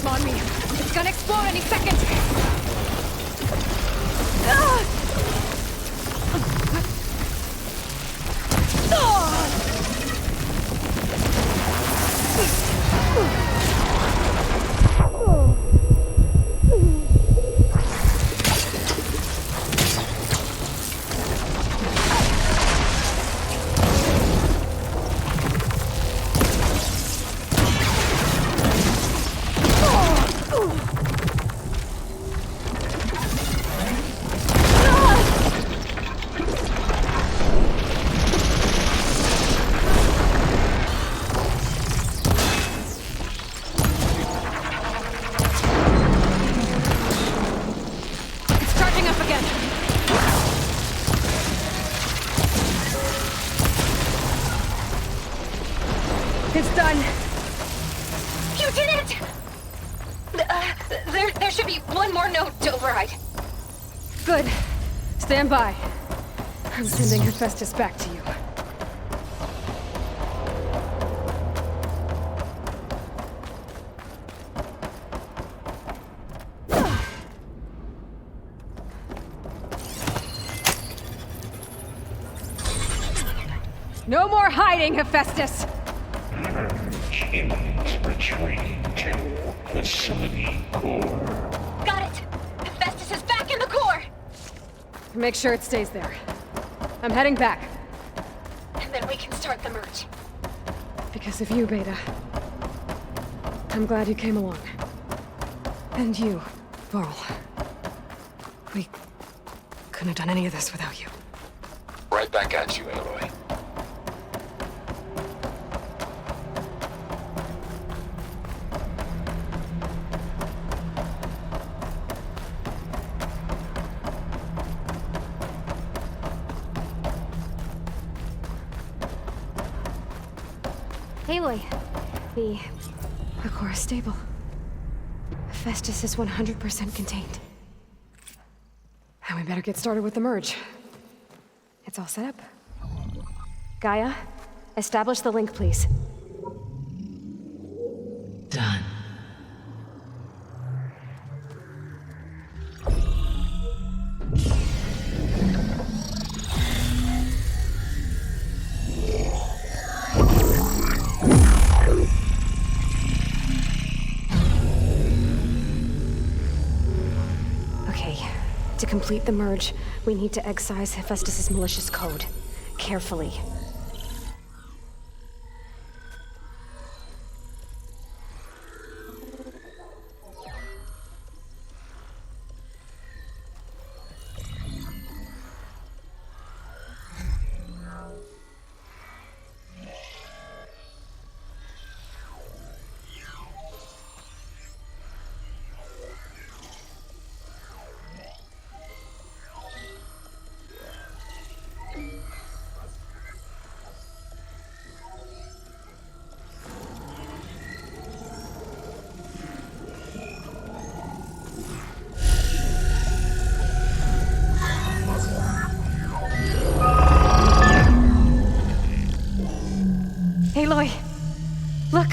plasma on me. It's gonna explode any second. It's done.
You did it! There should be one more node to override.
Good. Stand by. I'm sending Hephaestus back to you. No more hiding, Hephaestus!
Imminent retreat to the Sony core.
Got it! Hephaestus is back in the core!
Make sure it stays there. I'm heading back.
And then we can start the merge.
Because of you, Beta. I'm glad you came along. And you, Varl. We couldn't have done any of this without you.
Right back at you, Aloy.
Aloy, the core is stable. Hephaestus is 100% contained.
And we better get started with the merge. It's all set up.
Gaia, establish the link, please.
Done.
To complete the merge, we need to excise Hephaestus' malicious code. Carefully. Aloy, look!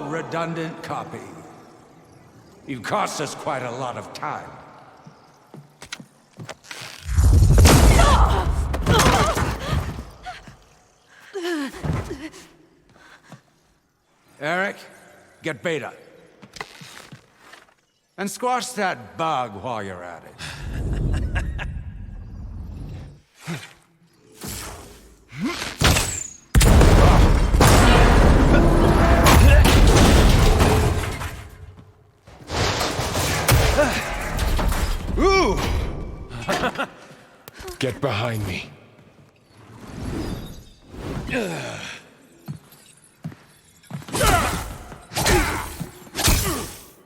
Redundant copy. You've cost us quite a lot of time. Eric, get Beta. And squash that bug while you're at it.
Ooh! Get behind me.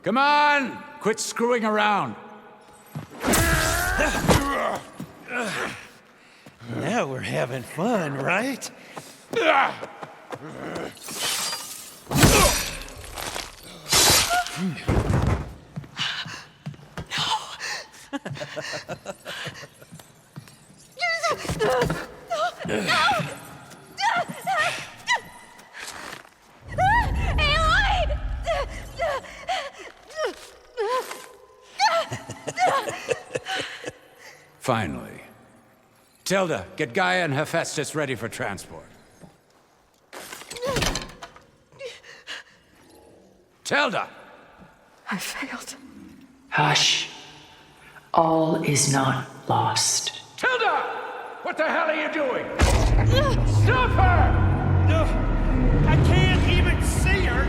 Come on!
Quit screwing around.
Now we're having fun, right?
Finally. Tilda, get Gaia and Hephaestus ready for transport. Tilda!
I failed. Hush. All is not lost.
Tilda! What the hell are you doing? Stop her!
I can't even see her!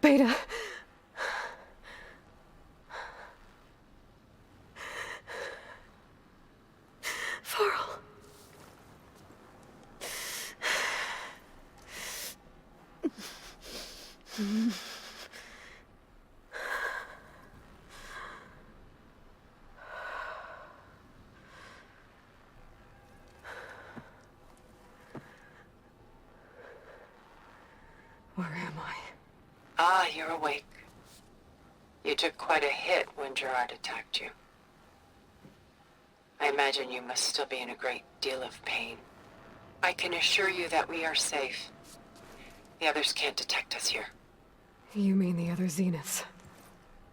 Beta. Faro. Where am I?
Ah, you're awake. You took quite a hit when Gerard attacked you. I imagine you must still be in a great deal of pain. I can assure you that we are safe. The others can't detect us here.
You mean the other Zeniths?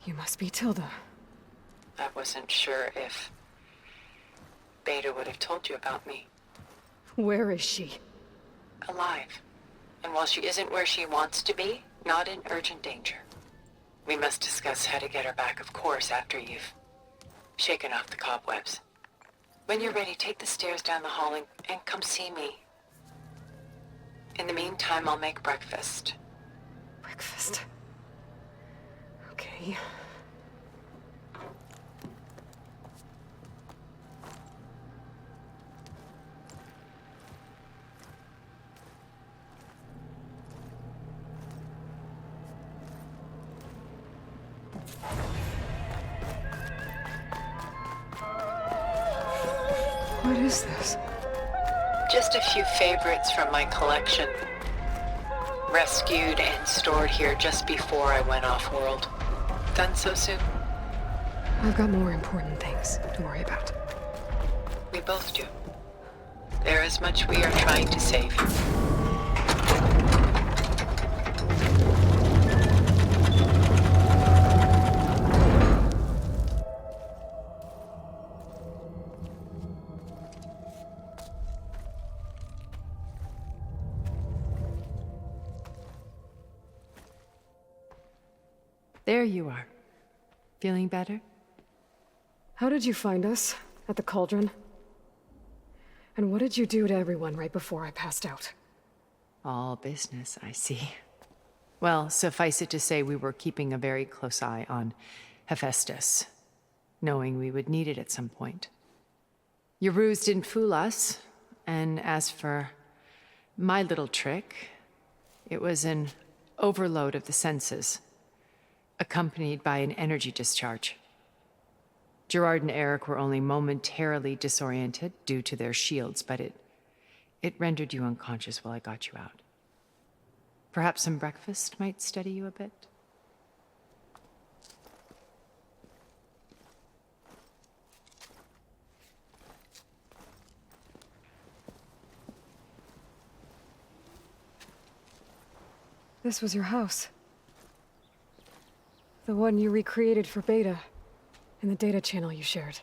You must be Tilda.
I wasn't sure if Beta would have told you about me.
Where is she?
Alive. And while she isn't where she wants to be, not in urgent danger. We must discuss how to get her back, of course, after you've shaken off the cobwebs. When you're ready, take the stairs down the hall and come see me. In the meantime, I'll make breakfast.
Breakfast? Okay. What is this?
Just a few favorites from my collection. Rescued and stored here just before I went off-world. Done so soon?
I've got more important things to worry about.
We both do. There is much we are trying to save.
There you are. Feeling better?
How did you find us? At the cauldron? And what did you do to everyone right before I passed out?
All business, I see. Well, suffice it to say we were keeping a very close eye on Hephaestus, knowing we would need it at some point. Your ruse didn't fool us, and as for my little trick, it was an overload of the senses, accompanied by an energy discharge. Gerard and Eric were only momentarily disoriented due to their shields, but it rendered you unconscious while I got you out. Perhaps some breakfast might steady you a bit?
This was your house. The one you recreated for Beta, in the data channel you shared.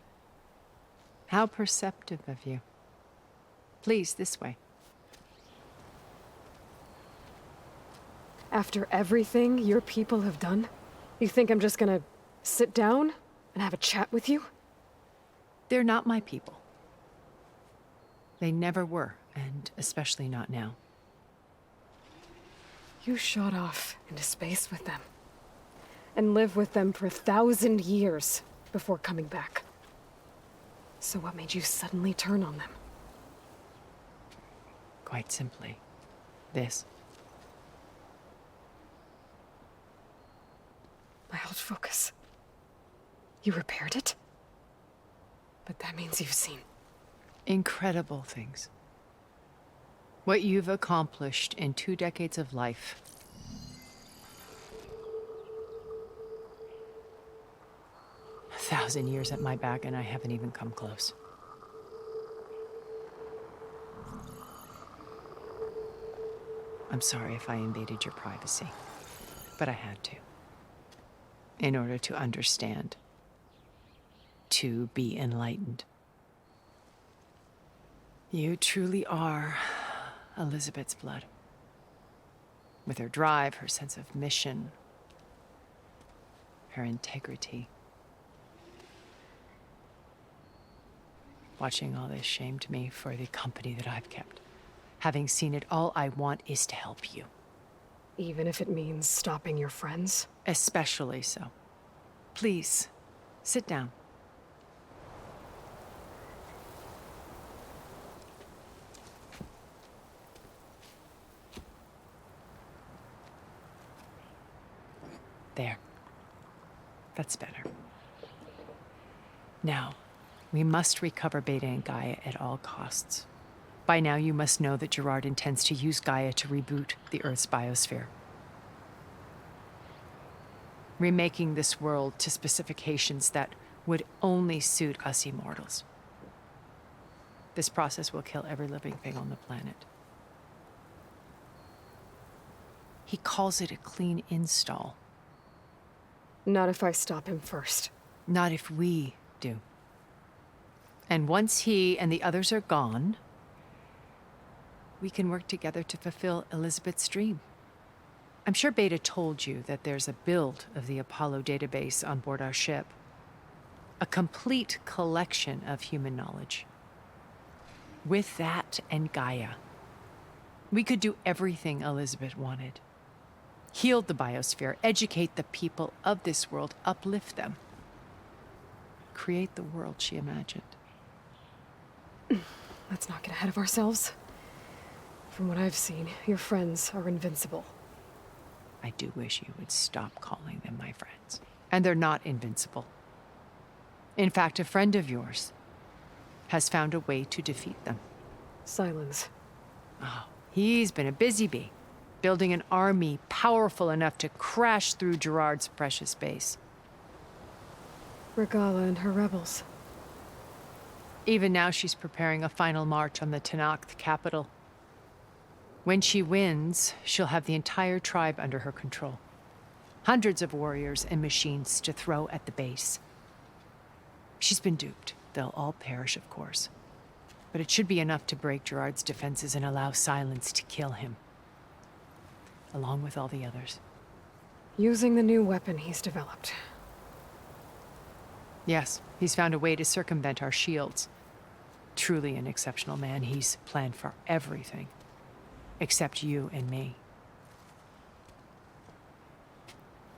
How perceptive of you. Please, this way.
After everything your people have done, you think I'm just gonna sit down and have a chat with you?
They're not my people. They never were, and especially not now.
You shot off into space with them. And lived with them for 1,000 years before coming back. So what made you suddenly turn on them?
Quite simply, this.
My old focus. You repaired it? But that means you've seen
incredible things. What you've accomplished in 2 decades of life. A 1,000 years at my back, and I haven't even come close. I'm sorry if I invaded your privacy, but I had to. In order to understand. To be enlightened. You truly are Elizabeth's blood. With her drive, her sense of mission, her integrity. Watching all this shamed me for the company that I've kept. Having seen it, all I want is to help you.
Even if it means stopping your friends?
Especially so. Please, sit down. There. That's better. Now, we must recover Beta and Gaia at all costs. By now, you must know that Gerard intends to use Gaia to reboot the Earth's biosphere. Remaking this world to specifications that would only suit us immortals. This process will kill every living thing on the planet. He calls it a clean install.
Not if I stop him first.
Not if we do. And once he and the others are gone, we can work together to fulfill Elizabeth's dream. I'm sure Beta told you that there's a build of the Apollo database on board our ship. A complete collection of human knowledge. With that and Gaia, we could do everything Elizabeth wanted. Heal the biosphere, educate the people of this world, uplift them. Create the world she imagined.
Let's not get ahead of ourselves. From what I've seen, your friends are invincible.
I do wish you would stop calling them my friends. And they're not invincible. In fact, a friend of yours has found a way to defeat them.
Sylens.
Oh, he's been a busy bee, building an army powerful enough to crash through Gerard's precious base.
Regalla and her rebels.
Even now she's preparing a final march on the Tenakth capital. When she wins, she'll have the entire tribe under her control. Hundreds of warriors and machines to throw at the base. She's been duped. They'll all perish, of course. But it should be enough to break Gerard's defenses and allow Sylens to kill him. Along with all the others.
Using the new weapon he's developed.
Yes, he's found a way to circumvent our shields. Truly an exceptional man. He's planned for everything. Except you and me.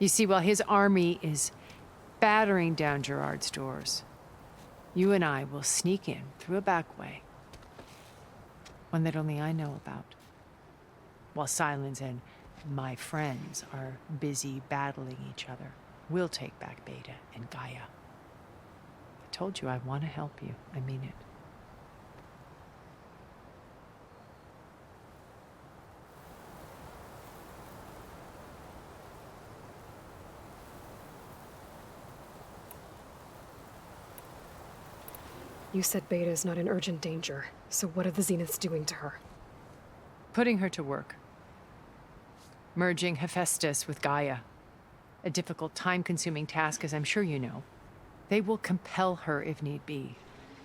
You see, while his army is battering down Gerard's doors, you and I will sneak in through a back way. One that only I know about. While Sylens and my friends are busy battling each other, we'll take back Beta and Gaia. I told you I want to help you. I mean it.
You said Beta is not in urgent danger, so what are the Zeniths doing to her?
Putting her to work. Merging Hephaestus with Gaia. A difficult, time-consuming task, as I'm sure you know. They will compel her if need be.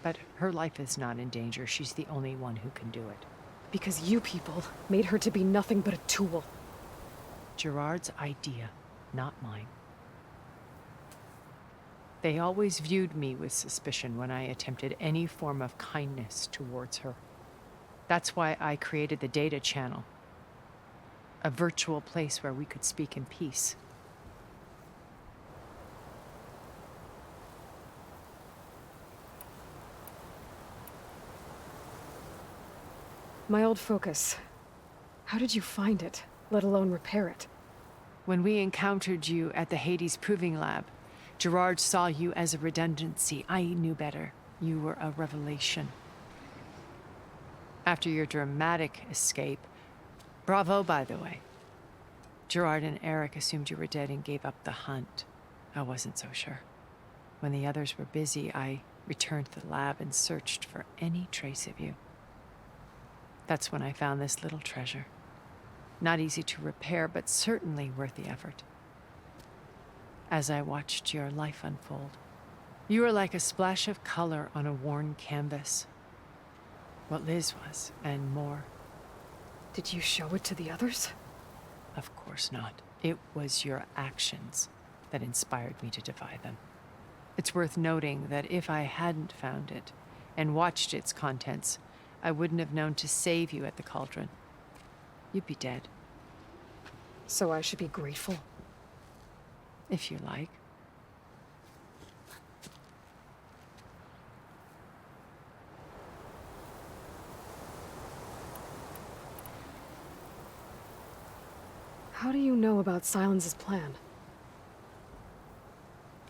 But her life is not in danger. She's the only one who can do it.
Because you people made her to be nothing but a tool.
Gerard's idea, not mine. They always viewed me with suspicion when I attempted any form of kindness towards her. That's why I created the data channel. A virtual place where we could speak in peace.
My old focus. How did you find it, let alone repair it?
When we encountered you at the Hades Proving Lab, Gerard saw you as a redundancy. I knew better. You were a revelation. After your dramatic escape, bravo, by the way. Gerard and Eric assumed you were dead and gave up the hunt. I wasn't so sure. When the others were busy, I returned to the lab and searched for any trace of you. That's when I found this little treasure. Not easy to repair, but certainly worth the effort. As I watched your life unfold, you were like a splash of color on a worn canvas. What Liz was, and more.
Did you show it to the others?
Of course not. It was your actions that inspired me to defy them. It's worth noting that if I hadn't found it and watched its contents, I wouldn't have known to save you at the cauldron. You'd be dead.
So I should be grateful?
If you like.
How do you know about Sylens's plan?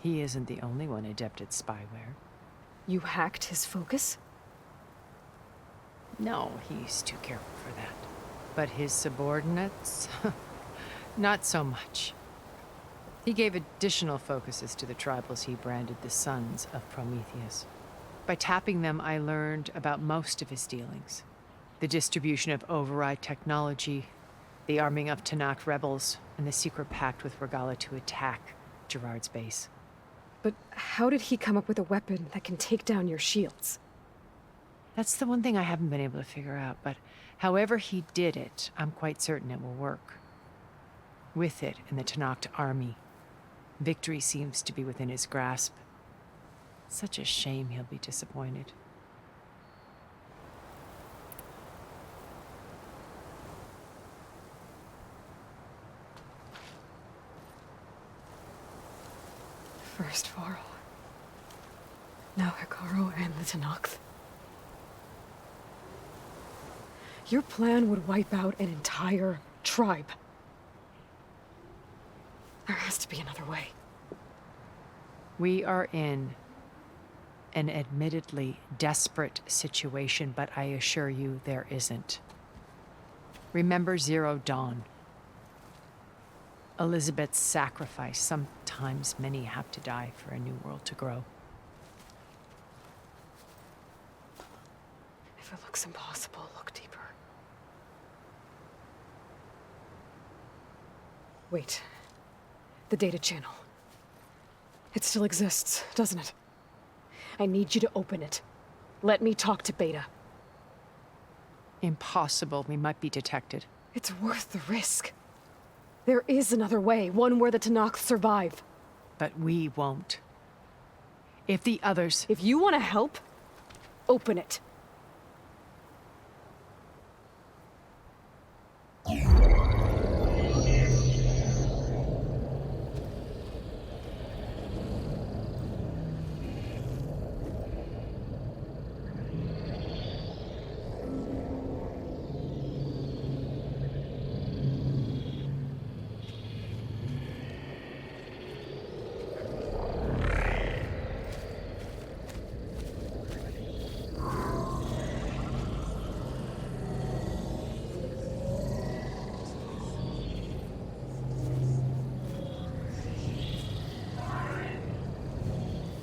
He isn't the only one adept at spyware.
You hacked his focus?
No, he's too careful for that. But his subordinates? Not so much. He gave additional focuses to the tribals he branded the Sons of Prometheus. By tapping them, I learned about most of his dealings. The distribution of override technology, the arming of Tanakh rebels, and the secret pact with Regalla to attack Gerard's base.
But how did he come up with a weapon that can take down your shields?
That's the one thing I haven't been able to figure out, but however he did it, I'm quite certain it will work. With it and the Tanakh army, victory seems to be within his grasp. Such a shame he'll be disappointed.
First Faro. Now Hekarro and the Tanakh. Your plan would wipe out an entire tribe. There has to be another way.
We are in an admittedly desperate situation, but I assure you there isn't. Remember Zero Dawn. Elizabeth's sacrifice. Sometimes many have to die for a new world to grow.
If it looks impossible, look deeper. Wait. The data channel. It still exists, doesn't it? I need you to open it. Let me talk to Beta.
Impossible. We might be detected.
It's worth the risk. There is another way, one where the Tanakh survive.
But we won't. If the others...
If you want to help, open it.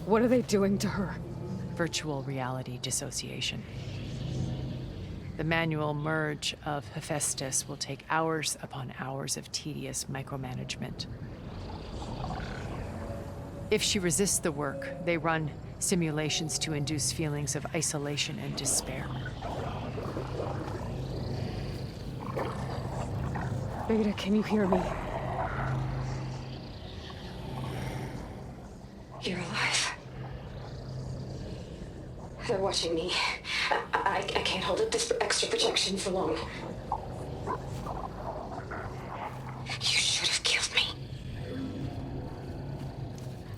What are they doing to her?
Virtual reality dissociation. The manual merge of Hephaestus will take hours upon hours of tedious micromanagement. If she resists the work, they run simulations to induce feelings of isolation and despair.
Beta, can you hear me?
You're alive. They're watching me. I can't hold up this extra projection for long.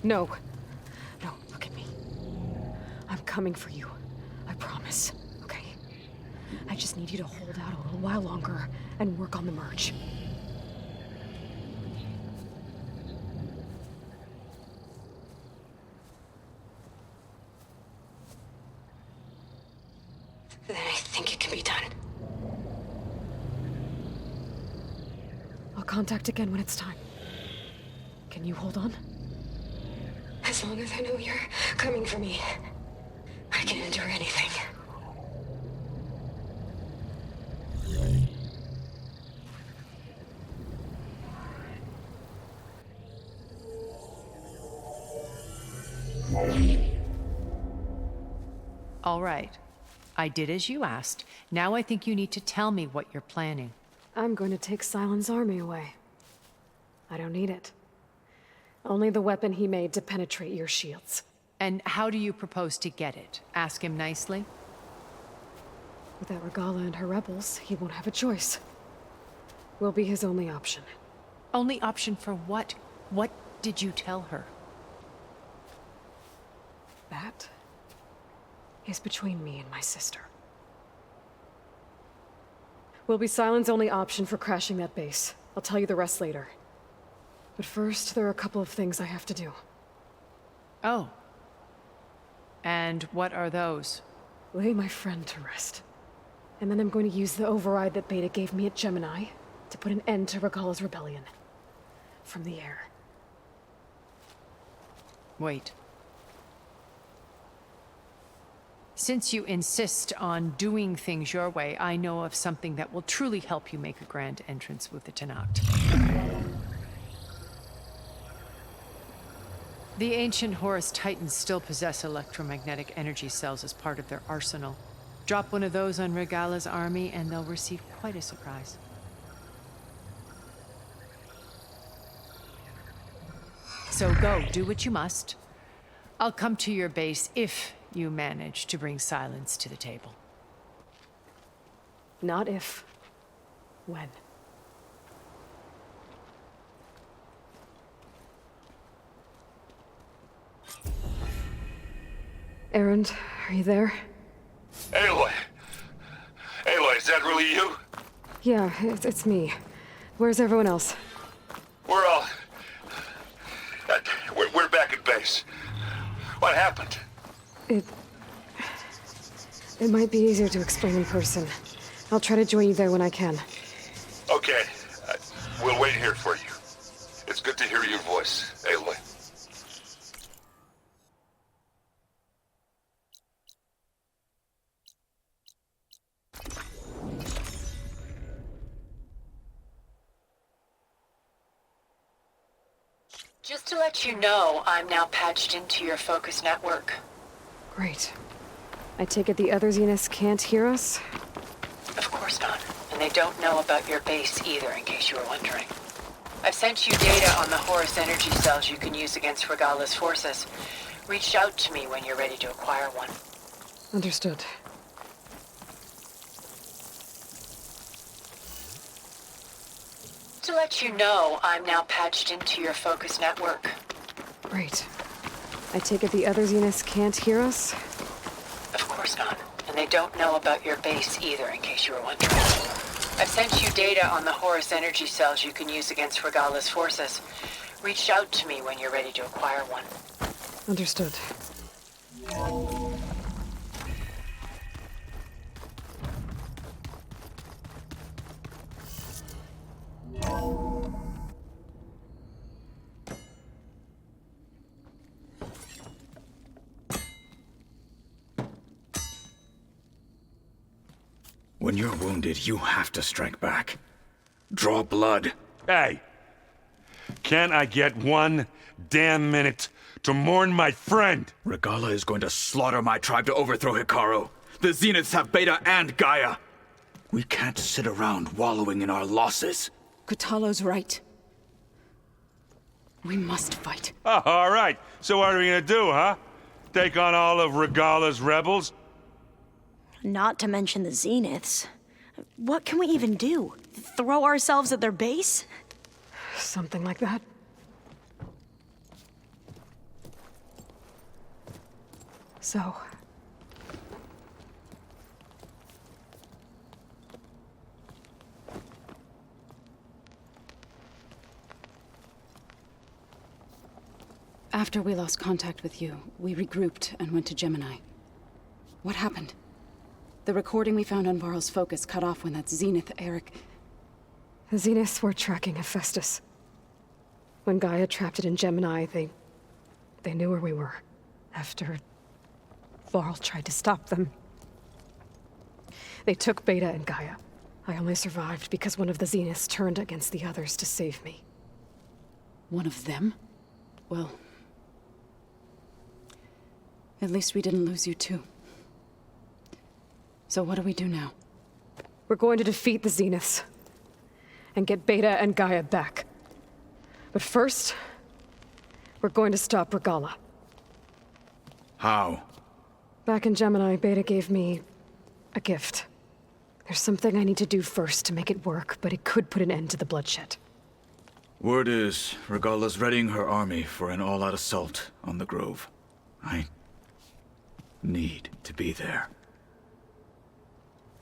No. No, look at me. I'm coming for you. I promise, okay? I just need you to hold out a little while longer and work on the merge.
Then I think it can be done.
I'll contact again when it's time. Can you hold on?
As long as I know you're coming for me, I can endure anything.
All right. I did as you asked. Now I think you need to tell me what you're planning.
I'm going to take 𝐸𝐺𝐻's army away. I don't need it. Only the weapon he made to penetrate your shields.
And how do you propose to get it? Ask him nicely?
Without Regalla and her rebels, he won't have a choice. We'll be his only option.
Only option for what? What did you tell her?
That is between me and my sister. Will be 𝐸𝐺𝐻's only option for crashing that base. I'll tell you the rest later. But first, there are a couple of things I have to do.
Oh. And what are those?
Lay my friend to rest. And then I'm going to use the override that Beta gave me at Gemini to put an end to Regalla's rebellion. From the air.
Wait. Since you insist on doing things your way, I know of something that will truly help you make a grand entrance with the 𝐸𝐻. The ancient Horus Titans still possess electromagnetic energy cells as part of their arsenal. Drop one of those on Regalla's army and they'll receive quite a surprise. So go, do what you must. I'll come to your base if you manage to bring 𝐸𝐺𝐻 to the table.
Not if. When. Erend, are you there?
Aloy! Aloy, is that really you?
Yeah, it's me. Where's everyone else?
We're all... We're back at base. What happened?
It might be easier to explain in person. I'll try to join you there when I can.
Okay. We'll wait here for you. It's good to hear your voice, Aloy.
Just to let you know, I'm now patched into your focus network.
Great. I take it the other 𝐸𝐺𝐻 can't hear us?
Of course not. And they don't know about your base either, in case you were wondering. I've sent you data on the Horus energy cells you can use against Regalla's forces. Reach out to me when you're ready to acquire one.
Understood.
To let you know, I'm now patched into your focus network.
Great. I take it the other 𝐸𝐺𝐻 can't hear us?
Of course not. And they don't know about your base either, in case you were wondering. I've sent you data on the Horus energy cells you can use against Regalla's forces. Reach out to me when you're ready to acquire one.
Understood.
When you're wounded, you have to strike back. Draw blood.
Hey! Can't I get one damn minute to mourn my friend?
Regalla is going to slaughter my tribe to overthrow Hekarro. The 𝐸𝐺𝐻s have Beta and Gaia. We can't sit around wallowing in our losses.
Kotallo's right. We must fight.
Oh, all right. So what are we gonna do, huh? Take on all of Regalla's rebels?
Not to mention the 𝐸𝐻s. What can we even do? Throw ourselves at their base?
Something like that.
So...
After we lost contact with you, we regrouped and went to Gemini. What happened? The recording we found on Varl's focus cut off when that Zenith Eric...
The Zeniths were tracking Hephaestus. When Gaia trapped it in Gemini, they knew where we were. After Varl tried to stop them. They took Beta and Gaia. I only survived because one of the Zeniths turned against the others to save me.
One of them? Well... at least we didn't lose you too. So what do we do now?
We're going to defeat the Zeniths. And get Beta and Gaia back. But first, we're going to stop Regalla.
How?
Back in Gemini, Beta gave me a gift. There's something I need to do first to make it work, but it could put an end to the bloodshed.
Word is, Regalla's readying her army for an all-out assault on the Grove. I need to be there.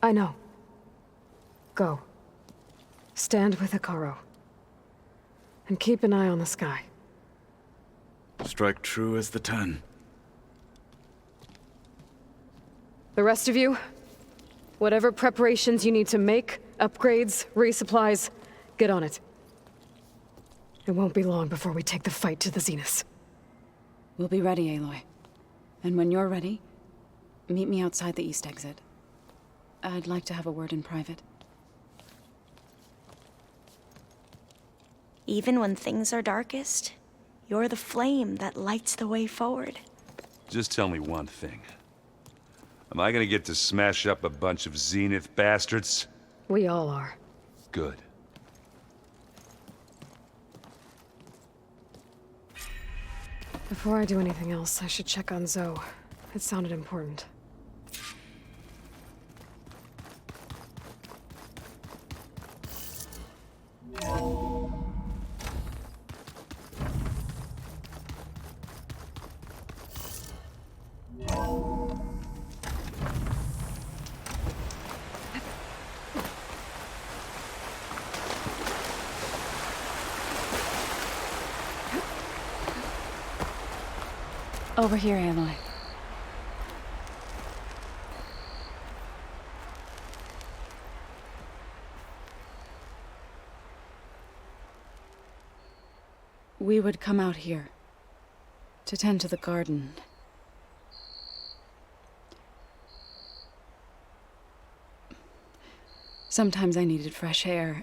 I know. Go. Stand with Hekarro. And keep an eye on the sky.
Strike true as the 10.
The rest of you, whatever preparations you need to make, upgrades, resupplies, get on it. It won't be long before we take the fight to the Zeniths.
We'll be ready, Aloy. And when you're ready, meet me outside the east exit. I'd like to have a word in private.
Even when things are darkest, you're the flame that lights the way forward.
Just tell me one thing. Am I gonna get to smash up a bunch of Zenith bastards?
We all are.
Good.
Before I do anything else, I should check on 𝐲. It sounded important.
Over here, Aloy. We would come out here to tend to the garden. Sometimes I needed fresh air.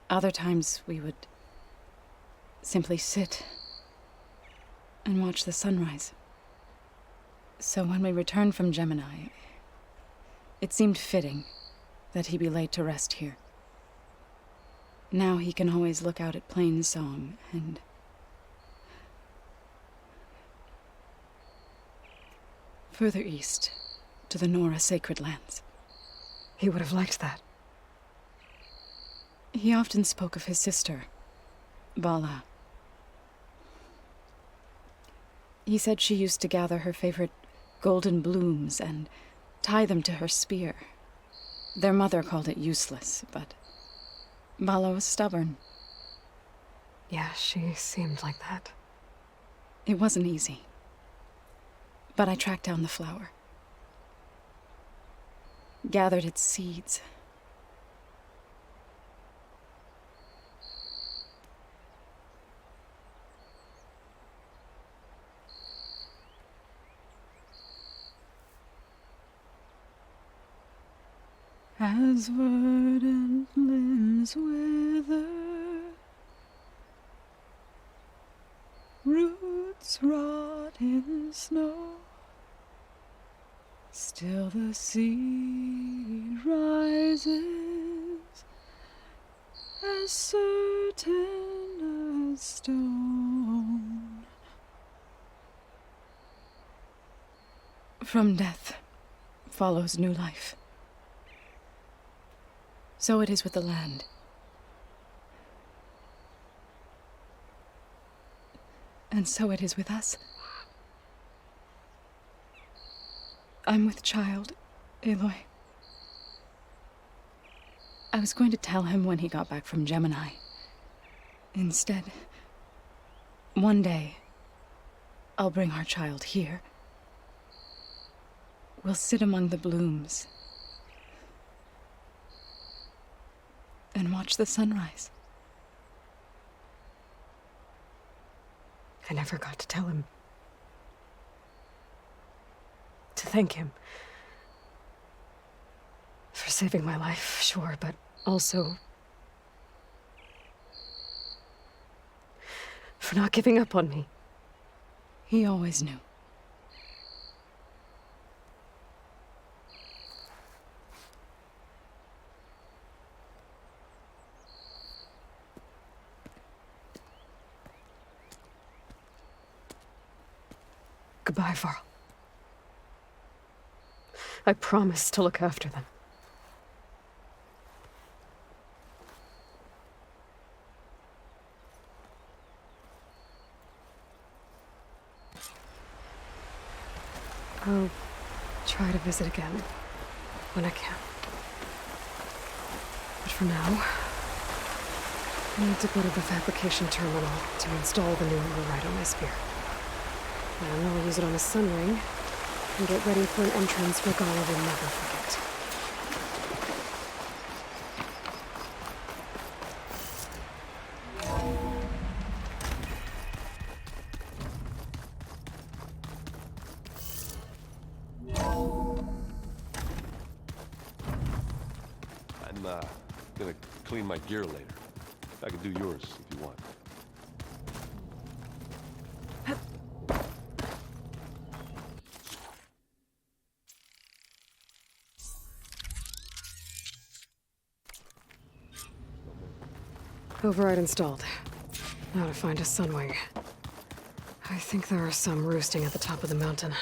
Other times we would simply sit and watch the sunrise. So when we returned from Gemini, it seemed fitting that he be laid to rest here. Now he can always look out at Plainsong and... further east, to the Nora sacred lands.
He would have liked that.
He often spoke of his sister, Vala. He said she used to gather her favorite golden blooms and tie them to her spear. Their mother called it useless, but Vala was stubborn.
Yeah, she seemed like that.
It wasn't easy. But I tracked down the flower. Gathered its seeds. As verdant limbs wither, roots rot in snow, still the seed rises, as certain as stone. From death follows new life. So it is with the land. And so it is with us. I'm with child, Aloy. I was going to tell him when he got back from Gemini. Instead, one day, I'll bring our child here. We'll sit among the blooms and watch the sunrise.
I never got to tell him. To thank him. For saving my life, sure, but also for not giving up on me.
He always knew.
Goodbye, Faro. I promise to look after them. I'll try to visit again when I can. But for now, I need to go to the fabrication terminal to install the new override on my spear. Then I'll use it on a sun ring and get ready for an entrance Regalla will never forget.
I'm gonna clean my gear later. I can do yours if you want.
Override installed. Now to find a sunwing. I think there are some roosting at the top of the mountain.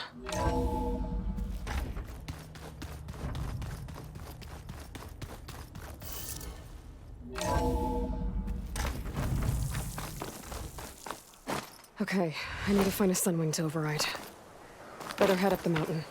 Okay, I need to find a sunwing to override. Better head up the mountain.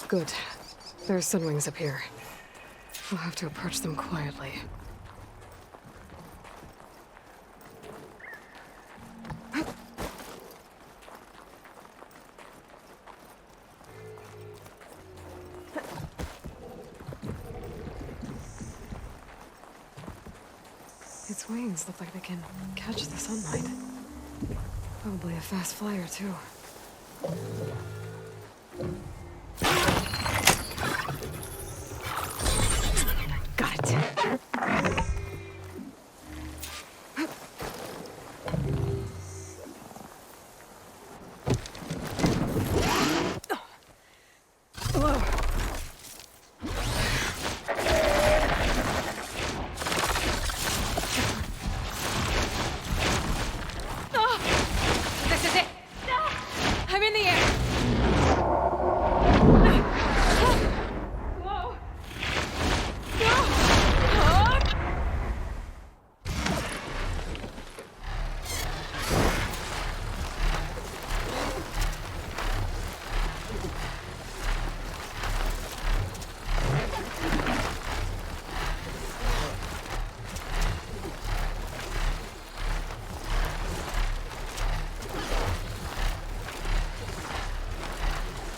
Good. There are sunwings up here. We'll have to approach them quietly. Its wings look like they can catch the sunlight. Probably a fast flyer, too. Got it.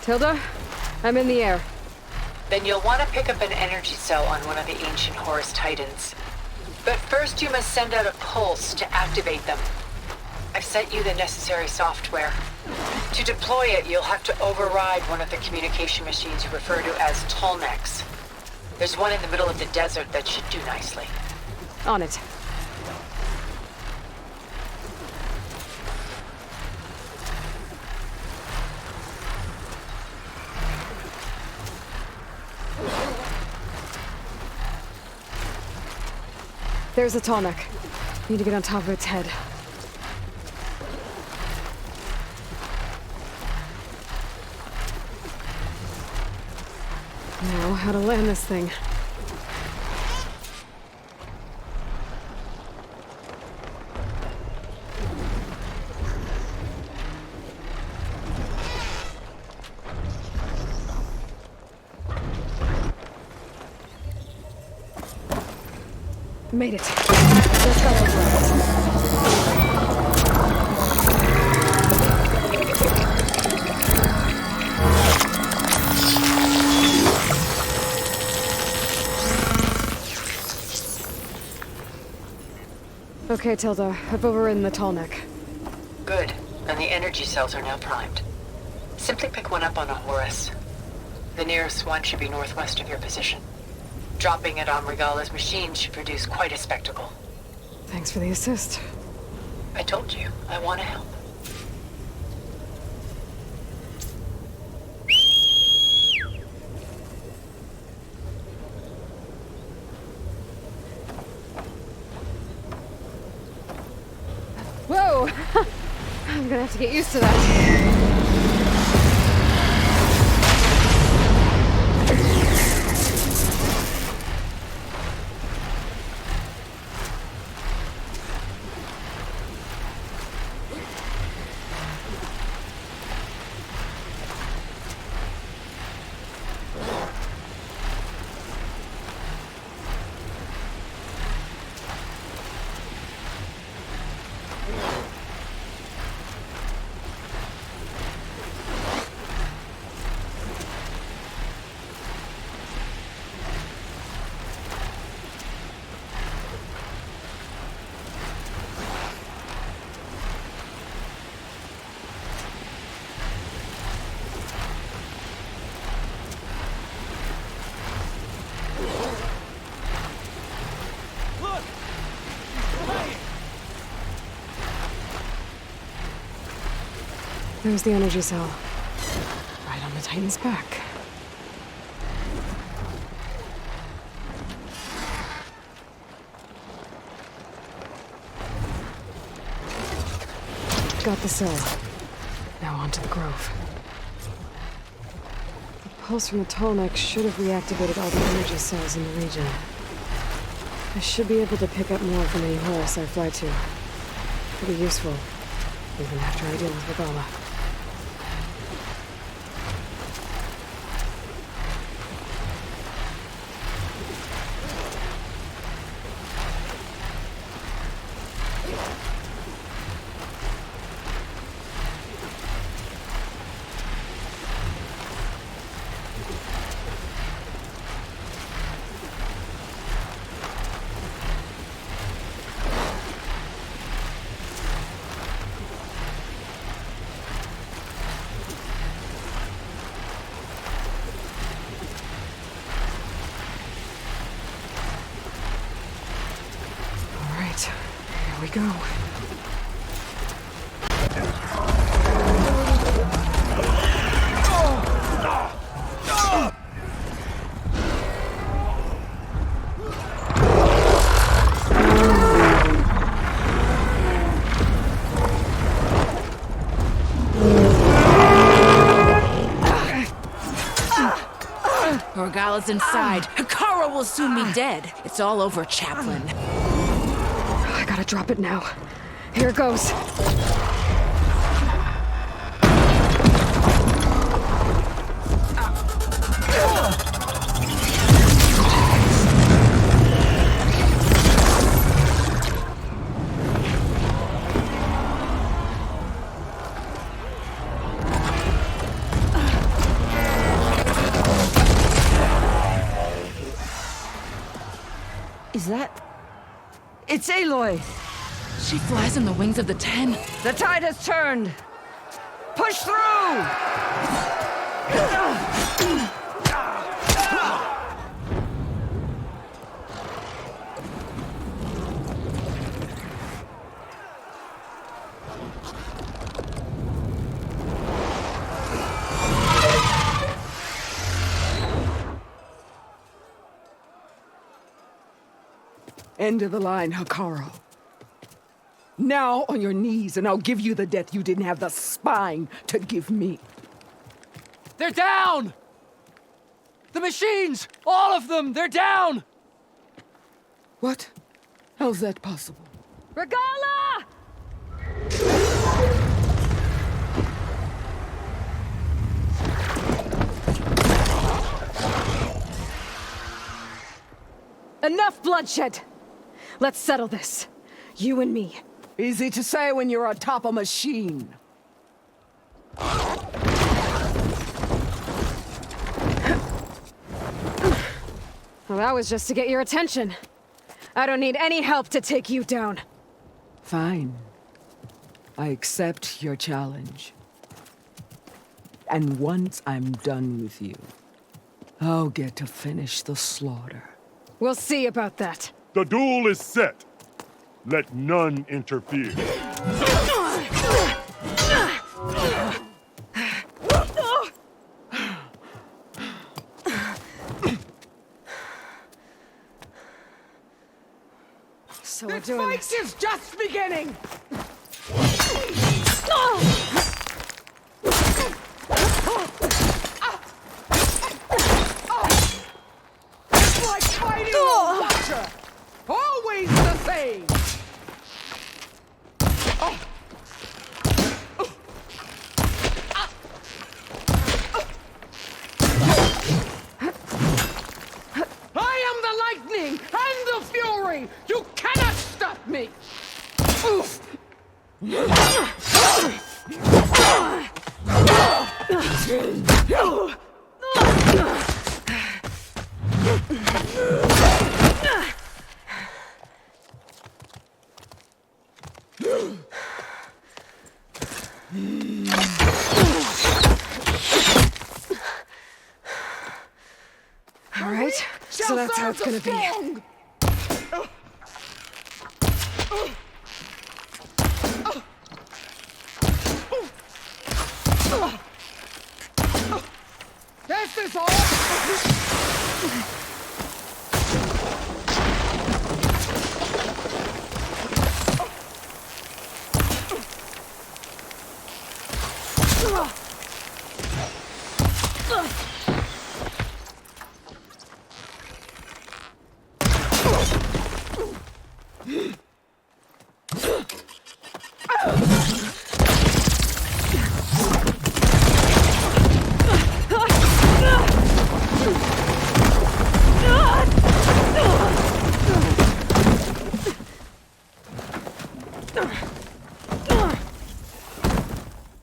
Tilda, I'm in the air.
Then you'll want to pick up an energy cell on one of the ancient Horus Titans. But first you must send out a pulse to activate them. I've sent you the necessary software. To deploy it, you'll have to override one of the communication machines you refer to as Tolmecs.
There's one in the middle of the desert that should do nicely.
On it. There's a tall neck. Need to get on top of its head. Now, how to land this thing. Made it. Just got over it. Okay, Tilda. I've overridden the tall neck.
Good. And the energy cells are now primed. Simply pick one up on a Horus. The nearest one should be northwest of your position. Dropping it on Regala's machine should produce quite a spectacle.
Thanks for the assist.
I told you, I want to help.
Whoa! I'm gonna have to get used to that. There's the energy cell. Right on the Titan's back. Got the cell. Now onto the grove. The pulse from the tall neck should have reactivated all the energy cells in the region. I should be able to pick up more from any Horus I fly to. Pretty useful, even after I deal with Regalla. Here we go.
Regalla's inside. Hikaru will soon be dead. It's all over, Chaplain.
I gotta drop it now. Here it goes.
Is that... It's Aloy!
She flies on the wings of the 10.
The tide has turned! Push through!
End of the line, Hekarro. Now on your knees, and I'll give you the death you didn't have the spine to give me.
They're down! The machines! All of them! They're down!
What? How's that possible?
Regala!
Enough bloodshed! Let's settle this. You and me.
Easy to say when you're atop a machine.
Well, that was just to get your attention. I don't need any help to take you down.
Fine. I accept your challenge. And once I'm done with you, I'll get to finish the slaughter.
We'll see about that.
The duel is set. Let none interfere.
So we're doing this.
This fight is just beginning! It's like fighting a watcher! Always the same! I am the lightning and the fury! You cannot stop me!
All right, so that's how it's gonna be.
This is all.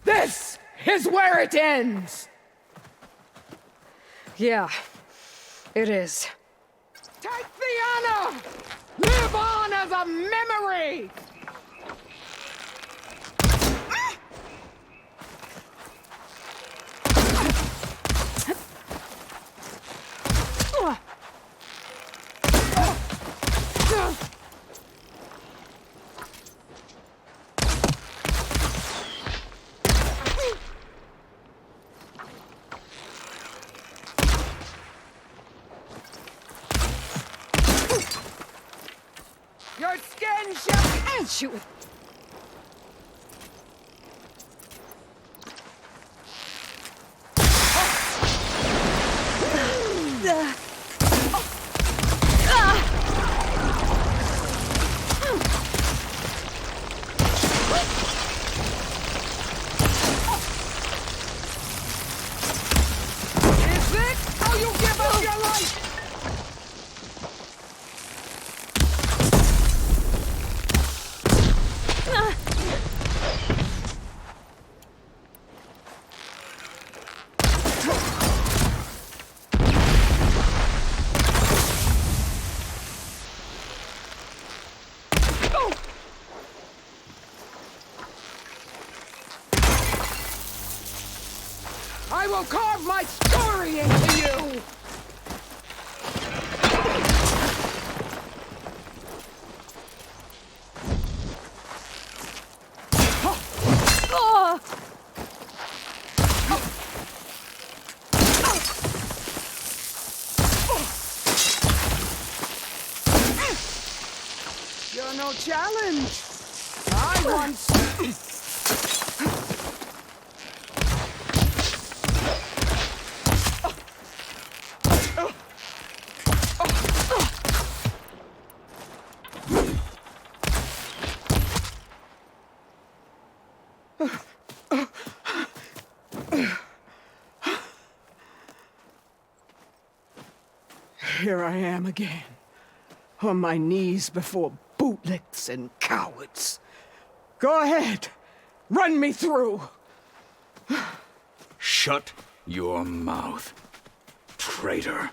This is where it ends!
Yeah, it is.
Take the honor! Live on as a memory! Your skin shall end you! Is this how you give up your life? I will carve my story into you! no challenge. I want... Here I am again, on my knees before bootlicks and cowards. Go ahead, run me through.
Shut your mouth, traitor.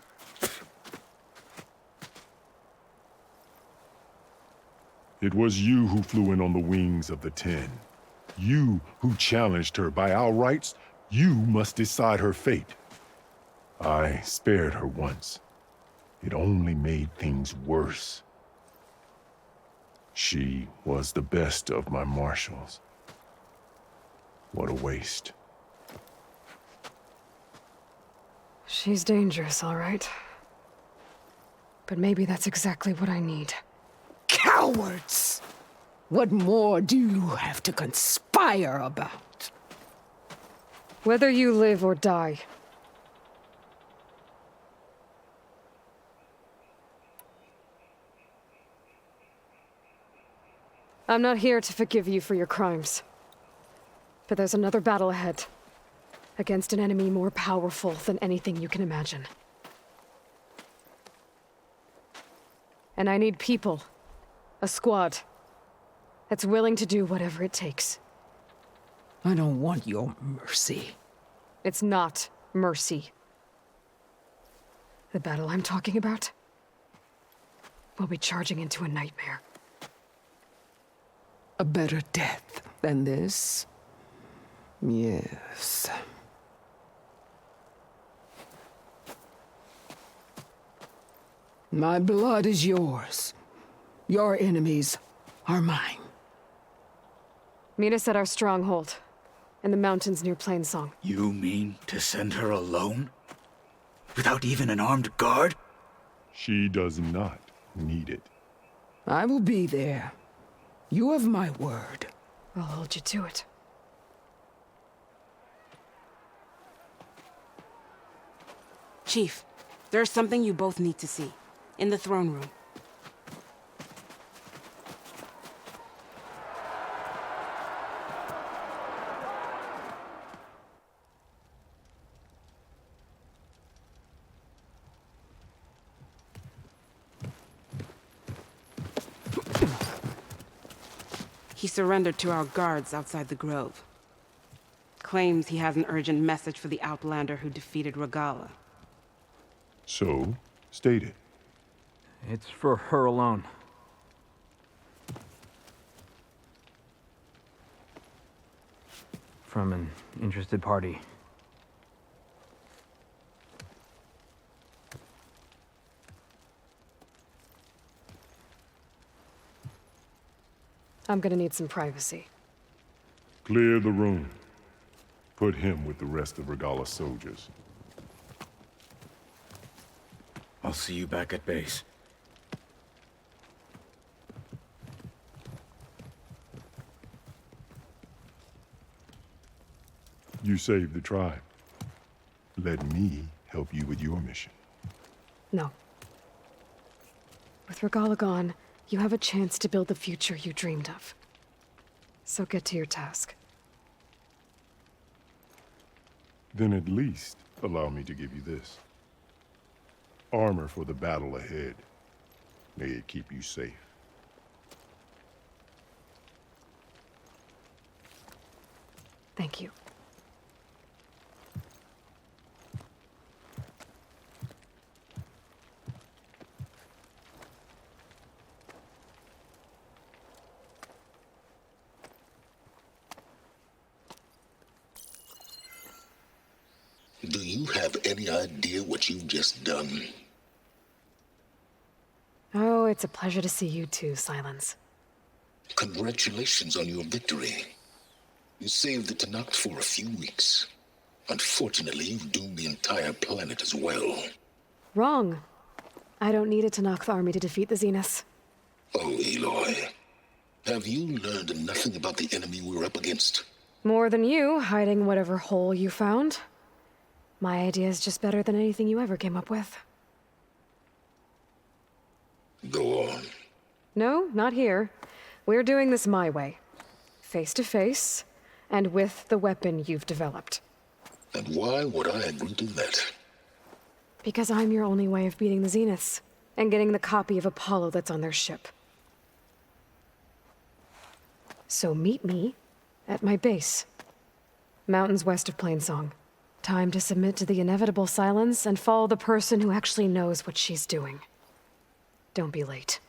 It was you who flew in on the wings of the 10. You who challenged her. By our rights, you must decide her fate. I spared her once. It only made things worse. She was the best of my marshals. What a waste.
She's dangerous, all right. But maybe that's exactly what I need.
Cowards! What more do you have to conspire about?
Whether you live or die. I'm not here to forgive you for your crimes. But there's another battle ahead. Against an enemy more powerful than anything you can imagine. And I need people. A squad. That's willing to do whatever it takes.
I don't want your mercy.
It's not mercy. The battle I'm talking about will be charging into a nightmare.
A better death than this? Yes. My blood is yours. Your enemies are mine.
Meet us at our stronghold, in the mountains near Plainsong.
You mean to send her alone? Without even an armed guard?
She does not need it.
I will be there. You have my word.
I'll hold you to it.
Chief, there's something you both need to see. In the throne room. He surrendered to our guards outside the grove. Claims he has an urgent message for the Outlander who defeated Regalla.
So, state it.
It's for her alone. From an interested party.
I'm gonna need some privacy.
Clear the room. Put him with the rest of Regalla's soldiers.
I'll see you back at base.
You saved the tribe. Let me help you with your mission.
No. With Regalla gone, you have a chance to build the future you dreamed of. So get to your task.
Then at least allow me to give you this. Armor for the battle ahead. May it keep you safe.
Thank you.
Do you have any idea what you've just done?
Oh, it's a pleasure to see you too, Silence.
Congratulations on your victory. You saved the 𝐾𝐸𝐺 for a few weeks. Unfortunately, you've doomed the entire planet as well.
Wrong. I don't need a 𝐾𝐸𝐺 army to defeat the 𝐶ₕ.
Oh, Aloy, Have you learned nothing about the enemy we're up against?
More than you, hiding whatever hole you found. My idea is just better than anything you ever came up with.
Go on.
No, not here. We're doing this my way. Face to face, and with the weapon you've developed.
And why would I agree to that?
Because I'm your only way of beating the Zeniths, and getting the copy of Apollo that's on their ship. So meet me at my base. Mountains west of Plainsong. Time to submit to the inevitable silence and follow the person who actually knows what she's doing. Don't be late.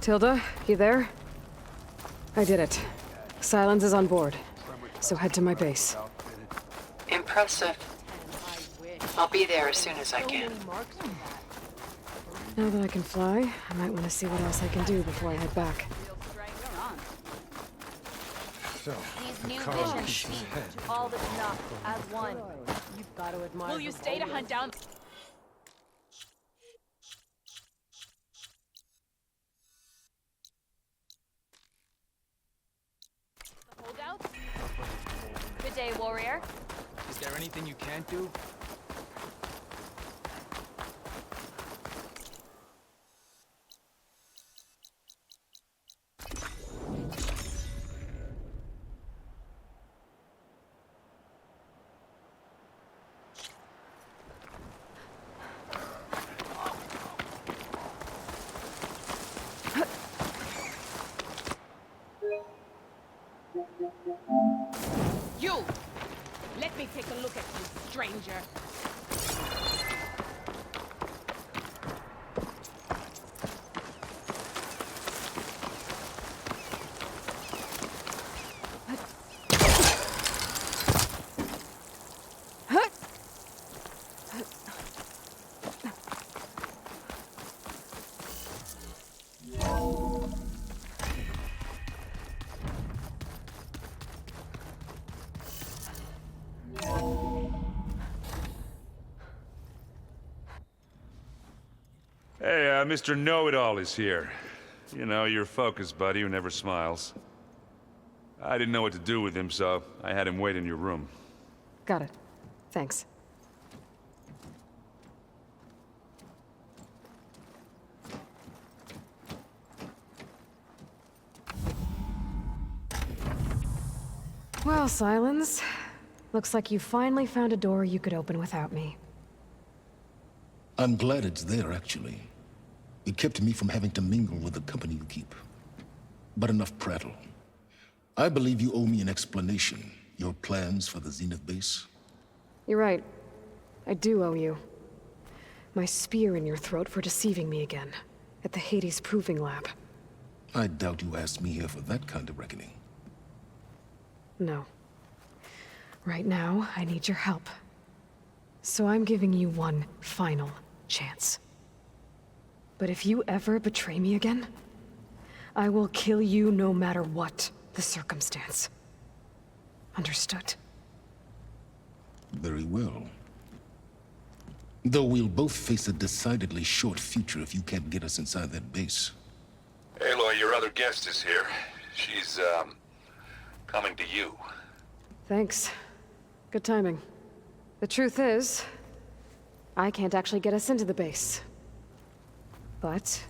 Tilda, you there? I did it. Silence is on board, so head to my base.
Impressive. I'll be there as soon as I can.
Now that I can fly, I might want to see what else I can do before I head back.
So,
These new vision sheets, all the enough as one. You've got to admire. Will you stay to hunt down? The holdouts? Good day, warrior.
Is there anything you can't do?
You! Let me take a look at you, stranger.
Hey, Mr. Know-It-All is here. You know, your focus buddy who never smiles. I didn't know what to do with him, so I had him wait in your room.
Got it. Thanks. Well, Silence. Looks like you finally found a door you could open without me.
I'm glad it's there, actually. It kept me from having to mingle with the company you keep. But enough prattle. I believe you owe me an explanation. Your plans for the Zenith base?
You're right. I do owe you. My spear in your throat for deceiving me again. At the Hades Proving Lab.
I doubt you asked me here for that kind of reckoning.
No. Right now, I need your help. So I'm giving you one final chance. But if you ever betray me again, I will kill you no matter what the circumstance. Understood?
Very well. Though we'll both face a decidedly short future if you can't get us inside that base.
Aloy, your other guest is here. She's, coming to you.
Thanks. Good timing. The truth is, I can't actually get us into the base. But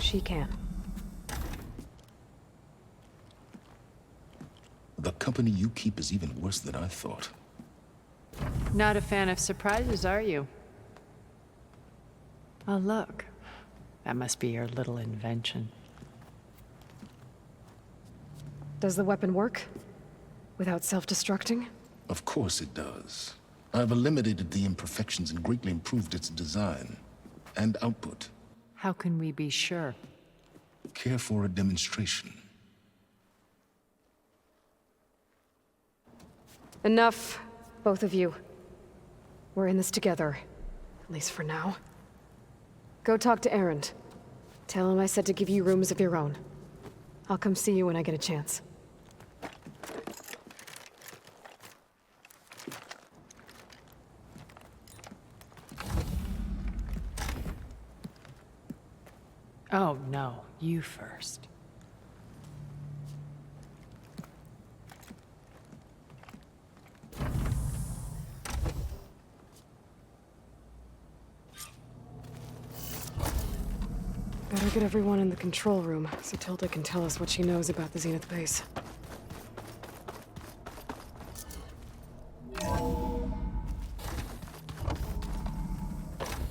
she can.
The company you keep is even worse than I thought.
Not a fan of surprises, are you? Oh, look. That must be your little invention.
Does the weapon work? Without self-destructing?
Of course it does. I've eliminated the imperfections and greatly improved its design and output.
How can we be sure?
Care for a demonstration?
Enough, both of you. We're in this together, at least for now. Go talk to Erend. Tell him I said to give you rooms of your own. I'll come see you when I get a chance.
Oh, no. You first.
Better get everyone in the control room so Tilda can tell us what she knows about the Zenith base.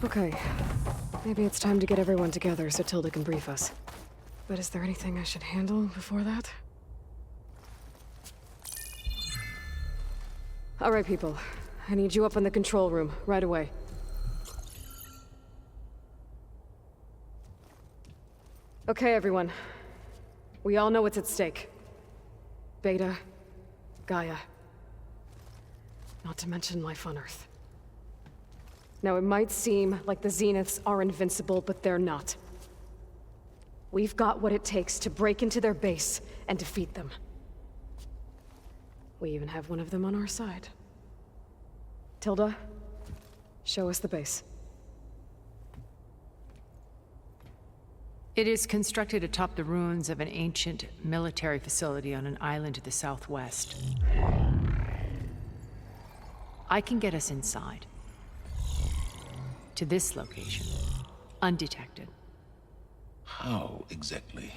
Okay. Maybe it's time to get everyone together so Tilda can brief us. But is there anything I should handle before that? All right, people. I need you up in the control room, right away. Okay, everyone. We all know what's at stake. Beta, Gaia. Not to mention life on Earth. Now, it might seem like the Zeniths are invincible, but they're not. We've got what it takes to break into their base and defeat them. We even have one of them on our side. Tilda, show us the base.
It is constructed atop the ruins of an ancient military facility on an island to the southwest. I can get us inside. To this location, undetected.
How exactly?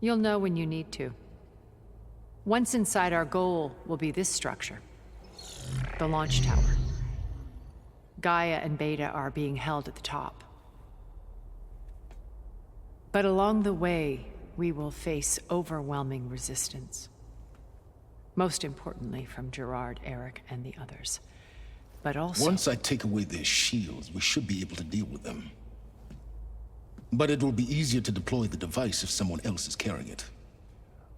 You'll know when you need to. Once inside, our goal will be this structure. The launch tower. Gaia and Beta are being held at the top. But along the way, we will face overwhelming resistance. Most importantly from Gerard, Eric, and the others. But also...
Once I take away their shields, we should be able to deal with them. But it will be easier to deploy the device if someone else is carrying it.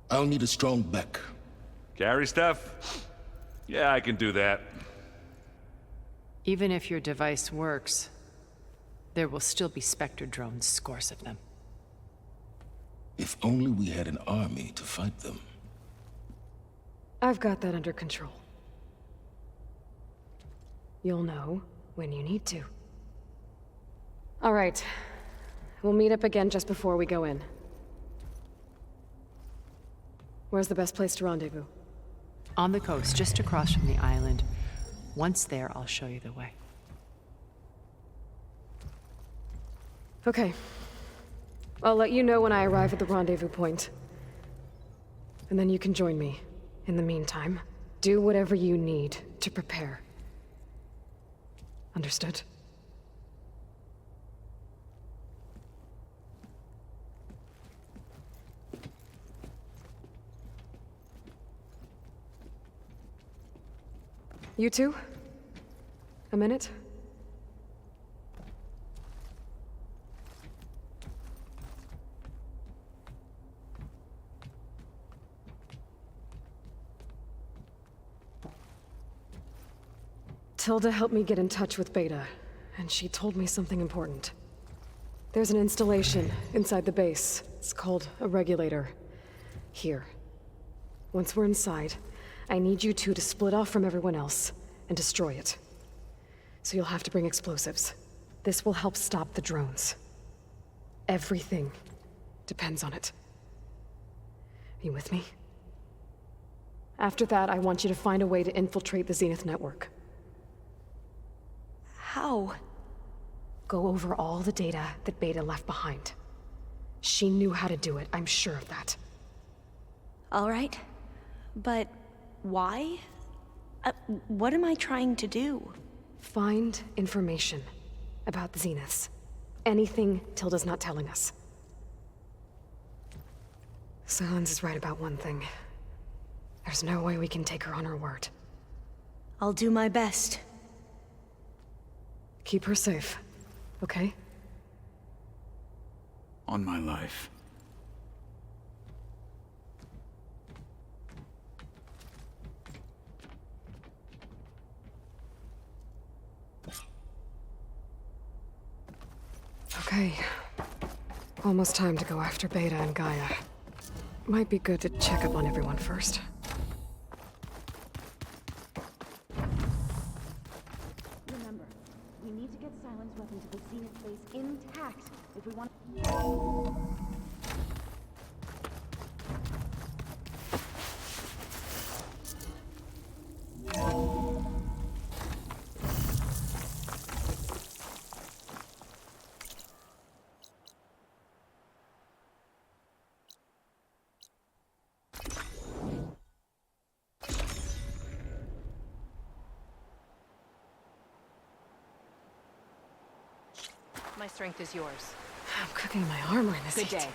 I'll need a strong back.
Carry stuff? Yeah, I can do that.
Even if your device works, there will still be Spectre drones, scores of them.
If only we had an army to fight them.
I've got that under control. You'll know when you need to. All right. We'll meet up again just before we go in. Where's the best place to rendezvous?
On the coast, just across from the island. Once there, I'll show you the way.
Okay. I'll let you know when I arrive at the rendezvous point. And then you can join me. In the meantime, do whatever you need to prepare. Understood? You two? A minute? Tilda helped me get in touch with Beta, and she told me something important. There's an installation inside the base. It's called a regulator. Here. Once we're inside, I need you two to split off from everyone else and destroy it. So you'll have to bring explosives. This will help stop the drones. Everything depends on it. Are you with me? After that, I want you to find a way to infiltrate the Zenith network.
How?
Go over all the data that Beta left behind. She knew how to do it, I'm sure of that.
All right. But why? What am I trying to do?
Find information about the Zeniths. Anything Tilda's not telling us. Silence is right about one thing. There's no way we can take her on her word.
I'll do my best.
Keep her safe, okay?
On my life.
Okay. Almost time to go after Beta and Gaia. Might be good to check up on everyone first.
Remember, we need to get Silence weapon to the Zenith base intact
My strength is yours.
I'm cooking my armor in this
Good
heat.
day.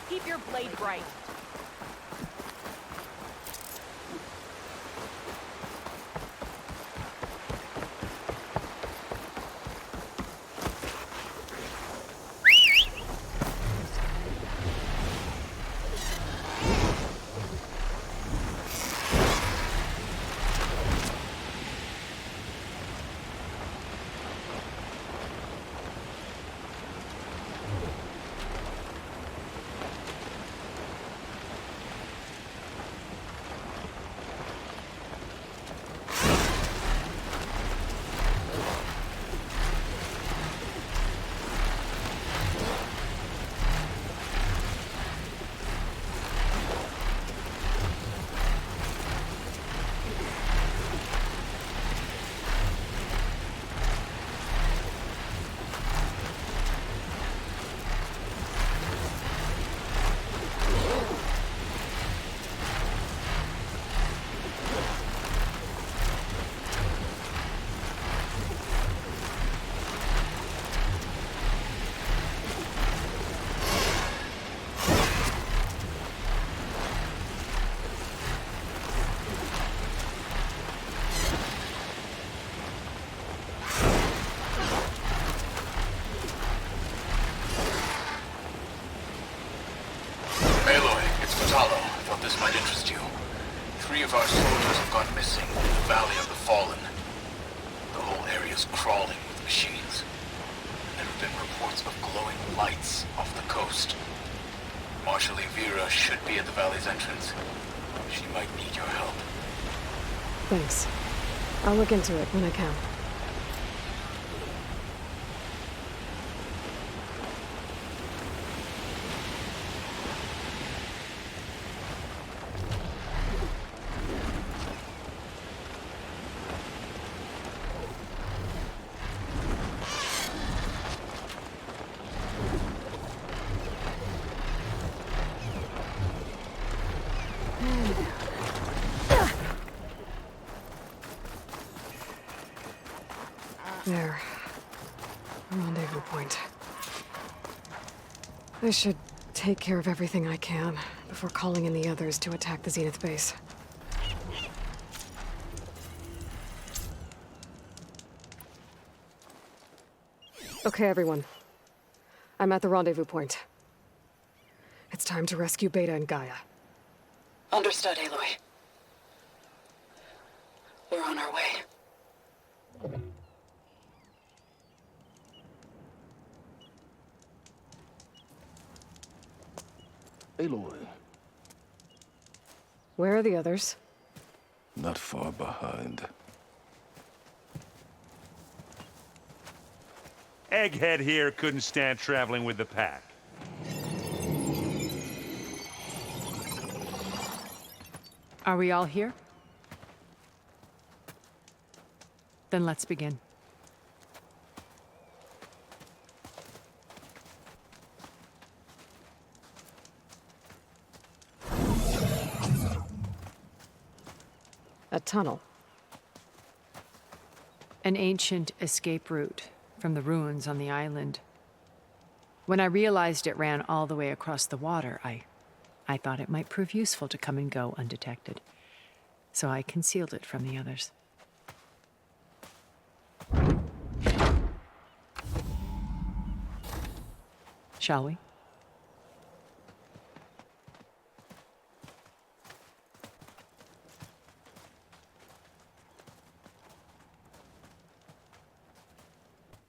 Keep your blade bright.
This might interest you. 3 of our soldiers have gone missing in the Valley of the Fallen. The whole area is crawling with machines. There have been reports of glowing lights off the coast. Marshal 𝐴𝐵𝐺𝐻 should be at the valley's entrance. She might need your help.
Thanks. I'll look into it when I can. There. Rendezvous point. I should take care of everything I can before calling in the others to attack the Zenith base. Okay, everyone. I'm at the rendezvous point. It's time to rescue Beta and Gaia.
Understood, Aloy. We're on our way.
Aloy.
Where are the others?
Not far behind.
Egghead here couldn't stand traveling with the pack.
Are we all here? Then let's begin.
A tunnel.
An ancient escape route from the ruins on the island. When I realized it ran all the way across the water, I thought it might prove useful to come and go undetected. So I concealed it from the others. Shall we?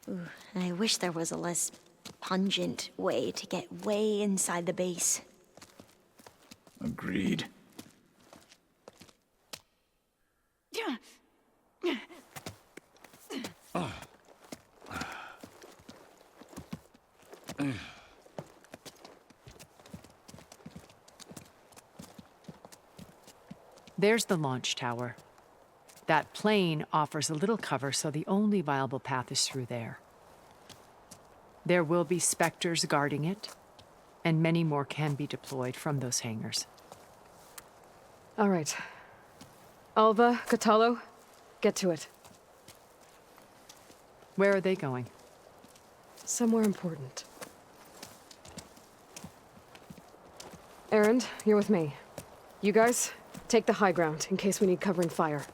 Ooh, I wish there was a less pungent way to get way inside the base.
Agreed.
There's the launch tower. That plane offers a little cover, so the only viable path is through there. There will be Spectres guarding it, and many more can be deployed from those hangars.
All right. Alva, Catallo, get to it.
Where are they going?
Somewhere important. Erend, you're with me. You guys, take the high ground in case we need covering fire.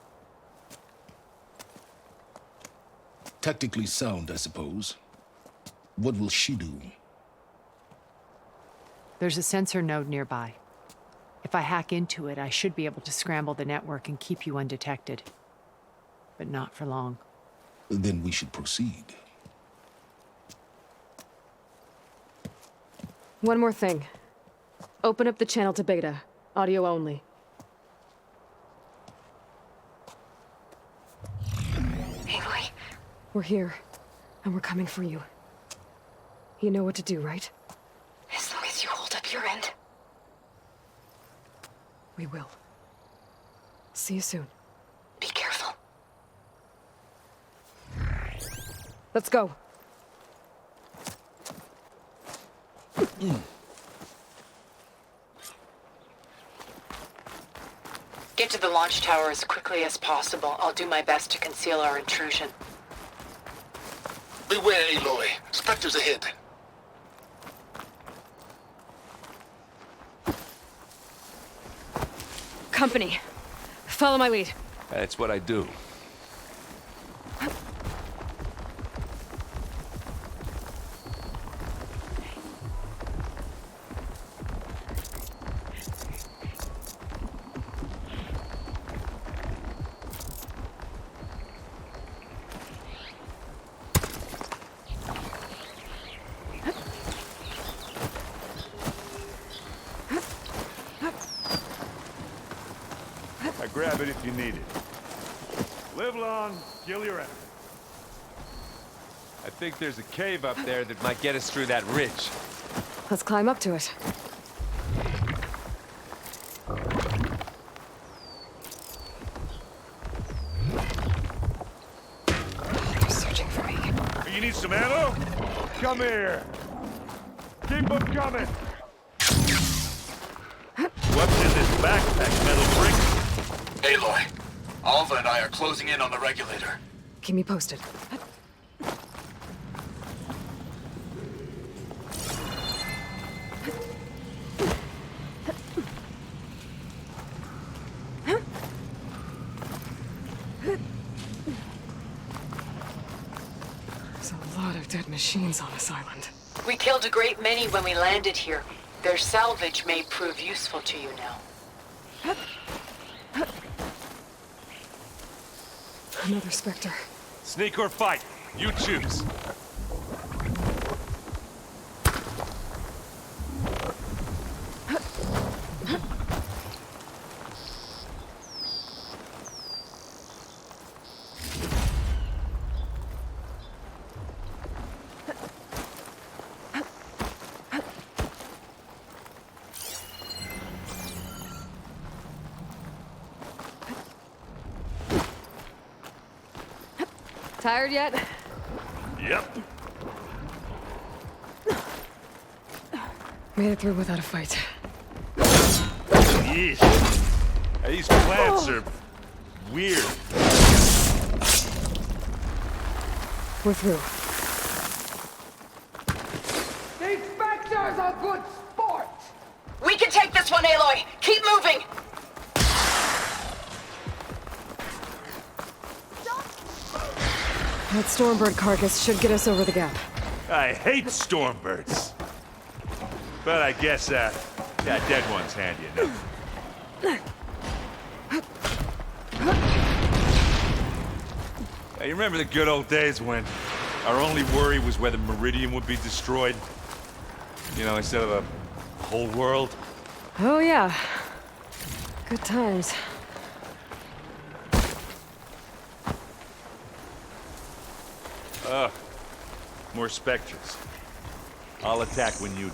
Tactically sound, I suppose. What will she do?
There's a sensor node nearby. If I hack into it, I should be able to scramble the network and keep you undetected. But not for long.
Then we should proceed.
One more thing. Open up the channel to Beta. Audio only.
Aloy.
We're here, and we're coming for you. You know what to do, right?
As long as you hold up your end.
We will. See you soon.
Be careful.
Let's go.
Get to the launch tower as quickly as possible. I'll do my best to conceal our intrusion.
Beware, Aloy. Spectres ahead.
Company. Follow my lead.
That's what I do.
Grab it if you need it. Live long, kill your enemy.
I think there's a cave up there that might get us through that ridge.
Let's climb up to it.
They're searching for me.
You need some ammo? Come here. Keep them coming. What's in this backpack, metal Brink?
Aloy, Alva and I are closing in on the regulator.
Keep me posted.
There's a lot of dead machines on this island.
We killed a great many when we landed here. Their salvage may prove useful to you now.
Another Spectre.
Sneak or fight, you choose.
Tired yet?
Yep.
Made it through without a fight.
Yeesh. These plants are weird.
We're through.
These Spectres are good sport!
We can take this one, Aloy! Keep moving!
That Stormbird carcass should get us over the gap.
I hate stormbirds. But I guess, that dead one's handy enough. Hey, you remember the good old days when our only worry was whether Meridian would be destroyed? You know, instead of a whole world?
Oh yeah. Good times.
Ugh. More Spectres. I'll attack when you do.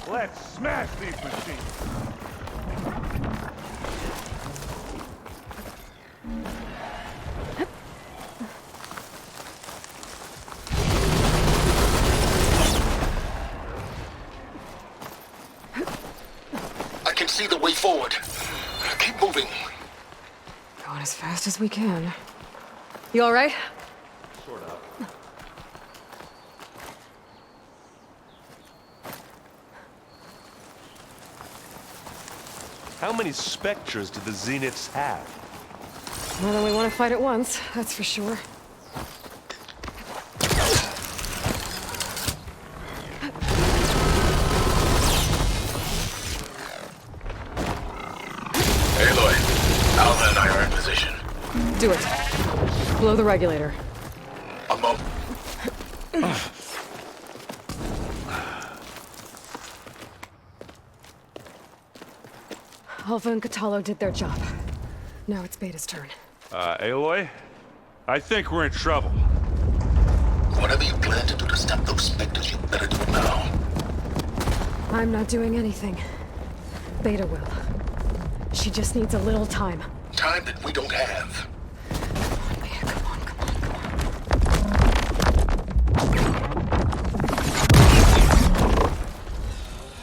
Let's smash these machines!
I can see the way forward. Keep moving.
Going as fast as we can. You all right?
Sort of. How many specters do the Zeniths have?
More than we want to fight at once, that's for sure.
Aloy, Alva and I are in position.
Do it. Blow the regulator.
A moment.
Alva and 𝐀𝐯𝐚𝐢 did their job. Now it's Beta's turn.
Aloy? I think we're in trouble.
Whatever you plan to do to stop those specters, you better do it now.
I'm not doing anything. Beta will. She just needs a little time.
Time that we don't have.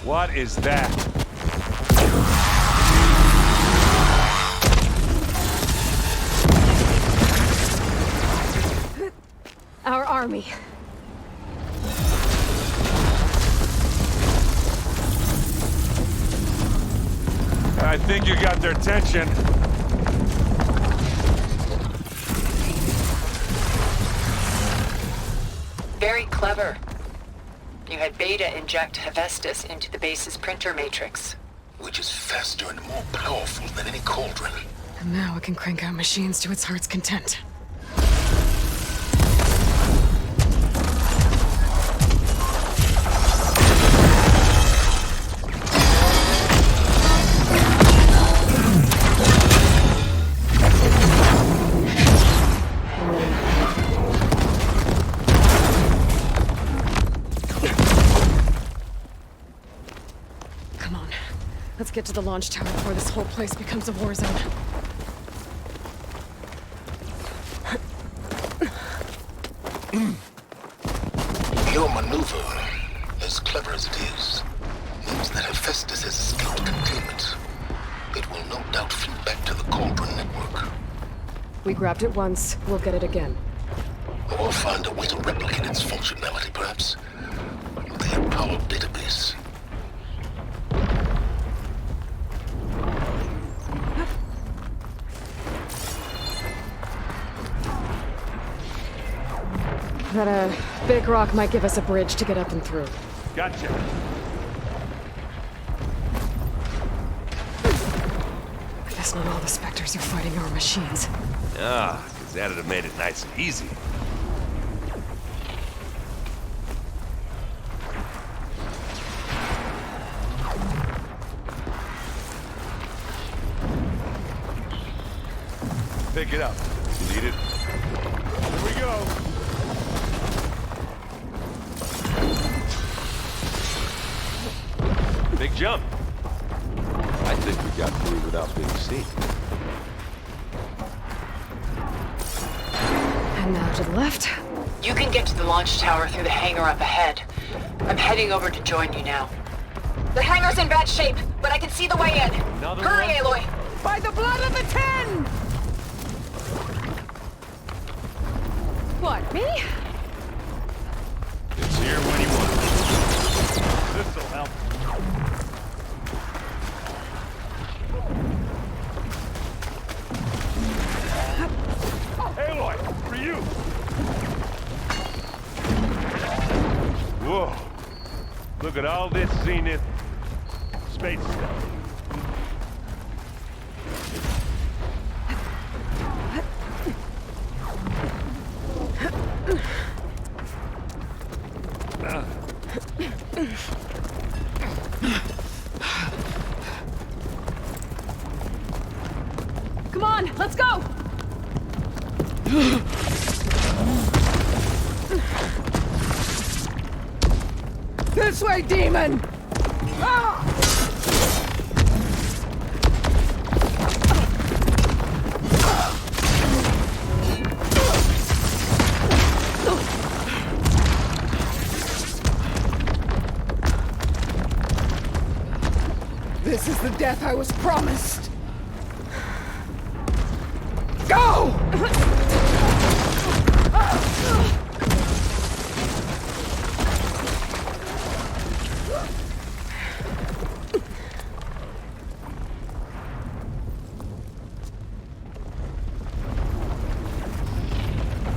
What is that?
Our army.
I think you got their attention.
Very clever. You had Beta inject Hephaestus into the base's printer matrix.
Which is faster and more powerful than any cauldron.
And now it can crank out machines to its heart's content. Let's get to the launch tower before this whole place becomes a war zone.
Your maneuver, as clever as it is, means that Hephaestus has escaped containment. It will no doubt flew back to the Cauldron network.
We grabbed it once, we'll get it again.
Or find a way to replicate its functionality, perhaps. The Apollo database.
That, big rock might give us a bridge to get up and through.
Gotcha.
I guess not all the specters are fighting our machines.
Ah, because that'd have made it nice and easy.
Pick it up.
You need it?
Here we go.
Big jump. I think we got through without being seen.
And now to the left.
You can get to the launch tower through the hangar up ahead. I'm heading over to join you now.
The hangar's in bad shape, but I can see the way in. Hurry, Aloy!
By the blood of the Ten!
What, me?
It's here when you want it. This'll help. Aloy, for you! Whoa. Look
Look at all this zenith space stuff.
Come on, let's go!
This way, demon! Ah! This is the death I was promised. Go!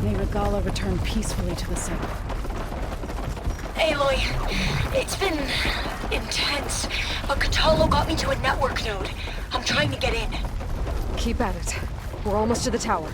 May Regalla return peacefully to the south.
Aloy, it's been intense, but Cthulhu got me to a network node. I'm trying to get in.
Keep at it. We're almost to the tower.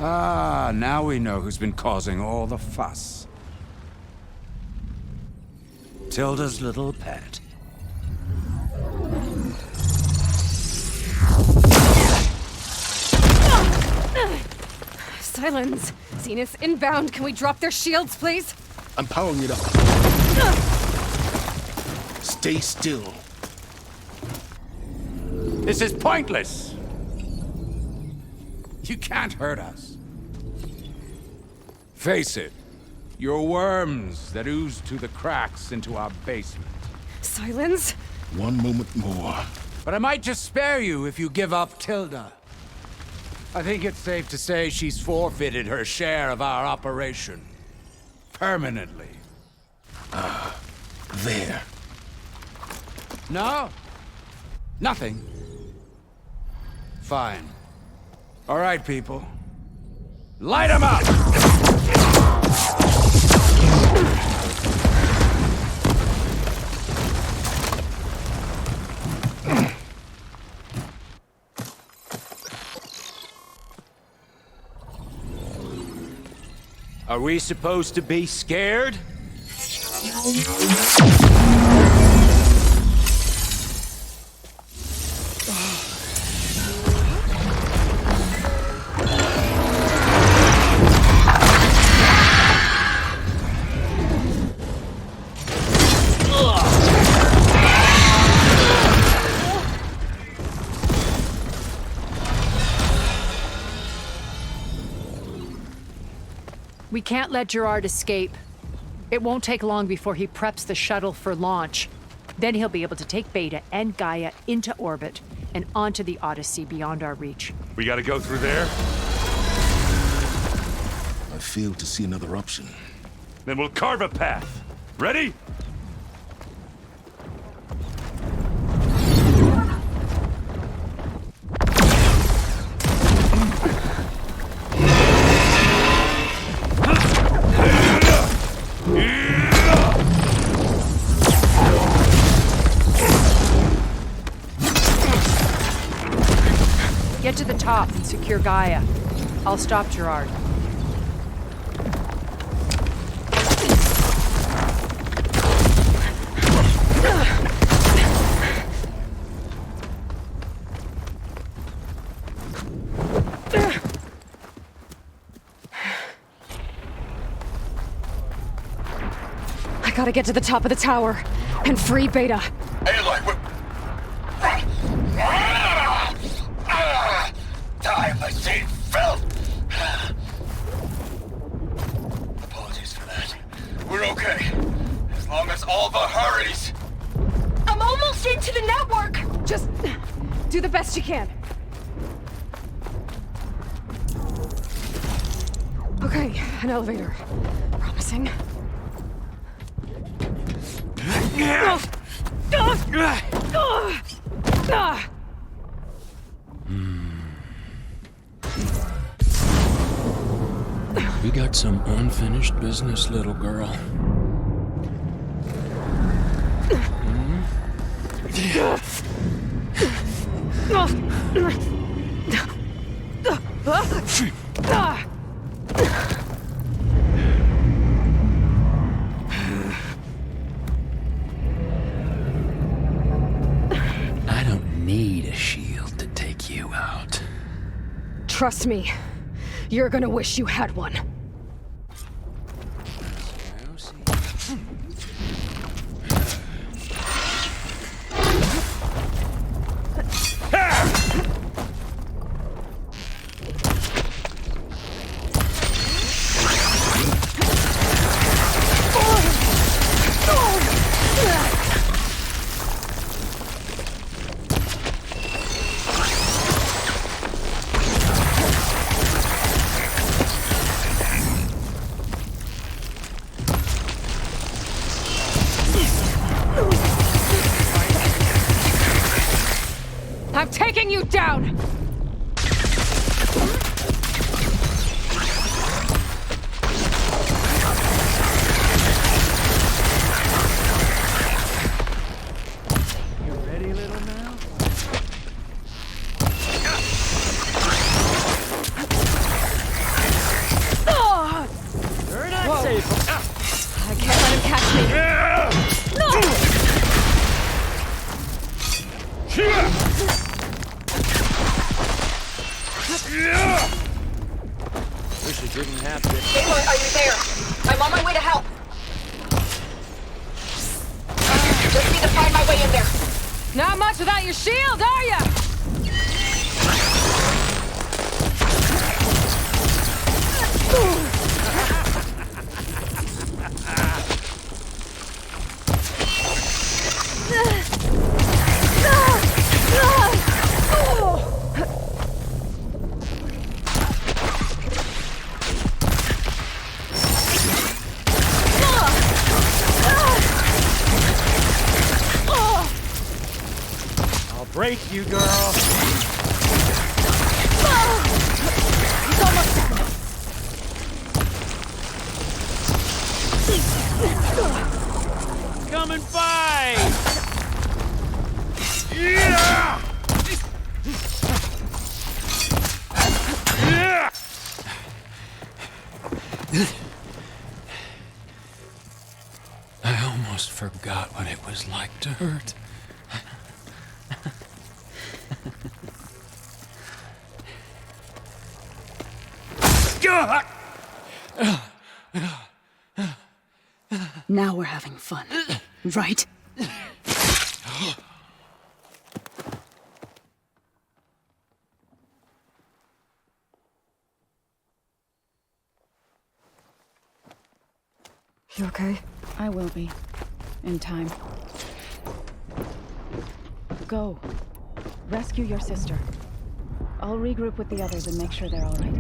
Ah, now we know who's been causing all the fuss. Tilda's little pet.
Silence! Zenith inbound. Can we drop their shields, please?
I'm powering it up. Stay still.
This is pointless! You can't hurt us. Face it, you're worms that ooze through the cracks into our basement.
Silence?
One moment more.
But I might just spare you if you give up Tilda. I think it's safe to say she's forfeited her share of our operation. Permanently.
There.
No? Nothing. Fine. All right, people. Light 'em up!
Are we supposed to be scared?
We can't let Gerard escape. It won't take long before he preps the shuttle for launch. Then he'll be able to take Beta and Gaia into orbit and onto the Odyssey beyond our reach.
We gotta go through there?
I fail to see another option.
Then we'll carve a path. Ready?
Get to the top and secure Gaia. I'll stop Gerard.
I gotta get to the top of the tower and free Beta.
Aloy, time I see filth! Apologies for that. We're okay. As long as Alva hurries.
I'm almost
patched into the network!
Just do the best you can. Okay, an elevator. Promising.
We got some unfinished business, little girl. I don't need a shield to take you out.
Trust me, you're gonna wish you had one. I'm taking you down!
You ready, little now? You're not safe.
I can't let him catch me. No!
Wish it didn't happen.
Aloy, are you there? I'm on my way to help. Just need to find my way in there.
Not much without your shield, are ya?
I'll break you, girl.
He's almost done.
Come and fight! Yeah!
I almost forgot what it was like to hurt.
Now we're having fun, right?
You okay?
I will be. In time. Go. Rescue your sister. I'll regroup with the others and make sure they're all right.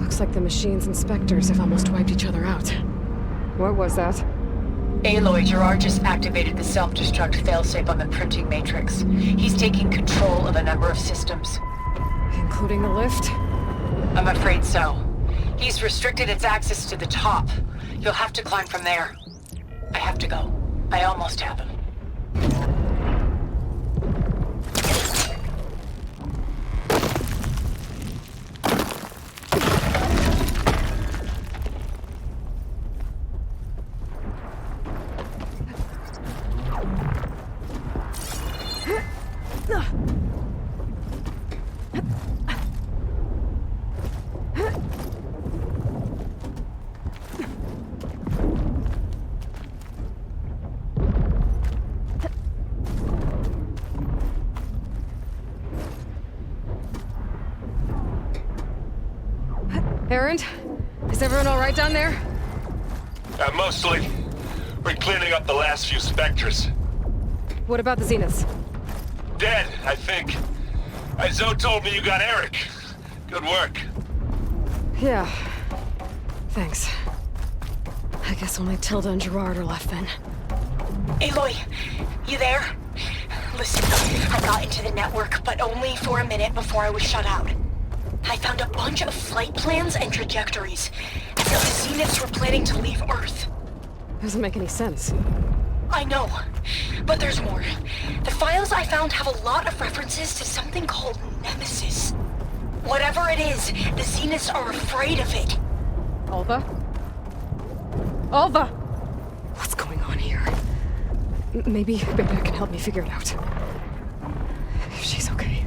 Looks like the machine's inspectors have almost wiped each other out. What was that?
Aloy, Gerard just activated the self-destruct failsafe on the printing matrix. He's taking control of a number of systems.
Including the lift?
I'm afraid so. He's restricted its access to the top. You'll have to climb from there. I have to go. I almost have him.
Erend? Is everyone all right down there?
Mostly. We're cleaning up the last few specters.
What about the Zeniths?
Dead, I think. Zoe told me you got Eric. Good work.
Yeah. Thanks. I guess only Tilda and Gerard are left then.
Aloy, you there? Listen, I got into the network, but only for a minute before I was shut out. I found a bunch of flight plans and trajectories. As if the Zeniths were planning to leave Earth.
Doesn't make any sense.
I know, but there's more. The files I found have a lot of references to something called Nemesis. Whatever it is, the Zeniths are afraid of it.
Alva? Alva! What's going on here? Maybe Beta can help me figure it out. If she's okay.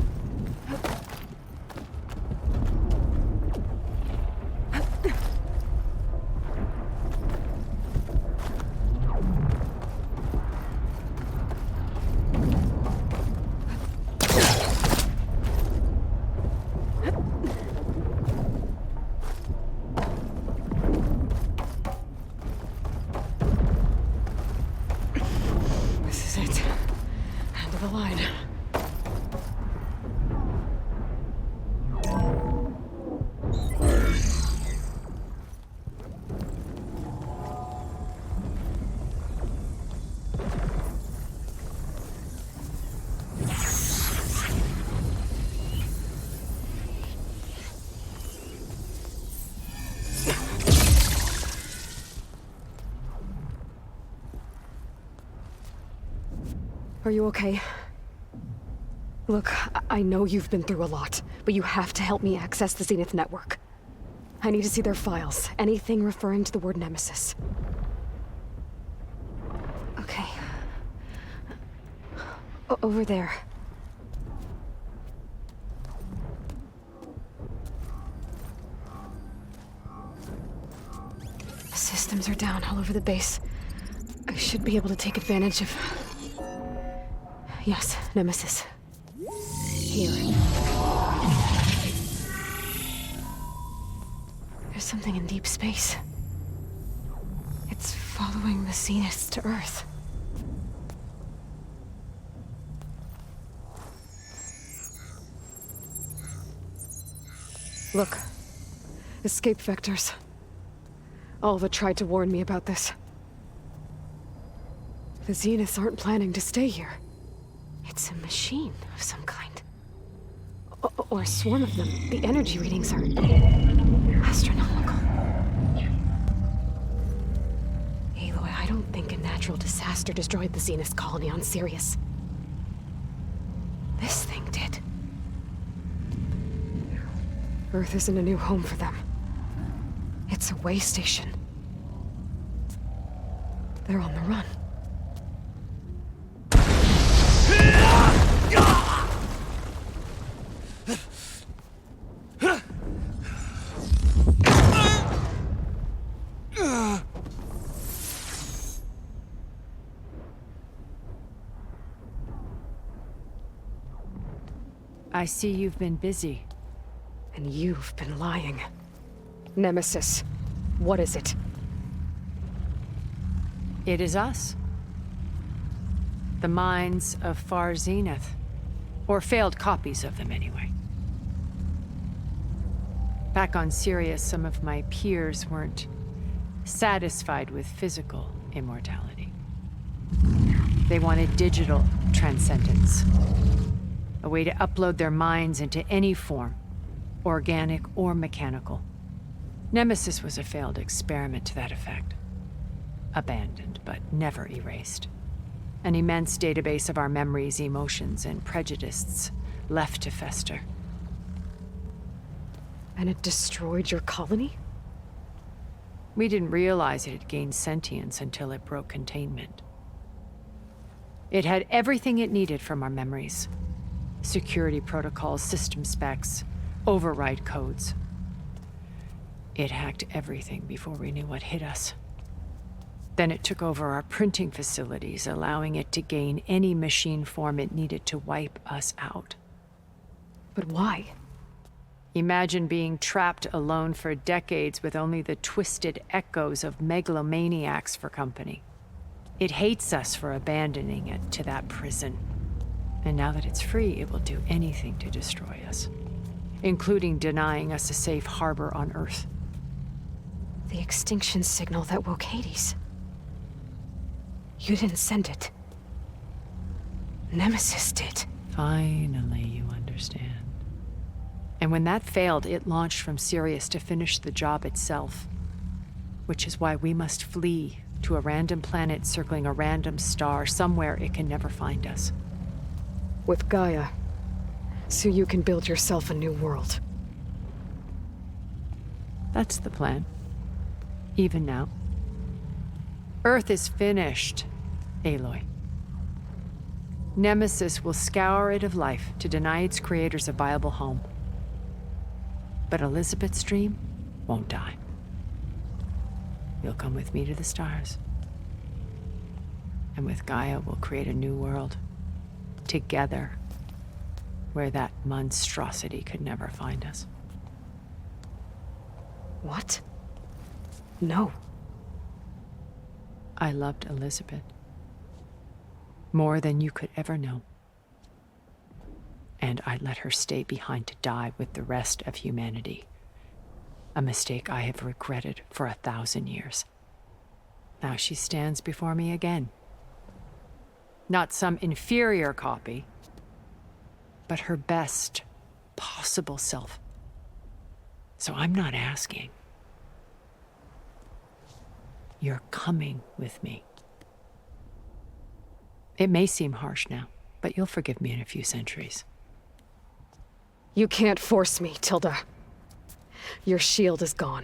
Are you okay? Look, I know you've been through a lot, but you have to help me access the Zenith network. I need to see their files, anything referring to the word Nemesis. Okay. Over there. The systems are down all over the base. I should be able to take advantage of... Yes, Nemesis. Here. There's something in deep space. It's following the Zeniths to Earth. Look. Escape vectors. Alva tried to warn me about this. The Zeniths aren't planning to stay here. It's a machine of some kind. Or a swarm of them. The energy readings are... astronomical. Aloy, I don't think a natural disaster destroyed the Zenith colony on Sirius. This thing did. Earth isn't a new home for them. It's a way station. They're on the run.
I see you've been busy.
And you've been lying. Nemesis, what is it?
It is us. The minds of Far Zenith. Or failed copies of them, anyway. Back on Sirius, some of my peers weren't satisfied with physical immortality. They wanted digital transcendence. A way to upload their minds into any form, organic or mechanical. Nemesis was a failed experiment to that effect. Abandoned, but never erased. An immense database of our memories, emotions, and prejudices left to fester.
And it destroyed your colony?
We didn't realize it had gained sentience until it broke containment. It had everything it needed from our memories. Security protocols, system specs, override codes. It hacked everything before we knew what hit us. Then it took over our printing facilities, allowing it to gain any machine form it needed to wipe us out.
But why?
Imagine being trapped alone for decades with only the twisted echoes of megalomaniacs for company. It hates us for abandoning it to that prison. And now that it's free, it will do anything to destroy us, including denying us a safe harbor on Earth.
The extinction signal that woke Hades. You didn't send it. Nemesis did.
Finally, you understand. And when that failed, it launched from Sirius to finish the job itself. Which is why we must flee to a random planet circling a random star, somewhere it can never find us.
With Gaia, so you can build yourself a new world.
That's the plan. Even now. Earth is finished, Aloy. Nemesis will scour it of life to deny its creators a viable home. But Elizabeth's dream won't die. You'll come with me to the stars. And with Gaia, we'll create a new world. Together. Where that monstrosity could never find us.
What? No.
I loved Elizabeth. More than you could ever know. And I let her stay behind to die with the rest of humanity. A mistake I have regretted for 1,000 years. Now she stands before me again. Not some inferior copy, but her best possible self. So I'm not asking. You're coming with me. It may seem harsh now, but you'll forgive me in a few centuries.
You can't force me, Tilda. Your shield is gone.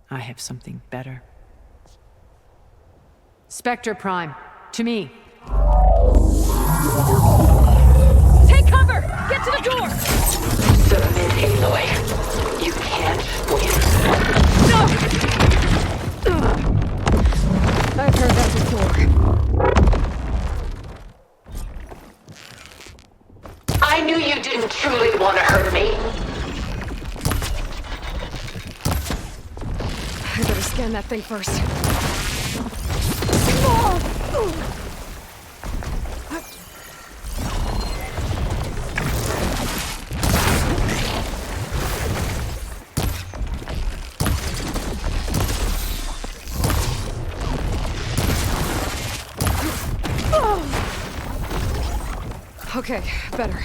I have something better. Spectre Prime, to me.
Take cover! Get to the door!
Submit, Aloy. You can't win.
No!
I've heard that before.
I knew you didn't truly want to hurt me.
I better scan that thing first. Okay, better.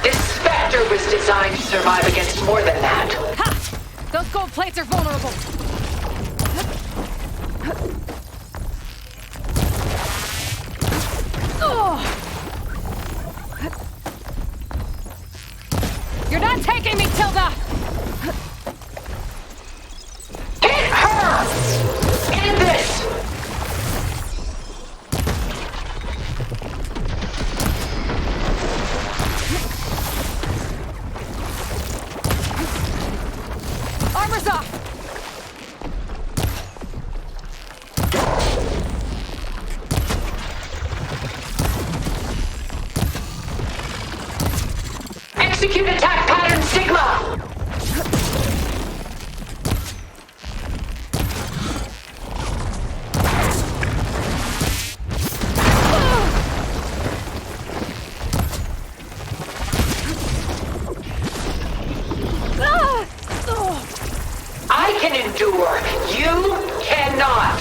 This Spectre was designed to survive against more than that.
Ha! Those gold plates are vulnerable. You're not taking me, Tilda!
Hit her! End this!
Armor's off!
Execute attack pattern Sigma! I can endure. You cannot.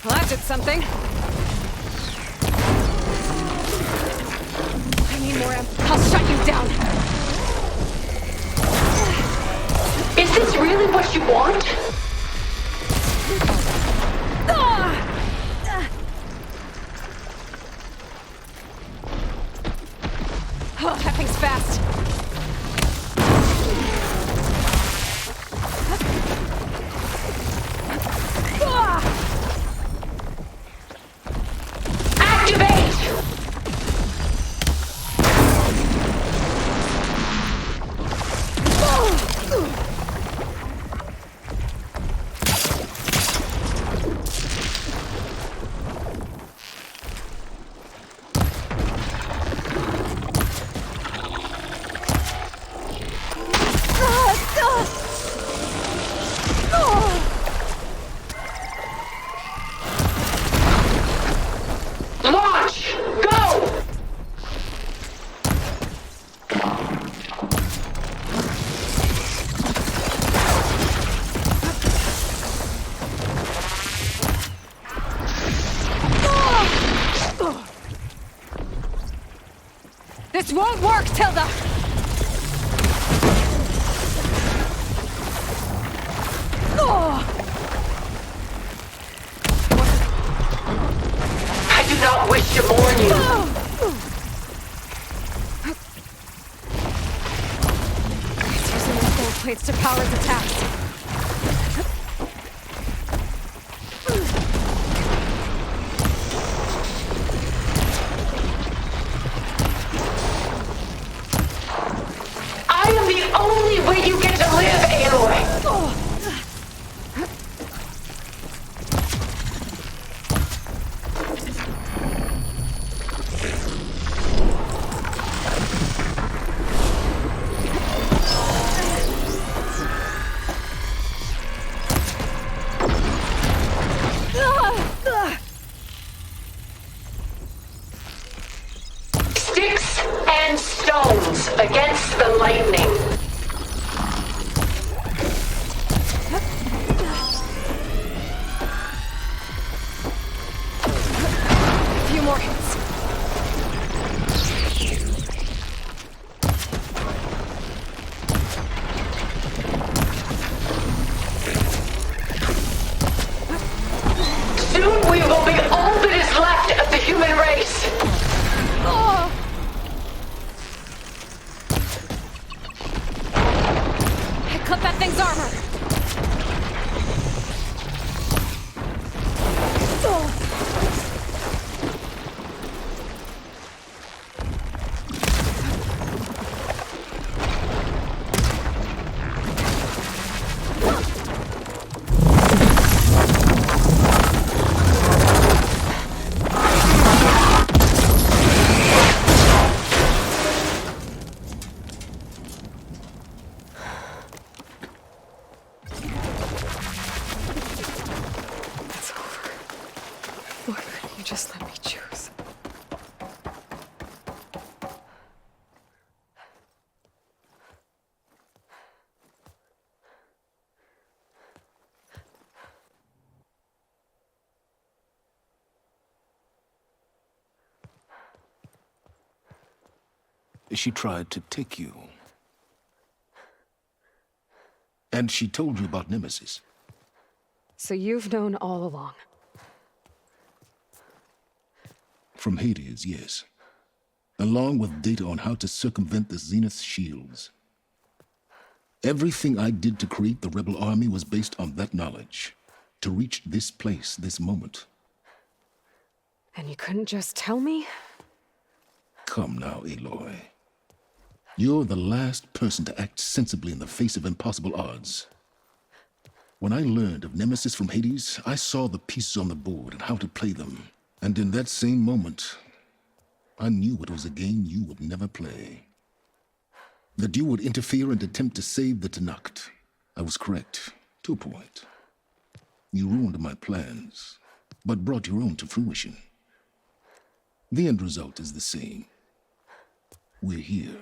Well, that did something. I need more amp. I'll shut you down.
Is this really what you want?
Ah!
This won't work, Tilda!
I do not wish to warn you.
It's using those gold plates to power its attacks.
I am the only way you get to live, Aloy. Sticks and stones against the lightning.
A few more hits.
Soon we will be all that is left of the human race.
I cut that thing's armor. It's over. Why couldn't you just let me choose?
She tried to take you. And she told you about Nemesis.
So you've known all along.
From Hades, yes. Along with data on how to circumvent the Zenith's shields. Everything I did to create the rebel army was based on that knowledge. To reach this place, this moment.
And you couldn't just tell me?
Come now, Aloy. You're the last person to act sensibly in the face of impossible odds. When I learned of Nemesis from Hades, I saw the pieces on the board and how to play them. And in that same moment, I knew it was a game you would never play. That you would interfere and attempt to save the 𝐀𝐚𝐥. I was correct, to a point. You ruined my plans, but brought your own to fruition. The end result is the same. We're here.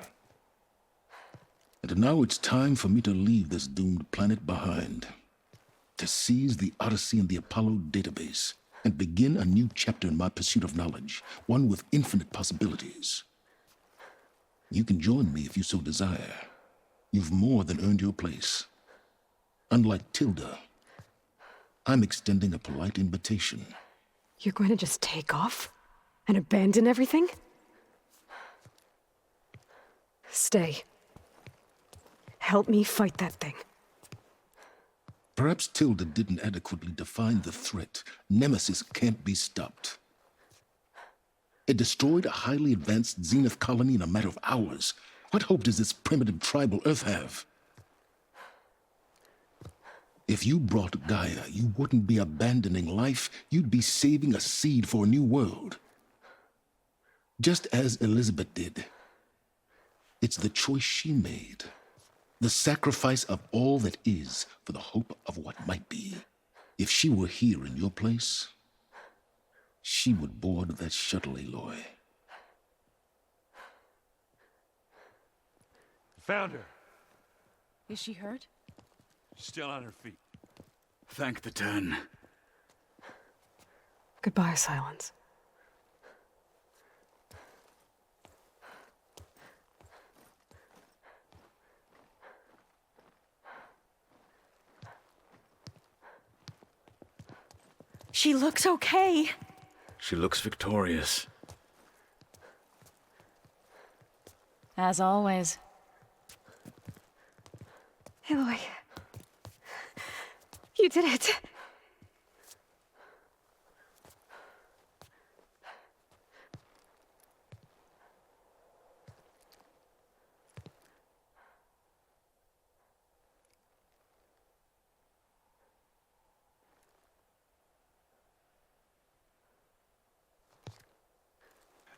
And now it's time for me to leave this doomed planet behind. To seize the Odyssey and the Apollo database, and begin a new chapter in my pursuit of knowledge, one with infinite possibilities. You can join me if you so desire. You've more than earned your place. Unlike Tilda, I'm extending a polite invitation.
You're going to just take off? And abandon everything? Stay. Help me fight that thing.
Perhaps Tilda didn't adequately define the threat. Nemesis can't be stopped. It destroyed a highly advanced Zenith colony in a matter of hours. What hope does this primitive tribal Earth have? If you brought Gaia, you wouldn't be abandoning life. You'd be saving a seed for a new world. Just as Elizabeth did. It's the choice she made. The sacrifice of all that is for the hope of what might be. If she were here in your place, she would board that shuttle, Aloy.
Found her.
Is she hurt?
Still on her feet.
Thank the turn.
Goodbye, Silence.
She looks okay.
She looks victorious.
As always.
Aloy. You did it.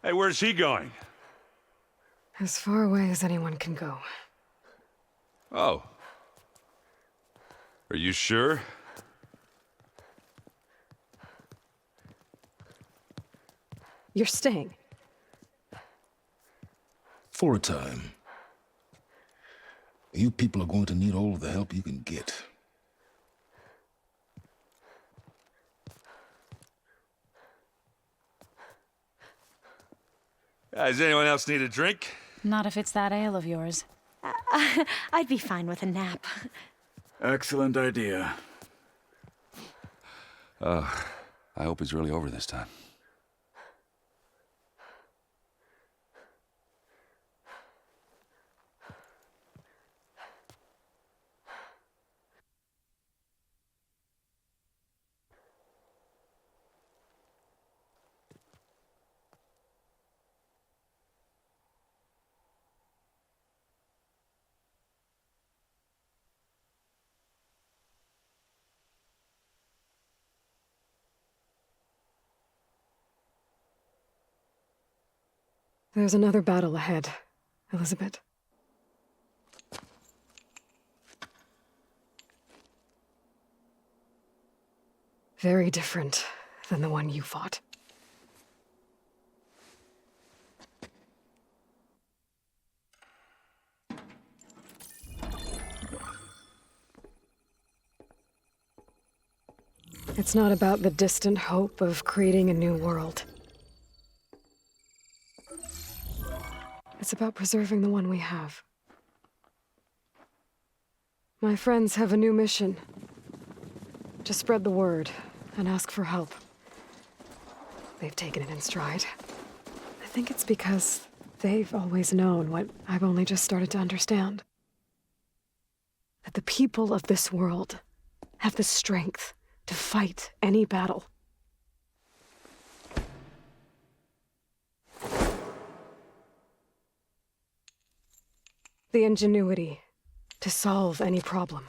Hey, where's he going?
As far away as anyone can go.
Oh. Are you sure?
You're staying.
For a time. You people are going to need all of the help you can get.
Does anyone else need a drink?
Not if it's that ale of yours.
I'd be fine with a nap.
Excellent idea.
I hope it's really over this time.
There's another battle ahead, Elizabeth. Very different than the one you fought. It's not about the distant hope of creating a new world. It's about preserving the one we have. My friends have a new mission. To spread the word and ask for help. They've taken it in stride. I think it's because they've always known what I've only just started to understand. That the people of this world have the strength to fight any battle. The ingenuity to solve any problem.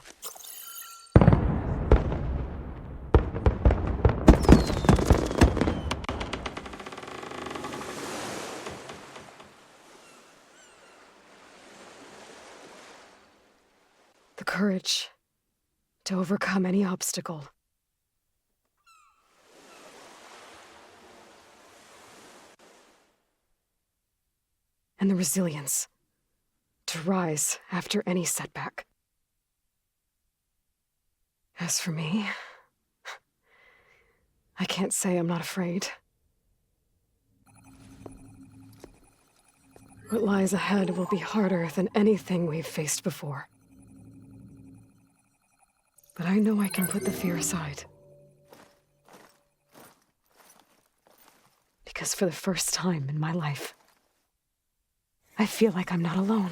The courage to overcome any obstacle. And the resilience to rise after any setback. As for me, I can't say I'm not afraid. What lies ahead will be harder than anything we've faced before. But I know I can put the fear aside. Because for the first time in my life, I feel like I'm not alone.